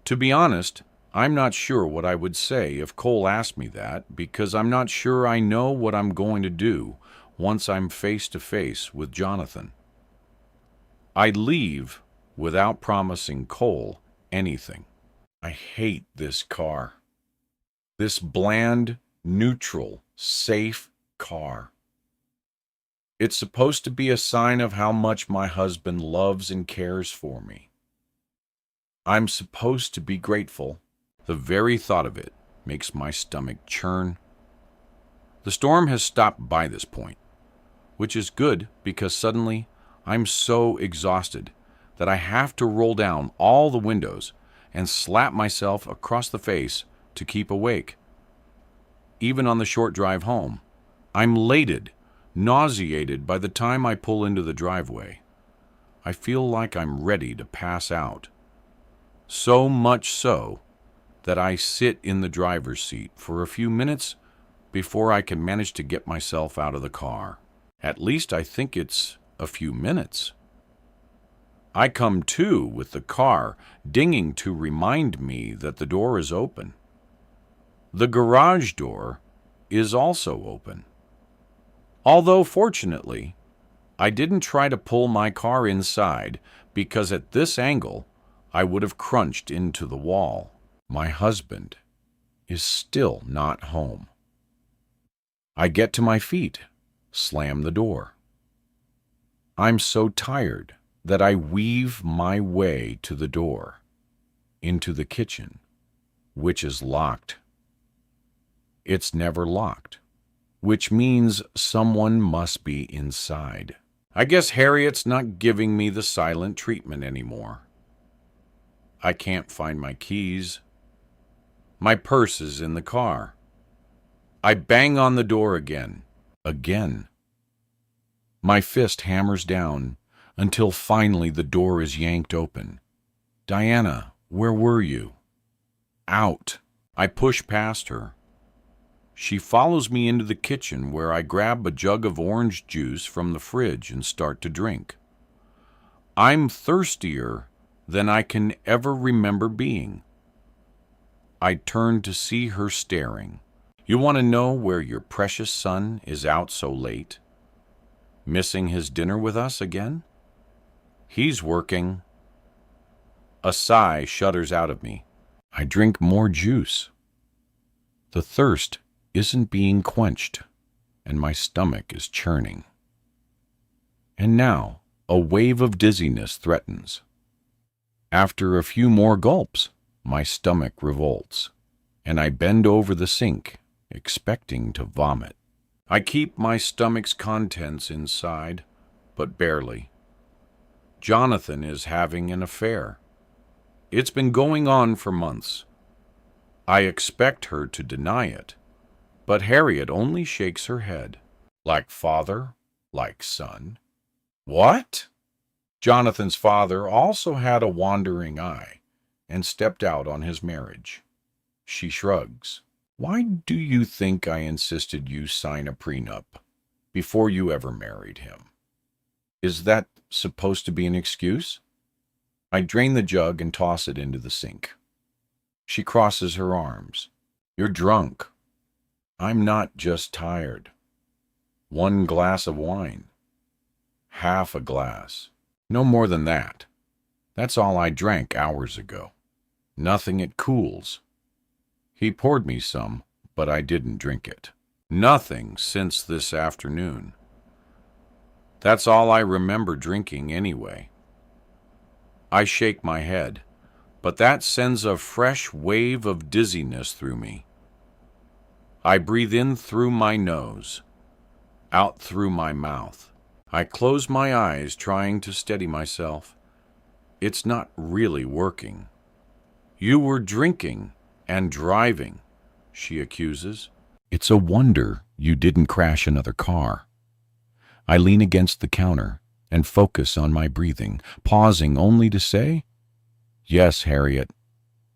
To be honest, I'm not sure what I would say if Cole asked me that, because I'm not sure I know what I'm going to do once I'm face to face with Jonathan. I leave without promising Cole anything. I hate this car. This bland, neutral, safe car. It's supposed to be a sign of how much my husband loves and cares for me. I'm supposed to be grateful. The very thought of it makes my stomach churn. The storm has stopped by this point, which is good because suddenly I'm so exhausted that I have to roll down all the windows and slap myself across the face to keep awake. Even on the short drive home, I'm elated, nauseated by the time I pull into the driveway. I feel like I'm ready to pass out. So much so that I sit in the driver's seat for a few minutes before I can manage to get myself out of the car. At least I think it's a few minutes. I come to with the car dinging to remind me that the door is open. The garage door is also open. Although, fortunately, I didn't try to pull my car inside because at this angle, I would have crunched into the wall. My husband is still not home. I get to my feet, slam the door. I'm so tired that I weave my way to the door, into the kitchen, which is locked. It's never locked, which means someone must be inside. I guess Harriet's not giving me the silent treatment anymore. I can't find my keys. My purse is in the car. I bang on the door again. My fist hammers down until finally the door is yanked open. Diana, where were you? Out. I push past her. She follows me into the kitchen where I grab a jug of orange juice from the fridge and start to drink. I'm thirstier than I can ever remember being. I turn to see her staring. You want to know where your precious son is out so late? Missing his dinner with us again? He's working. A sigh shudders out of me. I drink more juice. The thirst isn't being quenched, and my stomach is churning. And now, a wave of dizziness threatens. After a few more gulps, my stomach revolts, and I bend over the sink, expecting to vomit. I keep my stomach's contents inside, but barely. Jonathan is having an affair. It's been going on for months. I expect her to deny it, but Harriet only shakes her head. Like father, like son. What? Jonathan's father also had a wandering eye and stepped out on his marriage. She shrugs. Why do you think I insisted you sign a prenup before you ever married him? Is that supposed to be an excuse? I drain the jug and toss it into the sink. She crosses her arms. You're drunk. I'm not just tired. 1 glass of wine. Half a glass. No more than that. That's all I drank hours ago. Nothing at Cool's. He poured me some, but I didn't drink it. Nothing since this afternoon. That's all I remember drinking anyway. I shake my head, but that sends a fresh wave of dizziness through me. I breathe in through my nose, out through my mouth. I close my eyes, trying to steady myself. It's not really working. You were drinking and driving, she accuses. It's a wonder you didn't crash another car. I lean against the counter and focus on my breathing, pausing only to say, yes, Harriet,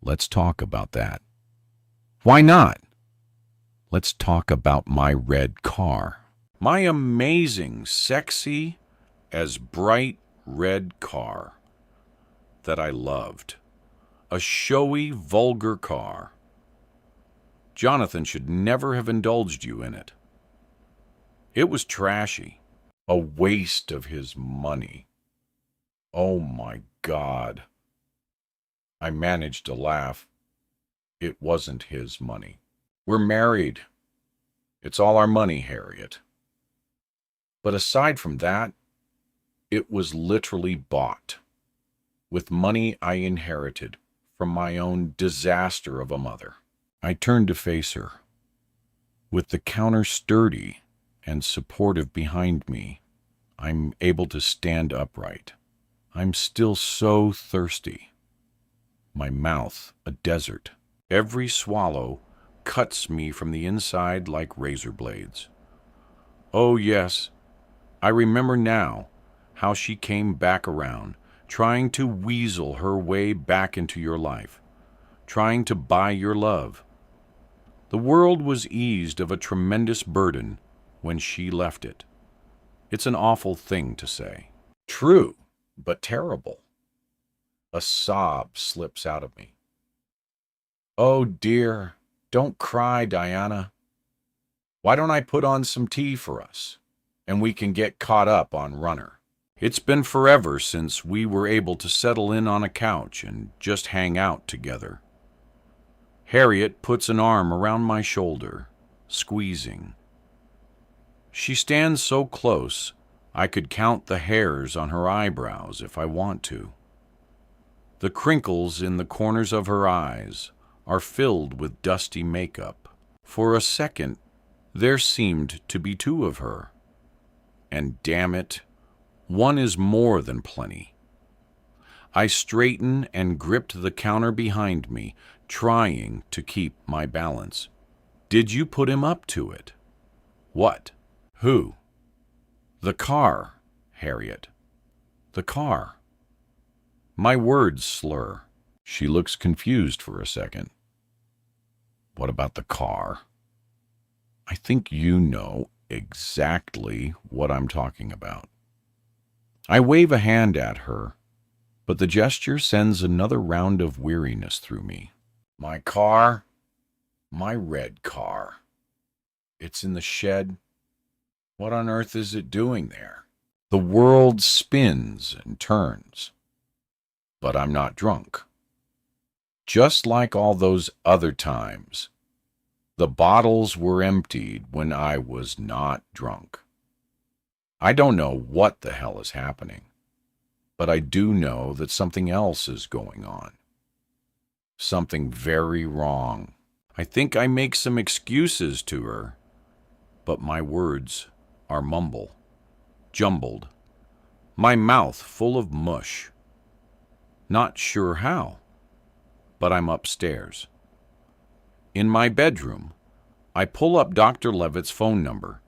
let's talk about that. Why not? Let's talk about my red car. My amazing, sexy, as bright red car that I loved. A showy, vulgar car. Jonathan should never have indulged you in it. It was trashy, a waste of his money. Oh my God. I managed to laugh. It wasn't his money. We're married. It's all our money, Harriet. But aside from that, it was literally bought with money I inherited from my own disaster of a mother. I turned to face her. With the counter sturdy and supportive behind me, I'm able to stand upright. I'm still so thirsty. My mouth a desert. Every swallow cuts me from the inside like razor blades. Oh yes, I remember now how she came back around, trying to weasel her way back into your life, trying to buy your love. The world was eased of a tremendous burden when she left it. It's an awful thing to say. True, but terrible. A sob slips out of me. Oh dear, don't cry, Diana. Why don't I put on some tea for us, and we can get caught up on Runner? It's been forever since we were able to settle in on a couch and just hang out together. Harriet puts an arm around my shoulder, squeezing. She stands so close, I could count the hairs on her eyebrows if I want to. The crinkles in the corners of her eyes are filled with dusty makeup. For a second, there seemed to be two of her. And damn it, one is more than plenty. I straighten and gripped the counter behind me, trying to keep my balance. Did you put him up to it? What? Who? The car, Harriet. The car. My words slur. She looks confused for a second. What about the car? I think you know exactly what I'm talking about. I wave a hand at her, but the gesture sends another round of weariness through me. My car? My red car. It's in the shed. What on earth is it doing there? The world spins and turns. But I'm not drunk. Just like all those other times, the bottles were emptied when I was not drunk. I don't know what the hell is happening, but I do know that something else is going on. Something very wrong. I think I make some excuses to her, but my words are jumbled, my mouth full of mush. Not sure how, but I'm upstairs. In my bedroom, I pull up Dr. Levitt's phone number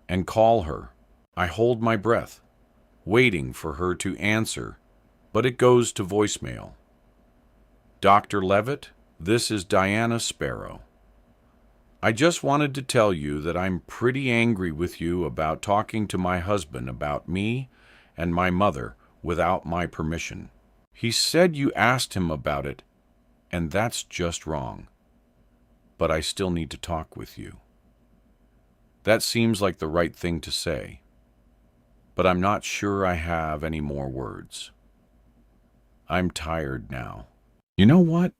and call her. I hold my breath, waiting for her to answer, but it goes to voicemail. Dr. Levitt, this is Diana Sparrow. I just wanted to tell you that I'm pretty angry with you about talking to my husband about me and my mother without my permission. He said you asked him about it, and that's just wrong. But I still need to talk with you. That seems like the right thing to say, but I'm not sure I have any more words. I'm tired now. You know what?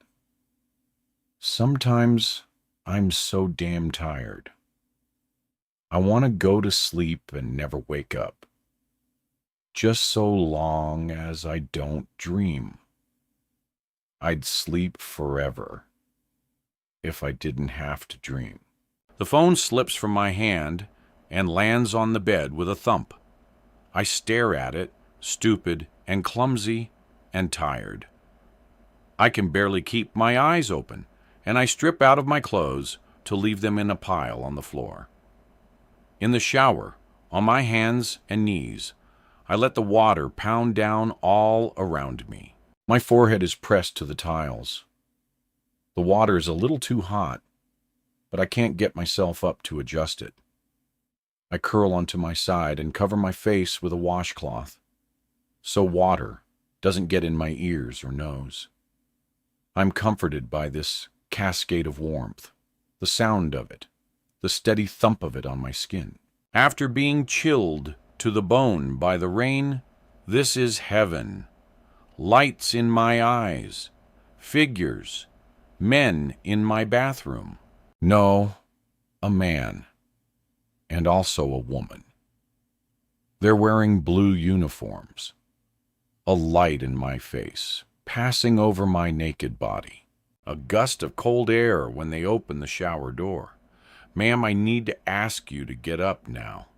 Sometimes I'm so damn tired. I want to go to sleep and never wake up. Just so long as I don't dream. I'd sleep forever if I didn't have to dream. The phone slips from my hand and lands on the bed with a thump. I stare at it, stupid and clumsy and tired. I can barely keep my eyes open, and I strip out of my clothes to leave them in a pile on the floor. In the shower, on my hands and knees, I let the water pound down all around me. My forehead is pressed to the tiles. The water is a little too hot, but I can't get myself up to adjust it. I curl onto my side and cover my face with a washcloth, so water doesn't get in my ears or nose. I'm comforted by this cascade of warmth, the sound of it, the steady thump of it on my skin. After being chilled to the bone by the rain, this is heaven. Lights in my eyes, figures, men in my bathroom. No, a man, and also a woman. They're wearing blue uniforms. A light in my face, passing over my naked body. A gust of cold air when they open the shower door. Ma'am, I need to ask you to get up now.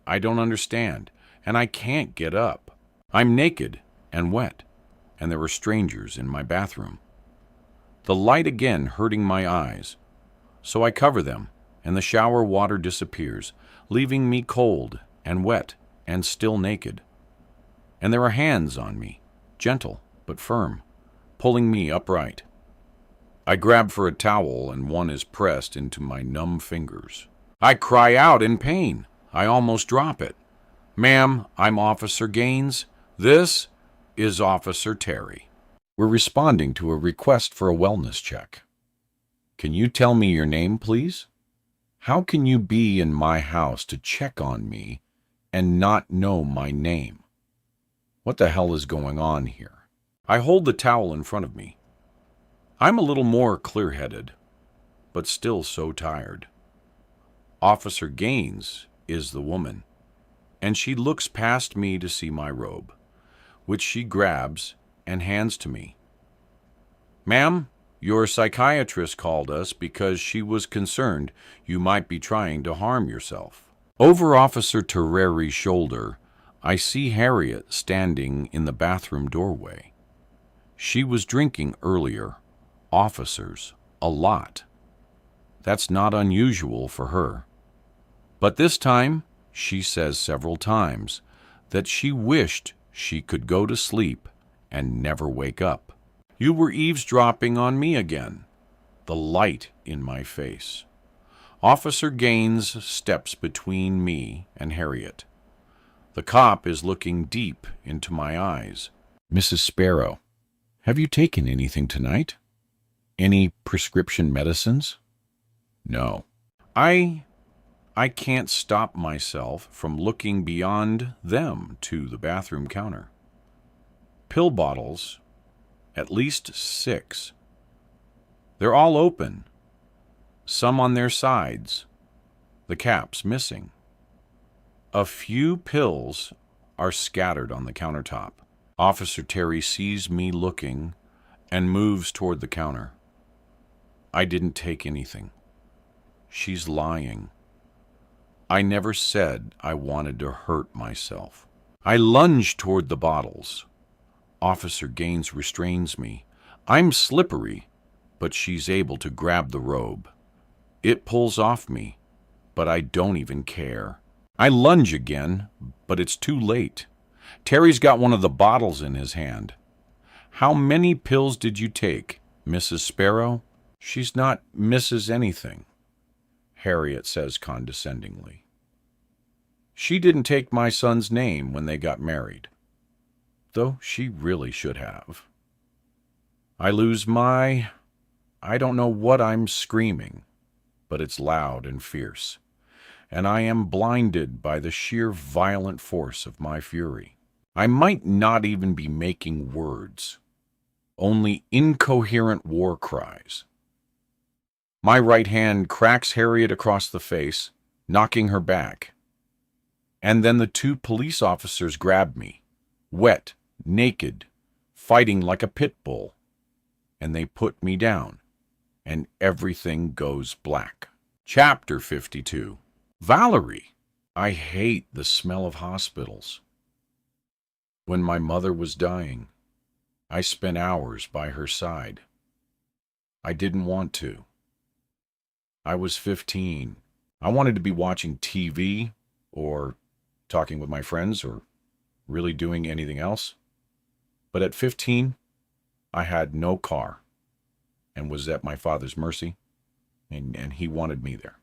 I don't understand, and I can't get up. I'm naked and wet, and there are strangers in my bathroom. The light again hurting my eyes, so I cover them, and the shower water disappears, leaving me cold and wet and still naked. And there are hands on me, gentle but firm, pulling me upright. I grab for a towel, and one is pressed into my numb fingers. I cry out in pain. I almost drop it. Ma'am, I'm Officer Gaines. This is Officer Terry. We're responding to a request for a wellness check. Can you tell me your name, please? How can you be in my house to check on me and not know my name? What the hell is going on here? I hold the towel in front of me. I'm a little more clear-headed, but still so tired. Officer Gaines is the woman, and she looks past me to see my robe, which she grabs and hands to me. Ma'am, your psychiatrist called us because she was concerned you might be trying to harm yourself. Over Officer Terry's shoulder, I see Harriet standing in the bathroom doorway. She was drinking earlier. Officers, a lot. That's not unusual for her. But this time, she says several times that she wished she could go to sleep and never wake up. You were eavesdropping on me again. The light in my face. Officer Gaines steps between me and Harriet. The cop is looking deep into my eyes. Mrs. Sparrow, have you taken anything tonight? Any prescription medicines? No. I can't stop myself from looking beyond them to the bathroom counter. Pill bottles, at least 6. They're all open, some on their sides, the caps missing. A few pills are scattered on the countertop. Officer Terry sees me looking and moves toward the counter. I didn't take anything. She's lying. I never said I wanted to hurt myself. I lunge toward the bottles. Officer Gaines restrains me. I'm slippery, but she's able to grab the robe. It pulls off me, but I don't even care. I lunge again, but it's too late. Terry's got one of the bottles in his hand. How many pills did you take, Mrs. Sparrow? She's not Mrs. anything, Harriet says condescendingly. She didn't take my son's name when they got married, though she really should have. I lose I don't know what I'm screaming, but it's loud and fierce, and I am blinded by the sheer violent force of my fury. I might not even be making words, only incoherent war cries. My right hand cracks Harriet across the face, knocking her back. And then the 2 police officers grab me, wet, naked, fighting like a pit bull, and they put me down, and everything goes black. Chapter 52. Valerie. I hate the smell of hospitals. When my mother was dying, I spent hours by her side. I didn't want to. I was 15. I wanted to be watching TV or talking with my friends or really doing anything else. But at 15, I had no car and was at my father's mercy, and he wanted me there.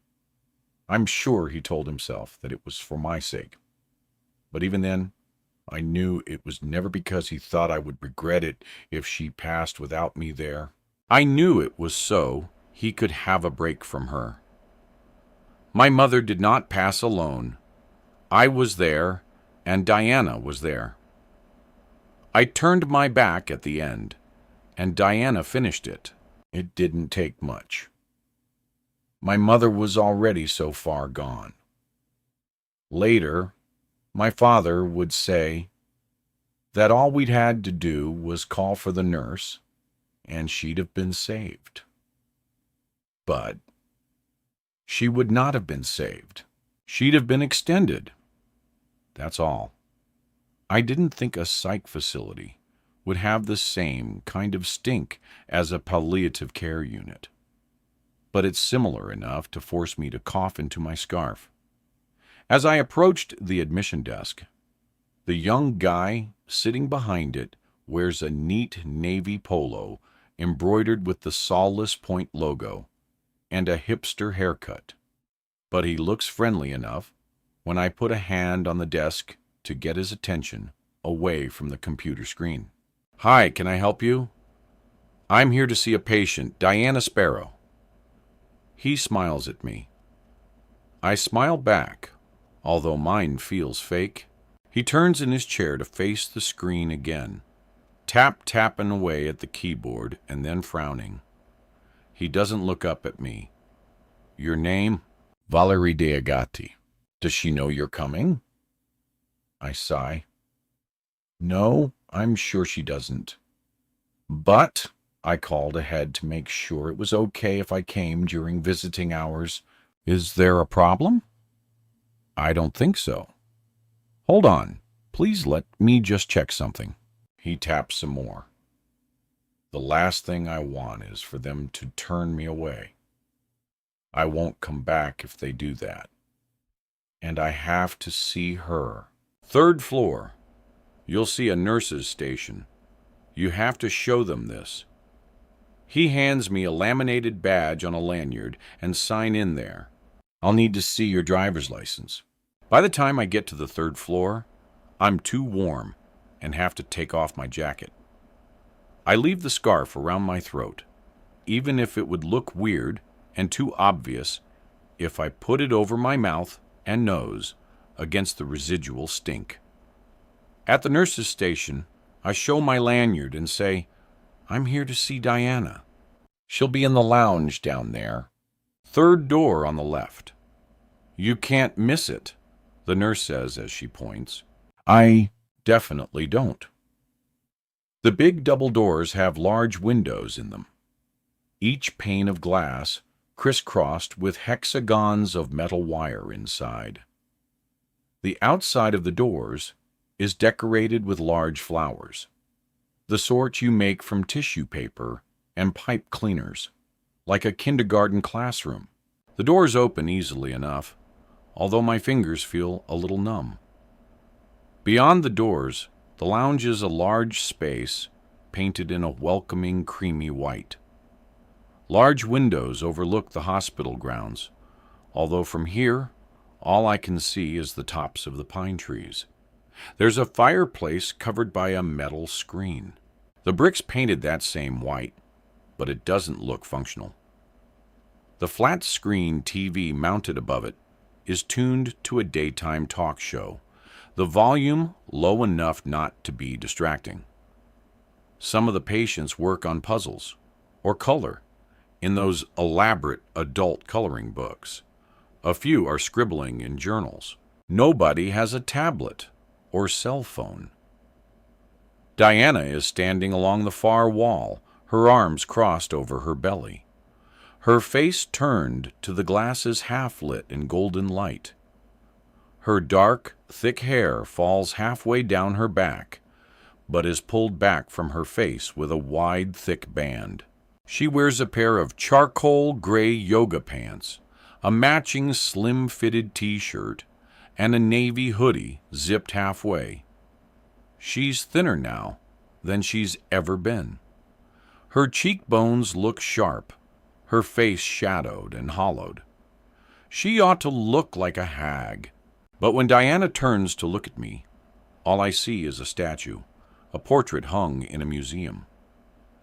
I'm sure he told himself that it was for my sake. But even then, I knew it was never because he thought I would regret it if she passed without me there. I knew it was so he could have a break from her. My mother did not pass alone. I was there, and Diana was there. I turned my back at the end, and Diana finished it. It didn't take much. My mother was already so far gone. Later, my father would say that all we'd had to do was call for the nurse, and she'd have been saved. But she would not have been saved. She'd have been extended. That's all. I didn't think a psych facility would have the same kind of stink as a palliative care unit, but it's similar enough to force me to cough into my scarf. As I approached the admission desk, the young guy sitting behind it wears a neat navy polo embroidered with the Sawless Point logo and a hipster haircut. But he looks friendly enough when I put a hand on the desk to get his attention away from the computer screen. "Hi, can I help you? I'm here to see a patient, Diana Sparrow." He smiles at me. I smile back, although mine feels fake. He turns in his chair to face the screen again, tapping away at the keyboard and then frowning. He doesn't look up at me. "Your name?" "Valerie Deagati." "Does she know you're coming?" I sigh. "No, I'm sure she doesn't. But I called ahead to make sure it was okay if I came during visiting hours." "Is there a problem?" "I don't think so. Hold on. Please let me just check something." He taps some more. The last thing I want is for them to turn me away. I won't come back if they do that. And I have to see her. "Third floor. You'll see a nurse's station. You have to show them this." He hands me a laminated badge on a lanyard and sign in there. "I'll need to see your driver's license." By the time I get to the third floor, I'm too warm and have to take off my jacket. I leave the scarf around my throat, even if it would look weird and too obvious if I put it over my mouth and nose against the residual stink. At the nurse's station, I show my lanyard and say, "I'm here to see Diana. She'll be in the lounge down there. Third door on the left." "You can't miss it," the nurse says as she points. I definitely don't. The big double doors have large windows in them, each pane of glass crisscrossed with hexagons of metal wire inside. The outside of the doors is decorated with large flowers, the sort you make from tissue paper and pipe cleaners, like a kindergarten classroom. The doors open easily enough, although my fingers feel a little numb. Beyond the doors, the lounge is a large space painted in a welcoming creamy white. Large windows overlook the hospital grounds, although from here, all I can see is the tops of the pine trees. There's a fireplace covered by a metal screen. The bricks painted that same white, but it doesn't look functional. The flat screen TV mounted above it is tuned to a daytime talk show, the volume low enough not to be distracting. Some of the patients work on puzzles or color in those elaborate adult coloring books. A few are scribbling in journals. Nobody has a tablet or cell phone. Diana is standing along the far wall, her arms crossed over her belly, her face turned to the glasses half lit in golden light. Her dark, thick hair falls halfway down her back, but is pulled back from her face with a wide, thick band. She wears a pair of charcoal gray yoga pants, a matching slim-fitted t-shirt, and a navy hoodie zipped halfway. She's thinner now than she's ever been. Her cheekbones look sharp, her face shadowed and hollowed. She ought to look like a hag. But when Diana turns to look at me, all I see is a statue, a portrait hung in a museum.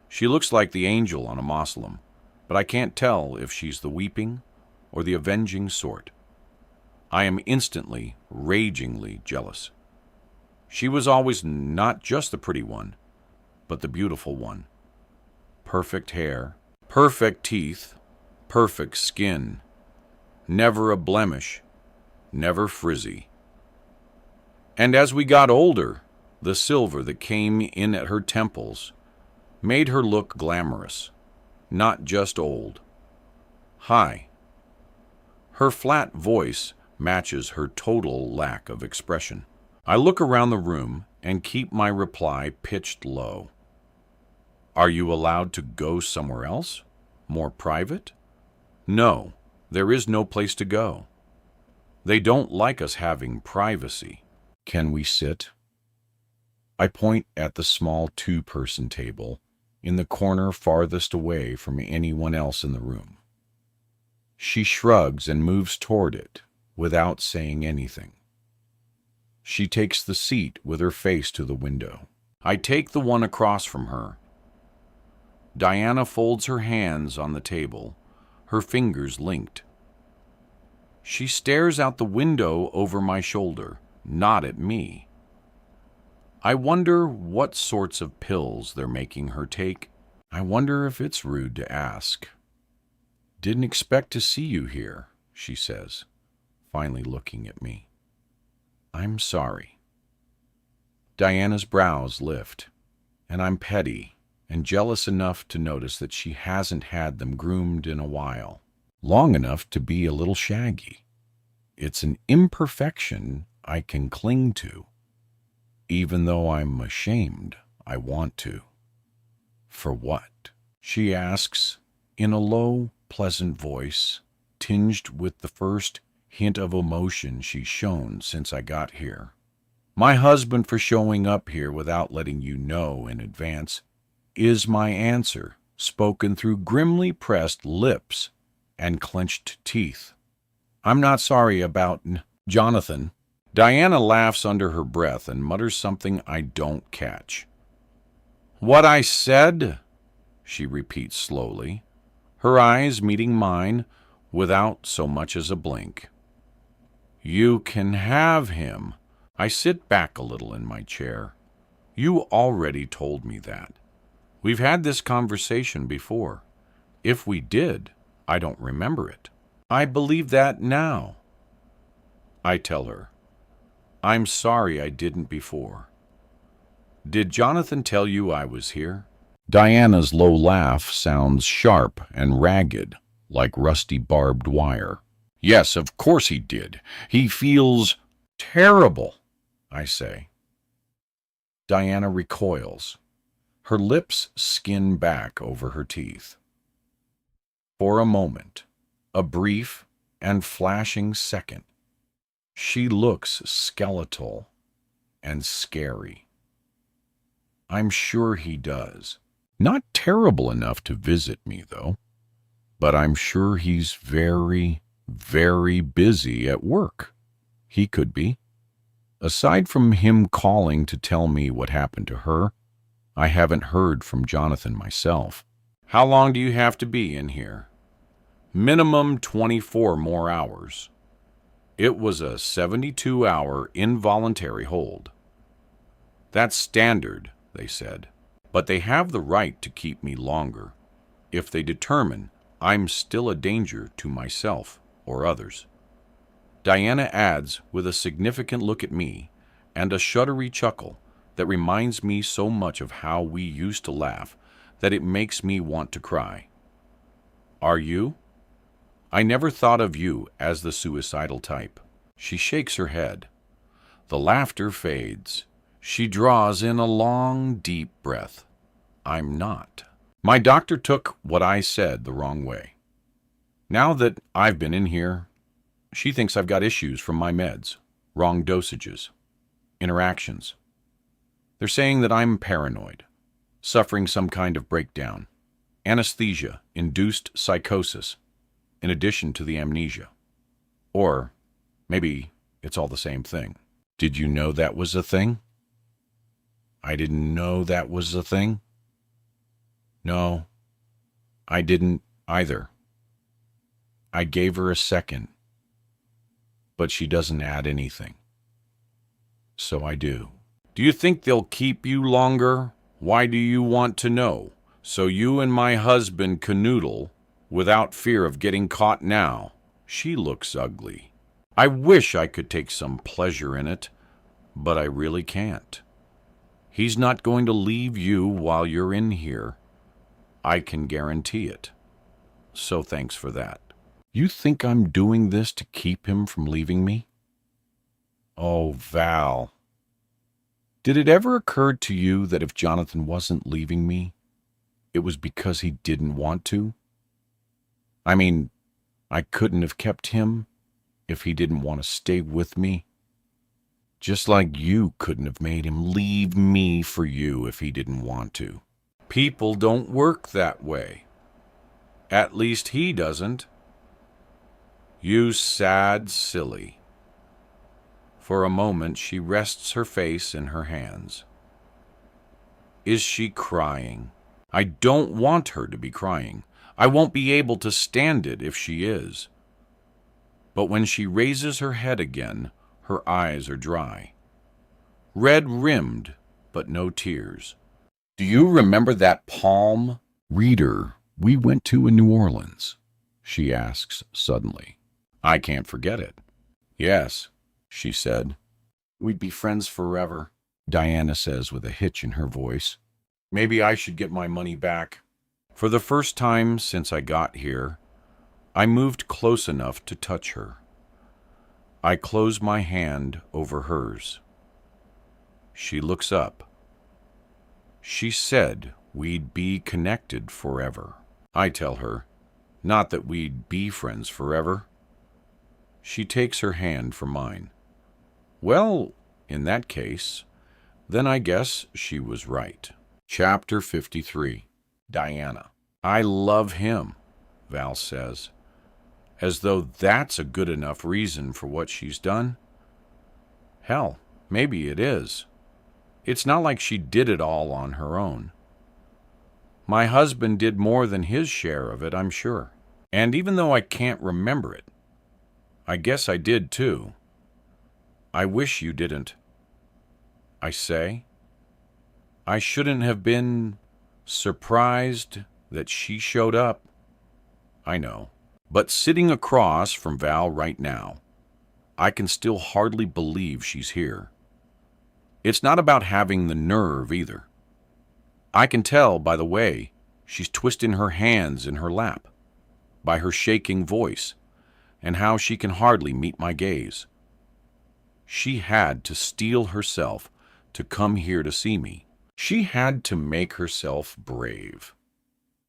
She looks like the angel on a mausoleum, but I can't tell if she's the weeping or the avenging sort. I am instantly, ragingly jealous. She was always not just the pretty one, but the beautiful one. Perfect hair, perfect teeth, perfect skin, never a blemish, never frizzy. And as we got older, the silver that came in at her temples made her look glamorous, not just old. Hi. Her flat voice matches her total lack of expression. I look around the room and keep my reply pitched low. Are you allowed to go somewhere else? More private? No, there is no place to go. They don't like us having privacy. Can we sit? I point at the small two-person table in the corner farthest away from anyone else in the room. She shrugs and moves toward it without saying anything. She takes the seat with her face to the window. I take the one across from her. Diana folds her hands on the table, her fingers linked. She stares out the window over my shoulder, not at me. I wonder what sorts of pills they're making her take. I wonder if it's rude to ask. Didn't expect to see you here, she says, finally looking at me. I'm sorry. Diana's brows lift, and I'm petty and jealous enough to notice that she hasn't had them groomed in a while, long enough to be a little shaggy. It's an imperfection I can cling to, even though I'm ashamed I want to. For what? She asks in a low, pleasant voice, tinged with the first hint of emotion she's shown since I got here. My husband for showing up here without letting you know in advance is my answer, spoken through grimly pressed lips and clenched teeth. I'm not sorry about Jonathan. Diana laughs under her breath and mutters something I don't catch. What I said, she repeats slowly, her eyes meeting mine without so much as a blink. You can have him. I sit back a little in my chair. You already told me that. We've had this conversation before. If we did, I don't remember it. I believe that now. I tell her, I'm sorry I didn't before. Did Jonathan tell you I was here? Diana's low laugh sounds sharp and ragged, like rusty barbed wire. Yes, of course he did. He feels terrible, I say. Diana recoils. Her lips skin back over her teeth. For a moment, a brief and flashing second, she looks skeletal and scary. I'm sure he does. Not terrible enough to visit me, though. But I'm sure he's very, very busy at work. He could be. Aside from him calling to tell me what happened to her, I haven't heard from Jonathan myself. How long do you have to be in here? Minimum 24 more hours. It was a 72-hour involuntary hold. That's standard, they said, but they have the right to keep me longer if they determine I'm still a danger to myself or others. Diana adds with a significant look at me and a shuddery chuckle that reminds me so much of how we used to laugh that it makes me want to cry. Are you? I never thought of you as the suicidal type. She shakes her head. The laughter fades. She draws in a long, deep breath. I'm not. My doctor took what I said the wrong way. Now that I've been in here, she thinks I've got issues from my meds, wrong dosages, interactions. They're saying that I'm paranoid, suffering some kind of breakdown, anesthesia, induced psychosis, in addition to the amnesia. Or maybe it's all the same thing. Did you know that was a thing? I didn't know that was a thing. No, I didn't either. I gave her a second. but she doesn't add anything. So I do. Do you think they'll keep you longer? Why do you want to know? So you and my husband canoodle without fear of getting caught now. She looks ugly. I wish I could take some pleasure in it, but I really can't. He's not going to leave you while you're in here. I can guarantee it. So thanks for that. You think I'm doing this to keep him from leaving me? Oh, Val. Did it ever occur to you that if Jonathan wasn't leaving me, it was because he didn't want to? I mean, I couldn't have kept him if he didn't want to stay with me. Just like you couldn't have made him leave me for you if he didn't want to. People don't work that way. At least he doesn't. You sad silly. For a moment, she rests her face in her hands. Is she crying? I don't want her to be crying. I won't be able to stand it if she is. But when she raises her head again, her eyes are dry. Red-rimmed, but no tears. Do you remember that palm reader we went to in New Orleans? She asks suddenly. I can't forget it. Yes, she said. We'd be friends forever, Diana says with a hitch in her voice. Maybe I should get my money back. For the first time since I got here, I moved close enough to touch her. I close my hand over hers. She looks up. She said we'd be connected forever. I tell her, not that we'd be friends forever. She takes her hand from mine. Well, in that case, then I guess she was right. Chapter 53. Diana. I love him, Val says, as though that's a good enough reason for what she's done. Hell, maybe it is. It's not like she did it all on her own. My husband did more than his share of it, I'm sure. And even though I can't remember it, I guess I did too. I wish you didn't. I say, I shouldn't have been surprised that she showed up. I know. But sitting across from Val right now, I can still hardly believe she's here. It's not about having the nerve either. I can tell by the way she's twisting her hands in her lap, by her shaking voice, and how she can hardly meet my gaze. She had to steel herself to come here to see me. She had to make herself brave.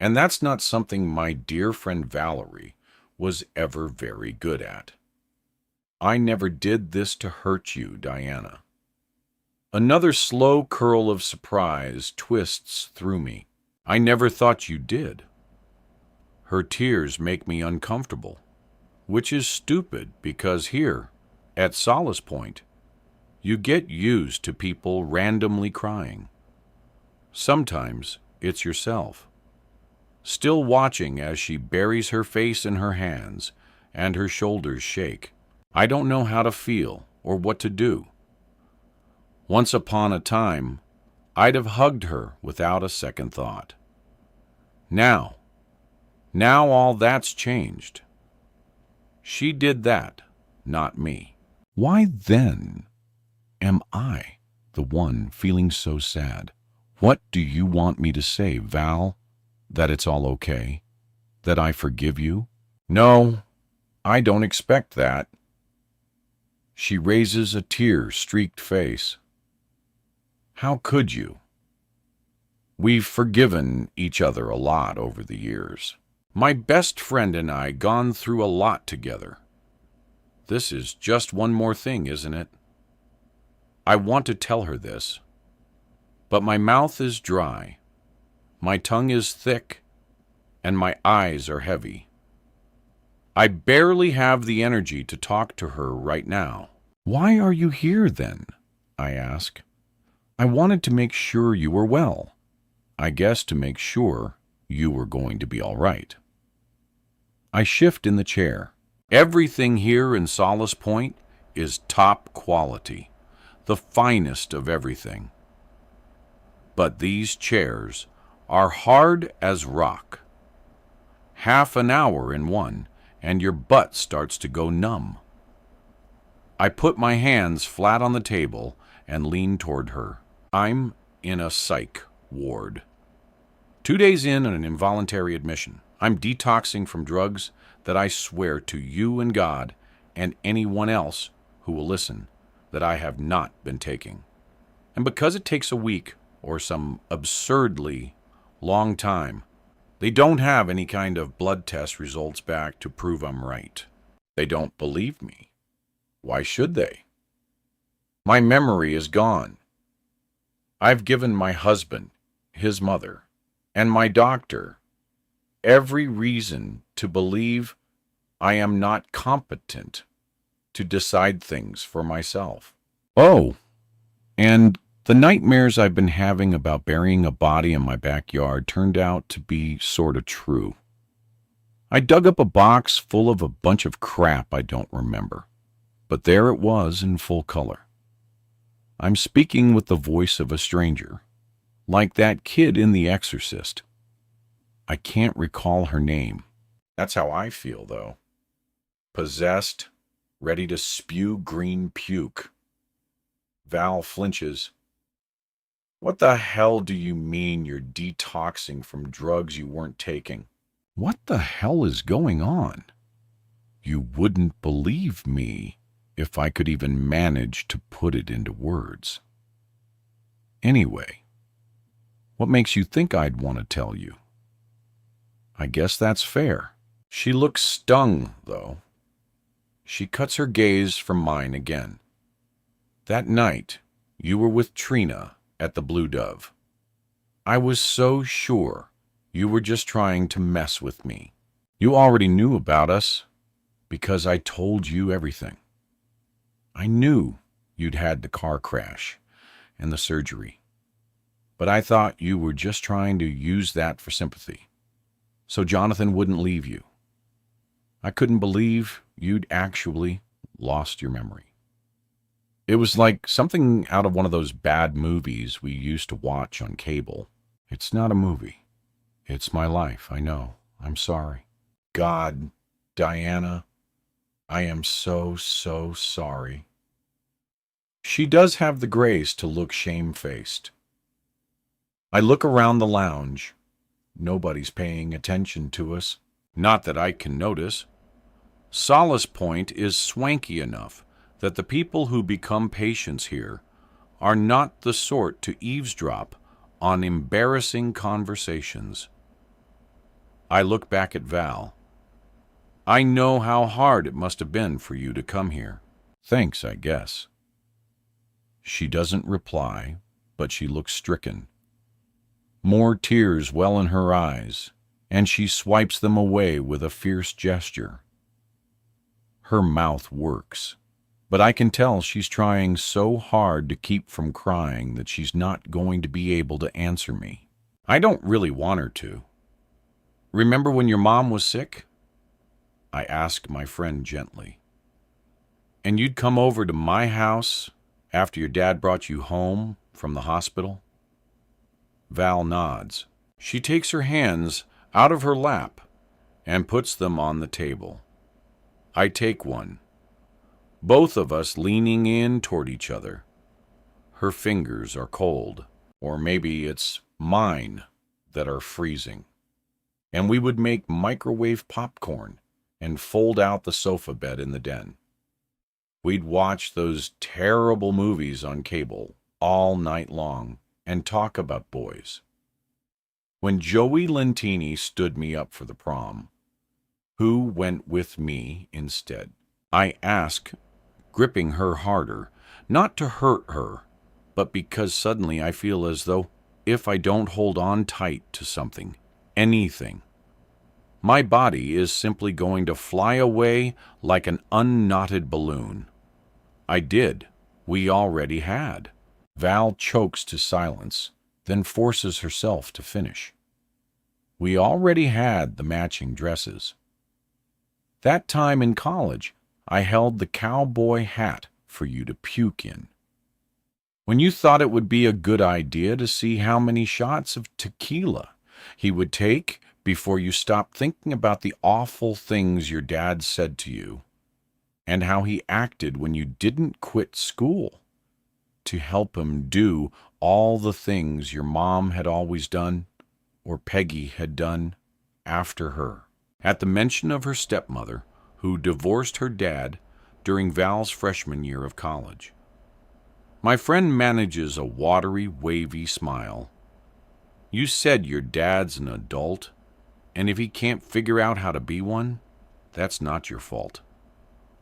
And that's not something my dear friend Valerie was ever very good at. I never did this to hurt you, Diana. Another slow curl of surprise twists through me. I never thought you did. Her tears make me uncomfortable, which is stupid because here, at Solace Point, you get used to people randomly crying. Sometimes it's yourself. Still watching as she buries her face in her hands and her shoulders shake. I don't know how to feel or what to do. Once upon a time, I'd have hugged her without a second thought. Now all that's changed. She did that, not me. Why then am I the one feeling so sad? What do you want me to say, Val? That it's all okay? That I forgive you? No, I don't expect that. She raises a tear-streaked face. How could you? We've forgiven each other a lot over the years. My best friend and I gone through a lot together. This is just one more thing, isn't it? I want to tell her this, but my mouth is dry, my tongue is thick, and my eyes are heavy. I barely have the energy to talk to her right now. Why are you here then? I ask. I wanted to make sure you were well. I guess to make sure you were going to be all right. I shift in the chair. Everything here in Solace Point is top quality, the finest of everything. But these chairs are hard as rock. Half an hour in one, and your butt starts to go numb. I put my hands flat on the table and lean toward her. I'm in a psych ward. 2 days in on an involuntary admission. I'm detoxing from drugs that I swear to you and God and anyone else who will listen that I have not been taking. And because it takes a week or some absurdly long time, they don't have any kind of blood test results back to prove I'm right. They don't believe me. Why should they? My memory is gone. I've given my husband, his mother, and my doctor every reason to believe I am not competent to decide things for myself. Oh, and the nightmares I've been having about burying a body in my backyard turned out to be sort of true. I dug up a box full of a bunch of crap I don't remember, but there it was in full color. I'm speaking with the voice of a stranger, like that kid in The Exorcist. I can't recall her name. That's how I feel, though. Possessed, ready to spew green puke. Val flinches. What the hell do you mean you're detoxing from drugs you weren't taking? What the hell is going on? You wouldn't believe me if I could even manage to put it into words. Anyway, what makes you think I'd want to tell you? I guess that's fair. She looks stung, though. She cuts her gaze from mine again. That night, you were with Trina at the Blue Dove. I was so sure you were just trying to mess with me. You already knew about us because I told you everything. I knew you'd had the car crash and the surgery, but I thought you were just trying to use that for sympathy, so Jonathan wouldn't leave you. I couldn't believe you'd actually lost your memory. It was like something out of one of those bad movies we used to watch on cable. It's not a movie. It's my life, I know. I'm sorry. God, Diana, I am so sorry. She does have the grace to look shamefaced. I look around the lounge. Nobody's paying attention to us. Not that I can notice. Solace Point is swanky enough that the people who become patients here are not the sort to eavesdrop on embarrassing conversations. I look back at Val. I know how hard it must have been for you to come here. Thanks, I guess. She doesn't reply, but she looks stricken. More tears well in her eyes, and she swipes them away with a fierce gesture. Her mouth works, but I can tell she's trying so hard to keep from crying that she's not going to be able to answer me. I don't really want her to. Remember when your mom was sick? I ask my friend gently. And you'd come over to my house after your dad brought you home from the hospital? Val nods. She takes her hands out of her lap and puts them on the table. I take one, both of us leaning in toward each other. Her fingers are cold, or maybe it's mine that are freezing. And we would make microwave popcorn and fold out the sofa bed in the den. We'd watch those terrible movies on cable all night long and talk about boys. When Joey Lentini stood me up for the prom, who went with me instead? I ask, gripping her harder, not to hurt her, but because suddenly I feel as though if I don't hold on tight to something, anything, my body is simply going to fly away like an unknotted balloon. I did. We already had. Val chokes to silence, then forces herself to finish. We already had the matching dresses. That time in college, I held the cowboy hat for you to puke in. When you thought it would be a good idea to see how many shots of tequila he would take before you stopped thinking about the awful things your dad said to you, and how he acted when you didn't quit school to help him do all the things your mom had always done, or Peggy had done after her. At the mention of her stepmother, who divorced her dad during Val's freshman year of college, my friend manages a watery, wavy smile. You said your dad's an adult, and if he can't figure out how to be one, that's not your fault.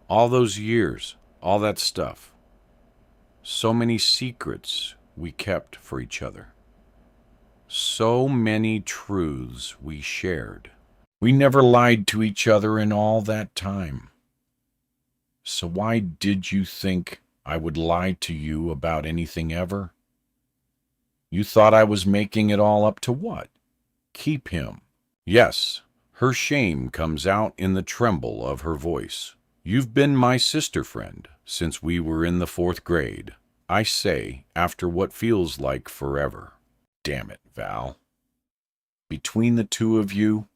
All those years, all that stuff. So many secrets we kept for each other. So many truths we shared. We never lied to each other in all that time. So why did you think I would lie to you about anything ever? You thought I was making it all up to what? Keep him. Yes, her shame comes out in the tremble of her voice. You've been my sister friend since we were in the 4th grade, I say after what feels like forever. Damn it, Val. Between the two of you,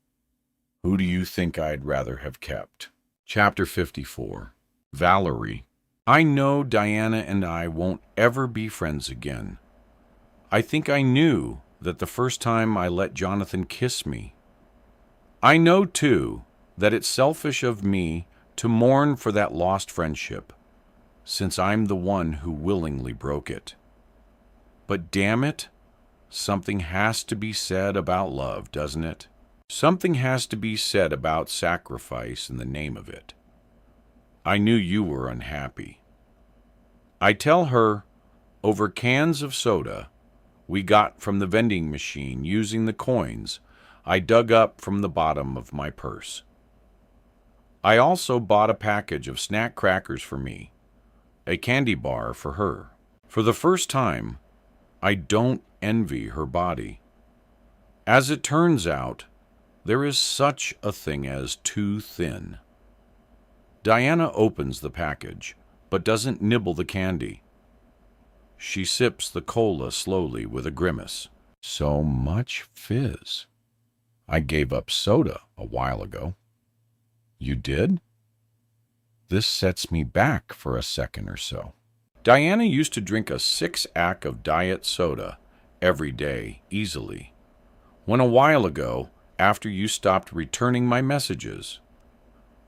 who do you think I'd rather have kept? Chapter 54. Valerie. I know Diana and I won't ever be friends again. I think I knew that the first time I let Jonathan kiss me. I know, too, that it's selfish of me to mourn for that lost friendship, since I'm the one who willingly broke it. But damn it, something has to be said about love, doesn't it? Something has to be said about sacrifice in the name of it. I knew you were unhappy. I tell her, over cans of soda we got from the vending machine using the coins I dug up from the bottom of my purse. I also bought a package of snack crackers for me, a candy bar for her. For the first time, I don't envy her body. As it turns out, there is such a thing as too thin. Diana opens the package, but doesn't nibble the candy. She sips the cola slowly with a grimace. So much fizz. I gave up soda a while ago. You did? This sets me back for a second or so. Diana used to drink a 6-pack of diet soda every day, easily. When a while ago, after you stopped returning my messages.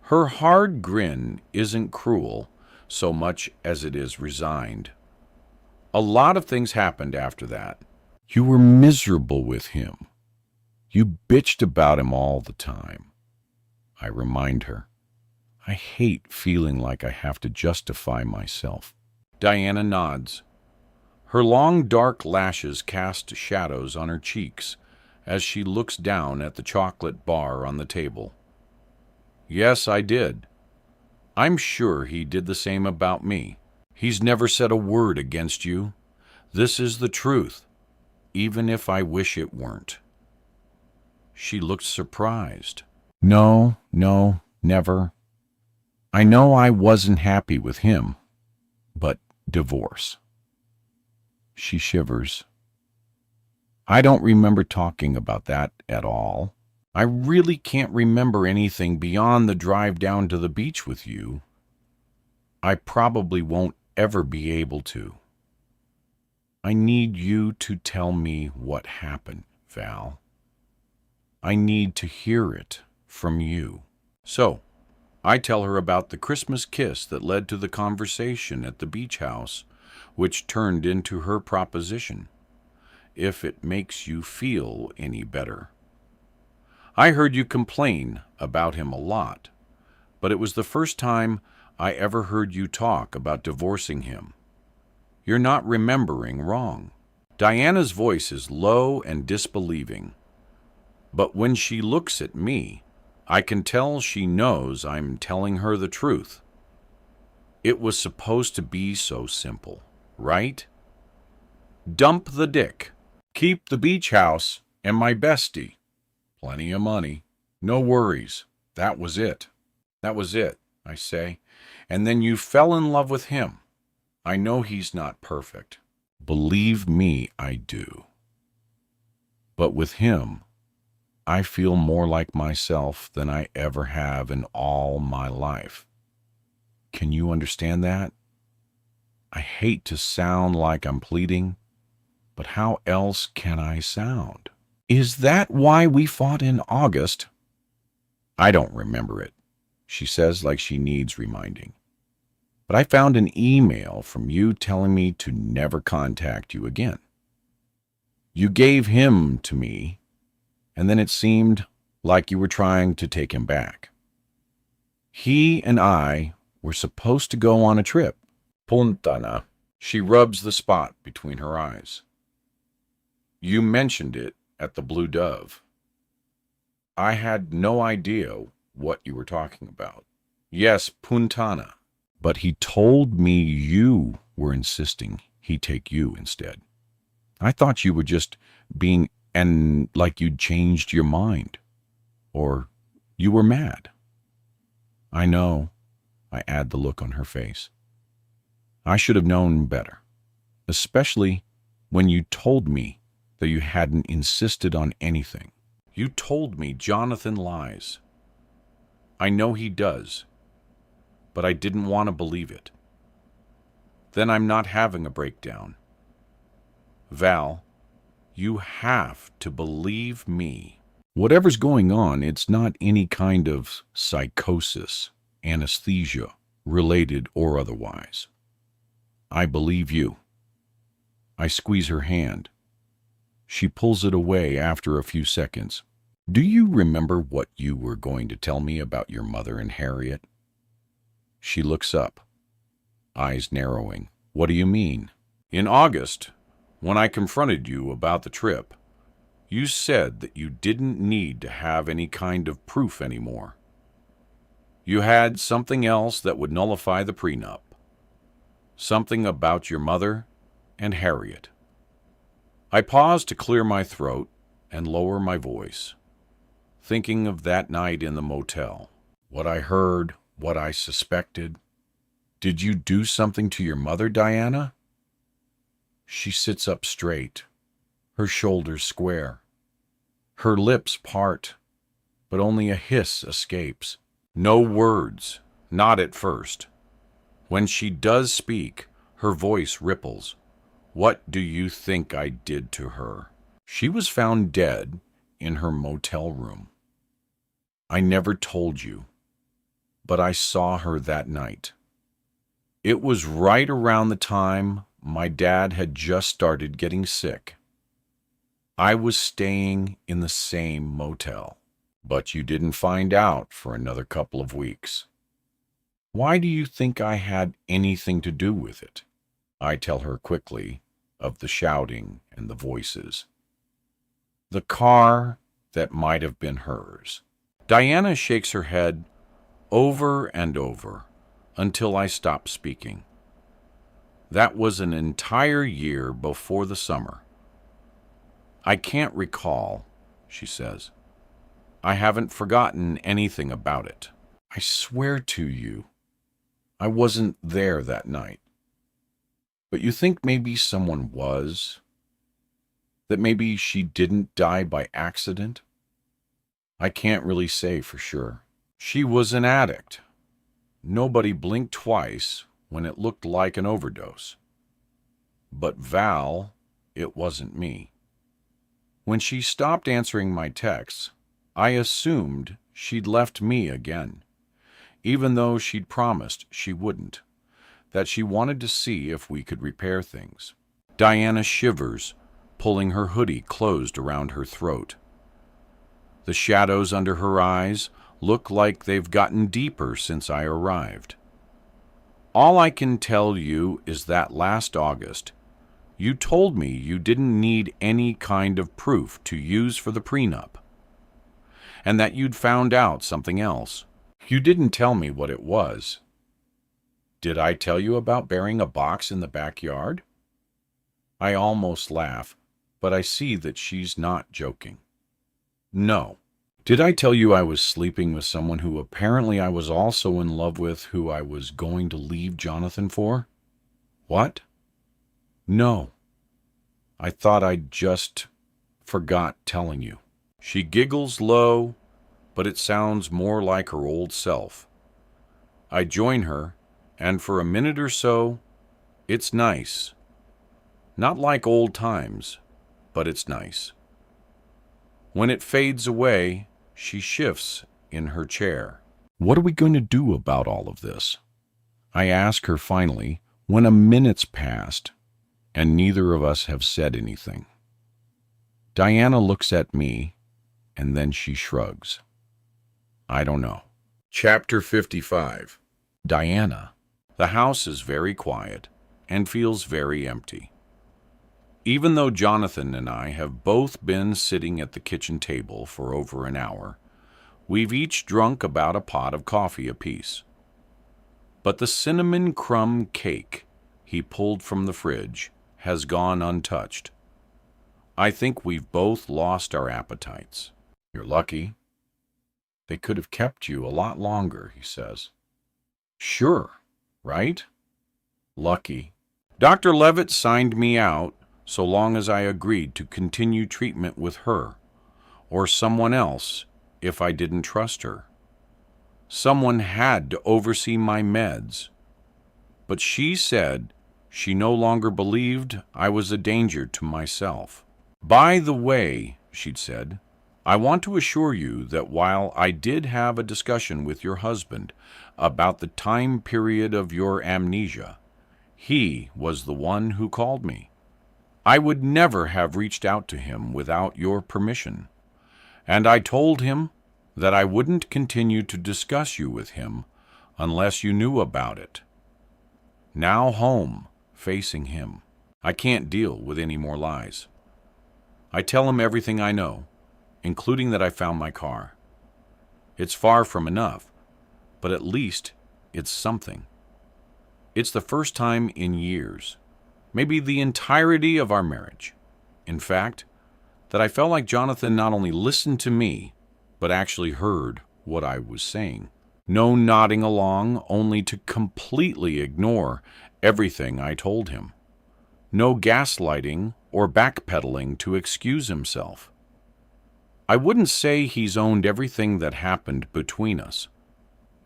Her hard grin isn't cruel so much as it is resigned. A lot of things happened after that. You were miserable with him. You bitched about him all the time. I remind her. I hate feeling like I have to justify myself. Diana nods. Her long dark lashes cast shadows on her cheeks as she looks down at the chocolate bar on the table. Yes, I did. I'm sure he did the same about me. He's never said a word against you. This is the truth, even if I wish it weren't. She looked surprised. No, never. I know I wasn't happy with him, but divorce. She shivers. I don't remember talking about that at all. I really can't remember anything beyond the drive down to the beach with you. I probably won't ever be able to. I need you to tell me what happened, Val. I need to hear it from you. So, I tell her about the Christmas kiss that led to the conversation at the beach house, which turned into her proposition, if it makes you feel any better. I heard you complain about him a lot, but it was the first time I ever heard you talk about divorcing him. You're not remembering wrong. Diana's voice is low and disbelieving, but when she looks at me, I can tell she knows I'm telling her the truth. It was supposed to be so simple, right? Dump the dick. Keep the beach house and my bestie. Plenty of money. No worries. That was it. That was it, I say. And then you fell in love with him. I know he's not perfect. Believe me, I do. But with him, I feel more like myself than I ever have in all my life. Can you understand that? I hate to sound like I'm pleading, but how else can I sound? Is that why we fought in August? I don't remember it, she says like she needs reminding. But I found an email from you telling me to never contact you again. You gave him to me, and then it seemed like you were trying to take him back. He and I were supposed to go on a trip. Puntana. She rubs the spot between her eyes. You mentioned it at the Blue Dove. I had no idea what you were talking about. Yes, Puntana. But he told me you were insisting he take you instead. I thought you were just being like you'd changed your mind. Or you were mad. I know. I add the look on her face. I should have known better, especially when you told me that you hadn't insisted on anything. You told me Jonathan lies. I know he does, but I didn't want to believe it. Then I'm not having a breakdown. Val, you have to believe me. Whatever's going on, it's not any kind of psychosis, anesthesia, related or otherwise. I believe you. I squeeze her hand. She pulls it away after a few seconds. Do you remember what you were going to tell me about your mother and Harriet? She looks up, eyes narrowing. What do you mean? In August, when I confronted you about the trip, you said that you didn't need to have any kind of proof anymore. You had something else that would nullify the prenup. Something about your mother and Harriet. I paused to clear my throat and lower my voice, thinking of that night in the motel. What I heard, what I suspected. Did you do something to your mother, Diana? She sits up straight, her shoulders square. Her lips part, but only a hiss escapes. No words, not at first. When she does speak, her voice ripples. What do you think I did to her? She was found dead in her motel room. I never told you, but I saw her that night. It was right around the time my dad had just started getting sick. I was staying in the same motel, but you didn't find out for another couple of weeks. Why do you think I had anything to do with it? I tell her quickly of the shouting and the voices. The car that might have been hers. Diana shakes her head over and over until I stop speaking. That was an entire year before the summer. I can't recall, she says. I haven't forgotten anything about it. I swear to you, I wasn't there that night. But you think maybe someone was? That maybe she didn't die by accident? I can't really say for sure. She was an addict. Nobody blinked twice when it looked like an overdose. But Val, it wasn't me. When she stopped answering my texts, I assumed she'd left me again, even though she'd promised she wouldn't, that she wanted to see if we could repair things. Diana shivers, pulling her hoodie closed around her throat. The shadows under her eyes look like they've gotten deeper since I arrived. All I can tell you is that last August, you told me you didn't need any kind of proof to use for the prenup, and that you'd found out something else. You didn't tell me what it was. Did I tell you about burying a box in the backyard? I almost laugh, but I see that she's not joking. No, Did I tell you I was sleeping with someone who apparently I was also in love with, who I was going to leave Jonathan for? What? No. I thought I'd just forgot telling you. She giggles low, but it sounds more like her old self. I join her, and for a minute or so, it's nice. Not like old times, but it's nice. When it fades away, she shifts in her chair. What are we going to do about all of this? I ask her finally, when a minute's passed, and neither of us have said anything. Diana looks at me, and then she shrugs. I don't know. Chapter 55. Diana. The house is very quiet and feels very empty. Even though Jonathan and I have both been sitting at the kitchen table for over an hour, we've each drunk about a pot of coffee apiece. But the cinnamon crumb cake he pulled from the fridge has gone untouched. I think we've both lost our appetites. You're lucky. They could have kept you a lot longer, he says. Sure, right? Lucky. Dr. Levitt signed me out so long as I agreed to continue treatment with her, or someone else if I didn't trust her. Someone had to oversee my meds, but she said she no longer believed I was a danger to myself. By the way, she'd said, I want to assure you that while I did have a discussion with your husband about the time period of your amnesia, he was the one who called me. I would never have reached out to him without your permission, and I told him that I wouldn't continue to discuss you with him unless you knew about it. Now home, facing him, I can't deal with any more lies. I tell him everything I know, including that I found my car. It's far from enough, but at least it's something. It's the first time in years, maybe the entirety of our marriage, in fact, that I felt like Jonathan not only listened to me, but actually heard what I was saying. No nodding along only to completely ignore everything I told him. No gaslighting or backpedaling to excuse himself. I wouldn't say he's owned everything that happened between us,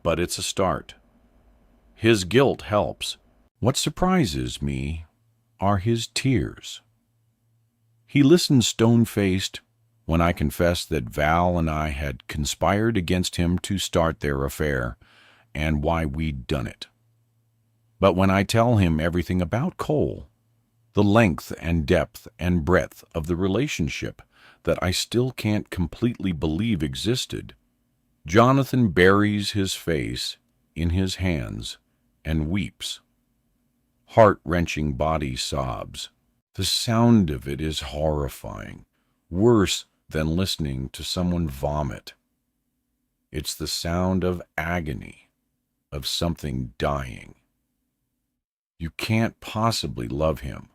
but it's a start. His guilt helps. What surprises me are his tears. He listened stone-faced when I confessed that Val and I had conspired against him to start their affair and why we'd done it. But when I tell him everything about Cole, the length and depth and breadth of the relationship that I still can't completely believe existed, Jonathan buries his face in his hands and weeps. Heart-wrenching body sobs. The sound of it is horrifying, worse than listening to someone vomit. It's the sound of agony, of something dying. You can't possibly love him,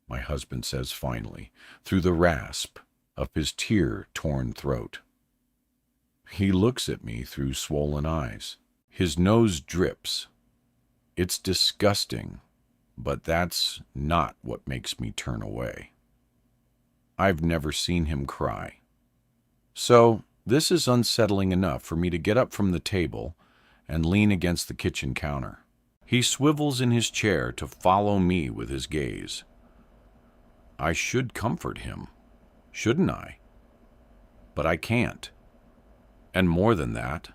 my husband says finally, through the rasp of his tear-torn throat. He looks at me through swollen eyes. His nose drips. It's disgusting, but that's not what makes me turn away. I've never seen him cry. So this is unsettling enough for me to get up from the table and lean against the kitchen counter. He swivels in his chair to follow me with his gaze. I should comfort him, shouldn't I? But I can't. And more than that,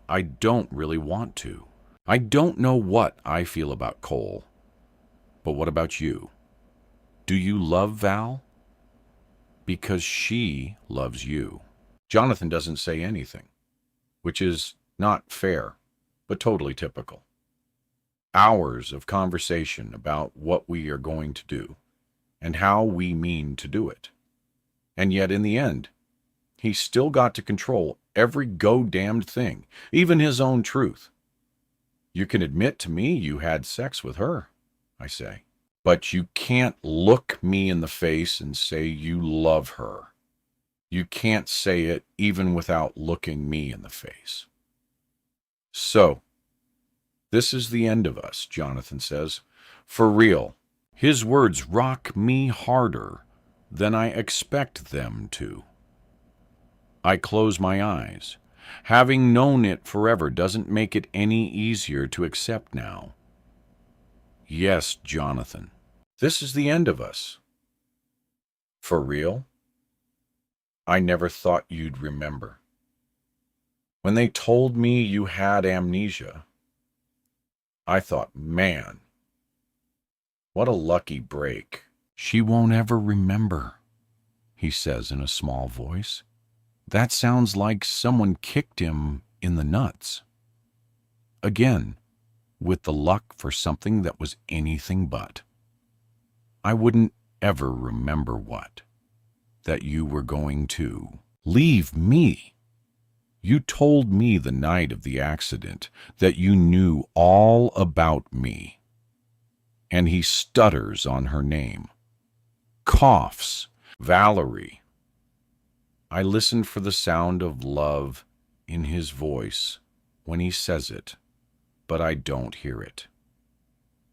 I don't really want to. I don't know what I feel about Cole. But what about you? Do you love Val? Because she loves you. Jonathan doesn't say anything, which is not fair, but totally typical. Hours of conversation about what we are going to do and how we mean to do it. And yet in the end, he's still got to control every go-damned thing, even his own truth. You can admit to me you had sex with her, I say, but you can't look me in the face and say you love her. You can't say it even without looking me in the face. So, this is the end of us, Jonathan says. For real. His words rock me harder than I expect them to. I close my eyes. Having known it forever doesn't make it any easier to accept now. Yes, Jonathan, this is the end of us. For real? I never thought you'd remember. When they told me you had amnesia, I thought, man, what a lucky break. She won't ever remember, he says in a small voice. That sounds like someone kicked him in the nuts. Again, with the luck for something that was anything but. I wouldn't ever remember what. That you were going to leave me. You told me the night of the accident that you knew all about me. And he stutters on her name. Coughs. Valerie. I listen for the sound of love in his voice when he says it, but I don't hear it.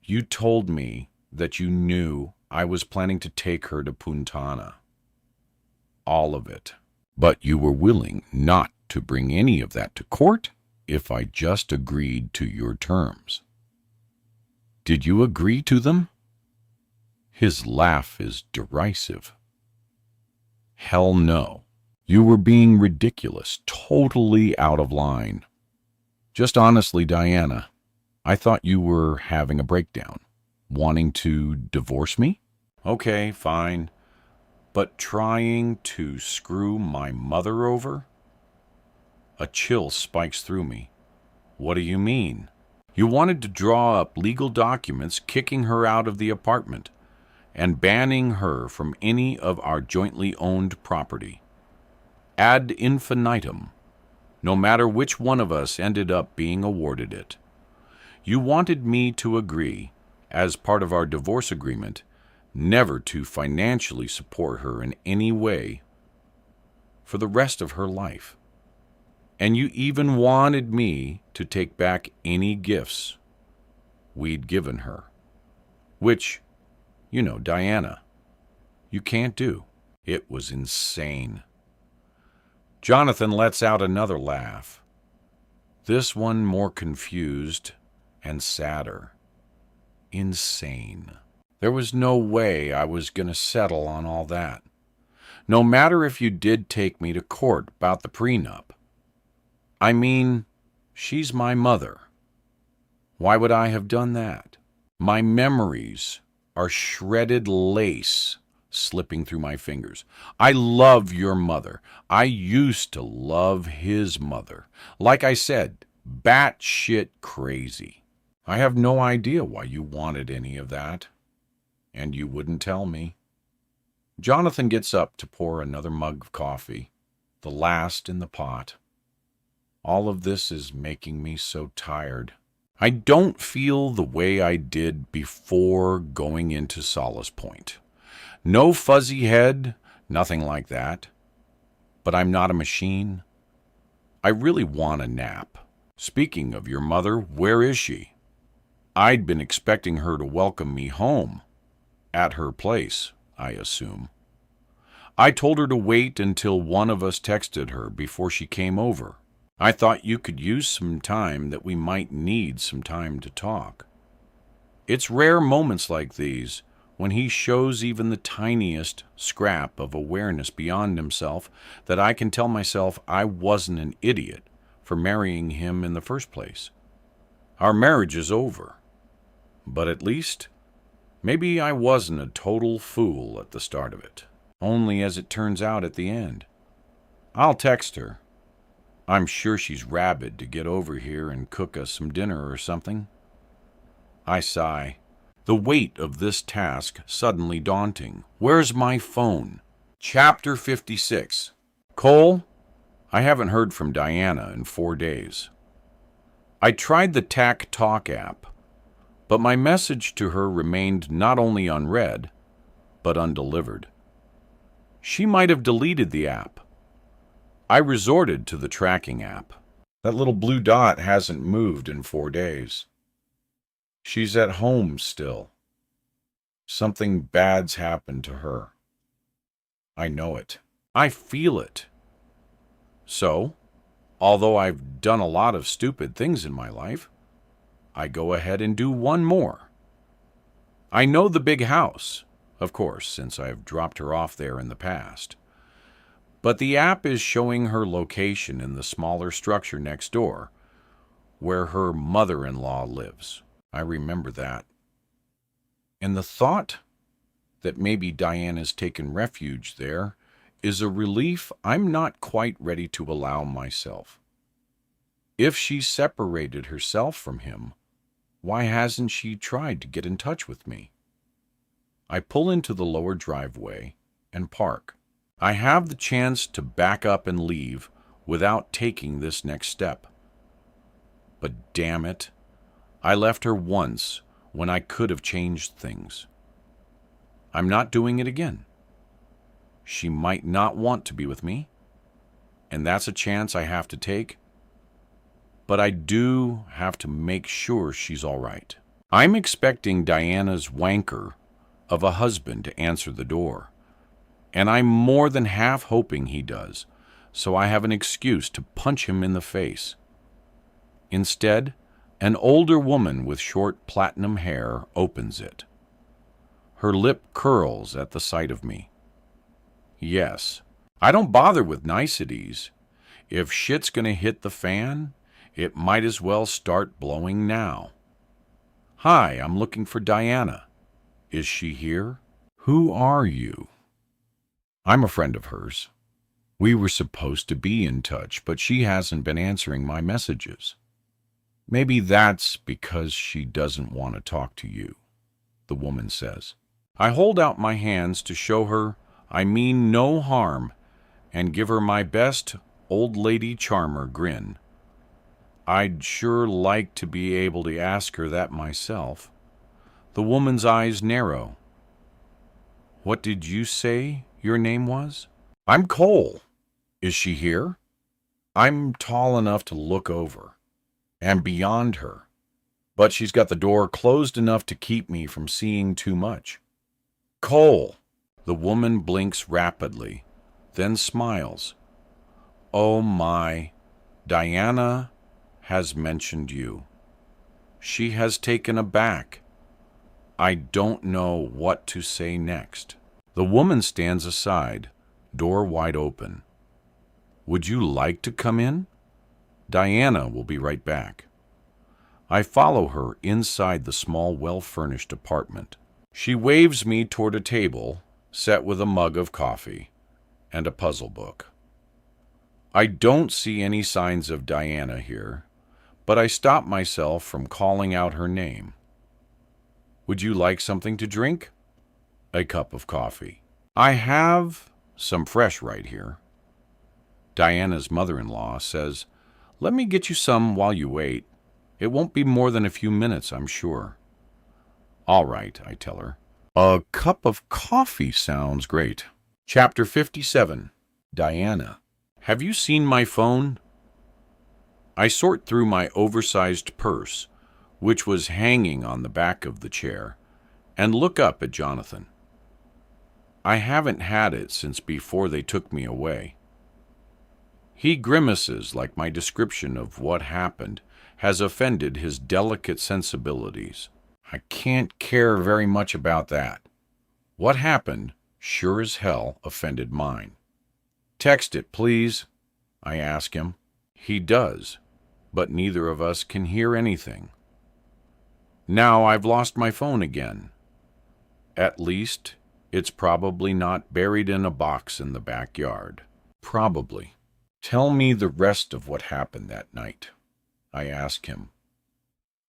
You told me that you knew I was planning to take her to Puntana. All of it. But you were willing not to bring any of that to court if I just agreed to your terms. Did you agree to them? His laugh is derisive. Hell no. You were being ridiculous, totally out of line. Just honestly, Diana, I thought you were having a breakdown. Wanting to divorce me? Okay, fine. But trying to screw my mother over? A chill spikes through me. What do you mean? You wanted to draw up legal documents kicking her out of the apartment and banning her from any of our jointly owned property. Ad infinitum, no matter which one of us ended up being awarded it. You wanted me to agree, as part of our divorce agreement, never to financially support her in any way for the rest of her life. And you even wanted me to take back any gifts we'd given her, which, you know, Diana, you can't do. It was insane. Jonathan lets out another laugh, this one more confused and sadder. Insane. There was no way I was going to settle on all that. No matter if you did take me to court about the prenup. I mean, she's my mother. Why would I have done that? My memories are shredded lace slipping through my fingers. I love your mother. I used to love his mother. Like I said, batshit crazy. I have no idea why you wanted any of that. And you wouldn't tell me. Jonathan gets up to pour another mug of coffee, the last in the pot. All of this is making me so tired. I don't feel the way I did before going into Solace Point. No fuzzy head, nothing like that. But I'm not a machine. I really want a nap. Speaking of your mother, where is she? I'd been expecting her to welcome me home. At her place, I assume. I told her to wait until one of us texted her before she came over. I thought you could use some time, that we might need some time to talk. It's rare moments like these when he shows even the tiniest scrap of awareness beyond himself that I can tell myself I wasn't an idiot for marrying him in the first place. Our marriage is over. But at least, maybe I wasn't a total fool at the start of it. Only as it turns out at the end. I'll text her. I'm sure she's rabid to get over here and cook us some dinner or something. I sigh. The weight of this task suddenly daunting. Where's my phone? Chapter 56. Cole, I haven't heard from Diana in 4 days. I tried the TAC Talk app, but my message to her remained not only unread, but undelivered. She might have deleted the app, I resorted to the tracking app. That little blue dot hasn't moved in 4 days. She's at home still. Something bad's happened to her. I know it. I feel it. So, although I've done a lot of stupid things in my life, I go ahead and do one more. I know the big house, of course, since I've dropped her off there in the past. But the app is showing her location in the smaller structure next door, where her mother-in-law lives. I remember that. And the thought that maybe Diana's taken refuge there is a relief I'm not quite ready to allow myself. If she separated herself from him, why hasn't she tried to get in touch with me? I pull into the lower driveway and park. I have the chance to back up and leave without taking this next step. But damn it, I left her once when I could have changed things. I'm not doing it again. She might not want to be with me, and that's a chance I have to take. But I do have to make sure she's all right. I'm expecting Diana's wanker of a husband to answer the door, and I'm more than half hoping he does, so I have an excuse to punch him in the face. Instead, an older woman with short platinum hair opens it. Her lip curls at the sight of me. Yes, I don't bother with niceties. If shit's gonna hit the fan, it might as well start blowing now. Hi, I'm looking for Diana. Is she here? Who are you? I'm a friend of hers. We were supposed to be in touch, but she hasn't been answering my messages. Maybe that's because she doesn't want to talk to you, the woman says. I hold out my hands to show her I mean no harm and give her my best old lady charmer grin. I'd sure like to be able to ask her that myself. The woman's eyes narrow. What did you say your name was? I'm Cole. Is she here? I'm tall enough to look over, and beyond her, but she's got the door closed enough to keep me from seeing too much. Cole! The woman blinks rapidly, then smiles. Oh my, Diana has mentioned you. She has taken aback. I don't know what to say next. The woman stands aside, door wide open. Would you like to come in? Diana will be right back. I follow her inside the small, well-furnished apartment. She waves me toward a table set with a mug of coffee and a puzzle book. I don't see any signs of Diana here, but I stop myself from calling out her name. Would you like something to drink? A cup of coffee. I have some fresh right here. Diana's mother-in-law says, let me get you some while you wait. It won't be more than a few minutes, I'm sure. All right, I tell her. A cup of coffee sounds great. Chapter 57. Diana. Have you seen my phone? I sort through my oversized purse, which was hanging on the back of the chair, and look up at Jonathan. I haven't had it since before they took me away. He grimaces like my description of what happened has offended his delicate sensibilities. I can't care very much about that. What happened sure as hell offended mine. Text it, please, I ask him. He does, but neither of us can hear anything. Now I've lost my phone again. At least, it's probably not buried in a box in the backyard. Probably. Tell me the rest of what happened that night, I ask him,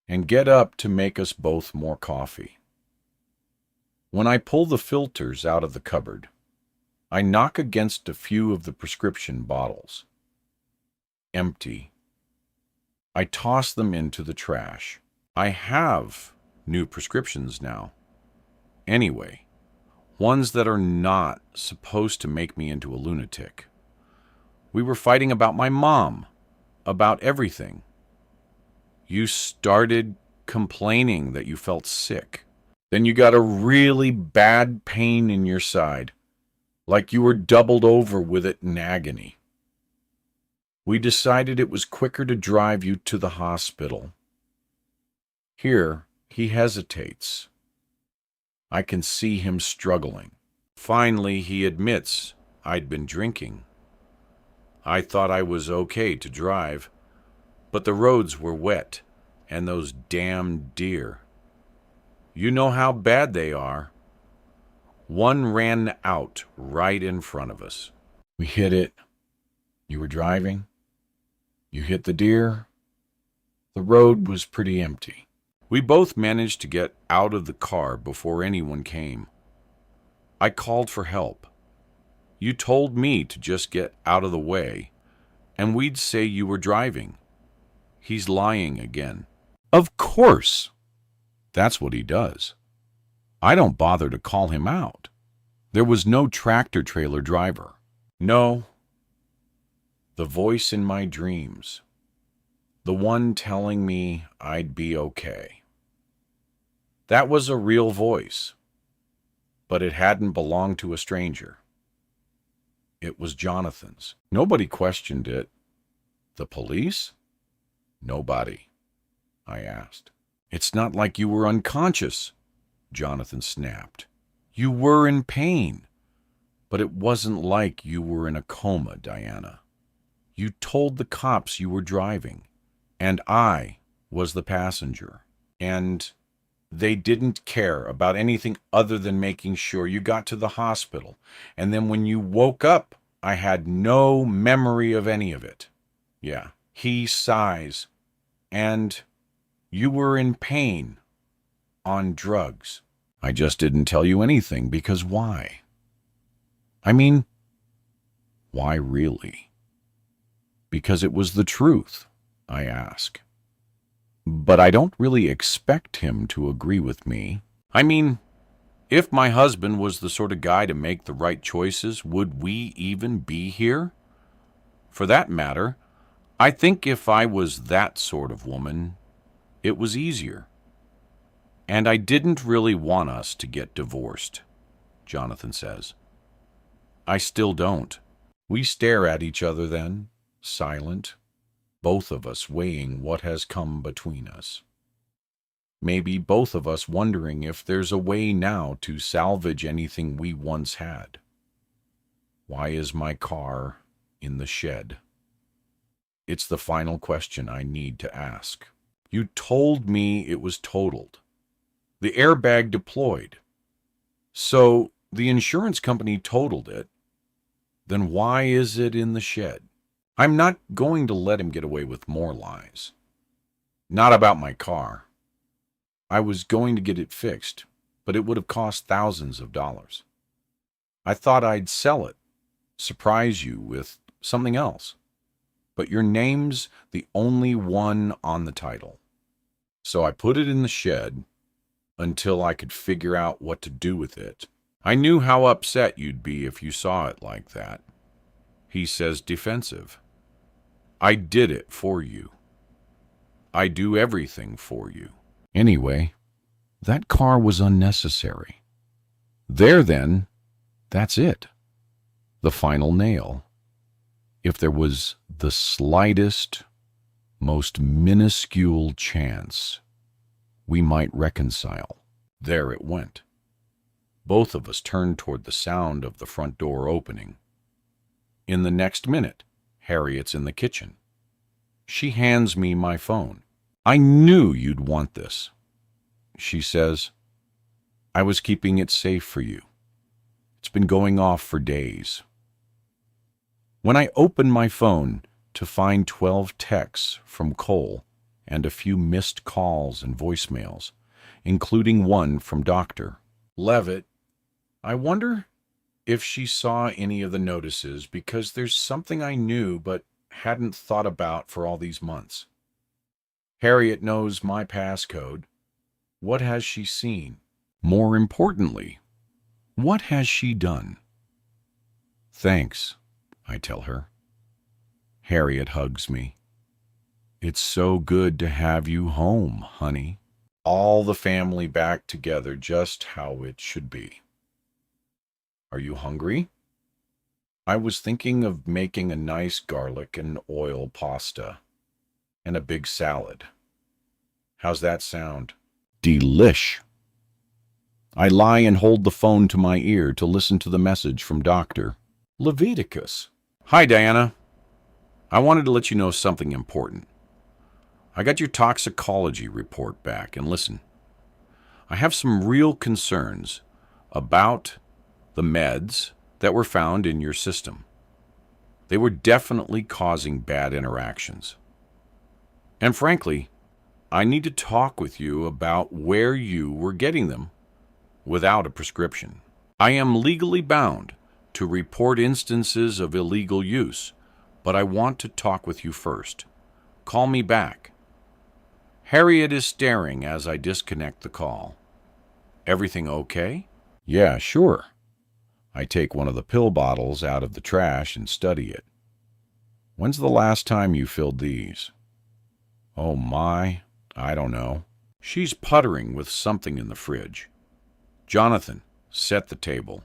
and get up to make us both more coffee. When I pull the filters out of the cupboard, I knock against a few of the prescription bottles. Empty. I toss them into the trash. I have new prescriptions now. Anyway, ones that are not supposed to make me into a lunatic. We were fighting about my mom, about everything. You started complaining that you felt sick. Then you got a really bad pain in your side, like you were doubled over with it in agony. We decided it was quicker to drive you to the hospital. Here, he hesitates. I can see him struggling. Finally, he admits I'd been drinking. I thought I was okay to drive, but the roads were wet, and those damn deer. You know how bad they are. One ran out right in front of us. We hit it. You were driving. You hit the deer. The road was pretty empty. We both managed to get out of the car before anyone came. I called for help. You told me to just get out of the way, and we'd say you were driving. He's lying again. Of course. That's what he does. I don't bother to call him out. There was no tractor-trailer driver. No. The voice in my dreams. The one telling me I'd be okay. That was a real voice, but it hadn't belonged to a stranger. It was Jonathan's. Nobody questioned it. The police? Nobody, I asked. It's not like you were unconscious, Jonathan snapped. You were in pain, but it wasn't like you were in a coma, Diana. You told the cops you were driving, and I was the passenger, and they didn't care about anything other than making sure you got to the hospital. And then when you woke up, I had no memory of any of it. Yeah, he sighs. And you were in pain on drugs. I just didn't tell you anything because why? I mean, why really? Because it was the truth, I ask. But I don't really expect him to agree with me. I mean, if my husband was the sort of guy to make the right choices, would we even be here? For that matter, I think if I was that sort of woman, it was easier. And I didn't really want us to get divorced, Jonathan says. I still don't. We stare at each other then, silent, both of us weighing what has come between us. Maybe both of us wondering if there's a way now to salvage anything we once had. Why is my car in the shed? It's the final question I need to ask. You told me it was totaled. The airbag deployed. So the insurance company totaled it. Then why is it in the shed? I'm not going to let him get away with more lies. Not about my car. I was going to get it fixed, but it would have cost thousands of dollars. I thought I'd sell it, surprise you with something else. But your name's the only one on the title. So I put it in the shed until I could figure out what to do with it. I knew how upset you'd be if you saw it like that. He says defensive. I did it for you. I do everything for you. Anyway, that car was unnecessary. There then, that's it. The final nail. If there was the slightest, most minuscule chance, we might reconcile. There it went. Both of us turned toward the sound of the front door opening. In the next minute, Harriet's in the kitchen. She hands me my phone. I knew you'd want this. She says, I was keeping it safe for you. It's been going off for days. When I open my phone to find 12 texts from Cole and a few missed calls and voicemails, including one from Dr. Levitt, I wonder if she saw any of the notices because there's something I knew but hadn't thought about for all these months. Harriet knows my passcode. What has she seen? More importantly, what has she done? Thanks, I tell her. Harriet hugs me. It's so good to have you home, honey. All the family back together just how it should be. Are you hungry? I was thinking of making a nice garlic and oil pasta and a big salad. How's that sound? Delish. I lie and hold the phone to my ear to listen to the message from Dr. Leviticus. Hi, Diana. I wanted to let you know something important. I got your toxicology report back, and listen, I have some real concerns about the meds that were found in your system. They were definitely causing bad interactions. And frankly, I need to talk with you about where you were getting them without a prescription. I am legally bound to report instances of illegal use, but I want to talk with you first. Call me back. Harriet is staring as I disconnect the call. Everything okay? Yeah, sure. I take one of the pill bottles out of the trash and study it. When's the last time you filled these? Oh my, I don't know. She's puttering with something in the fridge. Jonathan, set the table.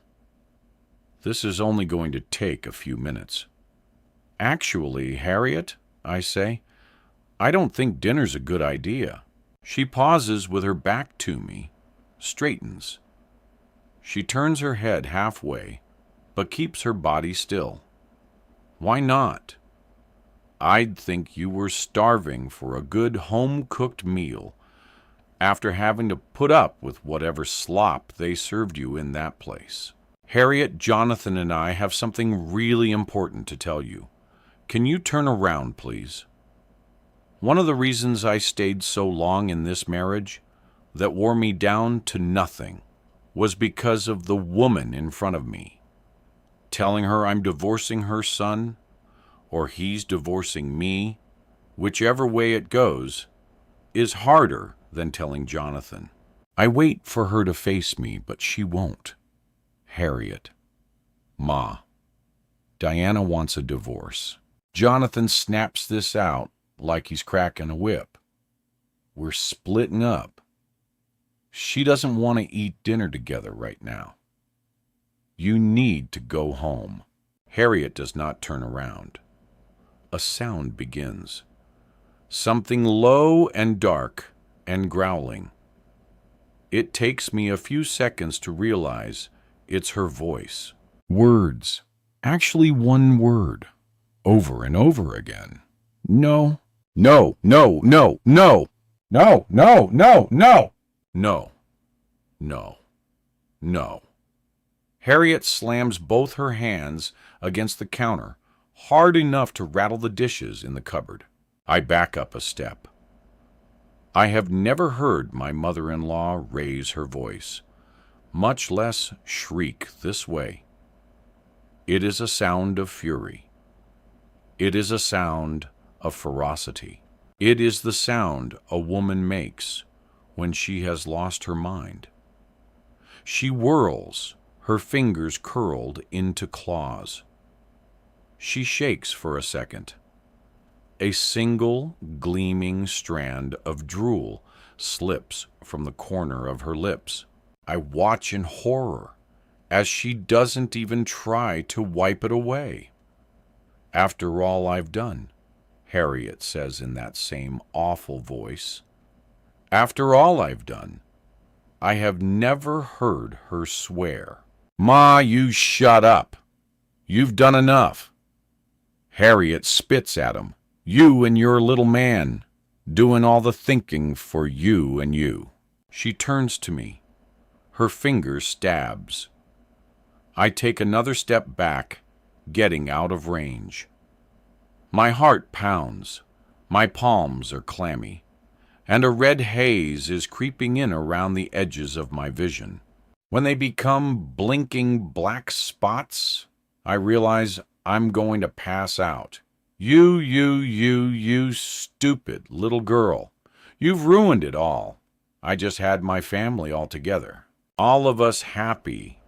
This is only going to take a few minutes. Actually, Harriet, I say, I don't think dinner's a good idea. She pauses with her back to me, straightens. She turns her head halfway, but keeps her body still. Why not? I'd think you were starving for a good home-cooked meal after having to put up with whatever slop they served you in that place. Harriet, Jonathan, and I have something really important to tell you. Can you turn around, please? One of the reasons I stayed so long in this marriage that wore me down to nothing was because of the woman in front of me. Telling her I'm divorcing her son, or he's divorcing me, whichever way it goes, is harder than telling Jonathan. I wait for her to face me, but she won't. Harriet. Ma. Diana wants a divorce. Jonathan snaps this out like he's cracking a whip. We're splitting up. She doesn't want to eat dinner together right now. You need to go home. Harriet does not turn around. A sound begins. Something low and dark and growling. It takes me a few seconds to realize it's her voice. Words. Actually one word. Over and over again. No. No, no, no, no. No, no, no, no. No. No. No. Harriet slams both her hands against the counter, hard enough to rattle the dishes in the cupboard. I back up a step. I have never heard my mother-in-law raise her voice, much less shriek this way. It is a sound of fury. It is a sound of ferocity. It is the sound a woman makes when she has lost her mind. She whirls, her fingers curled into claws. She shakes for a second. A single gleaming strand of drool slips from the corner of her lips. I watch in horror as she doesn't even try to wipe it away. After all I've done, Harriet says in that same awful voice. After all I've done, I have never heard her swear. Ma, you shut up. You've done enough. Harriet spits at him. You and your little man, doing all the thinking for you and you. She turns to me. Her finger stabs. I take another step back, getting out of range. My heart pounds. My palms are clammy, and a red haze is creeping in around the edges of my vision. When they become blinking black spots, I realize I'm going to pass out. You stupid little girl. You've ruined it all. I just had my family all together. All of us happy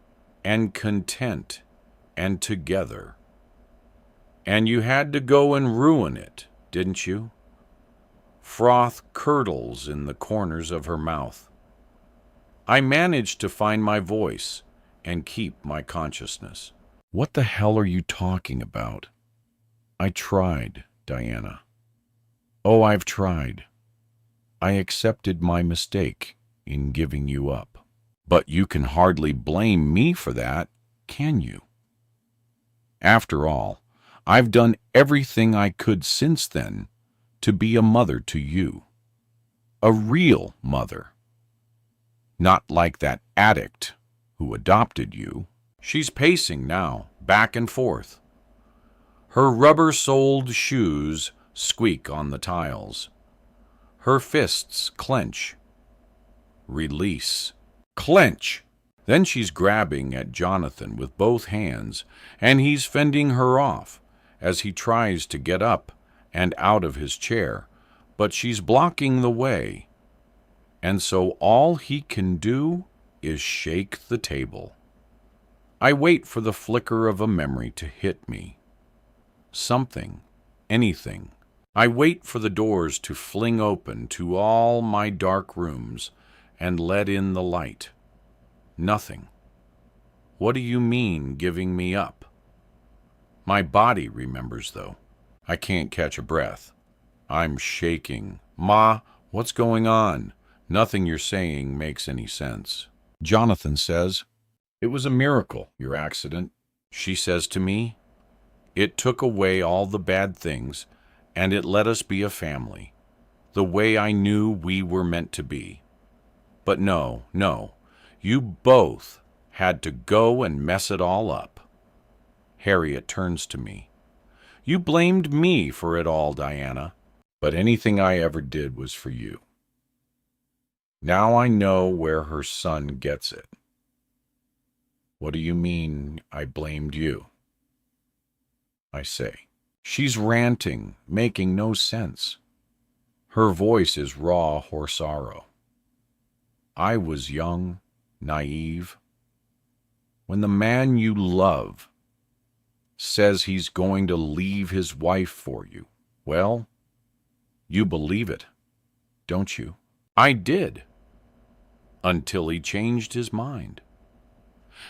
and content and together. And you had to go and ruin it, didn't you? Froth curdles in the corners of her mouth. I managed to find my voice and keep my consciousness. What the hell are you talking about? I tried, Diana. Oh, I've tried. I accepted my mistake in giving you up. But you can hardly blame me for that, can you? After all, I've done everything I could since then to be a mother to you. A real mother. Not like that addict who adopted you. She's pacing now, back and forth. Her rubber-soled shoes squeak on the tiles. Her fists clench. Release. Clench! Then she's grabbing at Jonathan with both hands, and he's fending her off as he tries to get up and out of his chair, but she's blocking the way. And so all he can do is shake the table. I wait for the flicker of a memory to hit me. Something, anything. I wait for the doors to fling open to all my dark rooms and let in the light. Nothing. What do you mean, giving me up? My body remembers, though. I can't catch a breath. I'm shaking. Ma, what's going on? Nothing you're saying makes any sense. Jonathan says, "It was a miracle, your accident." She says to me, "It took away all the bad things, and it let us be a family, the way I knew we were meant to be. But no, you both had to go and mess it all up." Harriet turns to me. "You blamed me for it all, Diana, but anything I ever did was for you." Now I know where her son gets it. "What do you mean I blamed you?" I say. She's ranting, making no sense. Her voice is raw sorrow. I was young, naive. When the man you love says he's going to leave his wife for you, well, you believe it, don't you? I did. Until he changed his mind.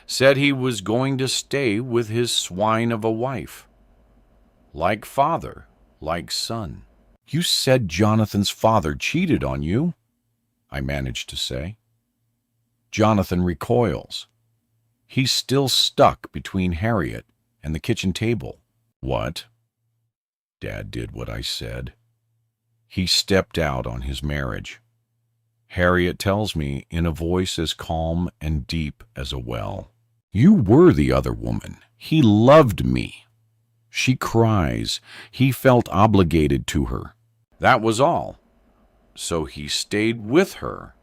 Said he was going to stay with his swine of a wife. Like father, like son. "You said Jonathan's father cheated on you," I managed to say. Jonathan recoils. He's still stuck between Harriet and the kitchen table. What? Dad did what I said. He stepped out on his marriage. Harriet tells me in a voice as calm and deep as a well. "You were the other woman. He loved me." She cries. He felt obligated to her. That was all. So he stayed with her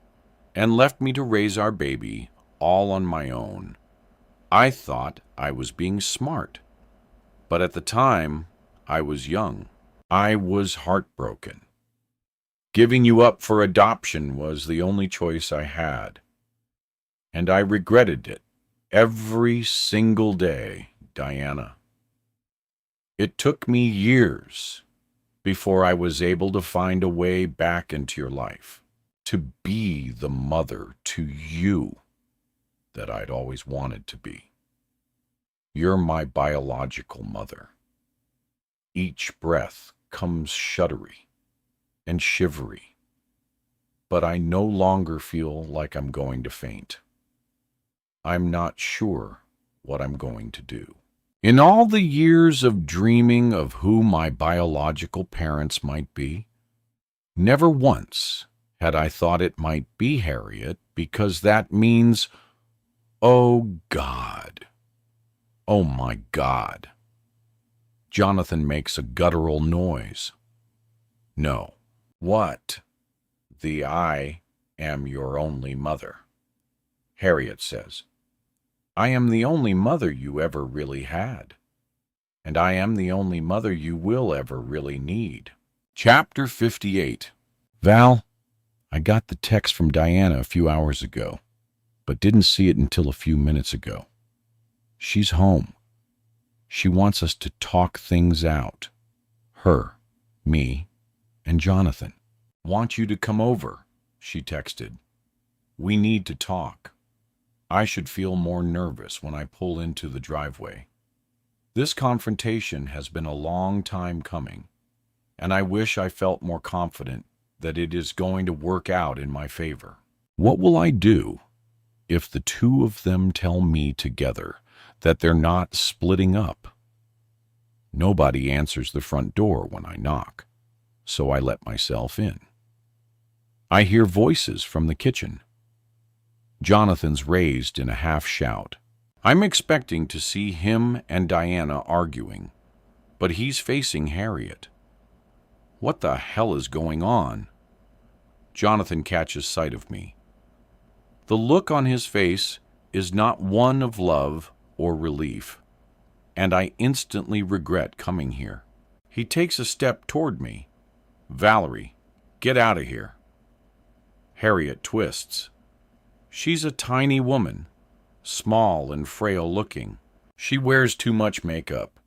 and left me to raise our baby all on my own. I thought I was being smart, but at the time I was young. I was heartbroken. Giving you up for adoption was the only choice I had, and I regretted it every single day, Diana. It took me years before I was able to find a way back into your life, to be the mother to you that I'd always wanted to be. You're my biological mother. Each breath comes shuddery and shivery, but I no longer feel like I'm going to faint. I'm not sure what I'm going to do. In all the years of dreaming of who my biological parents might be, never once had I thought it might be Harriet, because that means, oh God, oh my God. Jonathan makes a guttural noise. No. What? The "I am your only mother." Harriet says, "I am the only mother you ever really had, and I am the only mother you will ever really need." Chapter 58. Val, I got the text from Diana a few hours ago, but didn't see it until a few minutes ago. She's home. She wants us to talk things out. Her, me, and Jonathan. Want you to come over, she texted. We need to talk. I should feel more nervous when I pull into the driveway. This confrontation has been a long time coming, and I wish I felt more confident that it is going to work out in my favor. What will I do if the two of them tell me together that they're not splitting up? Nobody answers the front door when I knock, so I let myself in. I hear voices from the kitchen. Jonathan's raised in a half shout. I'm expecting to see him and Diana arguing, but he's facing Harriet. What the hell is going on? Jonathan catches sight of me. The look on his face is not one of love or relief, and I instantly regret coming here. He takes a step toward me. Valerie, get out of here. Harriet twists. She's a tiny woman, small and frail looking. She wears too much makeup.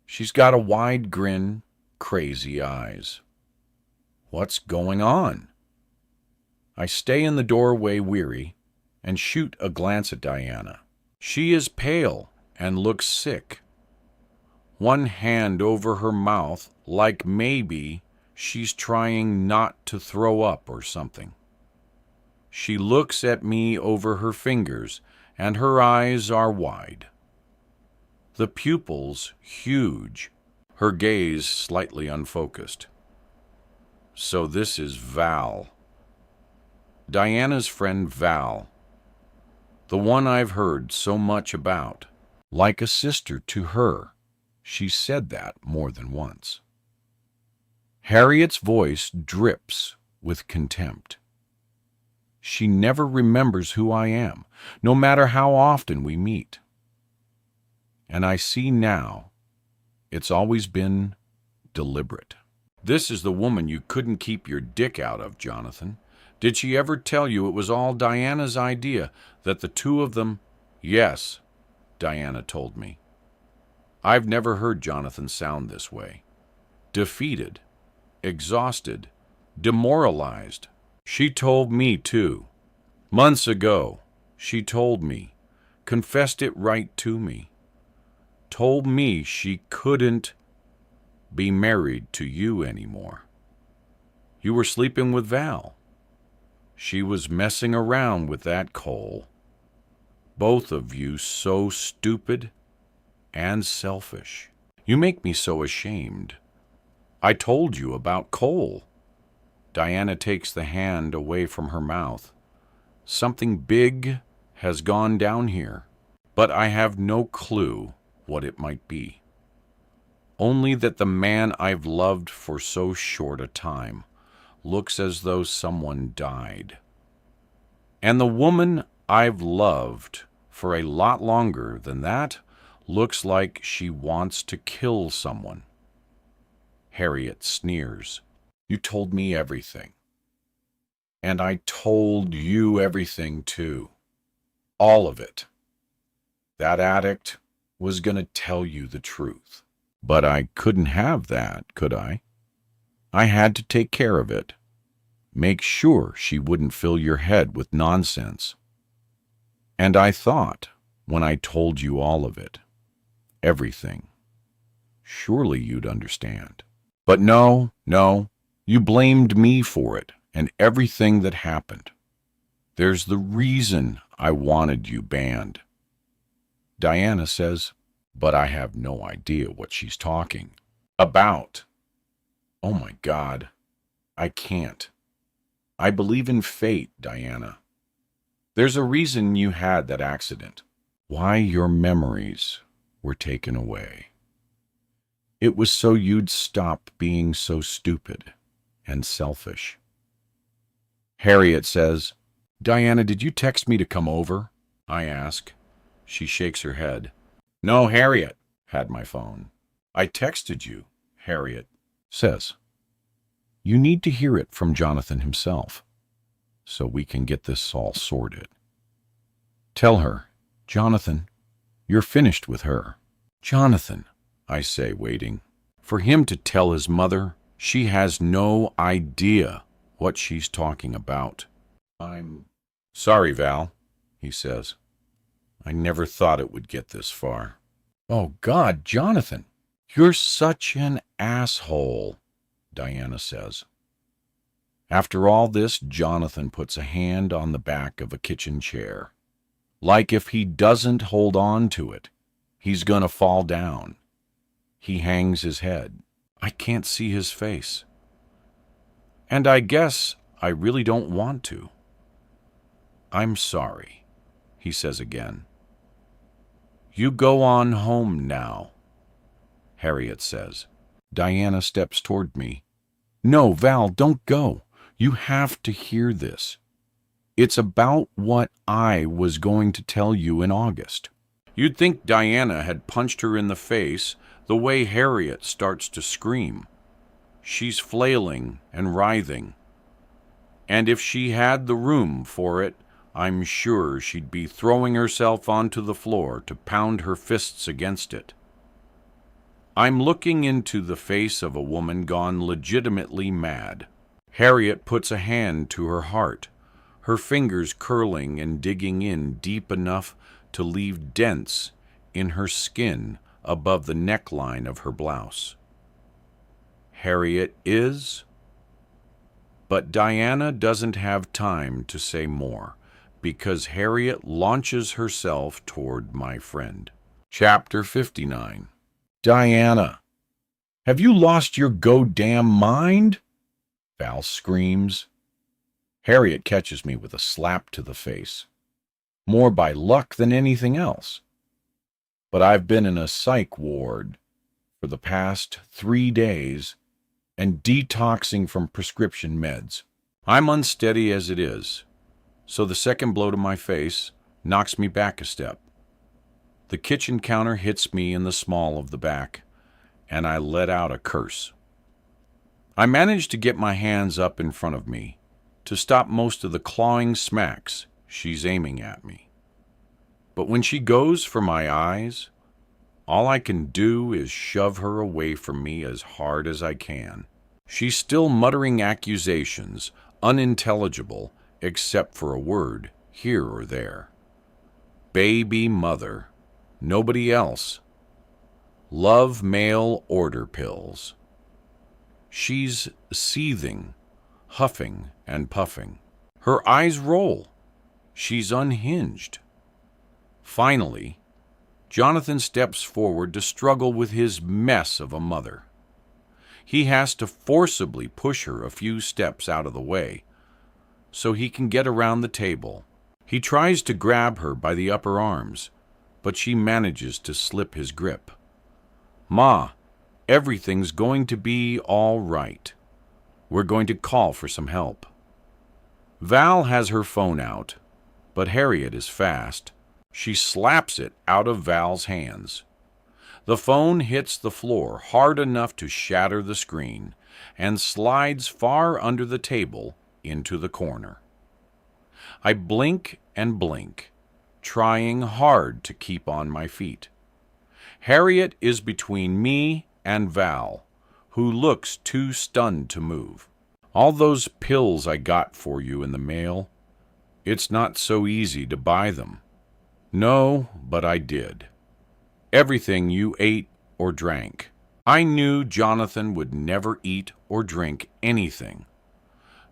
She's got a wide grin, crazy eyes. What's going on? I stay in the doorway weary and shoot a glance at Diana. She is pale and looks sick. One hand over her mouth like maybe she's trying not to throw up or something. She looks at me over her fingers and her eyes are wide. The pupils huge, her gaze slightly unfocused. So this is Val. Diana's friend Val. The one I've heard so much about. Like a sister to her. She said that more than once. Harriet's voice drips with contempt. She never remembers who I am, no matter how often we meet. And I see now, it's always been deliberate. This is the woman you couldn't keep your dick out of, Jonathan. Did she ever tell you it was all Diana's idea, that the two of them... Yes, Diana told me. I've never heard Jonathan sound this way. Defeated, exhausted, demoralized. She told me, too. Months ago, she told me, confessed it right to me. Told me she couldn't be married to you anymore. You were sleeping with Val. She was messing around with that Cole. Both of you so stupid and selfish. You make me so ashamed. I told you about Cole. Diana takes the hand away from her mouth. Something big has gone down here, but I have no clue what it might be. Only that the man I've loved for so short a time looks as though someone died. And the woman I've loved for a lot longer than that looks like she wants to kill someone. Harriet sneers. You told me everything. And I told you everything too. All of it. That addict was going to tell you the truth. But I couldn't have that, could I? I had to take care of it. Make sure she wouldn't fill your head with nonsense. And I thought, when I told you all of it, everything, surely you'd understand. But no, you blamed me for it and everything that happened. There's the reason I wanted you banned. Diana says, but I have no idea what she's talking about. Oh my God, I can't. I believe in fate, Diana. There's a reason you had that accident. Why your memories were taken away. It was so you'd stop being so stupid and selfish. Harriet says, Diana, did you text me to come over? I ask. She shakes her head. No, Harriet had my phone. I texted you, Harriet says. You need to hear it from Jonathan himself, so we can get this all sorted. Tell her, Jonathan, you're finished with her. Jonathan, I say, waiting. For him to tell his mother she has no idea what she's talking about. I'm sorry, Val, he says. I never thought it would get this far. Oh, God, Jonathan, you're such an asshole, Diana says. After all this, Jonathan puts a hand on the back of a kitchen chair. Like if he doesn't hold on to it, he's gonna fall down. He hangs his head. I can't see his face. And I guess I really don't want to. I'm sorry, he says again. You go on home now, Harriet says. Diana steps toward me. No, Val, don't go. You have to hear this. It's about what I was going to tell you in August. You'd think Diana had punched her in the face the way Harriet starts to scream. She's flailing and writhing. And if she had the room for it, I'm sure she'd be throwing herself onto the floor to pound her fists against it. I'm looking into the face of a woman gone legitimately mad. Harriet puts a hand to her heart, her fingers curling and digging in deep enough to leave dents in her skin above the neckline of her blouse. Harriet is... But Diana doesn't have time to say more, because Harriet launches herself toward my friend. Chapter 59. Diana, have you lost your goddamn mind? Val screams. Harriet catches me with a slap to the face. More by luck than anything else. But I've been in a psych ward for the past 3 days and detoxing from prescription meds. I'm unsteady as it is, so the second blow to my face knocks me back a step. The kitchen counter hits me in the small of the back, and I let out a curse. I manage to get my hands up in front of me to stop most of the clawing smacks she's aiming at me. But when she goes for my eyes, all I can do is shove her away from me as hard as I can. She's still muttering accusations, unintelligible except for a word here or there. Baby mother, nobody else. Love mail order pills. She's seething, huffing and puffing. Her eyes roll. She's unhinged. Finally, Jonathan steps forward to struggle with his mess of a mother. He has to forcibly push her a few steps out of the way so he can get around the table. He tries to grab her by the upper arms, but she manages to slip his grip. Ma, everything's going to be all right. We're going to call for some help. Val has her phone out, but Harriet is fast. She slaps it out of Val's hands. The phone hits the floor hard enough to shatter the screen and slides far under the table into the corner. I blink and blink, trying hard to keep on my feet. Harriet is between me and Val, who looks too stunned to move. All those pills I got for you in the mail, it's not so easy to buy them. No, but I did. Everything you ate or drank. I knew Jonathan would never eat or drink anything,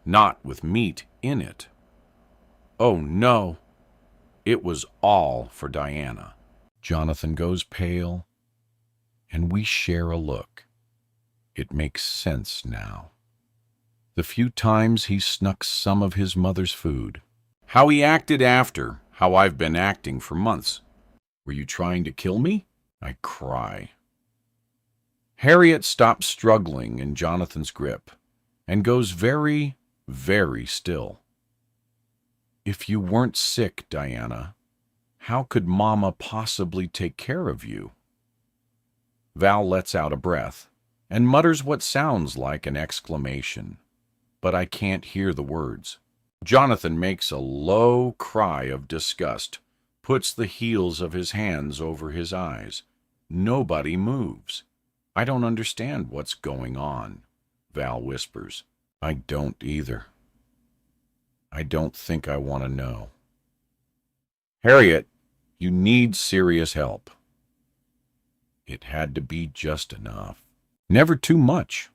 not with meat in it. Oh no, it was all for Diana. Jonathan goes pale, and we share a look. It makes sense now. The few times he snuck some of his mother's food. How he acted after, how I've been acting for months. Were you trying to kill me? I cry. Harriet stops struggling in Jonathan's grip and goes very, very still. If you weren't sick, Diana, how could Mama possibly take care of you? Val lets out a breath and mutters what sounds like an exclamation, but I can't hear the words. Jonathan makes a low cry of disgust, puts the heels of his hands over his eyes, nobody moves. I don't understand what's going on, Val whispers. I don't either. I don't think I want to know. Harriet, you need serious help. It had to be just enough. Never too much.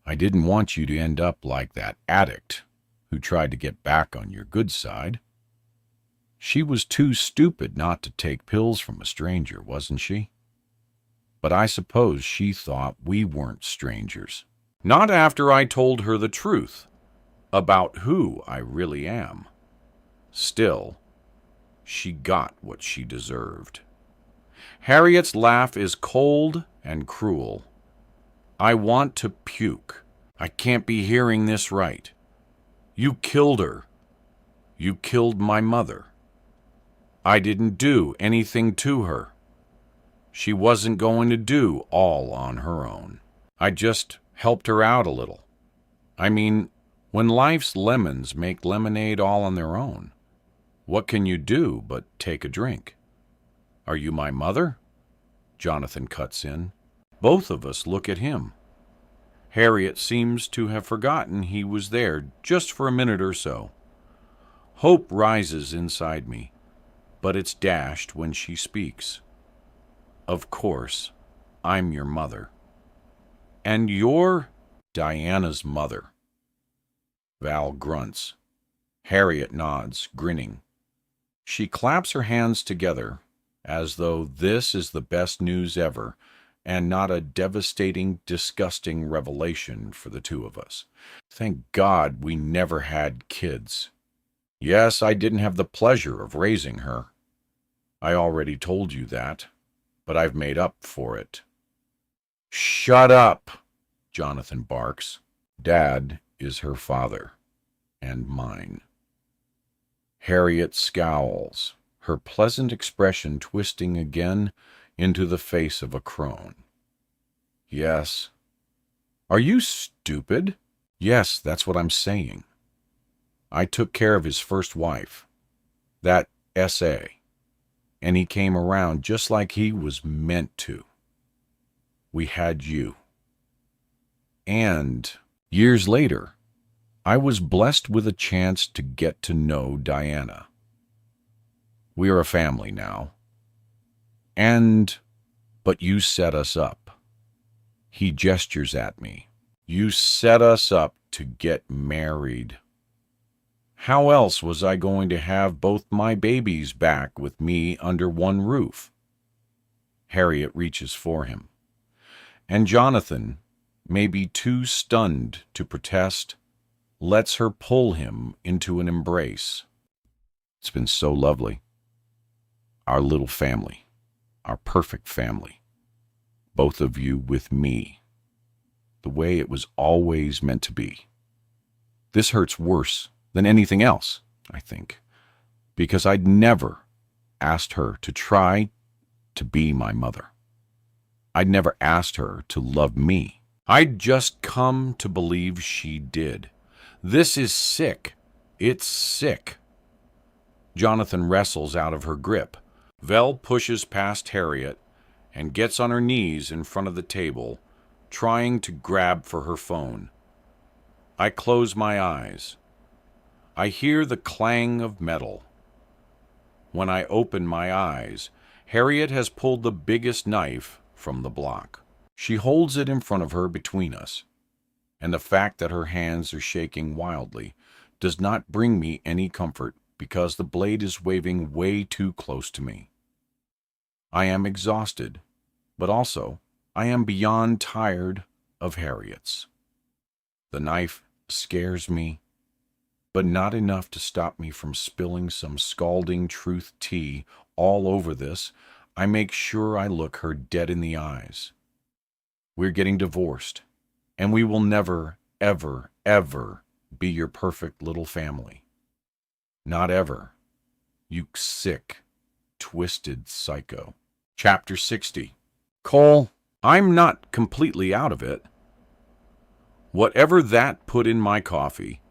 I didn't want you to end up like that addict who tried to get back on your good side. She was too stupid not to take pills from a stranger, wasn't she? But I suppose she thought we weren't strangers. Not after I told her the truth about who I really am. Still, she got what she deserved. Harriet's laugh is cold and cruel. I want to puke. I can't be hearing this right. You killed her. You killed my mother. I didn't do anything to her. She wasn't going to do all on her own. I just helped her out a little. I mean, when life's lemons make lemonade all on their own, what can you do but take a drink? Are you my mother? Jonathan cuts in. Both of us look at him. Harriet seems to have forgotten he was there just for a minute or so. Hope rises inside me, but it's dashed when she speaks. Of course, I'm your mother. And you're Diana's mother. Val grunts. Harriet nods, grinning. She claps her hands together as though this is the best news ever and not a devastating, disgusting revelation for the two of us. Thank God we never had kids. Yes, I didn't have the pleasure of raising her. I already told you that, but I've made up for it. Shut up, Jonathan barks. Dad is her father, and mine. Harriet scowls, her pleasant expression twisting again into the face of a crone. Yes. Are you stupid? Yes, that's what I'm saying. I took care of his first wife, that S.A., and he came around just like he was meant to. We had you. And years later, I was blessed with a chance to get to know Diana. We are a family now. But you set us up. He gestures at me. You set us up to get married. How else was I going to have both my babies back with me under one roof? Harriet reaches for him. And Jonathan, maybe too stunned to protest, lets her pull him into an embrace. It's been so lovely. Our little family. Our perfect family. Both of you with me. The way it was always meant to be. This hurts worse than anything else, I think, because I'd never asked her to try to be my mother. I'd never asked her to love me. I'd just come to believe she did. This is sick. It's sick. Jonathan wrestles out of her grip. Vel pushes past Harriet and gets on her knees in front of the table, trying to grab for her phone. I close my eyes. I hear the clang of metal. When I open my eyes, Harriet has pulled the biggest knife from the block. She holds it in front of her between us, and the fact that her hands are shaking wildly does not bring me any comfort because the blade is waving way too close to me. I am exhausted, but also I am beyond tired of Harriet's. The knife scares me, but not enough to stop me from spilling some scalding truth tea all over this. I make sure I look her dead in the eyes. We're getting divorced, and we will never, ever, ever be your perfect little family. Not ever, you sick, twisted psycho. Chapter 60. Cole, I'm not completely out of it. Whatever that put in my coffee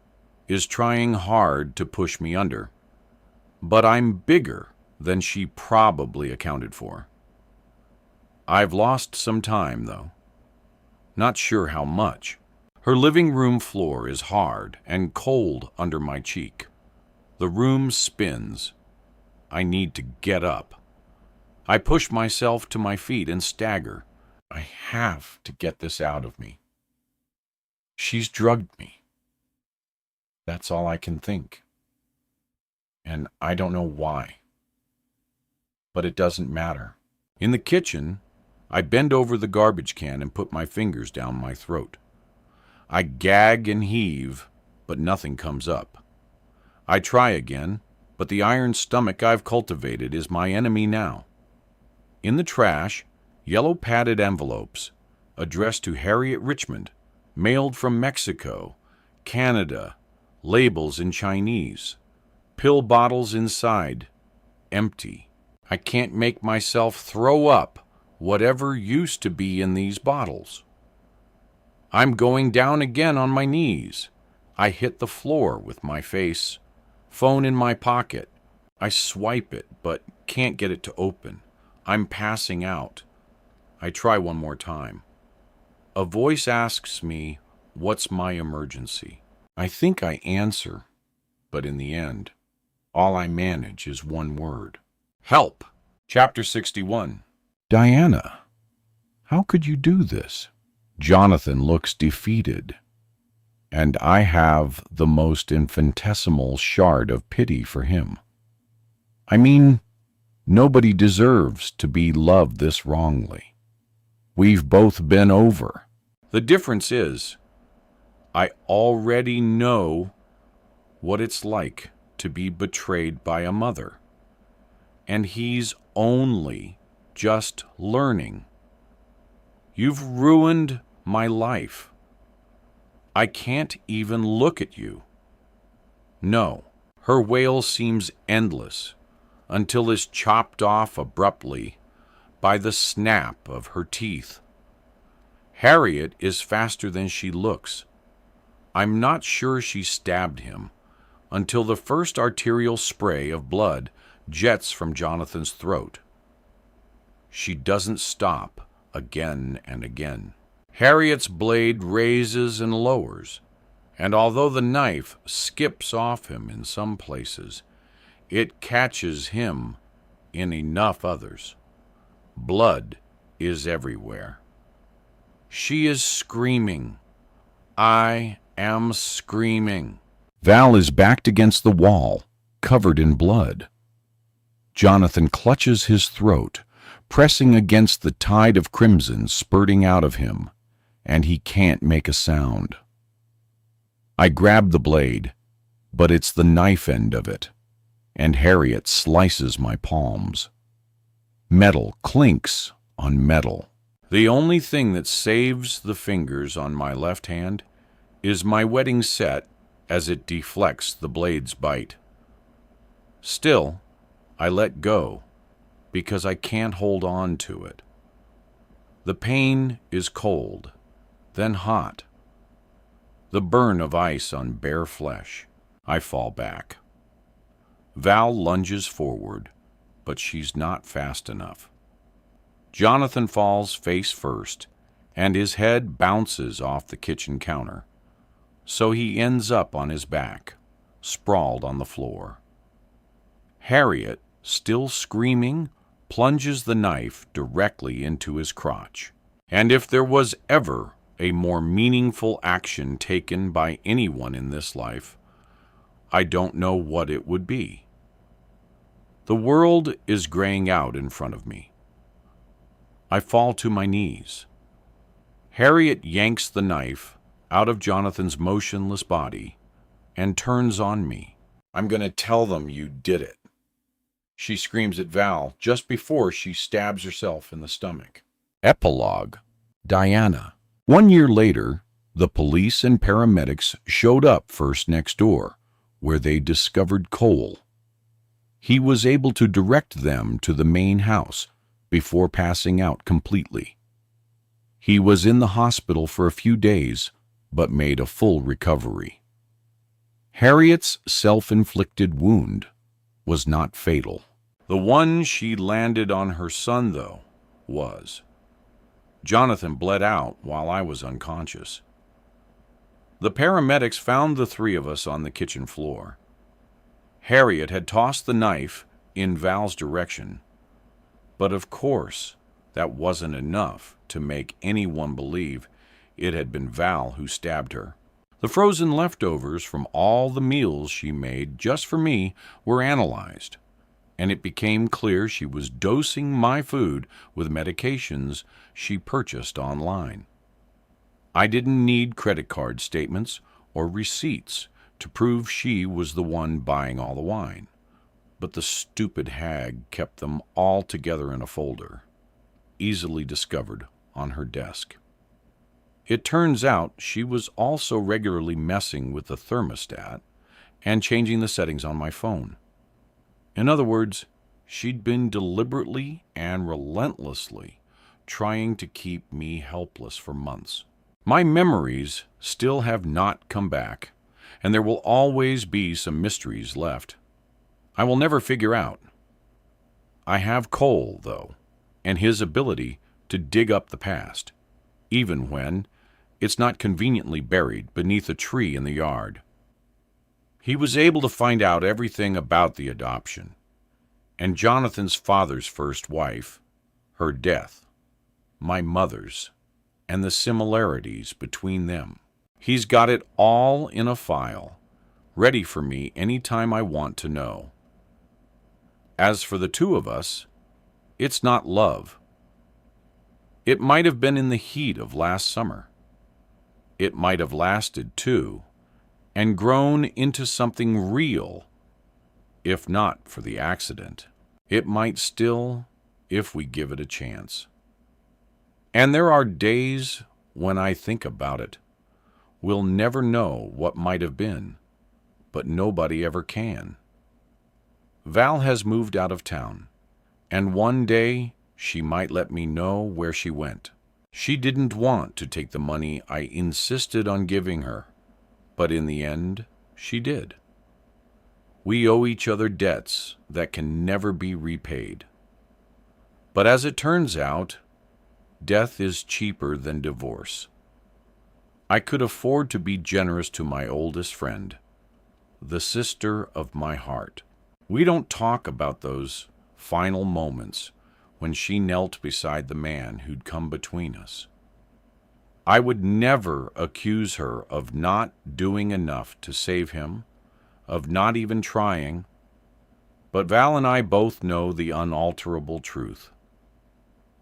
is trying hard to push me under, but I'm bigger than she probably accounted for. I've lost some time, though. Not sure how much. Her living room floor is hard and cold under my cheek. The room spins. I need to get up. I push myself to my feet and stagger. I have to get this out of me. She's drugged me. That's all I can think. And I don't know why. But it doesn't matter. In the kitchen, I bend over the garbage can and put my fingers down my throat. I gag and heave, but nothing comes up. I try again, but the iron stomach I've cultivated is my enemy now. In the trash, yellow padded envelopes, addressed to Harriet Richmond, mailed from Mexico, Canada, labels in Chinese, pill bottles inside, empty. I can't make myself throw up whatever used to be in these bottles. I'm going down again on my knees. I hit the floor with my face, phone in my pocket. I swipe it, but can't get it to open. I'm passing out. I try one more time. A voice asks me, "What's my emergency?" I think I answer, but in the end, all I manage is one word. Help! Chapter 61. Diana, how could you do this? Jonathan looks defeated, and I have the most infinitesimal shard of pity for him. I mean, nobody deserves to be loved this wrongly. We've both been over. The difference is, I already know what it's like to be betrayed by a mother, and he's only just learning. You've ruined my life. I can't even look at you. No, her wail seems endless until it's chopped off abruptly by the snap of her teeth. Harriet is faster than she looks. I'm not sure she stabbed him until the first arterial spray of blood jets from Jonathan's throat. She doesn't stop again and again. Harriet's blade raises and lowers, and although the knife skips off him in some places, it catches him in enough others. Blood is everywhere. She is screaming. I am screaming. Val is backed against the wall, covered in blood. Jonathan clutches his throat, pressing against the tide of crimson spurting out of him, and he can't make a sound. I grab the blade, but it's the knife end of it, and Harriet slices my palms. Metal clinks on metal. The only thing that saves the fingers on my left hand is my wedding set as it deflects the blade's bite. Still, I let go because I can't hold on to it. The pain is cold, then hot. The burn of ice on bare flesh. I fall back. Val lunges forward, but she's not fast enough. Jonathan falls face first, and his head bounces off the kitchen counter, so he ends up on his back, sprawled on the floor. Harriet, still screaming, plunges the knife directly into his crotch. And if there was ever a more meaningful action taken by anyone in this life, I don't know what it would be. The world is graying out in front of me. I fall to my knees. Harriet yanks the knife out of Jonathan's motionless body and turns on me. I'm going to tell them you did it. She screams at Val just before she stabs herself in the stomach. Epilogue. Diana. 1 year later, the police and paramedics showed up first next door, where they discovered Cole. He was able to direct them to the main house before passing out completely. He was in the hospital for a few days, but made a full recovery. Harriet's self-inflicted wound was not fatal. The one she landed on her son, though, was. Jonathan bled out while I was unconscious. The paramedics found the three of us on the kitchen floor. Harriet had tossed the knife in Val's direction, but of course that wasn't enough to make anyone believe it had been Val who stabbed her. The frozen leftovers from all the meals she made just for me were analyzed, and it became clear she was dosing my food with medications she purchased online. I didn't need credit card statements or receipts to prove she was the one buying all the wine, but the stupid hag kept them all together in a folder, easily discovered on her desk. It turns out she was also regularly messing with the thermostat and changing the settings on my phone. In other words, she'd been deliberately and relentlessly trying to keep me helpless for months. My memories still have not come back, and there will always be some mysteries left I will never figure out. I have Cole, though, and his ability to dig up the past, even when it's not conveniently buried beneath a tree in the yard. He was able to find out everything about the adoption, and Jonathan's father's first wife, her death, my mother's, and the similarities between them. He's got it all in a file, ready for me any time I want to know. As for the two of us, it's not love. It might have been in the heat of last summer. It might have lasted, too, and grown into something real, if not for the accident. It might still, if we give it a chance. And there are days when I think about it. We'll never know what might have been, but nobody ever can. Val has moved out of town, and one day she might let me know where she went. She didn't want to take the money I insisted on giving her, but in the end, she did. We owe each other debts that can never be repaid. But as it turns out, death is cheaper than divorce. I could afford to be generous to my oldest friend, the sister of my heart. We don't talk about those final moments when she knelt beside the man who'd come between us. I would never accuse her of not doing enough to save him, of not even trying, but Val and I both know the unalterable truth.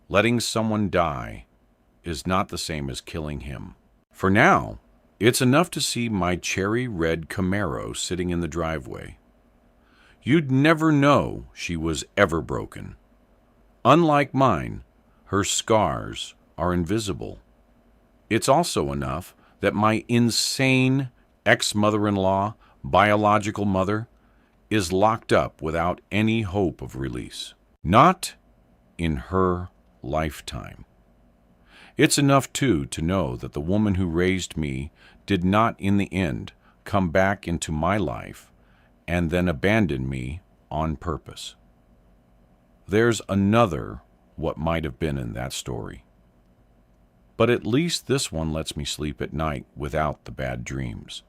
Letting someone die is not the same as killing him. For now, it's enough to see my cherry red Camaro sitting in the driveway. You'd never know she was ever broken. Unlike mine, her scars are invisible. It's also enough that my insane ex-mother-in-law, biological mother, is locked up without any hope of release. Not in her lifetime. It's enough, too, to know that the woman who raised me did not, in the end, come back into my life and then abandon me on purpose. There's another what might have been in that story. But at least this one lets me sleep at night without the bad dreams.